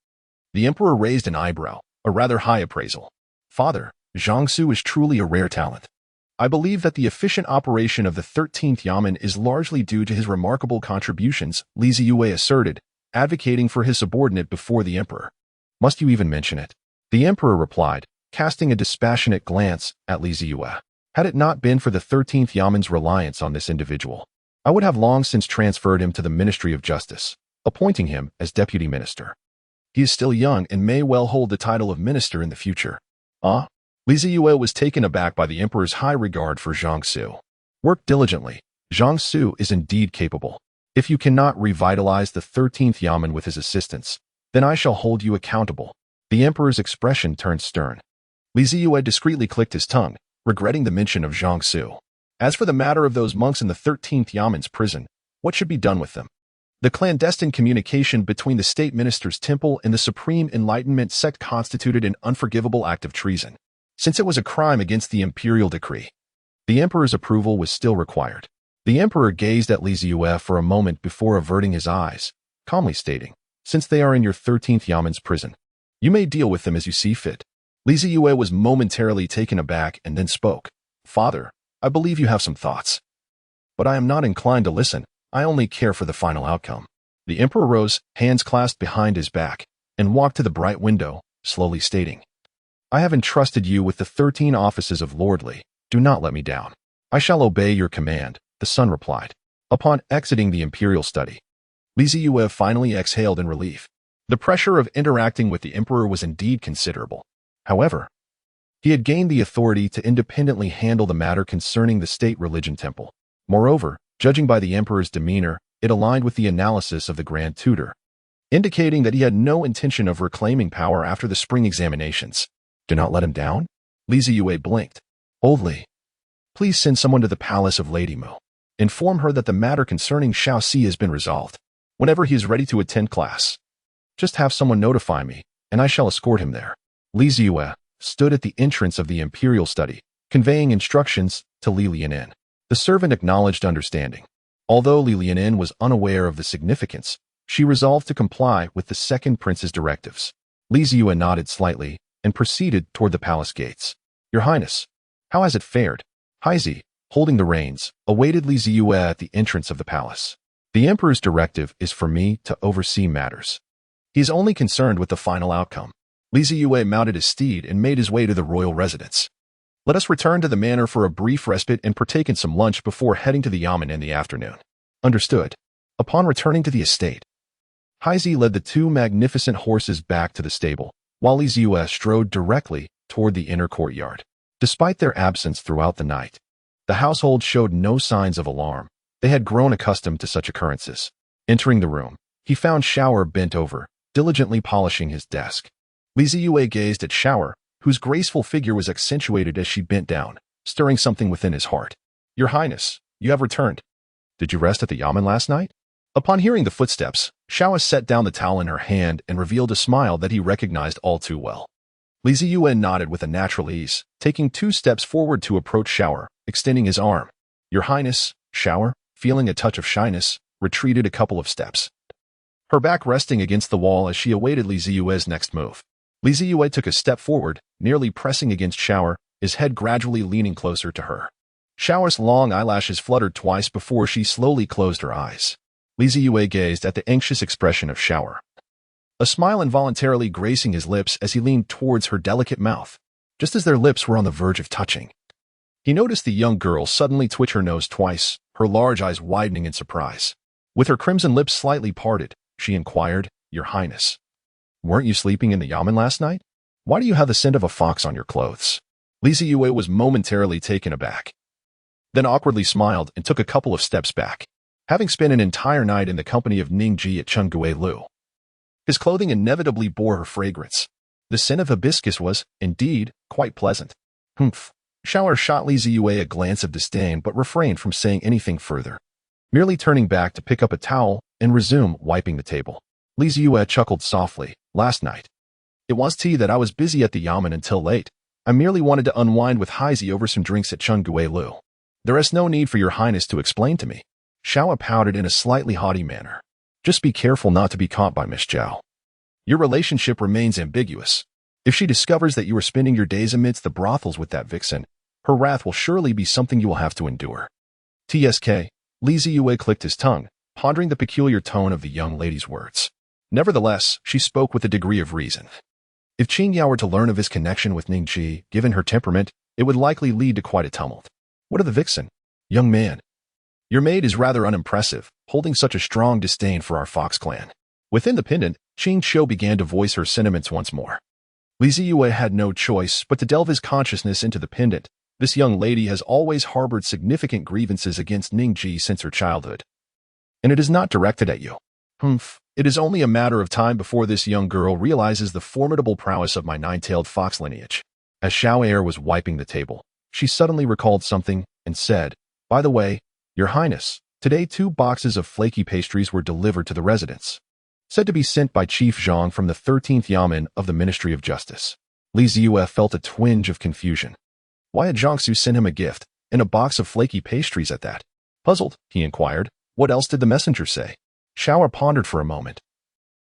Speaker 1: The emperor raised an eyebrow, a rather high appraisal. "Father, Jiangsu is truly a rare talent. I believe that the efficient operation of the 13th Yamen is largely due to his remarkable contributions," Zeyue asserted, advocating for his subordinate before the emperor. "Must you even mention it?" The emperor replied, casting a dispassionate glance at Zeyue. "Had it not been for the 13th Yamen's reliance on this individual, I would have long since transferred him to the Ministry of Justice, appointing him as deputy minister. He is still young and may well hold the title of minister in the future." "Ah?" Zeyue was taken aback by the emperor's high regard for Jiangsu. "Work diligently. Jiangsu is indeed capable. If you cannot revitalize the 13th Yamen with his assistance, then I shall hold you accountable." The emperor's expression turned stern. Zeyue discreetly clicked his tongue, regretting the mention of Jiangsu. As for the matter of those monks in the 13th Yamen's prison, what should be done with them? The clandestine communication between the state minister's temple and the Supreme Enlightenment sect constituted an unforgivable act of treason, since it was a crime against the imperial decree. The emperor's approval was still required. The emperor gazed at Zeyue for a moment before averting his eyes, calmly stating, "Since they are in your 13th Yamen's prison, you may deal with them as you see fit." Zeyue was momentarily taken aback and then spoke, Father, I believe you have some thoughts. But I am not inclined to listen. I only care for the final outcome. The emperor rose, hands clasped behind his back, and walked to the bright window, slowly stating, I have entrusted you with the 13 offices of lordly. Do not let me down. I shall obey your command, the son replied. Upon exiting the imperial study, Zeyue finally exhaled in relief. The pressure of interacting with the emperor was indeed considerable. However, he had gained the authority to independently handle the matter concerning the state religion temple. Moreover, judging by the emperor's demeanor, it aligned with the analysis of the Grand Tutor, indicating that he had no intention of reclaiming power after the spring examinations. Do not let him down? Zeyue blinked. Oldly, please send someone to the palace of Lady Mu. Inform her that the matter concerning Shao Si has been resolved. Whenever he is ready to attend class, just have someone notify me, and I shall escort him there. Zeyue stood at the entrance of the imperial study, conveying instructions to Li Lianin. The servant acknowledged understanding. Although Li Lianin was unaware of the significance, she resolved to comply with the second prince's directives. Zeyue nodded slightly and proceeded toward the palace gates. Your Highness, how has it fared? Highness, holding the reins, awaited Zeyue at the entrance of the palace. The emperor's directive is for me to oversee matters. He is only concerned with the final outcome. Zeyue mounted his steed and made his way to the royal residence. Let us return to the manor for a brief respite and partake in some lunch before heading to the yamen in the afternoon. Understood. Upon returning to the estate, Highness led the two magnificent horses back to the stable, while Zeyue strode directly toward the inner courtyard. Despite their absence throughout the night, the household showed no signs of alarm. They had grown accustomed to such occurrences. Entering the room, he found Shower bent over, diligently polishing his desk. Zeyue gazed at Shower, whose graceful figure was accentuated as she bent down, stirring something within his heart. Your Highness, you have returned. Did you rest at the yamen last night? Upon hearing the footsteps, Shower set down the towel in her hand and revealed a smile that he recognized all too well. Zeyue nodded with a natural ease, taking 2 steps forward to approach Shower, extending his arm. Your Highness, Shower, feeling a touch of shyness, retreated a couple of steps, her back resting against the wall as she awaited Zeyue's next move. Zeyue took a step forward, nearly pressing against Shower, his head gradually leaning closer to her. Shower's long eyelashes fluttered twice before she slowly closed her eyes. Zeyue gazed at the anxious expression of Shower, a smile involuntarily gracing his lips as he leaned towards her delicate mouth, just as their lips were on the verge of touching. He noticed the young girl suddenly twitch her nose twice, her large eyes widening in surprise. With her crimson lips slightly parted, she inquired, Your Highness, weren't you sleeping in the yamen last night? Why do you have the scent of a fox on your clothes? Zeyue was momentarily taken aback, then awkwardly smiled and took a couple of steps back. Having spent an entire night in the company of Ningji at Chengguei Lu, his clothing inevitably bore her fragrance. The scent of hibiscus was, indeed, quite pleasant. Humph. Shower shot Zeyue a glance of disdain but refrained from saying anything further, merely turning back to pick up a towel and resume wiping the table. Zeyue chuckled softly. Last night, it was tea that I was busy at the yamen until late. I merely wanted to unwind with Highness over some drinks at Chengguei Lu. There is no need for your Highness to explain to me. Shower pouted in a slightly haughty manner. Just be careful not to be caught by Miss Zhao. Your relationship remains ambiguous. If she discovers that you are spending your days amidst the brothels with that vixen, her wrath will surely be something you will have to endure. TSK, Zeyue clicked his tongue, pondering the peculiar tone of the young lady's words. Nevertheless, she spoke with a degree of reason. If Qingyao were to learn of his connection with Ningji, given her temperament, it would likely lead to quite a tumult. What of the vixen? Young man, your maid is rather unimpressive, holding such a strong disdain for our Fox clan. Within the pendant, Qing Qiu began to voice her sentiments once more. Zeyue had no choice but to delve his consciousness into the pendant. This young lady has always harbored significant grievances against Ningji since her childhood. And it is not directed at you. Humph. It is only a matter of time before this young girl realizes the formidable prowess of my 9-tailed fox lineage. As Xiao was wiping the table, she suddenly recalled something and said, By the way, Your Highness, today 2 boxes of flaky pastries were delivered to the residence, said to be sent by Chief Zhang from the 13th Yamen of the Ministry of Justice. Zeyue felt a twinge of confusion. Why had Jiangsu sent him a gift, and a box of flaky pastries at that? Puzzled, he inquired, what else did the messenger say? Shower pondered for a moment,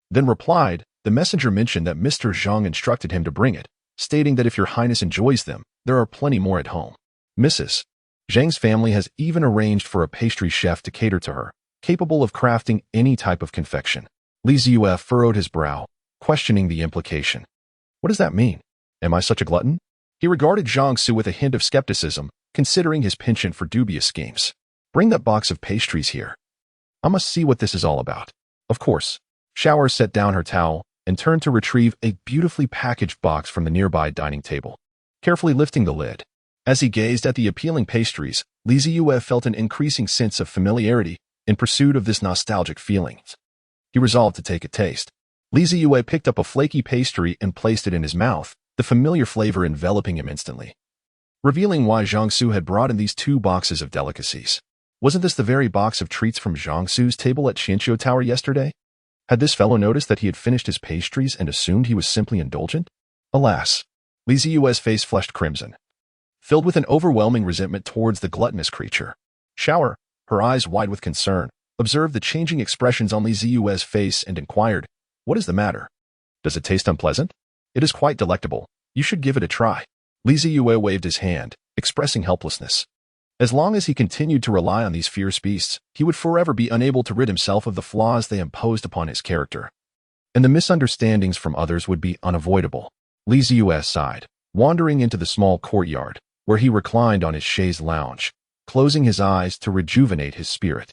Speaker 1: then replied, the messenger mentioned that Mr. Zhang instructed him to bring it, stating that if your Highness enjoys them, there are plenty more at home. Mrs. Zhang's family has even arranged for a pastry chef to cater to her, capable of crafting any type of confection. Zeyue furrowed his brow, questioning the implication. What does that mean? Am I such a glutton? He regarded Jiangsu with a hint of skepticism, considering his penchant for dubious schemes. Bring that box of pastries here. I must see what this is all about. Of course. Shower set down her towel and turned to retrieve a beautifully packaged box from the nearby dining table, carefully lifting the lid. As he gazed at the appealing pastries, Zeyue felt an increasing sense of familiarity in pursuit of this nostalgic feeling. He resolved to take a taste. Zeyue picked up a flaky pastry and placed it in his mouth, the familiar flavor enveloping him instantly, revealing why Jiangsu had brought in these 2 boxes of delicacies. Wasn't this the very box of treats from Jiangsu's table at Qianqiu Tower yesterday? Had this fellow noticed that he had finished his pastries and assumed he was simply indulgent? Alas, Zeyue's face flushed crimson, filled with an overwhelming resentment towards the gluttonous creature. Shower, her eyes wide with concern, observed the changing expressions on Zeyue's face and inquired, "What is the matter? Does it taste unpleasant?" "It is quite delectable. You should give it a try." Zeyue waved his hand, expressing helplessness. As long as he continued to rely on these fierce beasts, he would forever be unable to rid himself of the flaws they imposed upon his character, and the misunderstandings from others would be unavoidable. Zeyue sighed, wandering into the small courtyard, where he reclined on his chaise lounge, closing his eyes to rejuvenate his spirit.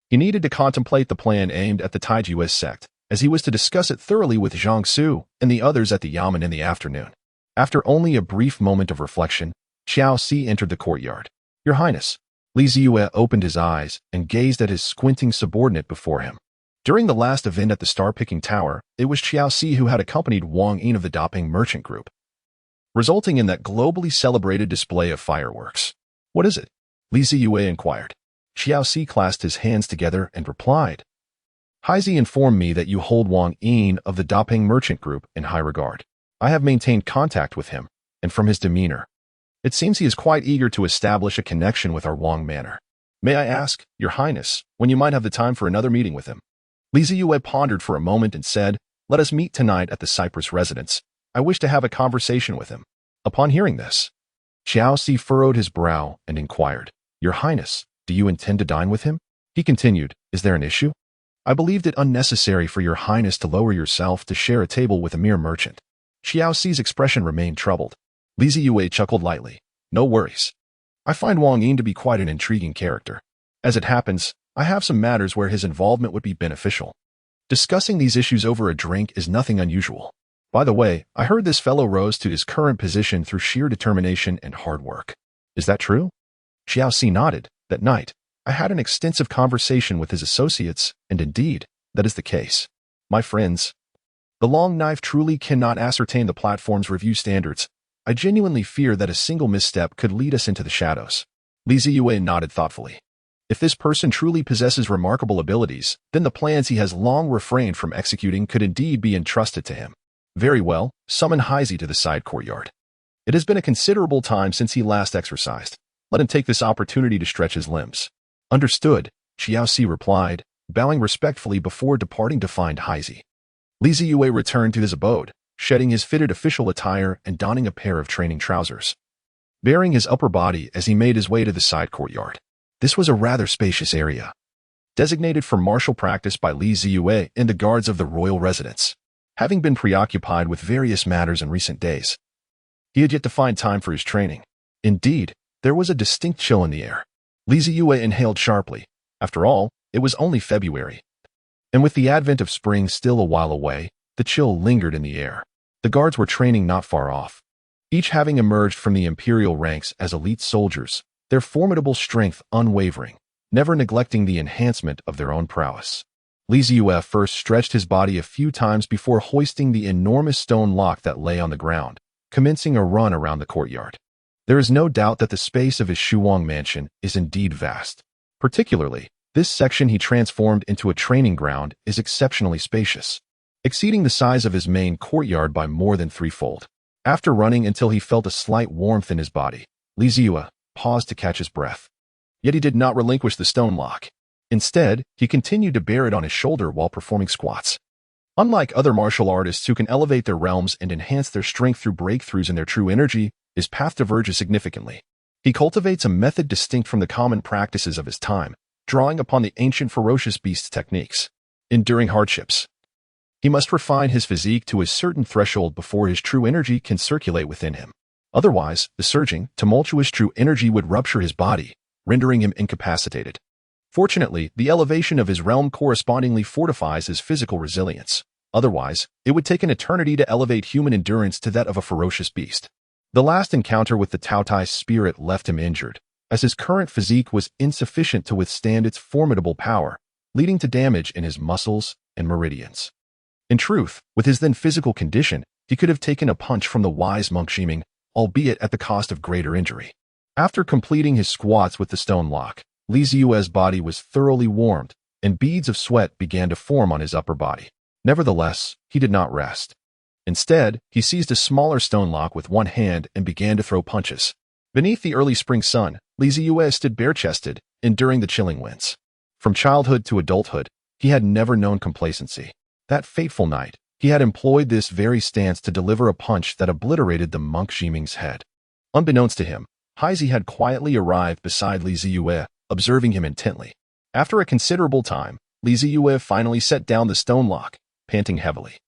Speaker 1: He needed to contemplate the plan aimed at the Taijue sect, as he was to discuss it thoroughly with Jiangsu and the others at the Yamen in the afternoon. After only a brief moment of reflection, Xiao Si entered the courtyard. "Your Highness." Zeyue opened his eyes and gazed at his squinting subordinate before him. During the last event at the Star-Picking Tower, it was Xiao Si who had accompanied Wang Yin of the Daping Merchant Group, resulting in that globally celebrated display of fireworks. "What is it?" Zeyue inquired. Xiao Si clasped his hands together and replied, "Highness informed me that you hold Wang Yin of the Daping Merchant Group in high regard. I have maintained contact with him, and from his demeanor, it seems he is quite eager to establish a connection with our Wang manor. May I ask, Your Highness, when you might have the time for another meeting with him?" Zeyue pondered for a moment and said, "Let us meet tonight at the Cypress residence. I wish to have a conversation with him." Upon hearing this, Xiao Si furrowed his brow and inquired, "Your Highness, do you intend to dine with him?" He continued, "Is there an issue? I believed it unnecessary for Your Highness to lower yourself to share a table with a mere merchant." Xiao Si's expression remained troubled. Zeyue chuckled lightly. "No worries. I find Wang Yin to be quite an intriguing character. As it happens, I have some matters where his involvement would be beneficial. Discussing these issues over a drink is nothing unusual. By the way, I heard this fellow rose to his current position through sheer determination and hard work. Is that true?" Xiao Si nodded. "That night, I had an extensive conversation with his associates, and indeed, that is the case. My friends, the long knife truly cannot ascertain the platform's review standards. I genuinely fear that a single misstep could lead us into the shadows." Zeyue nodded thoughtfully. If this person truly possesses remarkable abilities, then the plans he has long refrained from executing could indeed be entrusted to him. "Very well, summon Highness to the side courtyard. It has been a considerable time since he last exercised. Let him take this opportunity to stretch his limbs." "Understood," Xiao Si replied, bowing respectfully before departing to find Highness. Zeyue returned to his abode, shedding his fitted official attire and donning a pair of training trousers, baring his upper body as he made his way to the side courtyard. This was a rather spacious area, designated for martial practice by Zeyue and the guards of the royal residence. Having been preoccupied with various matters in recent days, he had yet to find time for his training. Indeed, there was a distinct chill in the air. Zeyue inhaled sharply. After all, it was only February, and with the advent of spring still a while away, the chill lingered in the air. The guards were training not far off, each having emerged from the imperial ranks as elite soldiers, their formidable strength unwavering, never neglecting the enhancement of their own prowess. Zeyue first stretched his body a few times before hoisting the enormous stone lock that lay on the ground, commencing a run around the courtyard. There is no doubt that the space of his Shuang mansion is indeed vast. Particularly, this section he transformed into a training ground is exceptionally spacious, exceeding the size of his main courtyard by more than threefold. After running until he felt a slight warmth in his body, Zeyue paused to catch his breath. Yet he did not relinquish the stone lock. Instead, he continued to bear it on his shoulder while performing squats. Unlike other martial artists who can elevate their realms and enhance their strength through breakthroughs in their true energy, his path diverges significantly. He cultivates a method distinct from the common practices of his time, drawing upon the ancient ferocious beast techniques. Enduring hardships. He must refine his physique to a certain threshold before his true energy can circulate within him. Otherwise, the surging, tumultuous true energy would rupture his body, rendering him incapacitated. Fortunately, the elevation of his realm correspondingly fortifies his physical resilience. Otherwise, it would take an eternity to elevate human endurance to that of a ferocious beast. The last encounter with the Taotai spirit left him injured, as his current physique was insufficient to withstand its formidable power, leading to damage in his muscles and meridians. In truth, with his then physical condition, he could have taken a punch from the wise monk Zeyue, albeit at the cost of greater injury. After completing his squats with the stone lock, Zeyue's body was thoroughly warmed, and beads of sweat began to form on his upper body. Nevertheless, he did not rest. Instead, he seized a smaller stone lock with one hand and began to throw punches. Beneath the early spring sun, Zeyue stood bare-chested, enduring the chilling winds. From childhood to adulthood, he had never known complacency. That fateful night, he had employed this very stance to deliver a punch that obliterated the monk Zeyue's head. Unbeknownst to him, Highness had quietly arrived beside Zeyue, observing him intently. After a considerable time, Zeyue finally set down the stone lock, panting heavily.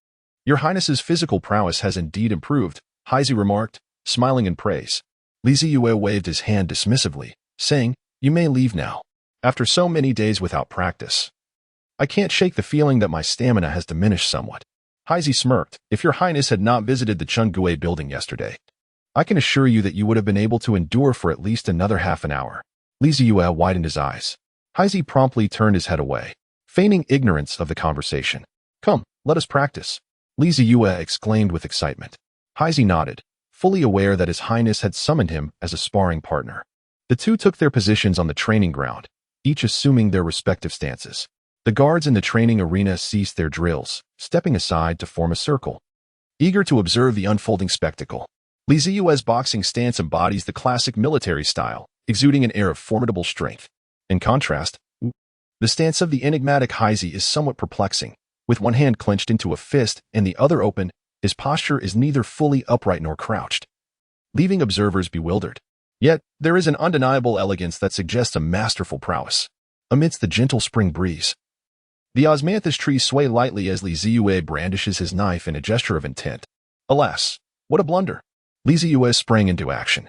Speaker 1: "Your Highness's physical prowess has indeed improved," Highness remarked, smiling in praise. Zeyue waved his hand dismissively, saying, "You may leave now. After so many days without practice, I can't shake the feeling that my stamina has diminished somewhat." Highness smirked. "If your Highness had not visited the Chunggui building yesterday, I can assure you that you would have been able to endure for at least another half an hour." Zeyue widened his eyes. Highness promptly turned his head away, feigning ignorance of the conversation. "Come, let us practice," Zeyue exclaimed with excitement. Highness nodded, fully aware that his Highness had summoned him as a sparring partner. The two took their positions on the training ground, each assuming their respective stances. The guards in the training arena ceased their drills, stepping aside to form a circle, eager to observe the unfolding spectacle. Zeyue's boxing stance embodies the classic military style, exuding an air of formidable strength. In contrast, the stance of the enigmatic Highness is somewhat perplexing. With one hand clenched into a fist and the other open, his posture is neither fully upright nor crouched, leaving observers bewildered. Yet, there is an undeniable elegance that suggests a masterful prowess. Amidst the gentle spring breeze, the osmanthus trees sway lightly as Zeyue brandishes his knife in a gesture of intent. Alas, what a blunder! Zeyue sprang into action.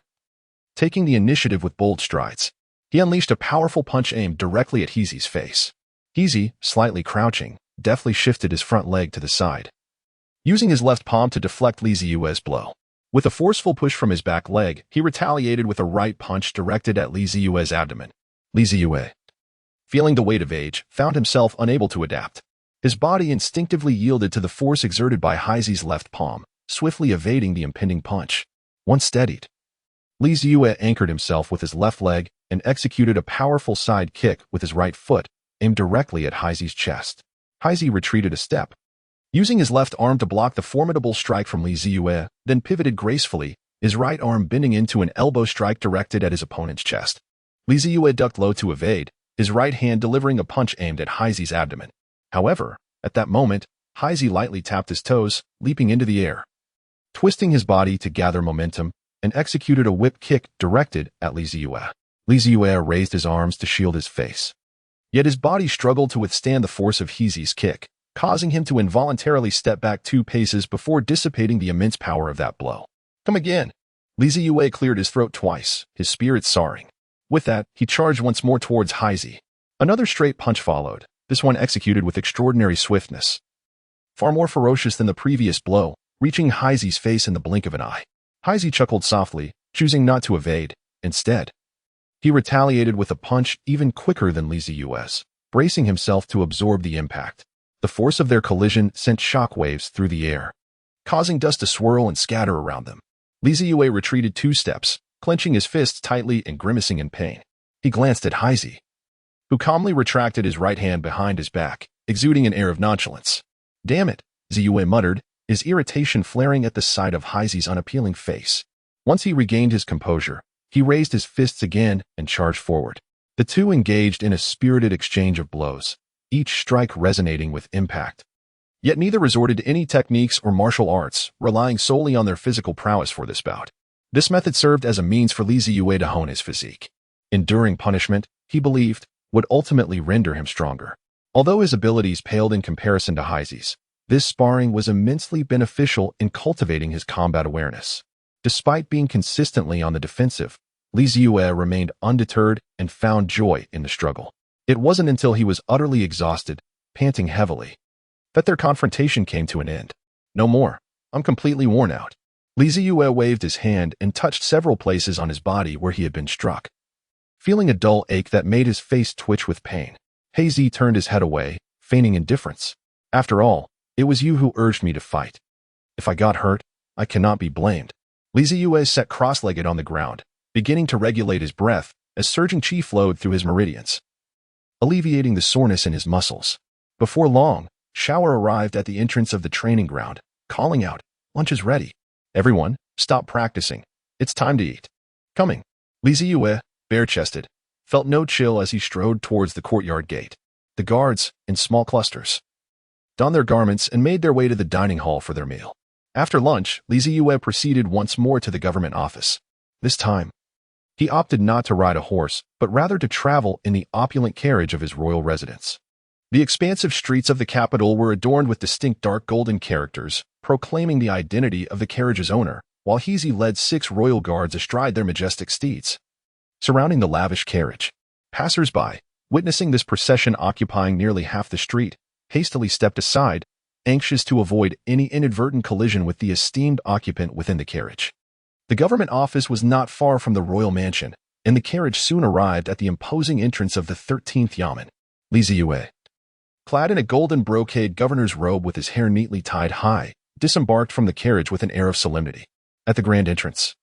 Speaker 1: Taking the initiative with bold strides, he unleashed a powerful punch aimed directly at Highness's face. Highness, slightly crouching, deftly shifted his front leg to the side, using his left palm to deflect Zeyue's blow. With a forceful push from his back leg, he retaliated with a right punch directed at Zeyue's abdomen. Zeyue, feeling the weight of age, found himself unable to adapt. His body instinctively yielded to the force exerted by Highness's left palm, swiftly evading the impending punch. Once steadied, Zeyue anchored himself with his left leg and executed a powerful side kick with his right foot, aimed directly at Highness's chest. Highness retreated a step, using his left arm to block the formidable strike from Zeyue, then pivoted gracefully, his right arm bending into an elbow strike directed at his opponent's chest. Zeyue ducked low to evade, his right hand delivering a punch aimed at Highness's abdomen. However, at that moment, Highness lightly tapped his toes, leaping into the air, twisting his body to gather momentum, and executed a whip kick directed at Zeyue. Zeyue raised his arms to shield his face. Yet his body struggled to withstand the force of Highness's kick, causing him to involuntarily step back 2 paces before dissipating the immense power of that blow. "Come again!" Zeyue cleared his throat twice, his spirits soaring. With that, he charged once more towards Highness. Another straight punch followed, this one executed with extraordinary swiftness, far more ferocious than the previous blow, reaching Highness's face in the blink of an eye. Highness chuckled softly, choosing not to evade. Instead, he retaliated with a punch even quicker than Zeyue's, bracing himself to absorb the impact. The force of their collision sent shockwaves through the air, causing dust to swirl and scatter around them. Zeyue retreated 2 steps, clenching his fists tightly and grimacing in pain. He glanced at Highness, who calmly retracted his right hand behind his back, exuding an air of nonchalance. "Damn it," Zeyue muttered, his irritation flaring at the sight of Highness's unappealing face. Once he regained his composure, he raised his fists again and charged forward. The two engaged in a spirited exchange of blows, each strike resonating with impact. Yet neither resorted to any techniques or martial arts, relying solely on their physical prowess for this bout. This method served as a means for Zeyue to hone his physique. Enduring punishment, he believed, would ultimately render him stronger. Although his abilities paled in comparison to Highness, this sparring was immensely beneficial in cultivating his combat awareness. Despite being consistently on the defensive, Zeyue remained undeterred and found joy in the struggle. It wasn't until he was utterly exhausted, panting heavily, that their confrontation came to an end. No more. I'm completely worn out. Zeyue waved his hand and touched several places on his body where he had been struck. Feeling a dull ache that made his face twitch with pain, Hazy turned his head away, feigning indifference. After all, it was you who urged me to fight. If I got hurt, I cannot be blamed. Zeyue sat cross-legged on the ground, beginning to regulate his breath as surging qi flowed through his meridians, alleviating the soreness in his muscles. Before long, Shower arrived at the entrance of the training ground, calling out, "Lunch is ready. Everyone, stop practicing. It's time to eat." Coming. Zeyue, bare-chested, felt no chill as he strode towards the courtyard gate. The guards, in small clusters, donned their garments and made their way to the dining hall for their meal. After lunch, Zeyue proceeded once more to the government office. This time, he opted not to ride a horse, but rather to travel in the opulent carriage of his royal residence. The expansive streets of the capital were adorned with distinct dark golden characters, proclaiming the identity of the carriage's owner, while Hazy led 6 royal guards astride their majestic steeds. Surrounding the lavish carriage, passers-by, witnessing this procession occupying nearly half the street, hastily stepped aside, anxious to avoid any inadvertent collision with the esteemed occupant within the carriage. The government office was not far from the royal mansion, and the carriage soon arrived at the imposing entrance of the 13th Yamen. Zeyue, clad in a golden brocade governor's robe with his hair neatly tied high, disembarked from the carriage with an air of solemnity. At the grand entrance,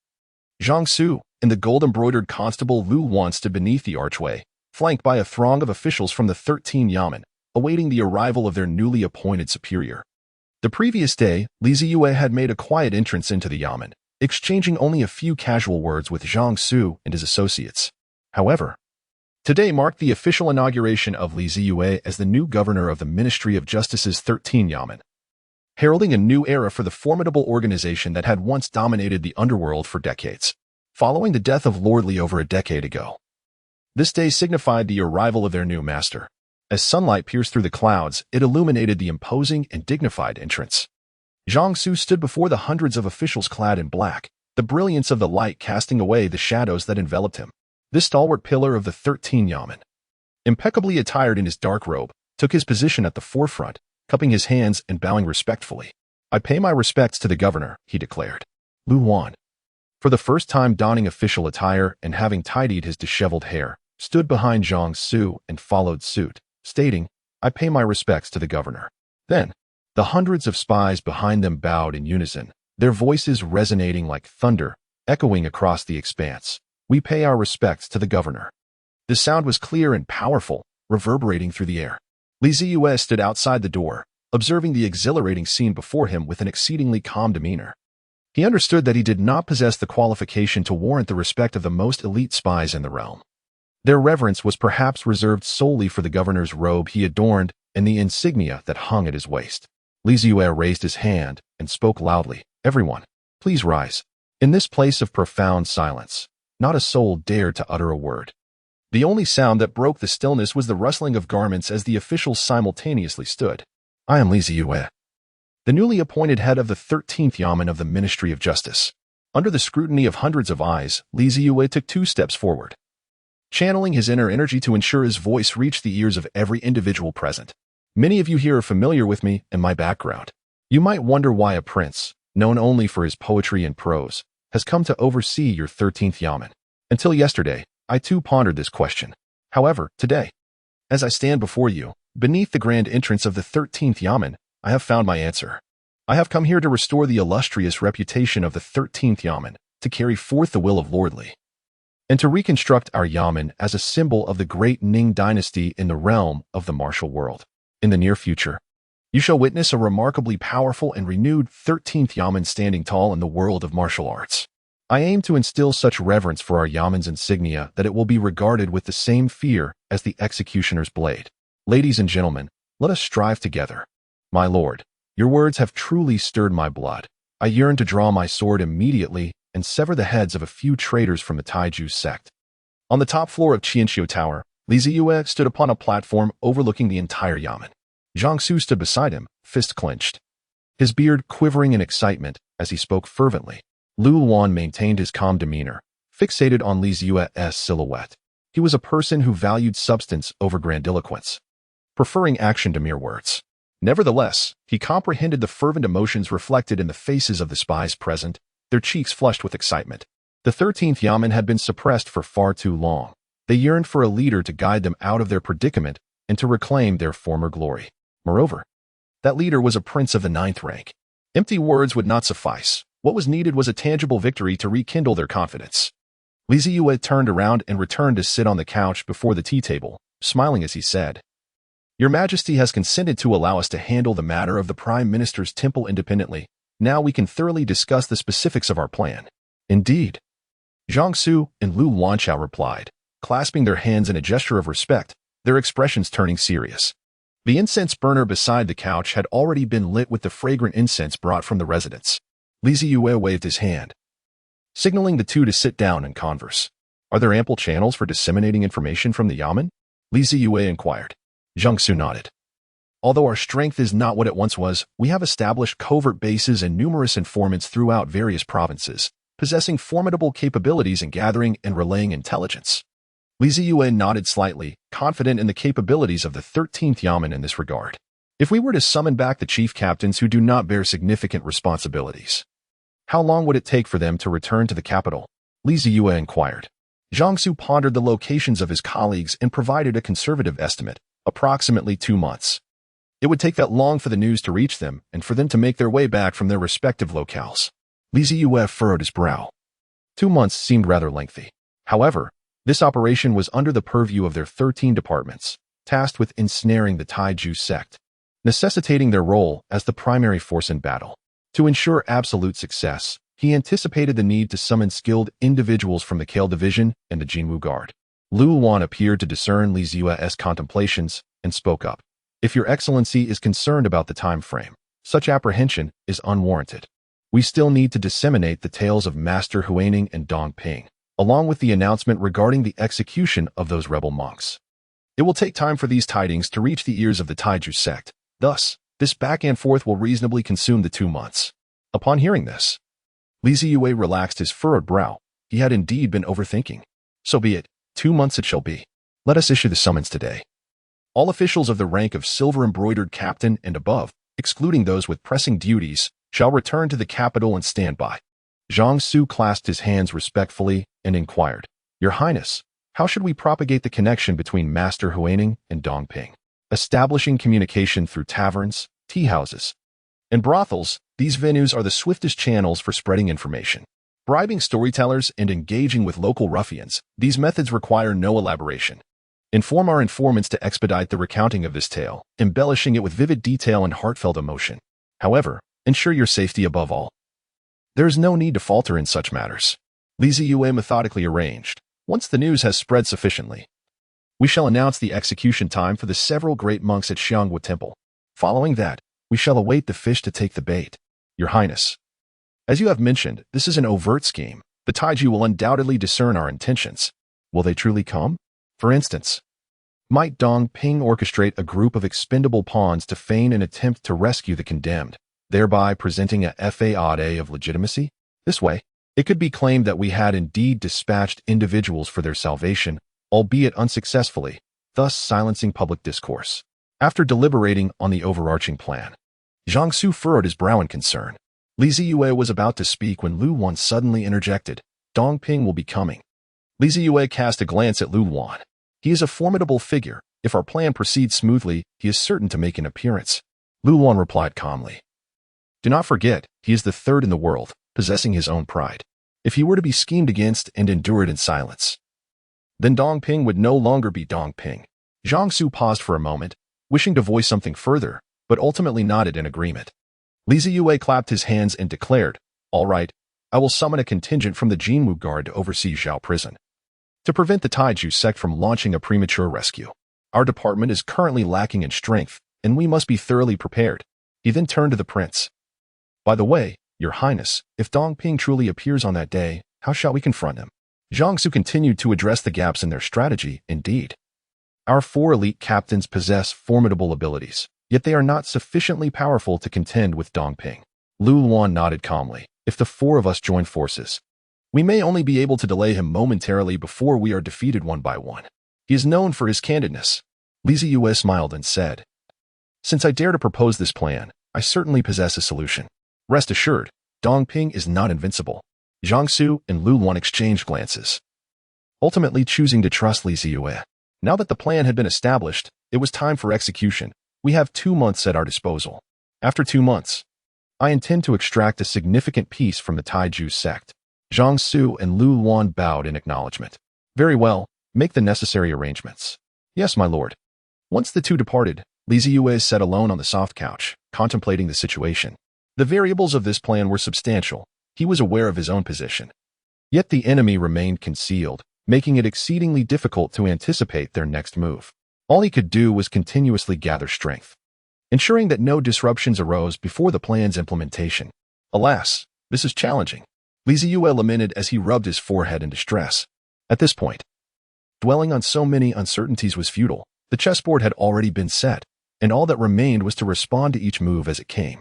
Speaker 1: Zhang Su and the gold-embroidered constable Lu Wan stood beneath the archway, flanked by a throng of officials from the 13 Yamen, awaiting the arrival of their newly appointed superior. The previous day, Zeyue had made a quiet entrance into the Yamen, exchanging only a few casual words with Zhang Su and his associates. However, today marked the official inauguration of Zeyue as the new governor of the Ministry of Justice's 13 Yamen, heralding a new era for the formidable organization that had once dominated the underworld for decades. Following the death of Lord Li over a decade ago, this day signified the arrival of their new master. As sunlight pierced through the clouds, it illuminated the imposing and dignified entrance. Zhang Su stood before the hundreds of officials clad in black, the brilliance of the light casting away the shadows that enveloped him. This stalwart pillar of the 13 Yamen, impeccably attired in his dark robe, took his position at the forefront, cupping his hands and bowing respectfully. "I pay my respects to the governor," he declared. Lu Wan, for the first time donning official attire and having tidied his disheveled hair, stood behind Zhang Su and followed suit, stating, "I pay my respects to the governor." Then, the hundreds of spies behind them bowed in unison, their voices resonating like thunder, echoing across the expanse. "We pay our respects to the governor." The sound was clear and powerful, reverberating through the air. Zeyue stood outside the door, observing the exhilarating scene before him with an exceedingly calm demeanor. He understood that he did not possess the qualification to warrant the respect of the most elite spies in the realm. Their reverence was perhaps reserved solely for the governor's robe he adorned and the insignia that hung at his waist. Zeyue raised his hand and spoke loudly, "Everyone, please rise." In this place of profound silence, not a soul dared to utter a word. The only sound that broke the stillness was the rustling of garments as the officials simultaneously stood. "I am Zeyue, the newly appointed head of the 13th Yamen of the Ministry of Justice." Under the scrutiny of hundreds of eyes, Zeyue took 2 steps forward, channeling his inner energy to ensure his voice reached the ears of every individual present. "Many of you here are familiar with me and my background. You might wonder why a prince, known only for his poetry and prose, has come to oversee your 13th Yamen. Until yesterday, I too pondered this question. However, today, as I stand before you, beneath the grand entrance of the 13th Yamen, I have found my answer. I have come here to restore the illustrious reputation of the 13th Yamen, to carry forth the will of Lord Li, and to reconstruct our Yamen as a symbol of the great Ning dynasty in the realm of the martial world. In the near future, you shall witness a remarkably powerful and renewed 13th Yamen standing tall in the world of martial arts. I aim to instill such reverence for our Yamen's insignia that it will be regarded with the same fear as the executioner's blade. Ladies and gentlemen, let us strive together. My lord, your words have truly stirred my blood. I yearn to draw my sword immediately and sever the heads of a few traitors from the Taiju sect. On the top floor of Qianxiu Tower, Zeyue stood upon a platform overlooking the entire yamen. Jiangsu stood beside him, fist clenched, his beard quivering in excitement as he spoke fervently. Lu Luan maintained his calm demeanor, fixated on Zeyue's silhouette. He was a person who valued substance over grandiloquence, preferring action to mere words. Nevertheless, he comprehended the fervent emotions reflected in the faces of the spies present, their cheeks flushed with excitement. The 13th Yamen had been suppressed for far too long. They yearned for a leader to guide them out of their predicament and to reclaim their former glory. Moreover, that leader was a prince of the 9th rank. Empty words would not suffice. What was needed was a tangible victory to rekindle their confidence. Zeyue turned around and returned to sit on the couch before the tea table, smiling as he said, "Your Majesty has consented to allow us to handle the matter of the Prime Minister's temple independently. Now we can thoroughly discuss the specifics of our plan." "Indeed." Jiangsu and Lu Wanchao replied, clasping their hands in a gesture of respect, their expressions turning serious. The incense burner beside the couch had already been lit with the fragrant incense brought from the residence. Zeyue waved his hand, signaling the two to sit down and converse. "Are there ample channels for disseminating information from the yamen?" Zeyue inquired. Jiangsu nodded. "Although our strength is not what it once was, we have established covert bases and numerous informants throughout various provinces, possessing formidable capabilities in gathering and relaying intelligence." Zeyue nodded slightly, confident in the capabilities of the 13th Yamen in this regard. "If we were to summon back the chief captains who do not bear significant responsibilities, how long would it take for them to return to the capital?" Zeyue inquired. Jiangsu pondered the locations of his colleagues and provided a conservative estimate, approximately 2 months. It would take that long for the news to reach them and for them to make their way back from their respective locales. Zeyue furrowed his brow. 2 months seemed rather lengthy. However, this operation was under the purview of their 13 departments, tasked with ensnaring the Taiju sect, necessitating their role as the primary force in battle. To ensure absolute success, he anticipated the need to summon skilled individuals from the Kale Division and the Jinwu Guard. Lu Luan appeared to discern Zeyue's contemplations and spoke up. "If your excellency is concerned about the time frame, such apprehension is unwarranted. We still need to disseminate the tales of Master Huining and Dong Ping, along with the announcement regarding the execution of those rebel monks. It will take time for these tidings to reach the ears of the Taiju sect. Thus, this back and forth will reasonably consume the 2 months." Upon hearing this, Zeyue relaxed his furrowed brow. He had indeed been overthinking. "So be it. 2 months it shall be. Let us issue the summons today. All officials of the rank of silver-embroidered captain and above, excluding those with pressing duties, shall return to the capital and stand by." Jiangsu clasped his hands respectfully and inquired, "Your Highness, how should we propagate the connection between Master Huining and Dong Ping?" "Establishing communication through taverns, tea houses, and brothels, these venues are the swiftest channels for spreading information. Bribing storytellers and engaging with local ruffians, these methods require no elaboration. Inform our informants to expedite the recounting of this tale, embellishing it with vivid detail and heartfelt emotion. However, ensure your safety above all. There is no need to falter in such matters." Zeyue methodically arranged. "Once the news has spread sufficiently, we shall announce the execution time for the several great monks at Xiangwu Temple. Following that, we shall await the fish to take the bait. Your Highness, as you have mentioned, this is an overt scheme. The Taiju will undoubtedly discern our intentions. Will they truly come? For instance, might Dong Ping orchestrate a group of expendable pawns to feign an attempt to rescue the condemned, thereby presenting a facade of legitimacy? This way, it could be claimed that we had indeed dispatched individuals for their salvation, albeit unsuccessfully, thus silencing public discourse." After deliberating on the overarching plan, Jiangsu furrowed his brow in concern. Zeyue was about to speak when Lu Luan suddenly interjected, "Dong Ping will be coming." Zeyue cast a glance at Lu Luan. "He is a formidable figure. If our plan proceeds smoothly, he is certain to make an appearance." Lu Luan replied calmly, "Do not forget, he is the 3rd in the world, possessing his own pride. If he were to be schemed against and endured in silence, then Dong Ping would no longer be Dong Ping." Jiangsu paused for a moment, wishing to voice something further, but ultimately nodded in agreement. Zeyue clapped his hands and declared, "All right, I will summon a contingent from the Jinwu Guard to oversee Zhao Prison, to prevent the Taiju sect from launching a premature rescue. Our department is currently lacking in strength, and we must be thoroughly prepared." He then turned to the prince. "By the way, Your Highness, if Dongping truly appears on that day, how shall we confront him? Jiangsu continued to address the gaps in their strategy. Indeed, our 4 elite captains possess formidable abilities, yet they are not sufficiently powerful to contend with Dongping. Lu Luan nodded calmly. If the 4 of us join forces, we may only be able to delay him momentarily before we are defeated one by one. He is known for his candidness. Zeyue smiled and said, Since I dare to propose this plan, I certainly possess a solution. Rest assured, Dongping is not invincible. Jiangsu and Lu Luan exchanged glances, ultimately choosing to trust Zeyue. Now that the plan had been established, it was time for execution. We have 2 months at our disposal. After 2 months, I intend to extract a significant piece from the Taiju sect. Jiangsu and Lu Luan bowed in acknowledgement. Very well, make the necessary arrangements. Yes, my lord. Once the 2 departed, Zeyue sat alone on the soft couch, contemplating the situation. The variables of this plan were substantial. He was aware of his own position. Yet the enemy remained concealed, making it exceedingly difficult to anticipate their next move. All he could do was continuously gather strength, ensuring that no disruptions arose before the plan's implementation. Alas, this is challenging. Zeyue lamented as he rubbed his forehead in distress. At this point, dwelling on so many uncertainties was futile. The chessboard had already been set, and all that remained was to respond to each move as it came.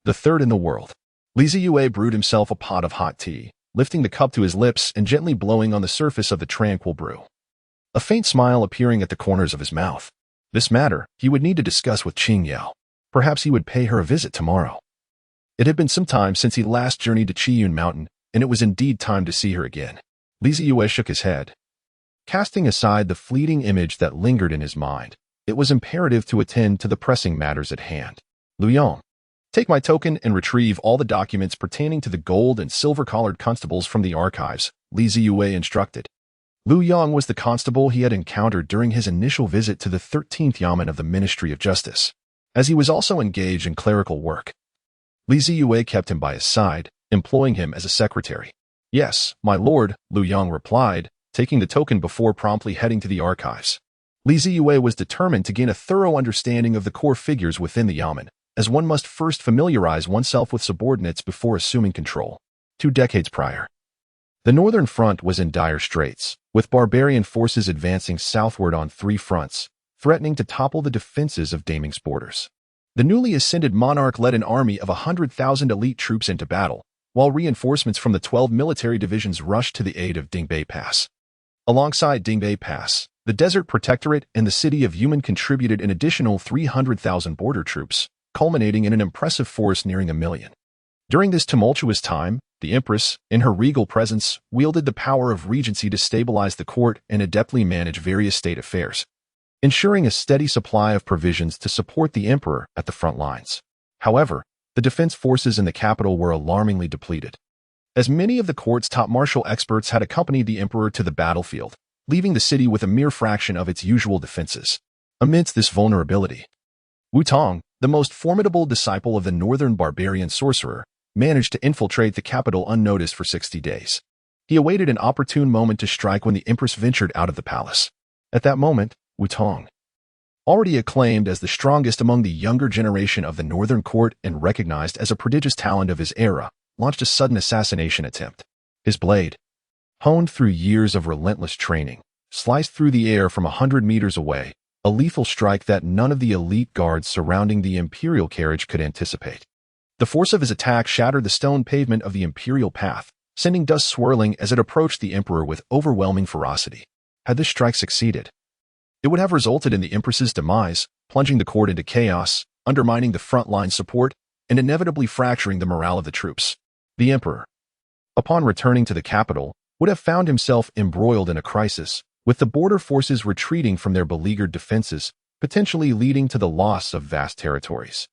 Speaker 1: The third in the world. Zeyue brewed himself a pot of hot tea, lifting the cup to his lips and gently blowing on the surface of the tranquil brew. A faint smile appearing at the corners of his mouth. This matter he would need to discuss with Qing Yao. Perhaps he would pay her a visit tomorrow. It had been some time since he last journeyed to Qiyun Mountain, and it was indeed time to see her again. Zeyue shook his head, casting aside the fleeting image that lingered in his mind. It was imperative to attend to the pressing matters at hand. Lu Yong, take my token and retrieve all the documents pertaining to the gold and silver-collared constables from the archives, Zeyue instructed. Lu Yong was the constable he had encountered during his initial visit to the 13th Yamen of the Ministry of Justice, as he was also engaged in clerical work. Zeyue kept him by his side, employing him as a secretary. Yes, my lord, Lu Yong replied, taking the token before promptly heading to the archives. Zeyue was determined to gain a thorough understanding of the core figures within the Yamen, as one must first familiarize oneself with subordinates before assuming control. 2 decades prior, the Northern Front was in dire straits, with barbarian forces advancing southward on 3 fronts, threatening to topple the defenses of Daming's borders. The newly ascended monarch led an army of 100,000 elite troops into battle, while reinforcements from the 12 military divisions rushed to the aid of Dingbei Pass. Alongside Dingbei Pass, the Desert Protectorate and the city of Yumen contributed an additional 300,000 border troops, culminating in an impressive force nearing 1 million. During this tumultuous time, the Empress, in her regal presence, wielded the power of regency to stabilize the court and adeptly manage various state affairs, ensuring a steady supply of provisions to support the emperor at the front lines. However, the defense forces in the capital were alarmingly depleted, as many of the court's top martial experts had accompanied the emperor to the battlefield, leaving the city with a mere fraction of its usual defenses. Amidst this vulnerability, Wu Tong, the most formidable disciple of the northern barbarian sorcerer, managed to infiltrate the capital unnoticed for 60 days. He awaited an opportune moment to strike when the empress ventured out of the palace. At that moment, Wu Tong, already acclaimed as the strongest among the younger generation of the northern court and recognized as a prodigious talent of his era, launched a sudden assassination attempt. His blade, honed through years of relentless training, sliced through the air from 100 meters away, a lethal strike that none of the elite guards surrounding the imperial carriage could anticipate. The force of his attack shattered the stone pavement of the imperial path, sending dust swirling as it approached the emperor with overwhelming ferocity. Had this strike succeeded, it would have resulted in the empress's demise, plunging the court into chaos, undermining the front-line support, and inevitably fracturing the morale of the troops. The emperor, upon returning to the capital, would have found himself embroiled in a crisis, with the border forces retreating from their beleaguered defenses, potentially leading to the loss of vast territories.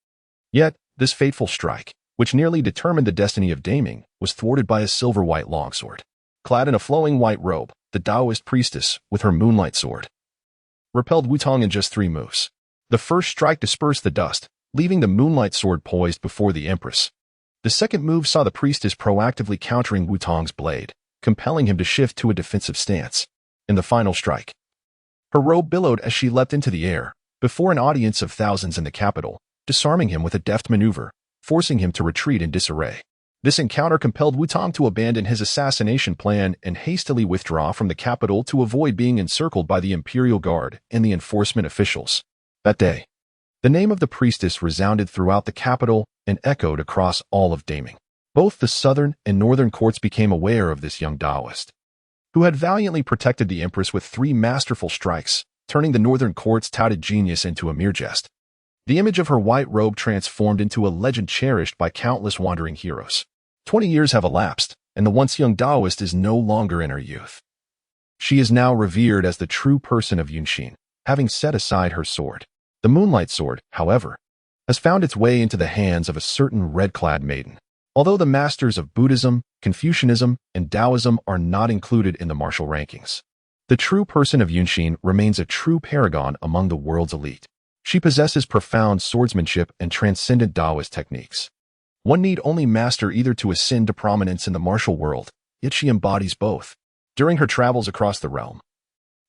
Speaker 1: Yet, this fateful strike, which nearly determined the destiny of Daming, was thwarted by a silver-white longsword. Clad in a flowing white robe, the Taoist priestess, with her moonlight sword, repelled Wu Tong in just 3 moves. The first strike dispersed the dust, leaving the moonlight sword poised before the empress. The second move saw the priestess proactively countering Wu Tong's blade, compelling him to shift to a defensive stance. In the final strike, her robe billowed as she leapt into the air, before an audience of thousands in the capital, disarming him with a deft maneuver, forcing him to retreat in disarray. This encounter compelled Wutong to abandon his assassination plan and hastily withdraw from the capital to avoid being encircled by the Imperial Guard and the enforcement officials. That day, the name of the priestess resounded throughout the capital and echoed across all of Daming. Both the southern and northern courts became aware of this young Taoist, who had valiantly protected the Empress with 3 masterful strikes, turning the northern court's touted genius into a mere jest. The image of her white robe transformed into a legend cherished by countless wandering heroes. 20 years have elapsed, and the once young Taoist is no longer in her youth. She is now revered as the true person of Yunxin, having set aside her sword. The Moonlight Sword, however, has found its way into the hands of a certain red-clad maiden. Although the masters of Buddhism, Confucianism, and Taoism are not included in the martial rankings, the true person of Yunxin remains a true paragon among the world's elite. She possesses profound swordsmanship and transcendent Taoist techniques. One need only master either to ascend to prominence in the martial world, yet she embodies both. During her travels across the realm,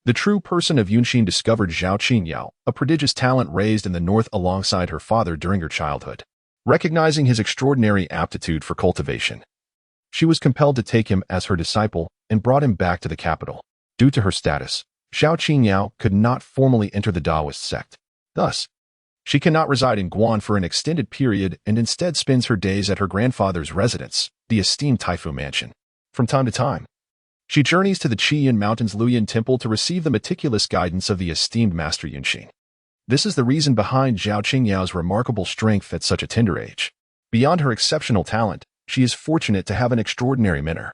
Speaker 1: the true person of Yunxin discovered Zhao Qingyao, a prodigious talent raised in the north alongside her father during her childhood. Recognizing his extraordinary aptitude for cultivation, she was compelled to take him as her disciple and brought him back to the capital. Due to her status, Zhao Qingyao could not formally enter the Taoist sect. Thus, she cannot reside in Guan for an extended period and instead spends her days at her grandfather's residence, the esteemed Taifu Mansion. From time to time, she journeys to the Qiyan Mountains Luoyan Temple to receive the meticulous guidance of the esteemed Master Yunxin. This is the reason behind Zhao Qingyao's remarkable strength at such a tender age. Beyond her exceptional talent, she is fortunate to have an extraordinary mentor.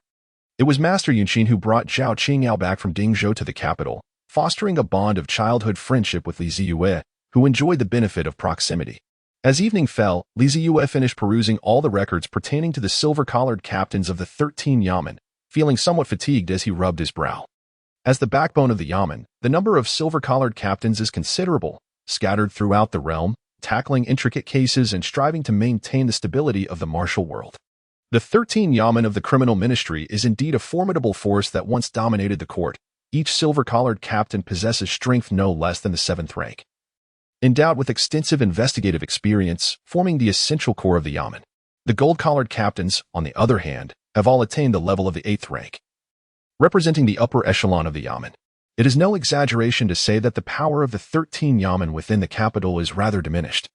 Speaker 1: It was Master Yunxin who brought Zhao Qingyao back from Dingzhou to the capital, fostering a bond of childhood friendship with Zeyue, who enjoyed the benefit of proximity. As evening fell, Zeyue finished perusing all the records pertaining to the silver-collared captains of the 13 yamen, feeling somewhat fatigued as he rubbed his brow. As the backbone of the yamen, the number of silver-collared captains is considerable, scattered throughout the realm, tackling intricate cases and striving to maintain the stability of the martial world. The 13 yamen of the criminal ministry is indeed a formidable force that once dominated the court. Each silver-collared captain possesses strength no less than the 7th rank, endowed with extensive investigative experience, forming the essential core of the yamen. The gold-collared captains, on the other hand, have all attained the level of the 8th rank, representing the upper echelon of the yamen. It is no exaggeration to say that the power of the 13 yamen within the capital is rather diminished,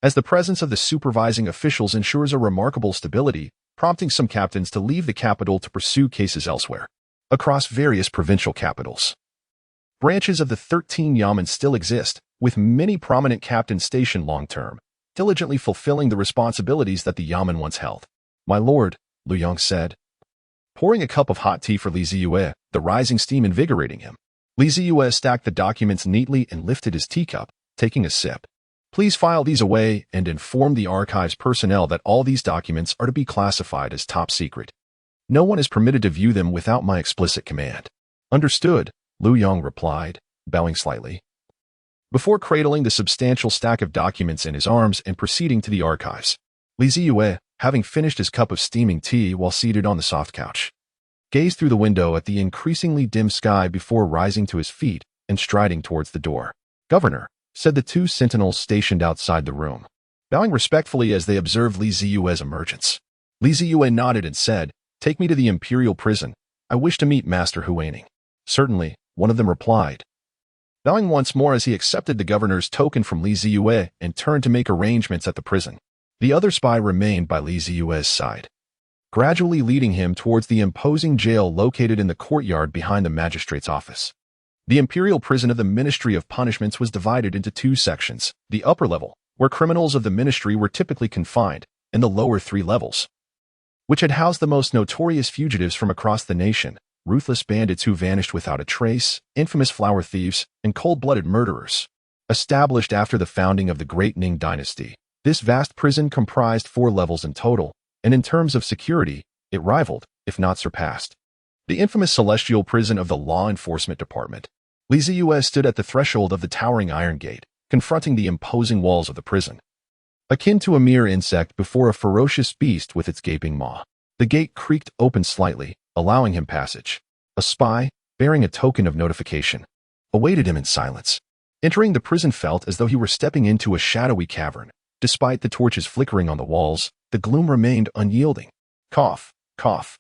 Speaker 1: as the presence of the supervising officials ensures a remarkable stability, prompting some captains to leave the capital to pursue cases elsewhere. Across various provincial capitals, branches of the 13 yamen still exist, with many prominent captains stationed long-term, diligently fulfilling the responsibilities that the yamen once held. "My lord," Lu Yong said, pouring a cup of hot tea for Li Zeyue, the rising steam invigorating him. Li Zeyue stacked the documents neatly and lifted his teacup, taking a sip. "Please file these away and inform the archives personnel that all these documents are to be classified as top secret. No one is permitted to view them without my explicit command." "Understood," Lu Yong replied, bowing slightly, before cradling the substantial stack of documents in his arms and proceeding to the archives. Li Zeyue, having finished his cup of steaming tea while seated on the soft couch, gazed through the window at the increasingly dim sky before rising to his feet and striding towards the door. "Governor," said the 2 sentinels stationed outside the room, bowing respectfully as they observed Li Zeyue's emergence. Li Zeyue nodded and said, "Take me to the imperial prison. I wish to meet Master Huaning." "Certainly," one of them replied, bowing once more as he accepted the governor's token from Li Zeyue and turned to make arrangements at the prison. The other spy remained by Li Zeyue's side, gradually leading him towards the imposing jail located in the courtyard behind the magistrate's office. The imperial prison of the Ministry of Punishments was divided into 2 sections: the upper level, where criminals of the ministry were typically confined, and the lower 3 levels, which had housed the most notorious fugitives from across the nation, ruthless bandits who vanished without a trace, infamous flower thieves, and cold-blooded murderers. Established after the founding of the Great Ning Dynasty, this vast prison comprised 4 levels in total, and in terms of security, it rivaled, if not surpassed, the infamous celestial prison of the Law Enforcement Department. Li Zeyue stood at the threshold of the towering iron gate, confronting the imposing walls of the prison, akin to a mere insect before a ferocious beast with its gaping maw. The gate creaked open slightly, allowing him passage. A spy, bearing a token of notification, awaited him in silence. Entering the prison felt as though he were stepping into a shadowy cavern. Despite the torches flickering on the walls, the gloom remained unyielding. Cough, cough.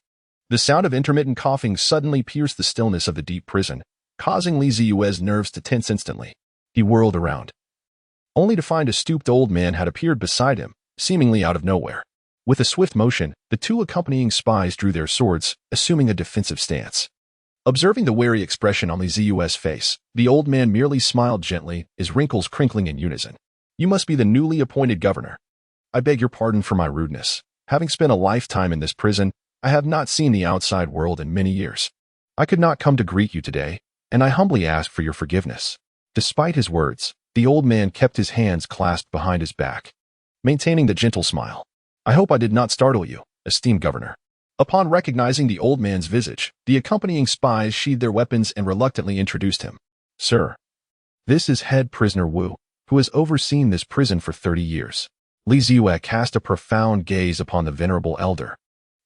Speaker 1: The sound of intermittent coughing suddenly pierced the stillness of the deep prison, causing Zeyue's nerves to tense instantly. He whirled around, only to find a stooped old man had appeared beside him, seemingly out of nowhere. With a swift motion, the two accompanying spies drew their swords, assuming a defensive stance. Observing the wary expression on Zeyue's face, the old man merely smiled gently, his wrinkles crinkling in unison. You must be the newly appointed governor. I beg your pardon for my rudeness. Having spent a lifetime in this prison, I have not seen the outside world in many years. I could not come to greet you today, and I humbly ask for your forgiveness. Despite his words, the old man kept his hands clasped behind his back, maintaining the gentle smile. I hope I did not startle you, esteemed governor. Upon recognizing the old man's visage, the accompanying spies sheathed their weapons and reluctantly introduced him. Sir, this is head prisoner Wu, who has overseen this prison for 30 years. Zeyue cast a profound gaze upon the venerable elder,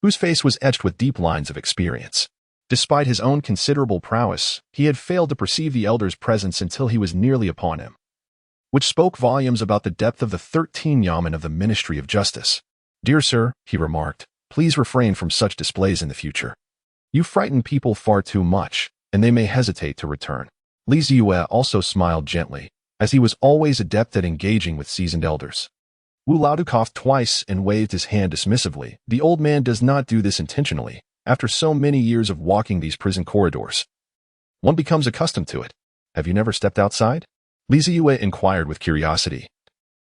Speaker 1: whose face was etched with deep lines of experience. Despite his own considerable prowess, he had failed to perceive the elder's presence until he was nearly upon him, which spoke volumes about the depth of the 13 yamen of the Ministry of Justice. Dear sir, he remarked, please refrain from such displays in the future. You frighten people far too much, and they may hesitate to return. Zeyue also smiled gently, as he was always adept at engaging with seasoned elders. Wu Laodu coughed twice and waved his hand dismissively. The old man does not do this intentionally. After so many years of walking these prison corridors, one becomes accustomed to it. Have you never stepped outside? Zeyue inquired with curiosity,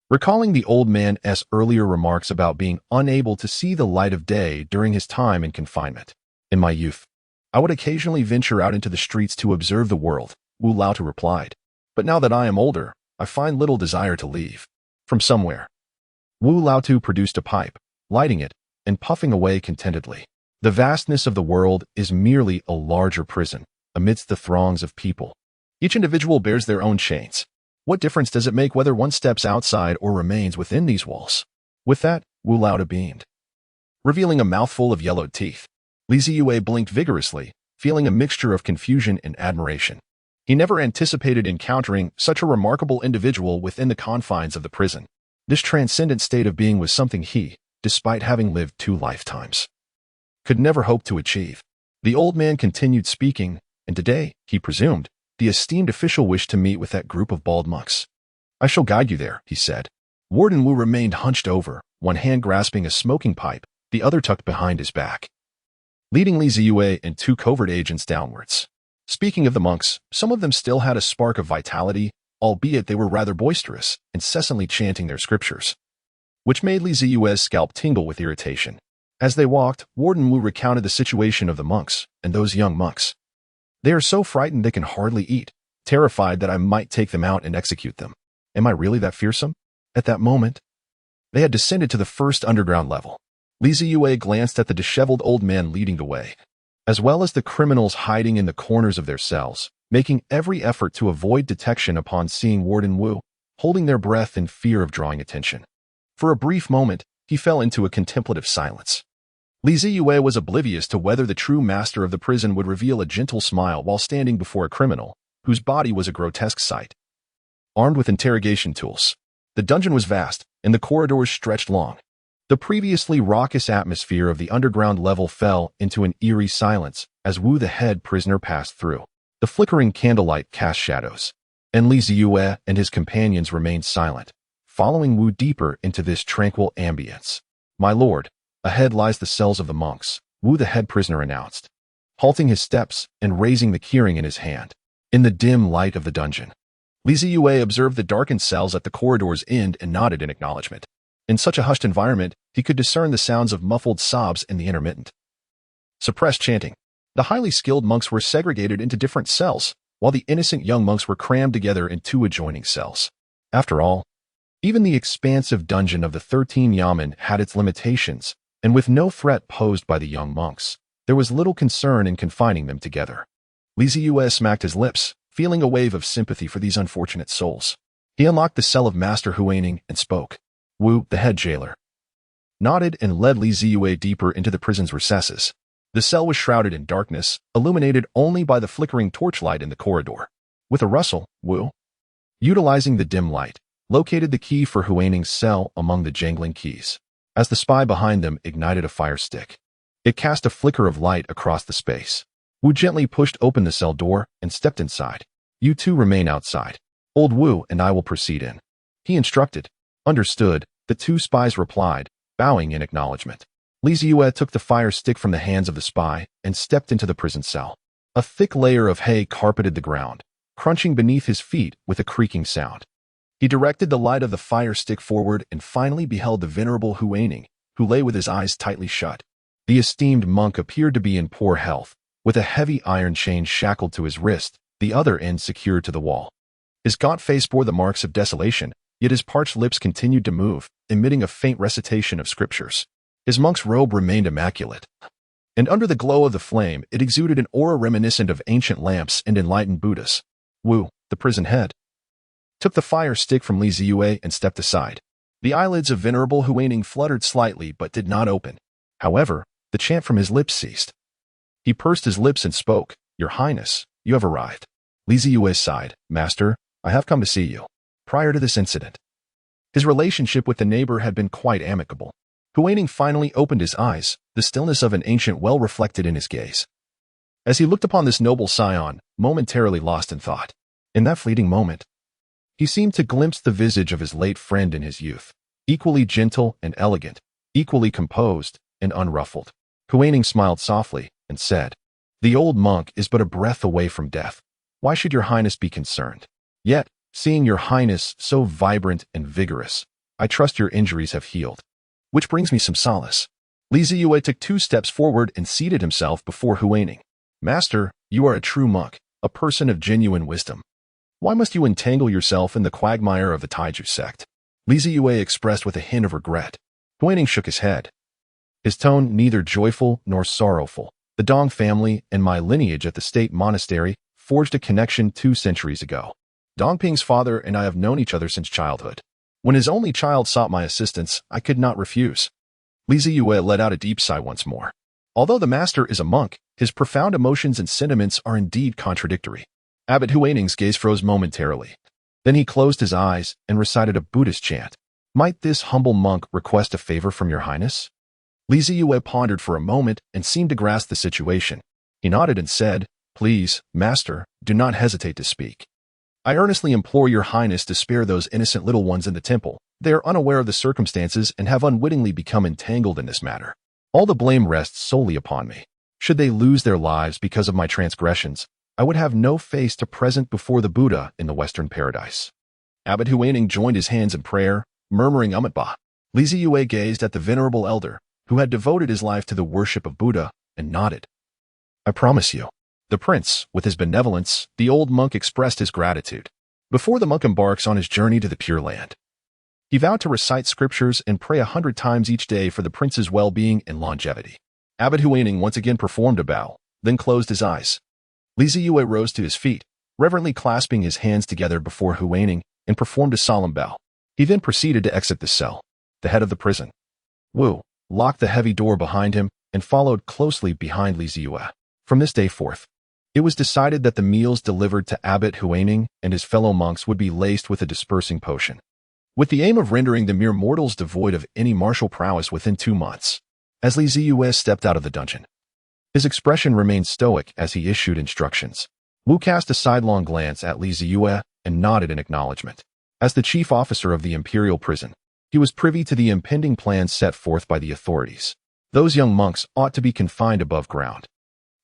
Speaker 1: recalling the old man's earlier remarks about being unable to see the light of day during his time in confinement. In my youth, I would occasionally venture out into the streets to observe the world, Wu Laodu replied. But now that I am older, I find little desire to leave. From somewhere, Wu Laodu produced a pipe, lighting it, and puffing away contentedly. The vastness of the world is merely a larger prison, amidst the throngs of people. Each individual bears their own chains. What difference does it make whether one steps outside or remains within these walls? With that, Wu Laodu beamed, revealing a mouthful of yellowed teeth. Zeyue blinked vigorously, feeling a mixture of confusion and admiration. He never anticipated encountering such a remarkable individual within the confines of the prison. This transcendent state of being was something he, despite having lived 2 lifetimes, could never hope to achieve. The old man continued speaking, and today, he presumed, the esteemed official wished to meet with that group of bald monks. I shall guide you there, he said. Warden Wu remained hunched over, one hand grasping a smoking pipe, the other tucked behind his back, leading Zeyue and 2 covert agents downwards. Speaking of the monks, some of them still had a spark of vitality, albeit they were rather boisterous, incessantly chanting their scriptures, which made Zeyue's scalp tingle with irritation. As they walked, Warden Wu recounted the situation of the monks, and those young monks. They are so frightened they can hardly eat, terrified that I might take them out and execute them. Am I really that fearsome? At that moment, they had descended to the first underground level. Zeyue glanced at the disheveled old man leading the way, as well as the criminals hiding in the corners of their cells, making every effort to avoid detection upon seeing Warden Wu, holding their breath in fear of drawing attention. For a brief moment, he fell into a contemplative silence. Zeyue was oblivious to whether the true master of the prison would reveal a gentle smile while standing before a criminal, whose body was a grotesque sight. Armed with interrogation tools, the dungeon was vast, and the corridors stretched long. The previously raucous atmosphere of the underground level fell into an eerie silence as Wu the head prisoner passed through. The flickering candlelight cast shadows, and Zeyue and his companions remained silent, following Wu deeper into this tranquil ambience. My lord, ahead lies the cells of the monks, Wu the head prisoner announced, halting his steps and raising the keyring in his hand. In the dim light of the dungeon, Zeyue observed the darkened cells at the corridor's end and nodded in acknowledgement. In such a hushed environment, he could discern the sounds of muffled sobs and the intermittent, suppressed chanting. The highly skilled monks were segregated into different cells, while the innocent young monks were crammed together in 2 adjoining cells. After all, even the expansive dungeon of the 13 yamen had its limitations, and with no threat posed by the young monks, there was little concern in confining them together. Zeyue smacked his lips, feeling a wave of sympathy for these unfortunate souls. He unlocked the cell of Master Huaning and spoke. Wu, the head jailer, nodded and led Zeyue deeper into the prison's recesses. The cell was shrouded in darkness, illuminated only by the flickering torchlight in the corridor. With a rustle, Wu, utilizing the dim light, located the key for Huaning's cell among the jangling keys. As the spy behind them ignited a fire stick, It cast a flicker of light across the space. Wu gently pushed open the cell door and stepped inside. You two remain outside. Old Wu and I will proceed in. He instructed. Understood, the two spies replied, bowing in acknowledgement. Zeyue took the fire stick from the hands of the spy and stepped into the prison cell. A thick layer of hay carpeted the ground, crunching beneath his feet with a creaking sound. He directed the light of the fire stick forward and finally beheld the venerable Huaining, who lay with his eyes tightly shut. The esteemed monk appeared to be in poor health, with a heavy iron chain shackled to his wrist, the other end secured to the wall. His gaunt face bore the marks of desolation, yet his parched lips continued to move, emitting a faint recitation of scriptures. His monk's robe remained immaculate, and under the glow of the flame it exuded an aura reminiscent of ancient lamps and enlightened Buddhas. Wu, the prison head, took the fire stick from Zeyue and stepped aside. The eyelids of venerable Huaining fluttered slightly but did not open. However, the chant from his lips ceased. He pursed his lips and spoke, Your Highness, you have arrived. Zeyue sighed, Master, I have come to see you. Prior to this incident, his relationship with the neighbor had been quite amicable. Huaining finally opened his eyes, the stillness of an ancient well reflected in his gaze. As he looked upon this noble scion, momentarily lost in thought. In that fleeting moment, he seemed to glimpse the visage of his late friend in his youth, equally gentle and elegant, equally composed and unruffled. Huaining smiled softly and said, The old monk is but a breath away from death. Why should your Highness be concerned? Yet, seeing your Highness so vibrant and vigorous, I trust your injuries have healed. Which brings me some solace. Zeyue took 2 steps forward and seated himself before Huaining. Master, you are a true monk, a person of genuine wisdom. Why must you entangle yourself in the quagmire of the Taiju sect? Zeyue expressed with a hint of regret. Huaining shook his head. His tone neither joyful nor sorrowful. The Dong family and my lineage at the state monastery forged a connection 2 centuries ago. Dongping's father and I have known each other since childhood. When his only child sought my assistance, I could not refuse. Zeyue let out a deep sigh once more. Although the master is a monk, his profound emotions and sentiments are indeed contradictory. Abbot Huaining's gaze froze momentarily. Then he closed his eyes and recited a Buddhist chant. Might this humble monk request a favor from your Highness? Zeyue pondered for a moment and seemed to grasp the situation. He nodded and said, Please, Master, do not hesitate to speak. I earnestly implore your Highness to spare those innocent little ones in the temple. They are unaware of the circumstances and have unwittingly become entangled in this matter. All the blame rests solely upon me. Should they lose their lives because of my transgressions, I would have no face to present before the Buddha in the Western paradise. Abbot Huaining joined his hands in prayer, murmuring Amitabha. Zeyue gazed at the venerable elder, who had devoted his life to the worship of Buddha, and nodded. I promise you. The prince, with his benevolence, the old monk expressed his gratitude. Before the monk embarks on his journey to the Pure Land, he vowed to recite scriptures and pray 100 times each day for the prince's well-being and longevity. Abbot Huaining once again performed a bow, then closed his eyes. Zeyue rose to his feet, reverently clasping his hands together before Huaining, and performed a solemn bow. He then proceeded to exit the cell. The head of the prison, Wu, locked the heavy door behind him and followed closely behind Zeyue. From this day forth, it was decided that the meals delivered to Abbot Huaining and his fellow monks would be laced with a dispersing potion, with the aim of rendering the mere mortals devoid of any martial prowess within 2 months. As Zeyue stepped out of the dungeon, his expression remained stoic as he issued instructions. Wu cast a sidelong glance at Zeyue and nodded in acknowledgement. As the chief officer of the imperial prison, he was privy to the impending plans set forth by the authorities. Those young monks ought to be confined above ground.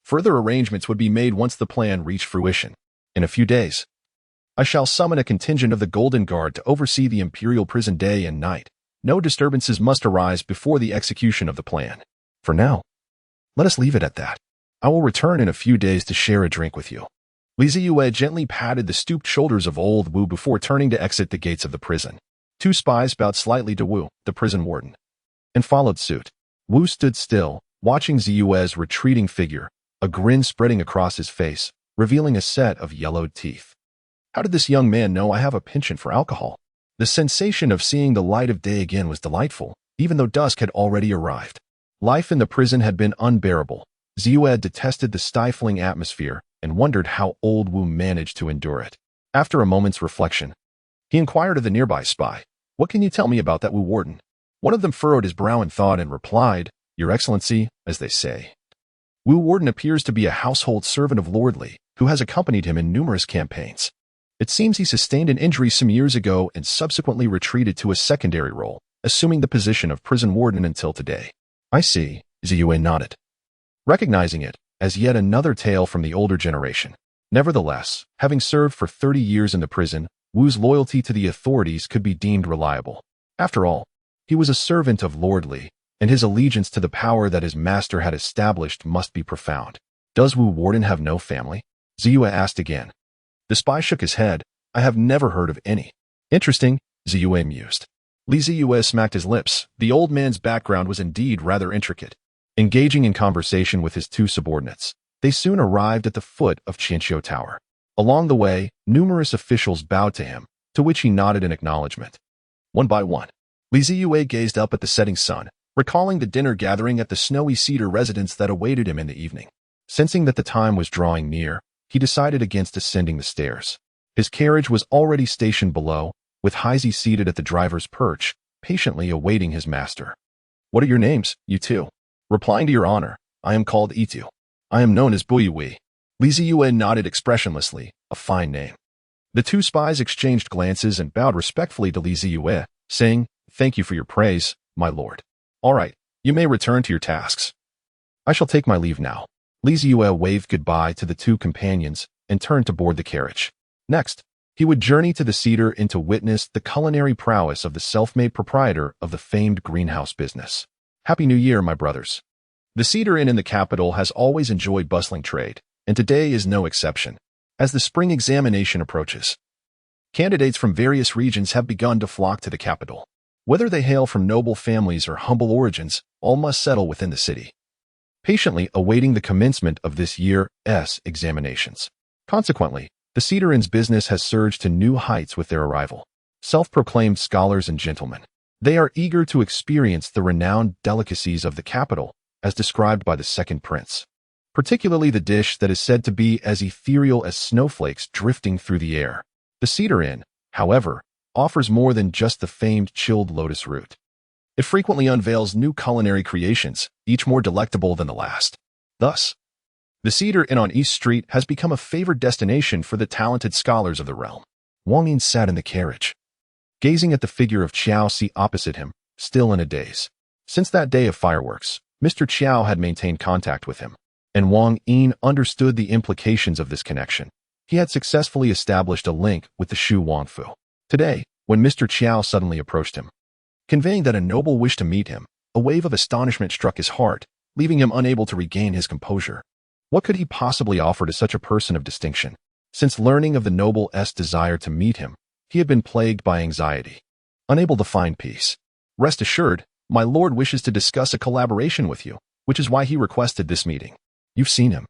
Speaker 1: Further arrangements would be made once the plan reached fruition. In a few days, I shall summon a contingent of the Golden Guard to oversee the imperial prison day and night. No disturbances must arise before the execution of the plan. For now, let us leave it at that. I will return in a few days to share a drink with you. Zeyue gently patted the stooped shoulders of old Wu before turning to exit the gates of the prison. 2 spies bowed slightly to Wu, the prison warden, and followed suit. Wu stood still, watching Zeyue's retreating figure, a grin spreading across his face, revealing a set of yellowed teeth. How did this young man know I have a penchant for alcohol? The sensation of seeing the light of day again was delightful, even though dusk had already arrived. Life in the prison had been unbearable. Zeyue detested the stifling atmosphere and wondered how old Wu managed to endure it. After a moment's reflection, he inquired of the nearby spy, What can you tell me about that Wu warden? One of them furrowed his brow in thought and replied, Your Excellency, as they say. Wu Warden appears to be a household servant of Lord Li, who has accompanied him in numerous campaigns. It seems he sustained an injury some years ago and subsequently retreated to a secondary role, assuming the position of prison warden until today. I see, Zeyue nodded, recognizing it as yet another tale from the older generation. Nevertheless, having served for 30 years in the prison, Wu's loyalty to the authorities could be deemed reliable. After all, he was a servant of Lord Li, and his allegiance to the power that his master had established must be profound. Does Wu Warden have no family? Zeyue asked again. The spy shook his head. I have never heard of any. Interesting, Zeyue mused. Li Zeyue smacked his lips. The old man's background was indeed rather intricate. Engaging in conversation with his two subordinates, they soon arrived at the foot of Qianqiu Tower. Along the way, numerous officials bowed to him, to which he nodded in acknowledgement. One by one, Li Zeyue gazed up at the setting sun, recalling the dinner gathering at the snowy cedar residence that awaited him in the evening. Sensing that the time was drawing near, he decided against ascending the stairs. His carriage was already stationed below, with Highness seated at the driver's perch, patiently awaiting his master. What are your names, you two? Replying to your honor, I am called Itu. I am known as Buyui. Li Zeyue nodded expressionlessly, a fine name. The two spies exchanged glances and bowed respectfully to Li Zeyue, saying, Thank you for your praise, my lord. All right, you may return to your tasks. I shall take my leave now. Li Zeyue waved goodbye to the two companions and turned to board the carriage. Next, he would journey to the Cedar Inn to witness the culinary prowess of the self-made proprietor of the famed greenhouse business. Happy New Year, my brothers. The Cedar Inn in the capital has always enjoyed bustling trade, and today is no exception. As the spring examination approaches, candidates from various regions have begun to flock to the capital. Whether they hail from noble families or humble origins, all must settle within the city, patiently awaiting the commencement of this year's examinations. Consequently, the Cedar Inn's business has surged to new heights with their arrival. Self-proclaimed scholars and gentlemen, they are eager to experience the renowned delicacies of the capital, as described by the second prince, particularly the dish that is said to be as ethereal as snowflakes drifting through the air. The Cedar Inn, however, offers more than just the famed chilled lotus root. It frequently unveils new culinary creations, each more delectable than the last. Thus, the Cedar Inn on East Street has become a favored destination for the talented scholars of the realm. Wang Yin sat in the carriage, gazing at the figure of Qiao Si opposite him, still in a daze. Since that day of fireworks, Mr. Qiao had maintained contact with him, and Wang Yin understood the implications of this connection. He had successfully established a link with the Shu Wangfu. Today, when Mr. Qiao suddenly approached him, conveying that a noble wished to meet him, a wave of astonishment struck his heart, leaving him unable to regain his composure. What could he possibly offer to such a person of distinction? Since learning of the noble's desire to meet him, he had been plagued by anxiety, unable to find peace. Rest assured, my lord wishes to discuss a collaboration with you, which is why he requested this meeting. You've seen him.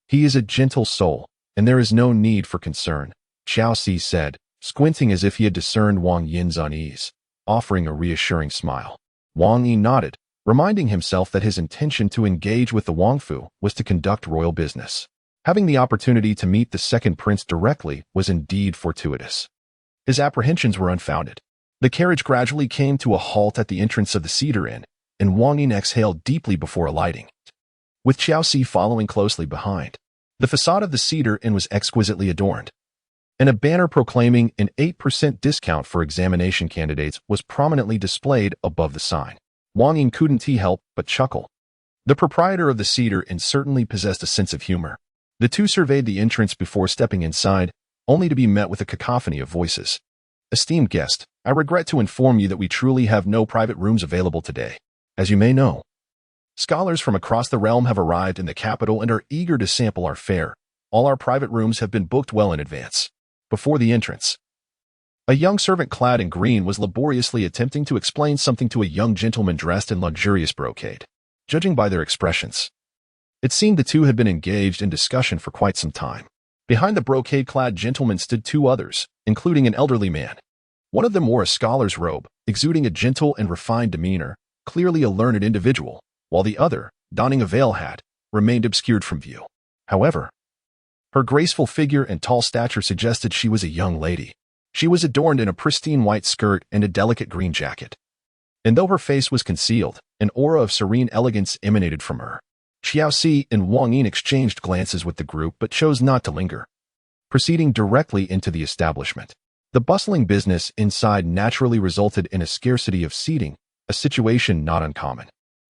Speaker 1: He is a gentle soul, and there is no need for concern, Qiao Si said, squinting as if he had discerned Wang Yin's unease, offering a reassuring smile. Wang Yin nodded, reminding himself that his intention to engage with the Wangfu was to conduct royal business. Having the opportunity to meet the second prince directly was indeed fortuitous. His apprehensions were unfounded. The carriage gradually came to a halt at the entrance of the Cedar Inn, and Wang Yin exhaled deeply before alighting, with Qiao Si following closely behind. The facade of the Cedar Inn was exquisitely adorned, and a banner proclaiming an 8% discount for examination candidates was prominently displayed above the sign. Wang Yin couldn't help but chuckle. The proprietor of the Cedar Inn certainly possessed a sense of humor. The two surveyed the entrance before stepping inside, only to be met with a cacophony of voices. Esteemed guest, I regret to inform you that we truly have no private rooms available today. As you may know, scholars from across the realm have arrived in the capital and are eager to sample our fare. All our private rooms have been booked well in advance. Before the entrance, a young servant clad in green was laboriously attempting to explain something to a young gentleman dressed in luxurious brocade. Judging by their expressions, it seemed the two had been engaged in discussion for quite some time. Behind the brocade-clad gentleman stood two others, including an elderly man. One of them wore a scholar's robe, exuding a gentle and refined demeanor, clearly a learned individual, while the other, donning a veil hat, remained obscured from view. However, her graceful figure and tall stature suggested she was a young lady. She was adorned in a pristine white skirt and a delicate green jacket. And though her face was concealed, An aura of serene elegance emanated from her. Xiaoxi and Wang Yin exchanged glances with the group but chose not to linger, proceeding directly into the establishment. The bustling business inside naturally resulted in a scarcity of seating, a situation not uncommon.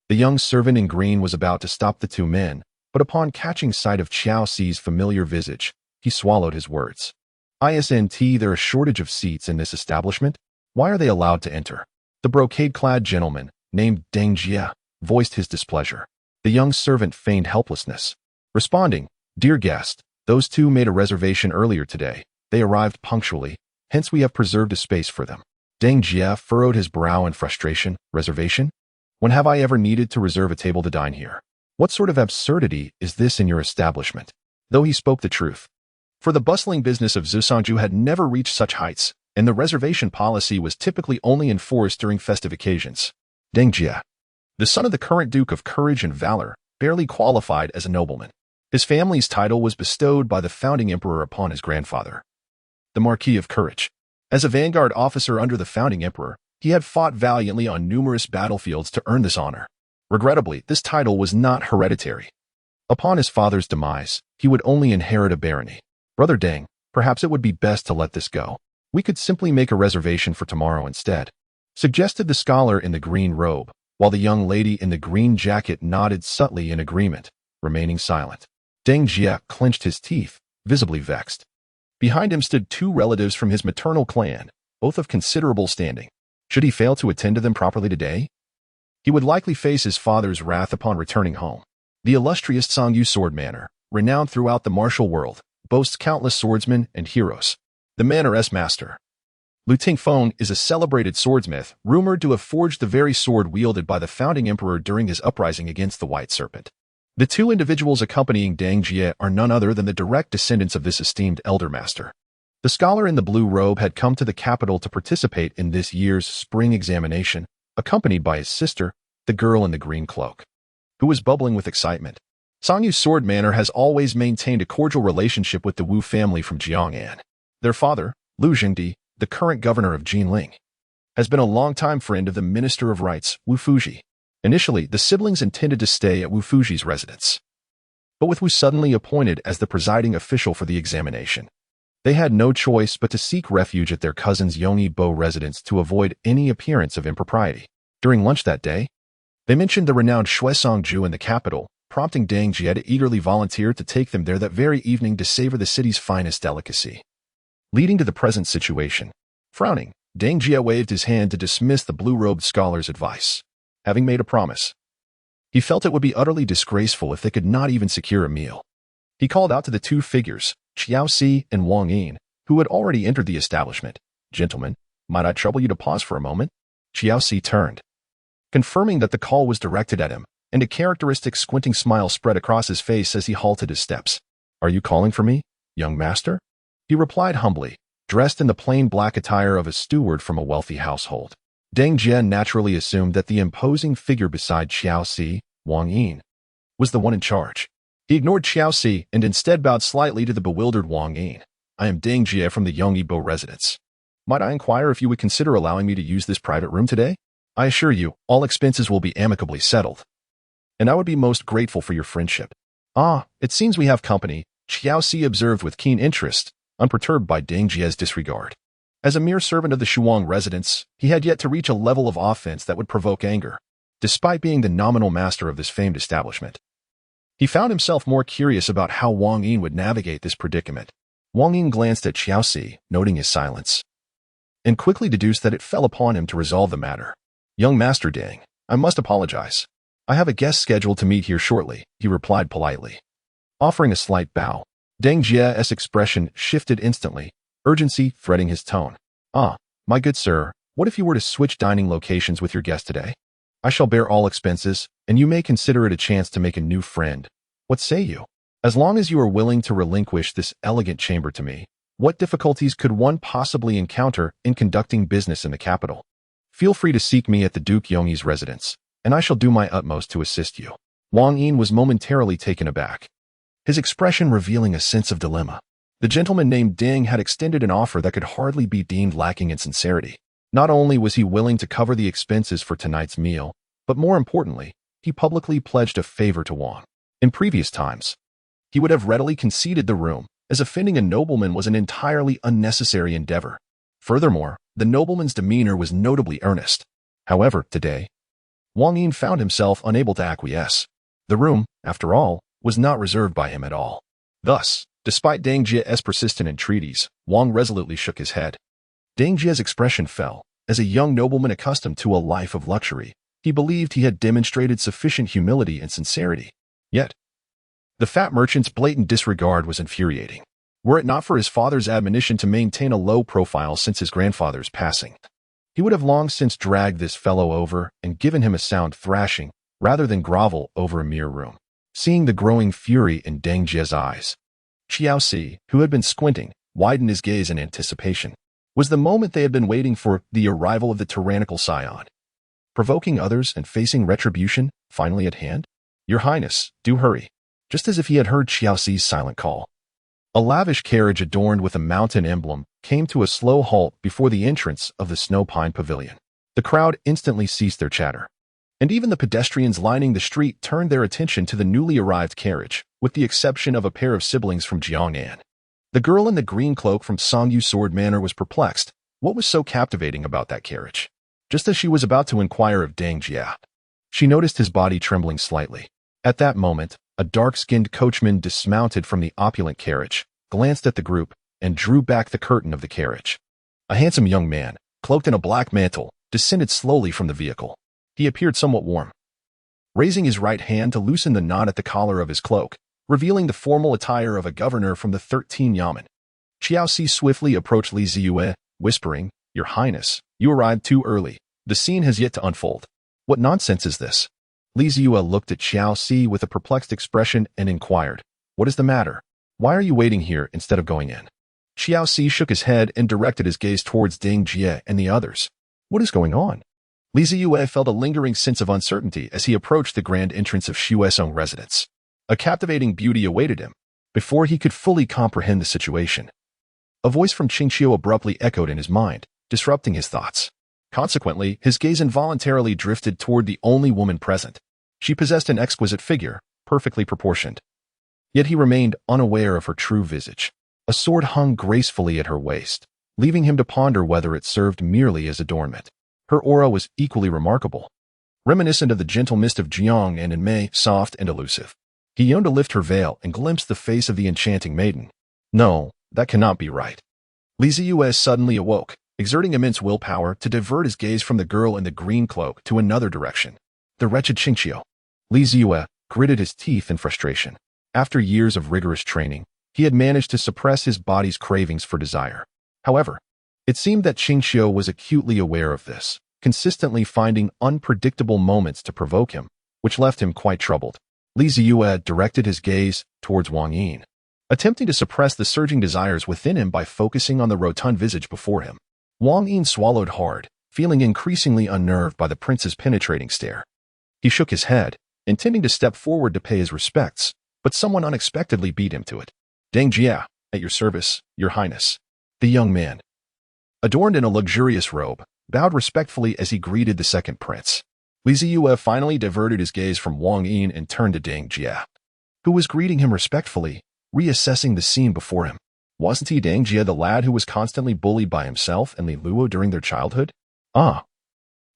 Speaker 1: The young servant in green was about to stop the two men, but upon catching sight of Xiaoxi's familiar visage, he swallowed his words. "Isn't there a shortage of seats in this establishment? Why are they allowed to enter?" The brocade-clad gentleman, named Deng Jie, voiced his displeasure. The young servant feigned helplessness, responding, "Dear guest, those two made a reservation earlier today. They arrived punctually, hence we have preserved a space for them." Deng Jie furrowed his brow in frustration. "Reservation? When have I ever needed to reserve a table to dine here? What sort of absurdity is this in your establishment?" Though he spoke the truth, for the bustling business of Zusangju had never reached such heights, and the reservation policy was typically only enforced during festive occasions. Deng Jie, the son of the current Duke of Courage and Valor, barely qualified as a nobleman. His family's title was bestowed by the founding emperor upon his grandfather, the Marquis of Courage. As a vanguard officer under the founding emperor, he had fought valiantly on numerous battlefields to earn this honor. Regrettably, this title was not hereditary. Upon his father's demise, he would only inherit a barony. "Brother Deng, perhaps it would be best to let this go. We could simply make a reservation for tomorrow instead," suggested the scholar in the green robe, while the young lady in the green jacket nodded subtly in agreement, remaining silent. Deng Jie clenched his teeth, visibly vexed. Behind him stood two relatives from his maternal clan, both of considerable standing. Should he fail to attend to them properly today, he would likely face his father's wrath upon returning home. The illustrious Zeyue sword manor, renowned throughout the martial world, boasts countless swordsmen and heroes. The manor's master, Lu Tingfeng, is a celebrated swordsmith, rumored to have forged the very sword wielded by the founding emperor during his uprising against the White Serpent. The two individuals accompanying Deng Jie are none other than the direct descendants of this esteemed elder master. The scholar in the blue robe had come to the capital to participate in this year's spring examination, accompanied by his sister, the girl in the green cloak, who was bubbling with excitement. Zeyue Sword Manor has always maintained a cordial relationship with the Wu family from Jiang'an. Their father, Lu Jingdi, the current governor of Jinling, has been a longtime friend of the Minister of Rites, Wu Fuji. Initially, the siblings intended to stay at Wu Fuji's residence, but with Wu suddenly appointed as the presiding official for the examination, they had no choice but to seek refuge at their cousin's Yongyi-Bo residence to avoid any appearance of impropriety. During lunch that day, they mentioned the renowned Shuesongju in the capital, prompting Deng Jie to eagerly volunteer to take them there that very evening to savor the city's finest delicacy, leading to the present situation. Frowning, Deng Jie waved his hand to dismiss the blue-robed scholar's advice. Having made a promise, he felt it would be utterly disgraceful if they could not even secure a meal. He called out to the two figures, Xiaoxi and Wang Yin, who had already entered the establishment. "Gentlemen, might I trouble you to pause for a moment?" Xiaoxi turned, confirming that the call was directed at him, and a characteristic squinting smile spread across his face as he halted his steps. "Are you calling for me, young master?" he replied humbly, dressed in the plain black attire of a steward from a wealthy household. Deng Jie naturally assumed that the imposing figure beside Xiaoxi, Wang Yin, was the one in charge. He ignored Xiaoxi and instead bowed slightly to the bewildered Wang Yin. "I am Deng Jie from the Yongyi-Bo residence. Might I inquire if you would consider allowing me to use this private room today? I assure you, all expenses will be amicably settled, and I would be most grateful for your friendship." "Ah, it seems we have company," Xiaoxi observed with keen interest, unperturbed by Deng Jie's disregard. As a mere servant of the Shuang residence, he had yet to reach a level of offense that would provoke anger, despite being the nominal master of this famed establishment. He found himself more curious about how Wang Yin would navigate this predicament. Wang Yin glanced at Xiaoxi, noting his silence, and quickly deduced that it fell upon him to resolve the matter. "Young Master Deng, I must apologize. I have a guest scheduled to meet here shortly," he replied politely, offering a slight bow. Deng Jie's expression shifted instantly, urgency fretting his tone. "Ah, my good sir, what if you were to switch dining locations with your guest today? I shall bear all expenses, and you may consider it a chance to make a new friend. What say you? As long as you are willing to relinquish this elegant chamber to me, what difficulties could one possibly encounter in conducting business in the capital? Feel free to seek me at the Duke Yongyi's residence, and I shall do my utmost to assist you." Wang Yin was momentarily taken aback, his expression revealing a sense of dilemma. The gentleman named Deng had extended an offer that could hardly be deemed lacking in sincerity. Not only was he willing to cover the expenses for tonight's meal, But more importantly, he publicly pledged a favor to Wang. In previous times, he would have readily conceded the room, as offending a nobleman was an entirely unnecessary endeavor. Furthermore, the nobleman's demeanor was notably earnest. However, today, Wang Yin found himself unable to acquiesce. The room, after all, was not reserved by him at all. Thus, despite Deng Jie's persistent entreaties, Wang resolutely shook his head. Deng Jie's expression fell. As a young nobleman accustomed to a life of luxury, he believed he had demonstrated sufficient humility and sincerity. Yet, the fat merchant's blatant disregard was infuriating. Were it not for his father's admonition to maintain a low profile since his grandfather's passing, he would have long since dragged this fellow over and given him a sound thrashing, rather than grovel over a mere room. Seeing the growing fury in Deng Jie's eyes, Xiaoxi, who had been squinting, widened his gaze in anticipation. Was the moment they had been waiting for, the arrival of the tyrannical scion, provoking others and facing retribution, finally at hand? Your Highness, do hurry. Just as if he had heard Xiaoxi's silent call, a lavish carriage adorned with a mountain emblem came to a slow halt before the entrance of the Snow Pine Pavilion. The crowd instantly ceased their chatter, and even the pedestrians lining the street turned their attention to the newly arrived carriage, with the exception of a pair of siblings from Jiangnan. The girl in the green cloak from Songyu Sword Manor was perplexed. What was so captivating about that carriage? Just as she was about to inquire of Deng Jie, she noticed his body trembling slightly. At that moment, a dark-skinned coachman dismounted from the opulent carriage, glanced at the group, and drew back the curtain of the carriage. A handsome young man, cloaked in a black mantle, descended slowly from the vehicle. He appeared somewhat warm. Raising his right hand to loosen the knot at the collar of his cloak, revealing the formal attire of a governor from the 13 Yamen, Xiaoxi swiftly approached Li Zeyue, whispering, Your Highness, you arrived too early. The scene has yet to unfold. What nonsense is this? Li Zeyue looked at Xiaoxi with a perplexed expression and inquired, What is the matter? Why are you waiting here instead of going in? Xiaoxi shook his head and directed his gaze towards Deng Jie and the others. What is going on? Li Zeyue felt a lingering sense of uncertainty as he approached the grand entrance of Xue's own residence. A captivating beauty awaited him. Before he could fully comprehend the situation, a voice from Qingqiu abruptly echoed in his mind, disrupting his thoughts. Consequently, his gaze involuntarily drifted toward the only woman present. She possessed an exquisite figure, perfectly proportioned. Yet he remained unaware of her true visage. A sword hung gracefully at her waist, leaving him to ponder whether it served merely as adornment. Her aura was equally remarkable, reminiscent of the gentle mist of Jiang and in May, soft and elusive. He yearned to lift her veil and glimpse the face of the enchanting maiden. No, that cannot be right. Li Zeyue suddenly awoke, exerting immense willpower to divert his gaze from the girl in the green cloak to another direction. The wretched Qingqiu. Li Zeyue gritted his teeth in frustration. After years of rigorous training, he had managed to suppress his body's cravings for desire. However, it seemed that Qingqiu was acutely aware of this, consistently finding unpredictable moments to provoke him, which left him quite troubled. Li Zeyue directed his gaze towards Wang Yin, attempting to suppress the surging desires within him by focusing on the rotund visage before him. Wang Yin swallowed hard, feeling increasingly unnerved by the prince's penetrating stare. He shook his head, intending to step forward to pay his respects, but someone unexpectedly beat him to it. Deng Jie, at your service, Your Highness. The young man, adorned in a luxurious robe, bowed respectfully as he greeted the second prince. Li Zeyue finally diverted his gaze from Wang Yin and turned to Deng Jie, who was greeting him respectfully, reassessing the scene before him. Wasn't he Deng Jie the lad who was constantly bullied by himself and Li Luo during their childhood? Ah,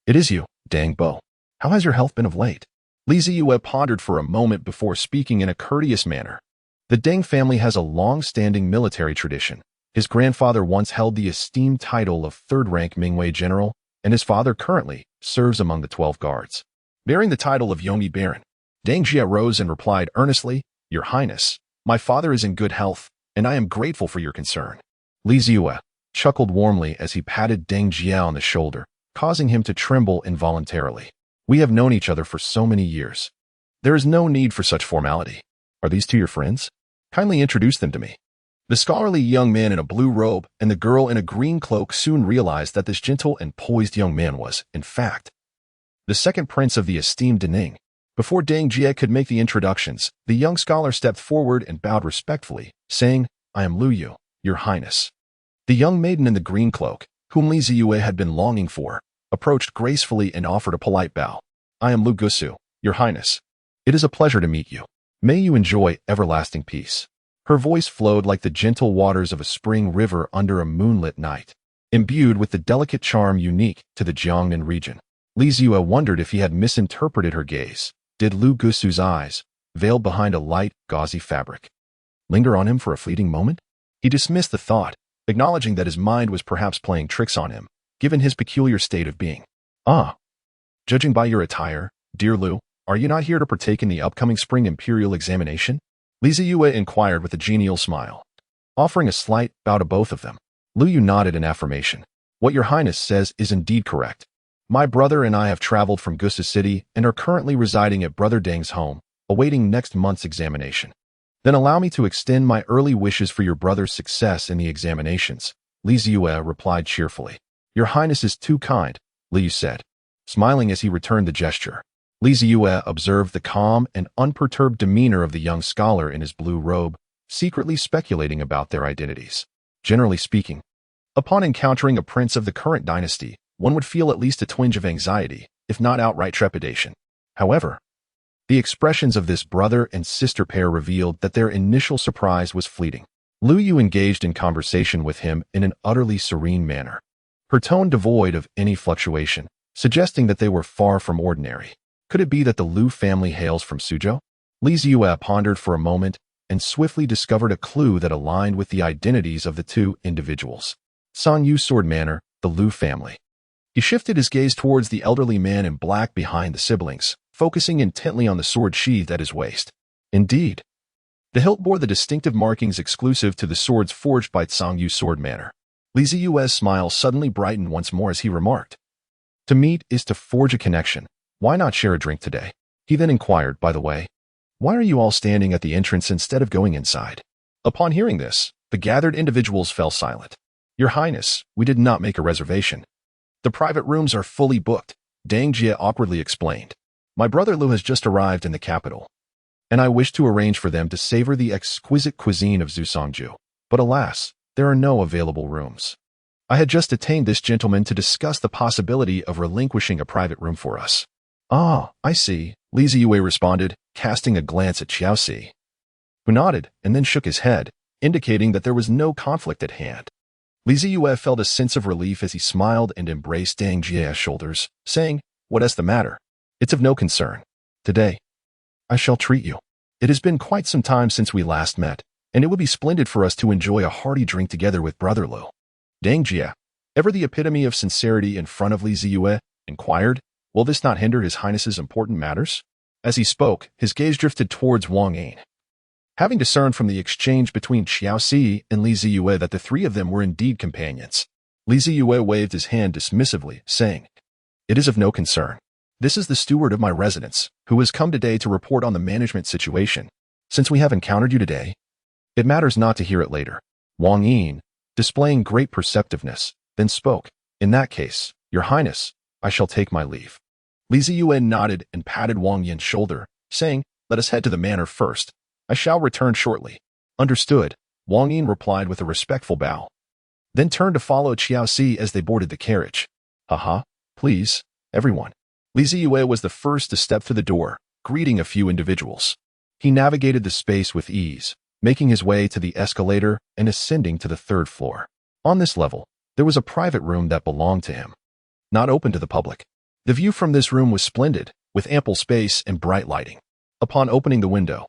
Speaker 1: it is you, Deng Bo. How has your health been of late? Li Zeyue pondered for a moment before speaking in a courteous manner. The Deng family has a long-standing military tradition. His grandfather once held the esteemed title of third-rank Mingwei General, and his father currently serves among the 12 guards. Bearing the title of Yongyi Baron, Deng Jie rose and replied earnestly, Your Highness, my father is in good health, and I am grateful for your concern. Li Zeyue chuckled warmly as he patted Deng Jie on the shoulder, causing him to tremble involuntarily. We have known each other for so many years. There is no need for such formality. Are these two your friends? Kindly introduce them to me. The scholarly young man in a blue robe and the girl in a green cloak soon realized that this gentle and poised young man was, in fact, the second prince of the esteemed Dening. Before Deng Jie could make the introductions, the young scholar stepped forward and bowed respectfully, saying, I am Lu Yu, Your Highness. The young maiden in the green cloak, whom Li Zeyue had been longing for, approached gracefully and offered a polite bow. I am Lu Gusu, your Highness. It is a pleasure to meet you. May you enjoy everlasting peace. Her voice flowed like the gentle waters of a spring river under a moonlit night, imbued with the delicate charm unique to the Jiangnan region. Zeyue wondered if he had misinterpreted her gaze. Did Lu Gusu's eyes, veiled behind a light, gauzy fabric, linger on him for a fleeting moment? He dismissed the thought, acknowledging that his mind was perhaps playing tricks on him, given his peculiar state of being. Judging by your attire, dear Lu, are you not here to partake in the upcoming spring imperial examination? Zeyue inquired with a genial smile. Offering a slight bow to both of them, Lu nodded in affirmation. What your Highness says is indeed correct. My brother and I have traveled from Gusu City and are currently residing at Brother Deng's home, awaiting next month's examination. Then allow me to extend my early wishes for your brother's success in the examinations, Zeyue replied cheerfully. Your Highness is too kind, Liu said, smiling as he returned the gesture. Zeyue observed the calm and unperturbed demeanor of the young scholar in his blue robe, secretly speculating about their identities. Generally speaking, upon encountering a prince of the current dynasty, one would feel at least a twinge of anxiety, if not outright trepidation. However, the expressions of this brother and sister pair revealed that their initial surprise was fleeting. Lu engaged in conversation with him in an utterly serene manner, her tone devoid of any fluctuation, suggesting that they were far from ordinary. Could it be that the Lu family hails from Suzhou? Zeyue pondered for a moment and swiftly discovered a clue that aligned with the identities of the two individuals. Zeyue Sword Manor, the Lu family. He shifted his gaze towards the elderly man in black behind the siblings, focusing intently on the sword sheathed at his waist. Indeed, the hilt bore the distinctive markings exclusive to the swords forged by Zeyue Sword Manor. Zeyue's smile suddenly brightened once more as he remarked, "To meet is to forge a connection. Why not share a drink today?" He then inquired, by the way, "Why are you all standing at the entrance instead of going inside?" Upon hearing this, the gathered individuals fell silent. "Your Highness, we did not make a reservation. The private rooms are fully booked," Deng Jie awkwardly explained. "My brother Lu has just arrived in the capital, and I wish to arrange for them to savor the exquisite cuisine of Zusongju. But alas, there are no available rooms. I had just detained this gentleman to discuss the possibility of relinquishing a private room for us." "Ah, I see," Zeyue responded, casting a glance at Xiaoxi, who nodded and then shook his head, indicating that there was no conflict at hand. Zeyue felt a sense of relief as he smiled and embraced Deng Jie's shoulders, saying, "What's the matter? It's of no concern. Today, I shall treat you. It has been quite some time since we last met, and it would be splendid for us to enjoy a hearty drink together with Brother Lu." Deng Jie, ever the epitome of sincerity in front of Zeyue, inquired, "Will this not hinder His Highness's important matters?" As he spoke, his gaze drifted towards Wang Ying. Having discerned from the exchange between Xiaoxi and Zeyue that the three of them were indeed companions, Zeyue waved his hand dismissively, saying, "It is of no concern. This is the steward of my residence, who has come today to report on the management situation. Since we have encountered you today, it matters not to hear it later." Wang Ying, displaying great perceptiveness, then spoke, "In that case, Your Highness, I shall take my leave." Zeyue nodded and patted Wang Yin's shoulder, saying, "Let us head to the manor first. I shall return shortly." "Understood," Wang Yin replied with a respectful bow, then turned to follow Xiaoxi as they boarded the carriage. "Haha, please, everyone." Zeyue was the first to step to the door, greeting a few individuals. He navigated the space with ease, making his way to the escalator and ascending to the third floor. On this level, there was a private room that belonged to him, not open to the public. The view from this room was splendid, with ample space and bright lighting. Upon opening the window,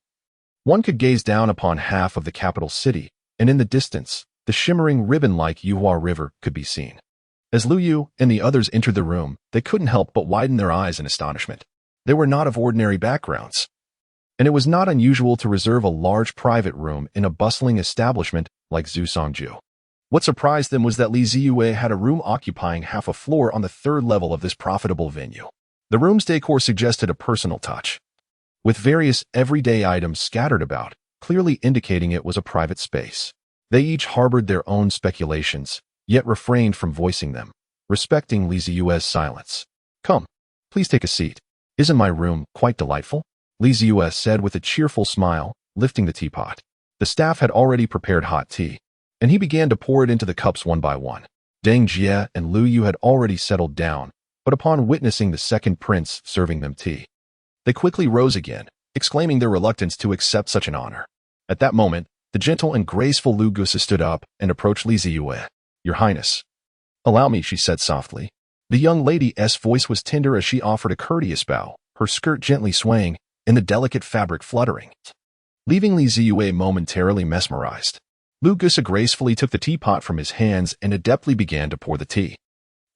Speaker 1: one could gaze down upon half of the capital city, and in the distance, the shimmering ribbon-like Yuhua River could be seen. As Lu and the others entered the room, they couldn't help but widen their eyes in astonishment. They were not of ordinary backgrounds, and it was not unusual to reserve a large private room in a bustling establishment like Zusongju. What surprised them was that Zeyue had a room occupying half a floor on the third level of this profitable venue. The room's decor suggested a personal touch, with various everyday items scattered about, clearly indicating it was a private space. They each harbored their own speculations, yet refrained from voicing them, respecting Zeyue's silence. "Come, please take a seat. Isn't my room quite delightful?" Zeyue said with a cheerful smile, lifting the teapot. The staff had already prepared hot tea, and he began to pour it into the cups one by one. Deng Jie and Lu had already settled down, but upon witnessing the second prince serving them tea, they quickly rose again, exclaiming their reluctance to accept such an honor. At that moment, the gentle and graceful Lu Gusu stood up and approached Li Zeyue. "Your Highness." "Allow me," she said softly. The young lady's voice was tender as she offered a courteous bow, her skirt gently swaying and the delicate fabric fluttering, leaving Li Zeyue momentarily mesmerized. Lu Gusu gracefully took the teapot from his hands and adeptly began to pour the tea.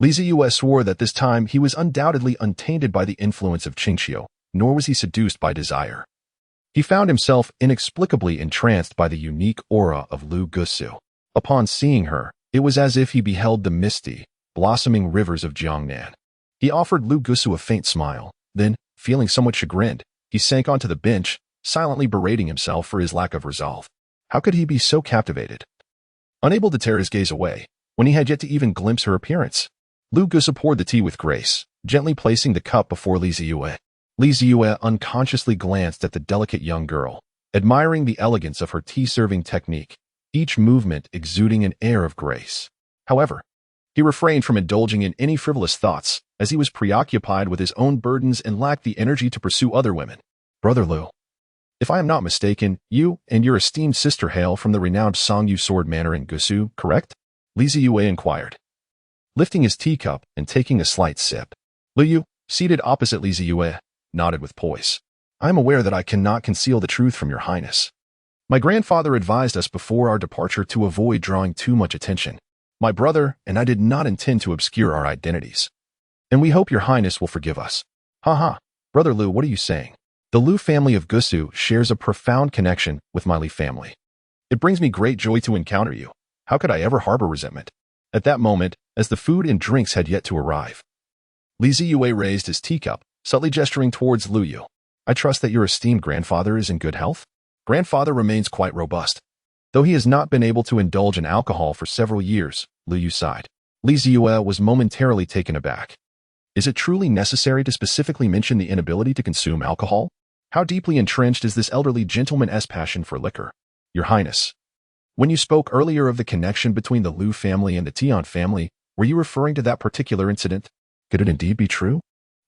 Speaker 1: Li Zeyue swore that this time he was undoubtedly untainted by the influence of Qingqiu, nor was he seduced by desire. He found himself inexplicably entranced by the unique aura of Lu Gusu. Upon seeing her, it was as if he beheld the misty, blossoming rivers of Jiangnan. He offered Lu Gusu a faint smile, then, feeling somewhat chagrined, he sank onto the bench, silently berating himself for his lack of resolve. How could he be so captivated? Unable to tear his gaze away, when he had yet to even glimpse her appearance, Lu Gusu poured the tea with grace, gently placing the cup before Li Zeyue. Li Zeyue unconsciously glanced at the delicate young girl, admiring the elegance of her tea-serving technique, each movement exuding an air of grace. However, he refrained from indulging in any frivolous thoughts, as he was preoccupied with his own burdens and lacked the energy to pursue other women. "Brother Lu, if I am not mistaken, you and your esteemed sister hail from the renowned Zeyue sword manor in Gusu, correct?" Li Zeyue inquired, lifting his teacup and taking a slight sip. Liu, seated opposite Li Zeyue, nodded with poise. "I am aware that I cannot conceal the truth from your Highness. My grandfather advised us before our departure to avoid drawing too much attention. My brother and I did not intend to obscure our identities. And we hope your Highness will forgive us." "Ha. Brother Lu, what are you saying? The Lu family of Gusu shares a profound connection with my Li family. It brings me great joy to encounter you. How could I ever harbor resentment?" At that moment, as the food and drinks had yet to arrive, Li Zeyue raised his teacup, subtly gesturing towards Lu Yu. "I trust that your esteemed grandfather is in good health?" "Grandfather remains quite robust, though he has not been able to indulge in alcohol for several years," Lu Yu sighed. Li Zeyue was momentarily taken aback. Is it truly necessary to specifically mention the inability to consume alcohol? How deeply entrenched is this elderly gentleman's passion for liquor? "Your Highness, when you spoke earlier of the connection between the Lu family and the Tian family, were you referring to that particular incident? Could it indeed be true?"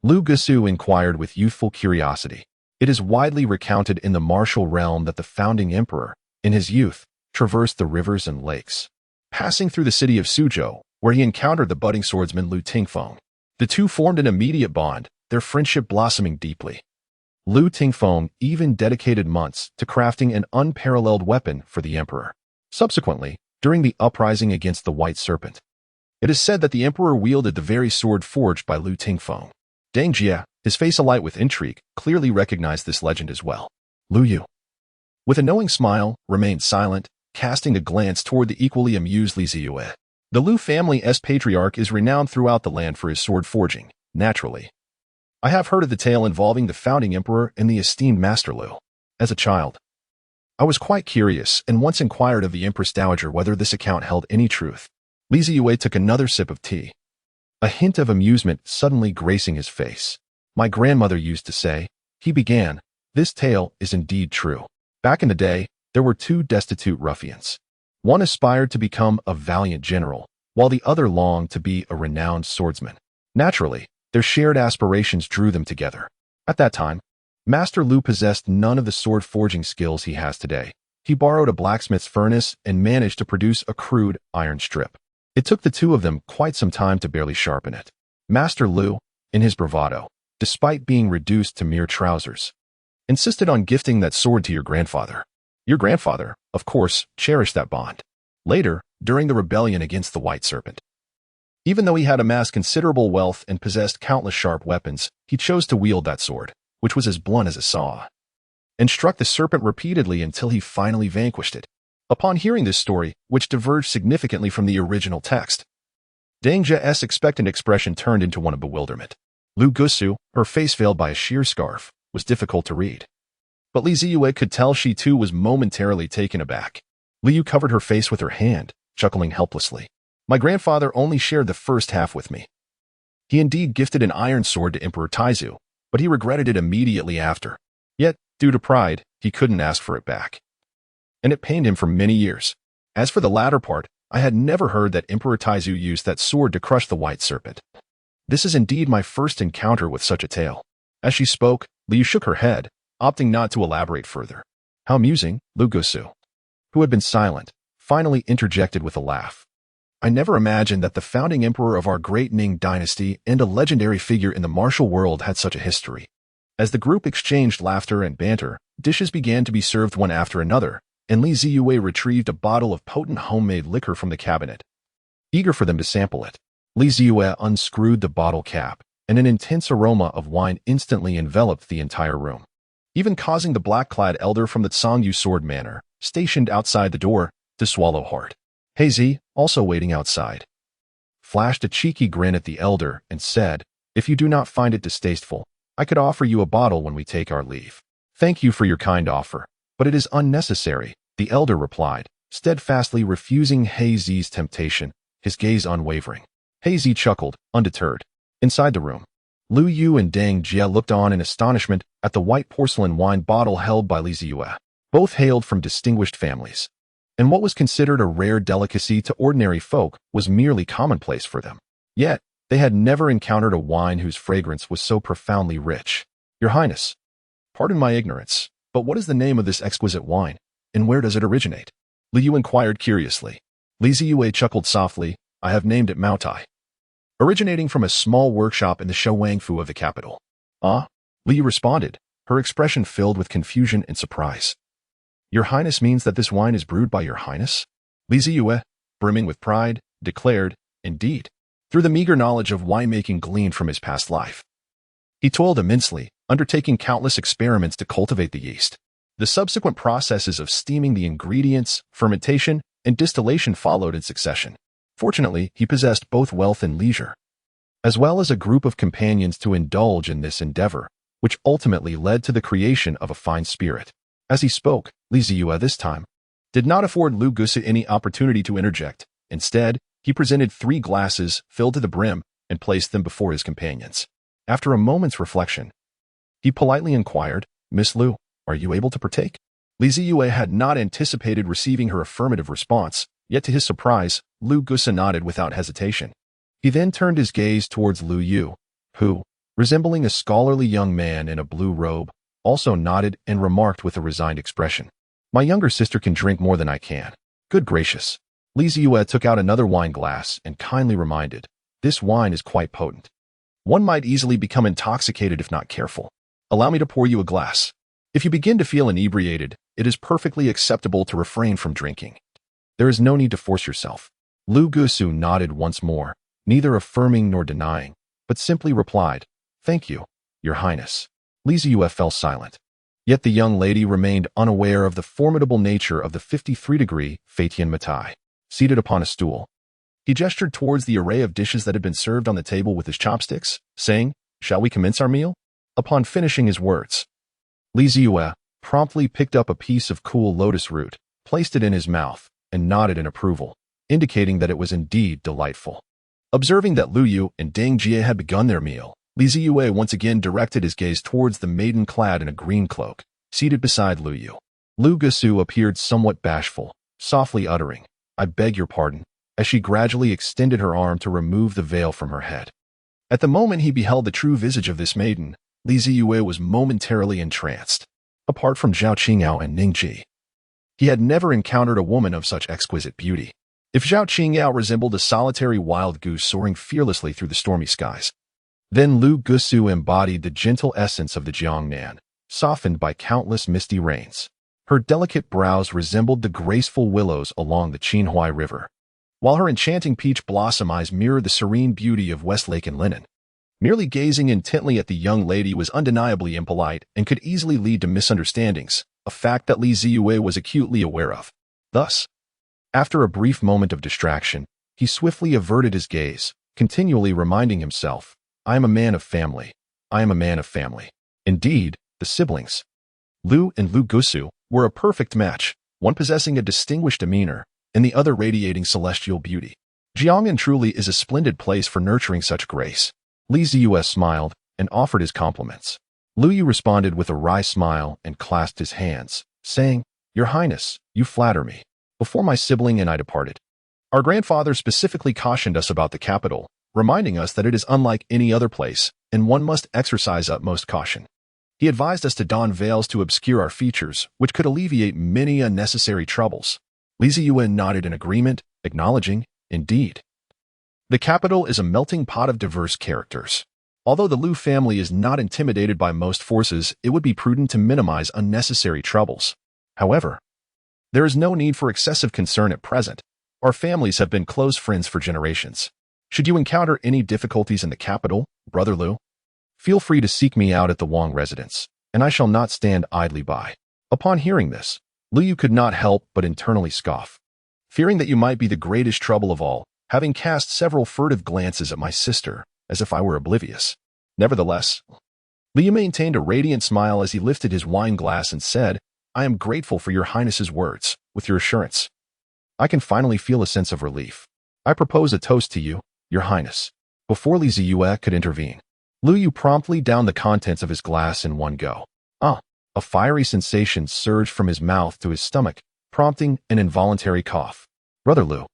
Speaker 1: Lu Gusu inquired with youthful curiosity. It is widely recounted in the martial realm that the founding emperor, in his youth, traversed the rivers and lakes, passing through the city of Suzhou, where he encountered the budding swordsman Lu Tingfeng. The two formed an immediate bond, their friendship blossoming deeply. Lu Tingfeng even dedicated months to crafting an unparalleled weapon for the emperor. Subsequently, during the uprising against the White Serpent, it is said that the emperor wielded the very sword forged by Lu Tingfeng. Deng Jie, his face alight with intrigue, clearly recognized this legend as well. Lu Yu, with a knowing smile, remained silent, casting a glance toward the equally amused Li Zeyue. The Lu family's patriarch is renowned throughout the land for his sword forging, naturally. I have heard of the tale involving the founding emperor and the esteemed Master Lu. As a child, I was quite curious and once inquired of the Empress Dowager whether this account held any truth. Li Zeyue took another sip of tea, a hint of amusement suddenly gracing his face. "My grandmother used to say," he began, "this tale is indeed true. Back in the day, there were two destitute ruffians. One aspired to become a valiant general, while the other longed to be a renowned swordsman. Naturally, their shared aspirations drew them together. At that time, Master Lu possessed none of the sword forging skills he has today. He borrowed a blacksmith's furnace and managed to produce a crude iron strip. It took the two of them quite some time to barely sharpen it. Master Lu, in his bravado, despite being reduced to mere trousers, insisted on gifting that sword to your grandfather. Your grandfather, of course, cherished that bond. Later, during the rebellion against the White Serpent, even though he had amassed considerable wealth and possessed countless sharp weapons, he chose to wield that sword, which was as blunt as a saw, and struck the serpent repeatedly until he finally vanquished it. Upon hearing this story, which diverged significantly from the original text, Deng Jie's expectant expression turned into one of bewilderment. Lu Gusu, her face veiled by a sheer scarf, was difficult to read. But Li Zeyue could tell she too was momentarily taken aback. Liu covered her face with her hand, chuckling helplessly. "My grandfather only shared the first half with me. He indeed gifted an iron sword to Emperor Taizu, but he regretted it immediately after. Yet, due to pride, he couldn't ask for it back. And it pained him for many years. As for the latter part, I had never heard that Emperor Taizu used that sword to crush the White Serpent. This is indeed my first encounter with such a tale. As she spoke, Liu shook her head, opting not to elaborate further. How amusing, Lu Gusu, who had been silent, finally interjected with a laugh. I never imagined that the founding emperor of our great Ming dynasty and a legendary figure in the martial world had such a history. As the group exchanged laughter and banter, dishes began to be served one after another, and Li Zeyue retrieved a bottle of potent homemade liquor from the cabinet. Eager for them to sample it, Li Zeyue unscrewed the bottle cap, and an intense aroma of wine instantly enveloped the entire room, even causing the black-clad elder from the Zeyue sword manor, stationed outside the door, to swallow hard. Hazy, also waiting outside, flashed a cheeky grin at the elder and said, "If you do not find it distasteful, I could offer you a bottle when we take our leave." "Thank you for your kind offer, but it is unnecessary," the elder replied, steadfastly refusing Hazy's temptation, his gaze unwavering. Hazy chuckled, undeterred. Inside the room, Lu Yu and Deng Jie looked on in astonishment at the white porcelain wine bottle held by Li Zeyue. Both hailed from distinguished families, and what was considered a rare delicacy to ordinary folk was merely commonplace for them. Yet, they had never encountered a wine whose fragrance was so profoundly rich. "Your Highness, pardon my ignorance, but what is the name of this exquisite wine, and where does it originate?" Liu inquired curiously. Li Zeyue chuckled softly. "I have named it Maotai, originating from a small workshop in the Shouwangfu of the capital." "Ah?" Liu responded, her expression filled with confusion and surprise. "Your Highness means that this wine is brewed by Your Highness?" Li Zeyue, brimming with pride, declared, "Indeed." Through the meager knowledge of winemaking gleaned from his past life, he toiled immensely, undertaking countless experiments to cultivate the yeast. The subsequent processes of steaming the ingredients, fermentation, and distillation followed in succession. Fortunately, he possessed both wealth and leisure, as well as a group of companions to indulge in this endeavor, which ultimately led to the creation of a fine spirit. As he spoke, Li Zeyue this time did not afford Lu Gusu any opportunity to interject. Instead, he presented 3 glasses filled to the brim and placed them before his companions. After a moment's reflection, he politely inquired, "Miss Lu, are you able to partake?" Li Zeyue had not anticipated receiving her affirmative response, yet to his surprise, Lu Gusu nodded without hesitation. He then turned his gaze towards Lu Yu, who, resembling a scholarly young man in a blue robe, also nodded and remarked with a resigned expression, "My younger sister can drink more than I can." "Good gracious." Li Zeyue took out another wine glass and kindly reminded, "This wine is quite potent. One might easily become intoxicated if not careful. Allow me to pour you a glass. If you begin to feel inebriated, it is perfectly acceptable to refrain from drinking. There is no need to force yourself." Lu Gusu nodded once more, neither affirming nor denying, but simply replied, "Thank you, Your Highness." Li Zeyue fell silent. Yet the young lady remained unaware of the formidable nature of the 53-degree Fatian Matai. Seated upon a stool, he gestured towards the array of dishes that had been served on the table with his chopsticks, saying, "Shall we commence our meal?" Upon finishing his words, Li Zeyue promptly picked up a piece of cool lotus root, placed it in his mouth, and nodded in approval, indicating that it was indeed delightful. Observing that Lu Yu and Deng Jie had begun their meal, Li Zeyue once again directed his gaze towards the maiden clad in a green cloak, seated beside Lu Yu. Lu Gusu appeared somewhat bashful, softly uttering, "I beg your pardon," as she gradually extended her arm to remove the veil from her head. At the moment he beheld the true visage of this maiden, Li Zeyue was momentarily entranced. Apart from Zhao Qingyao and Ningji, he had never encountered a woman of such exquisite beauty. If Zhao Qingyao resembled a solitary wild goose soaring fearlessly through the stormy skies, then Lu Gusu embodied the gentle essence of the Jiangnan, softened by countless misty rains. Her delicate brows resembled the graceful willows along the Qinhuai River, while her enchanting peach blossom eyes mirrored the serene beauty of Westlake and Linen. Merely gazing intently at the young lady was undeniably impolite and could easily lead to misunderstandings, a fact that Li Zeyue was acutely aware of. Thus, after a brief moment of distraction, he swiftly averted his gaze, continually reminding himself, "I am a man of family. I am a man of family." Indeed, the siblings, Lu and Lu Gusu, were a perfect match, one possessing a distinguished demeanor, and the other radiating celestial beauty. Jiangnan truly is a splendid place for nurturing such grace. Li Zeyue smiled and offered his compliments. Lu Yu responded with a wry smile and clasped his hands, saying, "Your Highness, you flatter me." Before my sibling and I departed, our grandfather specifically cautioned us about the capital, reminding us that it is unlike any other place, and one must exercise utmost caution. He advised us to don veils to obscure our features, which could alleviate many unnecessary troubles. Zeyue nodded in agreement, acknowledging, indeed. The capital is a melting pot of diverse characters. Although the Liu family is not intimidated by most forces, it would be prudent to minimize unnecessary troubles. However, there is no need for excessive concern at present. Our families have been close friends for generations. Should you encounter any difficulties in the capital, Brother Liu, feel free to seek me out at the Wang residence, and I shall not stand idly by. Upon hearing this, Liu could not help but internally scoff. Fearing that you might be the greatest trouble of all, having cast several furtive glances at my sister, as if I were oblivious. Nevertheless, Liu maintained a radiant smile as he lifted his wine glass and said, I am grateful for your Highness's words. With your assurance, I can finally feel a sense of relief. I propose a toast to you, Your Highness. Before Zeyue could intervene, Liu promptly downed the contents of his glass in one go. A fiery sensation surged from his mouth to his stomach, prompting an involuntary cough. Brother Liu,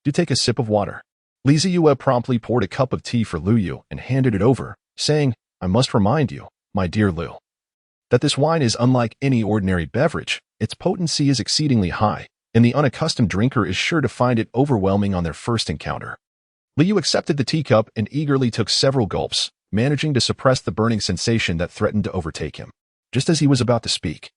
Speaker 1: do take a sip of water. Zeyue promptly poured a cup of tea for Liu and handed it over, saying, I must remind you, my dear Liu, that this wine is unlike any ordinary beverage. Its potency is exceedingly high, and the unaccustomed drinker is sure to find it overwhelming on their first encounter. Liu accepted the teacup and eagerly took several gulps, managing to suppress the burning sensation that threatened to overtake him. Just as he was about to speak,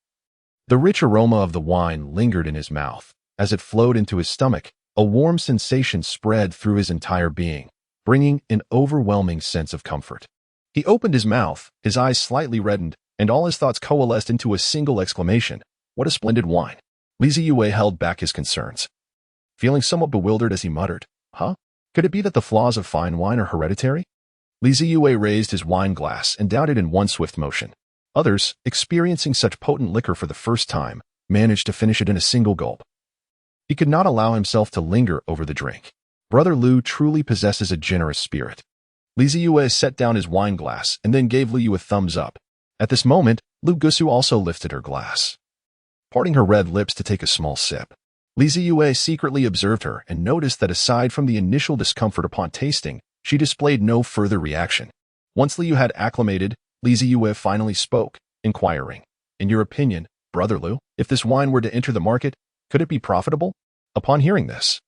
Speaker 1: the rich aroma of the wine lingered in his mouth. As it flowed into his stomach, a warm sensation spread through his entire being, bringing an overwhelming sense of comfort. He opened his mouth, his eyes slightly reddened, and all his thoughts coalesced into a single exclamation. What a splendid wine! Zeyue held back his concerns, feeling somewhat bewildered as he muttered, Could it be that the flaws of fine wine are hereditary? Zeyue raised his wine glass and downed it in one swift motion. Others, experiencing such potent liquor for the first time, managed to finish it in a single gulp. He could not allow himself to linger over the drink. Brother Liu truly possesses a generous spirit. Zeyue set down his wine glass and then gave Liu a thumbs up. At this moment, Liu Gusu also lifted her glass, parting her red lips to take a small sip. Zeyue secretly observed her and noticed that aside from the initial discomfort upon tasting, she displayed no further reaction. Once Liu had acclimated, Zeyue finally spoke, inquiring, In your opinion, Brother Liu, if this wine were to enter the market, could it be profitable? Upon hearing this,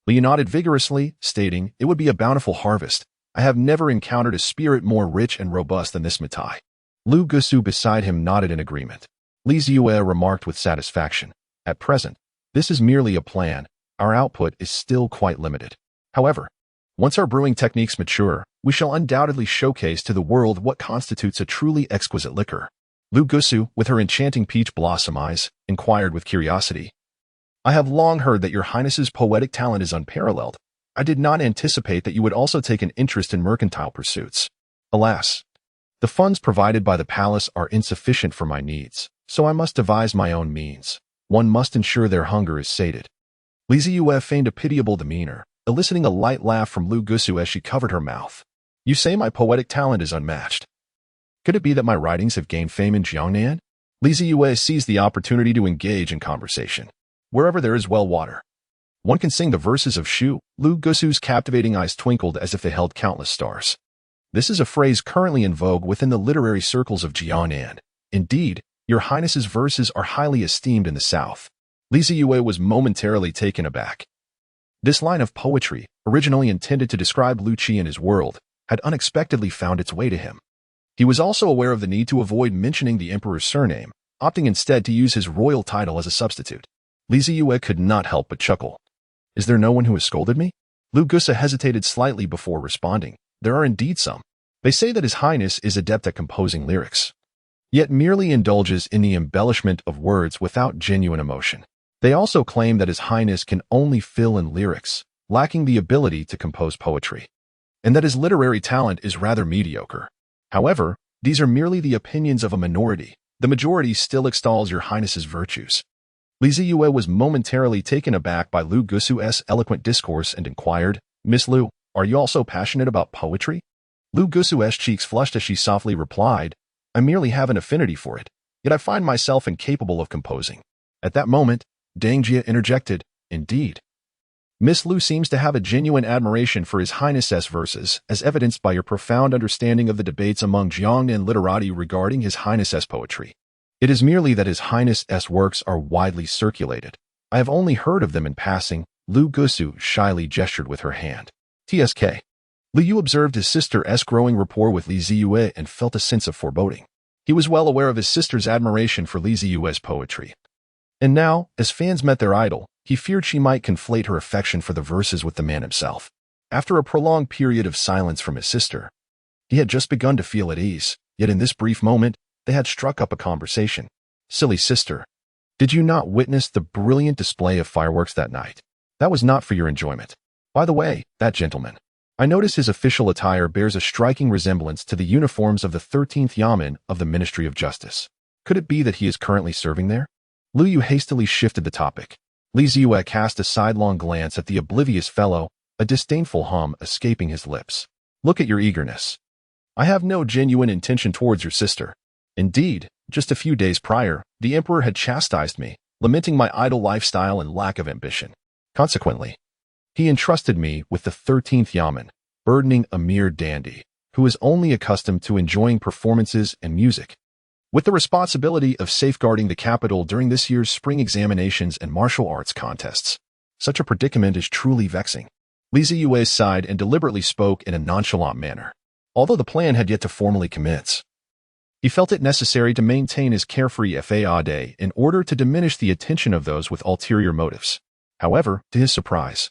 Speaker 1: Liu nodded vigorously, stating, It would be a bountiful harvest. I have never encountered a spirit more rich and robust than this Mitai. Liu Gusu beside him nodded in agreement. Zeyue remarked with satisfaction, At present, this is merely a plan. Our output is still quite limited. However, once our brewing techniques mature, we shall undoubtedly showcase to the world what constitutes a truly exquisite liquor. Liu Gusu, with her enchanting peach blossom eyes, inquired with curiosity, I have long heard that your Highness's poetic talent is unparalleled. I did not anticipate that you would also take an interest in mercantile pursuits. Alas, the funds provided by the palace are insufficient for my needs, so I must devise my own means. One must ensure their hunger is sated. Zeyue feigned a pitiable demeanor, eliciting a light laugh from Liu Gusu as she covered her mouth. You say my poetic talent is unmatched. Could it be that my writings have gained fame in Jiangnan? Zeyue seized the opportunity to engage in conversation. Wherever there is well water, one can sing the verses of Shu. Liu Gusu's captivating eyes twinkled as if they held countless stars. This is a phrase currently in vogue within the literary circles of Jiangnan. Indeed, your Highness's verses are highly esteemed in the south. Zeyue was momentarily taken aback. This line of poetry, originally intended to describe Liu Qi and his world, had unexpectedly found its way to him. He was also aware of the need to avoid mentioning the emperor's surname, opting instead to use his royal title as a substitute. Zeyue could not help but chuckle. Is there no one who has scolded me? Liu Gusu hesitated slightly before responding. There are indeed some. They say that His Highness is adept at composing lyrics, yet merely indulges in the embellishment of words without genuine emotion. They also claim that His Highness can only fill in lyrics, lacking the ability to compose poetry, and that his literary talent is rather mediocre. However, these are merely the opinions of a minority. The majority still extols your Highness's virtues. Zeyue was momentarily taken aback by Liu Gusu's eloquent discourse and inquired, Miss Liu, are you also passionate about poetry? Liu Gusu's cheeks flushed as she softly replied, I merely have an affinity for it, yet I find myself incapable of composing. At that moment, Dang Jie interjected, Indeed. Miss Lu seems to have a genuine admiration for His Highness's verses, as evidenced by your profound understanding of the debates among Jiang and literati regarding His Highness's poetry. It is merely that His Highness's works are widely circulated. I have only heard of them in passing. Lu Gusu shyly gestured with her hand. TSK. Liu observed his sister's growing rapport with Li Zeyue and felt a sense of foreboding. He was well aware of his sister's admiration for Li Zeyue's poetry. And now, as fans met their idol, he feared she might conflate her affection for the verses with the man himself. After a prolonged period of silence from his sister, he had just begun to feel at ease, yet in this brief moment, they had struck up a conversation. Silly sister, did you not witness the brilliant display of fireworks that night? That was not for your enjoyment. By the way, that gentleman. I notice his official attire bears a striking resemblance to the uniforms of the 13th Yamen of the Ministry of Justice. Could it be that he is currently serving there? Liu Yu hastily shifted the topic. Li Zeyue cast a sidelong glance at the oblivious fellow, a disdainful hum escaping his lips. Look at your eagerness. I have no genuine intention towards your sister. Indeed, just a few days prior, the emperor had chastised me, lamenting my idle lifestyle and lack of ambition. Consequently, he entrusted me with the 13th Yamen, burdening a mere dandy, who is only accustomed to enjoying performances and music, with the responsibility of safeguarding the capital during this year's spring examinations and martial arts contests. Such a predicament is truly vexing. Li Zeyue sighed and deliberately spoke in a nonchalant manner. Although the plan had yet to formally commence, he felt it necessary to maintain his carefree faade in order to diminish the attention of those with ulterior motives. However, to his surprise,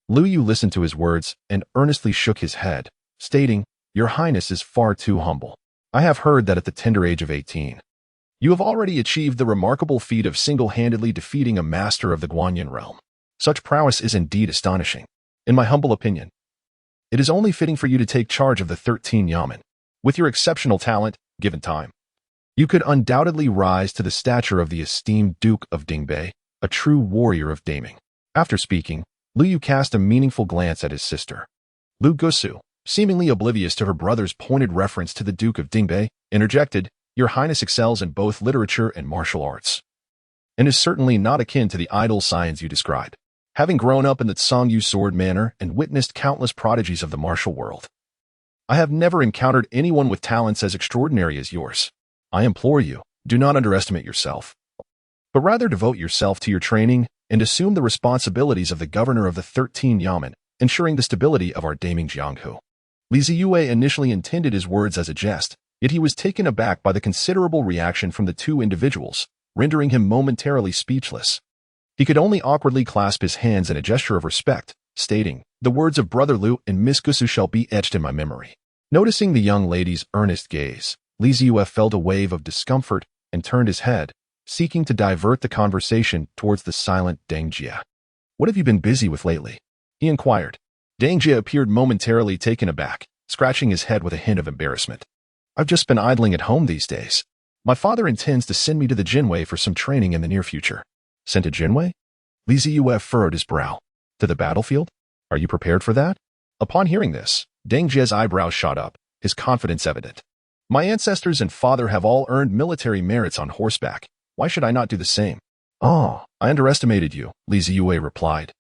Speaker 1: Liu Yu listened to his words and earnestly shook his head, stating, Your Highness is far too humble. I have heard that at the tender age of 18, you have already achieved the remarkable feat of single-handedly defeating a master of the Guanyin realm. Such prowess is indeed astonishing. In my humble opinion, it is only fitting for you to take charge of the 13 Yamen. With your exceptional talent, given time, you could undoubtedly rise to the stature of the esteemed Duke of Dingbei, a true warrior of daming. After speaking, Liu Yu cast a meaningful glance at his sister. Lu Gusu, seemingly oblivious to her brother's pointed reference to the Duke of Dingbei, interjected, Your Highness excels in both literature and martial arts, and is certainly not akin to the idle science you describe. Having grown up in the Zeyue sword manor and witnessed countless prodigies of the martial world, I have never encountered anyone with talents as extraordinary as yours. I implore you, do not underestimate yourself, but rather devote yourself to your training and assume the responsibilities of the governor of the 13 Yamen, ensuring the stability of our daming Jianghu. Li Zeyue initially intended his words as a jest, yet he was taken aback by the considerable reaction from the two individuals, rendering him momentarily speechless. He could only awkwardly clasp his hands in a gesture of respect, stating, The words of Brother Liu and Miss Gusu shall be etched in my memory. Noticing the young lady's earnest gaze, Li Zeyue felt a wave of discomfort and turned his head, seeking to divert the conversation towards the silent Deng Jie. What have you been busy with lately? He inquired. Deng Jie appeared momentarily taken aback, scratching his head with a hint of embarrassment. I've just been idling at home these days. My father intends to send me to the Jinwei for some training in the near future. Sent to Jinwei? Li Zeyue furrowed his brow. To the battlefield? Are you prepared for that? Upon hearing this, Deng Jie's eyebrows shot up, his confidence evident. My ancestors and father have all earned military merits on horseback. Why should I not do the same? Oh, I underestimated you, Li Zeyue replied,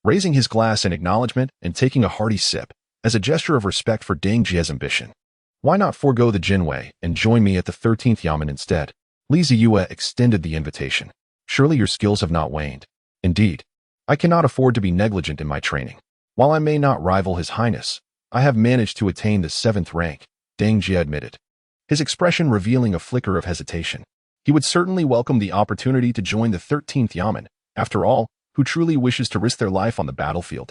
Speaker 1: raising his glass in acknowledgement and taking a hearty sip, as a gesture of respect for Deng Jie's ambition. Why not forego the Jinwei and join me at the 13th Yamen instead? Li Zeyue extended the invitation. Surely your skills have not waned. Indeed, I cannot afford to be negligent in my training. While I may not rival His Highness, I have managed to attain the 7th rank, Deng Jie admitted, his expression revealing a flicker of hesitation. He would certainly welcome the opportunity to join the 13th Yamen, after all, who truly wishes to risk their life on the battlefield.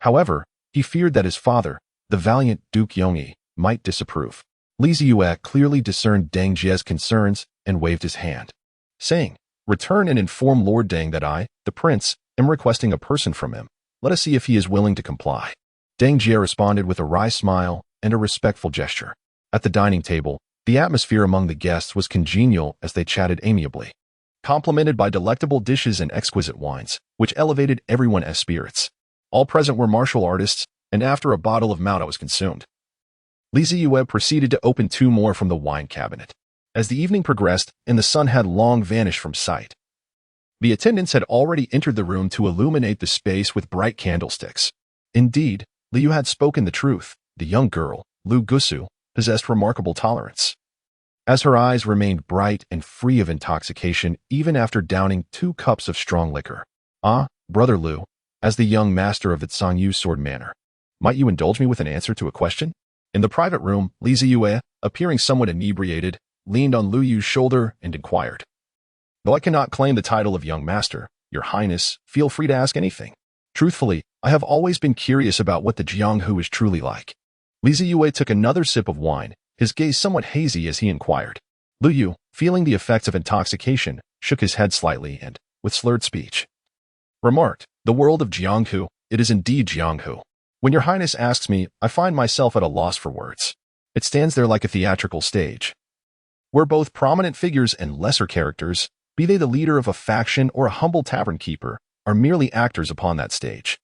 Speaker 1: However, he feared that his father, the valiant Duke Yongyi, might disapprove. Li Zeyue clearly discerned Deng Jie's concerns and waved his hand, saying, Return and inform Lord Deng that I, the prince, am requesting a person from him. Let us see if he is willing to comply. Deng Jie responded with a wry smile and a respectful gesture. At the dining table, the atmosphere among the guests was congenial as they chatted amiably, complemented by delectable dishes and exquisite wines, which elevated everyone's spirits. All present were martial artists, and after a bottle of Mouta was consumed, Li Zeyue proceeded to open 2 more from the wine cabinet. As the evening progressed and the sun had long vanished from sight, The attendants had already entered the room to illuminate the space with bright candlesticks. Indeed, Liu had spoken the truth. The young girl, Lu Gusu, possessed remarkable tolerance, as her eyes remained bright and free of intoxication even after downing 2 cups of strong liquor. "Ah, Brother Liu, as the young master of the Zeyue sword manor, might you indulge me with an answer to a question?" In the private room, Zeyue, appearing somewhat inebriated, leaned on Lu Yu's shoulder and inquired. "Though I cannot claim the title of young master, Your Highness, feel free to ask anything. Truthfully, I have always been curious about what the Jianghu is truly like." Zeyue took another sip of wine, his gaze somewhat hazy as he inquired. Lu Yu, feeling the effects of intoxication, shook his head slightly and, with slurred speech, remarked, "The world of Jianghu, it is indeed Jianghu. When Your Highness asks me, I find myself at a loss for words. It stands there like a theatrical stage, where both prominent figures and lesser characters, be they the leader of a faction or a humble tavern keeper, are merely actors upon that stage.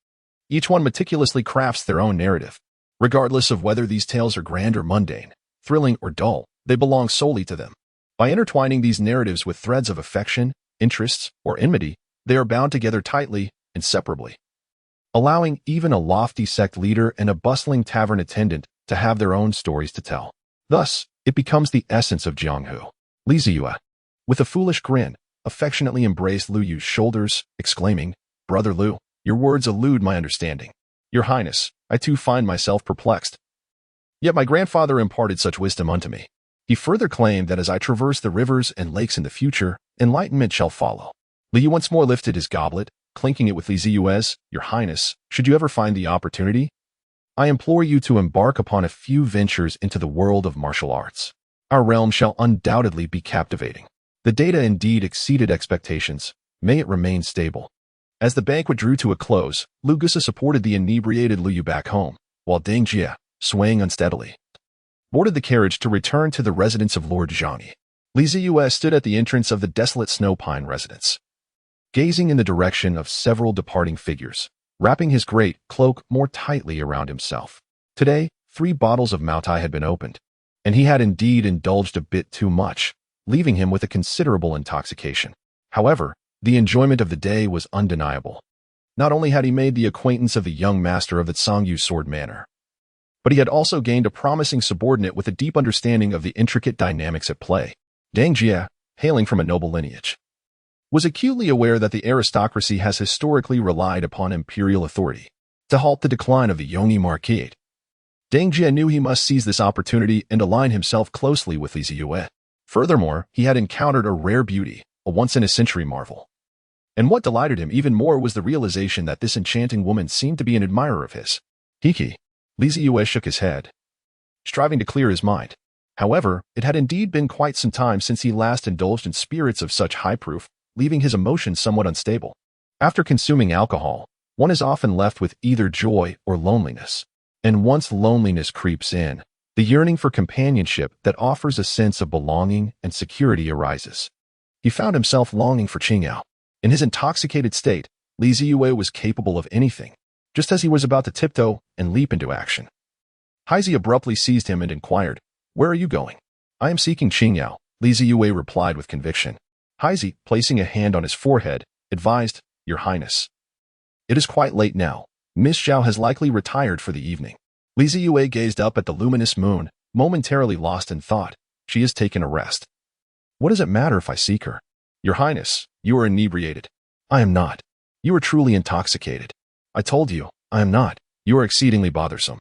Speaker 1: Each one meticulously crafts their own narrative. Regardless of whether these tales are grand or mundane, thrilling or dull, they belong solely to them. By intertwining these narratives with threads of affection, interests, or enmity, they are bound together tightly, inseparably, allowing even a lofty sect leader and a bustling tavern attendant to have their own stories to tell. Thus, it becomes the essence of Jianghu." Zeyue, with a foolish grin, affectionately embraced Lu Yu's shoulders, exclaiming, "Brother Lu, your words elude my understanding. Your Highness, I too find myself perplexed. Yet my grandfather imparted such wisdom unto me. He further claimed that as I traverse the rivers and lakes in the future, enlightenment shall follow." Liu once more lifted his goblet, clinking it with Zeyue's, "Your Highness, should you ever find the opportunity, I implore you to embark upon a few ventures into the world of martial arts. Our realm shall undoubtedly be captivating." The data indeed exceeded expectations. May it remain stable. As the banquet drew to a close, Lu Gusu supported the inebriated Lu Yu back home, while Deng Jie, swaying unsteadily, boarded the carriage to return to the residence of Lord Zhang. Zeyue stood at the entrance of the desolate Snow Pine residence, gazing in the direction of several departing figures, wrapping his great cloak more tightly around himself. Today, 3 bottles of Maotai had been opened, and he had indeed indulged a bit too much, leaving him with a considerable intoxication. However, the enjoyment of the day was undeniable. Not only had he made the acquaintance of the young master of the Zeyue sword manor, but he had also gained a promising subordinate with a deep understanding of the intricate dynamics at play. Deng Jie, hailing from a noble lineage, was acutely aware that the aristocracy has historically relied upon imperial authority to halt the decline of the Yongyi Marquis. Deng Jie knew he must seize this opportunity and align himself closely with Zeyue. Furthermore, he had encountered a rare beauty, a once-in-a-century marvel. And what delighted him even more was the realization that this enchanting woman seemed to be an admirer of his. Hiki. Zeyue shook his head, striving to clear his mind. However, it had indeed been quite some time since he last indulged in spirits of such high proof, leaving his emotions somewhat unstable. After consuming alcohol, one is often left with either joy or loneliness. And once loneliness creeps in, the yearning for companionship that offers a sense of belonging and security arises. He found himself longing for Qingyao. In his intoxicated state, Zeyue was capable of anything, just as he was about to tiptoe and leap into action. Highness abruptly seized him and inquired, "Where are you going?" "I am seeking Qingyao," Zeyue replied with conviction. Highness, placing a hand on his forehead, advised, "Your Highness, it is quite late now. Miss Zhao has likely retired for the evening." Zeyue gazed up at the luminous moon, momentarily lost in thought. "She has taken a rest. What does it matter if I seek her?" "Your Highness, you are inebriated." "I am not. You are truly intoxicated." "I told you, I am not. You are exceedingly bothersome."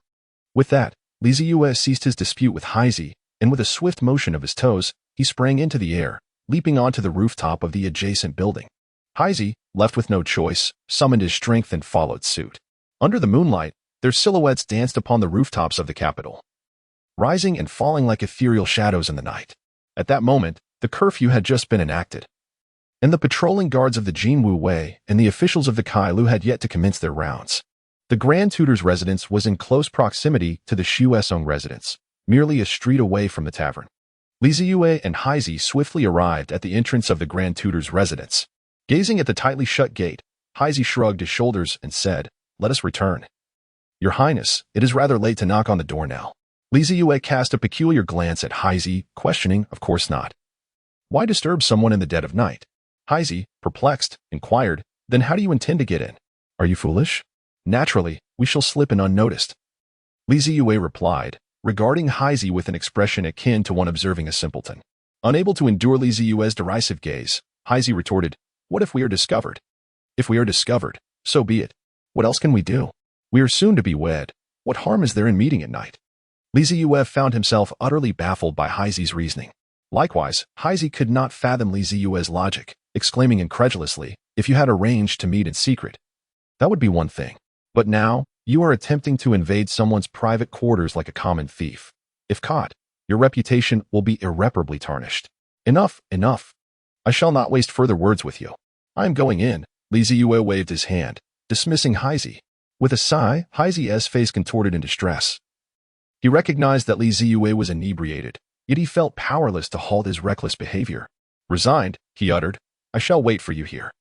Speaker 1: With that, Zeyue ceased his dispute with Highness, and with a swift motion of his toes, he sprang into the air, leaping onto the rooftop of the adjacent building. Highness, left with no choice, summoned his strength and followed suit. Under the moonlight, their silhouettes danced upon the rooftops of the capital, rising and falling like ethereal shadows in the night. At that moment, the curfew had just been enacted, and the patrolling guards of the Jinwu Wei and the officials of the Kailu had yet to commence their rounds. The Grand Tutor's residence was in close proximity to the Shuesong residence, merely a street away from the tavern. Zeyue and Highness swiftly arrived at the entrance of the Grand Tutor's residence. Gazing at the tightly shut gate, Highness shrugged his shoulders and said, "Let us return." "Your Highness, it is rather late to knock on the door now." Zeyue cast a peculiar glance at Highness, questioning, "Of course not. Why disturb someone in the dead of night?" Highness, perplexed, inquired, "Then how do you intend to get in? Are you foolish? Naturally, we shall slip in unnoticed." Zeyue replied, regarding Highness with an expression akin to one observing a simpleton. Unable to endure Zeyue's derisive gaze, Highness retorted, "What if we are discovered?" "If we are discovered, so be it. What else can we do? We are soon to be wed. What harm is there in meeting at night?" Zeyue found himself utterly baffled by Highness's reasoning. Likewise, Highness could not fathom Zeyue's logic, exclaiming incredulously, "If you had arranged to meet in secret, that would be one thing. But now, you are attempting to invade someone's private quarters like a common thief. If caught, your reputation will be irreparably tarnished. Enough, enough. I shall not waste further words with you. I am going in." Zeyue waved his hand, dismissing Highness. With a sigh, Highness's face contorted in distress. He recognized that Zeyue was inebriated, yet he felt powerless to halt his reckless behavior. Resigned, he uttered, "I shall wait for you here.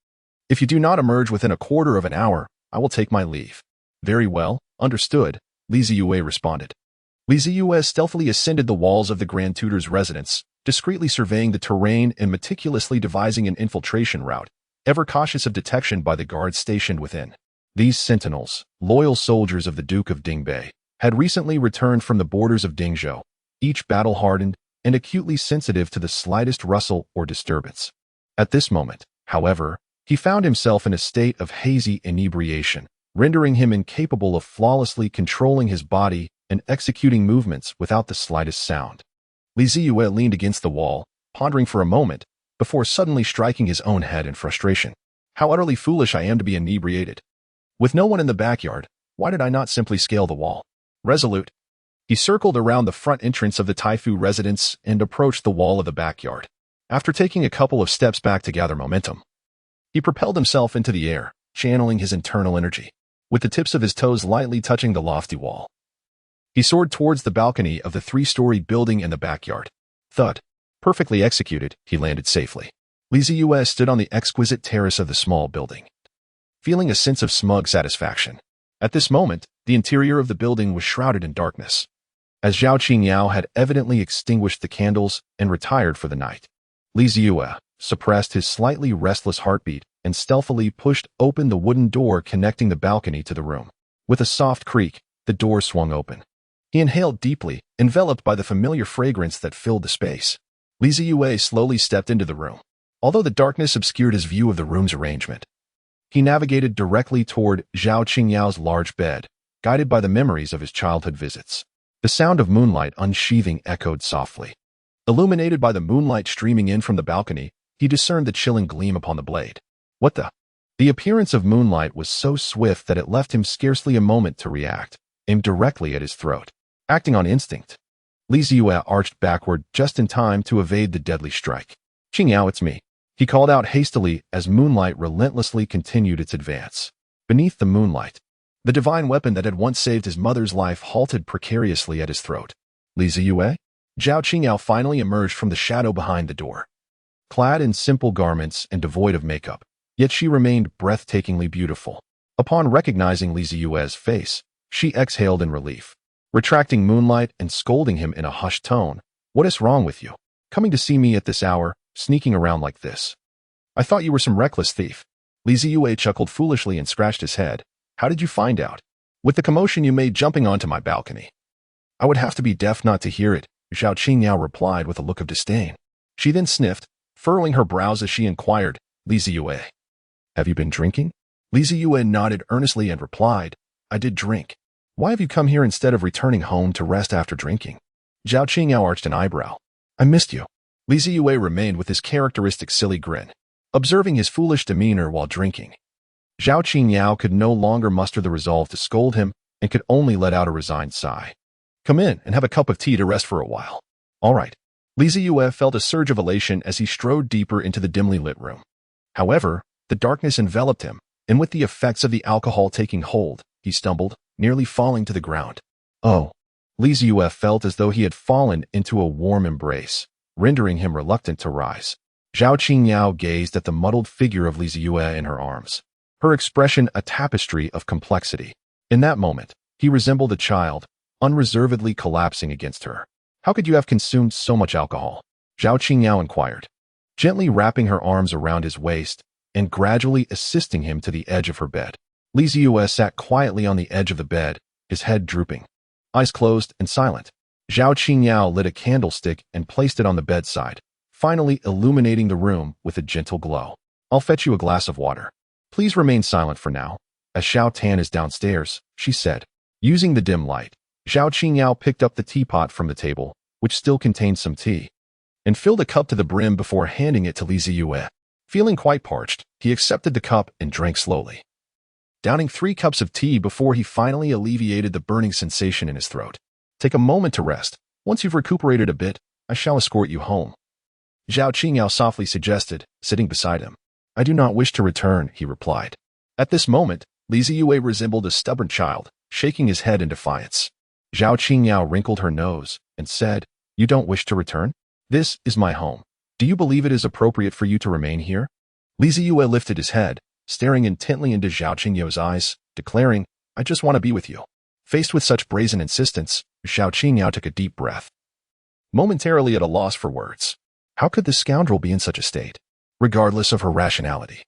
Speaker 1: If you do not emerge within a quarter of an hour, I will take my leave." "Very well, understood," Zeyue responded. Zeyue stealthily ascended the walls of the Grand Tutor's residence, discreetly surveying the terrain and meticulously devising an infiltration route, ever cautious of detection by the guards stationed within. These sentinels, loyal soldiers of the Duke of Dingbei, had recently returned from the borders of Dingzhou, each battle-hardened and acutely sensitive to the slightest rustle or disturbance. At this moment, however, he found himself in a state of hazy inebriation, rendering him incapable of flawlessly controlling his body and executing movements without the slightest sound. Zeyue leaned against the wall, pondering for a moment, before suddenly striking his own head in frustration. "How utterly foolish I am to be inebriated. With no one in the backyard, why did I not simply scale the wall?" Resolute, he circled around the front entrance of the Taifu residence and approached the wall of the backyard. After taking a couple of steps back to gather momentum, he propelled himself into the air, channeling his internal energy. With the tips of his toes lightly touching the lofty wall, he soared towards the balcony of the three-story building in the backyard. Thud. Perfectly executed, he landed safely. Zeyue stood on the exquisite terrace of the small building, feeling a sense of smug satisfaction. At this moment, the interior of the building was shrouded in darkness, as Zhao Qingyao had evidently extinguished the candles and retired for the night. Zeyue suppressed his slightly restless heartbeat and stealthily pushed open the wooden door connecting the balcony to the room. With a soft creak, the door swung open. He inhaled deeply, enveloped by the familiar fragrance that filled the space. Zeyue slowly stepped into the room. Although the darkness obscured his view of the room's arrangement, he navigated directly toward Zhao Qingyao's large bed, guided by the memories of his childhood visits. The sound of moonlight unsheathing echoed softly. Illuminated by the moonlight streaming in from the balcony, he discerned the chilling gleam upon the blade. What the? The appearance of moonlight was so swift that it left him scarcely a moment to react, aimed directly at his throat. Acting on instinct, Zeyue arched backward just in time to evade the deadly strike. "Qingyao, it's me," he called out hastily as moonlight relentlessly continued its advance. Beneath the moonlight, the divine weapon that had once saved his mother's life halted precariously at his throat. "Zeyue?" Zhao Qingyao finally emerged from the shadow behind the door. Clad in simple garments and devoid of makeup, yet she remained breathtakingly beautiful. Upon recognizing Zeyue's face, she exhaled in relief. Retracting moonlight and scolding him in a hushed tone, "What is wrong with you? Coming to see me at this hour, sneaking around like this? I thought you were some reckless thief." Zeyue chuckled foolishly and scratched his head. "How did you find out?" "With the commotion you made jumping onto my balcony." "I would have to be deaf not to hear it," Zhao Qingyao replied with a look of disdain. She then sniffed, furrowing her brows as she inquired, "Zeyue, have you been drinking?" Zeyue nodded earnestly and replied, "I did drink." "Why have you come here instead of returning home to rest after drinking?" Zhao Qingyao arched an eyebrow. "I missed you." Zeyue remained with his characteristic silly grin, observing his foolish demeanor while drinking. Zhao Qingyao could no longer muster the resolve to scold him and could only let out a resigned sigh. "Come in and have a cup of tea to rest for a while." "All right." Zeyue felt a surge of elation as he strode deeper into the dimly lit room. However, the darkness enveloped him, and with the effects of the alcohol taking hold, he stumbled, nearly falling to the ground. "Oh." Zeyue felt as though he had fallen into a warm embrace, rendering him reluctant to rise. Zhao Qingyao gazed at the muddled figure of Zeyue in her arms, her expression a tapestry of complexity. In that moment, he resembled a child, unreservedly collapsing against her. "How could you have consumed so much alcohol?" Zhao Qingyao inquired. gently wrapping her arms around his waist and gradually assisting him to the edge of her bed. Zeyue sat quietly on the edge of the bed, his head drooping, eyes closed and silent. Zhao Qingyao lit a candlestick and placed it on the bedside, finally illuminating the room with a gentle glow. I'll fetch you a glass of water. Please remain silent for now. As Xiao Tan is downstairs, she said. Using the dim light, Zhao Qingyao picked up the teapot from the table, which still contained some tea, and filled a cup to the brim before handing it to Zeyue. Feeling quite parched, he accepted the cup and drank slowly, downing 3 cups of tea before he finally alleviated the burning sensation in his throat. Take a moment to rest. Once you've recuperated a bit, I shall escort you home, Zhao Qingyao softly suggested, sitting beside him. I do not wish to return, he replied. At this moment, Zeyue resembled a stubborn child, shaking his head in defiance. Zhao Qingyao wrinkled her nose and said, You don't wish to return? This is my home. Do you believe it is appropriate for you to remain here? Zeyue lifted his head, staring intently into Zhao Qingyao's eyes, declaring, I just want to be with you. Faced with such brazen insistence, Zhao Qingyao took a deep breath, momentarily at a loss for words. How could this scoundrel be in such a state, regardless of her rationality?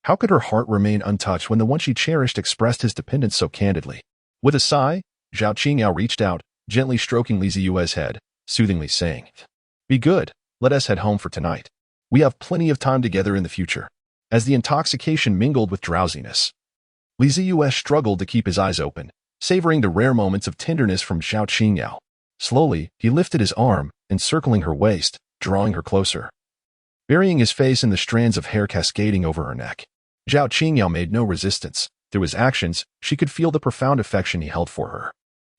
Speaker 1: How could her heart remain untouched when the one she cherished expressed his dependence so candidly? With a sigh, Zhao Qingyao reached out, gently stroking Zeyue's head, soothingly saying, Be good, let us head home for tonight. We have plenty of time together in the future. As the intoxication mingled with drowsiness, Zeyue struggled to keep his eyes open, savoring the rare moments of tenderness from Zhao Qingyao. Slowly, he lifted his arm, encircling her waist, drawing her closer, burying his face in the strands of hair cascading over her neck. Zhao Qingyao made no resistance. Through his actions, she could feel the profound affection he held for her.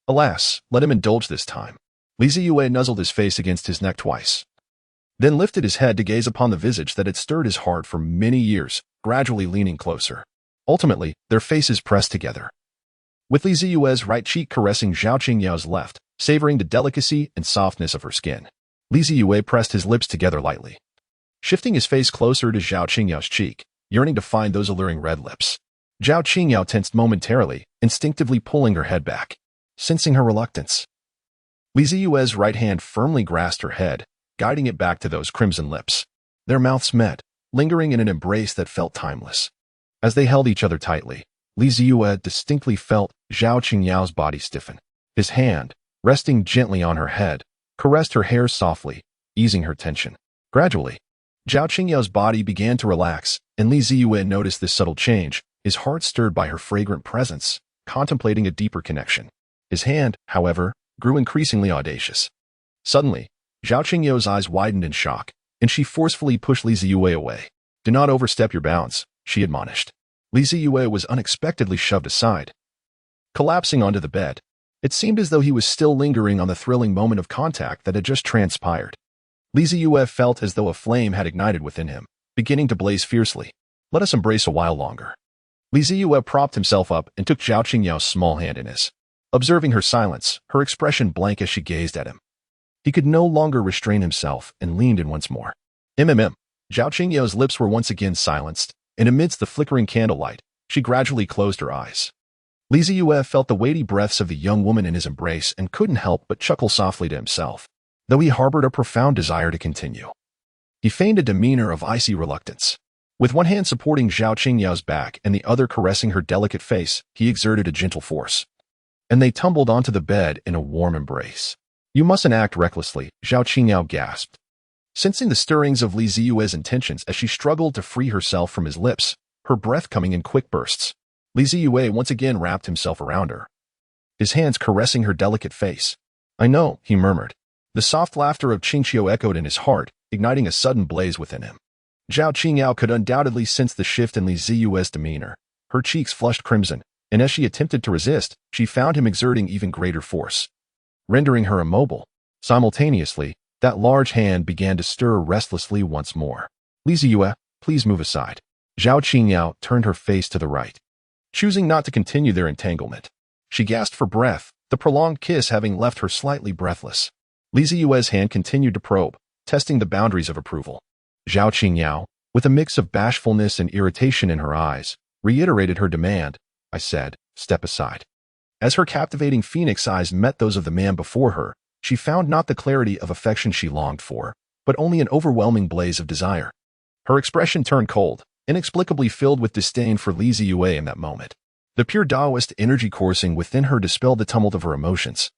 Speaker 1: Alas, let him indulge this time. Zeyue nuzzled his face against his neck twice, then lifted his head to gaze upon the visage that had stirred his heart for many years, gradually leaning closer. Ultimately, their faces pressed together, with Zeyue's right cheek caressing Zhao Qingyao's left, savoring the delicacy and softness of her skin. Zeyue pressed his lips together lightly, shifting his face closer to Zhao Qingyao's cheek, yearning to find those alluring red lips. Zhao Qingyao tensed momentarily, instinctively pulling her head back, sensing her reluctance. Zeyue's right hand firmly grasped her head, guiding it back to those crimson lips. Their mouths met, lingering in an embrace that felt timeless. As they held each other tightly, Zeyue distinctly felt Zhao Qingyao's body stiffen. His hand, resting gently on her head, caressed her hair softly, easing her tension. Gradually, Zhao Qingyao's body began to relax, and Zeyue noticed this subtle change, his heart stirred by her fragrant presence, contemplating a deeper connection. His hand, however, grew increasingly audacious. Suddenly, Zhao Qingyao's eyes widened in shock, and she forcefully pushed Zeyue away. Do not overstep your bounds, she admonished. Zeyue was unexpectedly shoved aside, collapsing onto the bed. It seemed as though he was still lingering on the thrilling moment of contact that had just transpired. Zeyue felt as though a flame had ignited within him, beginning to blaze fiercely. Let us embrace a while longer. Zeyue propped himself up and took Zhao Qingyao's small hand in his, observing her silence, her expression blank as she gazed at him. He could no longer restrain himself and leaned in once more. Zhao Qingyao's lips were once again silenced, and amidst the flickering candlelight, she gradually closed her eyes. Zeyue felt the weighty breaths of the young woman in his embrace and couldn't help but chuckle softly to himself, though he harbored a profound desire to continue. He feigned a demeanor of icy reluctance. With one hand supporting Zhao Qingyao's back and the other caressing her delicate face, he exerted a gentle force, and they tumbled onto the bed in a warm embrace. You mustn't act recklessly, Zhao Qingyao gasped, sensing the stirrings of Zeyue's intentions as she struggled to free herself from his lips, her breath coming in quick bursts. Zeyue once again wrapped himself around her, his hands caressing her delicate face. I know, he murmured. The soft laughter of Qingqiu echoed in his heart, igniting a sudden blaze within him. Zhao Qingyao could undoubtedly sense the shift in Zeyue's demeanor. Her cheeks flushed crimson, and as she attempted to resist, she found him exerting even greater force, rendering her immobile. Simultaneously, that large hand began to stir restlessly once more. Zeyue, please move aside. Zhao Qingyao turned her face to the right, choosing not to continue their entanglement. She gasped for breath, the prolonged kiss having left her slightly breathless. Zeyue's hand continued to probe, testing the boundaries of approval. Zhao Qingyao, with a mix of bashfulness and irritation in her eyes, reiterated her demand. I said, step aside. As her captivating phoenix eyes met those of the man before her, she found not the clarity of affection she longed for, but only an overwhelming blaze of desire. Her expression turned cold, inexplicably filled with disdain for Li Zeyue in that moment. The pure Taoist energy coursing within her dispelled the tumult of her emotions.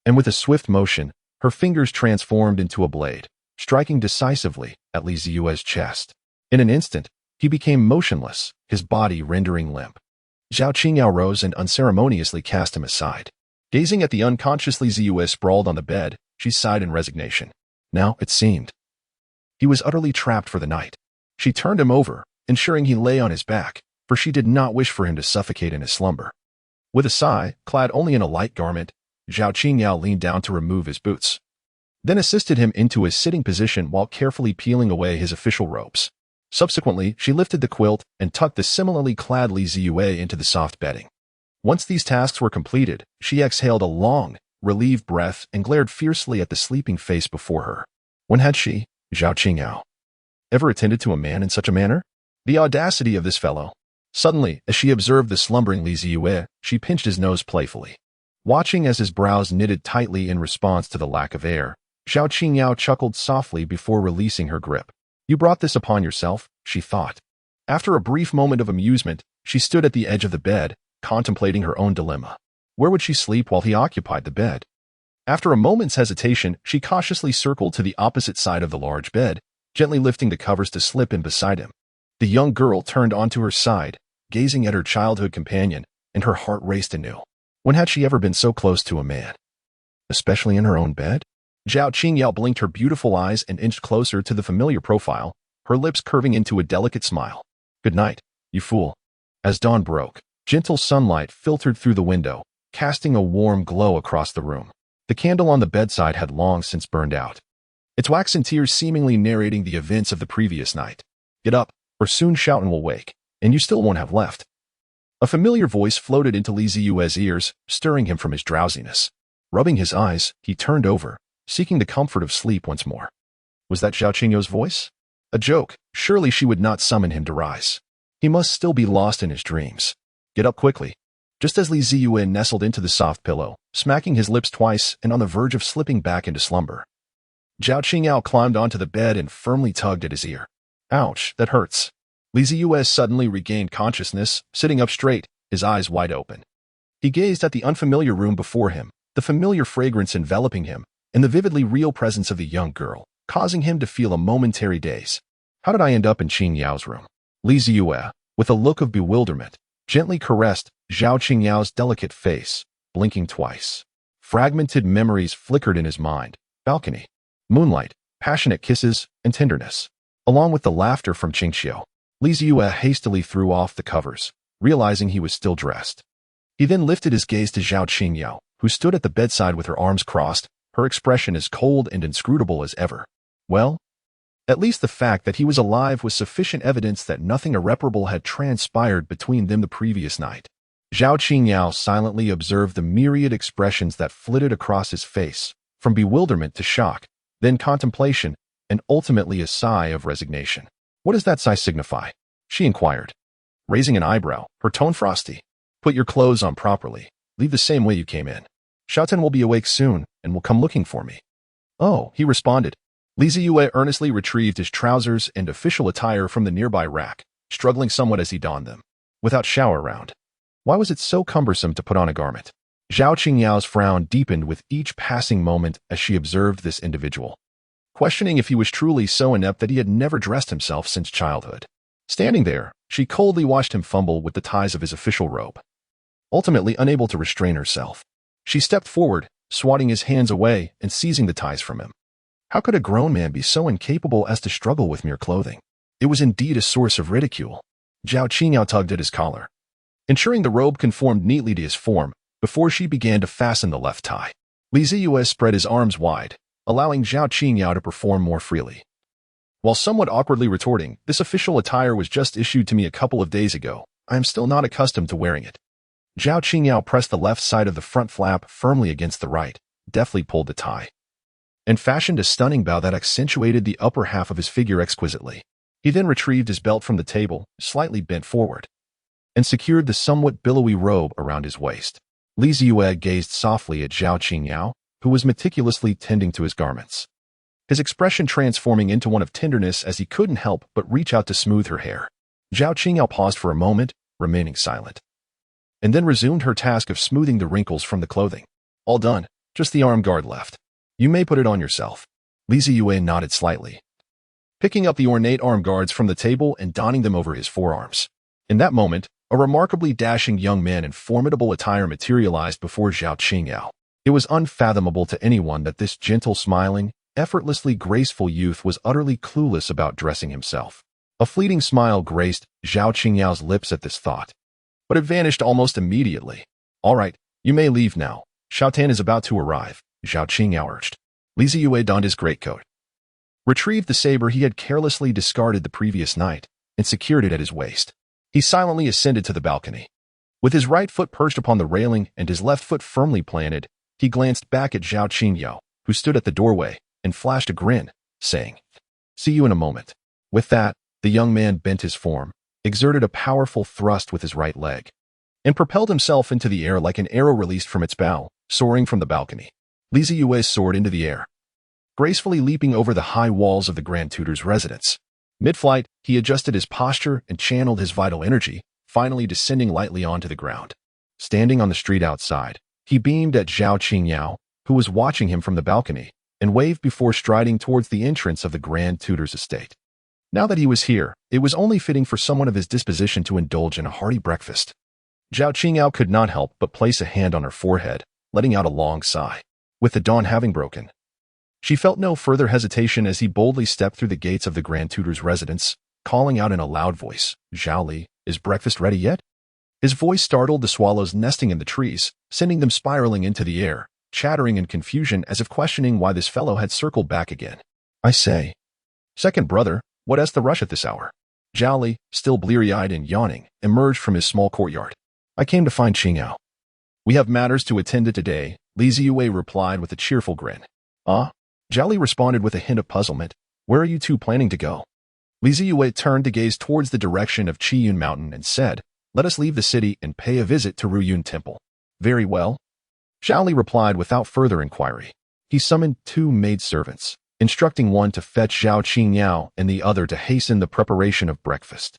Speaker 1: And with a swift motion, her fingers transformed into a blade, striking decisively at Li Zeyue's chest. In an instant, he became motionless, his body rendering limp. Zhao Qingyao rose and unceremoniously cast him aside. Gazing at the unconscious Li Zeyue sprawled on the bed, she sighed in resignation. Now, it seemed, he was utterly trapped for the night. She turned him over, ensuring he lay on his back, for she did not wish for him to suffocate in his slumber. With a sigh, clad only in a light garment, Zhao Qingyao leaned down to remove his boots, then assisted him into his sitting position while carefully peeling away his official robes. Subsequently, she lifted the quilt and tucked the similarly clad Li Zeyue into the soft bedding. Once these tasks were completed, she exhaled a long, relieved breath and glared fiercely at the sleeping face before her. When had she, Zhao Qingyao, ever attended to a man in such a manner? The audacity of this fellow. Suddenly, as she observed the slumbering Li Zeyue, she pinched his nose playfully. Watching as his brows knitted tightly in response to the lack of air, Zhao Qingyao chuckled softly before releasing her grip. You brought this upon yourself, she thought. After a brief moment of amusement, she stood at the edge of the bed, contemplating her own dilemma. Where would she sleep while he occupied the bed? After a moment's hesitation, she cautiously circled to the opposite side of the large bed, gently lifting the covers to slip in beside him. The young girl turned onto her side, gazing at her childhood companion, and her heart raced anew. When had she ever been so close to a man? Especially in her own bed? Zhao Qingyao blinked her beautiful eyes and inched closer to the familiar profile, her lips curving into a delicate smile. Good night, you fool. As dawn broke, gentle sunlight filtered through the window, casting a warm glow across the room. The candle on the bedside had long since burned out, its waxen tears seemingly narrating the events of the previous night. Get up, or soon Shoutin will wake, and you still won't have left. A familiar voice floated into Li Zeyue's ears, stirring him from his drowsiness. Rubbing his eyes, he turned over, seeking the comfort of sleep once more. Was that Zhao Qingyao's voice? A joke. Surely she would not summon him to rise. He must still be lost in his dreams. Get up quickly. Just as Li Zeyue nestled into the soft pillow, smacking his lips twice and on the verge of slipping back into slumber, Zhao Qingyao climbed onto the bed and firmly tugged at his ear. Ouch, that hurts. Li Zeyue suddenly regained consciousness, sitting up straight, his eyes wide open. He gazed at the unfamiliar room before him, the familiar fragrance enveloping him, and the vividly real presence of the young girl, causing him to feel a momentary daze. How did I end up in Qingyao's room? Li Zeyue, with a look of bewilderment, gently caressed Zhao Qingyao's delicate face, blinking twice. Fragmented memories flickered in his mind. Balcony, moonlight, passionate kisses, and tenderness. Along with the laughter from Qingxiu, Li Zeyue hastily threw off the covers, realizing he was still dressed. He then lifted his gaze to Zhao Qingyao, who stood at the bedside with her arms crossed, her expression as cold and inscrutable as ever. Well, at least the fact that he was alive was sufficient evidence that nothing irreparable had transpired between them the previous night. Zhao Qingyao silently observed the myriad expressions that flitted across his face, from bewilderment to shock, then contemplation, and ultimately a sigh of resignation. What does that sigh signify? She inquired, raising an eyebrow, her tone frosty. Put your clothes on properly. Leave the same way you came in. Shoutin will be awake soon and will come looking for me. Oh, he responded. Li Zeyue earnestly retrieved his trousers and official attire from the nearby rack, struggling somewhat as he donned them. Without shower around. Why was it so cumbersome to put on a garment? Zhao Qingyao's frown deepened with each passing moment as she observed this individual, questioning if he was truly so inept that he had never dressed himself since childhood. Standing there, she coldly watched him fumble with the ties of his official robe. Ultimately unable to restrain herself, she stepped forward, swatting his hands away and seizing the ties from him. How could a grown man be so incapable as to struggle with mere clothing? It was indeed a source of ridicule. Zhao Qingyao tugged at his collar, ensuring the robe conformed neatly to his form before she began to fasten the left tie. Li Zeyue spread his arms wide, allowing Zhao Qingyao to perform more freely. While somewhat awkwardly retorting, this official attire was just issued to me a couple of days ago. I am still not accustomed to wearing it. Zhao Qingyao pressed the left side of the front flap firmly against the right, deftly pulled the tie, and fashioned a stunning bow that accentuated the upper half of his figure exquisitely. He then retrieved his belt from the table, slightly bent forward, and secured the somewhat billowy robe around his waist. Li Zeyue gazed softly at Zhao Qingyao, who was meticulously tending to his garments. his expression transforming into one of tenderness as he couldn't help but reach out to smooth her hair. Zhao Qingyao paused for a moment, remaining silent, and then resumed her task of smoothing the wrinkles from the clothing. All done, just the arm guard left. You may put it on yourself. Zeyue nodded slightly, picking up the ornate arm guards from the table and donning them over his forearms. In that moment, a remarkably dashing young man in formidable attire materialized before Zhao Qingyao. It was unfathomable to anyone that this gentle, smiling, effortlessly graceful youth was utterly clueless about dressing himself. A fleeting smile graced Zhao Qingyao's lips at this thought, but it vanished almost immediately. All right, you may leave now. Xiaotan is about to arrive, Zhao Qingyao urged. Zeyue donned his greatcoat, retrieved the saber he had carelessly discarded the previous night, and secured it at his waist. He silently ascended to the balcony. With his right foot perched upon the railing and his left foot firmly planted, he glanced back at Zhao Qingyao, who stood at the doorway, and flashed a grin, saying, "See you in a moment." With that, the young man bent his form, exerted a powerful thrust with his right leg, and propelled himself into the air like an arrow released from its bow, soaring from the balcony. Zeyue soared into the air, gracefully leaping over the high walls of the Grand Tutor's residence. Mid-flight, he adjusted his posture and channeled his vital energy, finally descending lightly onto the ground. Standing on the street outside, he beamed at Zhao Qingyao, who was watching him from the balcony, and waved before striding towards the entrance of the Grand Tutor's estate. Now that he was here, it was only fitting for someone of his disposition to indulge in a hearty breakfast. Zhao Qingyao could not help but place a hand on her forehead, letting out a long sigh. With the dawn having broken, she felt no further hesitation as he boldly stepped through the gates of the Grand Tutor's residence, calling out in a loud voice, "Zhao Li, is breakfast ready yet?" His voice startled the swallows nesting in the trees, sending them spiraling into the air, chattering in confusion as if questioning why this fellow had circled back again. "I say, second brother, what has the rush at this hour?" Zhao Li, still bleary-eyed and yawning, emerged from his small courtyard. "I came to find Qingyao." "We have matters to attend to today," Zeyue replied with a cheerful grin. "Ah?" Zhao Li responded with a hint of puzzlement. "Where are you two planning to go?" Zeyue turned to gaze towards the direction of Qiyun Mountain and said, "Let us leave the city and pay a visit to Ruyun Temple." "Very well," Zhao Li replied without further inquiry. He summoned two maidservants, instructing one to fetch Zhao Qingyao and the other to hasten the preparation of breakfast.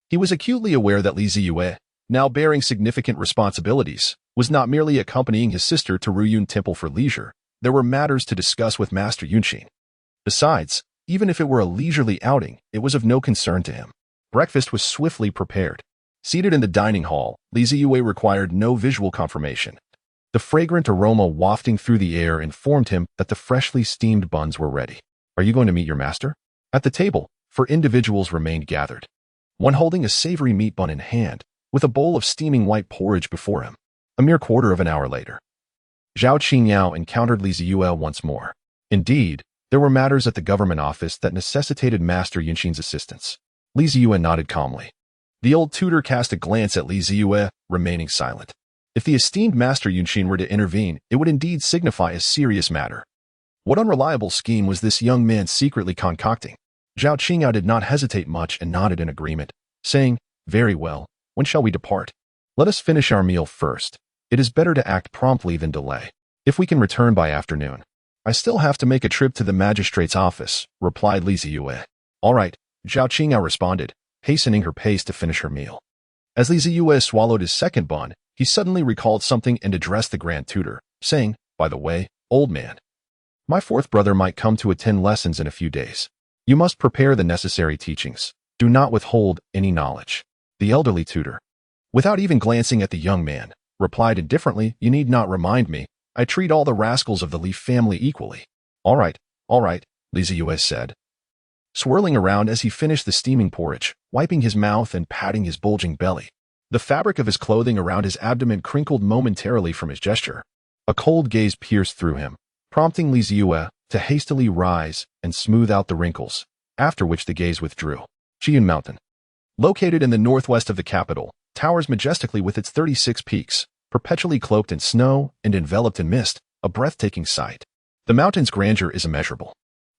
Speaker 1: He was acutely aware that Zeyue, now bearing significant responsibilities, was not merely accompanying his sister to Ruyun Temple for leisure. There were matters to discuss with Master Yunqin. Besides, even if it were a leisurely outing, it was of no concern to him. Breakfast was swiftly prepared. Seated in the dining hall, Zeyue required no visual confirmation. The fragrant aroma wafting through the air informed him that the freshly steamed buns were ready. "Are you going to meet your master?" At the table, 4 individuals remained gathered, one holding a savory meat bun in hand, with a bowl of steaming white porridge before him. A mere quarter of an hour later, Zhao Qingyao encountered Zeyue once more. Indeed, there were matters at the government office that necessitated Master Yunqin's assistance. Zeyue nodded calmly. The old tutor cast a glance at Zeyue, remaining silent. If the esteemed Master Yunqin were to intervene, it would indeed signify a serious matter. What unreliable scheme was this young man secretly concocting? Zhao Qingyao did not hesitate much and nodded in agreement, saying, "Very well, when shall we depart?" "Let us finish our meal first. It is better to act promptly than delay. If we can return by afternoon." "I still have to make a trip to the magistrate's office," replied Zeyue. "All right," Zhao Qingyao responded, hastening her pace to finish her meal. As Zeyue swallowed his second bun, he suddenly recalled something and addressed the Grand Tutor, saying, "By the way, old man, my 4th brother might come to attend lessons in a few days. You must prepare the necessary teachings. Do not withhold any knowledge." The elderly tutor, without even glancing at the young man, replied indifferently, "You need not remind me. I treat all the rascals of the Li family equally." All right, Zeyue said, swirling around as he finished the steaming porridge, wiping his mouth and patting his bulging belly. The fabric of his clothing around his abdomen crinkled momentarily from his gesture. A cold gaze pierced through him, prompting Zeyue to hastily rise and smooth out the wrinkles, after which the gaze withdrew. Qiyun Mountain, located in the northwest of the capital, towers majestically with its 36 peaks, perpetually cloaked in snow and enveloped in mist, a breathtaking sight. The mountain's grandeur is immeasurable.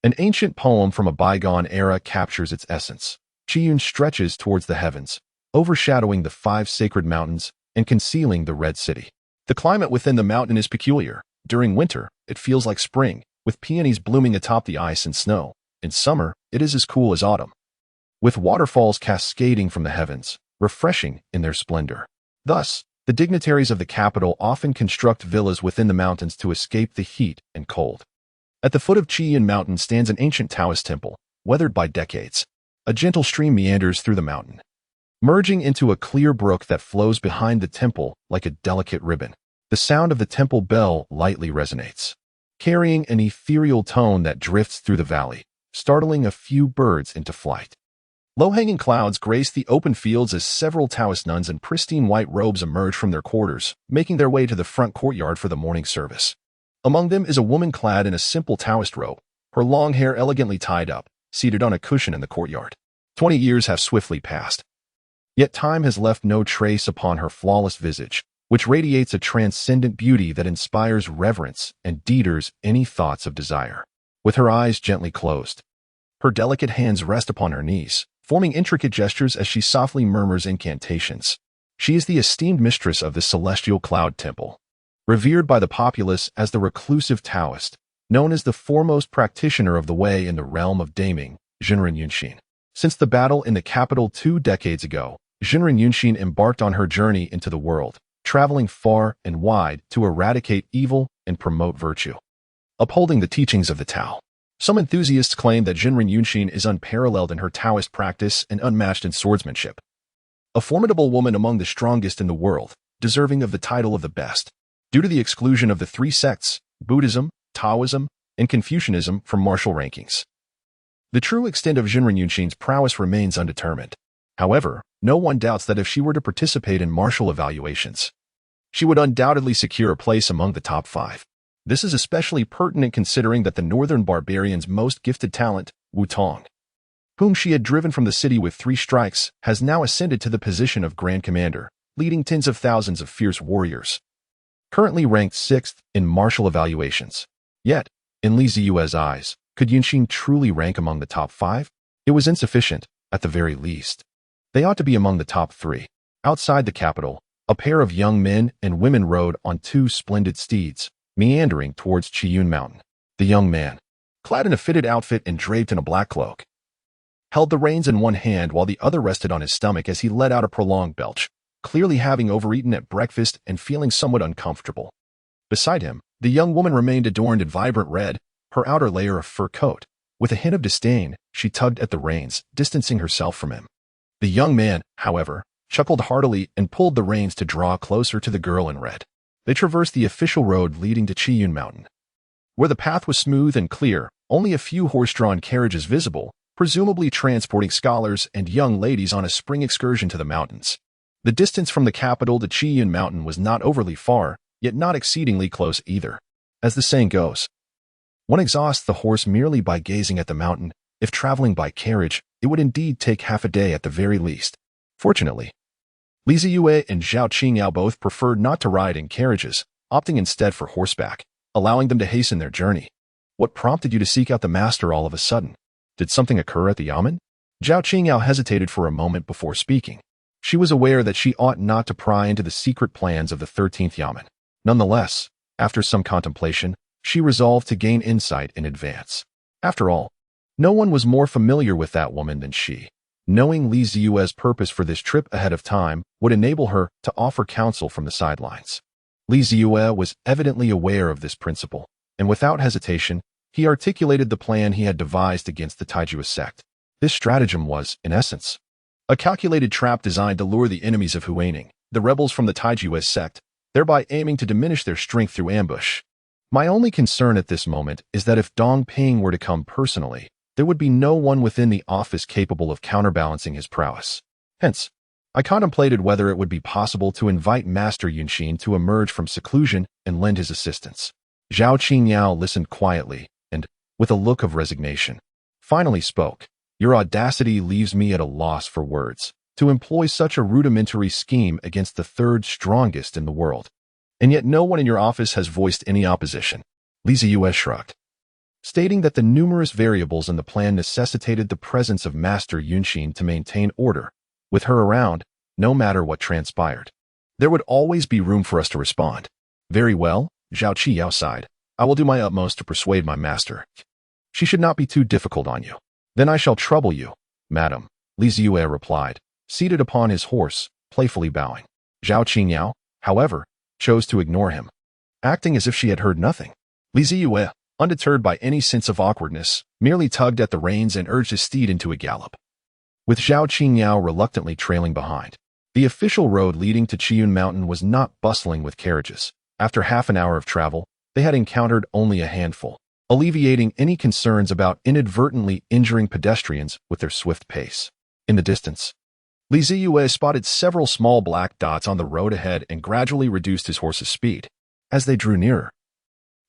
Speaker 1: An ancient poem from a bygone era captures its essence. Qiyun stretches towards the heavens, overshadowing the 5 sacred mountains and concealing the Red City. The climate within the mountain is peculiar. During winter, it feels like spring, with peonies blooming atop the ice and snow. In summer, it is as cool as autumn, with waterfalls cascading from the heavens, refreshing in their splendor. Thus, the dignitaries of the capital often construct villas within the mountains to escape the heat and cold. At the foot of Zeyue Mountain stands an ancient Taoist temple, weathered by decades. A gentle stream meanders through the mountain, merging into a clear brook that flows behind the temple like a delicate ribbon. The sound of the temple bell lightly resonates, carrying an ethereal tone that drifts through the valley, startling a few birds into flight. Low-hanging clouds grace the open fields as several Taoist nuns in pristine white robes emerge from their quarters, making their way to the front courtyard for the morning service. Among them is a woman clad in a simple Taoist robe, her long hair elegantly tied up, seated on a cushion in the courtyard. 20 years have swiftly passed, yet time has left no trace upon her flawless visage, which radiates a transcendent beauty that inspires reverence and deters any thoughts of desire. With her eyes gently closed, her delicate hands rest upon her knees, forming intricate gestures as she softly murmurs incantations. She is the esteemed mistress of the celestial cloud temple, revered by the populace as the reclusive Taoist, known as the foremost practitioner of the way in the realm of daming, Zhenren Yunxin. Since the battle in the capital 2 decades ago, Zhenren Yunxin embarked on her journey into the world, traveling far and wide to eradicate evil and promote virtue, upholding the teachings of the Tao. Some enthusiasts claim that Zhenren Yunxin is unparalleled in her Taoist practice and unmatched in swordsmanship. A formidable woman among the strongest in the world, deserving of the title of the best, due to the exclusion of the 3 sects, Buddhism, Taoism, and Confucianism, from martial rankings. The true extent of Zhenren Yunxin's prowess remains undetermined. However, no one doubts that if she were to participate in martial evaluations, she would undoubtedly secure a place among the top 5. This is especially pertinent considering that the northern barbarian's most gifted talent, Wu Tong, whom she had driven from the city with 3 strikes, has now ascended to the position of Grand Commander, leading tens of thousands of fierce warriors, currently ranked 6th in martial evaluations. Yet, in Li Zeyue's eyes, could Yunxin truly rank among the top 5? It was insufficient, at the very least. They ought to be among the top 3. Outside the capital, a pair of young men and women rode on 2 splendid steeds, meandering towards Zeyue Mountain. The young man, clad in a fitted outfit and draped in a black cloak, held the reins in one hand while the other rested on his stomach as he let out a prolonged belch, clearly having overeaten at breakfast and feeling somewhat uncomfortable. Beside him, the young woman remained adorned in vibrant red, her outer layer of fur coat. With a hint of disdain, she tugged at the reins, distancing herself from him. The young man, however, chuckled heartily and pulled the reins to draw closer to the girl in red. They traversed the official road leading to Zeyue Mountain, where the path was smooth and clear, only a few horse-drawn carriages visible, presumably transporting scholars and young ladies on a spring excursion to the mountains. The distance from the capital to Zeyue Mountain was not overly far, yet not exceedingly close either. As the saying goes, one exhausts the horse merely by gazing at the mountain. If traveling by carriage, it would indeed take half a day at the very least. Fortunately, Li Zeyue and Zhao Qingyao both preferred not to ride in carriages, opting instead for horseback, allowing them to hasten their journey. What prompted you to seek out the master all of a sudden? Did something occur at the yamen? Zhao Qingyao hesitated for a moment before speaking. She was aware that she ought not to pry into the secret plans of the 13th yamen. Nonetheless, after some contemplation, she resolved to gain insight in advance. After all, no one was more familiar with that woman than she. Knowing Li Zeyue's purpose for this trip ahead of time would enable her to offer counsel from the sidelines. Li Zeyue was evidently aware of this principle, and without hesitation, he articulated the plan he had devised against the Taijue sect. This stratagem was, in essence, a calculated trap designed to lure the enemies of Huaining, the rebels from the Taijue sect, thereby aiming to diminish their strength through ambush. My only concern at this moment is that if Dong Ping were to come personally, there would be no one within the office capable of counterbalancing his prowess. Hence, I contemplated whether it would be possible to invite Master Yunxin to emerge from seclusion and lend his assistance. Zhao Qingyao listened quietly and, with a look of resignation, finally spoke. Your audacity leaves me at a loss for words. To employ such a rudimentary scheme against the 3rd strongest in the world. And yet no one in your office has voiced any opposition. Li Zeyue shrugged, stating that the numerous variables in the plan necessitated the presence of Master Yunxin to maintain order. With her around, no matter what transpired, there would always be room for us to respond. Very well, Zhao Qingyao sighed. I will do my utmost to persuade my master. She should not be too difficult on you. Then I shall trouble you, madam, Zeyue replied, seated upon his horse, playfully bowing. Zhao Qingyao, however, chose to ignore him, acting as if she had heard nothing. Zeyue, undeterred by any sense of awkwardness, merely tugged at the reins and urged his steed into a gallop, with Zhao Qingyao reluctantly trailing behind. The official road leading to Qiyun Mountain was not bustling with carriages. After half an hour of travel, they had encountered only a handful, alleviating any concerns about inadvertently injuring pedestrians with their swift pace. In the distance, Zeyue spotted several small black dots on the road ahead and gradually reduced his horse's speed. As they drew nearer,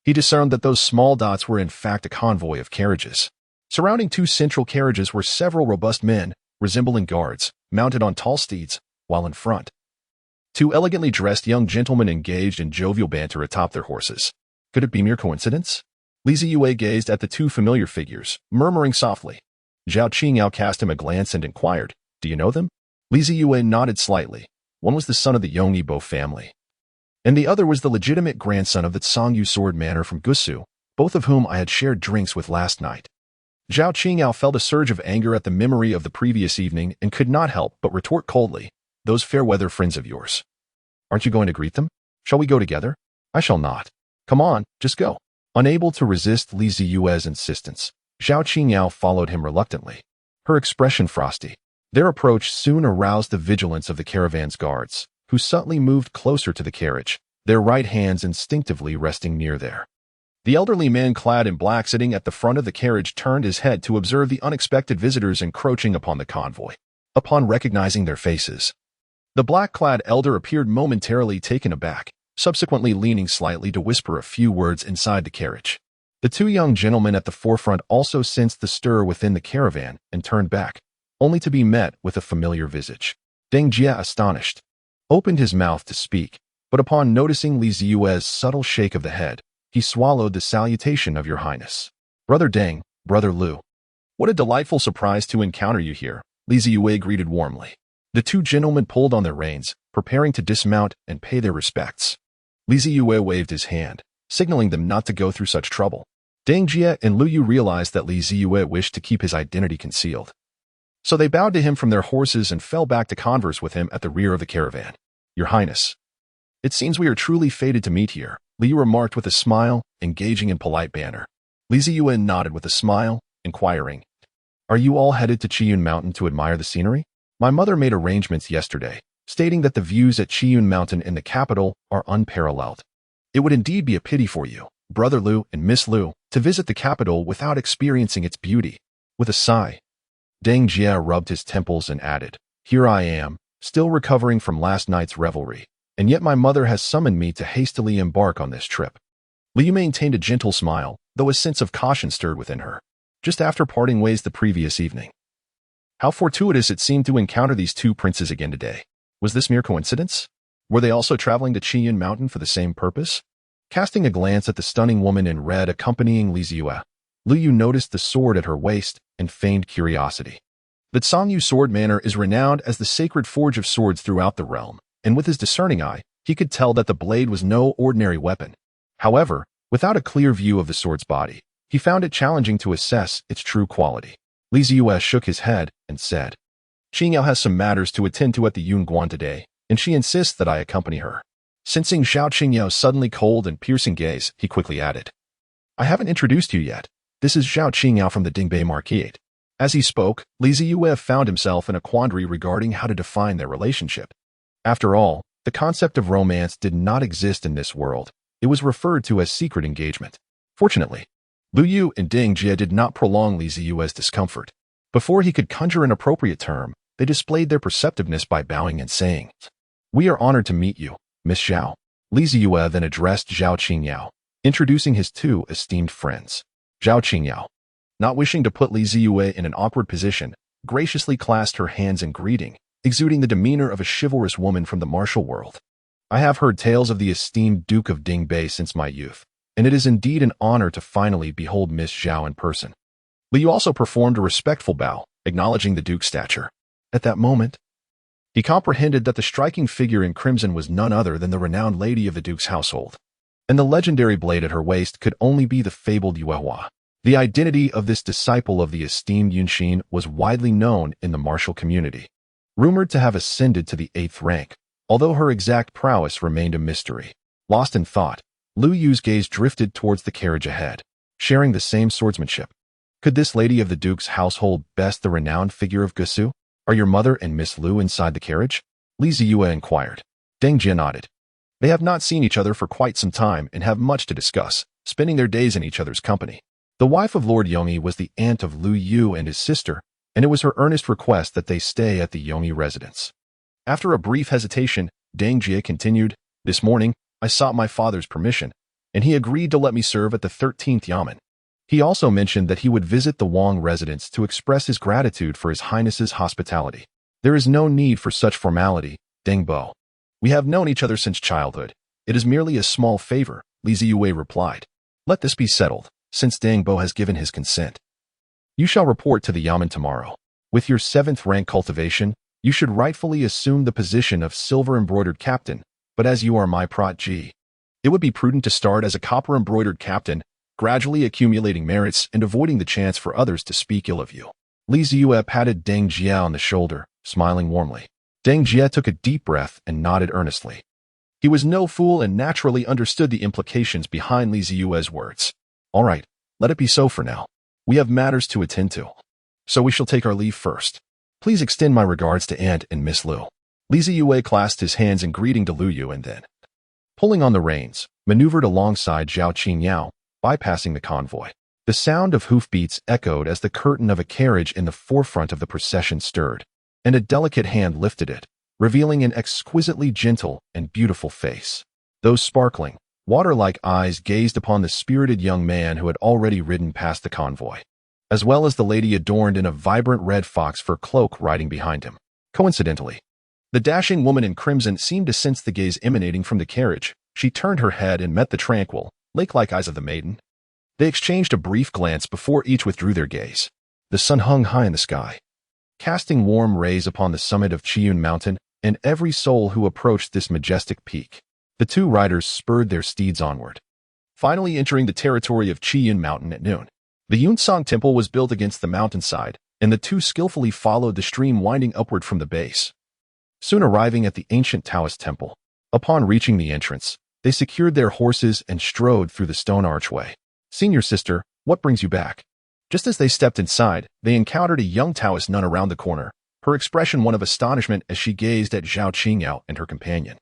Speaker 1: he discerned that those small dots were in fact a convoy of carriages. Surrounding two central carriages were several robust men, resembling guards, mounted on tall steeds, while in front, two elegantly dressed young gentlemen engaged in jovial banter atop their horses. Could it be mere coincidence? Zeyue gazed at the two familiar figures, murmuring softly. Zhao Qingyao cast him a glance and inquired, "Do you know them?" Zeyue nodded slightly. One was the son of the Yongnibo family, and the other was the legitimate grandson of the Zeyue sword manor from Gusu, both of whom I had shared drinks with last night. Zhao Qingyao felt a surge of anger at the memory of the previous evening and could not help but retort coldly, "Those fair-weather friends of yours. Aren't you going to greet them? Shall we go together?" "I shall not. Come on, just go." Unable to resist Zeyue's insistence, Zhao Qingyao followed him reluctantly, her expression frosty. Their approach soon aroused the vigilance of the caravan's guards, who subtly moved closer to the carriage, their right hands instinctively resting near there. The elderly man clad in black sitting at the front of the carriage turned his head to observe the unexpected visitors encroaching upon the convoy. Upon recognizing their faces, the black-clad elder appeared momentarily taken aback, subsequently leaning slightly to whisper a few words inside the carriage. The two young gentlemen at the forefront also sensed the stir within the caravan and turned back, only to be met with a familiar visage. Deng Jie, astonished, opened his mouth to speak, but upon noticing Zeyue's subtle shake of the head, he swallowed the salutation of Your Highness. "Brother Deng, Brother Lu. What a delightful surprise to encounter you here," Zeyue greeted warmly. The two gentlemen pulled on their reins, preparing to dismount and pay their respects. Zeyue waved his hand, signaling them not to go through such trouble. Deng Jie and Lu Yu realized that Zeyue wished to keep his identity concealed, so they bowed to him from their horses and fell back to converse with him at the rear of the caravan. "Your Highness, it seems we are truly fated to meet here," Liu remarked with a smile, engaging in polite banter. Zeyue nodded with a smile, inquiring, "Are you all headed to Qiyun Mountain to admire the scenery?" "My mother made arrangements yesterday, stating that the views at Qiyun Mountain in the capital are unparalleled. It would indeed be a pity for you, Brother Lu and Miss Lu, to visit the capital without experiencing its beauty." With a sigh, Deng Jie rubbed his temples and added, "Here I am, still recovering from last night's revelry, and yet my mother has summoned me to hastily embark on this trip." Liu maintained a gentle smile, though a sense of caution stirred within her, just after parting ways the previous evening. How fortuitous it seemed to encounter these two princes again today. Was this mere coincidence? Were they also traveling to Qiyun Mountain for the same purpose? Casting a glance at the stunning woman in red accompanying Zeyue, Liu noticed the sword at her waist and feigned curiosity. The Zeyue sword manor is renowned as the sacred forge of swords throughout the realm, and with his discerning eye, he could tell that the blade was no ordinary weapon. However, without a clear view of the sword's body, he found it challenging to assess its true quality. Zeyue shook his head and said, "Qingyao has some matters to attend to at the Yunguan today, and she insists that I accompany her." Sensing Zhao Qingyao's suddenly cold and piercing gaze, he quickly added, "I haven't introduced you yet. This is Zhao Qingyao from the Dingbei Marquise." As he spoke, Zeyue found himself in a quandary regarding how to define their relationship. After all, the concept of romance did not exist in this world. It was referred to as secret engagement. Fortunately, Lu Yu and Deng Jie did not prolong Zeyue's discomfort. Before he could conjure an appropriate term, they displayed their perceptiveness by bowing and saying, "We are honored to meet you, Miss Zhao." Zeyue then addressed Zhao Qingyao, introducing his two esteemed friends. Zhao Qingyao, not wishing to put Zeyue in an awkward position, graciously clasped her hands in greeting, exuding the demeanor of a chivalrous woman from the martial world. "I have heard tales of the esteemed Duke of Dingbei since my youth, and it is indeed an honor to finally behold Miss Zhao in person." Liu also performed a respectful bow, acknowledging the Duke's stature. At that moment, he comprehended that the striking figure in crimson was none other than the renowned lady of the Duke's household. and the legendary blade at her waist could only be the fabled Yuehua. The identity of this disciple of the esteemed Yunshin was widely known in the martial community, rumored to have ascended to the 8th rank, although her exact prowess remained a mystery. Lost in thought, Lu Yu's gaze drifted towards the carriage ahead, sharing the same swordsmanship. Could this lady of the Duke's household best the renowned figure of Gusu? Are your mother and Miss Lu inside the carriage? Li Zeyue inquired. Deng Jie nodded. They have not seen each other for quite some time and have much to discuss, spending their days in each other's company. The wife of Lord Yongyi was the aunt of Lu Yu and his sister, and it was her earnest request that they stay at the Yongyi residence. After a brief hesitation, Deng Jie continued, This morning, I sought my father's permission, and he agreed to let me serve at the 13th Yamen. He also mentioned that he would visit the Wang residence to express his gratitude for His Highness's hospitality. There is no need for such formality, Deng Bo. We have known each other since childhood. It is merely a small favor, Li Zeyue replied. Let this be settled, since Deng Bo has given his consent. You shall report to the Yamen tomorrow. With your 7th rank cultivation, you should rightfully assume the position of silver-embroidered captain, but as you are my protege, it would be prudent to start as a copper-embroidered captain, gradually accumulating merits and avoiding the chance for others to speak ill of you. Li Zeyue patted Deng Jie on the shoulder, smiling warmly. Deng Jie took a deep breath and nodded earnestly. He was no fool and naturally understood the implications behind Li Zeyue's words. All right, let it be so for now. We have matters to attend to. So we shall take our leave first. Please extend my regards to Aunt and Miss Lu. Li Zeyue clasped his hands in greeting to Lu Yu and then, pulling on the reins, maneuvered alongside Zhao Qingyao, bypassing the convoy. The sound of hoofbeats echoed as the curtain of a carriage in the forefront of the procession stirred, and a delicate hand lifted it, revealing an exquisitely gentle and beautiful face. Those sparkling, water-like eyes gazed upon the spirited young man who had already ridden past the convoy, as well as the lady adorned in a vibrant red fox fur cloak riding behind him. Coincidentally, the dashing woman in crimson seemed to sense the gaze emanating from the carriage. She turned her head and met the tranquil, lake-like eyes of the maiden. They exchanged a brief glance before each withdrew their gaze. The sun hung high in the sky, casting warm rays upon the summit of Qiyun Mountain and every soul who approached this majestic peak. The two riders spurred their steeds onward, finally entering the territory of Qiyun Mountain at noon. The Yunsang Temple was built against the mountainside, and the two skillfully followed the stream winding upward from the base, soon arriving at the ancient Taoist temple. Upon reaching the entrance, they secured their horses and strode through the stone archway. Senior sister, what brings you back? Just as they stepped inside, they encountered a young Taoist nun around the corner, her expression one of astonishment as she gazed at Zhao Qingyao and her companion.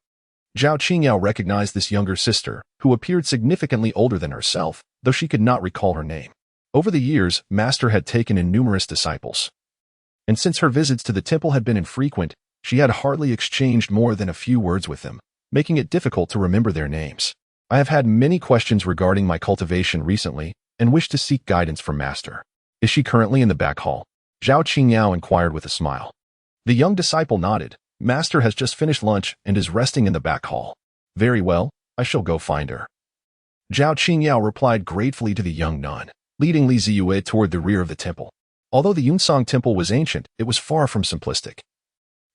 Speaker 1: Zhao Qingyao recognized this younger sister, who appeared significantly older than herself, though she could not recall her name. Over the years, Master had taken in numerous disciples, and since her visits to the temple had been infrequent, she had hardly exchanged more than a few words with them, making it difficult to remember their names. I have had many questions regarding my cultivation recently and wish to seek guidance from Master. Is she currently in the back hall? Zhao Qingyao inquired with a smile. The young disciple nodded. Master has just finished lunch and is resting in the back hall. Very well, I shall go find her. Zhao Qingyao replied gratefully to the young nun, leading Li Zeyue toward the rear of the temple. Although the Yunsang Temple was ancient, it was far from simplistic.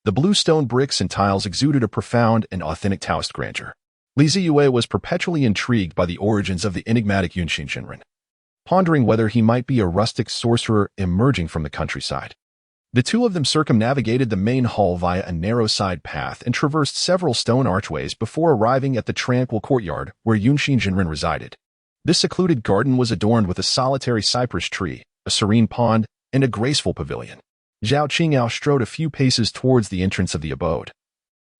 Speaker 1: The blue stone bricks and tiles exuded a profound and authentic Taoist grandeur. Li Zeyue was perpetually intrigued by the origins of the enigmatic Yunshin Jinren, pondering whether he might be a rustic sorcerer emerging from the countryside. The two of them circumnavigated the main hall via a narrow side path and traversed several stone archways before arriving at the tranquil courtyard where Yunshin Jinren resided. This secluded garden was adorned with a solitary cypress tree, a serene pond, and a graceful pavilion. Zhao Qingyao strode a few paces towards the entrance of the abode,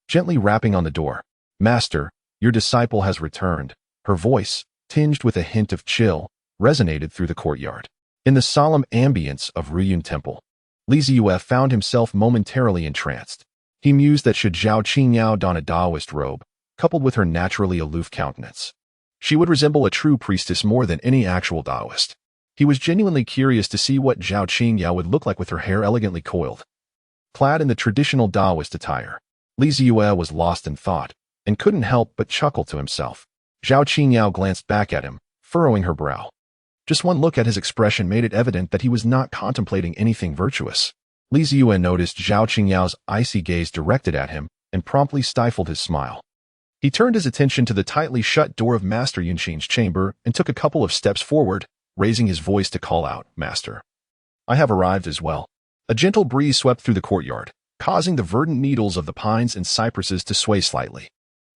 Speaker 1: gently rapping on the door. Master, your disciple has returned. Her voice, tinged with a hint of chill, resonated through the courtyard. In the solemn ambience of Ruyun Temple, Li Zeyue found himself momentarily entranced. He mused that should Zhao Qingyao don a Taoist robe, coupled with her naturally aloof countenance, she would resemble a true priestess more than any actual Taoist. He was genuinely curious to see what Zhao Qingyao would look like with her hair elegantly coiled, clad in the traditional Taoist attire. Li Zeyue was lost in thought, and couldn't help but chuckle to himself. Zhao Qingyao glanced back at him, furrowing her brow. Just one look at his expression made it evident that he was not contemplating anything virtuous. Li Zeyue noticed Zhao Qingyao's icy gaze directed at him and promptly stifled his smile. He turned his attention to the tightly shut door of Master Yunxin's chamber and took a couple of steps forward, raising his voice to call out, "Master, I have arrived as well." A gentle breeze swept through the courtyard, causing the verdant needles of the pines and cypresses to sway slightly.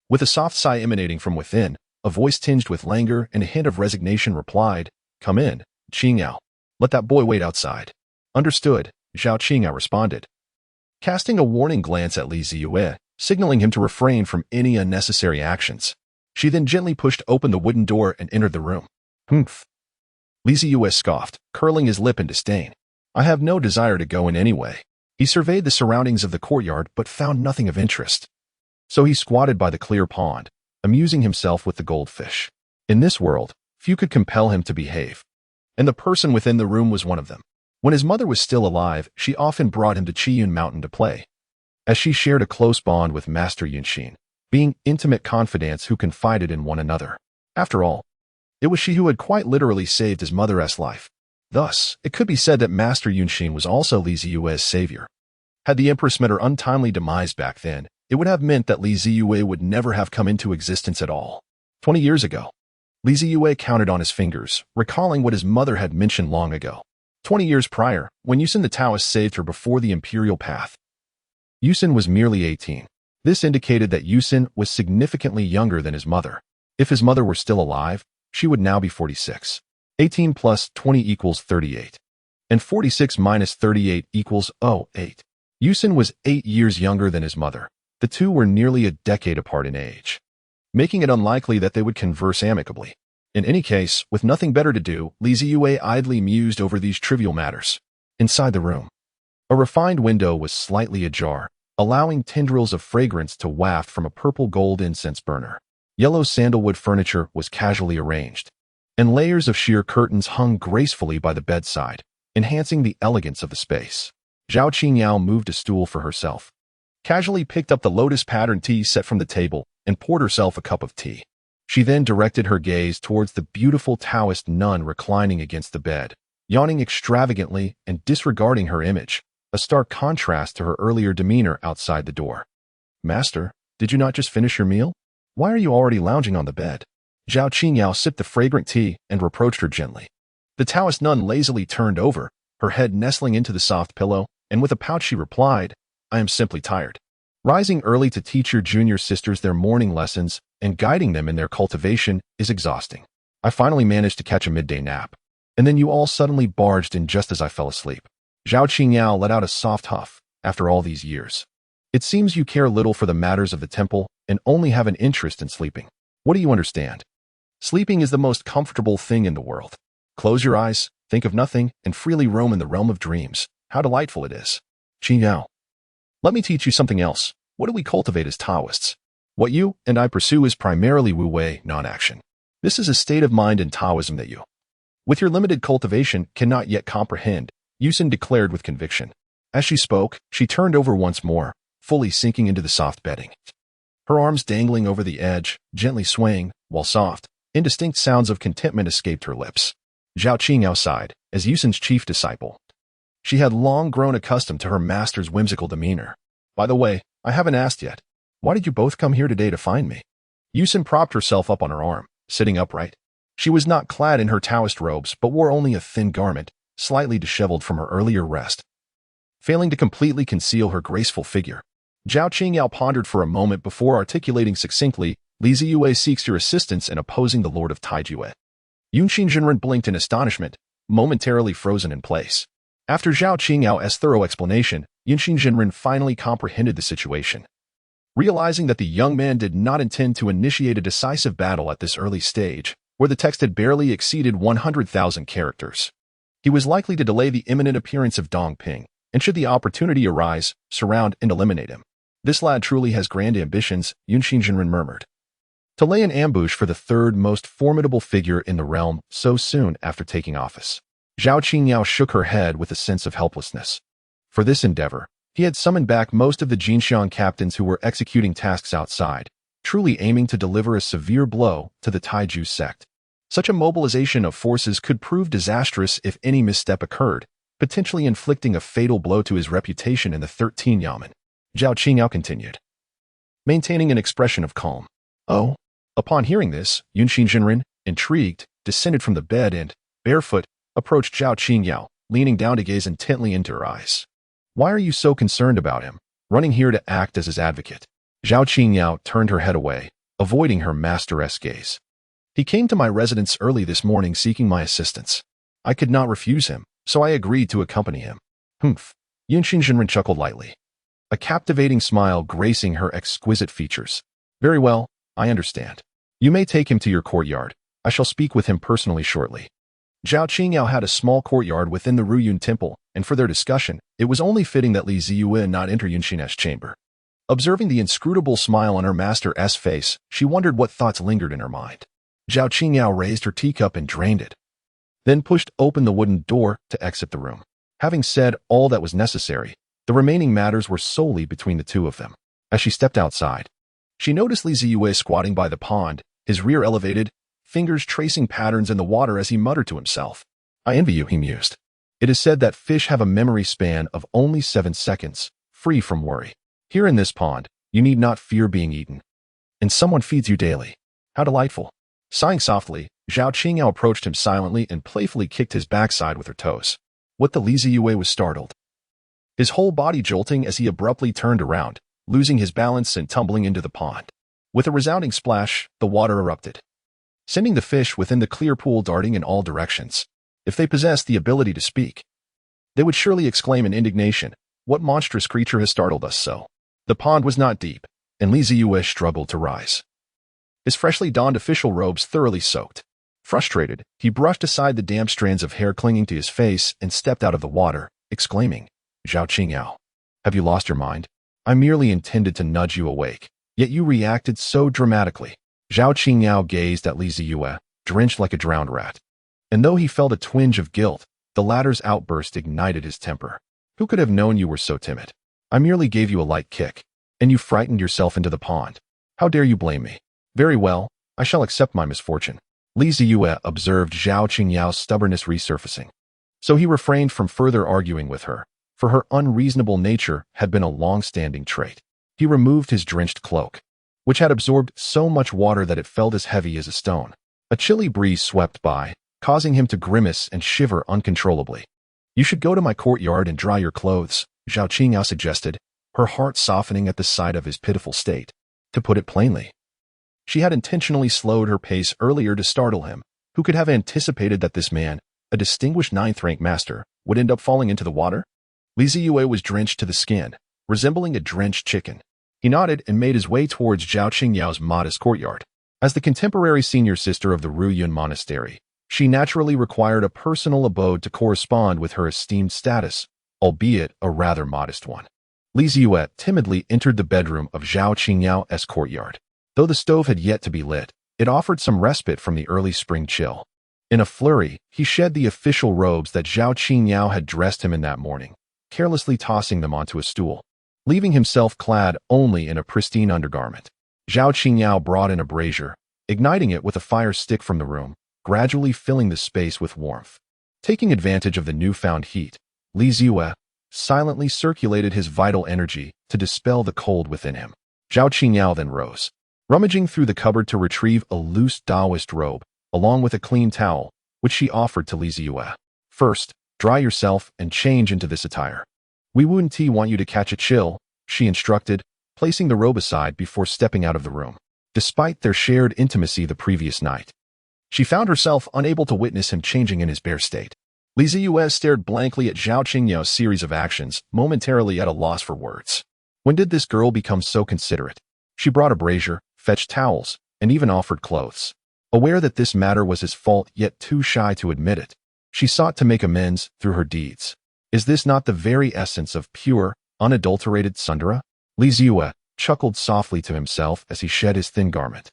Speaker 1: With a soft sigh emanating from within, a voice tinged with languor and a hint of resignation replied, "Come in, Qingyao. Let that boy wait outside." "Understood," Zhao Qingyao responded, casting a warning glance at Li Zeyue, signaling him to refrain from any unnecessary actions. She then gently pushed open the wooden door and entered the room. "Humph." Li Zeyue scoffed, curling his lip in disdain. "I have no desire to go in anyway." He surveyed the surroundings of the courtyard but found nothing of interest. So he squatted by the clear pond, amusing himself with the goldfish. In this world, few could compel him to behave. And the person within the room was one of them. When his mother was still alive, she often brought him to Qiyun Mountain to play, as she shared a close bond with Master Yunxin, being intimate confidants who confided in one another. After all, it was she who had quite literally saved his mother's life. Thus, it could be said that Master Yunxin was also Li Zeyue's savior. Had the Empress met her untimely demise back then, it would have meant that Li Zeyue would never have come into existence at all. 20 years ago, Li Zeyue counted on his fingers, recalling what his mother had mentioned long ago. 20 years prior, when Yusin the Taoist saved her before the imperial path. Yusin was merely 18. This indicated that Yusin was significantly younger than his mother. If his mother were still alive, she would now be 46. 18 plus 20 equals 38. And 46 minus 38 equals 08. Yusin was 8 years younger than his mother. The two were nearly a decade apart in age, making it unlikely that they would converse amicably. In any case, with nothing better to do, Li Zeyue idly mused over these trivial matters. Inside the room, a refined window was slightly ajar, allowing tendrils of fragrance to waft from a purple gold incense burner. Yellow sandalwood furniture was casually arranged, and layers of sheer curtains hung gracefully by the bedside, enhancing the elegance of the space. Zhao Qingyao moved a stool for herself, casually picked up the lotus-patterned tea set from the table, and poured herself a cup of tea. She then directed her gaze towards the beautiful Taoist nun reclining against the bed, yawning extravagantly and disregarding her image, a stark contrast to her earlier demeanor outside the door. "Master, did you not just finish your meal? Why are you already lounging on the bed?" Zhao Qingyao sipped the fragrant tea and reproached her gently. The Taoist nun lazily turned over, her head nestling into the soft pillow, and with a pout she replied, "I am simply tired. Rising early to teach your junior sisters their morning lessons and guiding them in their cultivation is exhausting. I finally managed to catch a midday nap, and then you all suddenly barged in just as I fell asleep." Zhao Qingyao let out a soft huff. "After all these years, it seems you care little for the matters of the temple and only have an interest in sleeping. What do you understand? Sleeping is the most comfortable thing in the world. Close your eyes, think of nothing, and freely roam in the realm of dreams. How delightful it is." "Qingyao, let me teach you something else. What do we cultivate as Taoists? What you and I pursue is primarily wu-wei, non-action. This is a state of mind in Taoism that you, with your limited cultivation, cannot yet comprehend," Yusin declared with conviction. As she spoke, she turned over once more, fully sinking into the soft bedding. Her arms dangling over the edge, gently swaying, while soft, indistinct sounds of contentment escaped her lips. Zhao Qingyao sighed, as Yusin's chief disciple. She had long grown accustomed to her master's whimsical demeanor. "By the way, I haven't asked yet. Why did you both come here today to find me?" Yusin propped herself up on her arm, sitting upright. She was not clad in her Taoist robes, but wore only a thin garment, slightly disheveled from her earlier rest, failing to completely conceal her graceful figure. Zhao Qingyao pondered for a moment before articulating succinctly, "Li Zeyue seeks your assistance in opposing the Lord of Taijue." Yunxin Jinren blinked in astonishment, momentarily frozen in place. After Zhao Qingyao's thorough explanation, Yunxin Jinren finally comprehended the situation. Realizing that the young man did not intend to initiate a decisive battle at this early stage, where the text had barely exceeded 100,000 characters, he was likely to delay the imminent appearance of Dong Ping, and should the opportunity arise, surround and eliminate him. "This lad truly has grand ambitions," Yunxin Jinren murmured. To lay an ambush for the third most formidable figure in the realm so soon after taking office. Zhao Qingyao shook her head with a sense of helplessness. For this endeavor, he had summoned back most of the Jinxiang captains who were executing tasks outside, truly aiming to deliver a severe blow to the Taiju sect. Such a mobilization of forces could prove disastrous if any misstep occurred, potentially inflicting a fatal blow to his reputation in the 13 Yamen. Zhao Qingyao continued, maintaining an expression of calm. Oh. Upon hearing this, Yunxin Jinren, intrigued, descended from the bed and, barefoot, approached Zhao Qingyao, leaning down to gaze intently into her eyes. Why are you so concerned about him, running here to act as his advocate? Zhao Qingyao turned her head away, avoiding her master's gaze. He came to my residence early this morning seeking my assistance. I could not refuse him, so I agreed to accompany him. Humph. Yunxin Jinren chuckled lightly, a captivating smile gracing her exquisite features. Very well, I understand. You may take him to your courtyard. I shall speak with him personally shortly. Zhao Qingyao had a small courtyard within the Ruyun temple, and for their discussion, it was only fitting that Li Zeyue not enter Yunxin's chamber. Observing the inscrutable smile on her master's face, she wondered what thoughts lingered in her mind. Zhao Qingyao raised her teacup and drained it, then pushed open the wooden door to exit the room. Having said all that was necessary, the remaining matters were solely between the two of them. As she stepped outside, she noticed Li Zeyue squatting by the pond, his rear elevated, fingers tracing patterns in the water as he muttered to himself. I envy you, he mused. It is said that fish have a memory span of only 7 seconds, free from worry. Here in this pond, you need not fear being eaten. And someone feeds you daily. How delightful. Sighing softly, Zhao Qingyao approached him silently and playfully kicked his backside with her toes. What the Li Zeyue was startled, his whole body jolting as he abruptly turned around, losing his balance and tumbling into the pond. With a resounding splash, the water erupted, sending the fish within the clear pool darting in all directions. If they possessed the ability to speak, they would surely exclaim in indignation, "What monstrous creature has startled us so?" The pond was not deep, and Li Zeyue struggled to rise, his freshly donned official robes thoroughly soaked. Frustrated, he brushed aside the damp strands of hair clinging to his face and stepped out of the water, exclaiming, "Zhao Qingyao, have you lost your mind? I merely intended to nudge you awake, yet you reacted so dramatically." Zhao Qingyao gazed at Li Zeyue, drenched like a drowned rat. And though he felt a twinge of guilt, the latter's outburst ignited his temper. Who could have known you were so timid? I merely gave you a light kick, and you frightened yourself into the pond. How dare you blame me? Very well, I shall accept my misfortune. Li Zeyue observed Zhao Qingyao's stubbornness resurfacing, so he refrained from further arguing with her, for her unreasonable nature had been a long-standing trait. He removed his drenched cloak, which had absorbed so much water that it felt as heavy as a stone. A chilly breeze swept by, causing him to grimace and shiver uncontrollably. You should go to my courtyard and dry your clothes, Zhao Qingyao suggested, her heart softening at the sight of his pitiful state. To put it plainly, she had intentionally slowed her pace earlier to startle him. Who could have anticipated that this man, a distinguished 9th-rank master, would end up falling into the water? Li Zeyue was drenched to the skin, resembling a drenched chicken. He nodded and made his way towards Zhao Qingyao's modest courtyard. As the contemporary senior sister of the Ruyun monastery, she naturally required a personal abode to correspond with her esteemed status, albeit a rather modest one. Li Zeyue timidly entered the bedroom of Zhao Qingyao's courtyard. Though the stove had yet to be lit, it offered some respite from the early spring chill. In a flurry, he shed the official robes that Zhao Qingyao had dressed him in that morning, carelessly tossing them onto a stool, leaving himself clad only in a pristine undergarment. Zhao Qingyao brought in a brazier, igniting it with a fire stick from the room, gradually filling the space with warmth. Taking advantage of the newfound heat, Li Zeyue silently circulated his vital energy to dispel the cold within him. Zhao Qingyao then rose, rummaging through the cupboard to retrieve a loose Taoist robe, along with a clean towel, which she offered to Li Zeyue. First, dry yourself and change into this attire. We wouldn't want you to catch a chill, she instructed, placing the robe aside before stepping out of the room. Despite their shared intimacy the previous night, she found herself unable to witness him changing in his bare state. Li Zeyue stared blankly at Zhao Qingyao's series of actions, momentarily at a loss for words. When did this girl become so considerate? She brought a brazier, fetched towels, and even offered clothes. Aware that this matter was his fault yet too shy to admit it, she sought to make amends through her deeds. Is this not the very essence of pure, unadulterated tsundere? Li Zeyue chuckled softly to himself as he shed his thin garment,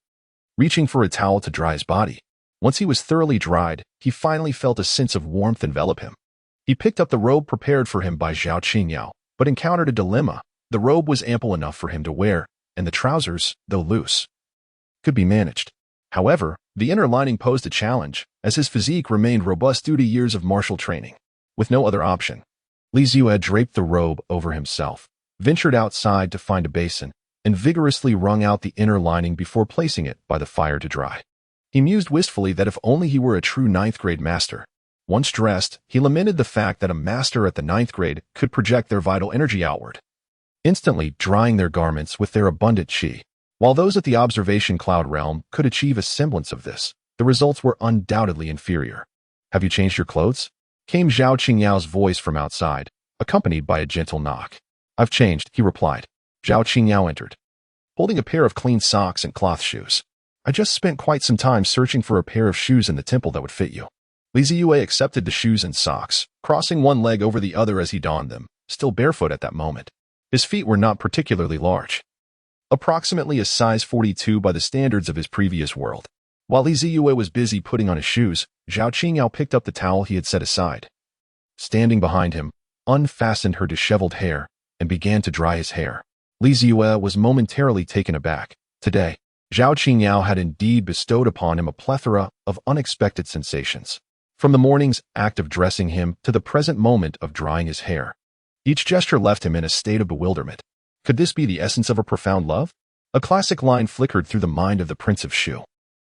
Speaker 1: reaching for a towel to dry his body. Once he was thoroughly dried, he finally felt a sense of warmth envelop him. He picked up the robe prepared for him by Zhao Qingyao, but encountered a dilemma. The robe was ample enough for him to wear, and the trousers, though loose, could be managed. However, the inner lining posed a challenge, as his physique remained robust due to years of martial training. With no other option, Li Zeyue draped the robe over himself, ventured outside to find a basin, and vigorously wrung out the inner lining before placing it by the fire to dry. He mused wistfully that if only he were a true ninth-grade master. Once dressed, he lamented the fact that a master at the ninth grade could project their vital energy outward, instantly drying their garments with their abundant qi. While those at the observation cloud realm could achieve a semblance of this, the results were undoubtedly inferior. "Have you changed your clothes?" came Zhao Qingyao's voice from outside, accompanied by a gentle knock. "I've changed," he replied. Zhao Qingyao entered, holding a pair of clean socks and cloth shoes. "I just spent quite some time searching for a pair of shoes in the temple that would fit you." Zeyue accepted the shoes and socks, crossing one leg over the other as he donned them, still barefoot at that moment. His feet were not particularly large, approximately a size 42 by the standards of his previous world. While Zeyue was busy putting on his shoes, Zhao Qingyao picked up the towel he had set aside. Standing behind him, unfastened her disheveled hair and began to dry his hair. Zeyue was momentarily taken aback. Today, Zhao Qingyao had indeed bestowed upon him a plethora of unexpected sensations. From the morning's act of dressing him to the present moment of drying his hair, each gesture left him in a state of bewilderment. Could this be the essence of a profound love? A classic line flickered through the mind of the Prince of Shu.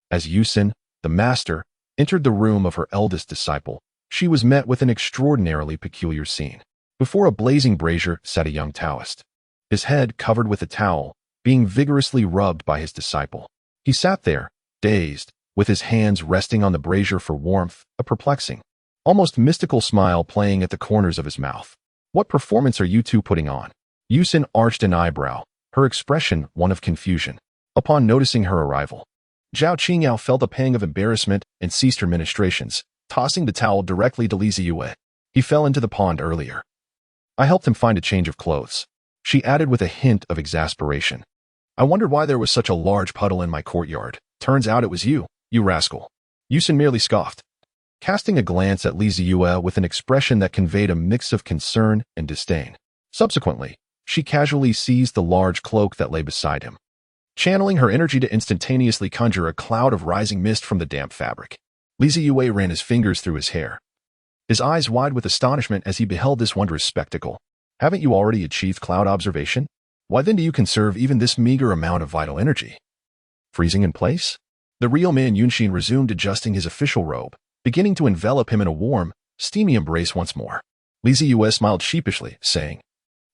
Speaker 1: As Yusin, the master, entered the room of her eldest disciple, she was met with an extraordinarily peculiar scene. Before a blazing brazier sat a young Taoist, his head covered with a towel, being vigorously rubbed by his disciple. He sat there, dazed, with his hands resting on the brazier for warmth, a perplexing, almost mystical smile playing at the corners of his mouth. "What performance are you two putting on?" Yusin arched an eyebrow, her expression one of confusion. Upon noticing her arrival, Zhao Qingyao felt a pang of embarrassment and ceased her ministrations, tossing the towel directly to Zeyue. "He fell into the pond earlier. I helped him find a change of clothes," she added with a hint of exasperation. "I wondered why there was such a large puddle in my courtyard. Turns out it was you, you rascal." Yusin merely scoffed, casting a glance at Zeyue with an expression that conveyed a mix of concern and disdain. Subsequently, she casually seized the large cloak that lay beside him, channeling her energy to instantaneously conjure a cloud of rising mist from the damp fabric. Zeyue ran his fingers through his hair, his eyes wide with astonishment as he beheld this wondrous spectacle. "Haven't you already achieved cloud observation? Why then do you conserve even this meager amount of vital energy?" Freezing in place, the real man Yunshin resumed adjusting his official robe, beginning to envelop him in a warm, steamy embrace once more. Zeyue smiled sheepishly, saying,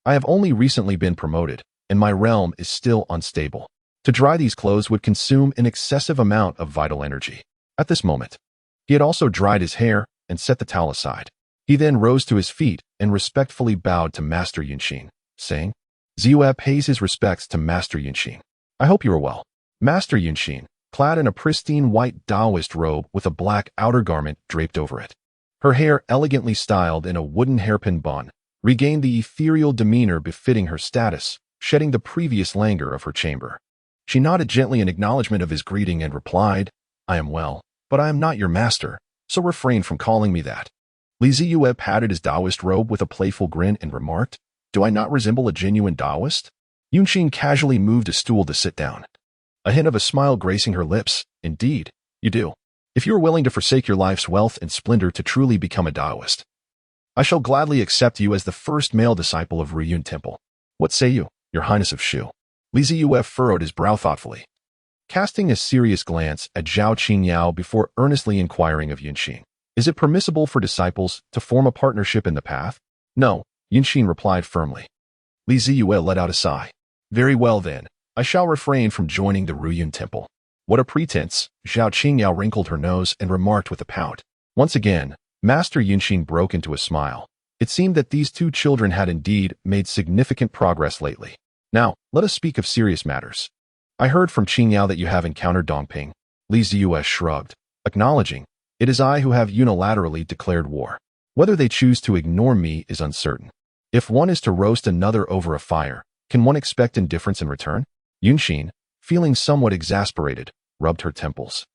Speaker 1: "I have only recently been promoted, and my realm is still unstable. To dry these clothes would consume an excessive amount of vital energy." At this moment, he had also dried his hair and set the towel aside. He then rose to his feet and respectfully bowed to Master Yunshin, saying, "Zeyue pays his respects to Master Yunshin. I hope you are well." Master Yunshin, clad in a pristine white Taoist robe with a black outer garment draped over it, her hair elegantly styled in a wooden hairpin bun, regained the ethereal demeanor befitting her status, shedding the previous languor of her chamber. She nodded gently in acknowledgement of his greeting and replied, "I am well, but I am not your master, so refrain from calling me that." Zeyue patted his Taoist robe with a playful grin and remarked, "Do I not resemble a genuine Taoist?" Yunshin casually moved a stool to sit down, a hint of a smile gracing her lips. "Indeed, you do. If you are willing to forsake your life's wealth and splendor to truly become a Taoist, I shall gladly accept you as the first male disciple of Riyun Temple. What say you, your Highness of Shu?" Zeyue furrowed his brow thoughtfully, casting a serious glance at Zhao Qingyao before earnestly inquiring of Yunshin, "Is it permissible for disciples to form a partnership in the path?" "No," Yunshin replied firmly. Zeyue let out a sigh. "Very well then, I shall refrain from joining the Riyun Temple." "What a pretense," Zhao Qingyao wrinkled her nose and remarked with a pout. Once again, Master Yunshin broke into a smile. It seemed that these two children had indeed made significant progress lately. "Now, let us speak of serious matters. I heard from Qingyao that you have encountered Dongping." Zeyue shrugged, acknowledging, "It is I who have unilaterally declared war. Whether they choose to ignore me is uncertain. If one is to roast another over a fire, can one expect indifference in return?" Yunshin, feeling somewhat exasperated, rubbed her temples.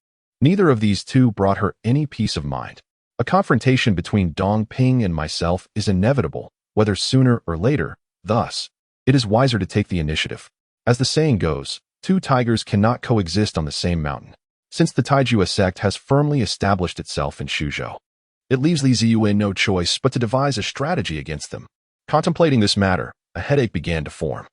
Speaker 1: Neither of these two brought her any peace of mind. A confrontation between Dongping and myself is inevitable, whether sooner or later. Thus, it is wiser to take the initiative. As the saying goes, two tigers cannot coexist on the same mountain. Since the Taijua sect has firmly established itself in Shuzhou, it leaves Zeyue no choice but to devise a strategy against them. Contemplating this matter, a headache began to form.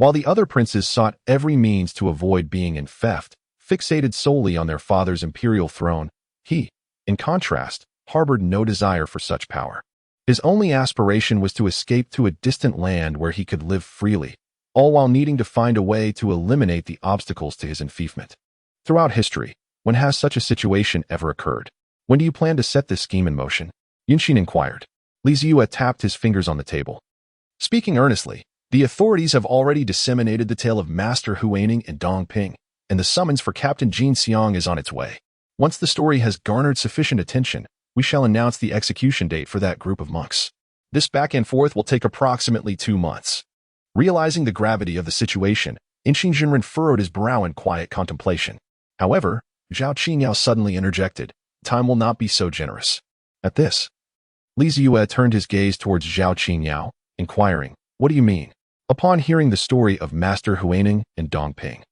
Speaker 1: while the other princes sought every means to avoid being infeft, fixated solely on their father's imperial throne. He, in contrast, harbored no desire for such power. His only aspiration was to escape to a distant land where he could live freely, all while needing to find a way to eliminate the obstacles to his enfeefment. Throughout history, when has such a situation ever occurred? When do you plan to set this scheme in motion? Yunxin inquired. Zeyue tapped his fingers on the table. Speaking earnestly, the authorities have already disseminated the tale of Master Huaining and Dongping, and the summons for Captain Jin Xiang is on its way. Once the story has garnered sufficient attention, we shall announce the execution date for that group of monks. This back and forth will take approximately 2 months. Realizing the gravity of the situation, Yunxin Jinren furrowed his brow in quiet contemplation. However, Zhao Qingyao suddenly interjected, "Time will not be so generous." At this, Zeyue turned his gaze towards Zhao Qingyao, inquiring, "What do you mean?" Upon hearing the story of Master Huaining and Dongping,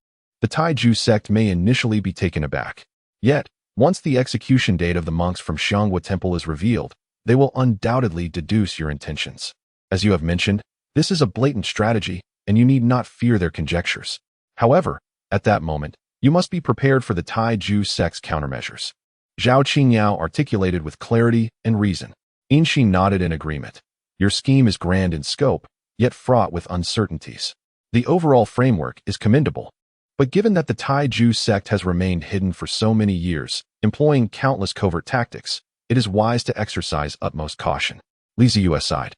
Speaker 1: the Taiju sect may initially be taken aback. Yet, once the execution date of the monks from Xianghua Temple is revealed, they will undoubtedly deduce your intentions. As you have mentioned, this is a blatant strategy, and you need not fear their conjectures. However, at that moment, you must be prepared for the Taiju sect's countermeasures. Zhao Qingyao articulated with clarity and reason. Yunxin nodded in agreement. Your scheme is grand in scope, yet fraught with uncertainties. The overall framework is commendable. But given that the Taiju sect has remained hidden for so many years, employing countless covert tactics, it is wise to exercise utmost caution. Zeyue sighed.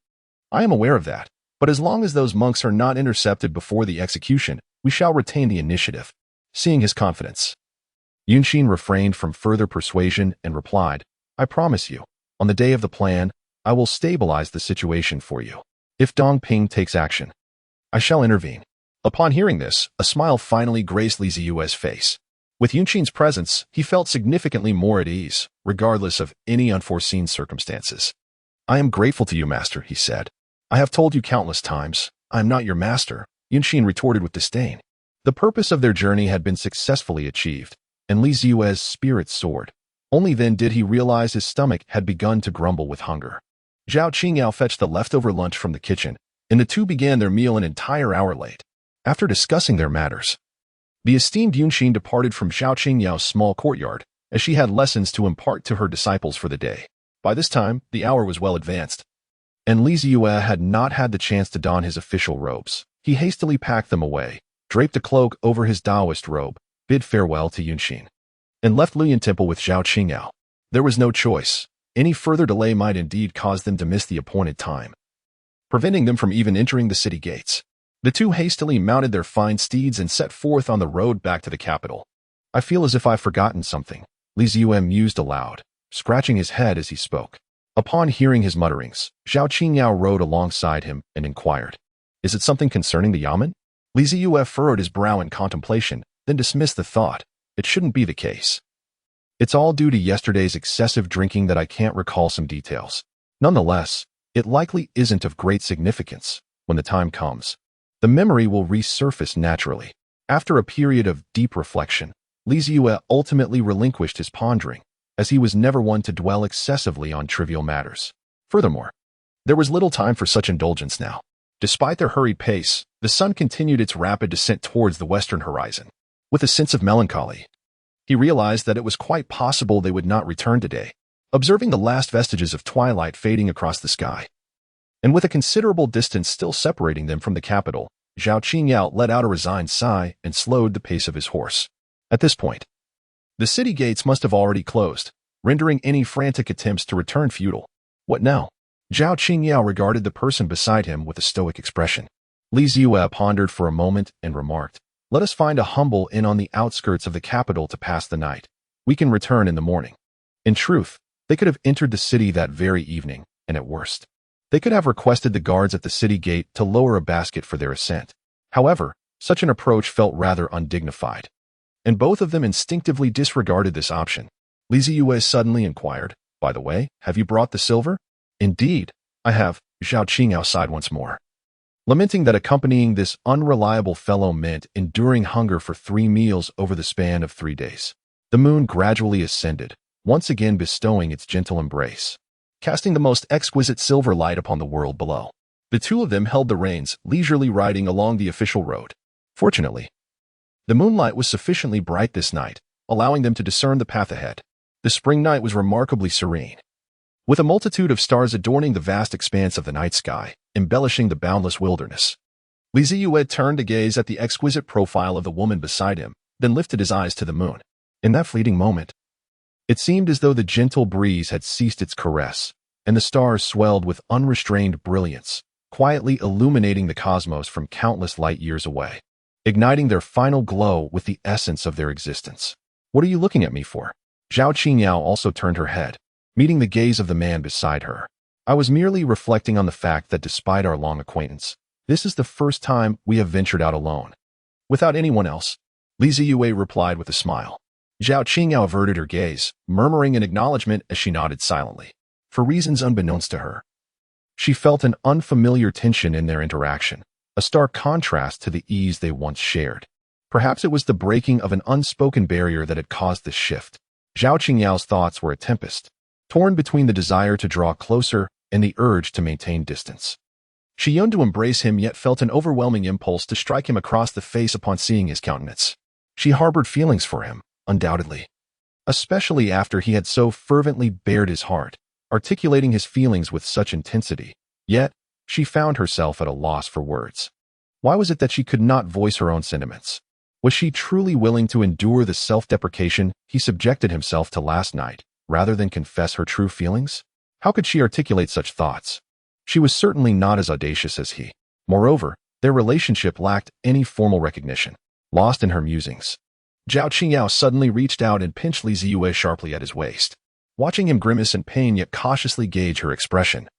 Speaker 1: I am aware of that, but as long as those monks are not intercepted before the execution, we shall retain the initiative. Seeing his confidence, Yunxin refrained from further persuasion and replied, I promise you, on the day of the plan, I will stabilize the situation for you. If Dongping takes action, I shall intervene. Upon hearing this, a smile finally graced Zeyue's face. With Yunxin's presence, he felt significantly more at ease, regardless of any unforeseen circumstances. I am grateful to you, master, he said. I have told you countless times, I am not your master, Yunxin retorted with disdain. The purpose of their journey had been successfully achieved, and Zeyue's spirit soared. Only then did he realize his stomach had begun to grumble with hunger. Zhao Qingyao fetched the leftover lunch from the kitchen, and the two began their meal an entire hour late. After discussing their matters, the esteemed Yunxin departed from Zhao Qingyao's small courtyard, as she had lessons to impart to her disciples for the day. By this time, the hour was well advanced, and Zeyue had not had the chance to don his official robes. He hastily packed them away, draped a cloak over his Taoist robe, bid farewell to Yunxin, and left Luyan Temple with Zhao Qingyao. There was no choice. Any further delay might indeed cause them to miss the appointed time, preventing them from even entering the city gates. The two hastily mounted their fine steeds and set forth on the road back to the capital. I feel as if I've forgotten something, Zeyue mused aloud, scratching his head as he spoke. Upon hearing his mutterings, Zhao Qingyao rode alongside him and inquired, Is it something concerning the yamen? Zeyue furrowed his brow in contemplation, then dismissed the thought. It shouldn't be the case. It's all due to yesterday's excessive drinking that I can't recall some details. Nonetheless, it likely isn't of great significance. When the time comes, the memory will resurface naturally. After a period of deep reflection, Zeyue ultimately relinquished his pondering, as he was never one to dwell excessively on trivial matters. Furthermore, there was little time for such indulgence now. Despite their hurried pace, the sun continued its rapid descent towards the western horizon. With a sense of melancholy, he realized that it was quite possible they would not return today, observing the last vestiges of twilight fading across the sky. And with a considerable distance still separating them from the capital, Zhao Qingyao let out a resigned sigh and slowed the pace of his horse. At this point, the city gates must have already closed, rendering any frantic attempts to return futile. What now? Zhao Qingyao regarded the person beside him with a stoic expression. Zeyue pondered for a moment and remarked, Let us find a humble inn on the outskirts of the capital to pass the night. We can return in the morning. In truth, they could have entered the city that very evening, and at worst, they could have requested the guards at the city gate to lower a basket for their ascent. However, such an approach felt rather undignified, and both of them instinctively disregarded this option. Zeyue suddenly inquired, By the way, have you brought the silver? Indeed, I have, Zhao Qingyao sighed once more, lamenting that accompanying this unreliable fellow meant enduring hunger for 3 meals over the span of 3 days. The moon gradually ascended, once again bestowing its gentle embrace, casting the most exquisite silver light upon the world below. The two of them held the reins, leisurely riding along the official road. Fortunately, the moonlight was sufficiently bright this night, allowing them to discern the path ahead. The spring night was remarkably serene, with a multitude of stars adorning the vast expanse of the night sky, embellishing the boundless wilderness. Zeyue turned to gaze at the exquisite profile of the woman beside him, then lifted his eyes to the moon. In that fleeting moment, it seemed as though the gentle breeze had ceased its caress, and the stars swelled with unrestrained brilliance, quietly illuminating the cosmos from countless light years away, igniting their final glow with the essence of their existence. "What are you looking at me for?" Zhao Qingyao also turned her head, meeting the gaze of the man beside her. "I was merely reflecting on the fact that despite our long acquaintance, this is the first time we have ventured out alone, without anyone else." Zeyue replied with a smile. Zhao Qingyao averted her gaze, murmuring an acknowledgement as she nodded silently. For reasons unbeknownst to her, she felt an unfamiliar tension in their interaction, a stark contrast to the ease they once shared. Perhaps it was the breaking of an unspoken barrier that had caused this shift. Zhao Qingyao's thoughts were a tempest, torn between the desire to draw closer and the urge to maintain distance. She yearned to embrace him, yet felt an overwhelming impulse to strike him across the face upon seeing his countenance. She harbored feelings for him, undoubtedly, especially after he had so fervently bared his heart, articulating his feelings with such intensity. Yet, she found herself at a loss for words. Why was it that she could not voice her own sentiments? Was she truly willing to endure the self-deprecation he subjected himself to last night, rather than confess her true feelings? How could she articulate such thoughts? She was certainly not as audacious as he. Moreover, their relationship lacked any formal recognition. Lost in her musings, Zhao Qingyao suddenly reached out and pinched Zeyue sharply at his waist. Watching him grimace in pain yet cautiously gauge her expression,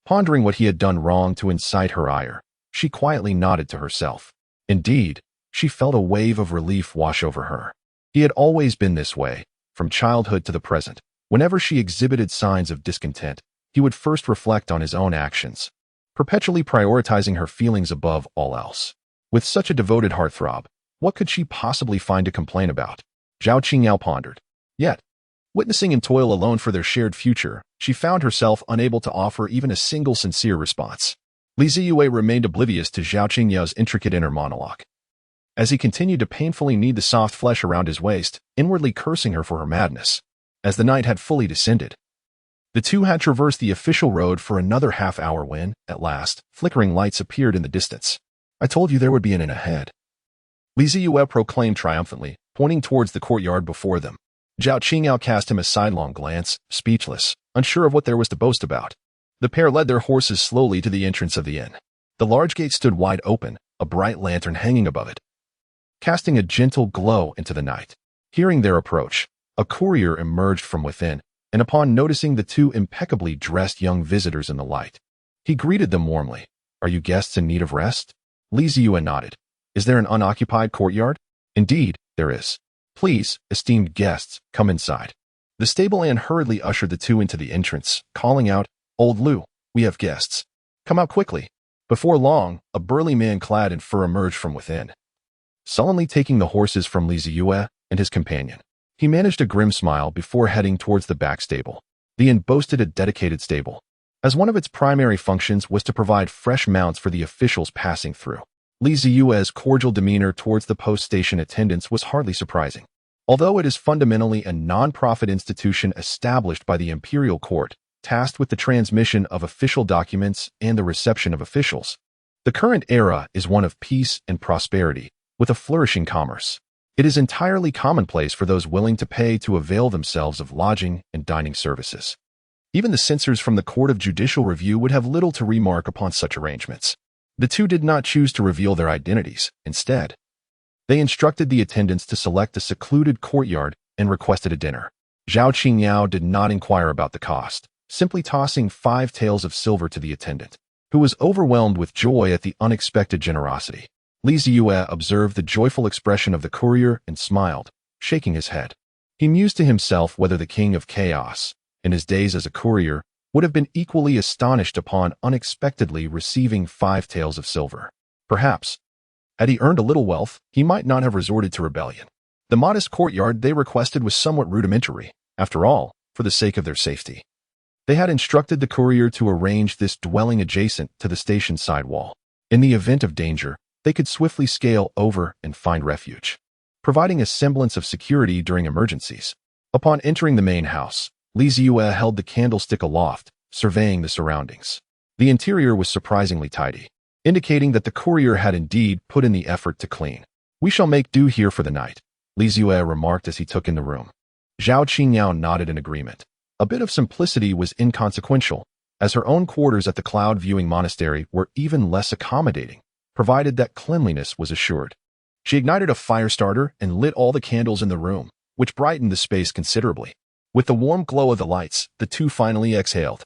Speaker 1: pondering what he had done wrong to incite her ire, she quietly nodded to herself. Indeed, she felt a wave of relief wash over her. He had always been this way, from childhood to the present. Whenever she exhibited signs of discontent, he would first reflect on his own actions, perpetually prioritizing her feelings above all else. With such a devoted heartthrob, what could she possibly find to complain about? Zhao Qingyao pondered. Yet, witnessing him toil alone for their shared future, she found herself unable to offer even a single sincere response. Zeyue remained oblivious to Zhao Qingyao's intricate inner monologue, as he continued to painfully knead the soft flesh around his waist, inwardly cursing her for her madness. As the night had fully descended, the two had traversed the official road for another half-hour when, at last, flickering lights appeared in the distance. "I told you there would be an inn ahead," Zeyue proclaimed triumphantly, pointing towards the courtyard before them. Zhao Qingyao cast him a sidelong glance, speechless, unsure of what there was to boast about. The pair led their horses slowly to the entrance of the inn. The large gate stood wide open, a bright lantern hanging above it, casting a gentle glow into the night. Hearing their approach, a courier emerged from within, and upon noticing the two impeccably dressed young visitors in the light, he greeted them warmly. "Are you guests in need of rest?" Zeyue nodded. "Is there an unoccupied courtyard?" "Indeed, there is. Please, esteemed guests, come inside." The stableman hurriedly ushered the two into the entrance, calling out, "Old Lu, we have guests. Come out quickly." Before long, a burly man clad in fur emerged from within, sullenly taking the horses from Zeyue and his companion. He managed a grim smile before heading towards the back stable. The inn boasted a dedicated stable, as one of its primary functions was to provide fresh mounts for the officials passing through. Zeyue's cordial demeanor towards the post-station attendants was hardly surprising. Although it is fundamentally a non-profit institution established by the imperial court, tasked with the transmission of official documents and the reception of officials, the current era is one of peace and prosperity, with a flourishing commerce. It is entirely commonplace for those willing to pay to avail themselves of lodging and dining services. Even the censors from the Court of Judicial Review would have little to remark upon such arrangements. The two did not choose to reveal their identities. Instead, they instructed the attendants to select a secluded courtyard and requested a dinner. Zhao Qingyao did not inquire about the cost, simply tossing 5 taels of silver to the attendant, who was overwhelmed with joy at the unexpected generosity. Zeyue observed the joyful expression of the courier and smiled, shaking his head. He mused to himself whether the king of chaos, in his days as a courier, would have been equally astonished upon unexpectedly receiving 5 taels of silver. Perhaps, had he earned a little wealth, he might not have resorted to rebellion. The modest courtyard they requested was somewhat rudimentary, after all, for the sake of their safety. They had instructed the courier to arrange this dwelling adjacent to the station sidewall. In the event of danger, they could swiftly scale over and find refuge, providing a semblance of security during emergencies. Upon entering the main house, Zeyue held the candlestick aloft, surveying the surroundings. The interior was surprisingly tidy, indicating that the courier had indeed put in the effort to clean. "We shall make do here for the night," Zeyue remarked as he took in the room. Zhao Qingyao nodded in agreement. A bit of simplicity was inconsequential, as her own quarters at the cloud-viewing monastery were even less accommodating, provided that cleanliness was assured. She ignited a fire starter and lit all the candles in the room, which brightened the space considerably. With the warm glow of the lights, the two finally exhaled.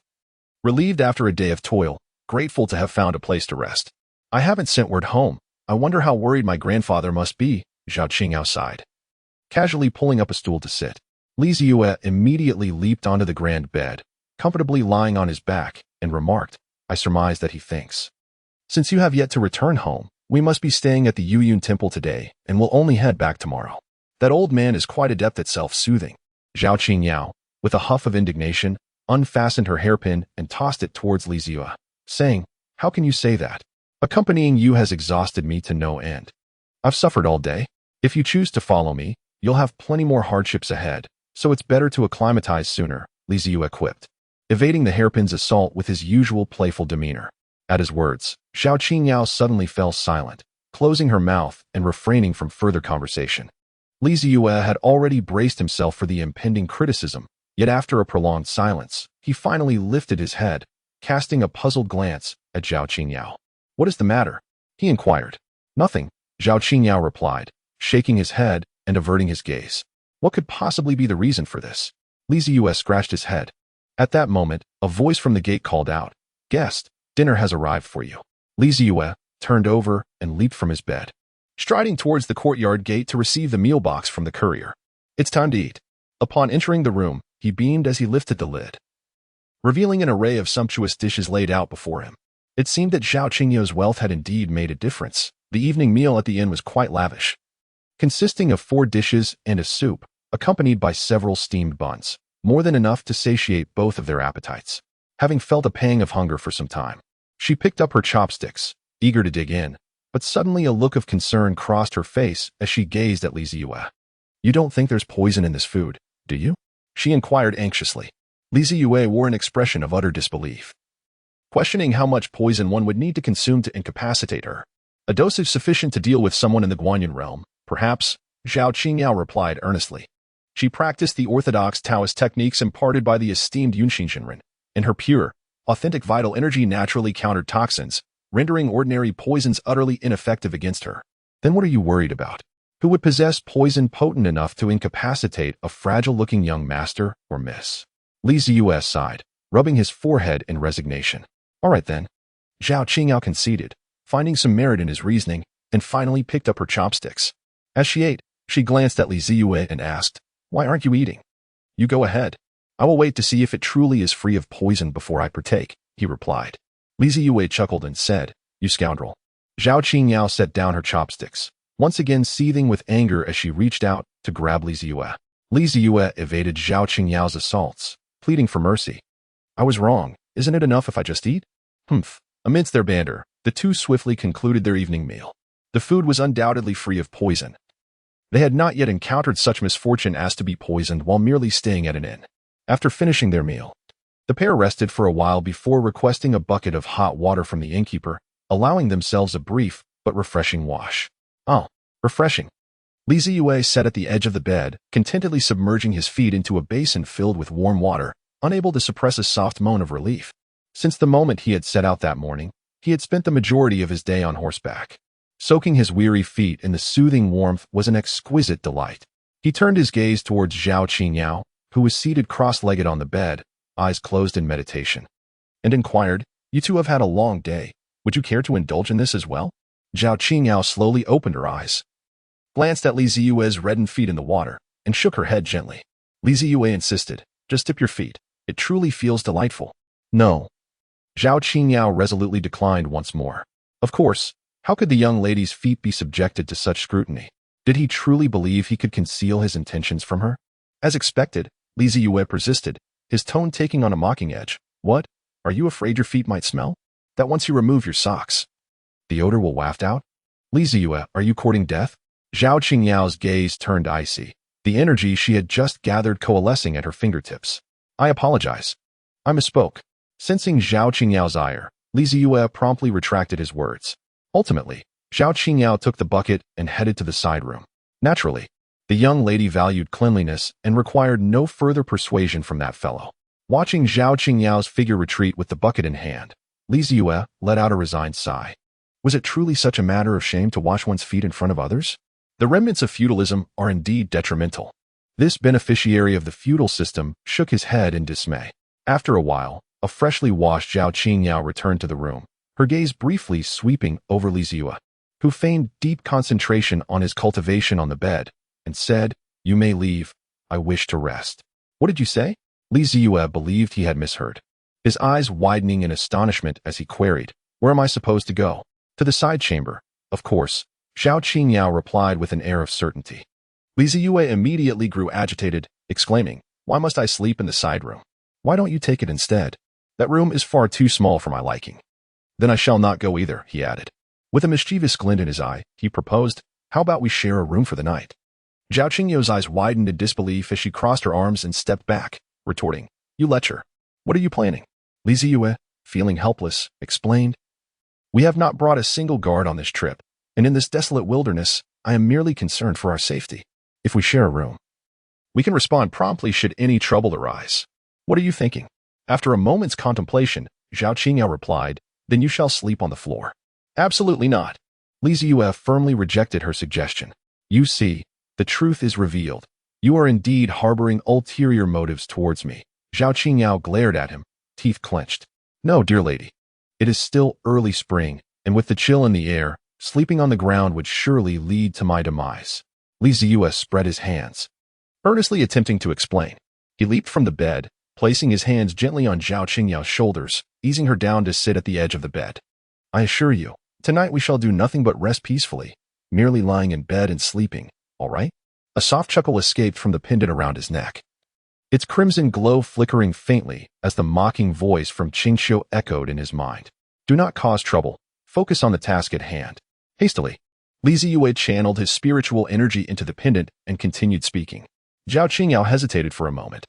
Speaker 1: Relieved after a day of toil, grateful to have found a place to rest. "I haven't sent word home. I wonder how worried my grandfather must be," Zhao Qingyao sighed. Casually pulling up a stool to sit, Zeyue immediately leaped onto the grand bed, comfortably lying on his back, and remarked, "I surmise that he thinks. Since you have yet to return home, we must be staying at the Yuyun Temple today and will only head back tomorrow. That old man is quite adept at self-soothing." Zhao Qingyao, with a huff of indignation, unfastened her hairpin and tossed it towards Zeyue, saying, "How can you say that? Accompanying you has exhausted me to no end. I've suffered all day. If you choose to follow me, you'll have plenty more hardships ahead, so it's better to acclimatize sooner," Zeyue quipped, evading the hairpin's assault with his usual playful demeanor. At his words, Zhao Qingyao suddenly fell silent, closing her mouth and refraining from further conversation. Zeyue had already braced himself for the impending criticism, yet after a prolonged silence, he finally lifted his head, casting a puzzled glance at Zhao Qingyao. "What is the matter?" he inquired. "Nothing," Zhao Qingyao replied, shaking his head and averting his gaze. What could possibly be the reason for this? Zeyue scratched his head. At that moment, a voice from the gate called out, "Guest, dinner has arrived for you." Zeyue turned over and leaped from his bed, striding towards the courtyard gate to receive the meal box from the courier. "It's time to eat." Upon entering the room, he beamed as he lifted the lid, revealing an array of sumptuous dishes laid out before him. It seemed that Zhao Qingyao's wealth had indeed made a difference. The evening meal at the inn was quite lavish, consisting of 4 dishes and a soup, accompanied by several steamed buns, more than enough to satiate both of their appetites. Having felt a pang of hunger for some time, she picked up her chopsticks, eager to dig in, but suddenly a look of concern crossed her face as she gazed at Zeyue. "You don't think there's poison in this food, do you?" she inquired anxiously. Zeyue wore an expression of utter disbelief, questioning how much poison one would need to consume to incapacitate her. "A dosage sufficient to deal with someone in the Guanyin realm, perhaps," Zhao Qingyao replied earnestly. She practiced the orthodox Taoist techniques imparted by the esteemed Yunxin Shinren, and her pure, authentic vital energy naturally countered toxins, rendering ordinary poisons utterly ineffective against her. "Then what are you worried about? Who would possess poison potent enough to incapacitate a fragile-looking young master or miss?" Zeyue sighed, rubbing his forehead in resignation. "All right then." Zhao Qingyao conceded, finding some merit in his reasoning, and finally picked up her chopsticks. As she ate, she glanced at Zeyue and asked, "Why aren't you eating?" "You go ahead. I will wait to see if it truly is free of poison before I partake," he replied. Zeyue chuckled and said, "You scoundrel." Zhao Qingyao set down her chopsticks, once again seething with anger as she reached out to grab Zeyue. Zeyue evaded Zhao Qingyao's assaults, pleading for mercy. "I was wrong. Isn't it enough if I just eat?" "Humph." Amidst their banter, the two swiftly concluded their evening meal. The food was undoubtedly free of poison. They had not yet encountered such misfortune as to be poisoned while merely staying at an inn. After finishing their meal, the pair rested for a while before requesting a bucket of hot water from the innkeeper, allowing themselves a brief but refreshing wash. "Oh, refreshing." Zeyue sat at the edge of the bed, contentedly submerging his feet into a basin filled with warm water, unable to suppress a soft moan of relief. Since the moment he had set out that morning, he had spent the majority of his day on horseback. Soaking his weary feet in the soothing warmth was an exquisite delight. He turned his gaze towards Zhao Qingyao, who was seated cross-legged on the bed, eyes closed in meditation, and inquired, "You two have had a long day. Would you care to indulge in this as well?" Zhao Qingyao slowly opened her eyes, glanced at Zeyue's reddened feet in the water, and shook her head gently. Zeyue insisted, "Just dip your feet. It truly feels delightful." "No." Zhao Qingyao resolutely declined once more. Of course, how could the young lady's feet be subjected to such scrutiny? Did he truly believe he could conceal his intentions from her? As expected, Zeyue persisted, his tone taking on a mocking edge. What? Are you afraid your feet might smell? That once you remove your socks, the odor will waft out? Zeyue, are you courting death? Zhao Qingyao's gaze turned icy, the energy she had just gathered coalescing at her fingertips. I apologize. I misspoke. Sensing Zhao Qingyao's ire, Zeyue promptly retracted his words. Ultimately, Zhao Qingyao took the bucket and headed to the side room. Naturally, the young lady valued cleanliness and required no further persuasion from that fellow. Watching Zhao Qingyao's figure retreat with the bucket in hand, Zeyue let out a resigned sigh. Was it truly such a matter of shame to wash one's feet in front of others? The remnants of feudalism are indeed detrimental. This beneficiary of the feudal system shook his head in dismay. After a while, a freshly washed Zhao Qingyao returned to the room, her gaze briefly sweeping over Zeyue, who feigned deep concentration on his cultivation on the bed, and said, "You may leave. I wish to rest." What did you say? Zeyue believed he had misheard, his eyes widening in astonishment as he queried, "Where am I supposed to go?" "To the side chamber, of course," Zhao Qingyao replied with an air of certainty. Zeyue immediately grew agitated, exclaiming, "Why must I sleep in the side room? Why don't you take it instead? That room is far too small for my liking." "Then I shall not go either," he added. With a mischievous glint in his eye, he proposed, "How about we share a room for the night?" Zhao Qingyao's eyes widened in disbelief as she crossed her arms and stepped back, retorting, "You lecher. What are you planning?" Zeyue, feeling helpless, explained, "We have not brought a single guard on this trip, and in this desolate wilderness, I am merely concerned for our safety. If we share a room, we can respond promptly should any trouble arise. What are you thinking?" After a moment's contemplation, Zhao Qingyao replied, "Then you shall sleep on the floor." "Absolutely not." Zeyue firmly rejected her suggestion. "You see, the truth is revealed. You are indeed harboring ulterior motives towards me." Zhao Qingyao glared at him, teeth clenched. "No, dear lady. It is still early spring, and with the chill in the air, sleeping on the ground would surely lead to my demise." Zeyue spread his hands, earnestly attempting to explain. He leaped from the bed, placing his hands gently on Zhao Qingyao's shoulders, easing her down to sit at the edge of the bed. "I assure you, tonight we shall do nothing but rest peacefully, merely lying in bed and sleeping, all right?" A soft chuckle escaped from the pendant around his neck, its crimson glow flickering faintly as the mocking voice from Qingxiu echoed in his mind. "Do not cause trouble. Focus on the task at hand." Hastily, Zeyue channeled his spiritual energy into the pendant and continued speaking. Zhao Qingyao hesitated for a moment.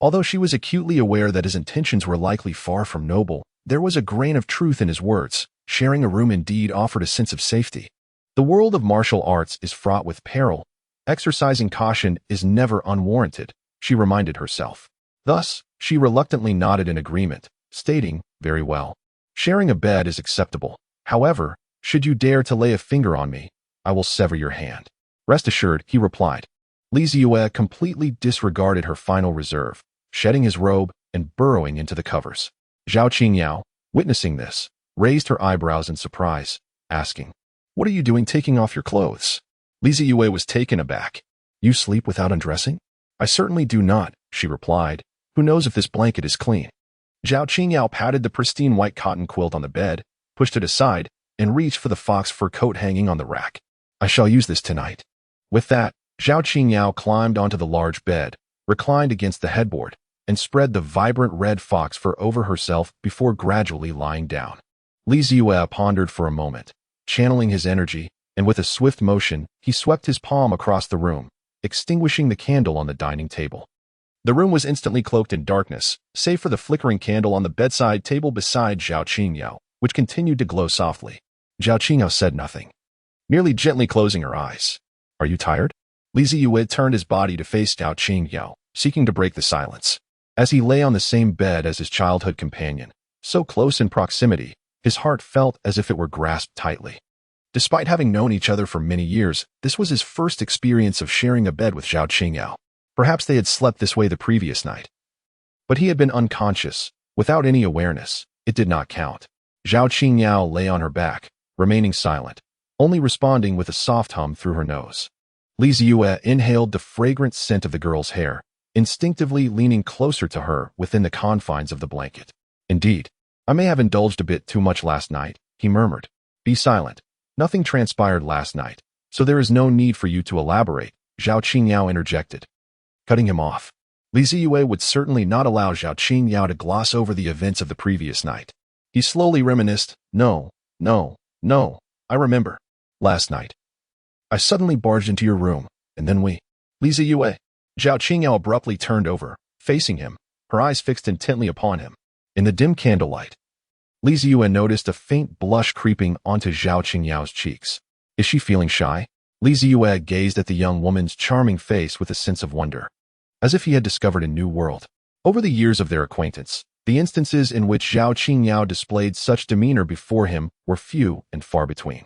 Speaker 1: Although she was acutely aware that his intentions were likely far from noble, there was a grain of truth in his words. Sharing a room indeed offered a sense of safety. The world of martial arts is fraught with peril. Exercising caution is never unwarranted, she reminded herself. Thus, she reluctantly nodded in agreement, stating, "Very well. Sharing a bed is acceptable. However, should you dare to lay a finger on me, I will sever your hand." "Rest assured," he replied. Zeyue completely disregarded her final reserve, shedding his robe and burrowing into the covers. Zhao Qingyao, witnessing this, raised her eyebrows in surprise, asking, "What are you doing taking off your clothes?" Zeyue was taken aback. "You sleep without undressing?" "I certainly do not," she replied. "Who knows if this blanket is clean?" Zhao Qingyao patted the pristine white cotton quilt on the bed, pushed it aside, and reached for the fox fur coat hanging on the rack. "I shall use this tonight." With that, Zhao Qingyao climbed onto the large bed, reclined against the headboard, and spread the vibrant red fox fur over herself before gradually lying down. Zeyue pondered for a moment, channeling his energy, and with a swift motion, he swept his palm across the room, extinguishing the candle on the dining table. The room was instantly cloaked in darkness, save for the flickering candle on the bedside table beside Zhao Qingyao, which continued to glow softly. Zhao Qingyao said nothing, merely gently closing her eyes. "Are you tired?" Zeyue turned his body to face Zhao Qingyao, seeking to break the silence. As he lay on the same bed as his childhood companion, so close in proximity, his heart felt as if it were grasped tightly. Despite having known each other for many years, this was his first experience of sharing a bed with Zhao Qingyao. Perhaps they had slept this way the previous night. But he had been unconscious, without any awareness. It did not count. Zhao Qingyao lay on her back, remaining silent, only responding with a soft hum through her nose. Zeyue inhaled the fragrant scent of the girl's hair, instinctively leaning closer to her within the confines of the blanket. "Indeed, I may have indulged a bit too much last night," he murmured. "Be silent. Nothing transpired last night, so there is no need for you to elaborate," Zhao Qingyao interjected, cutting him off. Zeyue would certainly not allow Zhao Qingyao to gloss over the events of the previous night. He slowly reminisced, No, I remember. Last night. I suddenly barged into your room, and then Zeyue. Zhao Qingyao abruptly turned over, facing him, her eyes fixed intently upon him. In the dim candlelight, Zeyue noticed a faint blush creeping onto Zhao Qingyao's cheeks. Is she feeling shy? Zeyue gazed at the young woman's charming face with a sense of wonder, as if he had discovered a new world. Over the years of their acquaintance, the instances in which Zhao Qingyao displayed such demeanor before him were few and far between.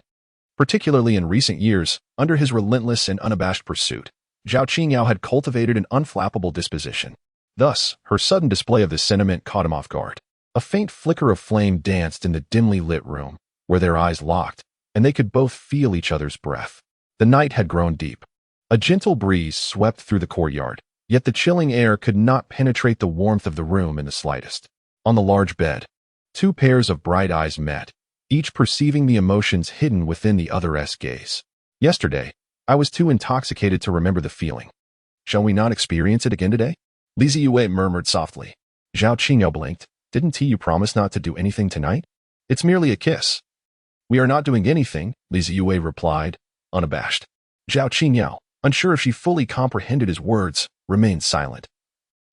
Speaker 1: Particularly in recent years, under his relentless and unabashed pursuit, Zhao Qingyao had cultivated an unflappable disposition. Thus, her sudden display of this sentiment caught him off guard. A faint flicker of flame danced in the dimly lit room, where their eyes locked, and they could both feel each other's breath. The night had grown deep. A gentle breeze swept through the courtyard, yet the chilling air could not penetrate the warmth of the room in the slightest. On the large bed, two pairs of bright eyes met, each perceiving the emotions hidden within the other's gaze. Yesterday, I was too intoxicated to remember the feeling. Shall we not experience it again today? Zeyue murmured softly. Zhao Qingyao blinked. Didn't you promise not to do anything tonight? It's merely a kiss. We are not doing anything, Zeyue replied, unabashed. Zhao Qingyao, unsure if she fully comprehended his words, remained silent,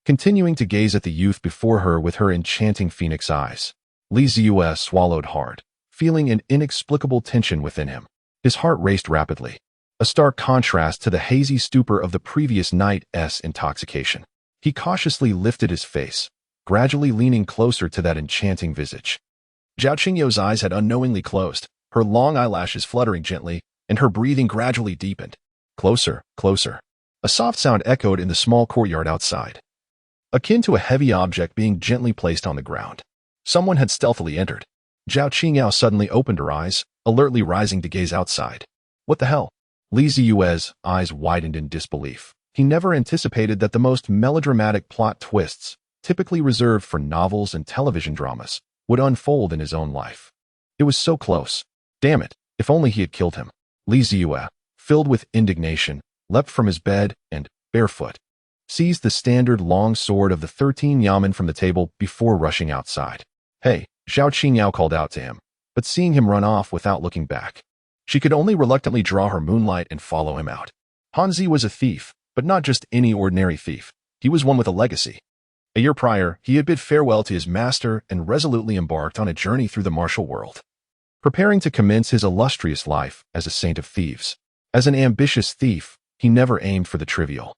Speaker 1: continuing to gaze at the youth before her with her enchanting phoenix eyes. Zeyue swallowed hard, feeling an inexplicable tension within him. His heart raced rapidly, a stark contrast to the hazy stupor of the previous night's intoxication. He cautiously lifted his face, gradually leaning closer to that enchanting visage. Zhao Qingyao's eyes had unknowingly closed, her long eyelashes fluttering gently, and her breathing gradually deepened. Closer, closer. A soft sound echoed in the small courtyard outside, akin to a heavy object being gently placed on the ground. Someone had stealthily entered. Zhao Qingyao suddenly opened her eyes, alertly rising to gaze outside. What the hell? Zeyue's eyes widened in disbelief. He never anticipated that the most melodramatic plot twists, typically reserved for novels and television dramas, would unfold in his own life. It was so close. Damn it, if only he had killed him. Zeyue, filled with indignation, leapt from his bed and, barefoot, seized the standard long sword of the 13 yamen from the table before rushing outside. Hey, Zhao Qingyao called out to him, but seeing him run off without looking back, she could only reluctantly draw her moonlight and follow him out. Hanzi was a thief, but not just any ordinary thief. He was one with a legacy. A year prior, he had bid farewell to his master and resolutely embarked on a journey through the martial world, preparing to commence his illustrious life as a saint of thieves. As an ambitious thief, he never aimed for the trivial.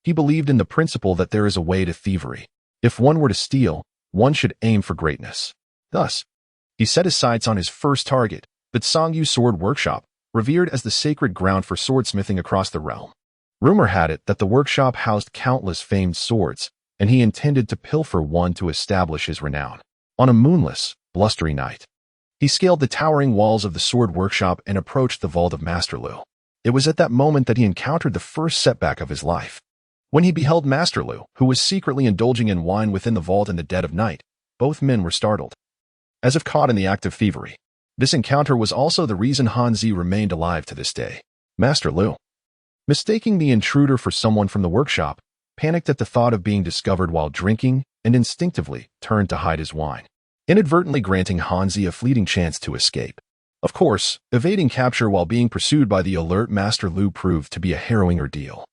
Speaker 1: He believed in the principle that there is a way to thievery. If one were to steal, one should aim for greatness. Thus, he set his sights on his first target, the Zeyue Sword Workshop, revered as the sacred ground for swordsmithing across the realm. Rumor had it that the workshop housed countless famed swords, and he intended to pilfer one to establish his renown. On a moonless, blustery night, he scaled the towering walls of the sword workshop and approached the vault of Master Lu. It was at that moment that he encountered the first setback of his life. When he beheld Master Lu, who was secretly indulging in wine within the vault in the dead of night, both men were startled, as if caught in the act of thievery. This encounter was also the reason Hanzi remained alive to this day. Master Lu, mistaking the intruder for someone from the workshop, panicked at the thought of being discovered while drinking and instinctively turned to hide his wine, inadvertently granting Hanzi a fleeting chance to escape. Of course, evading capture while being pursued by the alert Master Lu proved to be a harrowing ordeal.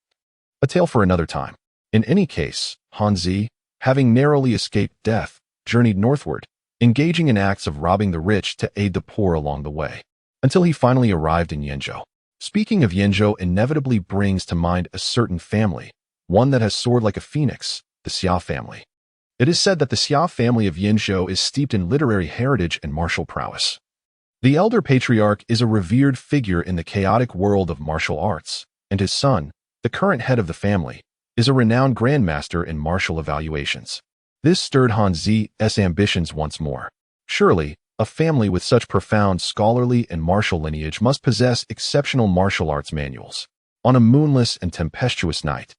Speaker 1: A tale for another time. In any case, Hanzi, having narrowly escaped death, journeyed northward, engaging in acts of robbing the rich to aid the poor along the way, until he finally arrived in Yanzhou. Speaking of Yanzhou inevitably brings to mind a certain family, one that has soared like a phoenix, the Xia family. It is said that the Xia family of Yanzhou is steeped in literary heritage and martial prowess. The elder patriarch is a revered figure in the chaotic world of martial arts, and his son, the current head of the family, is a renowned grandmaster in martial evaluations. This stirred Hanzi's ambitions once more. Surely, a family with such profound scholarly and martial lineage must possess exceptional martial arts manuals. On a moonless and tempestuous night,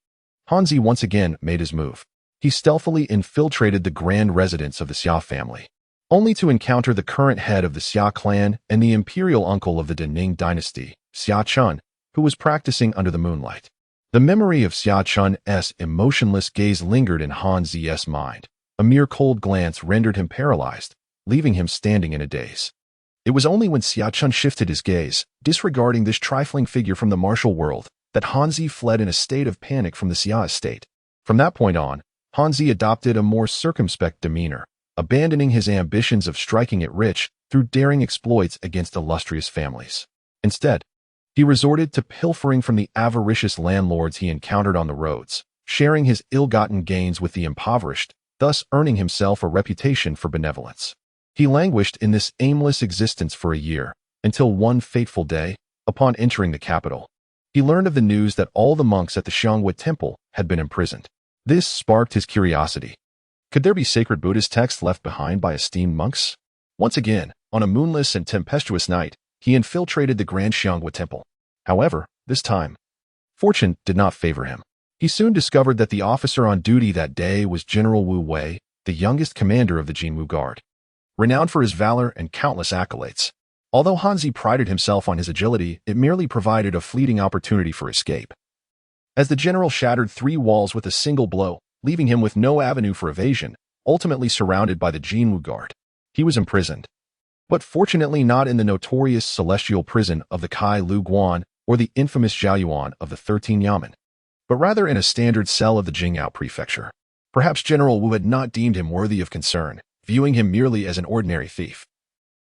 Speaker 1: Hanzi once again made his move. He stealthily infiltrated the grand residence of the Xia family, only to encounter the current head of the Xia clan and the imperial uncle of the Dening dynasty, Xia Chun, who was practicing under the moonlight. The memory of Xiachun's emotionless gaze lingered in Han Zi's mind. A mere cold glance rendered him paralyzed, leaving him standing in a daze. It was only when Xiachun shifted his gaze, disregarding this trifling figure from the martial world, that Han Zi fled in a state of panic from the Xia estate. From that point on, Han Zi adopted a more circumspect demeanor, abandoning his ambitions of striking it rich through daring exploits against illustrious families. Instead, he resorted to pilfering from the avaricious landlords he encountered on the roads, sharing his ill-gotten gains with the impoverished, thus earning himself a reputation for benevolence. He languished in this aimless existence for a year, until one fateful day, upon entering the capital, he learned of the news that all the monks at the Xiongwu temple had been imprisoned. This sparked his curiosity. Could there be sacred Buddhist texts left behind by esteemed monks? Once again, on a moonless and tempestuous night, he infiltrated the Grand Xiongwu temple. However, this time, fortune did not favor him. He soon discovered that the officer on duty that day was General Wu Wei, the youngest commander of the Jinwu Guard, renowned for his valor and countless accolades. Although Han Zi prided himself on his agility, it merely provided a fleeting opportunity for escape. As the general shattered 3 walls with a single blow, leaving him with no avenue for evasion, ultimately surrounded by the Jinwu Guard, he was imprisoned. But fortunately not in the notorious celestial prison of the Kai Lu Guan or the infamous Zeyue of the 13 Yamen, but rather in a standard cell of the Jingyao prefecture. Perhaps General Wu had not deemed him worthy of concern, viewing him merely as an ordinary thief,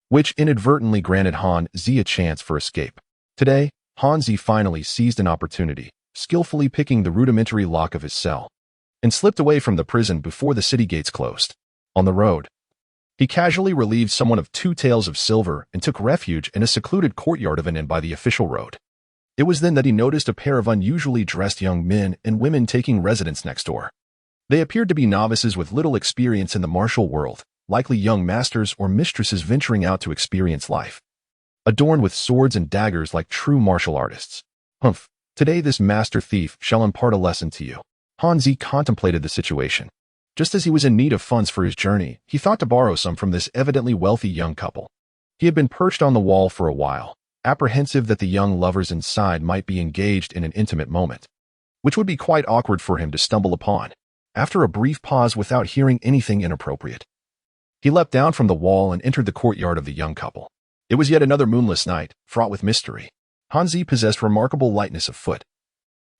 Speaker 1: which inadvertently granted Han Zi a chance for escape. Today, Han Zi finally seized an opportunity, skillfully picking the rudimentary lock of his cell, and slipped away from the prison before the city gates closed. On the road, he casually relieved someone of 2 taels of silver and took refuge in a secluded courtyard of an inn by the official road. It was then that he noticed a pair of unusually dressed young men and women taking residence next door. They appeared to be novices with little experience in the martial world, likely young masters or mistresses venturing out to experience life, adorned with swords and daggers like true martial artists. Humph, today this master thief shall impart a lesson to you. Han Zi contemplated the situation. Just as he was in need of funds for his journey, he thought to borrow some from this evidently wealthy young couple. He had been perched on the wall for a while, apprehensive that the young lovers inside might be engaged in an intimate moment, which would be quite awkward for him to stumble upon. After a brief pause without hearing anything inappropriate, he leapt down from the wall and entered the courtyard of the young couple. It was yet another moonless night, fraught with mystery. Han Zi possessed remarkable lightness of foot,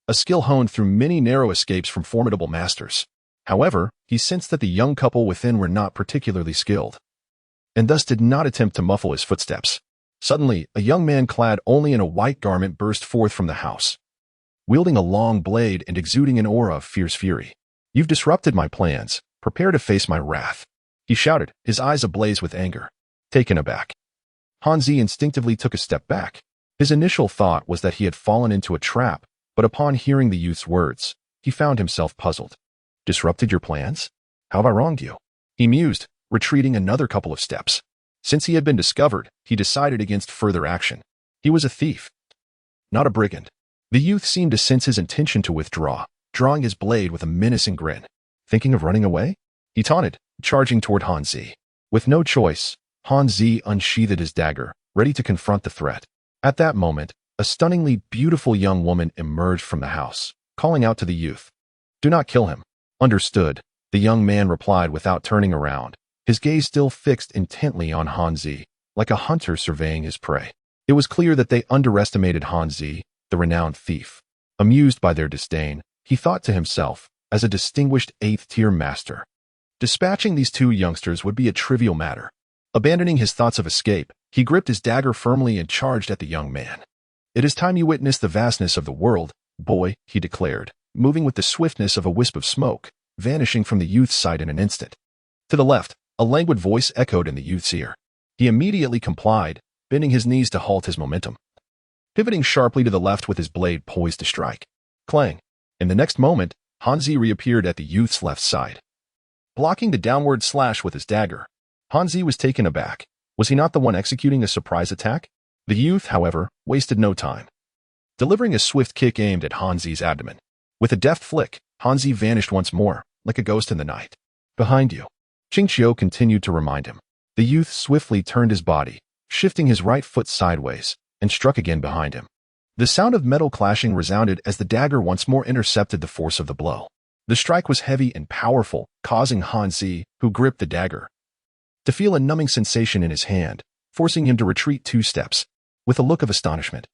Speaker 1: a skill honed through many narrow escapes from formidable masters. However, he sensed that the young couple within were not particularly skilled, and thus did not attempt to muffle his footsteps. Suddenly, a young man clad only in a white garment burst forth from the house, wielding a long blade and exuding an aura of fierce fury. "You've disrupted my plans. Prepare to face my wrath," he shouted, his eyes ablaze with anger. Taken aback, Han Zi instinctively took a step back. His initial thought was that he had fallen into a trap, but upon hearing the youth's words, he found himself puzzled. "Disrupted your plans? How have I wronged you?" he mused, retreating another couple of steps. Since he had been discovered, he decided against further action. He was a thief, not a brigand. The youth seemed to sense his intention to withdraw, drawing his blade with a menacing grin. "Thinking of running away?" he taunted, charging toward Han Zi. With no choice, Han Zi unsheathed his dagger, ready to confront the threat. At that moment, a stunningly beautiful young woman emerged from the house, calling out to the youth, "Do not kill him." "Understood," the young man replied without turning around, his gaze still fixed intently on Han Zi, like a hunter surveying his prey. It was clear that they underestimated Han Zi, the renowned thief. Amused by their disdain, he thought to himself, as a distinguished 8th-tier master, dispatching these 2 youngsters would be a trivial matter. Abandoning his thoughts of escape, he gripped his dagger firmly and charged at the young man. "It is time you witnessed the vastness of the world, boy," he declared, moving with the swiftness of a wisp of smoke, vanishing from the youth's sight in an instant. To the left, a languid voice echoed in the youth's ear. He immediately complied, bending his knees to halt his momentum, pivoting sharply to the left with his blade poised to strike. Clang! In the next moment, Han Zi reappeared at the youth's left side, blocking the downward slash with his dagger. Han Zi was taken aback. Was he not the one executing a surprise attack? The youth, however, wasted no time, delivering a swift kick aimed at Han Zi's abdomen. With a deft flick, Han Zi vanished once more, like a ghost in the night. "Behind you," Ching Qiu continued to remind him. The youth swiftly turned his body, shifting his right foot sideways, and struck again behind him. The sound of metal clashing resounded as the dagger once more intercepted the force of the blow. The strike was heavy and powerful, causing Han Zi, who gripped the dagger, to feel a numbing sensation in his hand, forcing him to retreat 2 steps, with a look of astonishment.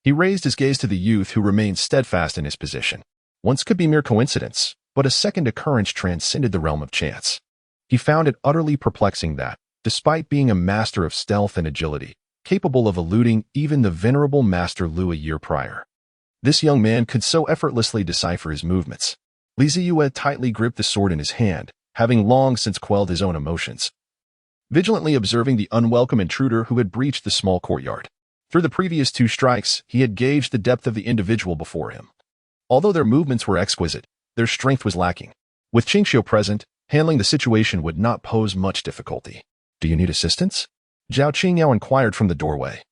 Speaker 1: He raised his gaze to the youth who remained steadfast in his position. Once could be mere coincidence, but a second occurrence transcended the realm of chance. He found it utterly perplexing that, despite being a master of stealth and agility, capable of eluding even the venerable Master Lu a year prior, this young man could so effortlessly decipher his movements. Zeyue tightly gripped the sword in his hand, having long since quelled his own emotions, vigilantly observing the unwelcome intruder who had breached the small courtyard. Through the previous 2 strikes, he had gauged the depth of the individual before him. Although their movements were exquisite, their strength was lacking. With Qingxiu present, handling the situation would not pose much difficulty. "Do you need assistance?" Zhao Qingyao inquired from the doorway,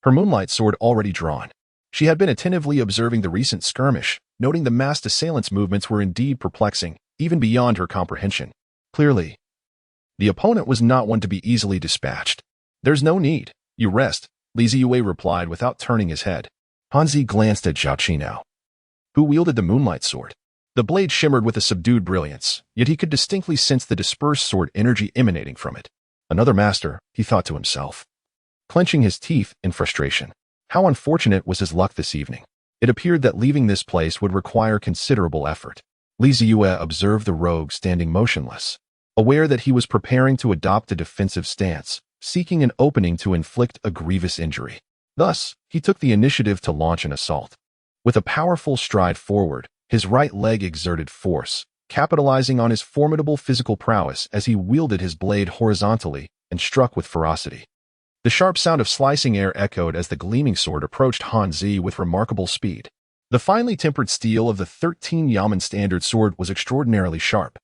Speaker 1: her moonlight sword already drawn. She had been attentively observing the recent skirmish, noting the masked assailant's movements were indeed perplexing, even beyond her comprehension. Clearly, the opponent was not one to be easily dispatched. "There's no need. You rest," Zeyue replied without turning his head. Han Zi glanced at Zhao Qingyao, who wielded the moonlight sword. The blade shimmered with a subdued brilliance, yet he could distinctly sense the dispersed sword energy emanating from it. Another master, he thought to himself, clenching his teeth in frustration. How unfortunate was his luck this evening. It appeared that leaving this place would require considerable effort. Zeyue observed the rogue standing motionless, aware that he was preparing to adopt a defensive stance, seeking an opening to inflict a grievous injury. Thus, he took the initiative to launch an assault. With a powerful stride forward, his right leg exerted force, capitalizing on his formidable physical prowess as he wielded his blade horizontally and struck with ferocity. The sharp sound of slicing air echoed as the gleaming sword approached Han Zi with remarkable speed. The finely tempered steel of the 13 Yamen standard sword was extraordinarily sharp,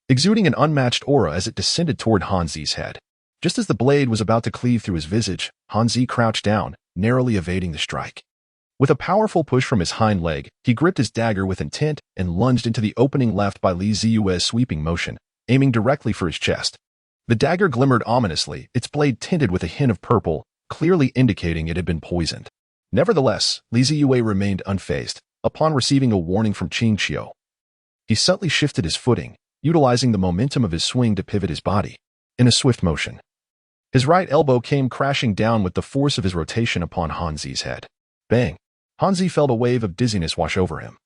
Speaker 1: exuding an unmatched aura as it descended toward Han Zi's head. Just as the blade was about to cleave through his visage, Han Zi crouched down, narrowly evading the strike. With a powerful push from his hind leg, he gripped his dagger with intent and lunged into the opening left by Zeyue's sweeping motion, aiming directly for his chest. The dagger glimmered ominously, its blade tinted with a hint of purple, clearly indicating it had been poisoned. Nevertheless, Zeyue remained unfazed. Upon receiving a warning from Qingxiu, he subtly shifted his footing, utilizing the momentum of his swing to pivot his body. In a swift motion, his right elbow came crashing down with the force of his rotation upon Han Zi's head. Bang! Han Zi felt a wave of dizziness wash over him,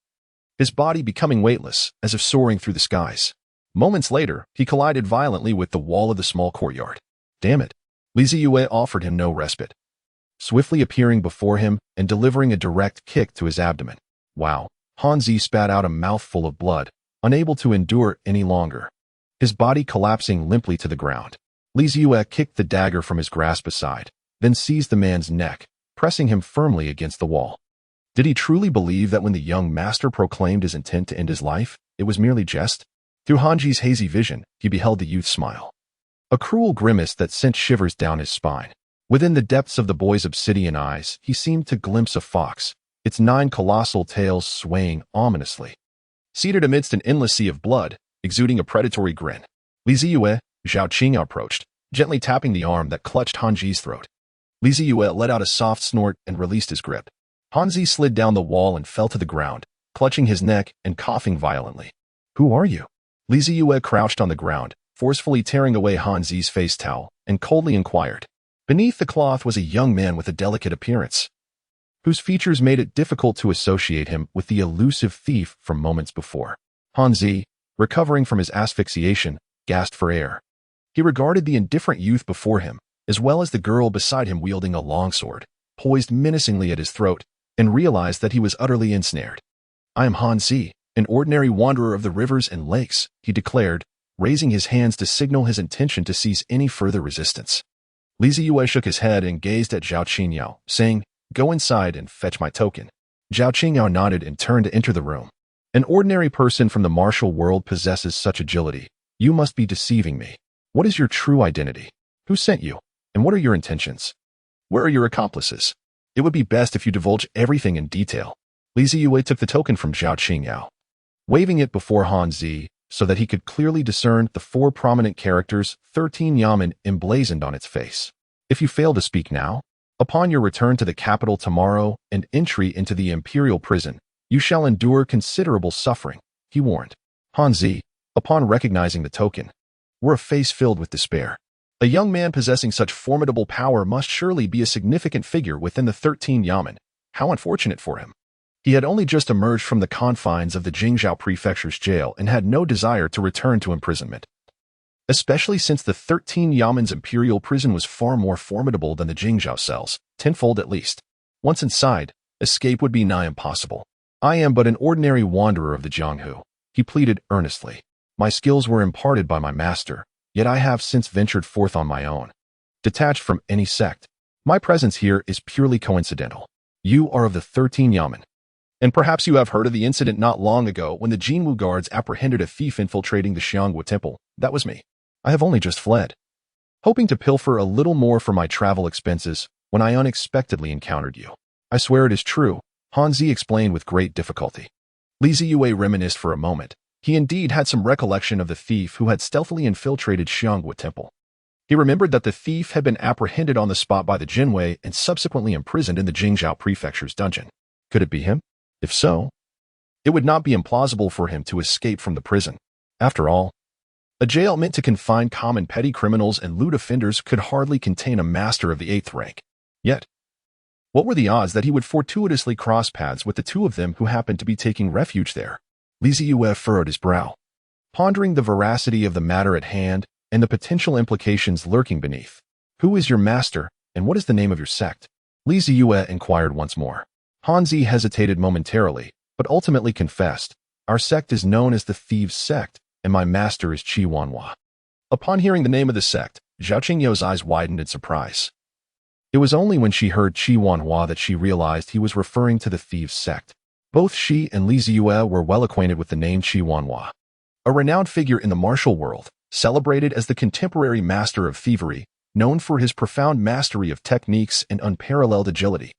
Speaker 1: his body becoming weightless, as if soaring through the skies. Moments later, he collided violently with the wall of the small courtyard. Damn it! Zeyue offered him no respite, swiftly appearing before him and delivering a direct kick to his abdomen. Wow! Han Zi spat out a mouthful of blood, unable to endure any longer, his body collapsing limply to the ground. Zeyue kicked the dagger from his grasp aside, then seized the man's neck, pressing him firmly against the wall. Did he truly believe that when the young master proclaimed his intent to end his life, it was merely jest? Through Han Zi's hazy vision, he beheld the youth smile, a cruel grimace that sent shivers down his spine. Within the depths of the boy's obsidian eyes, he seemed to glimpse a fox, its 9 colossal tails swaying ominously, seated amidst an endless sea of blood, exuding a predatory grin. Zeyue, Zhao Qingyao approached, gently tapping the arm that clutched Han Zi's throat. Zeyue let out a soft snort and released his grip. Han Zi slid down the wall and fell to the ground, clutching his neck and coughing violently. "Who are you?" Zeyue crouched on the ground, forcefully tearing away Han Zi's face towel, and coldly inquired. Beneath the cloth was a young man with a delicate appearance, whose features made it difficult to associate him with the elusive thief from moments before. Han Zi, recovering from his asphyxiation, gasped for air. He regarded the indifferent youth before him, as well as the girl beside him wielding a longsword, poised menacingly at his throat, and realized that he was utterly ensnared. "I am Han Zi, an ordinary wanderer of the rivers and lakes," he declared, raising his hands to signal his intention to cease any further resistance. Zeyue shook his head and gazed at Zhao Qingyao, saying, "Go inside and fetch my token." Zhao Qingyao nodded and turned to enter the room. "An ordinary person from the martial world possesses such agility. You must be deceiving me. What is your true identity? Who sent you? And what are your intentions? Where are your accomplices? It would be best if you divulge everything in detail." Zeyue took the token from Zhao Qingyao, waving it before Han Zi so that he could clearly discern the 4 prominent characters 13 Yamen emblazoned on its face. "If you fail to speak now, Upon your return to the capital tomorrow and entry into the imperial prison, you shall endure considerable suffering, he warned. Han Zi, upon recognizing the token, wore a face filled with despair. A young man possessing such formidable power must surely be a significant figure within the 13 Yamen. How unfortunate for him. He had only just emerged from the confines of the Jingzhou Prefecture's jail and had no desire to return to imprisonment. Especially since the 13 Yamen's imperial prison was far more formidable than the Jingzhou cells, tenfold at least. Once inside, escape would be nigh impossible. I am but an ordinary wanderer of the Jianghu, he pleaded earnestly. My skills were imparted by my master, yet I have since ventured forth on my own. Detached from any sect, my presence here is purely coincidental. You are of the 13 Yamen. And perhaps you have heard of the incident not long ago when the Jinwu guards apprehended a thief infiltrating the Xiangwu temple. That was me. I have only just fled, hoping to pilfer a little more for my travel expenses when I unexpectedly encountered you. I swear it is true, Han Zi explained with great difficulty. Li Zeyue reminisced for a moment. He indeed had some recollection of the thief who had stealthily infiltrated Xiangwu temple. He remembered that the thief had been apprehended on the spot by the Jinwei and subsequently imprisoned in the Jingzhou Prefecture's dungeon. Could it be him? If so, it would not be implausible for him to escape from the prison. After all, a jail meant to confine common petty criminals and lewd offenders could hardly contain a master of the 8th rank. Yet, what were the odds that he would fortuitously cross paths with the two of them who happened to be taking refuge there? Li Zeyue furrowed his brow, pondering the veracity of the matter at hand and the potential implications lurking beneath. Who is your master, and what is the name of your sect? Li Zeyue inquired once more. Han Zi hesitated momentarily, but ultimately confessed, our sect is known as the Thieves' Sect, and my master is Qi Wanhua. Upon hearing the name of the sect, Zhao Qingyou's eyes widened in surprise. It was only when she heard Qi Wanhua that she realized he was referring to the Thieves' Sect. Both she and Li Zeyue were well acquainted with the name Qi Wanhua, a renowned figure in the martial world, celebrated as the contemporary master of thievery, known for his profound mastery of techniques and unparalleled agility.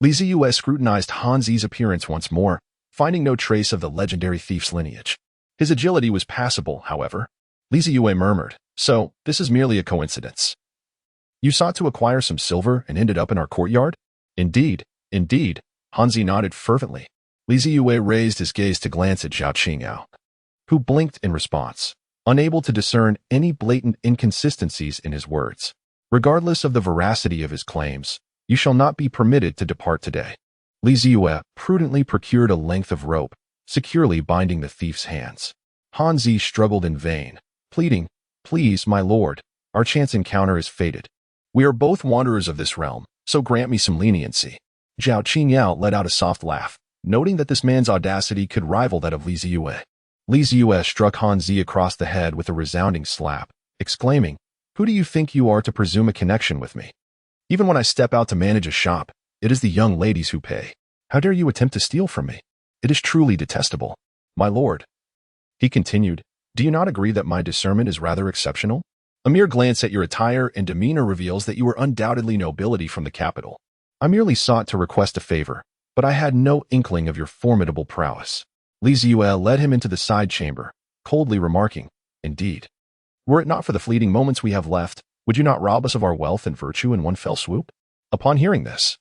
Speaker 1: Li Zeyue scrutinized Han Zi's appearance once more, finding no trace of the legendary thief's lineage. His agility was passable, however. Li Zeyue murmured, so, this is merely a coincidence. You sought to acquire some silver and ended up in our courtyard? Indeed, indeed, Han Zi nodded fervently. Li Zeyue raised his gaze to glance at Zhao Qingyou, who blinked in response, unable to discern any blatant inconsistencies in his words. Regardless of the veracity of his claims, you shall not be permitted to depart today. Li Zeyue prudently procured a length of rope, securely binding the thief's hands. Han Zi struggled in vain, pleading, please, my lord, our chance encounter is fated. We are both wanderers of this realm, so grant me some leniency. Zhao Qingyou let out a soft laugh, noting that this man's audacity could rival that of Li Zeyue. Li Zeyue struck Han Zi across the head with a resounding slap, exclaiming, who do you think you are to presume a connection with me? Even when I step out to manage a shop, it is the young ladies who pay. How dare you attempt to steal from me? It is truly detestable. My lord, he continued, do you not agree that my discernment is rather exceptional? A mere glance at your attire and demeanor reveals that you are undoubtedly nobility from the capital. I merely sought to request a favor, but I had no inkling of your formidable prowess. Li Zeyue led him into the side chamber, coldly remarking, indeed. Were it not for the fleeting moments we have left, would you not rob us of our wealth and virtue in one fell swoop? Upon hearing this,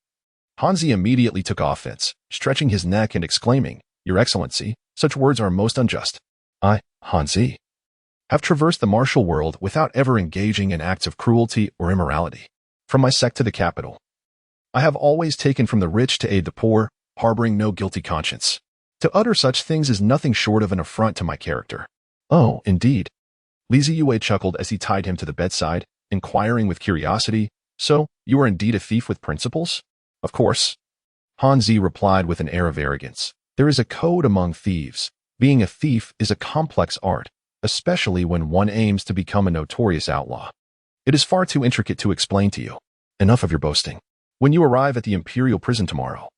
Speaker 1: Han Zi immediately took offense, stretching his neck and exclaiming, Your Excellency, such words are most unjust. I, Han Zi, have traversed the martial world without ever engaging in acts of cruelty or immorality. From my sect to the capital, I have always taken from the rich to aid the poor, harboring no guilty conscience. To utter such things is nothing short of an affront to my character. Oh, indeed. Li Zeyue chuckled as he tied him to the bedside, inquiring with curiosity, so, you are indeed a thief with principles? Of course. Han Zi replied with an air of arrogance. There is a code among thieves. Being a thief is a complex art, especially when one aims to become a notorious outlaw. It is far too intricate to explain to you. Enough of your boasting. When you arrive at the imperial prison tomorrow,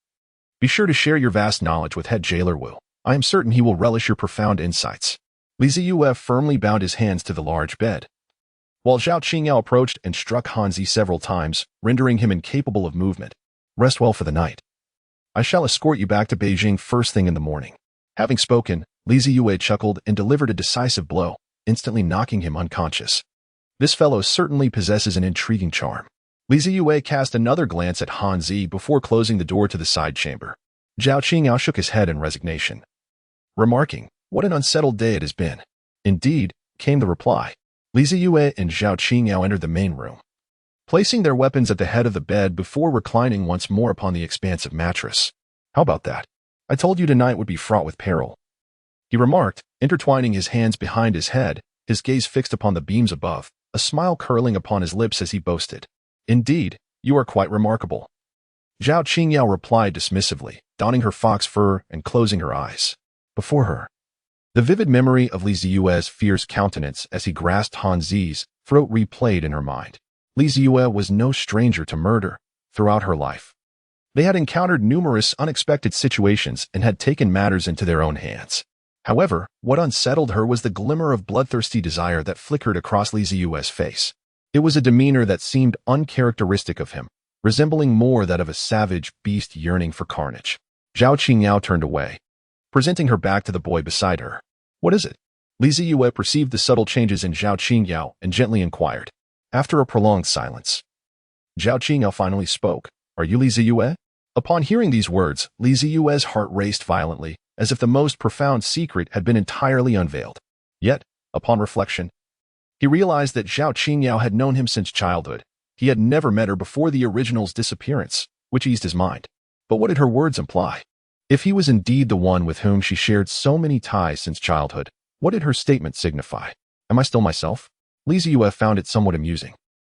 Speaker 1: be sure to share your vast knowledge with head jailer Wu. I am certain he will relish your profound insights. Li Zeyue firmly bound his hands to the large bed, while Zhao Qingyou approached and struck Han Zi several times, rendering him incapable of movement. Rest well for the night. I shall escort you back to Beijing first thing in the morning. Having spoken, Li Zeyue chuckled and delivered a decisive blow, instantly knocking him unconscious. This fellow certainly possesses an intriguing charm. Zeyue cast another glance at Han Zi before closing the door to the side chamber. Zhao Qingyao shook his head in resignation, remarking, "What an unsettled day it has been." "Indeed," came the reply. Zeyue and Zhao Qingyao entered the main room, placing their weapons at the head of the bed before reclining once more upon the expansive mattress. "How about that? I told you tonight would be fraught with peril," he remarked, intertwining his hands behind his head, his gaze fixed upon the beams above, a smile curling upon his lips as he boasted. "Indeed, you are quite remarkable," Zhao Qingyao replied dismissively, donning her fox fur and closing her eyes. Before her, the vivid memory of Zeyue's fierce countenance as he grasped Han Zi's throat replayed in her mind. Zeyue was no stranger to murder. Throughout her life, they had encountered numerous unexpected situations and had taken matters into their own hands. However, what unsettled her was the glimmer of bloodthirsty desire that flickered across Zeyue's face. It was a demeanor that seemed uncharacteristic of him, resembling more that of a savage beast yearning for carnage. Zhao Qingyao turned away, presenting her back to the boy beside her. "What is it?" Zeyue perceived the subtle changes in Zhao Qingyao and gently inquired. After a prolonged silence, Zhao Qingyao finally spoke. "Are you Zeyue?" Upon hearing these words, Zeyue's heart raced violently, as if the most profound secret had been entirely unveiled. Yet, upon reflection, he realized that Zhao Qingyao had known him since childhood. He had never met her before the original's disappearance, which eased his mind. But what did her words imply? If he was indeed the one with whom she shared so many ties since childhood, what did her statement signify? Am I still myself? Zeyue found it somewhat amusing.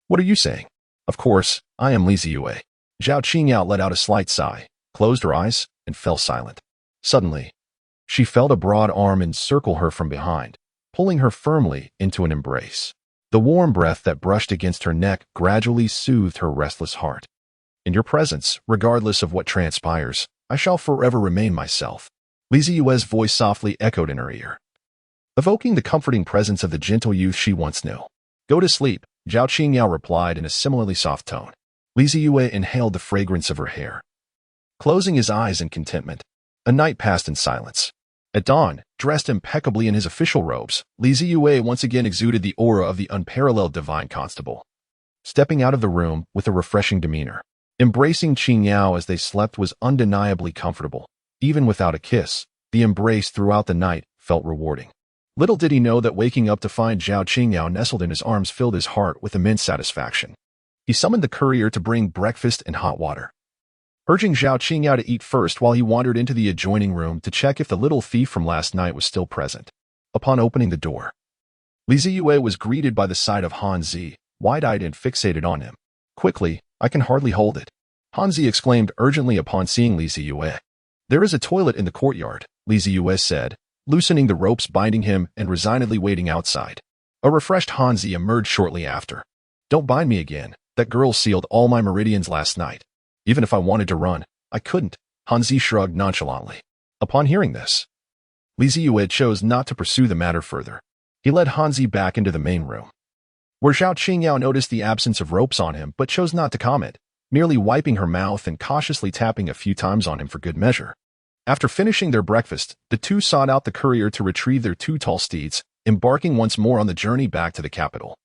Speaker 1: "What are you saying?" "Of course, I am Zeyue." Zhao Qingyao let out a slight sigh, closed her eyes, and fell silent. Suddenly, she felt a broad arm encircle her from behind, pulling her firmly into an embrace. The warm breath that brushed against her neck gradually soothed her restless heart. "In your presence, regardless of what transpires, I shall forever remain myself," Zeyue's voice softly echoed in her ear, evoking the comforting presence of the gentle youth she once knew. "Go to sleep," Zhao Qingyao replied in a similarly soft tone. Zeyue inhaled the fragrance of her hair, closing his eyes in contentment. A night passed in silence. At dawn, dressed impeccably in his official robes, Zeyue once again exuded the aura of the unparalleled divine constable. Stepping out of the room with a refreshing demeanor, embracing Qingyao as they slept was undeniably comfortable. Even without a kiss, the embrace throughout the night felt rewarding. Little did he know that waking up to find Zhao Qingyao nestled in his arms filled his heart with immense satisfaction. He summoned the courier to bring breakfast and hot water, urging Zhao Qingyao to eat first while he wandered into the adjoining room to check if the little thief from last night was still present. Upon opening the door, Zeyue was greeted by the sight of Han Zi, wide-eyed and fixated on him. "Quickly, I can hardly hold it," Han Zi exclaimed urgently upon seeing Zeyue. "There is a toilet in the courtyard," Zeyue said, loosening the ropes binding him and resignedly waiting outside. A refreshed Han Zi emerged shortly after. "Don't bind me again. That girl sealed all my meridians last night. Even if I wanted to run, I couldn't," Han Zi shrugged nonchalantly. Upon hearing this, Zeyue chose not to pursue the matter further. He led Han Zi back into the main room, where Zhao Qingyao noticed the absence of ropes on him but chose not to comment, merely wiping her mouth and cautiously tapping a few times on him for good measure. After finishing their breakfast, the two sought out the courier to retrieve their two tall steeds, embarking once more on the journey back to the capital.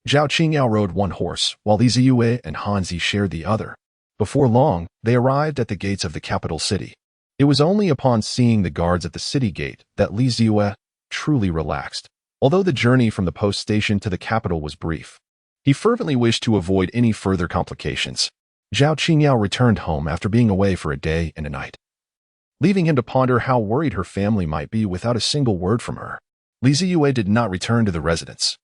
Speaker 1: Zhao Qingyao rode one horse, while Zeyue and Han Zi shared the other. Before long, they arrived at the gates of the capital city. It was only upon seeing the guards at the city gate that Zeyue truly relaxed. Although the journey from the post station to the capital was brief, he fervently wished to avoid any further complications. Zhao Qingyao returned home after being away for a day and a night, leaving him to ponder how worried her family might be without a single word from her. Zeyue did not return to the residence,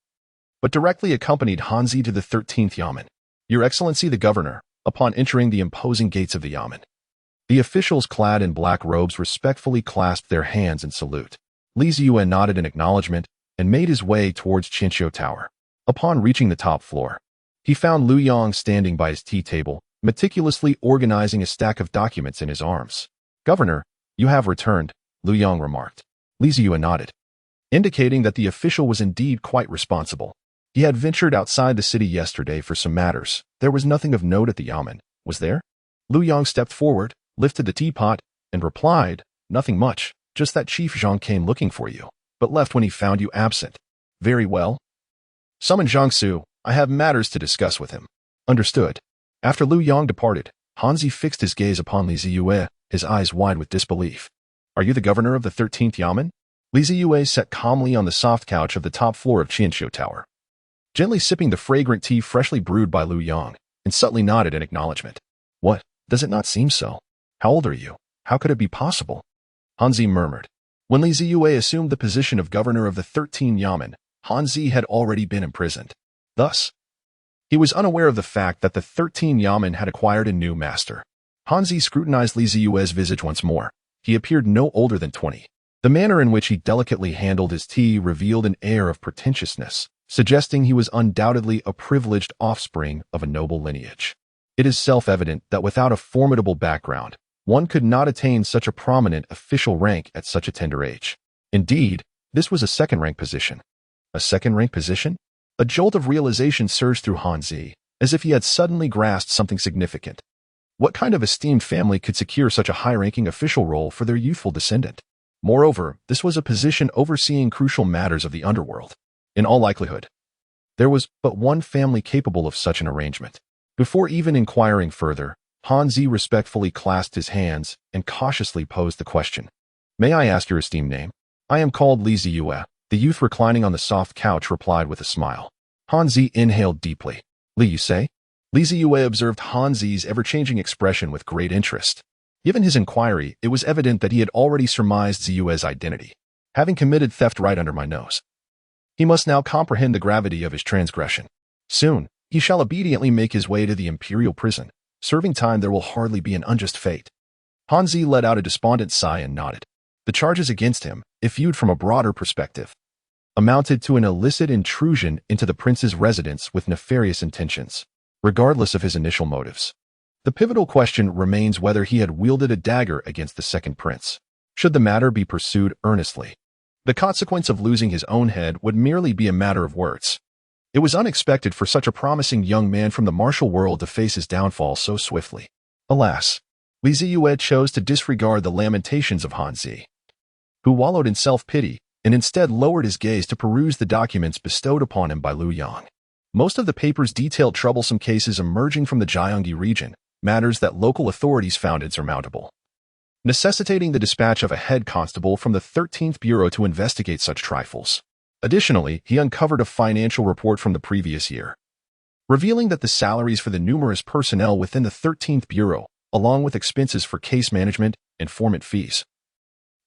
Speaker 1: but directly accompanied Han Zi to the 13th yamen. "Your Excellency the Governor," upon entering the imposing gates of the yamen, the officials clad in black robes respectfully clasped their hands in salute. Zeyue nodded in acknowledgement and made his way towards Qianqiu Tower. Upon reaching the top floor, he found Lu Yong standing by his tea table, meticulously organizing a stack of documents in his arms. "Governor, you have returned," Lu Yong remarked. Zeyue nodded, indicating that the official was indeed quite responsible. He had ventured outside the city yesterday for some matters. There was nothing of note at the yamen, was there? Lu Yong stepped forward, lifted the teapot, and replied, "Nothing much, just that Chief Zhang came looking for you, but left when he found you absent." "Very well. Summon Jiangsu, I have matters to discuss with him." Understood. After Lu Yang departed, Hanzi fixed his gaze upon Li Zeyue, his eyes wide with disbelief. Are you the governor of the 13th Yamen? Li Zeyue sat calmly on the soft couch of the top floor of Qianqiu Tower, gently sipping the fragrant tea freshly brewed by Lu Yang, and subtly nodded in acknowledgement. What? Does it not seem so? How old are you? How could it be possible? Hanzi murmured. When Li Zeyue assumed the position of governor of the 13 Yamen, Hanzi had already been imprisoned. Thus, he was unaware of the fact that the 13 Yamen had acquired a new master. Hanzi scrutinized Li Zeyue's visage once more. He appeared no older than 20. The manner in which he delicately handled his tea revealed an air of pretentiousness, suggesting he was undoubtedly a privileged offspring of a noble lineage. It is self-evident that without a formidable background, one could not attain such a prominent official rank at such a tender age. Indeed, this was a second-rank position. A second-rank position? A jolt of realization surged through Hanzi, as if he had suddenly grasped something significant. What kind of esteemed family could secure such a high-ranking official role for their youthful descendant? Moreover, this was a position overseeing crucial matters of the underworld. In all likelihood, there was but one family capable of such an arrangement. Before even inquiring further, Hanzi respectfully clasped his hands and cautiously posed the question. May I ask your esteemed name? I am called Li Zeyue. The youth reclining on the soft couch replied with a smile. Hanzi inhaled deeply. Li, you say? Li Zeyue observed Hanzi's ever-changing expression with great interest. Given his inquiry, it was evident that he had already surmised Zeyue's identity. Having committed theft right under my nose, he must now comprehend the gravity of his transgression. Soon, he shall obediently make his way to the imperial prison. Serving time there will hardly be an unjust fate. Hanzi let out a despondent sigh and nodded. The charges against him, if viewed from a broader perspective, amounted to an illicit intrusion into the prince's residence with nefarious intentions, regardless of his initial motives. The pivotal question remains whether he had wielded a dagger against the second prince. Should the matter be pursued earnestly, the consequence of losing his own head would merely be a matter of words. It was unexpected for such a promising young man from the martial world to face his downfall so swiftly. Alas, Li Zeyue chose to disregard the lamentations of Hanzi, who wallowed in self-pity, and instead lowered his gaze to peruse the documents bestowed upon him by Lu Yang. Most of the papers detailed troublesome cases emerging from the Jiangyi region, matters that local authorities found insurmountable, necessitating the dispatch of a head constable from the 13th Bureau to investigate such trifles. Additionally, he uncovered a financial report from the previous year, revealing that the salaries for the numerous personnel within the 13th Bureau, along with expenses for case management, informant fees,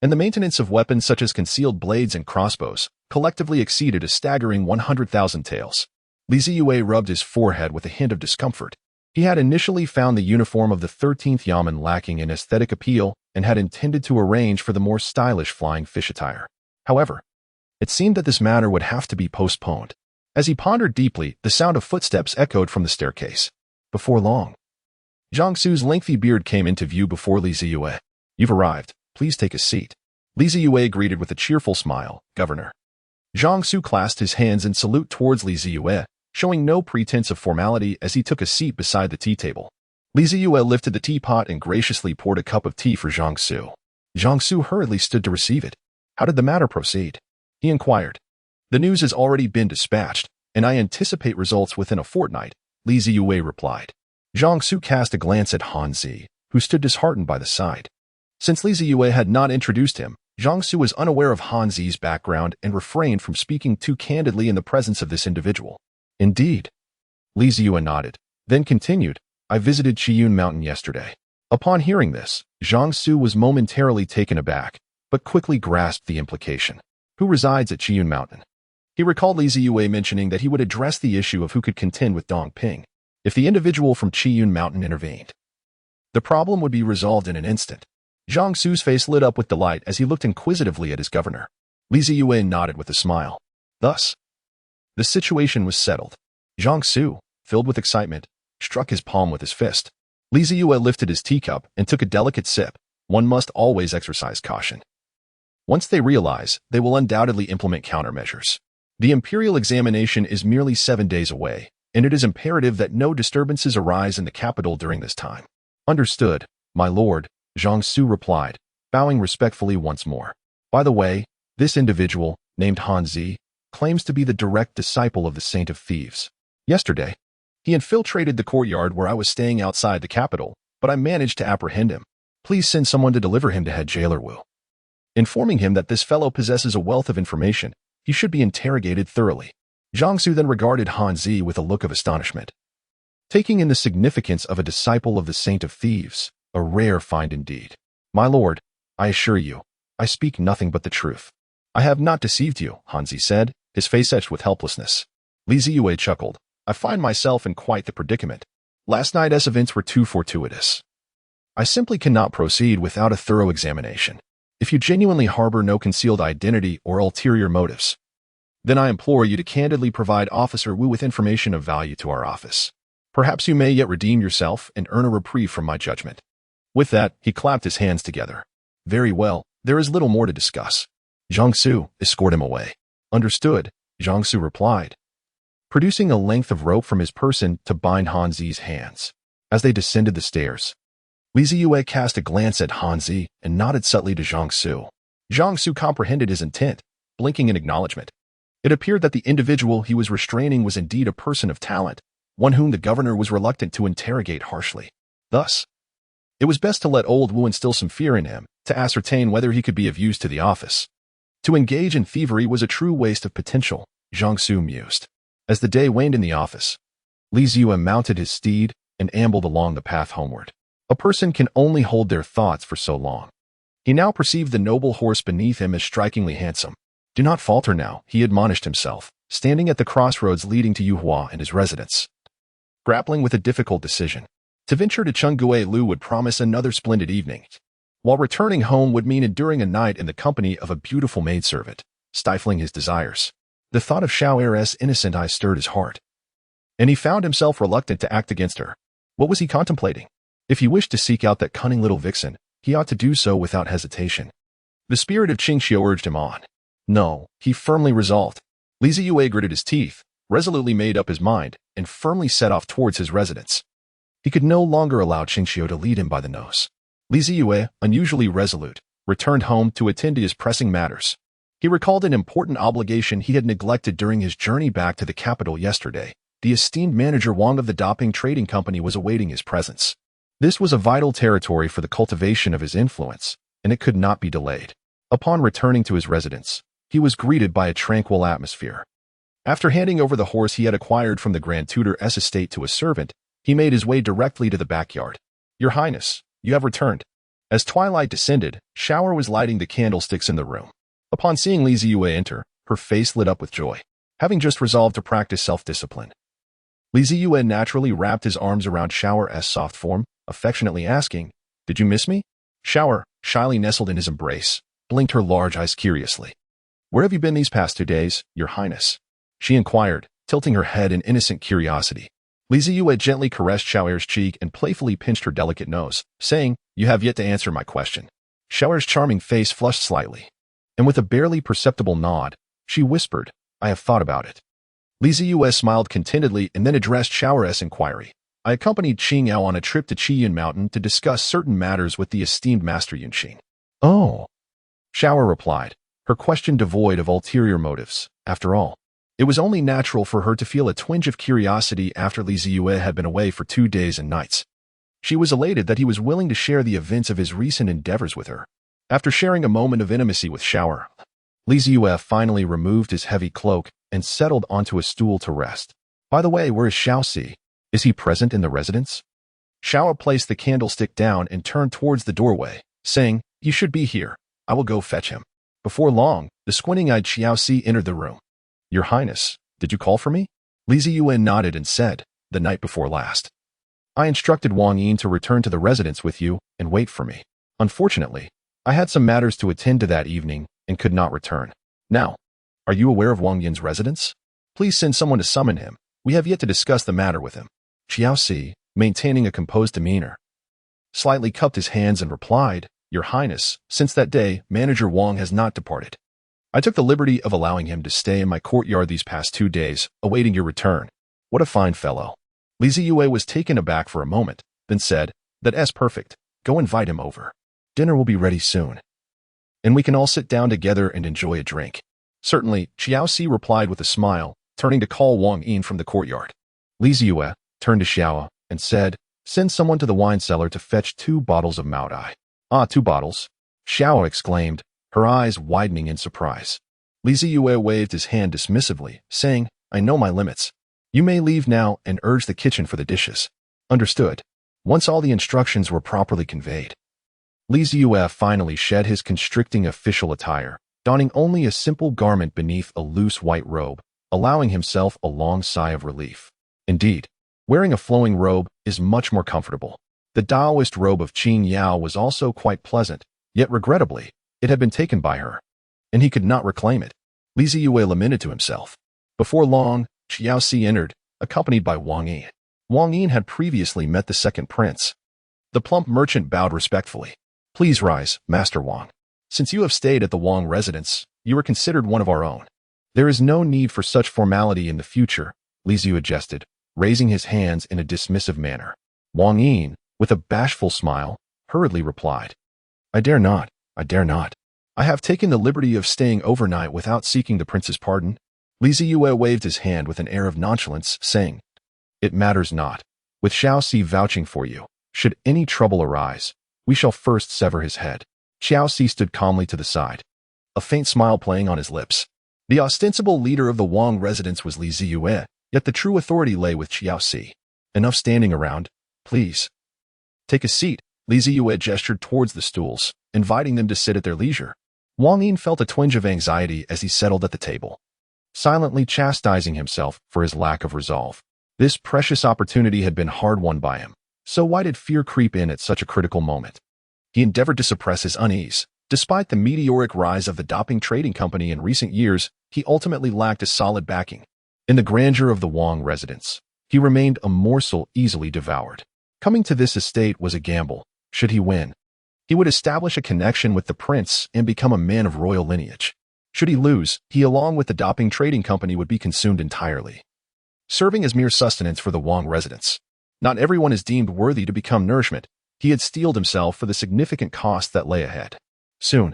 Speaker 1: and the maintenance of weapons such as concealed blades and crossbows, collectively exceeded a staggering 100,000 taels. Li Zeyue rubbed his forehead with a hint of discomfort. He had initially found the uniform of the 13th Yamen lacking in aesthetic appeal and had intended to arrange for the more stylish flying fish attire. However, it seemed that this matter would have to be postponed. As he pondered deeply, the sound of footsteps echoed from the staircase. Before long, Zhang Su's lengthy beard came into view before Li Zeyue. You've arrived. Please take a seat. Li Zeyue greeted with a cheerful smile. Governor. Zhang Su clasped his hands in salute towards Li Zeyue, showing no pretense of formality as he took a seat beside the tea table. Li Zeyue lifted the teapot and graciously poured a cup of tea for Zhang Su. Zhang Su hurriedly stood to receive it. How did the matter proceed? He inquired. The news has already been dispatched, and I anticipate results within a fortnight, Li Zeyue replied. Zhang Su cast a glance at Hanzi, who stood disheartened by the side. Since Li Zeyue had not introduced him, Zhang Su was unaware of Hanzi's background and refrained from speaking too candidly in the presence of this individual. Indeed. Li Zeyue nodded, then continued, I visited Qiyun Mountain yesterday. Upon hearing this, Zhang Su was momentarily taken aback, but quickly grasped the implication. Who resides at Qiyun Mountain? He recalled Li Zeyue mentioning that he would address the issue of who could contend with Dong Ping if the individual from Qiyun Mountain intervened. The problem would be resolved in an instant. Zhang Su's face lit up with delight as he looked inquisitively at his governor. Li Zeyue nodded with a smile. Thus, the situation was settled. Zhang Su, filled with excitement, struck his palm with his fist. Li Zeyue lifted his teacup and took a delicate sip. One must always exercise caution. Once they realize, they will undoubtedly implement countermeasures. The imperial examination is merely 7 days away, and it is imperative that no disturbances arise in the capital during this time. Understood, my lord, Zhang Su replied, bowing respectfully once more. By the way, this individual, named Hanzi, claims to be the direct disciple of the Saint of Thieves. Yesterday, He infiltrated the courtyard where I was staying outside the capital, but I managed to apprehend him. Please send someone to deliver him to head jailer Wu. Informing him that this fellow possesses a wealth of information, he should be interrogated thoroughly. Jiangsu then regarded Han Zi with a look of astonishment. Taking in the significance of a disciple of the Saint of Thieves, a rare find indeed. My lord, I assure you, I speak nothing but the truth. I have not deceived you, Han Zi said, his face etched with helplessness. Zeyue chuckled. I find myself in quite the predicament. Last night's events were too fortuitous. I simply cannot proceed without a thorough examination. If you genuinely harbor no concealed identity or ulterior motives, then I implore you to candidly provide Officer Wu with information of value to our office. Perhaps you may yet redeem yourself and earn a reprieve from my judgment. With that, he clapped his hands together. Very well, there is little more to discuss. Jiangsu, escort him away. Understood, Jiangsu replied, producing a length of rope from his person to bind Han Zi's hands. As they descended the stairs, Zeyue cast a glance at Han Zi and nodded subtly to Jiangsu. Jiangsu comprehended his intent, blinking in acknowledgement. It appeared that the individual he was restraining was indeed a person of talent, one whom the governor was reluctant to interrogate harshly. Thus, it was best to let old Wu instill some fear in him, to ascertain whether he could be of use to the office. To engage in thievery was a true waste of potential, Jiangsu mused. As the day waned in the office, Zeyue mounted his steed and ambled along the path homeward. A person can only hold their thoughts for so long. He now perceived the noble horse beneath him as strikingly handsome. Do not falter now, he admonished himself, standing at the crossroads leading to Yuhua and his residence. Grappling with a difficult decision. To venture to Chengguei Lu would promise another splendid evening, while returning home would mean enduring a night in the company of a beautiful maidservant, stifling his desires. The thought of Xiao Er's innocent eyes stirred his heart, and he found himself reluctant to act against her. What was he contemplating? If he wished to seek out that cunning little vixen, he ought to do so without hesitation. The spirit of Qingxiu urged him on. No, he firmly resolved. Zeyue gritted his teeth, resolutely made up his mind, and firmly set off towards his residence. He could no longer allow Qingxiu to lead him by the nose. Zeyue, unusually resolute, returned home to attend to his pressing matters. He recalled an important obligation he had neglected during his journey back to the capital yesterday. The esteemed manager Wang of the Doping Trading Company was awaiting his presence. This was a vital territory for the cultivation of his influence, and it could not be delayed. Upon returning to his residence, he was greeted by a tranquil atmosphere. After handing over the horse he had acquired from the Grand Tutor's estate to a servant, he made his way directly to the backyard. Your Highness, you have returned. As twilight descended, Shower was lighting the candlesticks in the room. Upon seeing Zeyue enter, her face lit up with joy, having just resolved to practice self-discipline. Zeyue naturally wrapped his arms around Shower's soft form, affectionately asking, Did you miss me? Shower, shyly nestled in his embrace, blinked her large eyes curiously. Where have you been these past 2 days, Your Highness? She inquired, tilting her head in innocent curiosity. Zeyue gently caressed Shower's cheek and playfully pinched her delicate nose, saying, You have yet to answer my question. Shower's charming face flushed slightly, and with a barely perceptible nod, she whispered, I have thought about it. Zeyue smiled contentedly and then addressed Shower's inquiry. I accompanied Qing Yao on a trip to Qiyun Mountain to discuss certain matters with the esteemed Master Yunqing. Oh, Shower replied, her question devoid of ulterior motives. After all, it was only natural for her to feel a twinge of curiosity after Zeyue had been away for 2 days and nights. She was elated that he was willing to share the events of his recent endeavors with her. After sharing a moment of intimacy with Shower, Zeyue finally removed his heavy cloak and settled onto a stool to rest. By the way, where is Xiaoxi? Is he present in the residence? Shower placed the candlestick down and turned towards the doorway, saying, You should be here. I will go fetch him. Before long, the squinting-eyed Xiaoxi entered the room. Your Highness, did you call for me? Zeyue nodded and said, The night before last. I instructed Wang Yin to return to the residence with you and wait for me. Unfortunately, I had some matters to attend to that evening and could not return. Now, are you aware of Wang Yin's residence? Please send someone to summon him. We have yet to discuss the matter with him. Xiaoxi, maintaining a composed demeanor, slightly cupped his hands and replied, Your Highness, since that day, Manager Wang has not departed. I took the liberty of allowing him to stay in my courtyard these past 2 days, awaiting your return. What a fine fellow. Zeyue was taken aback for a moment, then said, That's perfect. Go invite him over. Dinner will be ready soon, and we can all sit down together and enjoy a drink. Certainly, Xiaoxi replied with a smile, turning to call Wang Yin from the courtyard. Zeyue, turned to Xiao, and said, "Send someone to the wine cellar to fetch 2 bottles of Maodai." "Ah, 2 bottles?" Xiao exclaimed, her eyes widening in surprise. Zeyue waved his hand dismissively, saying, "I know my limits. You may leave now and urge the kitchen for the dishes." "Understood." Once all the instructions were properly conveyed, Zeyue finally shed his constricting official attire, donning only a simple garment beneath a loose white robe, allowing himself a long sigh of relief. Indeed, wearing a flowing robe is much more comfortable. The Taoist robe of Qin Yao was also quite pleasant, yet regrettably, it had been taken by her, and he could not reclaim it. Zeyue lamented to himself. Before long, Xiaoxi entered, accompanied by Wang Yi. Wang Yi had previously met the second prince. The plump merchant bowed respectfully. "Please rise, Master Wang. Since you have stayed at the Wang residence, you are considered one of our own. There is no need for such formality in the future," Zeyue jested, raising his hands in a dismissive manner. Wang Yi, with a bashful smile, hurriedly replied, "I dare not, I dare not. I have taken the liberty of staying overnight without seeking the prince's pardon." Zeyue waved his hand with an air of nonchalance, saying, "It matters not. With Xiaoxi vouching for you, should any trouble arise, we shall first sever his head." Xiaoxi stood calmly to the side, a faint smile playing on his lips. The ostensible leader of the Wang residence was Zeyue, yet the true authority lay with Xiaoxi. "Enough standing around. Please take a seat." Zeyue gestured towards the stools, inviting them to sit at their leisure. Wang Yi felt a twinge of anxiety as he settled at the table, silently chastising himself for his lack of resolve. This precious opportunity had been hard won by him, so why did fear creep in at such a critical moment? He endeavored to suppress his unease. Despite the meteoric rise of the doping trading company in recent years, he ultimately lacked a solid backing. In the grandeur of the Wang residence, he remained a morsel easily devoured. Coming to this estate was a gamble. Should he win, he would establish a connection with the prince and become a man of royal lineage. Should he lose, he along with the doping trading company would be consumed entirely, serving as mere sustenance for the Wang residence. Not everyone is deemed worthy to become nourishment. He had steeled himself for the significant cost that lay ahead. Soon,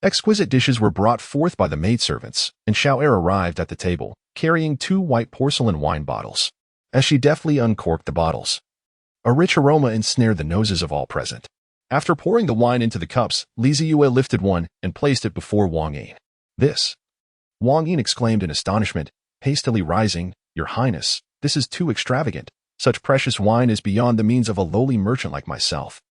Speaker 1: exquisite dishes were brought forth by the maidservants, and Xiao'er arrived at the table, carrying 2 white porcelain wine bottles. As she deftly uncorked the bottles, a rich aroma ensnared the noses of all present. After pouring the wine into the cups, Zeyue lifted one and placed it before Wang Yi. "This?" Wang Yi exclaimed in astonishment, hastily rising, "Your Highness, this is too extravagant. Such precious wine is beyond the means of a lowly merchant like myself."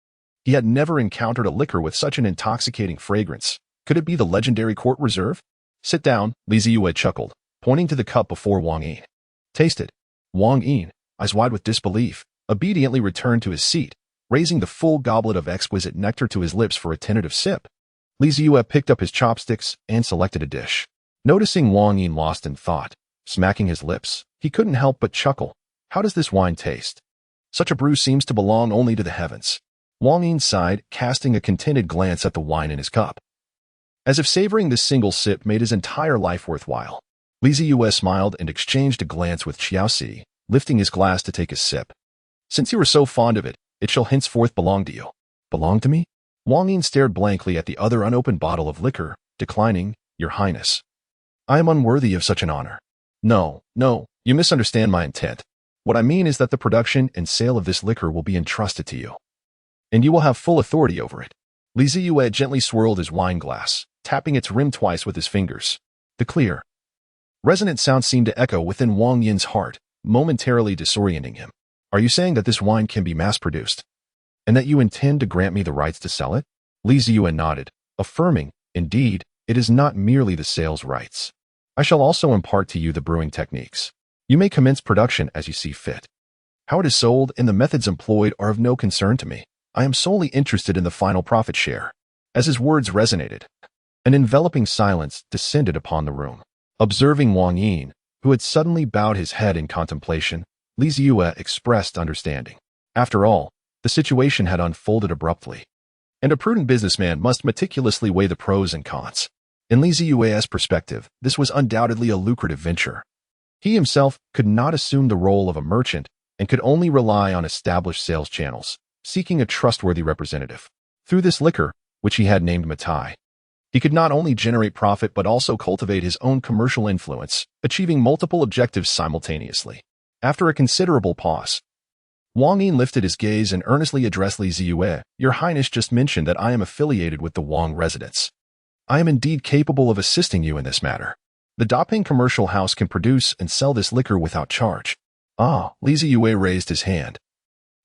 Speaker 1: He had never encountered a liquor with such an intoxicating fragrance. Could it be the legendary court reserve? "Sit down," Zeyue chuckled, pointing to the cup before Wang Yi. "Taste it." Wang Yi, eyes wide with disbelief, obediently returned to his seat, raising the full goblet of exquisite nectar to his lips for a tentative sip. Zeyue picked up his chopsticks and selected a dish. Noticing Wang Yi lost in thought, smacking his lips, he couldn't help but chuckle. "How does this wine taste? Such a brew seems to belong only to the heavens." Wang Yi sighed, casting a contented glance at the wine in his cup, as if savoring this single sip made his entire life worthwhile. Zeyue smiled and exchanged a glance with Xiaoxi, lifting his glass to take a sip. "Since you are so fond of it, it shall henceforth belong to you." "Belong to me?" Wang Yi stared blankly at the other unopened bottle of liquor, declining, "Your Highness, I am unworthy of such an honor." No, you misunderstand my intent. What I mean is that the production and sale of this liquor will be entrusted to you, and you will have full authority over it." Zeyue gently swirled his wine glass, tapping its rim twice with his fingers. The clear, resonant sound seemed to echo within Wang Yin's heart, momentarily disorienting him. "Are you saying that this wine can be mass-produced, and that you intend to grant me the rights to sell it?" Zeyue nodded, affirming, "Indeed, it is not merely the sales rights. I shall also impart to you the brewing techniques. You may commence production as you see fit. How it is sold and the methods employed are of no concern to me. I am solely interested in the final profit share." As his words resonated, an enveloping silence descended upon the room. Observing Wang Yi, who had suddenly bowed his head in contemplation, Zeyue expressed understanding. After all, the situation had unfolded abruptly, and a prudent businessman must meticulously weigh the pros and cons. In Zeyue's perspective, this was undoubtedly a lucrative venture. He himself could not assume the role of a merchant and could only rely on established sales channels, seeking a trustworthy representative. Through this liquor, which he had named Matai, he could not only generate profit but also cultivate his own commercial influence, achieving multiple objectives simultaneously. After a considerable pause, Wang Yin lifted his gaze and earnestly addressed Li Zeyue. Your Highness just mentioned that I am affiliated with the Wang residence. I am indeed capable of assisting you in this matter. The Daping commercial house can produce and sell this liquor without charge. Ah, Li Zeyue raised his hand.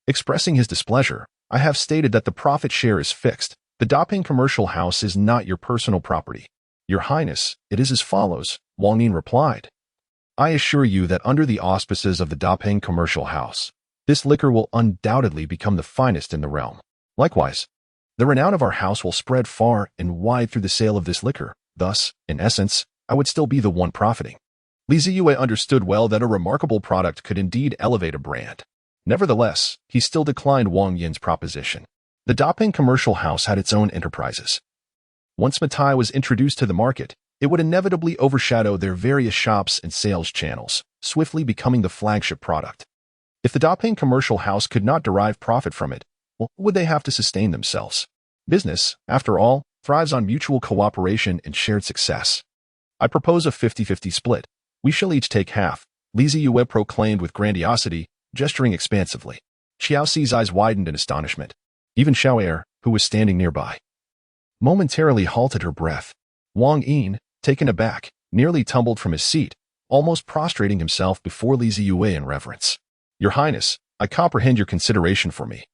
Speaker 1: Expressing his displeasure, I have stated that the profit share is fixed. The Daping commercial house is not your personal property. Your Highness, it is as follows, Wang Yin replied. I assure you that under the auspices of the Daping commercial house, this liquor will undoubtedly become the finest in the realm. Likewise, the renown of our house will spread far and wide through the sale of this liquor. Thus, in essence, I would still be the one profiting. Li Zeyue understood well that a remarkable product could indeed elevate a brand. Nevertheless, he still declined Wang Yin's proposition. The Daping commercial house had its own enterprises. Once Matai was introduced to the market, it would inevitably overshadow their various shops and sales channels, swiftly becoming the flagship product. If the Daping commercial house could not derive profit from it, well, would they have to sustain themselves? Business, after all, thrives on mutual cooperation and shared success. I propose a 50-50 split. We shall each take half, Li Zeyue proclaimed with grandiosity, gesturing expansively. Xiaoxi's eyes widened in astonishment. Even Xiao'er, who was standing nearby, momentarily halted her breath. Wang Yin, taken aback, nearly tumbled from his seat, almost prostrating himself before Li Zeyue in reverence. Your Highness, I comprehend your consideration for me.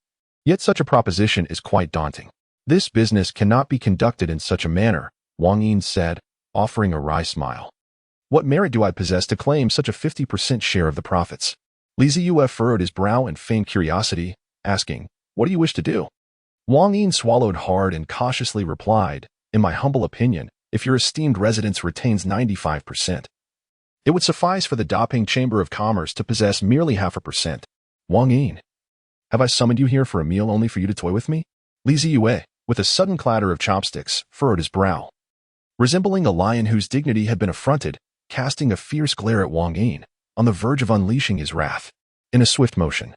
Speaker 1: Yet such a proposition is quite daunting. This business cannot be conducted in such a manner, Wang Yin said, offering a wry smile. What merit do I possess to claim such a 50% share of the profits? Li Zeyue furrowed his brow in feigned curiosity, asking, What do you wish to do? Wang Yin swallowed hard and cautiously replied, In my humble opinion, if your esteemed residence retains 95%, it would suffice for the Daping Chamber of Commerce to possess merely 0.5%. Wang Yin, have I summoned you here for a meal only for you to toy with me? Li Zeyue, with a sudden clatter of chopsticks, furrowed his brow. Resembling a lion whose dignity had been affronted, casting a fierce glare at Wang Yin, on the verge of unleashing his wrath. In a swift motion,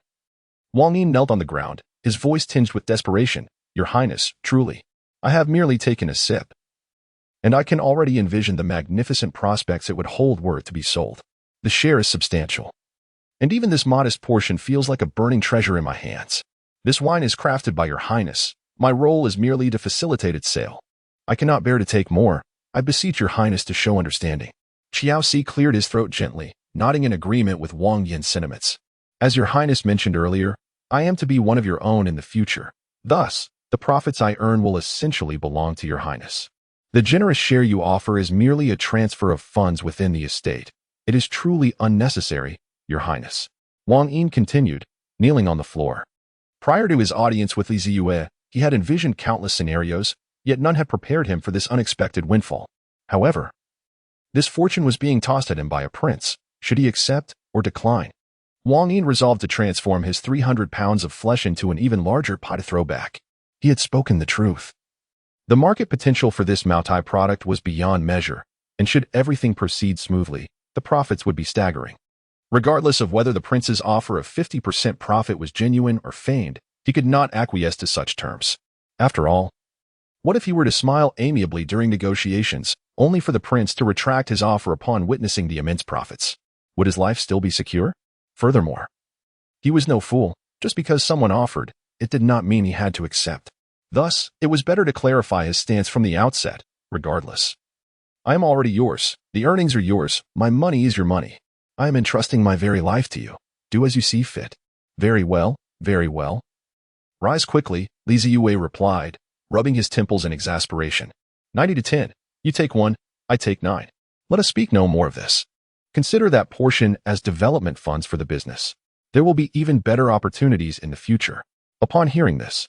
Speaker 1: Wang Yin knelt on the ground, his voice tinged with desperation. Your Highness, truly, I have merely taken a sip, and I can already envision the magnificent prospects it would hold were it to be sold. The share is substantial, and even this modest portion feels like a burning treasure in my hands. This wine is crafted by your Highness. My role is merely to facilitate its sale. I cannot bear to take more. I beseech your Highness to show understanding. Xiaoxi cleared his throat gently, nodding in agreement with Wang Yin's sentiments. As your Highness mentioned earlier, I am to be one of your own in the future. Thus, the profits I earn will essentially belong to your Highness. The generous share you offer is merely a transfer of funds within the estate. It is truly unnecessary, your Highness. Wang Yin continued, kneeling on the floor. Prior to his audience with Li Zeyue, he had envisioned countless scenarios, yet none had prepared him for this unexpected windfall. However, this fortune was being tossed at him by a prince. Should he accept or decline? Wang Yin resolved to transform his 300 pounds of flesh into an even larger pot to throw back. He had spoken the truth. The market potential for this Maotai product was beyond measure, and should everything proceed smoothly, the profits would be staggering. Regardless of whether the prince's offer of 50% profit was genuine or feigned, he could not acquiesce to such terms. After all, what if he were to smile amiably during negotiations, only for the prince to retract his offer upon witnessing the immense profits? Would his life still be secure? Furthermore, he was no fool. Just because someone offered, it did not mean he had to accept. Thus, it was better to clarify his stance from the outset, regardless. I am already yours. The earnings are yours. My money is your money. I am entrusting my very life to you. Do as you see fit. Very well, very well. Rise quickly, Li Zeyue replied, rubbing his temples in exasperation. 90-10. You take 1, I take 9. Let us speak no more of this. Consider that portion as development funds for the business. There will be even better opportunities in the future. Upon hearing this,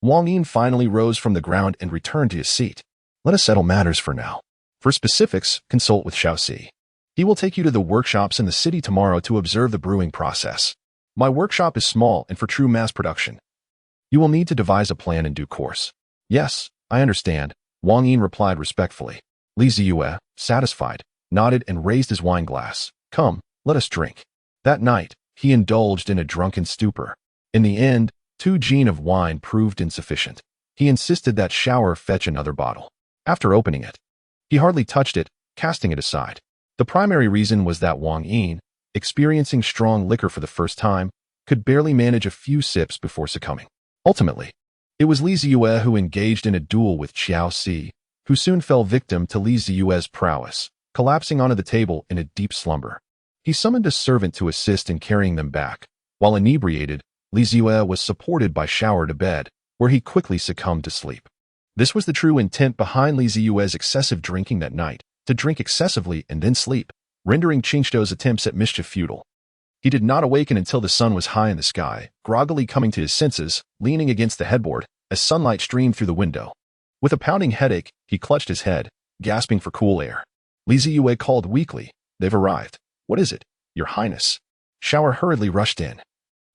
Speaker 1: Wang Yin finally rose from the ground and returned to his seat. Let us settle matters for now. For specifics, consult with Xiaoxi. He will take you to the workshops in the city tomorrow to observe the brewing process. My workshop is small and for true mass production. You will need to devise a plan in due course. Yes, I understand, Wang Yin replied respectfully. Li Zeyue, satisfied, nodded and raised his wine glass. Come, let us drink. That night, he indulged in a drunken stupor. In the end, 2 gin of wine proved insufficient. He insisted that Xiao'er fetch another bottle. After opening it, he hardly touched it, casting it aside. The primary reason was that Wang Yin, experiencing strong liquor for the first time, could barely manage a few sips before succumbing. Ultimately, it was Li Zeyue who engaged in a duel with Qiao Si, who soon fell victim to Li Zeyue's prowess, collapsing onto the table in a deep slumber. He summoned a servant to assist in carrying them back. While inebriated, Li Zeyue was supported by Shower to bed, where he quickly succumbed to sleep. This was the true intent behind Li Zeyue's excessive drinking that night, to drink excessively and then sleep, rendering Qingshou's attempts at mischief futile. He did not awaken until the sun was high in the sky, groggily coming to his senses, leaning against the headboard, as sunlight streamed through the window. With a pounding headache, he clutched his head, gasping for cool air. Li Zeyue called weakly, "They've arrived." "What is it, Your Highness?" Shower hurriedly rushed in.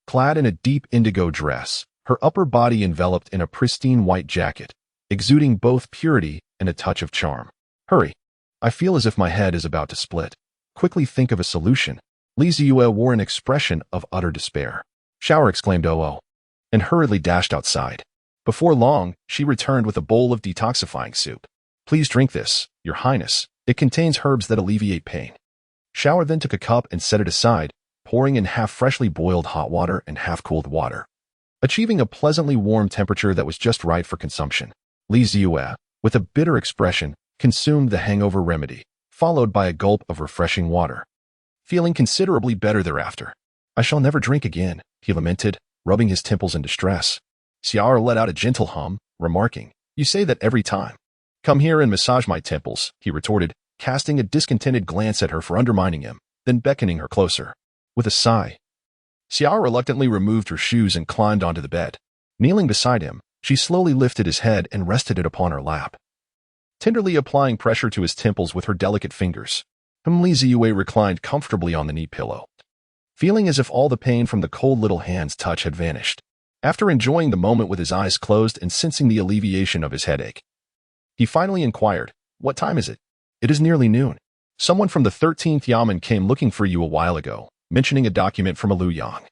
Speaker 1: Clad in a deep indigo dress, her upper body enveloped in a pristine white jacket, exuding both purity and a touch of charm. "Hurry. I feel as if my head is about to split. Quickly think of a solution." Li Zeyue wore an expression of utter despair. Shower exclaimed, "Oh," and hurriedly dashed outside. Before long, she returned with a bowl of detoxifying soup. "Please drink this, Your Highness. It contains herbs that alleviate pain." Shower then took a cup and set it aside, pouring in half freshly boiled hot water and half cooled water, achieving a pleasantly warm temperature that was just right for consumption. Li Zeyue, with a bitter expression, consumed the hangover remedy, followed by a gulp of refreshing water, feeling considerably better thereafter. "I shall never drink again," he lamented, rubbing his temples in distress. Xiao let out a gentle hum, remarking, "You say that every time." "Come here and massage my temples," he retorted, casting a discontented glance at her for undermining him, then beckoning her closer. With a sigh, Xiao reluctantly removed her shoes and climbed onto the bed. Kneeling beside him, she slowly lifted his head and rested it upon her lap, tenderly applying pressure to his temples with her delicate fingers. Li Zeyue reclined comfortably on the knee pillow, feeling as if all the pain from the cold little hand's touch had vanished. After enjoying the moment with his eyes closed and sensing the alleviation of his headache, he finally inquired, "What time is it?" "It is nearly noon. Someone from the 13th Yamen came looking for you a while ago, mentioning a document from a Lu Yang.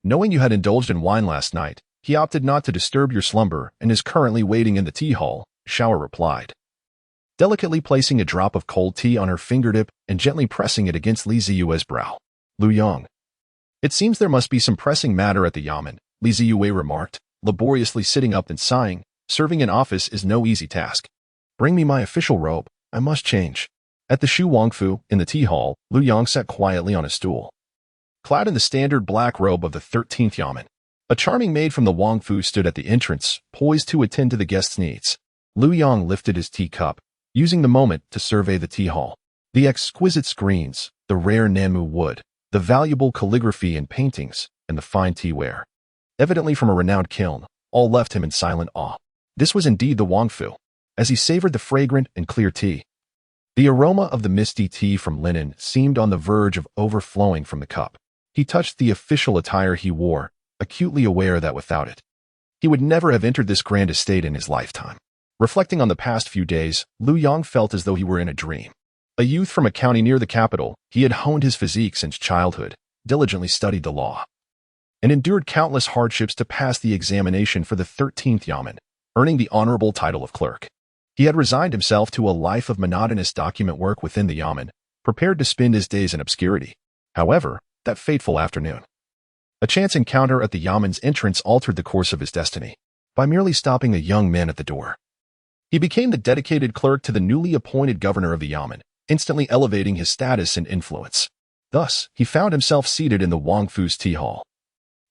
Speaker 1: Knowing you had indulged in wine last night, he opted not to disturb your slumber and is currently waiting in the tea hall," Shower replied, delicately placing a drop of cold tea on her fingertip and gently pressing it against Li Zeyue's brow. "Lu Yang. It seems there must be some pressing matter at the Yamen," Li Zeyue remarked, laboriously sitting up and sighing. "Serving in office is no easy task. Bring me my official robe. I must change." At the Shu Wangfu, in the tea hall, Lu Yang sat quietly on a stool, clad in the standard black robe of the 13th Yamen. A charming maid from the Wangfu stood at the entrance, poised to attend to the guests' needs. Lu Yang lifted his teacup, using the moment to survey the tea hall. The exquisite screens, the rare Nanmu wood, the valuable calligraphy and paintings, and the fine teaware, evidently from a renowned kiln, all left him in silent awe. This was indeed the Wangfu, as he savored the fragrant and clear tea. The aroma of the misty tea from linen seemed on the verge of overflowing from the cup. He touched the official attire he wore, acutely aware that without it, he would never have entered this grand estate in his lifetime. Reflecting on the past few days, Lu Yang felt as though he were in a dream. A youth from a county near the capital, he had honed his physique since childhood, diligently studied the law, and endured countless hardships to pass the examination for the 13th Yamen, earning the honorable title of clerk. He had resigned himself to a life of monotonous document work within the Yamen, prepared to spend his days in obscurity. However, that fateful afternoon, a chance encounter at the Yamen's entrance altered the course of his destiny. By merely stopping a young man at the door, he became the dedicated clerk to the newly appointed governor of the Yamen, instantly elevating his status and influence. Thus, he found himself seated in the Wangfu's tea hall,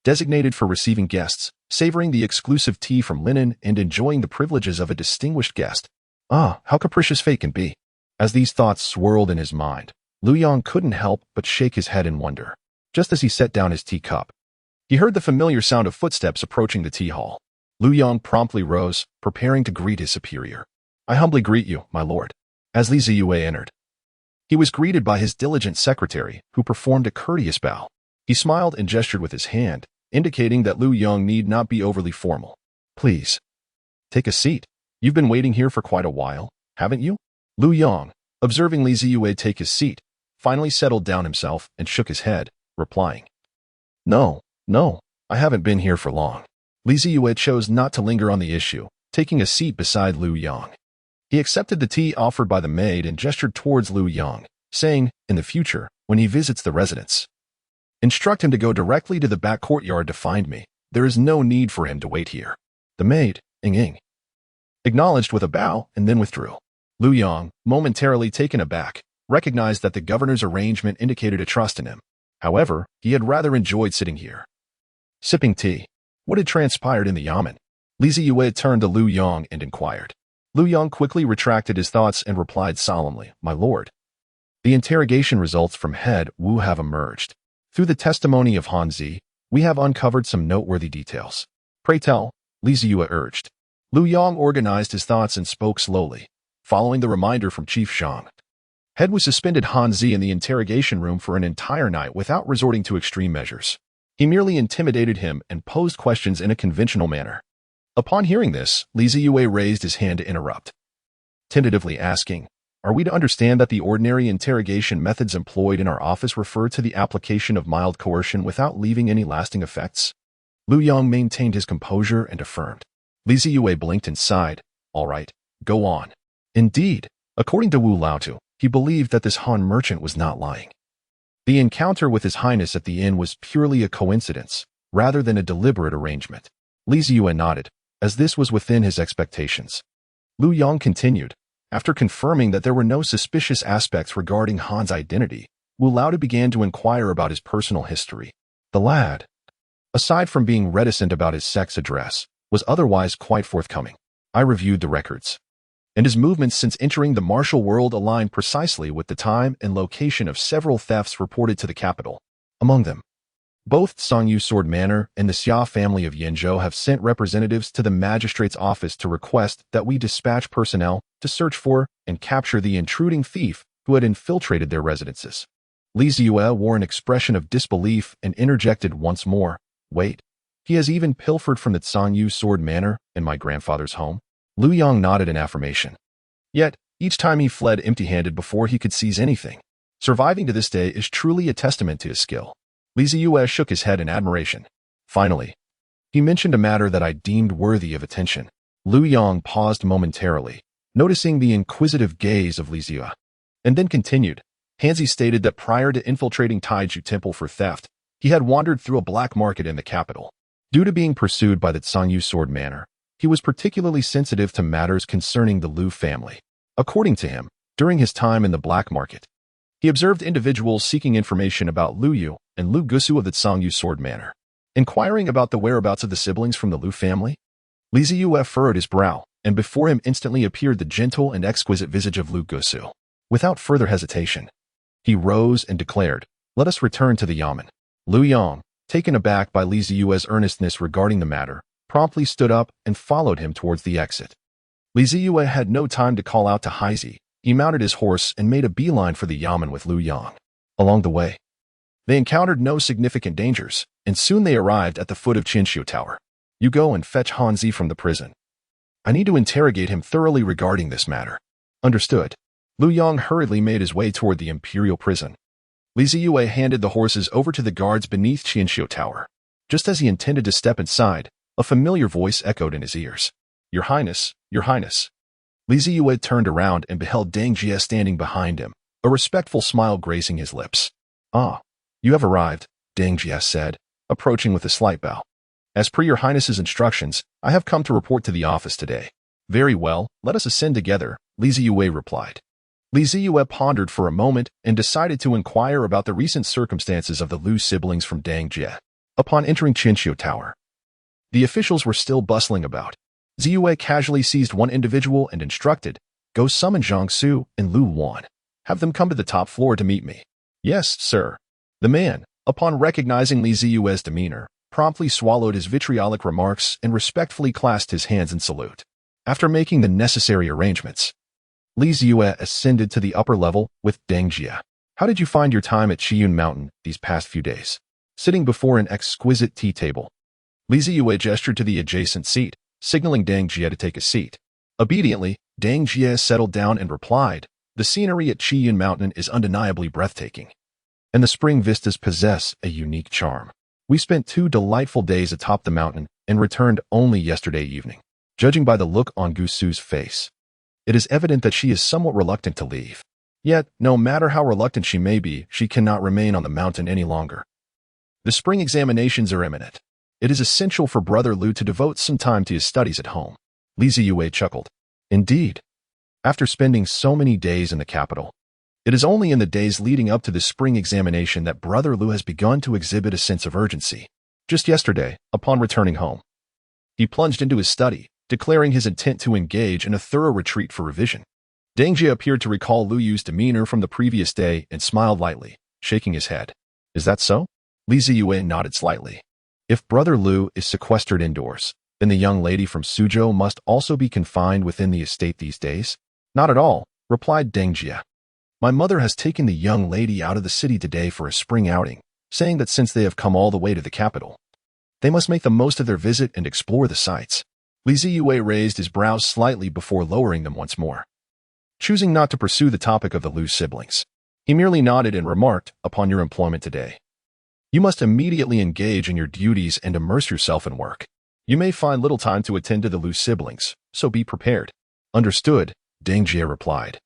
Speaker 1: designated for receiving guests, savoring the exclusive tea from linen and enjoying the privileges of a distinguished guest. Ah, how capricious fate can be. As these thoughts swirled in his mind, Lu Yang couldn't help but shake his head in wonder. Just as he set down his teacup, he heard the familiar sound of footsteps approaching the tea hall. Lu Yang promptly rose, preparing to greet his superior. "I humbly greet you, my lord." As Li Zeyue entered, he was greeted by his diligent secretary, who performed a courteous bow. He smiled and gestured with his hand, indicating that Lu Yang need not be overly formal. "Please, take a seat. You've been waiting here for quite a while, haven't you?" Lu Yang, observing Li Zeyue take his seat, finally settled down himself and shook his head, replying, No, I haven't been here for long." Li Zeyue chose not to linger on the issue, taking a seat beside Lu Yang. He accepted the tea offered by the maid and gestured towards Lu Yang, saying, "In the future, when he visits the residence, Instruct him to go directly to the back courtyard to find me. There is no need for him to wait here. The maid, Ying, acknowledged with a bow and then withdrew. Lu Yong, momentarily taken aback, recognized that the governor's arrangement indicated a trust in him. However, he had rather enjoyed sitting here, sipping tea. What had transpired in the yamen? Zeyue turned to Lu Yong and inquired. Lu Yong quickly retracted his thoughts and replied solemnly, "My lord, the interrogation results from head Wu have emerged. Through the testimony of Han Zi, we have uncovered some noteworthy details." "Pray tell," Zeyue urged. Lu Yong organized his thoughts and spoke slowly, following the reminder from Chief Shang. Head was suspended Han Zi in the interrogation room for an entire night without resorting to extreme measures. He merely intimidated him and posed questions in a conventional manner. Upon hearing this, Zeyue raised his hand to interrupt, tentatively asking, "Are we to understand that the ordinary interrogation methods employed in our office refer to the application of mild coercion without leaving any lasting effects?" Lu Yong maintained his composure and affirmed. Zeyue blinked and sighed. "All right, go on." Indeed, according to Wu Laotu, he believed that this Han merchant was not lying. The encounter with his Highness at the inn was purely a coincidence, rather than a deliberate arrangement. Zeyue nodded, as this was within his expectations. Lu Yong continued. After confirming that there were no suspicious aspects regarding Han's identity, Wu Laotu began to inquire about his personal history. The lad, aside from being reticent about his sex address, was otherwise quite forthcoming. I reviewed the records, and his movements since entering the martial world aligned precisely with the time and location of several thefts reported to the capital. Among them, both Zeyue Sword Manor and the Xia family of Yanzhou have sent representatives to the magistrate's office to request that we dispatch personnel to search for and capture the intruding thief who had infiltrated their residences. Zeyue wore an expression of disbelief and interjected once more, "Wait, he has even pilfered from the Zeyue Sword Manor and my grandfather's home?" Lu Yong nodded in affirmation. Yet, each time he fled empty-handed before he could seize anything. Surviving to this day is truly a testament to his skill. Zeyue shook his head in admiration. Finally, he mentioned a matter that I deemed worthy of attention. Lu Yong paused momentarily, noticing the inquisitive gaze of Zeyue, and then continued. Hanzi stated that prior to infiltrating Taiju Temple for theft, he had wandered through a black market in the capital. Due to being pursued by the Zeyue Sword Manor, he was particularly sensitive to matters concerning the Lu family. According to him, during his time in the black market, he observed individuals seeking information about Lu Yu and Lu Gusu of the Zeyue Sword Manor, inquiring about the whereabouts of the siblings from the Lu family. Zeyue furrowed his brow, and before him instantly appeared the gentle and exquisite visage of Lu Gusu. Without further hesitation, he rose and declared, "Let us return to the yamen." Lu Yong, taken aback by Zeyue's earnestness regarding the matter, promptly stood up and followed him towards the exit. Zeyue had no time to call out to Haizi. He mounted his horse and made a beeline for the yamen with Lu Yong. Along the way, they encountered no significant dangers, and soon they arrived at the foot of Qinshu Tower. "You go and fetch Hanzi from the prison. I need to interrogate him thoroughly regarding this matter." "Understood." Lu Yong hurriedly made his way toward the imperial prison. Zeyue handed the horses over to the guards beneath Qinshu Tower. Just as he intended to step inside, a familiar voice echoed in his ears. "Your Highness, Your Highness." Zeyue turned around and beheld Deng Jie standing behind him, a respectful smile gracing his lips. "Ah, you have arrived," Deng Jie said, approaching with a slight bow. "As per your Highness's instructions, I have come to report to the office today." "Very well, let us ascend together," Zeyue replied. Zeyue pondered for a moment and decided to inquire about the recent circumstances of the Lu siblings from Deng Jie. Upon entering Qinshu Tower, the officials were still bustling about. Zeyue casually seized one individual and instructed, "Go summon Zhang Su and Lu Wan. Have them come to the top floor to meet me." "Yes, sir." The man, upon recognizing Zeyue's demeanor, promptly swallowed his vitriolic remarks and respectfully clasped his hands in salute. After making the necessary arrangements, Zeyue ascended to the upper level with Deng Jie. "How did you find your time at Qiyun Mountain these past few days?" Sitting before an exquisite tea table, Zeyue gestured to the adjacent seat, signaling Deng Jie to take a seat. Obediently, Deng Jie settled down and replied, "The scenery at Qiyun Mountain is undeniably breathtaking, and the spring vistas possess a unique charm. We spent 2 delightful days atop the mountain and returned only yesterday evening. Judging by the look on Gusu's face, it is evident that she is somewhat reluctant to leave. Yet, no matter how reluctant she may be, she cannot remain on the mountain any longer. The spring examinations are imminent. It is essential for Brother Lu to devote some time to his studies at home. Zeyue chuckled. Indeed. After spending so many days in the capital, it is only in the days leading up to the spring examination that Brother Lu has begun to exhibit a sense of urgency. Just yesterday, upon returning home, he plunged into his study, declaring his intent to engage in a thorough retreat for revision. Dangjie appeared to recall Lu Yu's demeanor from the previous day and smiled lightly, shaking his head. Is that so? Zeyue nodded slightly. If Brother Lu is sequestered indoors, then the young lady from Suzhou must also be confined within the estate these days? Not at all, replied Dangjie. My mother has taken the young lady out of the city today for a spring outing, saying that since they have come all the way to the capital, they must make the most of their visit and explore the sights. Zeyue raised his brows slightly before lowering them once more. Choosing not to pursue the topic of the Lu siblings, he merely nodded and remarked, upon your employment today, you must immediately engage in your duties and immerse yourself in work. You may find little time to attend to the Lu siblings, so be prepared. Understood, Dangjie replied,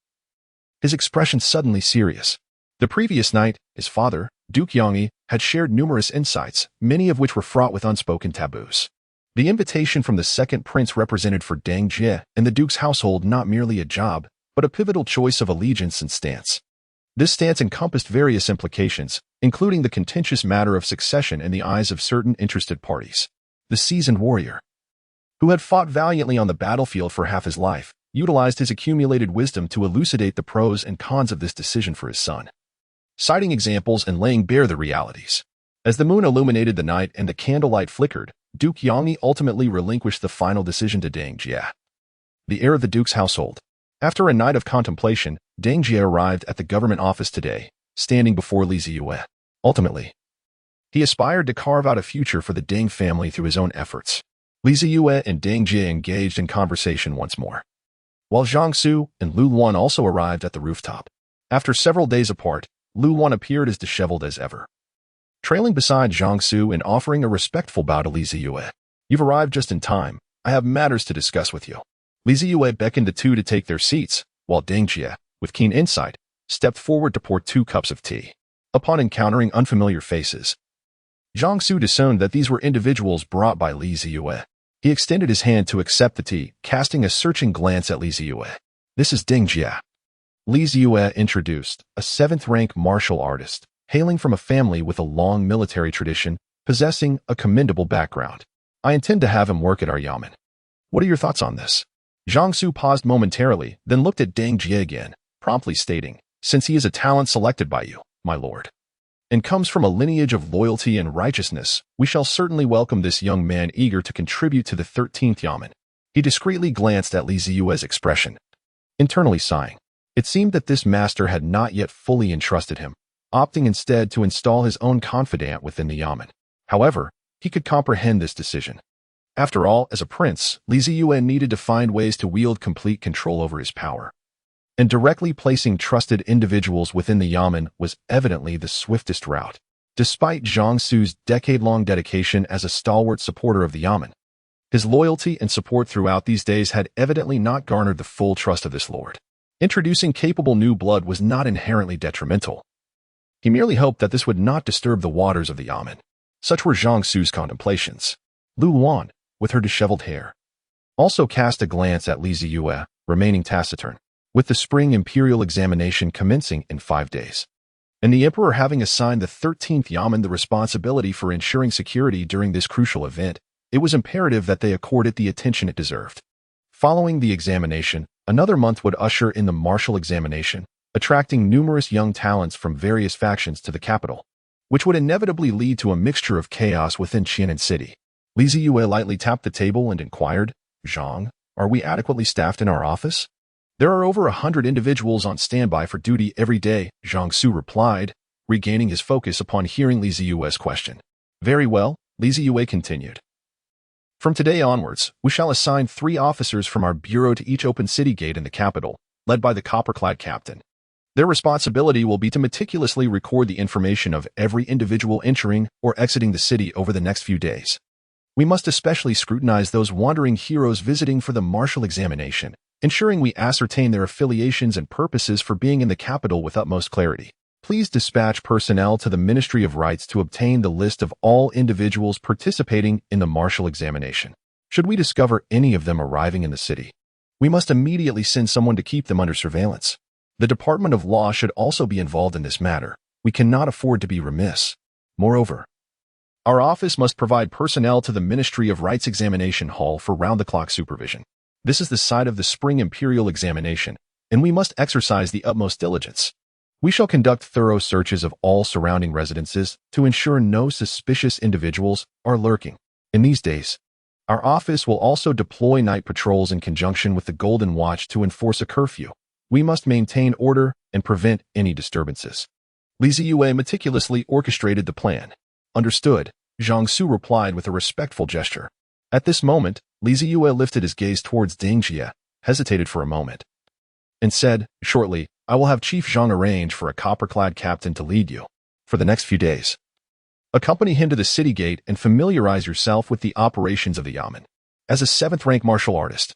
Speaker 1: his expression suddenly serious. The previous night, his father, Duke Yongyi, had shared numerous insights, many of which were fraught with unspoken taboos. The invitation from the second prince represented for Dangjie and the Duke's household not merely a job, but a pivotal choice of allegiance and stance. This stance encompassed various implications, including the contentious matter of succession in the eyes of certain interested parties. The seasoned warrior, who had fought valiantly on the battlefield for half his life, utilized his accumulated wisdom to elucidate the pros and cons of this decision for his son, citing examples and laying bare the realities. As the moon illuminated the night and the candlelight flickered, Duke Yongyi ultimately relinquished the final decision to Dangjie, the heir of the Duke's household. After a night of contemplation, Dangjie arrived at the government office today, standing before Zeyue. Ultimately, he aspired to carve out a future for the Deng family through his own efforts. Zeyue and Dangjie engaged in conversation once more, while Jiangsu and Lu Luan also arrived at the rooftop. After several days apart, Lu Luan appeared as disheveled as ever, trailing beside Jiangsu and offering a respectful bow to Zeyue. You've arrived just in time. I have matters to discuss with you. Zeyue beckoned the two to take their seats, while Dangjie, with keen insight, stepped forward to pour 2 cups of tea. Upon encountering unfamiliar faces, Jiangsu discerned that these were individuals brought by Zeyue. He extended his hand to accept the tea, casting a searching glance at Zeyue. This is Dangjie, Zeyue introduced, a 7th-rank martial artist, hailing from a family with a long military tradition, possessing a commendable background. I intend to have him work at our yamen. What are your thoughts on this? Jiangsu paused momentarily, then looked at Dangjie again, promptly stating, since he is a talent selected by you, my lord, and comes from a lineage of loyalty and righteousness, we shall certainly welcome this young man eager to contribute to the 13th yamen. He discreetly glanced at Zeyue's expression, internally sighing. It seemed that this master had not yet fully entrusted him, opting instead to install his own confidant within the yamen. However, he could comprehend this decision. After all, as a prince, Zeyue needed to find ways to wield complete control over his power, and directly placing trusted individuals within the yamen was evidently the swiftest route. Despite Jiangsu's decade-long dedication as a stalwart supporter of the yamen, his loyalty and support throughout these days had evidently not garnered the full trust of this lord. Introducing capable new blood was not inherently detrimental. He merely hoped that this would not disturb the waters of the yamen. Such were Jiangsu's contemplations. Lu Luan, with her disheveled hair, also cast a glance at Zeyue, remaining taciturn, with the spring imperial examination commencing in 5 days, and the emperor having assigned the 13th yamen the responsibility for ensuring security during this crucial event. It was imperative that they accord it the attention it deserved. Following the examination, another month would usher in the martial examination, attracting numerous young talents from various factions to the capital, which would inevitably lead to a mixture of chaos within Qianan City. Zeyue lightly tapped the table and inquired, Zhang, are we adequately staffed in our office? There are over 100 individuals on standby for duty every day, Jiangsu replied, regaining his focus upon hearing Zeyue's question. Very well, Zeyue continued. From today onwards, we shall assign 3 officers from our bureau to each open city gate in the capital, led by the copper-clad captain. Their responsibility will be to meticulously record the information of every individual entering or exiting the city over the next few days. We must especially scrutinize those wandering heroes visiting for the martial examination, ensuring we ascertain their affiliations and purposes for being in the capital with utmost clarity. Please dispatch personnel to the Ministry of Rights to obtain the list of all individuals participating in the martial examination. Should we discover any of them arriving in the city, we must immediately send someone to keep them under surveillance. The Department of Law should also be involved in this matter. We cannot afford to be remiss. Moreover, our office must provide personnel to the Ministry of Rights Examination Hall for round-the-clock supervision. This is the site of the spring imperial examination, and we must exercise the utmost diligence. We shall conduct thorough searches of all surrounding residences to ensure no suspicious individuals are lurking. In these days, our office will also deploy night patrols in conjunction with the Golden Watch to enforce a curfew. We must maintain order and prevent any disturbances. Zeyue meticulously orchestrated the plan. Understood, Zhang Su replied with a respectful gesture. At this moment, Zeyue lifted his gaze towards Deng Jie, hesitated for a moment, and said, shortly, I will have Chief Zhang arrange for a copper-clad captain to lead you for the next few days. Accompany him to the city gate and familiarize yourself with the operations of the Yamen. As a 7th-rank martial artist,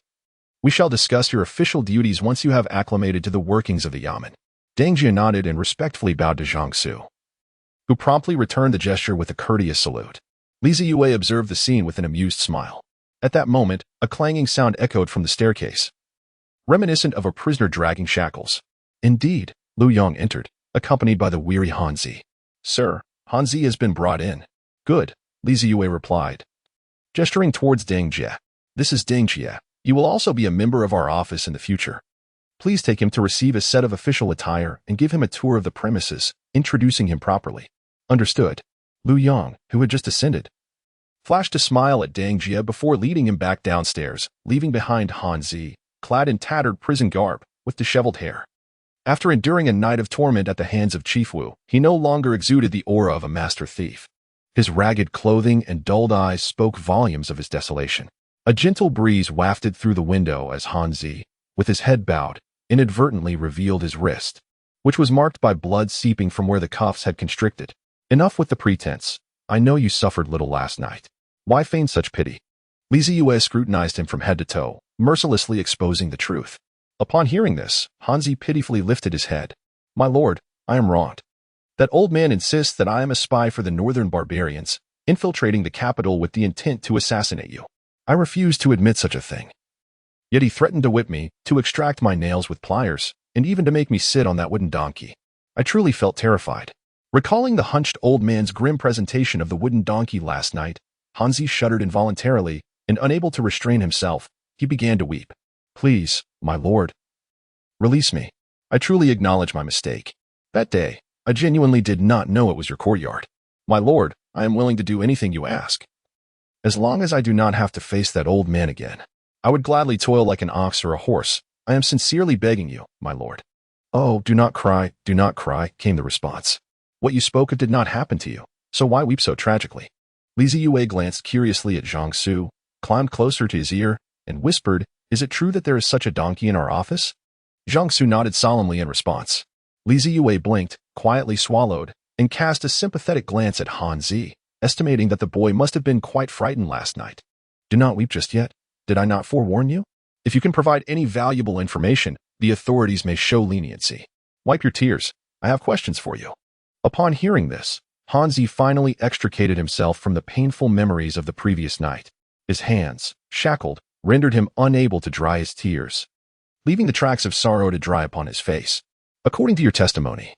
Speaker 1: we shall discuss your official duties once you have acclimated to the workings of the Yamen. Deng Jie nodded and respectfully bowed to Zhang Su, who promptly returned the gesture with a courteous salute. Zeyue observed the scene with an amused smile. At that moment, a clanging sound echoed from the staircase, reminiscent of a prisoner dragging shackles. Indeed, Lu Yong entered, accompanied by the weary Hanzi. Sir, Hanzi has been brought in. Good, Zeyue replied, gesturing towards Deng Jie. This is Deng Jie. You will also be a member of our office in the future. Please take him to receive a set of official attire and give him a tour of the premises, introducing him properly. Understood. Lu Yong, who had just ascended, flashed a smile at Deng Jie before leading him back downstairs, leaving behind Hanzi, clad in tattered prison garb, with disheveled hair. After enduring a night of torment at the hands of Chief Wu, he no longer exuded the aura of a master thief. His ragged clothing and dulled eyes spoke volumes of his desolation. A gentle breeze wafted through the window as Hanzi, with his head bowed, inadvertently revealed his wrist, which was marked by blood seeping from where the cuffs had constricted. Enough with the pretense. I know you suffered little last night. Why feign such pity? Zeyue scrutinized him from head to toe, mercilessly exposing the truth. Upon hearing this, Hanzi pitifully lifted his head. My lord, I am wronged. That old man insists that I am a spy for the northern barbarians, infiltrating the capital with the intent to assassinate you. I refuse to admit such a thing. Yet he threatened to whip me, to extract my nails with pliers, and even to make me sit on that wooden donkey. I truly felt terrified. Recalling the hunched old man's grim presentation of the wooden donkey last night, Hanzi shuddered involuntarily, and unable to restrain himself, he began to weep. Please, my lord, release me. I truly acknowledge my mistake. That day, I genuinely did not know it was your courtyard. My lord, I am willing to do anything you ask. As long as I do not have to face that old man again, I would gladly toil like an ox or a horse. I am sincerely begging you, my lord. Oh, do not cry, came the response. What you spoke of did not happen to you, so why weep so tragically? Zeyue glanced curiously at Zhang Su, climbed closer to his ear, and whispered, Is it true that there is such a donkey in our office? Zhang Su nodded solemnly in response. Zeyue blinked, quietly swallowed, and cast a sympathetic glance at Hanzi, estimating that the boy must have been quite frightened last night. Do not weep just yet. Did I not forewarn you? If you can provide any valuable information, the authorities may show leniency. Wipe your tears. I have questions for you. Upon hearing this, Hanzi finally extricated himself from the painful memories of the previous night. His hands, shackled, rendered him unable to dry his tears, leaving the tracks of sorrow to dry upon his face. According to your testimony,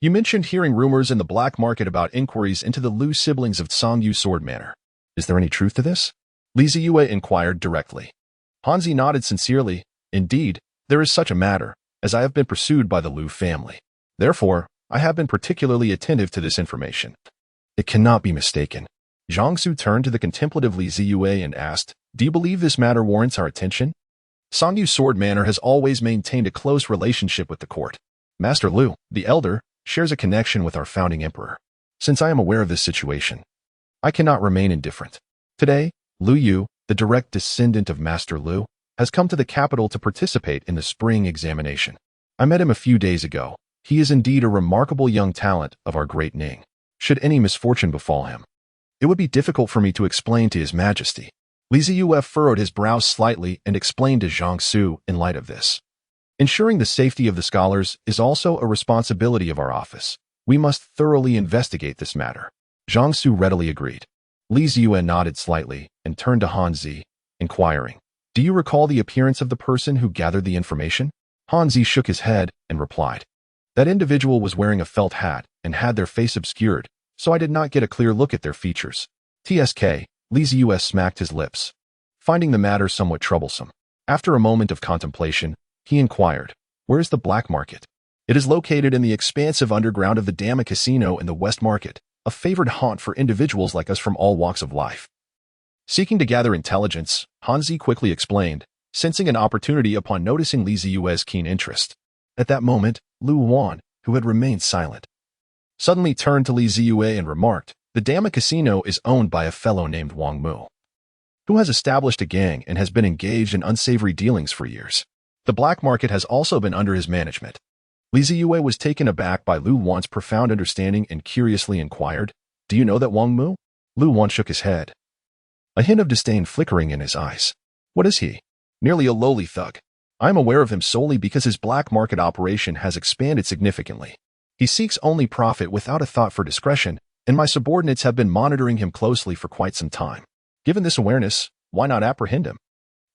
Speaker 1: you mentioned hearing rumors in the black market about inquiries into the Liu siblings of Zeyue Sword Manor. Is there any truth to this? Zeyue inquired directly. Hanzi nodded sincerely. Indeed, there is such a matter, as I have been pursued by the Liu family. Therefore, I have been particularly attentive to this information. It cannot be mistaken. Zhang Su turned to the contemplative Zeyue and asked, Do you believe this matter warrants our attention? Zeyue Sword Manor has always maintained a close relationship with the court. Master Liu, the elder, shares a connection with our founding emperor. Since I am aware of this situation, I cannot remain indifferent. Today, Liu Yu, the direct descendant of Master Liu, has come to the capital to participate in the spring examination. I met him a few days ago. He is indeed a remarkable young talent of our great Ning. Should any misfortune befall him, it would be difficult for me to explain to His Majesty. Zeyue furrowed his brows slightly and explained to Zhang Su in light of this. Ensuring the safety of the scholars is also a responsibility of our office. We must thoroughly investigate this matter. Jiangsu readily agreed. Li Zeyue nodded slightly and turned to Han Zi, inquiring, "Do you recall the appearance of the person who gathered the information?" Han Zi shook his head and replied, "That individual was wearing a felt hat and had their face obscured, so I did not get a clear look at their features." TSK, Li Zeyue smacked his lips, finding the matter somewhat troublesome. After a moment of contemplation, he inquired, "Where is the black market?" "It is located in the expansive underground of the Dama Casino in the West Market, a favored haunt for individuals like us from all walks of life." Seeking to gather intelligence, Hanzi quickly explained, sensing an opportunity upon noticing Li Zeyue's keen interest. At that moment, Lu Wan, who had remained silent, suddenly turned to Li Zeyue and remarked, "The Dama Casino is owned by a fellow named Wang Mu, who has established a gang and has been engaged in unsavory dealings for years. The black market has also been under his management." Li Zeyue was taken aback by Lu Wan's profound understanding and curiously inquired, "Do you know that Wang Mu?" Lu Wan shook his head, a hint of disdain flickering in his eyes. "What is he?" "Merely a lowly thug. I am aware of him solely because his black market operation has expanded significantly. He seeks only profit without a thought for discretion, and my subordinates have been monitoring him closely for quite some time. Given this awareness, why not apprehend him?"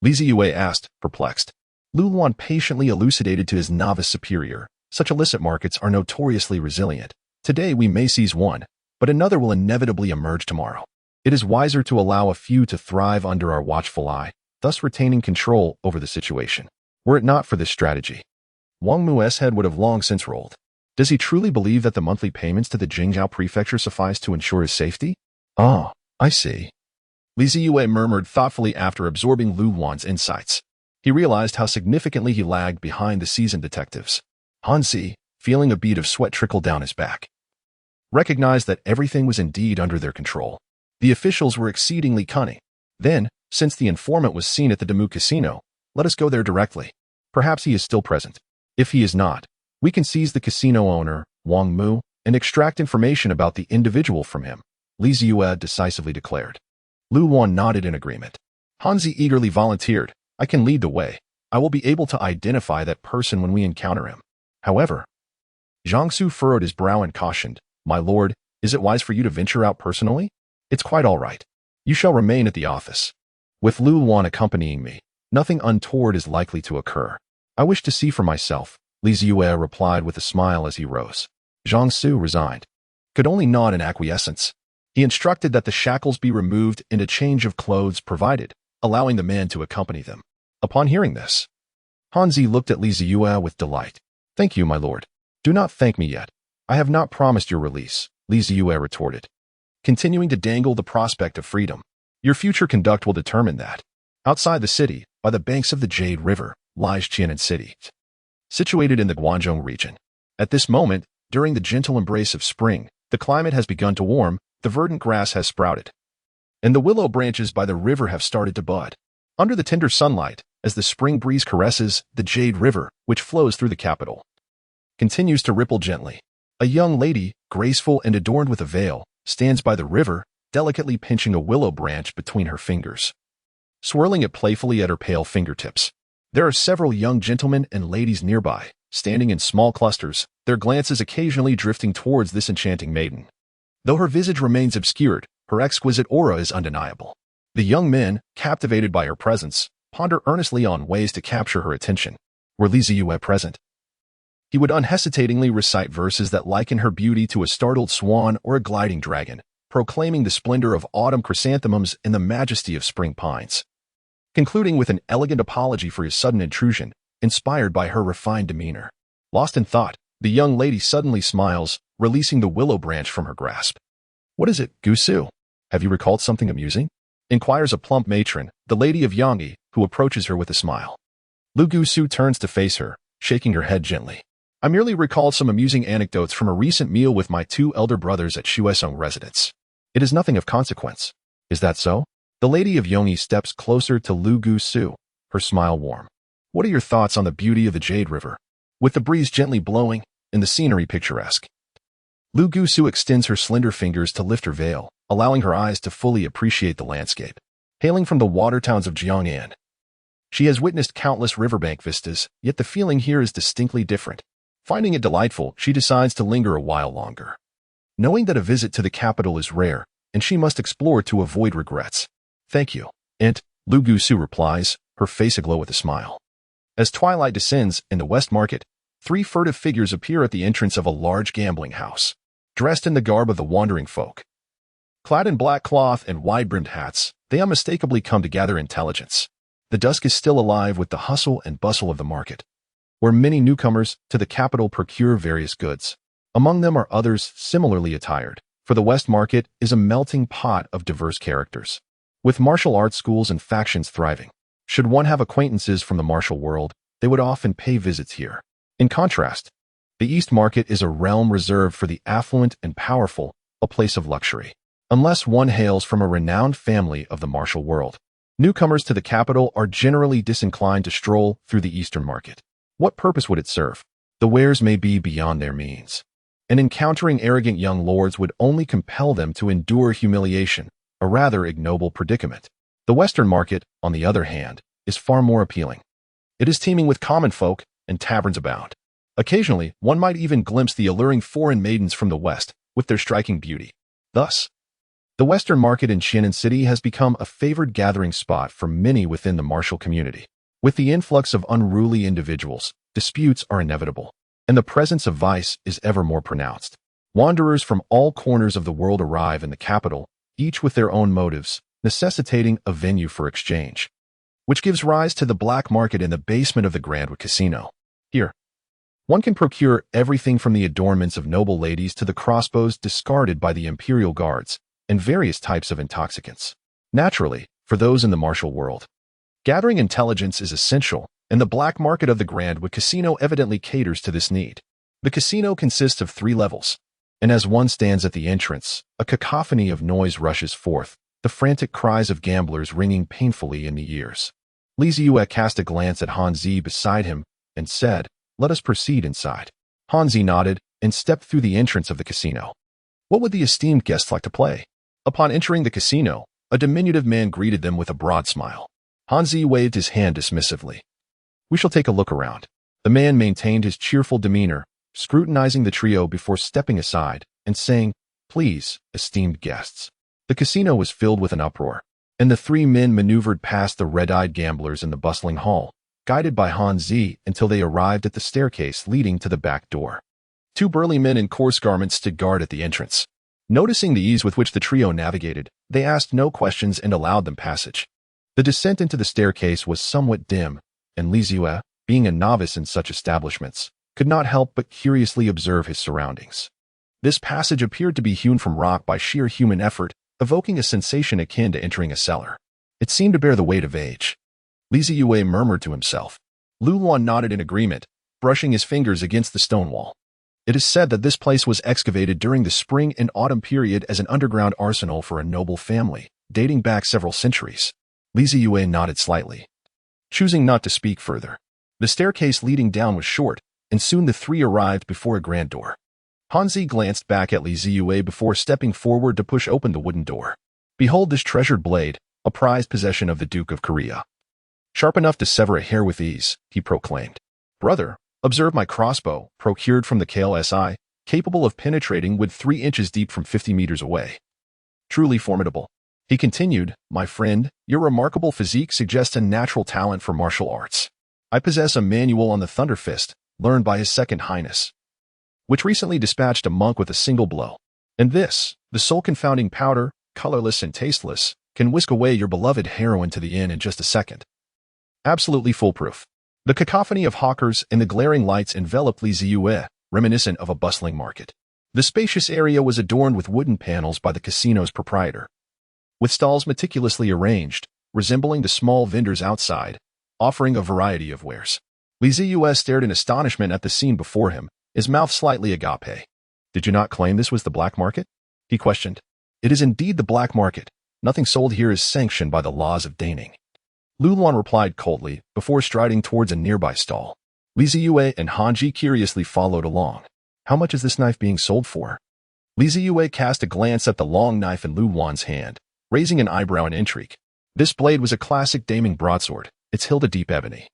Speaker 1: Li Zeyue asked, perplexed. Lu Wan patiently elucidated to his novice superior, "Such illicit markets are notoriously resilient. Today we may seize one, but another will inevitably emerge tomorrow. It is wiser to allow a few to thrive under our watchful eye, thus retaining control over the situation. Were it not for this strategy, Wang Mu's head would have long since rolled. Does he truly believe that the monthly payments to the Jingzhou prefecture suffice to ensure his safety?" "Oh, I see." Li Zeyue murmured thoughtfully after absorbing Lu Wan's insights. He realized how significantly he lagged behind the seasoned detectives. Han Zi, feeling a bead of sweat trickle down his back, recognized that everything was indeed under their control. The officials were exceedingly cunning. Then, since the informant was seen at the Damu Casino, let us go there directly. Perhaps he is still present. If he is not, we can seize the casino owner, Wang Mu, and extract information about the individual from him, Li Zeyue decisively declared. Lu Wan nodded in agreement. Hanzi eagerly volunteered, "I can lead the way. I will be able to identify that person when we encounter him." However, Jiangsu furrowed his brow and cautioned, "My lord, is it wise for you to venture out personally?" "It's quite all right. You shall remain at the office. With Lu Wan accompanying me, nothing untoward is likely to occur." "I wish to see for myself," Li Zeyue replied with a smile as he rose. Jiangsu, resigned, could only nod in acquiescence. He instructed that the shackles be removed and a change of clothes provided, allowing the man to accompany them. Upon hearing this, Hanzi looked at Li Zeyue with delight. "Thank you, my lord." "Do not thank me yet. I have not promised your release," Li Zeyue retorted, continuing to dangle the prospect of freedom. "Your future conduct will determine that." Outside the city, by the banks of the Jade River, lies Qianan City, situated in the Guangzhou region. At this moment, during the gentle embrace of spring, the climate has begun to warm, the verdant grass has sprouted, and the willow branches by the river have started to bud. Under the tender sunlight, as the spring breeze caresses, the Jade River, which flows through the capital, continues to ripple gently. A young lady, graceful and adorned with a veil, stands by the river, delicately pinching a willow branch between her fingers, swirling it playfully at her pale fingertips. There are several young gentlemen and ladies nearby, standing in small clusters, their glances occasionally drifting towards this enchanting maiden. Though her visage remains obscured, her exquisite aura is undeniable. The young men, captivated by her presence, ponder earnestly on ways to capture her attention. Were Li Zeyue present, he would unhesitatingly recite verses that liken her beauty to a startled swan or a gliding dragon, proclaiming the splendor of autumn chrysanthemums and the majesty of spring pines, concluding with an elegant apology for his sudden intrusion, inspired by her refined demeanor. Lost in thought, the young lady suddenly smiles, releasing the willow branch from her grasp. "What is it, Gusu? Have you recalled something amusing?" inquires a plump matron, the lady of Yangyi, who approaches her with a smile. Lu Gusu turns to face her, shaking her head gently. "I merely recalled some amusing anecdotes from a recent meal with my 2 elder brothers at Shuesong residence. It is nothing of consequence." "Is that so?" The lady of Yongyi steps closer to Lu Gusu, her smile warm. "What are your thoughts on the beauty of the Jade River, with the breeze gently blowing and the scenery picturesque?" Lu Gusu extends her slender fingers to lift her veil, allowing her eyes to fully appreciate the landscape. Hailing from the water towns of Jiang'an, she has witnessed countless riverbank vistas, yet the feeling here is distinctly different. Finding it delightful, she decides to linger a while longer. Knowing that a visit to the capital is rare, and she must explore to avoid regrets. Thank you, Aunt, Lu Gusu replies, her face aglow with a smile. As twilight descends in the West Market, 3 furtive figures appear at the entrance of a large gambling house, dressed in the garb of the wandering folk. Clad in black cloth and wide-brimmed hats, they unmistakably come to gather intelligence. The dusk is still alive with the hustle and bustle of the market, where many newcomers to the capital procure various goods. Among them are others similarly attired, for the West Market is a melting pot of diverse characters, with martial arts schools and factions thriving. Should one have acquaintances from the martial world, they would often pay visits here. In contrast, the East Market is a realm reserved for the affluent and powerful, a place of luxury. Unless one hails from a renowned family of the martial world, newcomers to the capital are generally disinclined to stroll through the Eastern Market. What purpose would it serve? The wares may be beyond their means, and encountering arrogant young lords would only compel them to endure humiliation, a rather ignoble predicament. The Western Market, on the other hand, is far more appealing. It is teeming with common folk, and taverns abound. Occasionally, one might even glimpse the alluring foreign maidens from the West, with their striking beauty. Thus, the Western Market in Xianan City has become a favored gathering spot for many within the martial community. With the influx of unruly individuals, disputes are inevitable, and the presence of vice is ever more pronounced. Wanderers from all corners of the world arrive in the capital, each with their own motives, necessitating a venue for exchange, which gives rise to the black market in the basement of the Grand Casino. Here, one can procure everything from the adornments of noble ladies to the crossbows discarded by the imperial guards, and various types of intoxicants. Naturally, for those in the martial world, gathering intelligence is essential, and the black market of the Grand Casino evidently caters to this need. The casino consists of 3 levels, and as one stands at the entrance, a cacophony of noise rushes forth, the frantic cries of gamblers ringing painfully in the ears. Zeyue cast a glance at Hanzi beside him and said, "Let us proceed inside." Hanzi nodded and stepped through the entrance of the casino. What would the esteemed guests like to play? Upon entering the casino, a diminutive man greeted them with a broad smile. Hanzi waved his hand dismissively. "We shall take a look around." The man maintained his cheerful demeanor, scrutinizing the trio before stepping aside and saying, "Please, esteemed guests." The casino was filled with an uproar, and the 3 men maneuvered past the red-eyed gamblers in the bustling hall, guided by Hanzi until they arrived at the staircase leading to the back door. 2 burly men in coarse garments stood guard at the entrance. Noticing the ease with which the trio navigated, they asked no questions and allowed them passage. The descent into the staircase was somewhat dim, and Zeyue, being a novice in such establishments, could not help but curiously observe his surroundings. This passage appeared to be hewn from rock by sheer human effort, evoking a sensation akin to entering a cellar. It seemed to bear the weight of age. Zeyue murmured to himself. Lulan nodded in agreement, brushing his fingers against the stone wall. It is said that this place was excavated during the spring and autumn period as an underground arsenal for a noble family, dating back several centuries. Zeyue nodded slightly, choosing not to speak further. The staircase leading down was short, and soon the 3 arrived before a grand door. Hanzi glanced back at Zeyue before stepping forward to push open the wooden door. "Behold this treasured blade, a prized possession of the Duke of Korea. Sharp enough to sever a hair with ease," he proclaimed. "Brother, observe my crossbow, procured from the KLSI, capable of penetrating wood 3 inches deep from 50 meters away. Truly formidable." He continued, "My friend, your remarkable physique suggests a natural talent for martial arts. I possess a manual on the Thunder Fist, learned by his second Highness, which recently dispatched a monk with a single blow. And this, the soul-confounding powder, colorless and tasteless, can whisk away your beloved heroine to the inn in just a second. Absolutely foolproof." The cacophony of hawkers and the glaring lights enveloped Zeyue, reminiscent of a bustling market. The spacious area was adorned with wooden panels by the casino's proprietor, with stalls meticulously arranged, resembling the small vendors outside, offering a variety of wares. Zeyue stared in astonishment at the scene before him, his mouth slightly agape. "Did you not claim this was the black market?" he questioned. "It is indeed the black market. Nothing sold here is sanctioned by the laws of Daning." Lulan replied coldly, before striding towards a nearby stall. Zeyue and Hanji curiously followed along. "How much is this knife being sold for?" Zeyue cast a glance at the long knife in Lulan's hand, raising an eyebrow in intrigue. This blade was a classic Daming broadsword, its hilt a deep ebony.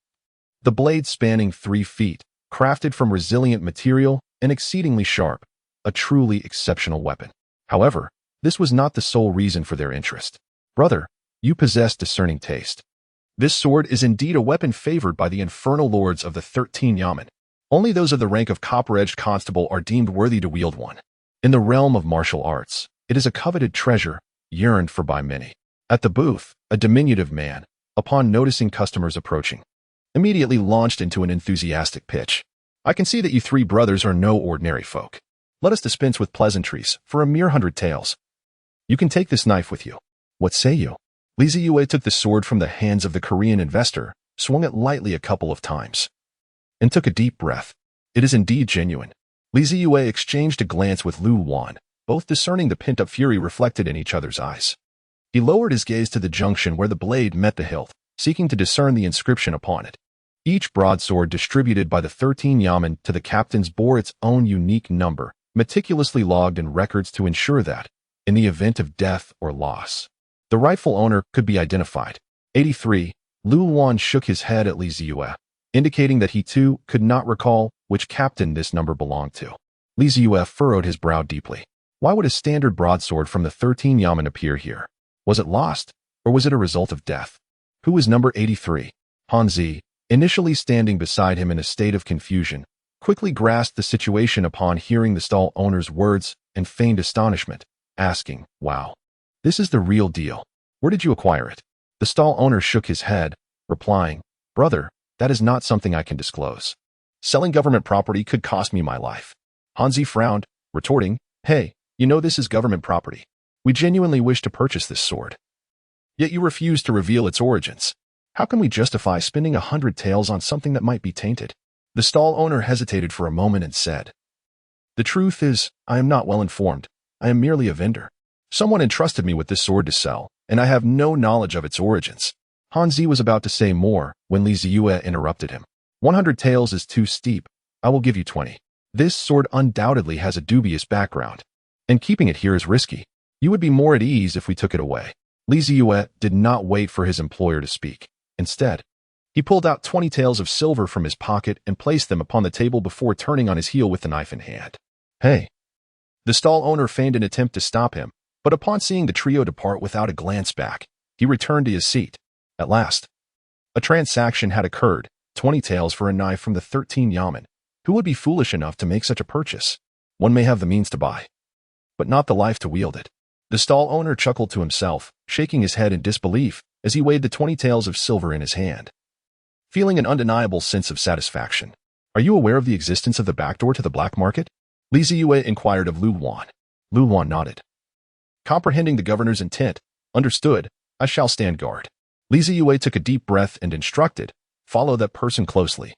Speaker 1: The blade spanning 3 feet, crafted from resilient material and exceedingly sharp, a truly exceptional weapon. However, this was not the sole reason for their interest. Brother, you possess discerning taste. This sword is indeed a weapon favored by the infernal lords of the 13 Yamen. Only those of the rank of copper-edged constable are deemed worthy to wield one. In the realm of martial arts, it is a coveted treasure, yearned for by many. At the booth, a diminutive man, upon noticing customers approaching, immediately launched into an enthusiastic pitch. I can see that you three brothers are no ordinary folk. Let us dispense with pleasantries for a mere 100 taels. You can take this knife with you. What say you? Zeyue took the sword from the hands of the Korean investor, swung it lightly a couple of times, and took a deep breath. It is indeed genuine. Zeyue exchanged a glance with Lu Wan, both discerning the pent-up fury reflected in each other's eyes. He lowered his gaze to the junction where the blade met the hilt, seeking to discern the inscription upon it. Each broadsword distributed by the 13 Yamen to the captains bore its own unique number, meticulously logged in records to ensure that, in the event of death or loss, the rightful owner could be identified. 83. Lu Wan shook his head at Zeyue, indicating that he too could not recall which captain this number belonged to. Zeyue furrowed his brow deeply. Why would a standard broadsword from the 13 Yamen appear here? Was it lost, or was it a result of death? Who was number 83? Hanzi, initially standing beside him in a state of confusion, quickly grasped the situation upon hearing the stall owner's words and feigned astonishment, asking, "Wow, this is the real deal. Where did you acquire it?" The stall owner shook his head, replying, "Brother, that is not something I can disclose. Selling government property could cost me my life." Hanzi frowned, retorting, "Hey, you know this is government property. We genuinely wish to purchase this sword. Yet you refuse to reveal its origins. How can we justify spending 100 taels on something that might be tainted?" The stall owner hesitated for a moment and said, "The truth is, I am not well informed. I am merely a vendor. Someone entrusted me with this sword to sell, and I have no knowledge of its origins." Hanzi was about to say more when Zeyue interrupted him. 100 taels is too steep. I will give you 20. This sword undoubtedly has a dubious background, and keeping it here is risky. You would be more at ease if we took it away. Zeyue did not wait for his employer to speak. Instead, he pulled out 20 taels of silver from his pocket and placed them upon the table before turning on his heel with the knife in hand. "Hey." The stall owner feigned an attempt to stop him, but upon seeing the trio depart without a glance back, he returned to his seat. At last, a transaction had occurred, 20 taels for a knife from the 13 Yamen. Who would be foolish enough to make such a purchase? One may have the means to buy, but not the life to wield it. The stall owner chuckled to himself, shaking his head in disbelief as he weighed the 20 taels of silver in his hand, feeling an undeniable sense of satisfaction. "Are you aware of the existence of the back door to the black market?" Zeyue inquired of Lu Wan. Lu Wan nodded. Comprehending the governor's intent, "Understood, I shall stand guard." Zeyue took a deep breath and instructed, "Follow that person closely.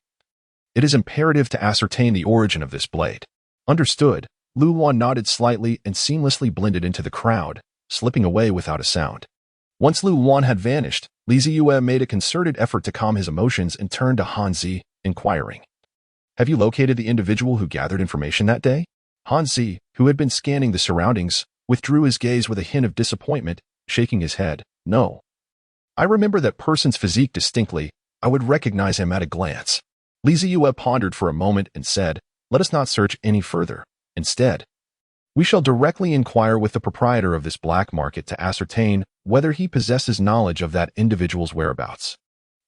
Speaker 1: It is imperative to ascertain the origin of this blade." "Understood." Lu Wan nodded slightly and seamlessly blended into the crowd, slipping away without a sound. Once Lu Wan had vanished, Zeyue made a concerted effort to calm his emotions and turned to Hanzi, inquiring, "Have you located the individual who gathered information that day?" Hanzi, who had been scanning the surroundings, withdrew his gaze with a hint of disappointment, shaking his head. "No. I remember that person's physique distinctly. I would recognize him at a glance." Zeyue pondered for a moment and said, "Let us not search any further. Instead, we shall directly inquire with the proprietor of this black market to ascertain whether he possesses knowledge of that individual's whereabouts."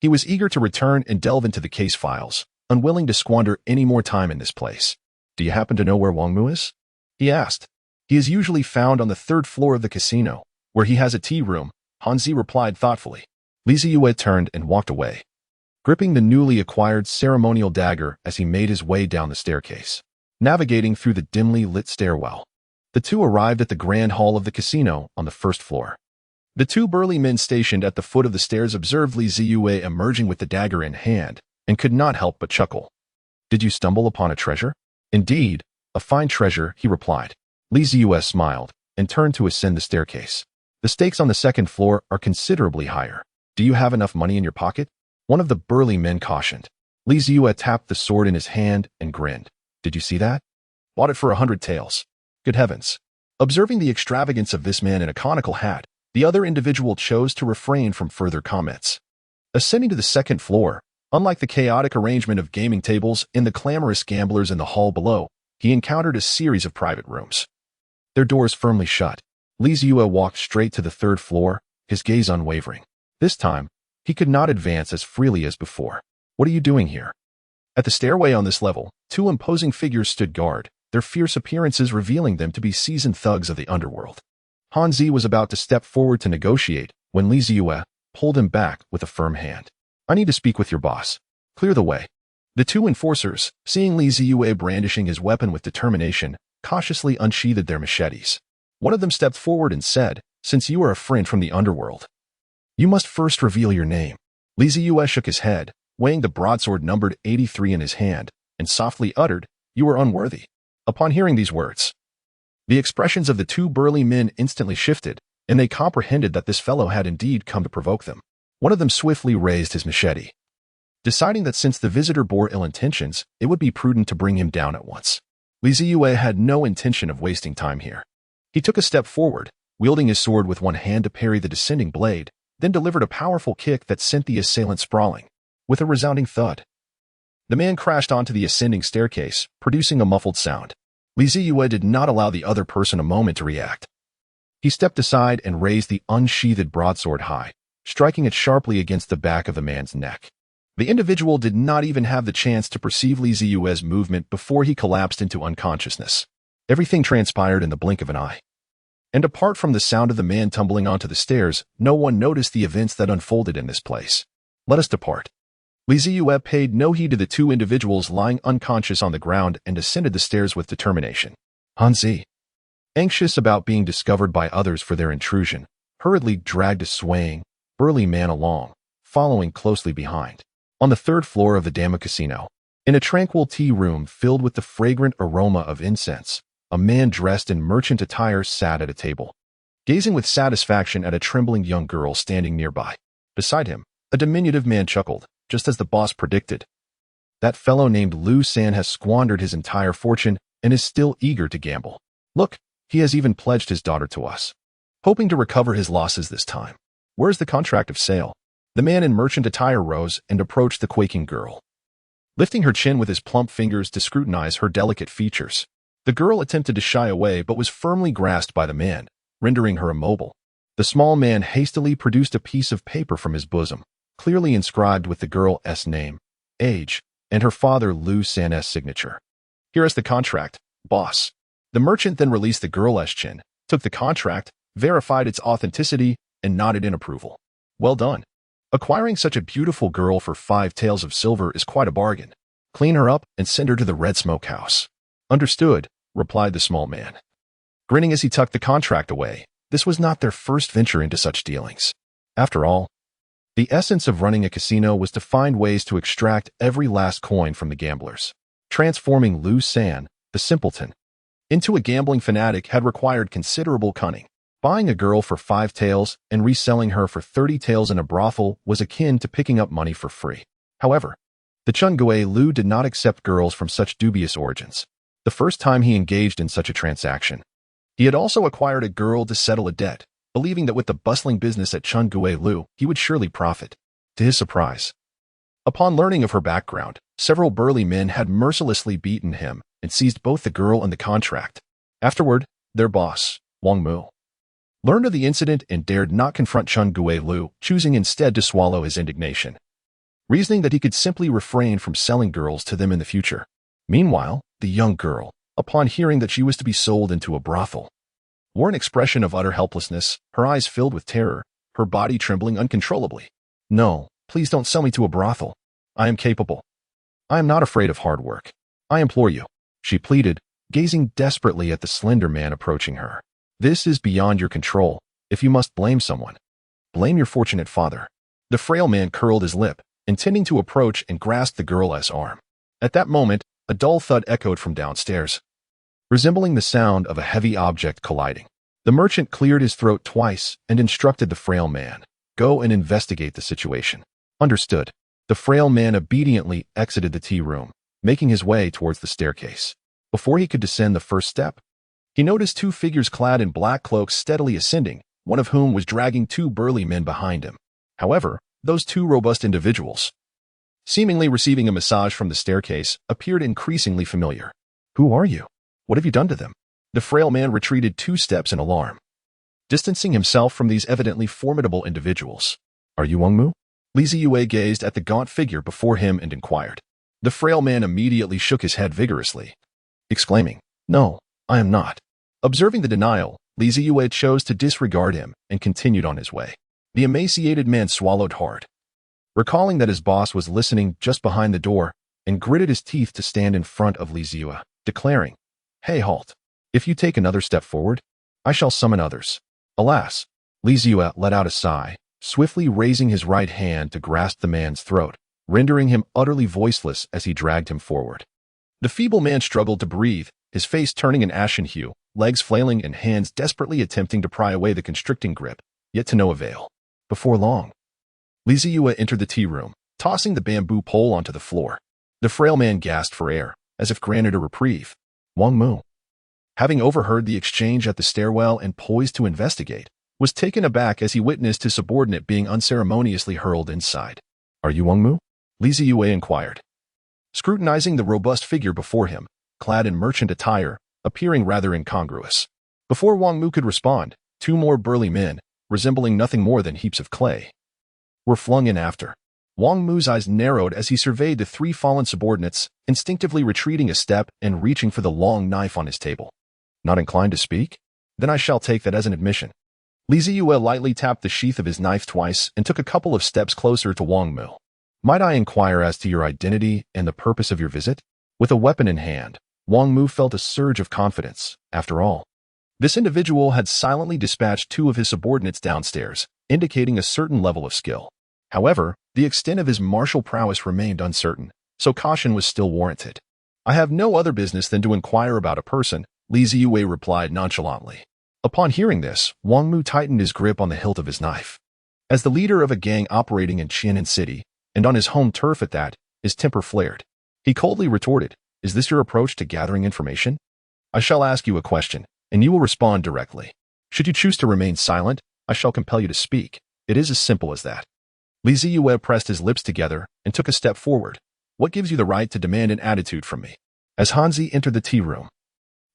Speaker 1: He was eager to return and delve into the case files, unwilling to squander any more time in this place. "Do you happen to know where Wang Mu is?" he asked. "He is usually found on the 3rd floor of the casino, where he has a tea room," Hanzi replied thoughtfully. Zeyue turned and walked away, gripping the newly acquired ceremonial dagger as he made his way down the staircase. Navigating through the dimly lit stairwell, the two arrived at the grand hall of the casino on the 1st floor. The two burly men stationed at the foot of the stairs observed Zeyue emerging with the dagger in hand and could not help but chuckle. "Did you stumble upon a treasure?" "Indeed, a fine treasure," he replied. Zeyue smiled and turned to ascend the staircase. "The stakes on the 2nd floor are considerably higher. Do you have enough money in your pocket?" one of the burly men cautioned. Zeyue tapped the sword in his hand and grinned. "Did you see that? Bought it for 100 taels. Good heavens." Observing the extravagance of this man in a conical hat, the other individual chose to refrain from further comments. Ascending to the 2nd floor, Unlike the chaotic arrangement of gaming tables and the clamorous gamblers in the hall below, he encountered a series of private rooms. Their doors firmly shut. Zeyue walked straight to the third floor, his gaze unwavering. This time, he could not advance as freely as before. What are you doing here? At the stairway on this level, two imposing figures stood guard, their fierce appearances revealing them to be seasoned thugs of the underworld. Hanzi was about to step forward to negotiate when Zeyue pulled him back with a firm hand. I need to speak with your boss. Clear the way. The two enforcers, seeing Zeyue brandishing his weapon with determination, cautiously unsheathed their machetes. One of them stepped forward and said, since you are a friend from the underworld, you must first reveal your name. Zeyue shook his head, weighing the broadsword numbered 83 in his hand, and softly uttered, you are unworthy. Upon hearing these words, the expressions of the two burly men instantly shifted, and they comprehended that this fellow had indeed come to provoke them. One of them swiftly raised his machete, deciding that since the visitor bore ill intentions, it would be prudent to bring him down at once. Zeyue had no intention of wasting time here. He took a step forward, wielding his sword with one hand to parry the descending blade, then delivered a powerful kick that sent the assailant sprawling. With a resounding thud, the man crashed onto the ascending staircase, producing a muffled sound. Zeyue did not allow the other person a moment to react. He stepped aside and raised the unsheathed broadsword high, striking it sharply against the back of the man's neck. The individual did not even have the chance to perceive Zeyue's movement before he collapsed into unconsciousness. Everything transpired in the blink of an eye. And apart from the sound of the man tumbling onto the stairs, no one noticed the events that unfolded in this place. Let us depart. Zeyue paid no heed to the two individuals lying unconscious on the ground and ascended the stairs with determination. Hanzi, anxious about being discovered by others for their intrusion, hurriedly dragged a swaying, burly man along, following closely behind. On the third floor of the Dama Casino, in a tranquil tea room filled with the fragrant aroma of incense, a man dressed in merchant attire sat at a table, gazing with satisfaction at a trembling young girl standing nearby. Beside him, a diminutive man chuckled, just as the boss predicted. That fellow named Lu San has squandered his entire fortune and is still eager to gamble. Look, he has even pledged his daughter to us, hoping to recover his losses this time. Where's the contract of sale? The man in merchant attire rose and approached the quaking girl, lifting her chin with his plump fingers to scrutinize her delicate features. The girl attempted to shy away but was firmly grasped by the man, rendering her immobile. The small man hastily produced a piece of paper from his bosom, clearly inscribed with the girl's name, age, and her father Lu San's signature. Here is the contract, boss. The merchant then released the girl's chin, took the contract, verified its authenticity, and nodded in approval. Well done. Acquiring such a beautiful girl for 5 taels of silver is quite a bargain. Clean her up and send her to the Red Smokehouse. Understood, replied the small man, grinning as he tucked the contract away. This was not their first venture into such dealings. After all, the essence of running a casino was to find ways to extract every last coin from the gamblers. Transforming Lu San, the simpleton, into a gambling fanatic had required considerable cunning. Buying a girl for 5 taels and reselling her for 30 taels in a brothel was akin to picking up money for free. However, the Chungui Lu did not accept girls from such dubious origins. The first time he engaged in such a transaction, he had also acquired a girl to settle a debt, believing that with the bustling business at Chungui Lu, he would surely profit. To his surprise, upon learning of her background, several burly men had mercilessly beaten him and seized both the girl and the contract. Afterward, their boss, Wang Mu, learned of the incident and dared not confront Chungui Lu, choosing instead to swallow his indignation, reasoning that he could simply refrain from selling girls to them in the future. Meanwhile, the young girl, upon hearing that she was to be sold into a brothel, wore an expression of utter helplessness, her eyes filled with terror, her body trembling uncontrollably. No, please don't sell me to a brothel. I am capable. I am not afraid of hard work. I implore you, she pleaded, gazing desperately at the slender man approaching her. This is beyond your control. If you must blame someone, blame your fortunate father. The frail man curled his lip, intending to approach and grasp the girl's arm. At that moment, a dull thud echoed from downstairs, resembling the sound of a heavy object colliding. The merchant cleared his throat twice and instructed the frail man, go and investigate the situation. Understood. The frail man obediently exited the tea room, making his way towards the staircase. Before he could descend the first step, he noticed 2 figures clad in black cloaks steadily ascending, one of whom was dragging 2 burly men behind him. However, those 2 robust individuals seemingly receiving a massage from the staircase, appeared increasingly familiar. Who are you? What have you done to them? The frail man retreated 2 steps in alarm, distancing himself from these evidently formidable individuals. Are you Wangmu? Zeyue gazed at the gaunt figure before him and inquired. The frail man immediately shook his head vigorously, exclaiming, "No, I am not." Observing the denial, Zeyue chose to disregard him and continued on his way. The emaciated man swallowed hard, recalling that his boss was listening just behind the door, and gritted his teeth to stand in front of Zeyue, declaring, "Hey, halt. If you take another step forward, I shall summon others." Alas, Zeyue let out a sigh, swiftly raising his right hand to grasp the man's throat, rendering him utterly voiceless as he dragged him forward. The feeble man struggled to breathe, his face turning an ashen hue, legs flailing and hands desperately attempting to pry away the constricting grip, yet to no avail. Before long, Zeyue entered the tea room, tossing the bamboo pole onto the floor. The frail man gasped for air, as if granted a reprieve. Wangmu, having overheard the exchange at the stairwell and poised to investigate, was taken aback as he witnessed his subordinate being unceremoniously hurled inside. Are you Wangmu? Zeyue inquired, scrutinizing the robust figure before him, clad in merchant attire, appearing rather incongruous. Before Wangmu could respond, 2 more burly men, resembling nothing more than heaps of clay, were flung in after. Wangmu's eyes narrowed as he surveyed the 3 fallen subordinates, instinctively retreating a step and reaching for the long knife on his table. Not inclined to speak? Then I shall take that as an admission. Zeyue lightly tapped the sheath of his knife twice and took a couple of steps closer to Wangmu. Might I inquire as to your identity and the purpose of your visit? With a weapon in hand, Wangmu felt a surge of confidence. After all, this individual had silently dispatched 2 of his subordinates downstairs, indicating a certain level of skill. However, the extent of his martial prowess remained uncertain, so caution was still warranted. I have no other business than to inquire about a person, Zeyue replied nonchalantly. Upon hearing this, Wangmu tightened his grip on the hilt of his knife. As the leader of a gang operating in Qianan City, and on his home turf at that, his temper flared. He coldly retorted, "Is this your approach to gathering information? I shall ask you a question, and you will respond directly. Should you choose to remain silent, I shall compel you to speak. It is as simple as that." Zeyue pressed his lips together and took a step forward. What gives you the right to demand an attitude from me? As Hanzi entered the tea room,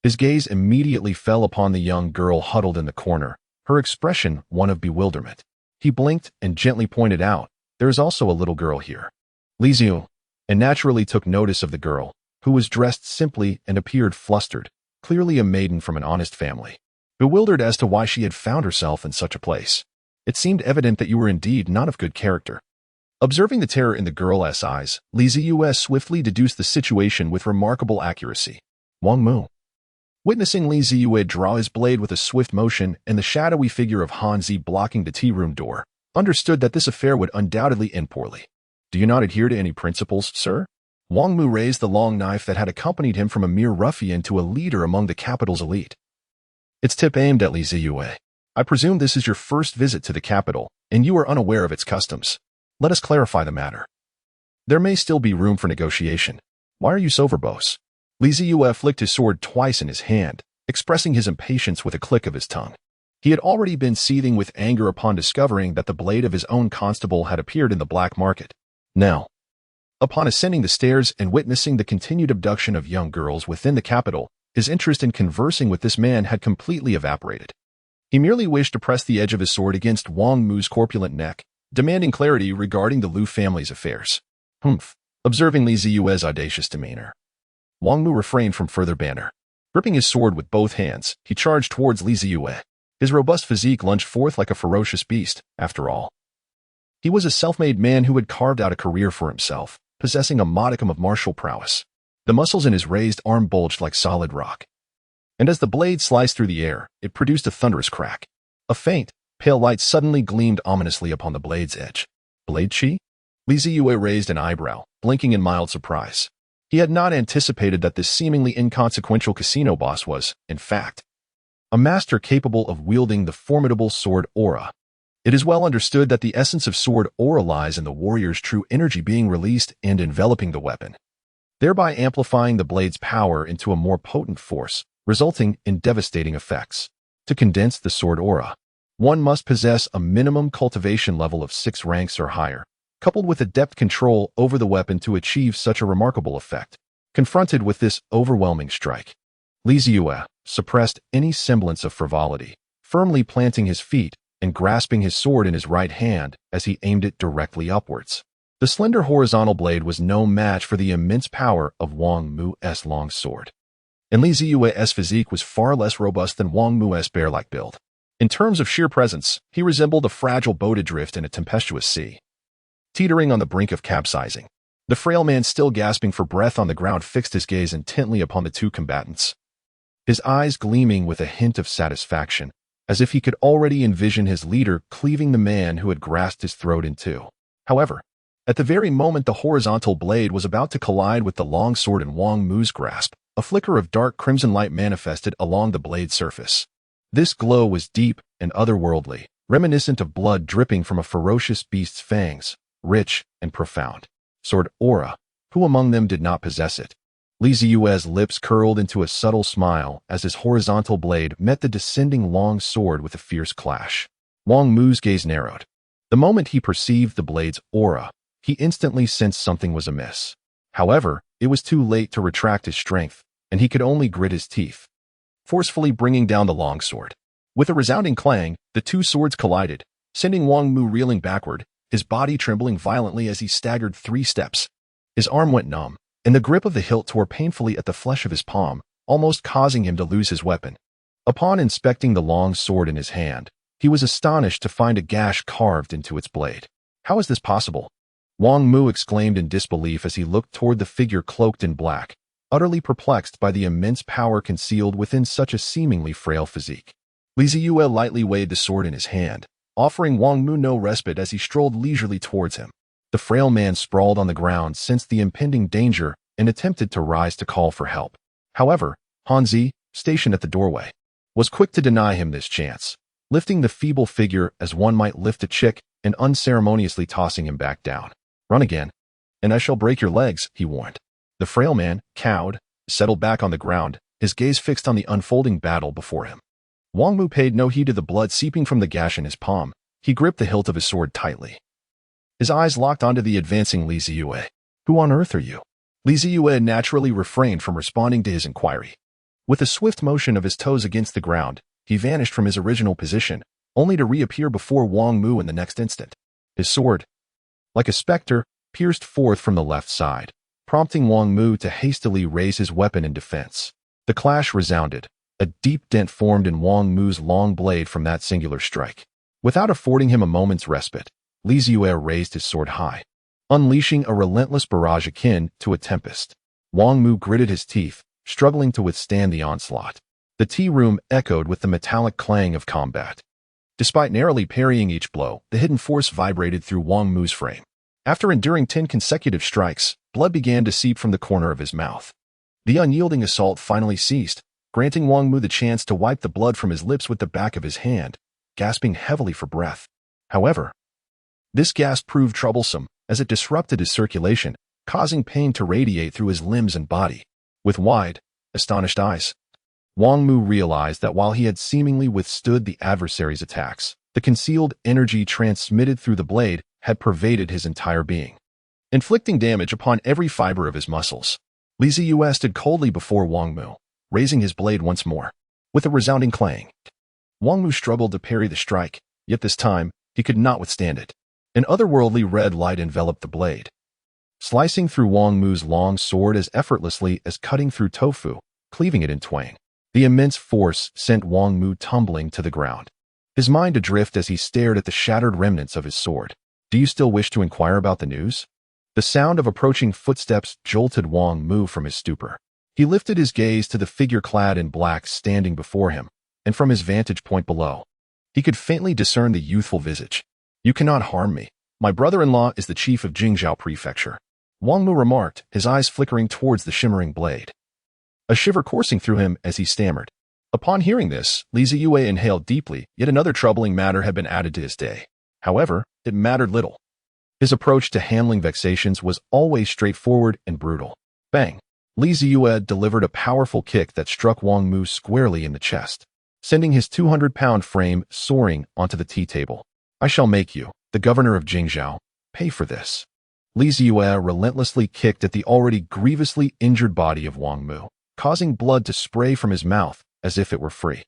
Speaker 1: his gaze immediately fell upon the young girl huddled in the corner, her expression one of bewilderment. He blinked and gently pointed out, "There is also a little girl here." Zeyue, and naturally took notice of the girl, who was dressed simply and appeared flustered, clearly a maiden from an honest family. Bewildered as to why she had found herself in such a place. It seemed evident that you were indeed not of good character. Observing the terror in the girl's eyes, Zeyue swiftly deduced the situation with remarkable accuracy. Wangmu. Witnessing Zeyue draw his blade with a swift motion and the shadowy figure of Hanzi blocking the tea room door, understood that this affair would undoubtedly end poorly. Do you not adhere to any principles, sir? Wangmu raised the long knife that had accompanied him from a mere ruffian to a leader among the capital's elite. Its tip aimed at Zeyue. I presume this is your first visit to the capital, and you are unaware of its customs. Let us clarify the matter. There may still be room for negotiation. Why are you so verbose? Zeyue flicked his sword twice in his hand, expressing his impatience with a click of his tongue. He had already been seething with anger upon discovering that the blade of his own constable had appeared in the black market. Now, upon ascending the stairs and witnessing the continued abduction of young girls within the capital, his interest in conversing with this man had completely evaporated. He merely wished to press the edge of his sword against Wangmu's corpulent neck, demanding clarity regarding the Liu family's affairs. Humph. Observing Zeyue's audacious demeanor, Wangmu refrained from further banter. Gripping his sword with both hands, he charged towards Zeyue. His robust physique lunged forth like a ferocious beast, after all. He was a self-made man who had carved out a career for himself, possessing a modicum of martial prowess. The muscles in his raised arm bulged like solid rock. And as the blade sliced through the air, it produced a thunderous crack. A faint, pale light suddenly gleamed ominously upon the blade's edge. Blade chi? Zeyue raised an eyebrow, blinking in mild surprise. He had not anticipated that this seemingly inconsequential casino boss was, in fact, a master capable of wielding the formidable sword aura. It is well understood that the essence of sword aura lies in the warrior's true energy being released and enveloping the weapon, thereby amplifying the blade's power into a more potent force, resulting in devastating effects. To condense the sword aura, one must possess a minimum cultivation level of 6 ranks or higher, coupled with adept control over the weapon to achieve such a remarkable effect. Confronted with this overwhelming strike, Zeyue suppressed any semblance of frivolity, firmly planting his feet and grasping his sword in his right hand as he aimed it directly upwards. The slender horizontal blade was no match for the immense power of Wang Mu's long sword. And Zeyue's physique was far less robust than Wang Mu's bear-like build. In terms of sheer presence, he resembled a fragile boat adrift in a tempestuous sea, teetering on the brink of capsizing. The frail man, still gasping for breath on the ground, fixed his gaze intently upon the two combatants, his eyes gleaming with a hint of satisfaction, as if he could already envision his leader cleaving the man who had grasped his throat in two. However, at the very moment the horizontal blade was about to collide with the long sword in Wang Mu's grasp, a flicker of dark crimson light manifested along the blade's surface. This glow was deep and otherworldly, reminiscent of blood dripping from a ferocious beast's fangs, rich and profound. Sword aura. Who among them did not possess it? Zeyue's lips curled into a subtle smile as his horizontal blade met the descending long sword with a fierce clash. Wang Mu's gaze narrowed. The moment he perceived the blade's aura, he instantly sensed something was amiss. However, it was too late to retract his strength, and he could only grit his teeth, forcefully bringing down the long sword. With a resounding clang, the two swords collided, sending Wang Mu reeling backward, his body trembling violently as he staggered 3 steps. His arm went numb, and the grip of the hilt tore painfully at the flesh of his palm, almost causing him to lose his weapon. Upon inspecting the long sword in his hand, he was astonished to find a gash carved into its blade. How is this possible? Wang Mu exclaimed in disbelief as he looked toward the figure cloaked in black, utterly perplexed by the immense power concealed within such a seemingly frail physique. Zeyue lightly weighed the sword in his hand, offering Wang Mu no respite as he strolled leisurely towards him. The frail man sprawled on the ground, sensed the impending danger, and attempted to rise to call for help. However, Hanzi, stationed at the doorway, was quick to deny him this chance, lifting the feeble figure as one might lift a chick and unceremoniously tossing him back down. "Run again, and I shall break your legs," he warned. The frail man, cowed, settled back on the ground, his gaze fixed on the unfolding battle before him. Wang Mu paid no heed to the blood seeping from the gash in his palm. He gripped the hilt of his sword tightly. His eyes locked onto the advancing Zeyue. "Who on earth are you?" Zeyue naturally refrained from responding to his inquiry. With a swift motion of his toes against the ground, he vanished from his original position, only to reappear before Wang Mu in the next instant. His sword, like a specter, pierced forth from the left side, prompting Wang Mu to hastily raise his weapon in defense. The clash resounded. A deep dent formed in Wang Mu's long blade from that singular strike. Without affording him a moment's respite, Zeyue raised his sword high, unleashing a relentless barrage akin to a tempest. Wang Mu gritted his teeth, struggling to withstand the onslaught. The tea room echoed with the metallic clang of combat. Despite narrowly parrying each blow, the hidden force vibrated through Wang Mu's frame. After enduring 10 consecutive strikes, blood began to seep from the corner of his mouth. The unyielding assault finally ceased, granting Wang Mu the chance to wipe the blood from his lips with the back of his hand, gasping heavily for breath. However, this gasp proved troublesome, as it disrupted his circulation, causing pain to radiate through his limbs and body. With wide, astonished eyes, Wang Mu realized that while he had seemingly withstood the adversary's attacks, the concealed energy transmitted through the blade had pervaded his entire being, inflicting damage upon every fiber of his muscles. Zeyue stood coldly before Wang Mu, raising his blade once more. With a resounding clang, Wang Mu struggled to parry the strike, yet this time, he could not withstand it. An otherworldly red light enveloped the blade, slicing through Wang Mu's long sword as effortlessly as cutting through tofu, cleaving it in twain. The immense force sent Wang Mu tumbling to the ground, his mind adrift as he stared at the shattered remnants of his sword. "Do you still wish to inquire about the news?" The sound of approaching footsteps jolted Wang Mu from his stupor. He lifted his gaze to the figure clad in black standing before him, and from his vantage point below, he could faintly discern the youthful visage. "You cannot harm me. My brother-in-law is the chief of Jingzhou Prefecture," Wang Mu remarked, his eyes flickering towards the shimmering blade, a shiver coursing through him as he stammered. Upon hearing this, Zeyue inhaled deeply. Yet another troubling matter had been added to his day. However, it mattered little. His approach to handling vexations was always straightforward and brutal. Bang! Zeyue delivered a powerful kick that struck Wang Mu squarely in the chest, sending his 200-pound frame soaring onto the tea table. "I shall make you, the governor of Jingzhou, pay for this. Zeyue relentlessly kicked at the already grievously injured body of Wang Mu, causing blood to spray from his mouth as if it were free.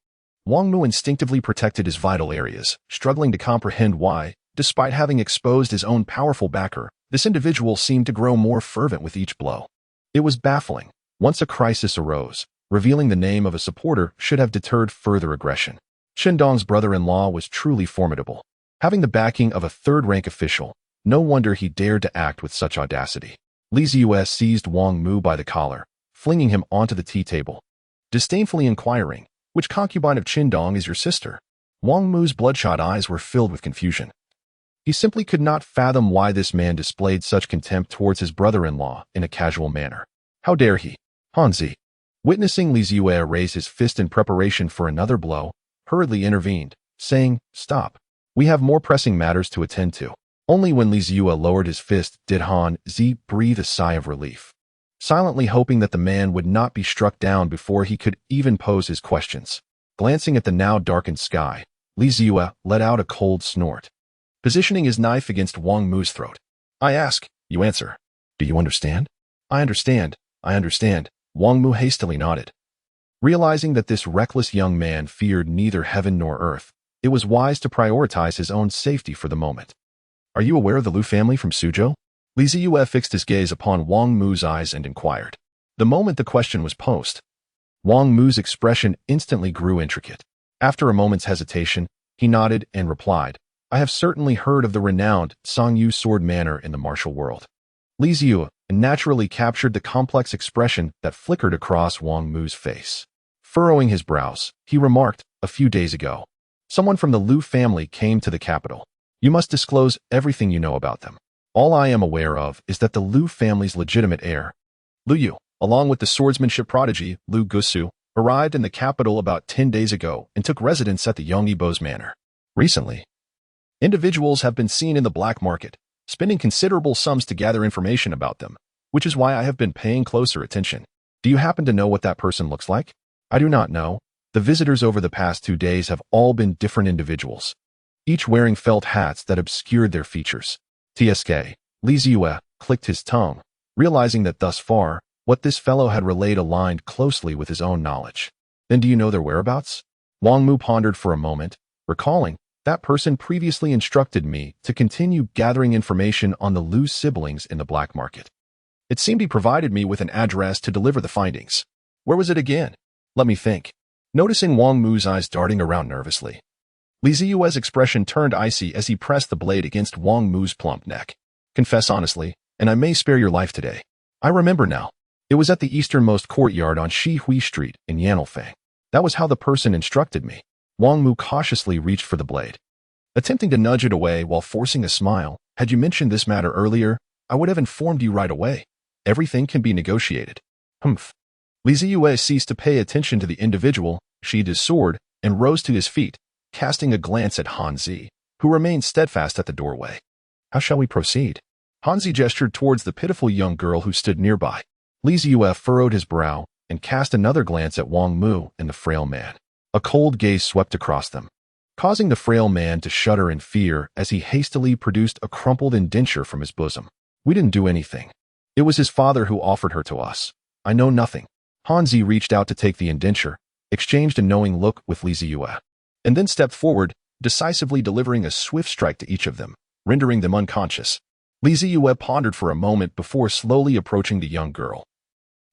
Speaker 1: Wang Mu instinctively protected his vital areas, struggling to comprehend why, despite having exposed his own powerful backer, this individual seemed to grow more fervent with each blow. It was baffling. Once a crisis arose, revealing the name of a supporter should have deterred further aggression. Shindong's brother-in-law was truly formidable. Having the backing of a third-rank official, no wonder he dared to act with such audacity. Zeyue seized Wang Mu by the collar, flinging him onto the tea table, disdainfully inquiring, "Which concubine of Qindong is your sister?" Wang Mu's bloodshot eyes were filled with confusion. He simply could not fathom why this man displayed such contempt towards his brother-in-law in a casual manner. How dare he? Hanzi, witnessing Zeyue raise his fist in preparation for another blow, hurriedly intervened, saying, "Stop. We have more pressing matters to attend to." Only when Zeyue lowered his fist did Hanzi breathe a sigh of relief, silently hoping that the man would not be struck down before he could even pose his questions. Glancing at the now darkened sky, Zeyue let out a cold snort, positioning his knife against Wang Mu's throat. "I ask, you answer. Do you understand?" I understand. Wang Mu hastily nodded. Realizing that this reckless young man feared neither heaven nor earth, it was wise to prioritize his own safety for the moment. "Are you aware of the Liu family from Suzhou?" Zeyue fixed his gaze upon Wang Mu's eyes and inquired. The moment the question was posed, Wang Mu's expression instantly grew intricate. After a moment's hesitation, he nodded and replied, "I have certainly heard of the renowned Zeyue sword manor in the martial world." Zeyue naturally captured the complex expression that flickered across Wang Mu's face. Furrowing his brows, he remarked, "A few days ago, someone from the Liu family came to the capital. You must disclose everything you know about them. All I am aware of is that the Liu family's legitimate heir, Liu Yu, along with the swordsmanship prodigy Liu Gusu, arrived in the capital about 10 days ago and took residence at the Yongyibo's manor. Recently, individuals have been seen in the black market, spending considerable sums to gather information about them, which is why I have been paying closer attention. Do you happen to know what that person looks like?" "I do not know. The visitors over the past 2 days have all been different individuals, each wearing felt hats that obscured their features." TSK, Zeyue clicked his tongue, realizing that thus far, what this fellow had relayed aligned closely with his own knowledge. "Then do you know their whereabouts?" Wang Mu pondered for a moment, recalling, "That person previously instructed me to continue gathering information on the Liu siblings in the black market. It seemed he provided me with an address to deliver the findings. Where was it again? Let me think." Noticing Wang Mu's eyes darting around nervously, Zeyue's expression turned icy as he pressed the blade against Wang Mu's plump neck. "Confess honestly, and I may spare your life today. I remember now. It was at the easternmost courtyard on Shi Hui Street in Yanlifeng. That was how the person instructed me." Wang Mu cautiously reached for the blade, attempting to nudge it away while forcing a smile. "Had you mentioned this matter earlier, I would have informed you right away. Everything can be negotiated." Humph. Zeyue ceased to pay attention to the individual, sheathed his sword, and rose to his feet, casting a glance at Hanzi, who remained steadfast at the doorway. "How shall we proceed?" Hanzi gestured towards the pitiful young girl who stood nearby. Zeyue furrowed his brow and cast another glance at Wang Mu and the frail man. A cold gaze swept across them, causing the frail man to shudder in fear as he hastily produced a crumpled indenture from his bosom. "We didn't do anything. It was his father who offered her to us. I know nothing." Hanzi reached out to take the indenture, exchanged a knowing look with Zeyue, and then stepped forward, decisively delivering a swift strike to each of them, rendering them unconscious. Zeyue pondered for a moment before slowly approaching the young girl.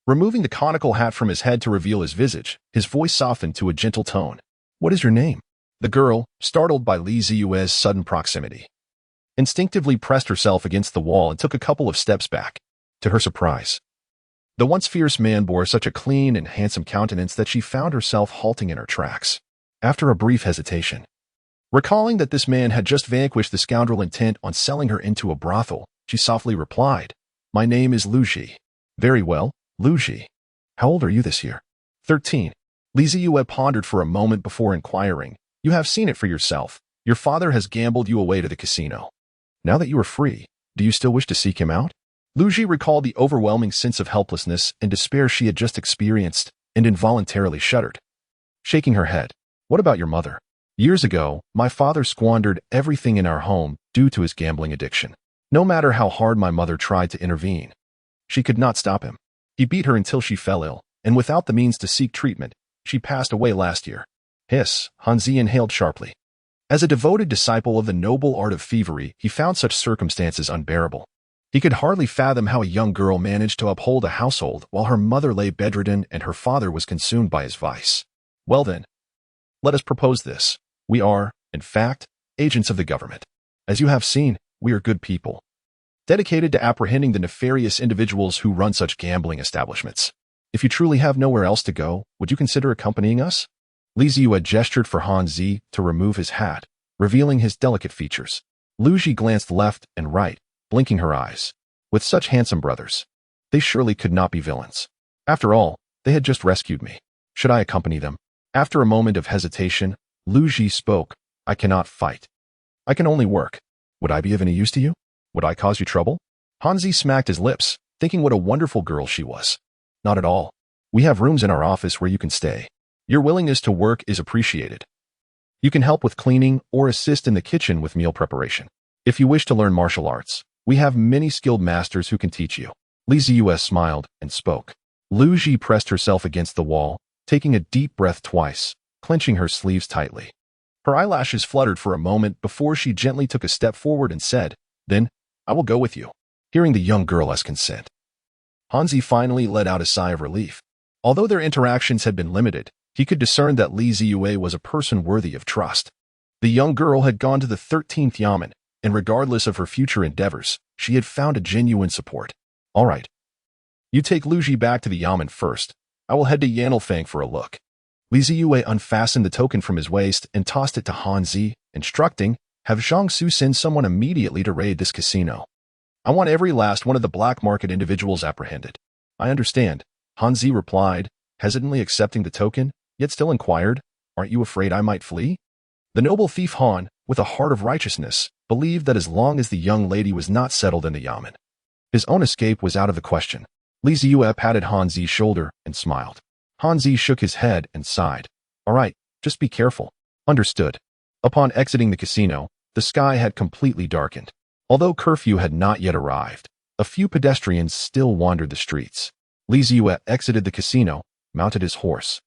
Speaker 1: Removing the conical hat from his head to reveal his visage, his voice softened to a gentle tone. "What is your name?" The girl, startled by Zeyue's sudden proximity, instinctively pressed herself against the wall and took a couple of steps back. To her surprise, the once fierce man bore such a clean and handsome countenance that she found herself halting in her tracks. After a brief hesitation, recalling that this man had just vanquished the scoundrel intent on selling her into a brothel, she softly replied, "My name is Liu Ji." "Very well, Liu Ji. How old are you this year?" 13. Zeyue pondered for a moment before inquiring, "You have seen it for yourself. Your father has gambled you away to the casino. Now that you are free, do you still wish to seek him out?" Liu Ji recalled the overwhelming sense of helplessness and despair she had just experienced and involuntarily shuddered. Shaking her head, "What about your mother?" "Years ago, my father squandered everything in our home due to his gambling addiction. No matter how hard my mother tried to intervene, she could not stop him. He beat her until she fell ill, and without the means to seek treatment, she passed away last year. Hiss, Hanzi inhaled sharply. As a devoted disciple of the noble art of thievery, he found such circumstances unbearable. He could hardly fathom how a young girl managed to uphold a household while her mother lay bedridden and her father was consumed by his vice. Well then, let us propose this. We are, in fact, agents of the government. As you have seen, we are good people, dedicated to apprehending the nefarious individuals who run such gambling establishments. If you truly have nowhere else to go, would you consider accompanying us? Zeyue gestured for Hanzi to remove his hat, revealing his delicate features. Luji glanced left and right, blinking her eyes. With such handsome brothers, they surely could not be villains. After all, they had just rescued me. Should I accompany them? After a moment of hesitation, Luji spoke. I cannot fight. I can only work. Would I be of any use to you? Would I cause you trouble? Hanzi smacked his lips, thinking what a wonderful girl she was. Not at all. We have rooms in our office where you can stay. Your willingness to work is appreciated. You can help with cleaning or assist in the kitchen with meal preparation. If you wish to learn martial arts, we have many skilled masters who can teach you. Zeyue smiled and spoke. Luji pressed herself against the wall, taking a deep breath twice, clenching her sleeves tightly. Her eyelashes fluttered for a moment before she gently took a step forward and said, "Then, I will go with you." Hearing the young girl's consent, Hanzi finally let out a sigh of relief. Although their interactions had been limited, he could discern that Zeyue was a person worthy of trust. The young girl had gone to the 13th Yamen, and regardless of her future endeavors, she had found a genuine support. All right. You take Luji back to the Yamen first. I will head to Yanlfang for a look. Zeyue unfastened the token from his waist and tossed it to Hanzi, instructing, have Zhangsu send someone immediately to raid this casino. I want every last one of the black market individuals apprehended. I understand, Hanzi replied, hesitantly accepting the token, yet still inquired, aren't you afraid I might flee? The noble thief Han, with a heart of righteousness, believed that as long as the young lady was not settled in the Yamen, his own escape was out of the question. Zeyue patted Hanzi's shoulder and smiled. Hanzi shook his head and sighed. All right, just be careful. Understood. Upon exiting the casino, the sky had completely darkened. Although curfew had not yet arrived, a few pedestrians still wandered the streets. Zeyue exited the casino, mounted his horse,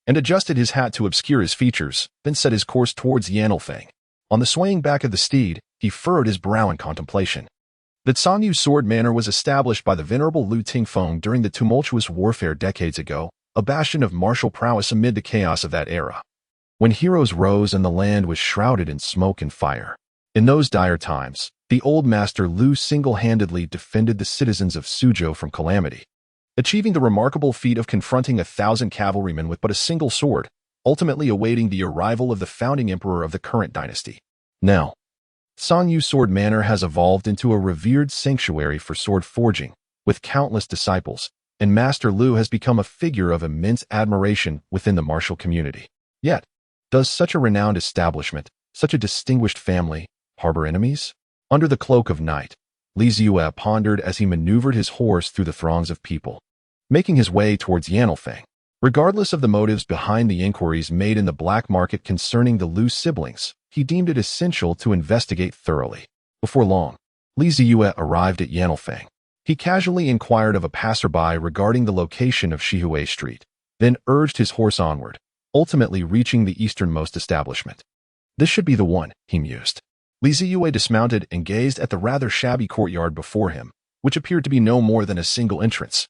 Speaker 1: and adjusted his hat to obscure his features, then set his course towards Yanlfang. On the swaying back of the steed, he furrowed his brow in contemplation. The Zeyue sword manor was established by the venerable Lu Tingfeng during the tumultuous warfare decades ago, a bastion of martial prowess amid the chaos of that era, when heroes rose and the land was shrouded in smoke and fire. In those dire times, the old master Lu single-handedly defended the citizens of Suzhou from calamity, achieving the remarkable feat of confronting 1,000 cavalrymen with but a single sword, ultimately awaiting the arrival of the founding emperor of the current dynasty. Now, Zeyue Sword Manor has evolved into a revered sanctuary for sword forging, with countless disciples, and Master Lu has become a figure of immense admiration within the martial community. Yet, does such a renowned establishment, such a distinguished family, harbor enemies? Under the cloak of night, Zeyue pondered as he maneuvered his horse through the throngs of people, making his way towards Yanlfang. Regardless of the motives behind the inquiries made in the black market concerning the Lu siblings, he deemed it essential to investigate thoroughly. Before long, Zeyue arrived at Yanlfang. He casually inquired of a passerby regarding the location of Shihue Street, then urged his horse onward, ultimately reaching the easternmost establishment. This should be the one, he mused. Zeyue dismounted and gazed at the rather shabby courtyard before him, which appeared to be no more than a single entrance.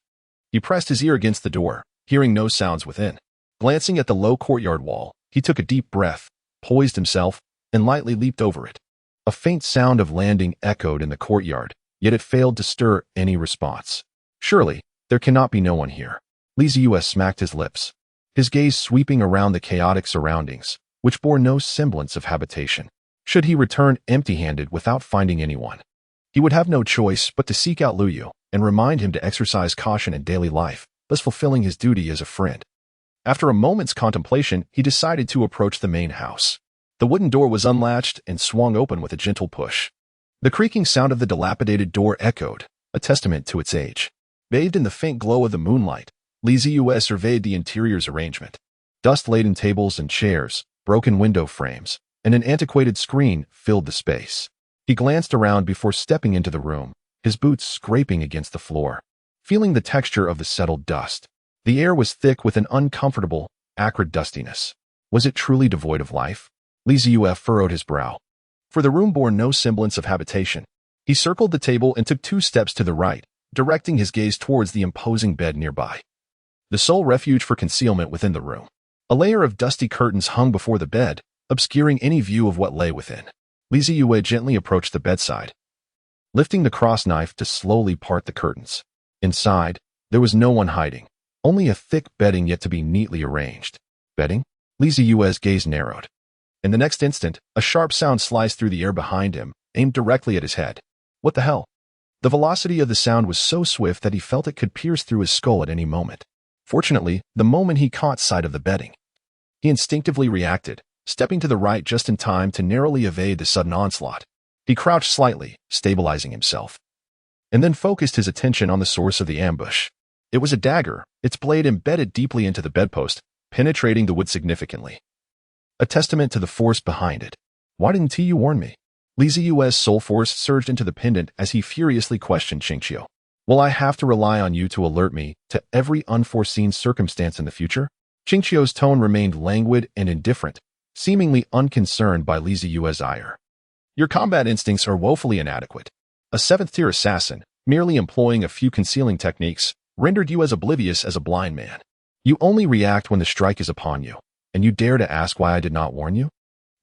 Speaker 1: He pressed his ear against the door, hearing no sounds within. Glancing at the low courtyard wall, he took a deep breath, poised himself, and lightly leaped over it. A faint sound of landing echoed in the courtyard, yet it failed to stir any response. Surely, there cannot be no one here. Zeyue smacked his lips, his gaze sweeping around the chaotic surroundings, which bore no semblance of habitation. Should he return empty-handed without finding anyone, he would have no choice but to seek out Luyu and remind him to exercise caution in daily life, thus fulfilling his duty as a friend. After a moment's contemplation, he decided to approach the main house. The wooden door was unlatched and swung open with a gentle push. The creaking sound of the dilapidated door echoed, a testament to its age. Bathed in the faint glow of the moonlight, Zeyue surveyed the interior's arrangement. Dust-laden tables and chairs, broken window frames, and an antiquated screen filled the space. He glanced around before stepping into the room, his boots scraping against the floor. Feeling the texture of the settled dust. The air was thick with an uncomfortable, acrid dustiness. Was it truly devoid of life? Zeyue furrowed his brow. For the room bore no semblance of habitation. He circled the table and took 2 steps to the right, directing his gaze towards the imposing bed nearby. The sole refuge for concealment within the room. A layer of dusty curtains hung before the bed, obscuring any view of what lay within. Zeyue gently approached the bedside, lifting the cross knife to slowly part the curtains. Inside, there was no one hiding, only a thick bedding yet to be neatly arranged. Bedding? Zeyue's gaze narrowed. In the next instant, a sharp sound sliced through the air behind him, aimed directly at his head. What the hell? The velocity of the sound was so swift that he felt it could pierce through his skull at any moment. Fortunately, the moment he caught sight of the bedding, he instinctively reacted, stepping to the right just in time to narrowly evade the sudden onslaught. He crouched slightly, stabilizing himself, and then focused his attention on the source of the ambush. It was a dagger, its blade embedded deeply into the bedpost, penetrating the wood significantly. A testament to the force behind it. Why didn't you warn me? Zeyue's soul force surged into the pendant as he furiously questioned Qingqiu. Will I have to rely on you to alert me to every unforeseen circumstance in the future? Qingqiu's tone remained languid and indifferent, seemingly unconcerned by Zeyue's ire. Your combat instincts are woefully inadequate. A 7th-tier assassin, merely employing a few concealing techniques, rendered you as oblivious as a blind man. You only react when the strike is upon you, and you dare to ask why I did not warn you?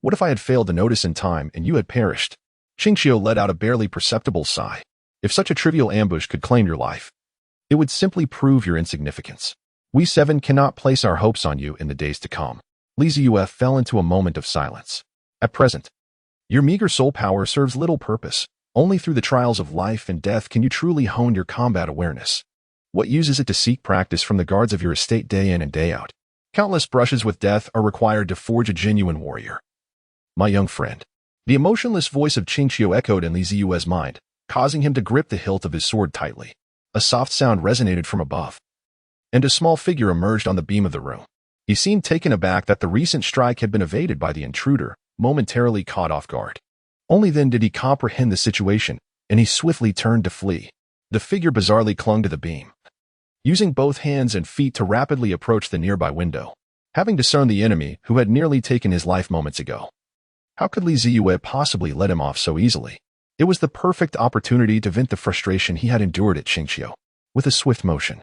Speaker 1: What if I had failed to notice in time and you had perished? Qingqiu let out a barely perceptible sigh. If such a trivial ambush could claim your life, it would simply prove your insignificance. We 7 cannot place our hopes on you in the days to come. Zeyue fell into a moment of silence. At present, your meager soul power serves little purpose. Only through the trials of life and death can you truly hone your combat awareness. What use is it to seek practice from the guards of your estate day in and day out? Countless brushes with death are required to forge a genuine warrior. My young friend. The emotionless voice of Qingqiu echoed in Zeyue's mind, causing him to grip the hilt of his sword tightly. A soft sound resonated from above, and a small figure emerged on the beam of the room. He seemed taken aback that the recent strike had been evaded by the intruder, momentarily caught off guard. Only then did he comprehend the situation, and he swiftly turned to flee. The figure bizarrely clung to the beam, using both hands and feet to rapidly approach the nearby window, having discerned the enemy who had nearly taken his life moments ago. How could Zeyue possibly let him off so easily? It was the perfect opportunity to vent the frustration he had endured at Qingqiu. With a swift motion,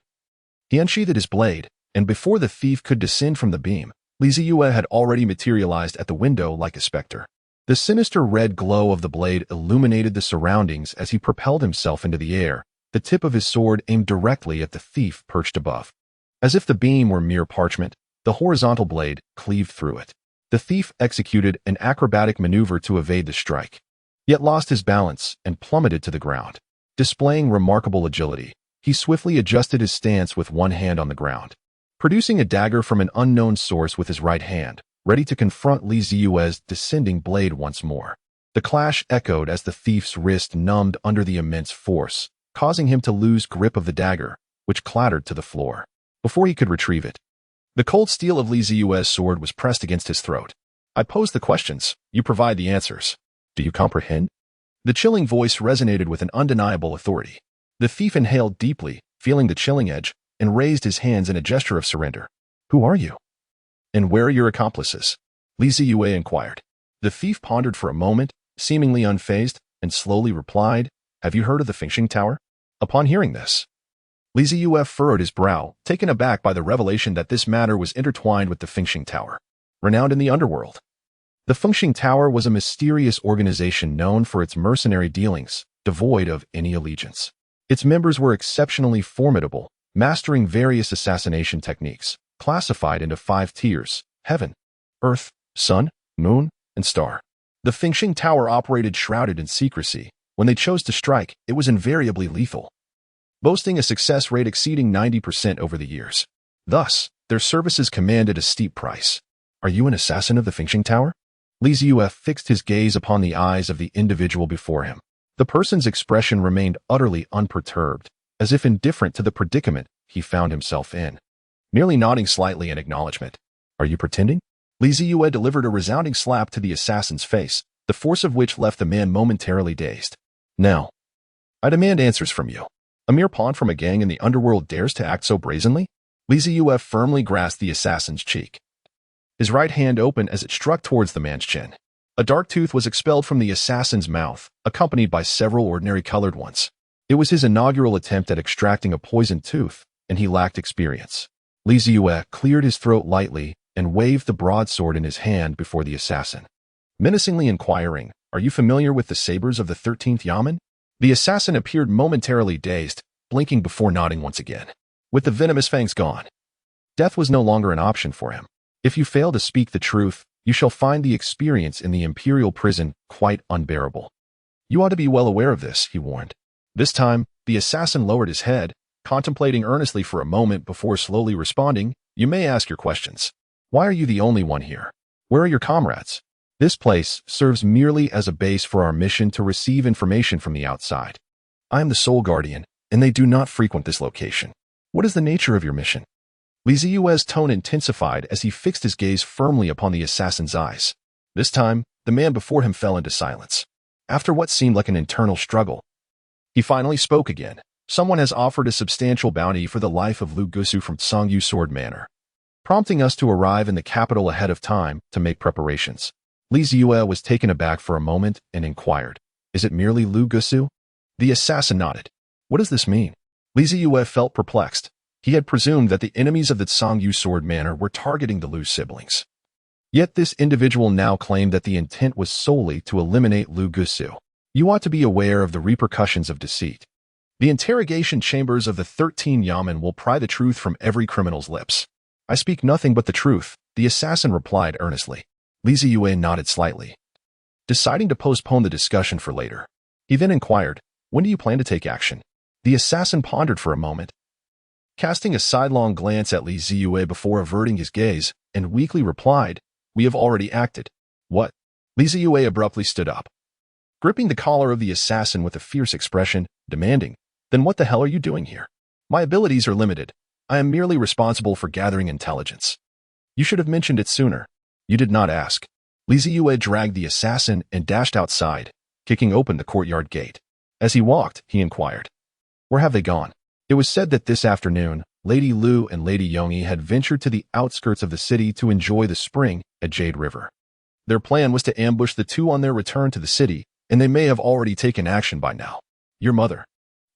Speaker 1: he unsheathed his blade, and before the thief could descend from the beam, Zeyue had already materialized at the window like a specter. The sinister red glow of the blade illuminated the surroundings as he propelled himself into the air, the tip of his sword aimed directly at the thief perched above. As if the beam were mere parchment, the horizontal blade cleaved through it. The thief executed an acrobatic maneuver to evade the strike, yet lost his balance and plummeted to the ground. Displaying remarkable agility, he swiftly adjusted his stance with one hand on the ground, producing a dagger from an unknown source with his right hand, ready to confront Zeyue's descending blade once more. The clash echoed as the thief's wrist numbed under the immense force, causing him to lose grip of the dagger, which clattered to the floor. Before he could retrieve it, the cold steel of Zeyue's sword was pressed against his throat. I pose the questions, you provide the answers. Do you comprehend? The chilling voice resonated with an undeniable authority. The thief inhaled deeply, feeling the chilling edge, and raised his hands in a gesture of surrender. Who are you? And where are your accomplices? Zeyue inquired. The thief pondered for a moment, seemingly unfazed, and slowly replied, Have you heard of the Fengxing Tower? Upon hearing this, Zeyue furrowed his brow, taken aback by the revelation that this matter was intertwined with the Fengxing Tower, renowned in the underworld. The Fengxing Tower was a mysterious organization known for its mercenary dealings, devoid of any allegiance. Its members were exceptionally formidable, mastering various assassination techniques, classified into 5 tiers: heaven, earth, sun, moon, and star. The Fengxing Tower operated shrouded in secrecy. When they chose to strike, it was invariably lethal, boasting a success rate exceeding 90% over the years. Thus, their services commanded a steep price. Are you an assassin of the Fengxing Tower? Zeyue fixed his gaze upon the eyes of the individual before him. The person's expression remained utterly unperturbed, as if indifferent to the predicament he found himself in, merely nodding slightly in acknowledgement. Are you pretending? Zeyue delivered a resounding slap to the assassin's face, the force of which left the man momentarily dazed. Now, I demand answers from you. A mere pawn from a gang in the underworld dares to act so brazenly? Zeyue firmly grasped the assassin's cheek. His right hand opened as it struck towards the man's chin. A dark tooth was expelled from the assassin's mouth, accompanied by several ordinary-colored ones. It was his inaugural attempt at extracting a poisoned tooth, and he lacked experience. Zeyue cleared his throat lightly and waved the broadsword in his hand before the assassin. Menacingly inquiring, "Are you familiar with the sabers of the 13th Yamen?" The assassin appeared momentarily dazed, blinking before nodding once again. With the venomous fangs gone, death was no longer an option for him. If you fail to speak the truth, you shall find the experience in the imperial prison quite unbearable. You ought to be well aware of this, he warned. This time, the assassin lowered his head, contemplating earnestly for a moment before slowly responding, "You may ask your questions. Why are you the only one here? Where are your comrades? This place serves merely as a base for our mission to receive information from the outside. I am the sole guardian, and they do not frequent this location. What is the nature of your mission?" Zeyue's tone intensified as he fixed his gaze firmly upon the assassin's eyes. This time, the man before him fell into silence. After what seemed like an internal struggle, he finally spoke again. "Someone has offered a substantial bounty for the life of Lu Gusu from Zeyue Sword Manor, prompting us to arrive in the capital ahead of time to make preparations." Zeyue was taken aback for a moment and inquired, "Is it merely Lu Gusu?" The assassin nodded. "What does this mean?" Zeyue felt perplexed. He had presumed that the enemies of the Zeyue Sword Manor were targeting the Lu siblings. Yet this individual now claimed that the intent was solely to eliminate Lu Gusu. "You ought to be aware of the repercussions of deceit. The interrogation chambers of the 13 Yamen will pry the truth from every criminal's lips." "I speak nothing but the truth," the assassin replied earnestly. Zeyue nodded slightly, deciding to postpone the discussion for later. He then inquired, "When do you plan to take action?" The assassin pondered for a moment, casting a sidelong glance at Zeyue before averting his gaze, and weakly replied, "We have already acted." "What?" Zeyue abruptly stood up, gripping the collar of the assassin with a fierce expression, demanding, "Then what the hell are you doing here?" "My abilities are limited. I am merely responsible for gathering intelligence." "You should have mentioned it sooner." "You did not ask." Zeyue dragged the assassin and dashed outside, kicking open the courtyard gate. As he walked, he inquired, "Where have they gone?" It was said that this afternoon, Lady Lu and Lady Yongyi had ventured to the outskirts of the city to enjoy the spring at Jade River. Their plan was to ambush the two on their return to the city, and they may have already taken action by now. "Your mother."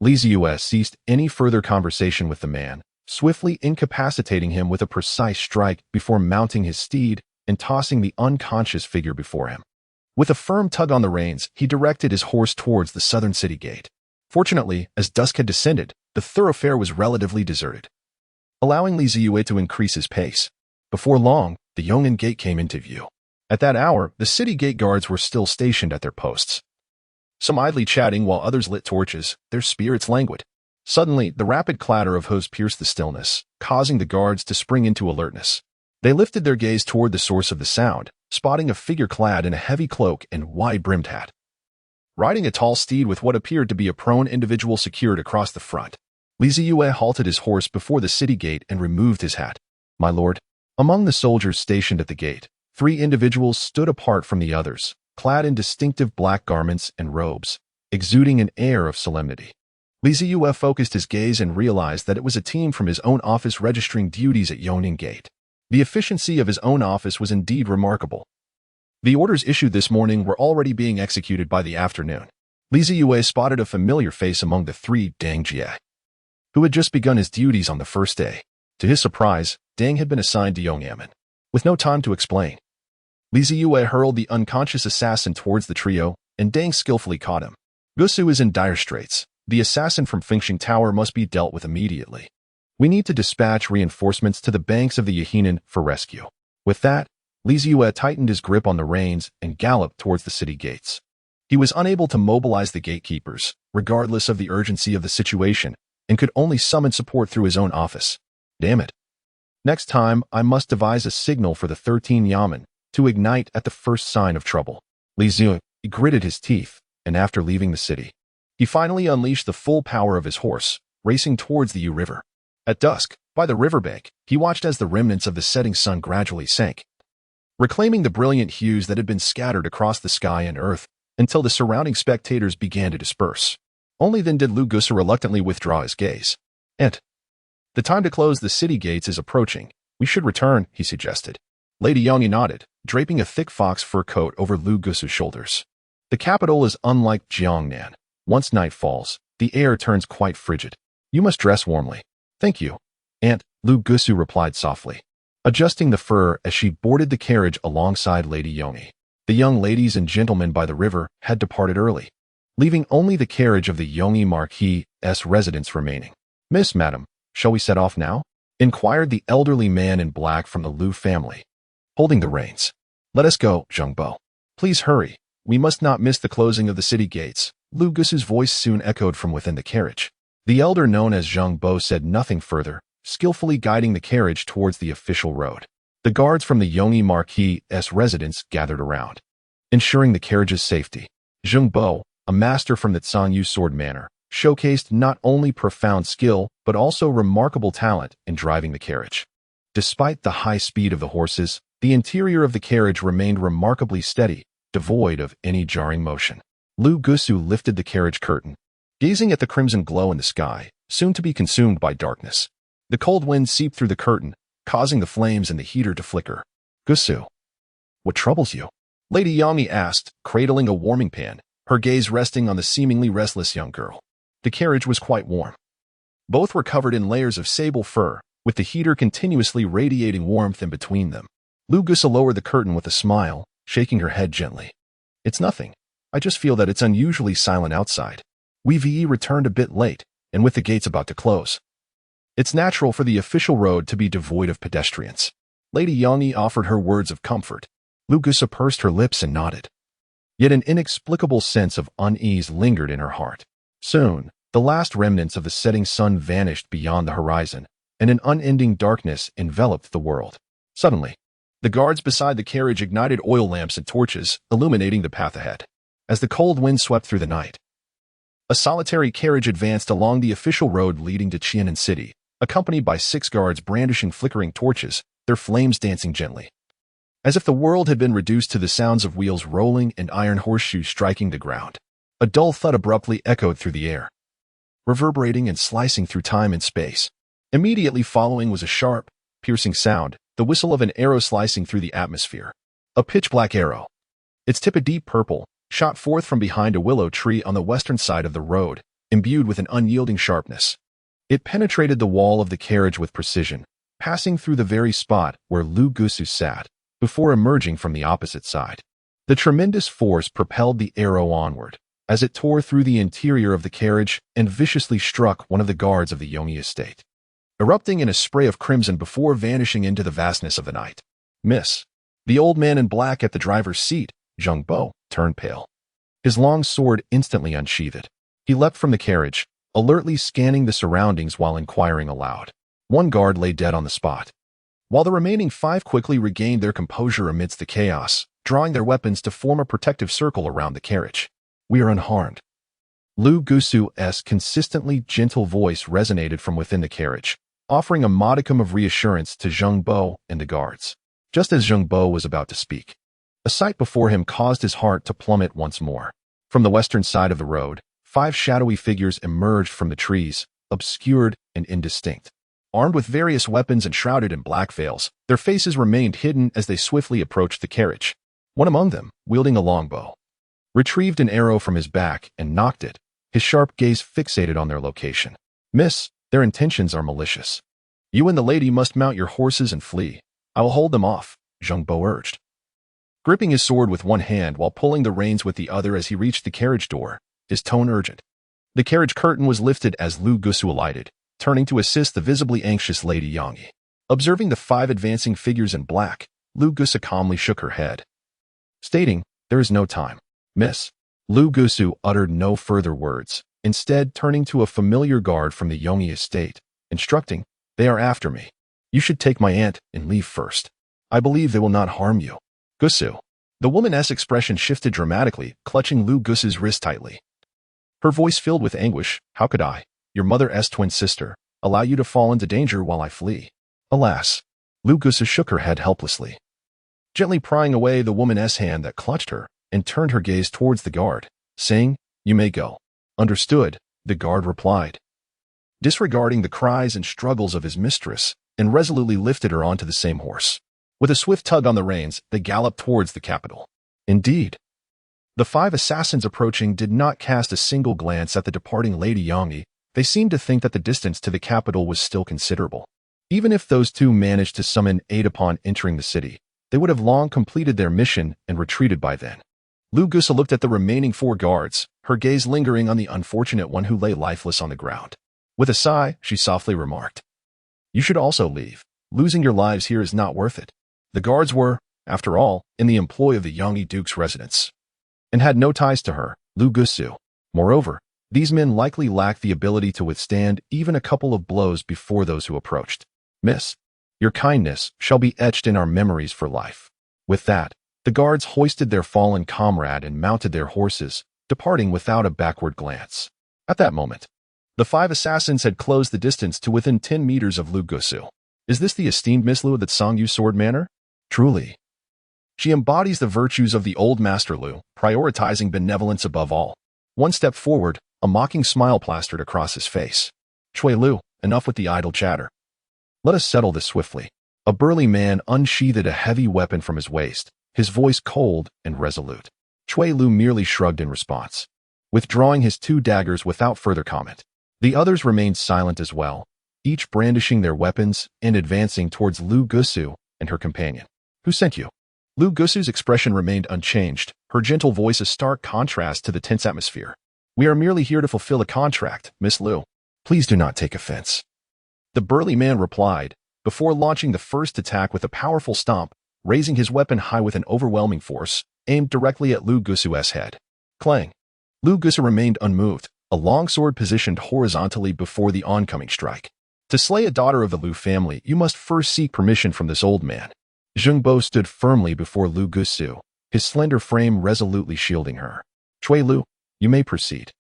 Speaker 1: Zeyue ceased any further conversation with the man, swiftly incapacitating him with a precise strike before mounting his steed and tossing the unconscious figure before him. With a firm tug on the reins, he directed his horse towards the southern city gate. Fortunately, as dusk had descended, the thoroughfare was relatively deserted, allowing Zeyue to increase his pace. Before long, the Yong'an gate came into view. At that hour, the city gate guards were still stationed at their posts, some idly chatting while others lit torches, their spirits languid. Suddenly, the rapid clatter of hooves pierced the stillness, causing the guards to spring into alertness. They lifted their gaze toward the source of the sound, spotting a figure clad in a heavy cloak and wide-brimmed hat, riding a tall steed with what appeared to be a prone individual secured across the front. Zeyue halted his horse before the city gate and removed his hat. "My lord." Among the soldiers stationed at the gate, 3 individuals stood apart from the others, clad in distinctive black garments and robes, exuding an air of solemnity. Zeyue focused his gaze and realized that it was a team from his own office registering duties at Yong'an Gate. The efficiency of his own office was indeed remarkable. The orders issued this morning were already being executed by the afternoon. Zeyue spotted a familiar face among the 3 Dang Jie, who had just begun his duties on the first day. To his surprise, Dang had been assigned to Yong'an. With no time to explain, Zeyue hurled the unconscious assassin towards the trio, and Dang skillfully caught him. "Gusu is in dire straits. The assassin from Fengxing Tower must be dealt with immediately. We need to dispatch reinforcements to the banks of the Yehinan for rescue." With that, Zeyue tightened his grip on the reins and galloped towards the city gates. He was unable to mobilize the gatekeepers, regardless of the urgency of the situation, and could only summon support through his own office. Damn it. Next time, I must devise a signal for the 13 Yamen to ignite at the first sign of trouble. Zeyue gritted his teeth, and after leaving the city, he finally unleashed the full power of his horse, racing towards the Yu River. At dusk, by the riverbank, he watched as the remnants of the setting sun gradually sank, reclaiming the brilliant hues that had been scattered across the sky and earth until the surrounding spectators began to disperse. Only then did Lu Gusu reluctantly withdraw his gaze. "And the time to close the city gates is approaching. We should return," he suggested. Lady Yangyi nodded, draping a thick fox fur coat over Lu Gusu's shoulders. The capital is unlike Jiangnan. Once night falls, the air turns quite frigid. "You must dress warmly." "Thank you, Aunt," Lu Gusu replied softly, adjusting the fur as she boarded the carriage alongside Lady Yangyi. The young ladies and gentlemen by the river had departed early, leaving only the carriage of the Yangyi Marquis' residence remaining. "Miss, madam, shall we set off now?" inquired the elderly man in black from the Lu family, holding the reins. "Let us go, Zhengbo. Please hurry. We must not miss the closing of the city gates." Lu Gusu's voice soon echoed from within the carriage. The elder known as Zhengbo said nothing further, skillfully guiding the carriage towards the official road. The guards from the Yangyi Marquis' residence gathered around, ensuring the carriage's safety. Zhengbo, a master from the Zeyue sword manor, showcased not only profound skill but also remarkable talent in driving the carriage. Despite the high speed of the horses, the interior of the carriage remained remarkably steady, devoid of any jarring motion. Lu Gusu lifted the carriage curtain, gazing at the crimson glow in the sky, soon to be consumed by darkness. The cold wind seeped through the curtain, causing the flames in the heater to flicker. "Gusu, what troubles you?" Lady Yangyi asked, cradling a warming pan, her gaze resting on the seemingly restless young girl. The carriage was quite warm. Both were covered in layers of sable fur, with the heater continuously radiating warmth in between them. Lu Gusu lowered the curtain with a smile, shaking her head gently. "It's nothing. I just feel that it's unusually silent outside. We returned a bit late, and with the gates about to close. It's natural for the official road to be devoid of pedestrians." Lady Yangyi offered her words of comfort. Lu Gusu pursed her lips and nodded. Yet an inexplicable sense of unease lingered in her heart. Soon, the last remnants of the setting sun vanished beyond the horizon, and an unending darkness enveloped the world. Suddenly, the guards beside the carriage ignited oil lamps and torches, illuminating the path ahead. As the cold wind swept through the night, a solitary carriage advanced along the official road leading to Qianan City, accompanied by 6 guards brandishing flickering torches, their flames dancing gently. As if the world had been reduced to the sounds of wheels rolling and iron horseshoes striking the ground, a dull thud abruptly echoed through the air, reverberating and slicing through time and space. Immediately following was a sharp, piercing sound, the whistle of an arrow slicing through the atmosphere. A pitch-black arrow, its tip a deep purple, shot forth from behind a willow tree on the western side of the road, imbued with an unyielding sharpness. It penetrated the wall of the carriage with precision, passing through the very spot where Lu Gusu sat, before emerging from the opposite side. The tremendous force propelled the arrow onward, as it tore through the interior of the carriage and viciously struck one of the guards of the Yangyi estate, erupting in a spray of crimson before vanishing into the vastness of the night. "Miss." The old man in black at the driver's seat, Zhengbo, turned pale. His long sword instantly unsheathed. He leapt from the carriage, alertly scanning the surroundings while inquiring aloud. 1 guard lay dead on the spot, while the remaining 5 quickly regained their composure amidst the chaos, drawing their weapons to form a protective circle around the carriage. "We are unharmed." Lu Gusu's consistently gentle voice resonated from within the carriage, offering a modicum of reassurance to Zhengbo and the guards. Just as Zhengbo was about to speak, a sight before him caused his heart to plummet once more. From the western side of the road, 5 shadowy figures emerged from the trees, obscured and indistinct. Armed with various weapons and shrouded in black veils, their faces remained hidden as they swiftly approached the carriage. One among them, wielding a longbow, retrieved an arrow from his back and nocked it, his sharp gaze fixated on their location. "Miss, their intentions are malicious. You and the lady must mount your horses and flee. I will hold them off," Zhengbo urged, gripping his sword with one hand while pulling the reins with the other as he reached the carriage door, his tone urgent. The carriage curtain was lifted as Lu Gusu alighted, turning to assist the visibly anxious Lady Yangyi. Observing the 5 advancing figures in black, Lu Gusu calmly shook her head, stating, "There is no time." "Miss." Lu Gusu uttered no further words, instead turning to a familiar guard from the Yangyi estate, instructing, "They are after me. You should take my aunt and leave first. I believe they will not harm you." "Gusu." The woman's expression shifted dramatically, clutching Lu Gusu's wrist tightly. Her voice filled with anguish. "How could I, your mother's twin sister, allow you to fall into danger while I flee?" Alas. Lu Gusu shook her head helplessly. gently prying away the woman's hand that clutched her, and turned her gaze towards the guard, saying, "You may go." "Understood," the guard replied, disregarding the cries and struggles of his mistress, and resolutely lifted her onto the same horse. With a swift tug on the reins, they galloped towards the capital. Indeed, the 5 assassins approaching did not cast a single glance at the departing Lady Yangyi. They seemed to think that the distance to the capital was still considerable. Even if those 2 managed to summon aid upon entering the city, they would have long completed their mission and retreated by then. Lu Gusa looked at the remaining 4 guards, her gaze lingering on the unfortunate one who lay lifeless on the ground. With a sigh, she softly remarked, "You should also leave. Losing your lives here is not worth it." The guards were, after all, in the employ of the Yangyi Duke's residence, and had no ties to her, Lu Gusu. Moreover, these men likely lacked the ability to withstand even a couple of blows before those who approached. "Miss, your kindness shall be etched in our memories for life." With that, the guards hoisted their fallen comrade and mounted their horses, departing without a backward glance. At that moment, the 5 assassins had closed the distance to within 10 meters of Lu Gusu. "Is this the esteemed Miss Lu of the Zeyue sword manor?" "Truly. She embodies the virtues of the old Master Lu, prioritizing benevolence above all." One step forward, a mocking smile plastered across his face. "Chui Lu, enough with the idle chatter. Let us settle this swiftly." A burly man unsheathed a heavy weapon from his waist, his voice cold and resolute. Chui Lu merely shrugged in response, withdrawing his 2 daggers without further comment. The others remained silent as well, each brandishing their weapons and advancing towards Lu Gusu and her companion. "Who sent you?" Lu Gusu's expression remained unchanged, her gentle voice a stark contrast to the tense atmosphere. "We are merely here to fulfill a contract, Miss Lu. Please do not take offense." The burly man replied, before launching the first attack with a powerful stomp, raising his weapon high with an overwhelming force, aimed directly at Lu Gusu's head. Clang! Lu Gusu remained unmoved, a long sword positioned horizontally before the oncoming strike. To slay a daughter of the Lu family, you must first seek permission from this old man. Zheng Bo stood firmly before Lu Gusu, his slender frame resolutely shielding her. "Chui Lu, you may proceed."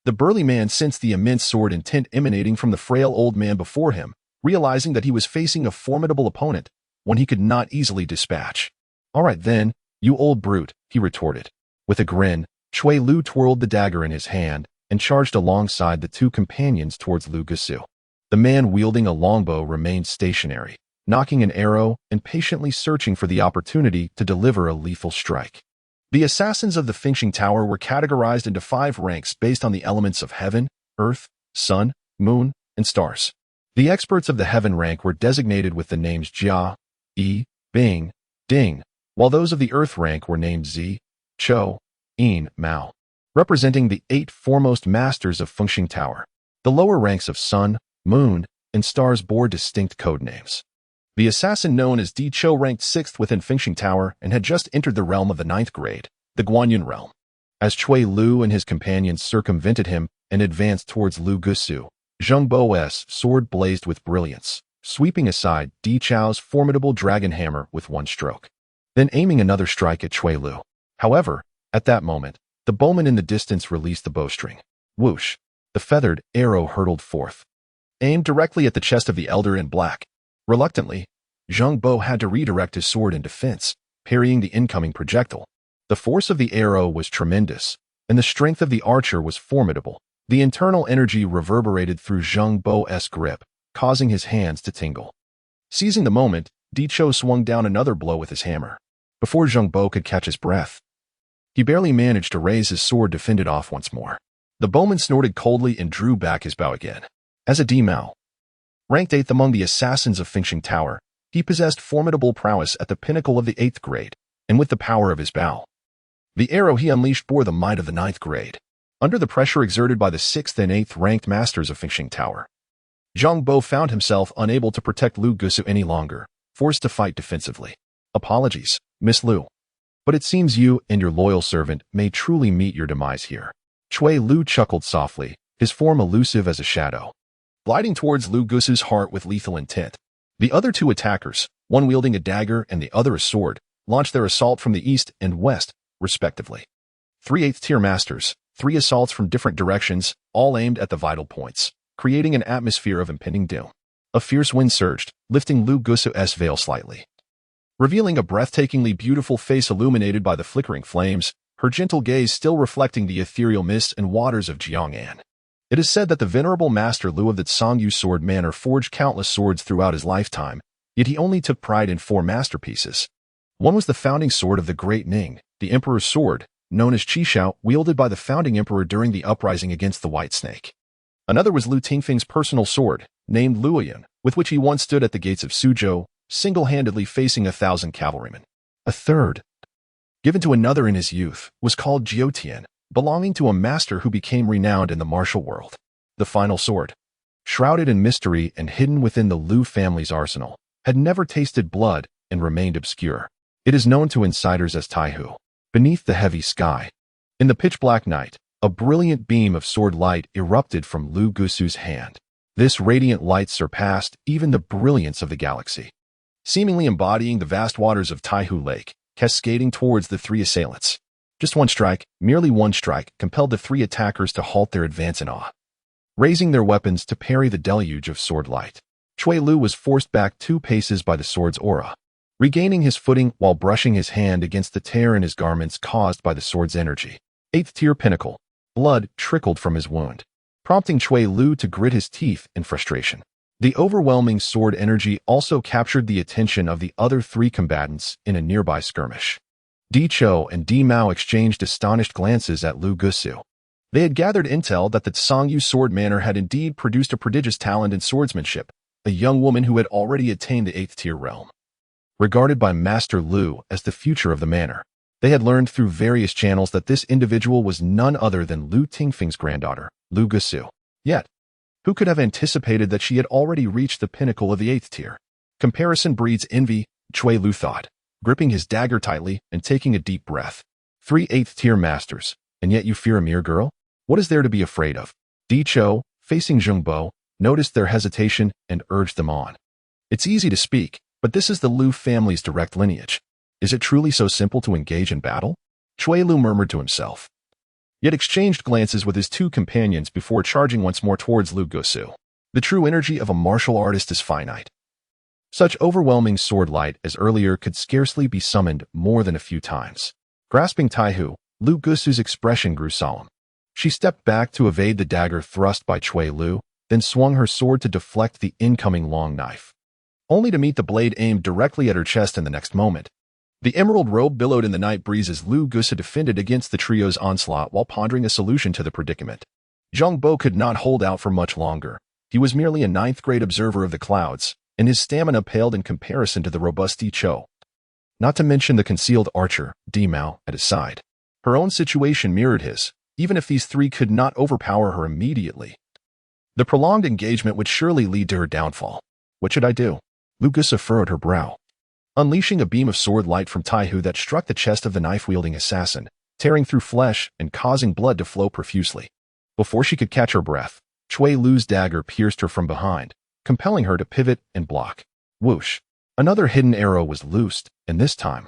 Speaker 1: The burly man sensed the immense sword intent emanating from the frail old man before him, realizing that he was facing a formidable opponent, one he could not easily dispatch. "All right then, you old brute," he retorted. With a grin, Chui Lu twirled the dagger in his hand and charged alongside the 2 companions towards Lu Gusu. The man wielding a longbow remained stationary, nocking an arrow and patiently searching for the opportunity to deliver a lethal strike. The assassins of the Fengxing Tower were categorized into 5 ranks based on the elements of heaven, earth, sun, moon, and stars. The experts of the heaven rank were designated with the names Jia, Yi, Bing, Ding, while those of the earth rank were named Zi, Chou, Yin, Mao, representing the 8 foremost masters of Fengxing Tower. The lower ranks of sun, moon, and stars bore distinct code names. The assassin known as Di Chou ranked 6th within Fengxing Tower and had just entered the realm of the 9th grade, the Guanyun realm. As Chui Lu and his companions circumvented him and advanced towards Lu Gusu, Zheng Bo's sword blazed with brilliance, sweeping aside Di Chou's formidable dragon hammer with one stroke, then aiming another strike at Chui Lu. However, at that moment, the bowman in the distance released the bowstring. Whoosh! The feathered arrow hurtled forth, aimed directly at the chest of the elder in black. Reluctantly, Zheng Bo had to redirect his sword in defense, parrying the incoming projectile. The force of the arrow was tremendous, and the strength of the archer was formidable. The internal energy reverberated through Zheng Bo's grip, causing his hands to tingle. Seizing the moment, Di Chou swung down another blow with his hammer. Before Zheng Bo could catch his breath, he barely managed to raise his sword to fend it off once more. The bowman snorted coldly and drew back his bow again. As a Dimao, ranked 8th among the assassins of Fengxing Tower, he possessed formidable prowess at the pinnacle of the 8th grade, and with the power of his bow, the arrow he unleashed bore the might of the 9th grade. Under the pressure exerted by the 6th and 8th ranked masters of Fengxing Tower, Zheng Bo found himself unable to protect Lu Gusu any longer, forced to fight defensively. "Apologies, Miss Lu, but it seems you and your loyal servant may truly meet your demise here." Chui Lu chuckled softly, his form elusive as a shadow, gliding towards Lu Gusu's heart with lethal intent. The other 2 attackers, one wielding a dagger and the other a sword, launched their assault from the east and west, respectively. 3 8th-tier masters, 3 assaults from different directions, all aimed at the vital points, creating an atmosphere of impending doom. A fierce wind surged, lifting Lu Gusu's veil slightly. revealing a breathtakingly beautiful face illuminated by the flickering flames, her gentle gaze still reflecting the ethereal mists and waters of Jiang'an. It is said that the venerable Master Lu of the Zeyue sword manor forged countless swords throughout his lifetime, yet he only took pride in 4 masterpieces. One was the founding sword of the Great Ning, the Emperor's sword, known as Qishao, wielded by the founding emperor during the uprising against the White Snake. Another was Lu Tingfeng's personal sword, named Luoyun, with which he once stood at the gates of Suzhou, single-handedly facing 1,000 cavalrymen. A third, given to another in his youth, was called Jiutian, belonging to a master who became renowned in the martial world. The final sword, shrouded in mystery and hidden within the Lu family's arsenal, had never tasted blood and remained obscure. It is known to insiders as Taihu. Beneath the heavy sky, in the pitch-black night, a brilliant beam of sword light erupted from Lu Gusu's hand. This radiant light surpassed even the brilliance of the galaxy, seemingly embodying the vast waters of Taihu Lake, cascading towards the 3 assailants. Just one strike, merely one strike, compelled the 3 attackers to halt their advance in awe. Raising their weapons to parry the deluge of sword light, Cui Lu was forced back 2 paces by the sword's aura, regaining his footing while brushing his hand against the tear in his garments caused by the sword's energy. 8th tier pinnacle. Blood trickled from his wound, prompting Cui Lu to grit his teeth in frustration. The overwhelming sword energy also captured the attention of the other 3 combatants in a nearby skirmish. Di Chou and Di Mao exchanged astonished glances at Lu Gusu. They had gathered intel that the Zeyue sword manor had indeed produced a prodigious talent in swordsmanship, a young woman who had already attained the 8th tier realm. Regarded by Master Lu as the future of the manor, they had learned through various channels that this individual was none other than Lu Tingfeng's granddaughter, Lu Gusu. Yet, who could have anticipated that she had already reached the pinnacle of the 8th tier? Comparison breeds envy, Cui Lu thought, gripping his dagger tightly and taking a deep breath. 3 8th tier masters, and yet you fear a mere girl? What is there to be afraid of? Di Chou, facing Zhengbo, noticed their hesitation and urged them on. It's easy to speak, but this is the Lu family's direct lineage. Is it truly so simple to engage in battle? Cui Lu murmured to himself, yet exchanged glances with his 2 companions before charging once more towards Lu Gusu. The true energy of a martial artist is finite. Such overwhelming sword light as earlier could scarcely be summoned more than a few times. Grasping Taihu, Lu Gusu's expression grew solemn. She stepped back to evade the dagger thrust by Cui Lu, then swung her sword to deflect the incoming long knife, only to meet the blade aimed directly at her chest in the next moment. The emerald robe billowed in the night breeze as Lu Gusu defended against the trio's onslaught while pondering a solution to the predicament. Zhengbo could not hold out for much longer. He was merely a 9th-grade observer of the clouds, and his stamina paled in comparison to the robust Di Chou. Not to mention the concealed archer, Di Mao, at his side. Her own situation mirrored his, even if these 3 could not overpower her immediately. The prolonged engagement would surely lead to her downfall. What should I do? Lu Gusu furrowed her brow, unleashing a beam of sword light from Taihu that struck the chest of the knife-wielding assassin, tearing through flesh and causing blood to flow profusely. Before she could catch her breath, Cui Lu's dagger pierced her from behind, compelling her to pivot and block. Whoosh! Another hidden arrow was loosed, and this time,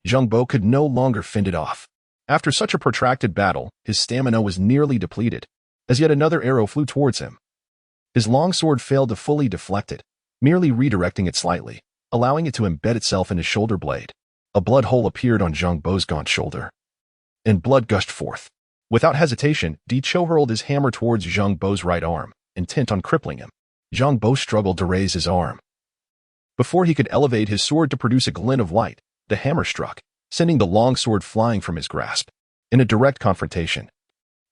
Speaker 1: Zhengbo could no longer fend it off. After such a protracted battle, his stamina was nearly depleted, as yet another arrow flew towards him. His long sword failed to fully deflect it, merely redirecting it slightly, allowing it to embed itself in his shoulder blade. A blood hole appeared on Zhengbo's gaunt shoulder, and blood gushed forth. Without hesitation, Di Chou hurled his hammer towards Zhengbo's right arm, intent on crippling him. Zhengbo struggled to raise his arm. Before he could elevate his sword to produce a glint of light, the hammer struck, sending the long sword flying from his grasp. In a direct confrontation,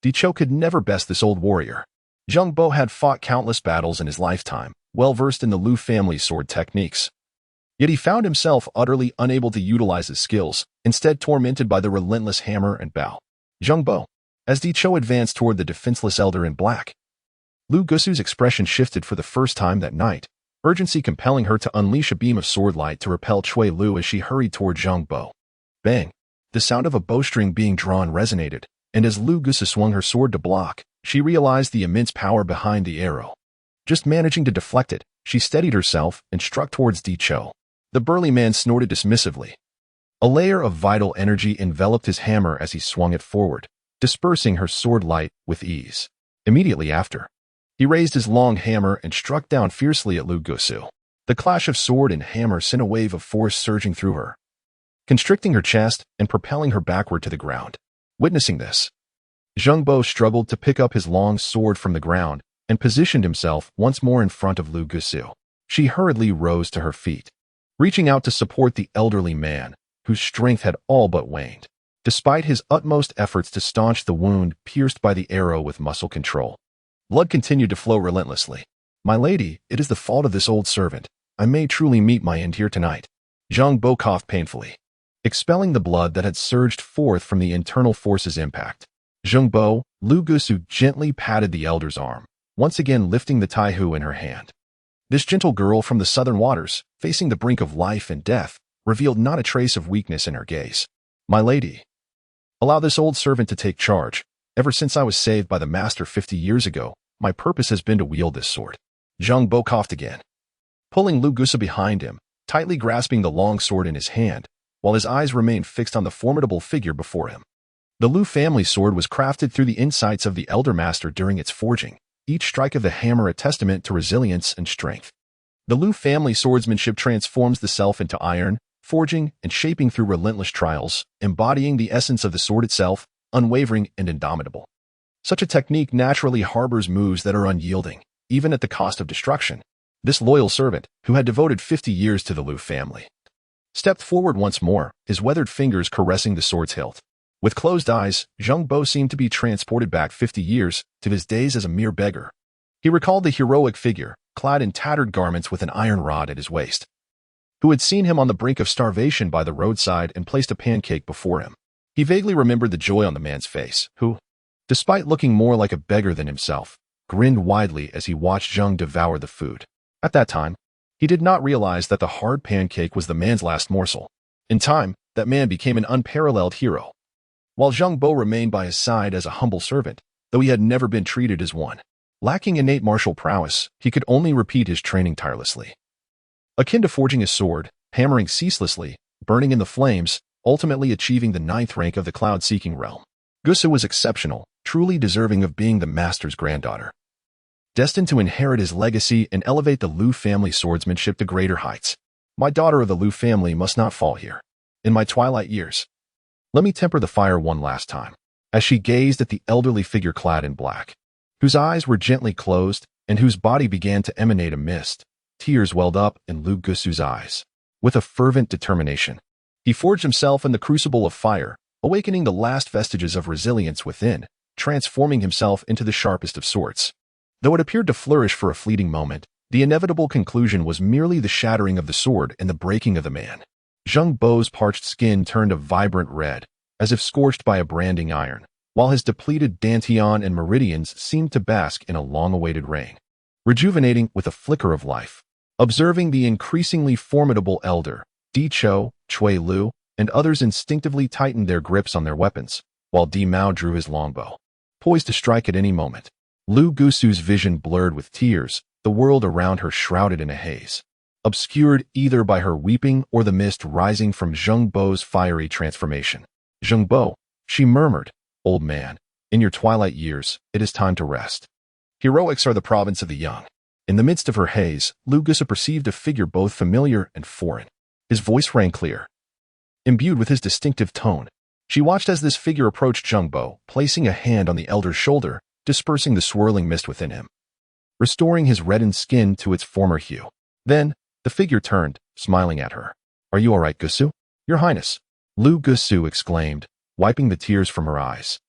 Speaker 1: Di Chou could never best this old warrior. Zhengbo had fought countless battles in his lifetime, well-versed in the Lu family's sword techniques. Yet he found himself utterly unable to utilize his skills, instead tormented by the relentless hammer and bow. Zhengbo, as Di Chou advanced toward the defenseless elder in black, Lu Gusu's expression shifted for the first time that night, urgency compelling her to unleash a beam of sword light to repel Cui Lu as she hurried toward Zhengbo. Bang! The sound of a bowstring being drawn resonated, and as Lu Gusu swung her sword to block, she realized the immense power behind the arrow. Just managing to deflect it, she steadied herself and struck towards Di Chou. The burly man snorted dismissively. A layer of vital energy enveloped his hammer as he swung it forward, dispersing her sword light with ease. Immediately after, he raised his long hammer and struck down fiercely at Lu Gusu. The clash of sword and hammer sent a wave of force surging through her, constricting her chest and propelling her backward to the ground. Witnessing this, Zheng Bo struggled to pick up his long sword from the ground and positioned himself once more in front of Lu Gusu. She hurriedly rose to her feet, reaching out to support the elderly man, whose strength had all but waned, despite his utmost efforts to staunch the wound pierced by the arrow with muscle control. Blood continued to flow relentlessly. "My lady, it is the fault of this old servant. I may truly meet my end here tonight." Zheng Bo coughed painfully, expelling the blood that had surged forth from the internal force's impact. "Zheng Bo," Lu Gusu gently patted the elder's arm, once again lifting the taihu in her hand. This gentle girl from the southern waters, facing the brink of life and death, revealed not a trace of weakness in her gaze. "My lady, allow this old servant to take charge. Ever since I was saved by the master 50 years ago, my purpose has been to wield this sword." Zheng Bo coughed again, pulling Lu Gusu behind him, tightly grasping the long sword in his hand, while his eyes remained fixed on the formidable figure before him. The Lu family sword was crafted through the insights of the elder master during its forging, each strike of the hammer a testament to resilience and strength. The Lu family swordsmanship transforms the self into iron, forging and shaping through relentless trials, embodying the essence of the sword itself, unwavering and indomitable. Such a technique naturally harbors moves that are unyielding, even at the cost of destruction. This loyal servant, who had devoted 50 years to the Lu family, stepped forward once more, his weathered fingers caressing the sword's hilt. With closed eyes, Zheng Bo seemed to be transported back 50 years to his days as a mere beggar. He recalled the heroic figure, clad in tattered garments with an iron rod at his waist, who had seen him on the brink of starvation by the roadside and placed a pancake before him. He vaguely remembered the joy on the man's face, who, despite looking more like a beggar than himself, grinned widely as he watched Zheng devour the food. At that time, he did not realize that the hard pancake was the man's last morsel. In time, that man became an unparalleled hero, while Zheng Bo remained by his side as a humble servant, though he had never been treated as one. Lacking innate martial prowess, he could only repeat his training tirelessly, akin to forging his sword, hammering ceaselessly, burning in the flames, ultimately achieving the 9th rank of the cloud-seeking realm. Gusu was exceptional, truly deserving of being the master's granddaughter, destined to inherit his legacy and elevate the Lu family swordsmanship to greater heights. "My daughter of the Lu family must not fall here. In my twilight years, let me temper the fire one last time." As she gazed at the elderly figure clad in black, whose eyes were gently closed and whose body began to emanate a mist, tears welled up in Lu Gusu's eyes. With a fervent determination, he forged himself in the crucible of fire, awakening the last vestiges of resilience within, transforming himself into the sharpest of swords. Though it appeared to flourish for a fleeting moment, the inevitable conclusion was merely the shattering of the sword and the breaking of the man. Zheng Bo's parched skin turned a vibrant red, as if scorched by a branding iron, while his depleted dantian and meridians seemed to bask in a long-awaited rain, rejuvenating with a flicker of life. Observing the increasingly formidable elder, Di Cho, Cui Lu, and others instinctively tightened their grips on their weapons, while Di Mao drew his longbow, poised to strike at any moment. Lu Gusu's vision blurred with tears, the world around her shrouded in a haze, obscured either by her weeping or the mist rising from Zheng Bo's fiery transformation. "Zheng Bo," she murmured, "old man, in your twilight years, it is time to rest. Heroics are the province of the young." In the midst of her haze, Lu Gusu perceived a figure both familiar and foreign. His voice rang clear, imbued with his distinctive tone. She watched as this figure approached Zheng Bo, placing a hand on the elder's shoulder, dispersing the swirling mist within him, restoring his reddened skin to its former hue. Then, the figure turned, smiling at her. "Are you all right, Gusu?" "Your Highness," Lu Gusu exclaimed, wiping the tears from her eyes,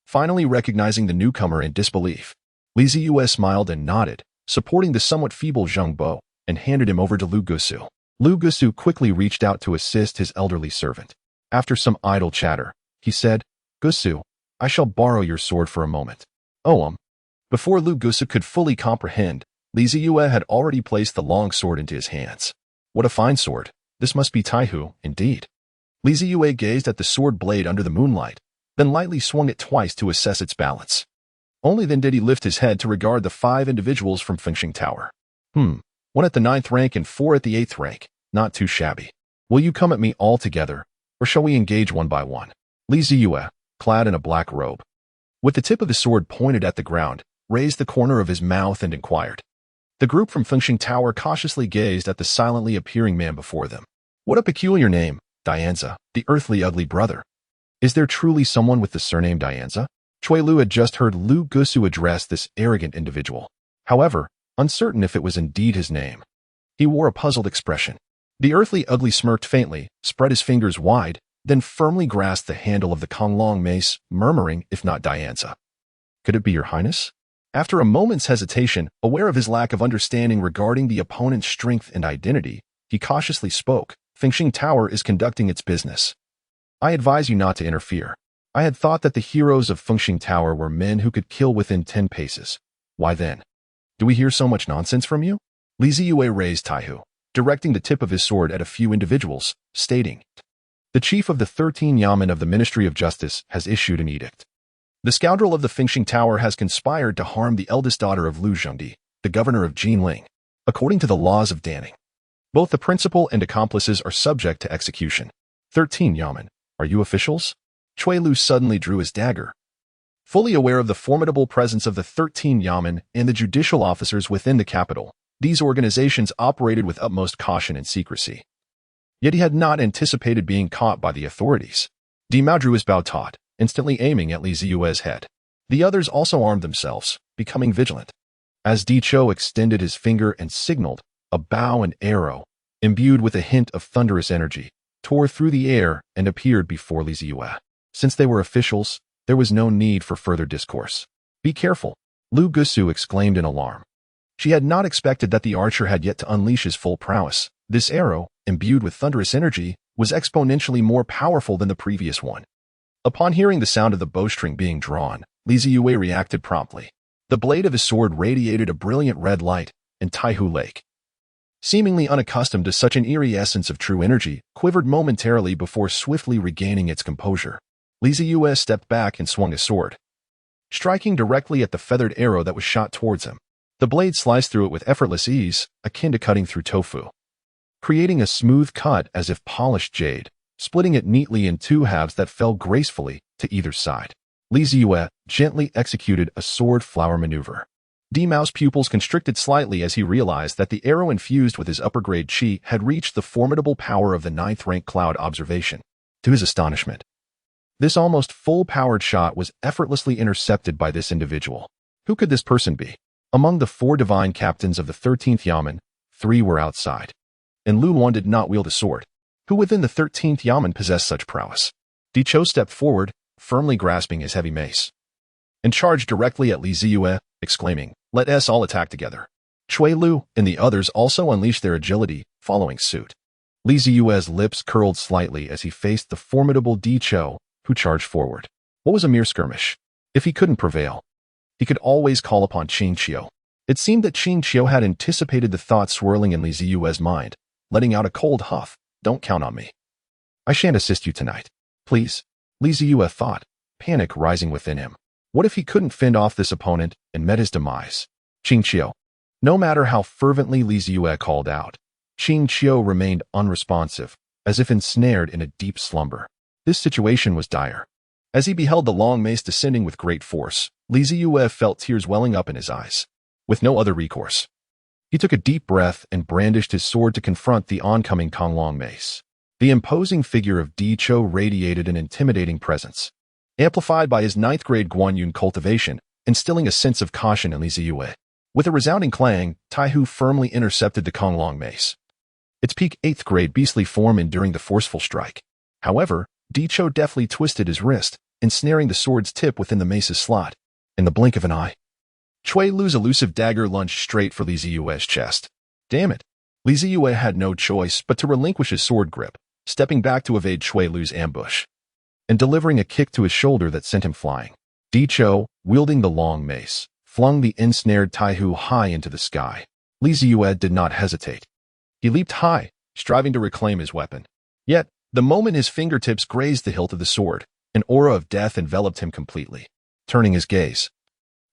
Speaker 1: finally recognizing the newcomer in disbelief. Zeyue smiled and nodded, supporting the somewhat feeble Zheng Bo, and handed him over to Lu Gusu. Lu Gusu quickly reached out to assist his elderly servant. After some idle chatter, he said, "Gusu, I shall borrow your sword for a moment." "Oh, Before Lu Gusu could fully comprehend, Zeyue had already placed the long sword into his hands. What a fine sword. This must be taihu, indeed. Zeyue gazed at the sword blade under the moonlight, then lightly swung it twice to assess its balance. Only then did he lift his head to regard the 5 individuals from Fengxing Tower. One at the 9th rank and 4 at the 8th rank. Not too shabby. Will you come at me all together, or shall we engage one by one?" Zeyue, clad in a black robe, with the tip of the sword pointed at the ground, raised the corner of his mouth and inquired. The group from Fengxing Tower cautiously gazed at the silently appearing man before them. What a peculiar name, Dianza, the earthly ugly brother. Is there truly someone with the surname Dianza? Cui Lu had just heard Lu Gusu address this arrogant individual. However, uncertain if it was indeed his name. He wore a puzzled expression. The earthly ugly smirked faintly, spread his fingers wide, then firmly grasped the handle of the Konglong mace, murmuring, if not Dianza. Could it be your highness? After a moment's hesitation, aware of his lack of understanding regarding the opponent's strength and identity, he cautiously spoke. Fengxing Tower is conducting its business. I advise you not to interfere. I had thought that the heroes of Fengxing Tower were men who could kill within 10 paces. Why then? Do we hear so much nonsense from you? Li Zeyue raised Taihu, directing the tip of his sword at a few individuals, stating, the chief of the 13 Yamen of the Ministry of Justice has issued an edict. The scoundrel of the Fengxing Tower has conspired to harm the eldest daughter of Lu Zhengdi, the governor of Jinling, according to the laws of Danning. Both the principal and accomplices are subject to execution. 13 Yamen, are you officials? Cui Lu suddenly drew his dagger. Fully aware of the formidable presence of the 13 Yamen and the judicial officers within the capital, these organizations operated with utmost caution and secrecy. Yet he had not anticipated being caught by the authorities. Di Mao drew his bow taut, instantly aiming at Li Ziyue's head. The others also armed themselves, becoming vigilant. As Di Chou extended his finger and signaled, a bow and arrow, imbued with a hint of thunderous energy, tore through the air and appeared before Li Ziyue. Since they were officials, there was no need for further discourse. Be careful, Lu Gusu exclaimed in alarm. She had not expected that the archer had yet to unleash his full prowess. This arrow, imbued with thunderous energy, was exponentially more powerful than the previous one. Upon hearing the sound of the bowstring being drawn, Li Ziyue reacted promptly. The blade of his sword radiated a brilliant red light, and Taihu Lake, seemingly unaccustomed to such an eerie essence of true energy, quivered momentarily before swiftly regaining its composure. Li Ziyue stepped back and swung his sword, striking directly at the feathered arrow that was shot towards him. The blade sliced through it with effortless ease, akin to cutting through tofu, creating a smooth cut as if polished jade, splitting it neatly in two halves that fell gracefully to either side. Li Ziyue gently executed a sword flower maneuver. Di Mao's pupils constricted slightly as he realized that the arrow infused with his upper-grade chi had reached the formidable power of the 9th-rank cloud observation. To his astonishment, this almost full-powered shot was effortlessly intercepted by this individual. Who could this person be? Among the 4 divine captains of the 13th Yamen, 3 were outside, and Lu Luan did not wield a sword. Who within the 13th Yamen possessed such prowess? Di Chou stepped forward, firmly grasping his heavy mace, and charged directly at Li Ziyue, exclaiming, "Let us all attack together." Cui Lu and the others also unleashed their agility, following suit. Li Ziyue's lips curled slightly as he faced the formidable Di Chou, who charged forward. What was a mere skirmish? If he couldn't prevail, he could always call upon Qing Qiu. It seemed that Qing Qiu had anticipated the thought swirling in Li Ziyue's mind, letting out a cold huff. Don't count on me. I shan't assist you tonight. Please. Li Ziyue thought, panic rising within him. What if he couldn't fend off this opponent and met his demise? Qing Qiu. No matter how fervently Li Ziyue called out, Qing Qiu remained unresponsive, as if ensnared in a deep slumber. This situation was dire. As he beheld the long mace descending with great force, Li Ziyue felt tears welling up in his eyes. With no other recourse, he took a deep breath and brandished his sword to confront the oncoming Konglong mace. The imposing figure of Di Chou radiated an intimidating presence, amplified by his 9th-grade Guanyun cultivation, instilling a sense of caution in Li Ziyue. With a resounding clang, Taihu firmly intercepted the Konglong mace, its peak 8th-grade beastly form enduring the forceful strike. However, Di Chou deftly twisted his wrist, ensnaring the sword's tip within the mace's slot. In the blink of an eye, Cui Lu's elusive dagger lunged straight for Li Ziyue's chest. Damn it! Li Ziyue had no choice but to relinquish his sword grip, stepping back to evade Cui Lu's ambush, and delivering a kick to his shoulder that sent him flying. Di Chou, wielding the long mace, flung the ensnared Taihu high into the sky. Li Ziyue did not hesitate. He leaped high, striving to reclaim his weapon. Yet, the moment his fingertips grazed the hilt of the sword, an aura of death enveloped him completely. Turning his gaze,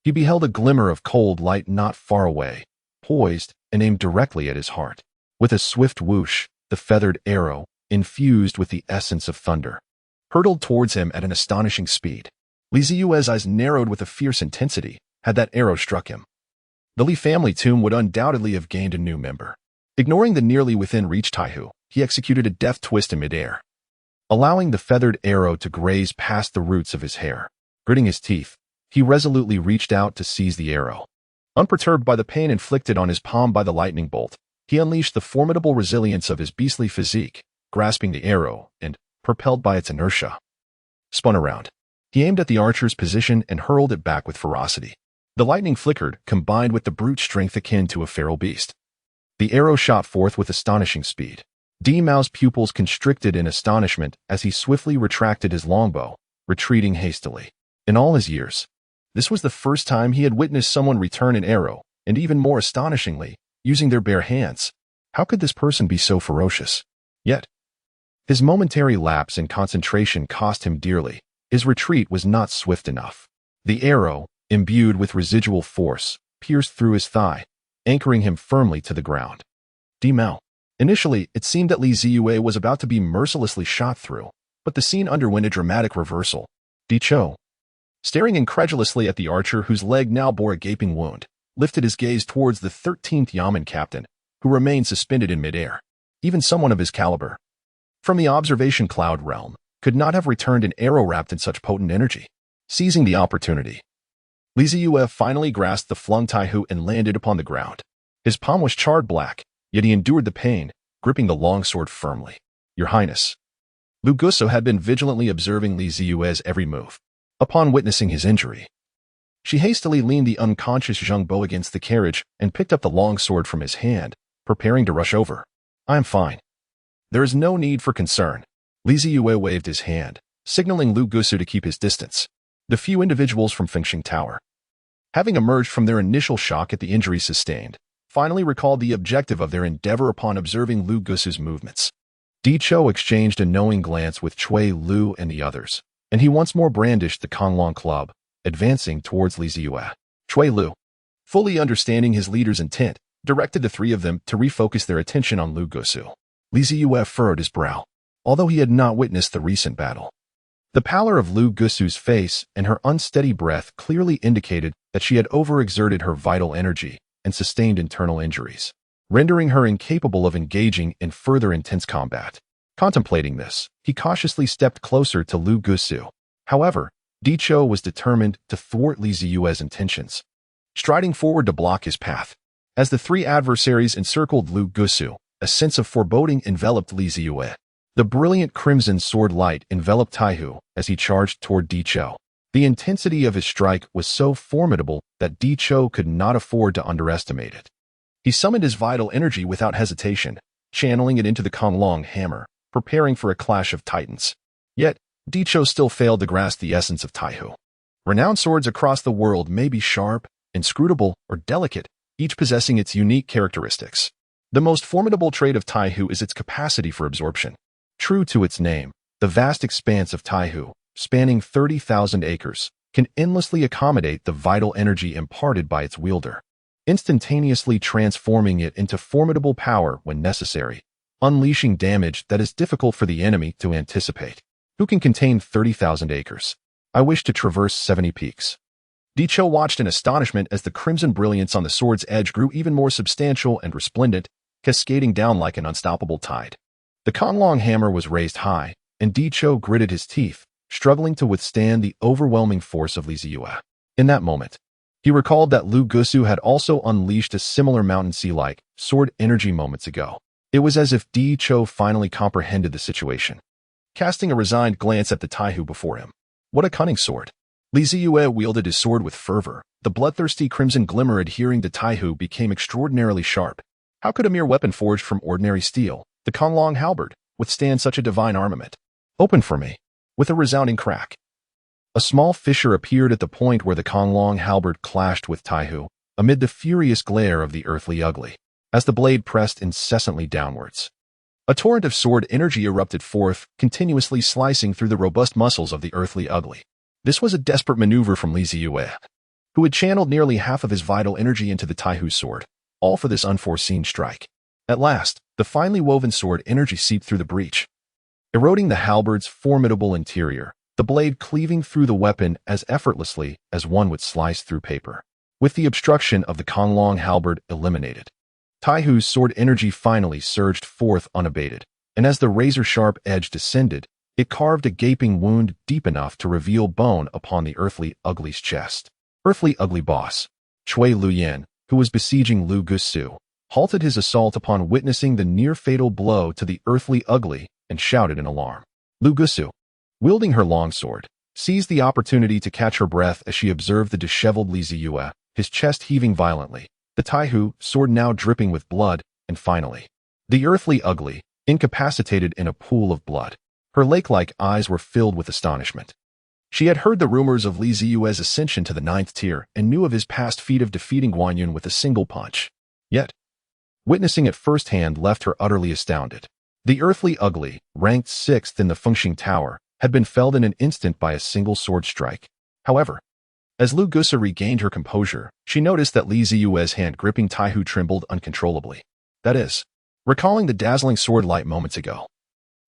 Speaker 1: he beheld a glimmer of cold light not far away, poised and aimed directly at his heart. With a swift whoosh, the feathered arrow, infused with the essence of thunder, hurtled towards him at an astonishing speed. Li Ziyue's eyes narrowed with a fierce intensity had that arrow struck him. the Li family tomb would undoubtedly have gained a new member. Ignoring the nearly within reach Taihu, he executed a deft twist in midair, allowing the feathered arrow to graze past the roots of his hair. Gritting his teeth, he resolutely reached out to seize the arrow. Unperturbed by the pain inflicted on his palm by the lightning bolt, he unleashed the formidable resilience of his beastly physique, grasping the arrow and, propelled by its inertia, spun around. He aimed at the archer's position and hurled it back with ferocity. The lightning flickered, combined with the brute strength akin to a feral beast. The arrow shot forth with astonishing speed. Mao's pupils constricted in astonishment as he swiftly retracted his longbow, retreating hastily. In all his years, this was the first time he had witnessed someone return an arrow, and even more astonishingly, using their bare hands. How could this person be so ferocious? Yet, his momentary lapse in concentration cost him dearly. His retreat was not swift enough. The arrow, imbued with residual force, pierced through his thigh, anchoring him firmly to the ground. Mao. Initially, it seemed that Zeyue was about to be mercilessly shot through, but the scene underwent a dramatic reversal. Cho, staring incredulously at the archer whose leg now bore a gaping wound, lifted his gaze towards the 13th Yamen captain, who remained suspended in midair. Even someone of his caliber, from the observation cloud realm, could not have returned an arrow wrapped in such potent energy. Seizing the opportunity, Zeyue finally grasped the flung Taihu and landed upon the ground. His palm was charred black, yet he endured the pain, gripping the longsword firmly. Your Highness. Lu Gusu had been vigilantly observing Zeyue's every move. Upon witnessing his injury, she hastily leaned the unconscious Zheng Bo against the carriage and picked up the longsword from his hand, preparing to rush over. I am fine. There is no need for concern. Zeyue waved his hand, signaling Lu Gusu to keep his distance. The few individuals from Fengxing Tower, having emerged from their initial shock at the injury sustained, finally recalled the objective of their endeavor upon observing Lu Gusu's movements. Cho exchanged a knowing glance with Cui Lu and the others, and he once more brandished the Konglong club, advancing towards Zeyue. Cui Lu, fully understanding his leader's intent, directed the three of them to refocus their attention on Lu Gusu. Zeyue furrowed his brow, although he had not witnessed the recent battle. The pallor of Lu Gusu's face and her unsteady breath clearly indicated that she had overexerted her vital energy and sustained internal injuries, rendering her incapable of engaging in further intense combat. Contemplating this, he cautiously stepped closer to Lu Gusu. However, Cho was determined to thwart Zeyue's intentions, striding forward to block his path. As the three adversaries encircled Lu Gusu, a sense of foreboding enveloped Zeyue. The brilliant crimson sword light enveloped Taihu as he charged toward Cho. The intensity of his strike was so formidable that Cho could not afford to underestimate it. He summoned his vital energy without hesitation, channeling it into the Konglong hammer, preparing for a clash of titans. Yet, Cho still failed to grasp the essence of Taihu. Renowned swords across the world may be sharp, inscrutable, or delicate, each possessing its unique characteristics. The most formidable trait of Taihu is its capacity for absorption. True to its name, the vast expanse of Taihu, spanning 30,000 acres, can endlessly accommodate the vital energy imparted by its wielder, instantaneously transforming it into formidable power when necessary, unleashing damage that is difficult for the enemy to anticipate. Who can contain 30,000 acres? I wish to traverse 70 peaks. Cho watched in astonishment as the crimson brilliance on the sword's edge grew even more substantial and resplendent, cascading down like an unstoppable tide. The Konglong hammer was raised high, and Cho gritted his teeth, struggling to withstand the overwhelming force of Zeyue. In that moment, he recalled that Lu Gusu had also unleashed a similar mountain sea-like sword energy moments ago. It was as if Cho finally comprehended the situation. Casting a resigned glance at the Taihu before him. What a cunning sword! Zeyue wielded his sword with fervor. The bloodthirsty crimson glimmer adhering to Taihu became extraordinarily sharp. How could a mere weapon forged from ordinary steel, the Konglong halberd, withstand such a divine armament? Open for me. With a resounding crack, a small fissure appeared at the point where the Konglong halberd clashed with Taihu, amid the furious glare of the earthly ugly. As the blade pressed incessantly downwards, a torrent of sword energy erupted forth, continuously slicing through the robust muscles of the earthly ugly. This was a desperate maneuver from Zeyue, who had channeled nearly half of his vital energy into the Taihu's sword, all for this unforeseen strike. At last, the finely woven sword energy seeped through the breach, eroding the halberd's formidable interior, the blade cleaving through the weapon as effortlessly as one would slice through paper. With the obstruction of the Konglong halberd eliminated, Taihu's sword energy finally surged forth unabated, and as the razor-sharp edge descended, it carved a gaping wound deep enough to reveal bone upon the earthly ugly's chest. Earthly ugly boss, Cui Luyan, who was besieging Lu Gusu, halted his assault upon witnessing the near-fatal blow to the earthly ugly and shouted in alarm. Lu Gusu, wielding her longsword, seized the opportunity to catch her breath as she observed the disheveled Li Zeyue, his chest heaving violently, the Taihu, sword now dripping with blood, and finally, the earthly ugly, incapacitated in a pool of blood. Her lake-like eyes were filled with astonishment. She had heard the rumors of Li Zeyue's ascension to the 9th tier and knew of his past feat of defeating Guanyun with a single punch. Yet, witnessing it firsthand left her utterly astounded. The earthly ugly, ranked 6th in the Fengxing Tower, had been felled in an instant by a single sword strike. However, as Lu Gusa regained her composure, she noticed that Li Zeyue's hand gripping Taihu trembled uncontrollably. That is, recalling the dazzling sword light moments ago.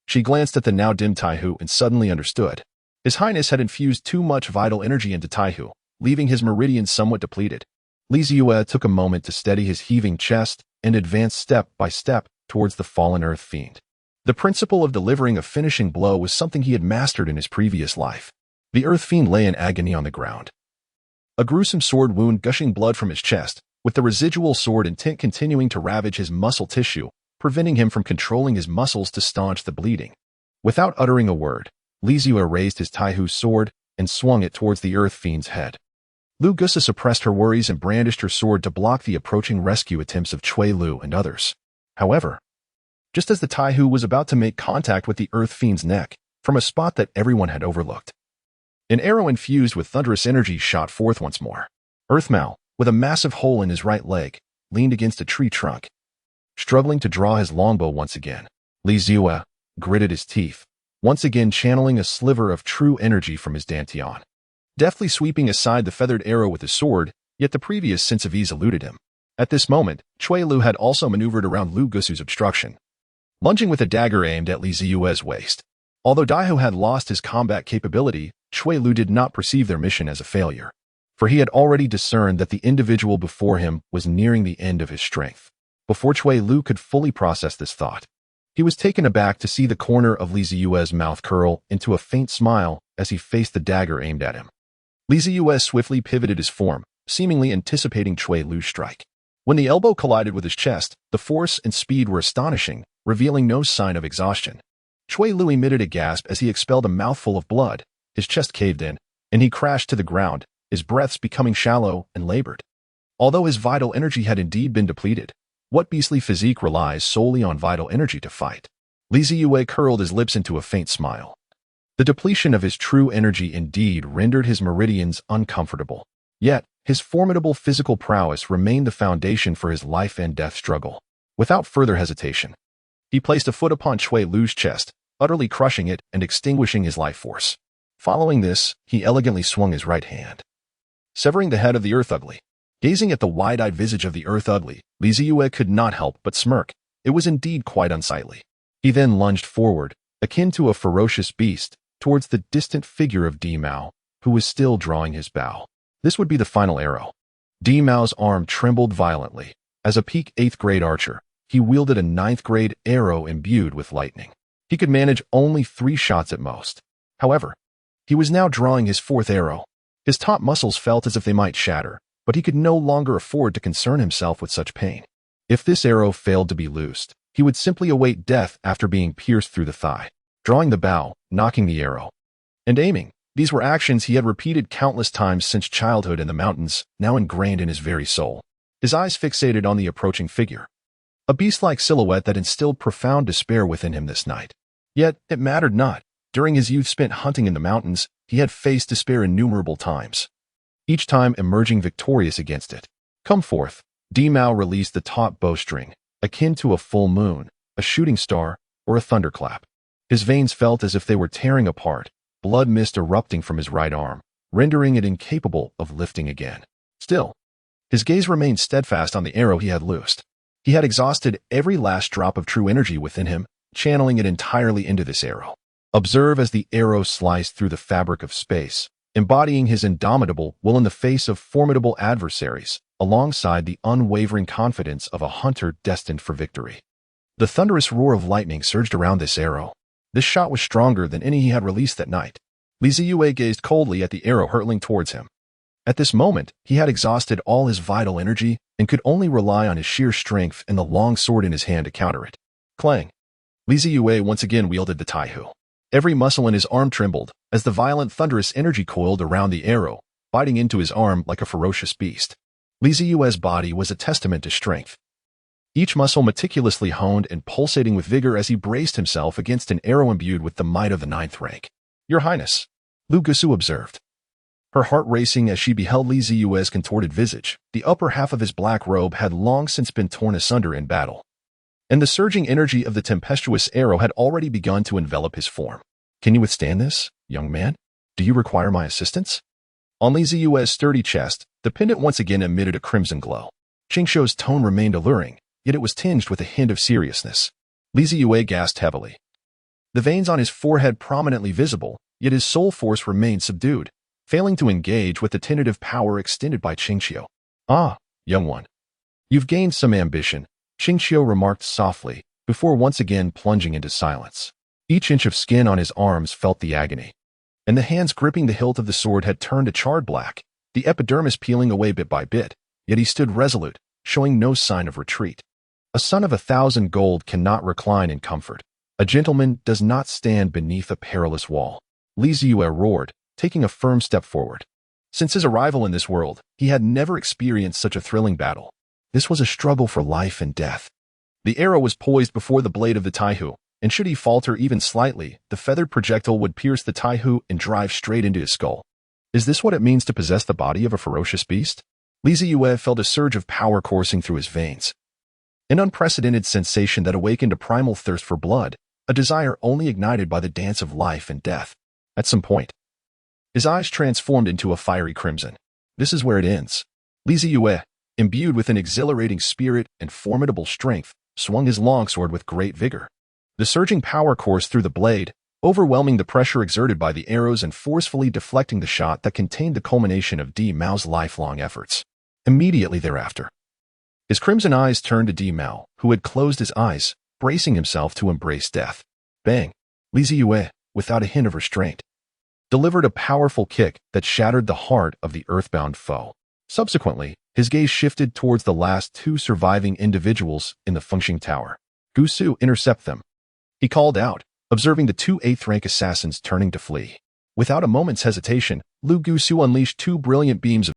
Speaker 1: She glanced at the now dim Taihu and suddenly understood. His Highness had infused too much vital energy into Taihu, leaving his meridians somewhat depleted. Li Zeyue took a moment to steady his heaving chest and advanced step by step towards the fallen earth fiend. The principle of delivering a finishing blow was something he had mastered in his previous life. The earth fiend lay in agony on the ground. A gruesome sword wound gushing blood from his chest, with the residual sword intent continuing to ravage his muscle tissue, preventing him from controlling his muscles to staunch the bleeding. Without uttering a word, Li Zeyue raised his Taihu sword and swung it towards the earth fiend's head. Lu Gusa suppressed her worries and brandished her sword to block the approaching rescue attempts of Cui Lu and others. However, just as the Taihu was about to make contact with the earth fiend's neck, from a spot that everyone had overlooked, an arrow infused with thunderous energy shot forth once more. Earthmao, with a massive hole in his right leg, leaned against a tree trunk, struggling to draw his longbow once again. Li Zeyue gritted his teeth, once again channeling a sliver of true energy from his dantian, deftly sweeping aside the feathered arrow with his sword, yet the previous sense of ease eluded him. At this moment, Cui Lu had also maneuvered around Lu Gusu's obstruction, lunging with a dagger aimed at Li Zeyue's waist. Although Daihu had lost his combat capability, Cui Lu did not perceive their mission as a failure, for he had already discerned that the individual before him was nearing the end of his strength. Before Cui Lu could fully process this thought, he was taken aback to see the corner of Li Zeyue's mouth curl into a faint smile as he faced the dagger aimed at him. Li Zeyue swiftly pivoted his form, seemingly anticipating Cui Lu's strike. When the elbow collided with his chest, the force and speed were astonishing, revealing no sign of exhaustion. Cui Lu emitted a gasp as he expelled a mouthful of blood. His chest caved in, and he crashed to the ground, his breaths becoming shallow and labored. Although his vital energy had indeed been depleted, what beastly physique relies solely on vital energy to fight? Li Zeyue curled his lips into a faint smile. The depletion of his true energy indeed rendered his meridians uncomfortable. Yet, his formidable physical prowess remained the foundation for his life and death struggle. Without further hesitation, he placed a foot upon Cui Lu's chest, utterly crushing it and extinguishing his life force. Following this, he elegantly swung his right hand, severing the head of the earth ugly. Gazing at the wide-eyed visage of the earth ugly, Li Zeyue could not help but smirk. It was indeed quite unsightly. He then lunged forward, akin to a ferocious beast, towards the distant figure of Di Mao, who was still drawing his bow. This would be the final arrow. Di Mao's arm trembled violently. As a peak 8th grade archer, he wielded a 9th grade arrow imbued with lightning. He could manage only 3 shots at most. However, he was now drawing his 4th arrow. His top muscles felt as if they might shatter, but he could no longer afford to concern himself with such pain. If this arrow failed to be loosed, he would simply await death after being pierced through the thigh. Drawing the bow, nocking the arrow, and aiming. These were actions he had repeated countless times since childhood in the mountains, now ingrained in his very soul. His eyes fixated on the approaching figure, a beast-like silhouette that instilled profound despair within him this night. Yet, it mattered not. During his youth spent hunting in the mountains, he had faced despair innumerable times, each time emerging victorious against it. Come forth. Di Mao released the taut bowstring, akin to a full moon, a shooting star, or a thunderclap. His veins felt as if they were tearing apart, blood mist erupting from his right arm, rendering it incapable of lifting again. Still, his gaze remained steadfast on the arrow he had loosed. He had exhausted every last drop of true energy within him, channeling it entirely into this arrow. Observe as the arrow sliced through the fabric of space, embodying his indomitable will in the face of formidable adversaries, alongside the unwavering confidence of a hunter destined for victory. The thunderous roar of lightning surged around this arrow. This shot was stronger than any he had released that night. Zeyue gazed coldly at the arrow hurtling towards him. At this moment, he had exhausted all his vital energy and could only rely on his sheer strength and the long sword in his hand to counter it. Clang! Zeyue once again wielded the taihu. Every muscle in his arm trembled as the violent thunderous energy coiled around the arrow, biting into his arm like a ferocious beast. Zeyue's body was a testament to strength. Each muscle meticulously honed and pulsating with vigor as he braced himself against an arrow imbued with the might of the 9th rank. "Your Highness," Lu Gusu observed, her heart racing as she beheld Zeyue's contorted visage. The upper half of his black robe had long since been torn asunder in battle, and the surging energy of the tempestuous arrow had already begun to envelop his form. "Can you withstand this, young man? Do you require my assistance?" On Zeyue's sturdy chest, the pendant once again emitted a crimson glow. Qingxiu's tone remained alluring, yet it was tinged with a hint of seriousness. Zeyue gasped heavily. The veins on his forehead prominently visible, yet his soul force remained subdued, failing to engage with the tentative power extended by Qingxiu. "Ah, young one. You've gained some ambition," Qingxiu remarked softly, before once again plunging into silence. Each inch of skin on his arms felt the agony, and the hands gripping the hilt of the sword had turned a charred black, the epidermis peeling away bit by bit, yet he stood resolute, showing no sign of retreat. A son of 1,000 gold cannot recline in comfort. A gentleman does not stand beneath a perilous wall. Zeyue roared, taking a firm step forward. Since his arrival in this world, he had never experienced such a thrilling battle. This was a struggle for life and death. The arrow was poised before the blade of the taihu, and should he falter even slightly, the feathered projectile would pierce the taihu and drive straight into his skull. Is this what it means to possess the body of a ferocious beast? Zeyue felt a surge of power coursing through his veins. An unprecedented sensation that awakened a primal thirst for blood, a desire only ignited by the dance of life and death. At some point, his eyes transformed into a fiery crimson. This is where it ends. Zeyue, imbued with an exhilarating spirit and formidable strength, swung his longsword with great vigor. The surging power coursed through the blade, overwhelming the pressure exerted by the arrows and forcefully deflecting the shot that contained the culmination of Di Mao's lifelong efforts. Immediately thereafter, his crimson eyes turned to Di Mao, who had closed his eyes, bracing himself to embrace death. Bang! Zeyue, without a hint of restraint, delivered a powerful kick that shattered the heart of the earthbound foe. Subsequently, his gaze shifted towards the last 2 surviving individuals in the Fengxing Tower. "Gusu, intercept them," he called out, observing the 2 8th-rank assassins turning to flee. Without a moment's hesitation, Lu Gusu unleashed 2 brilliant beams of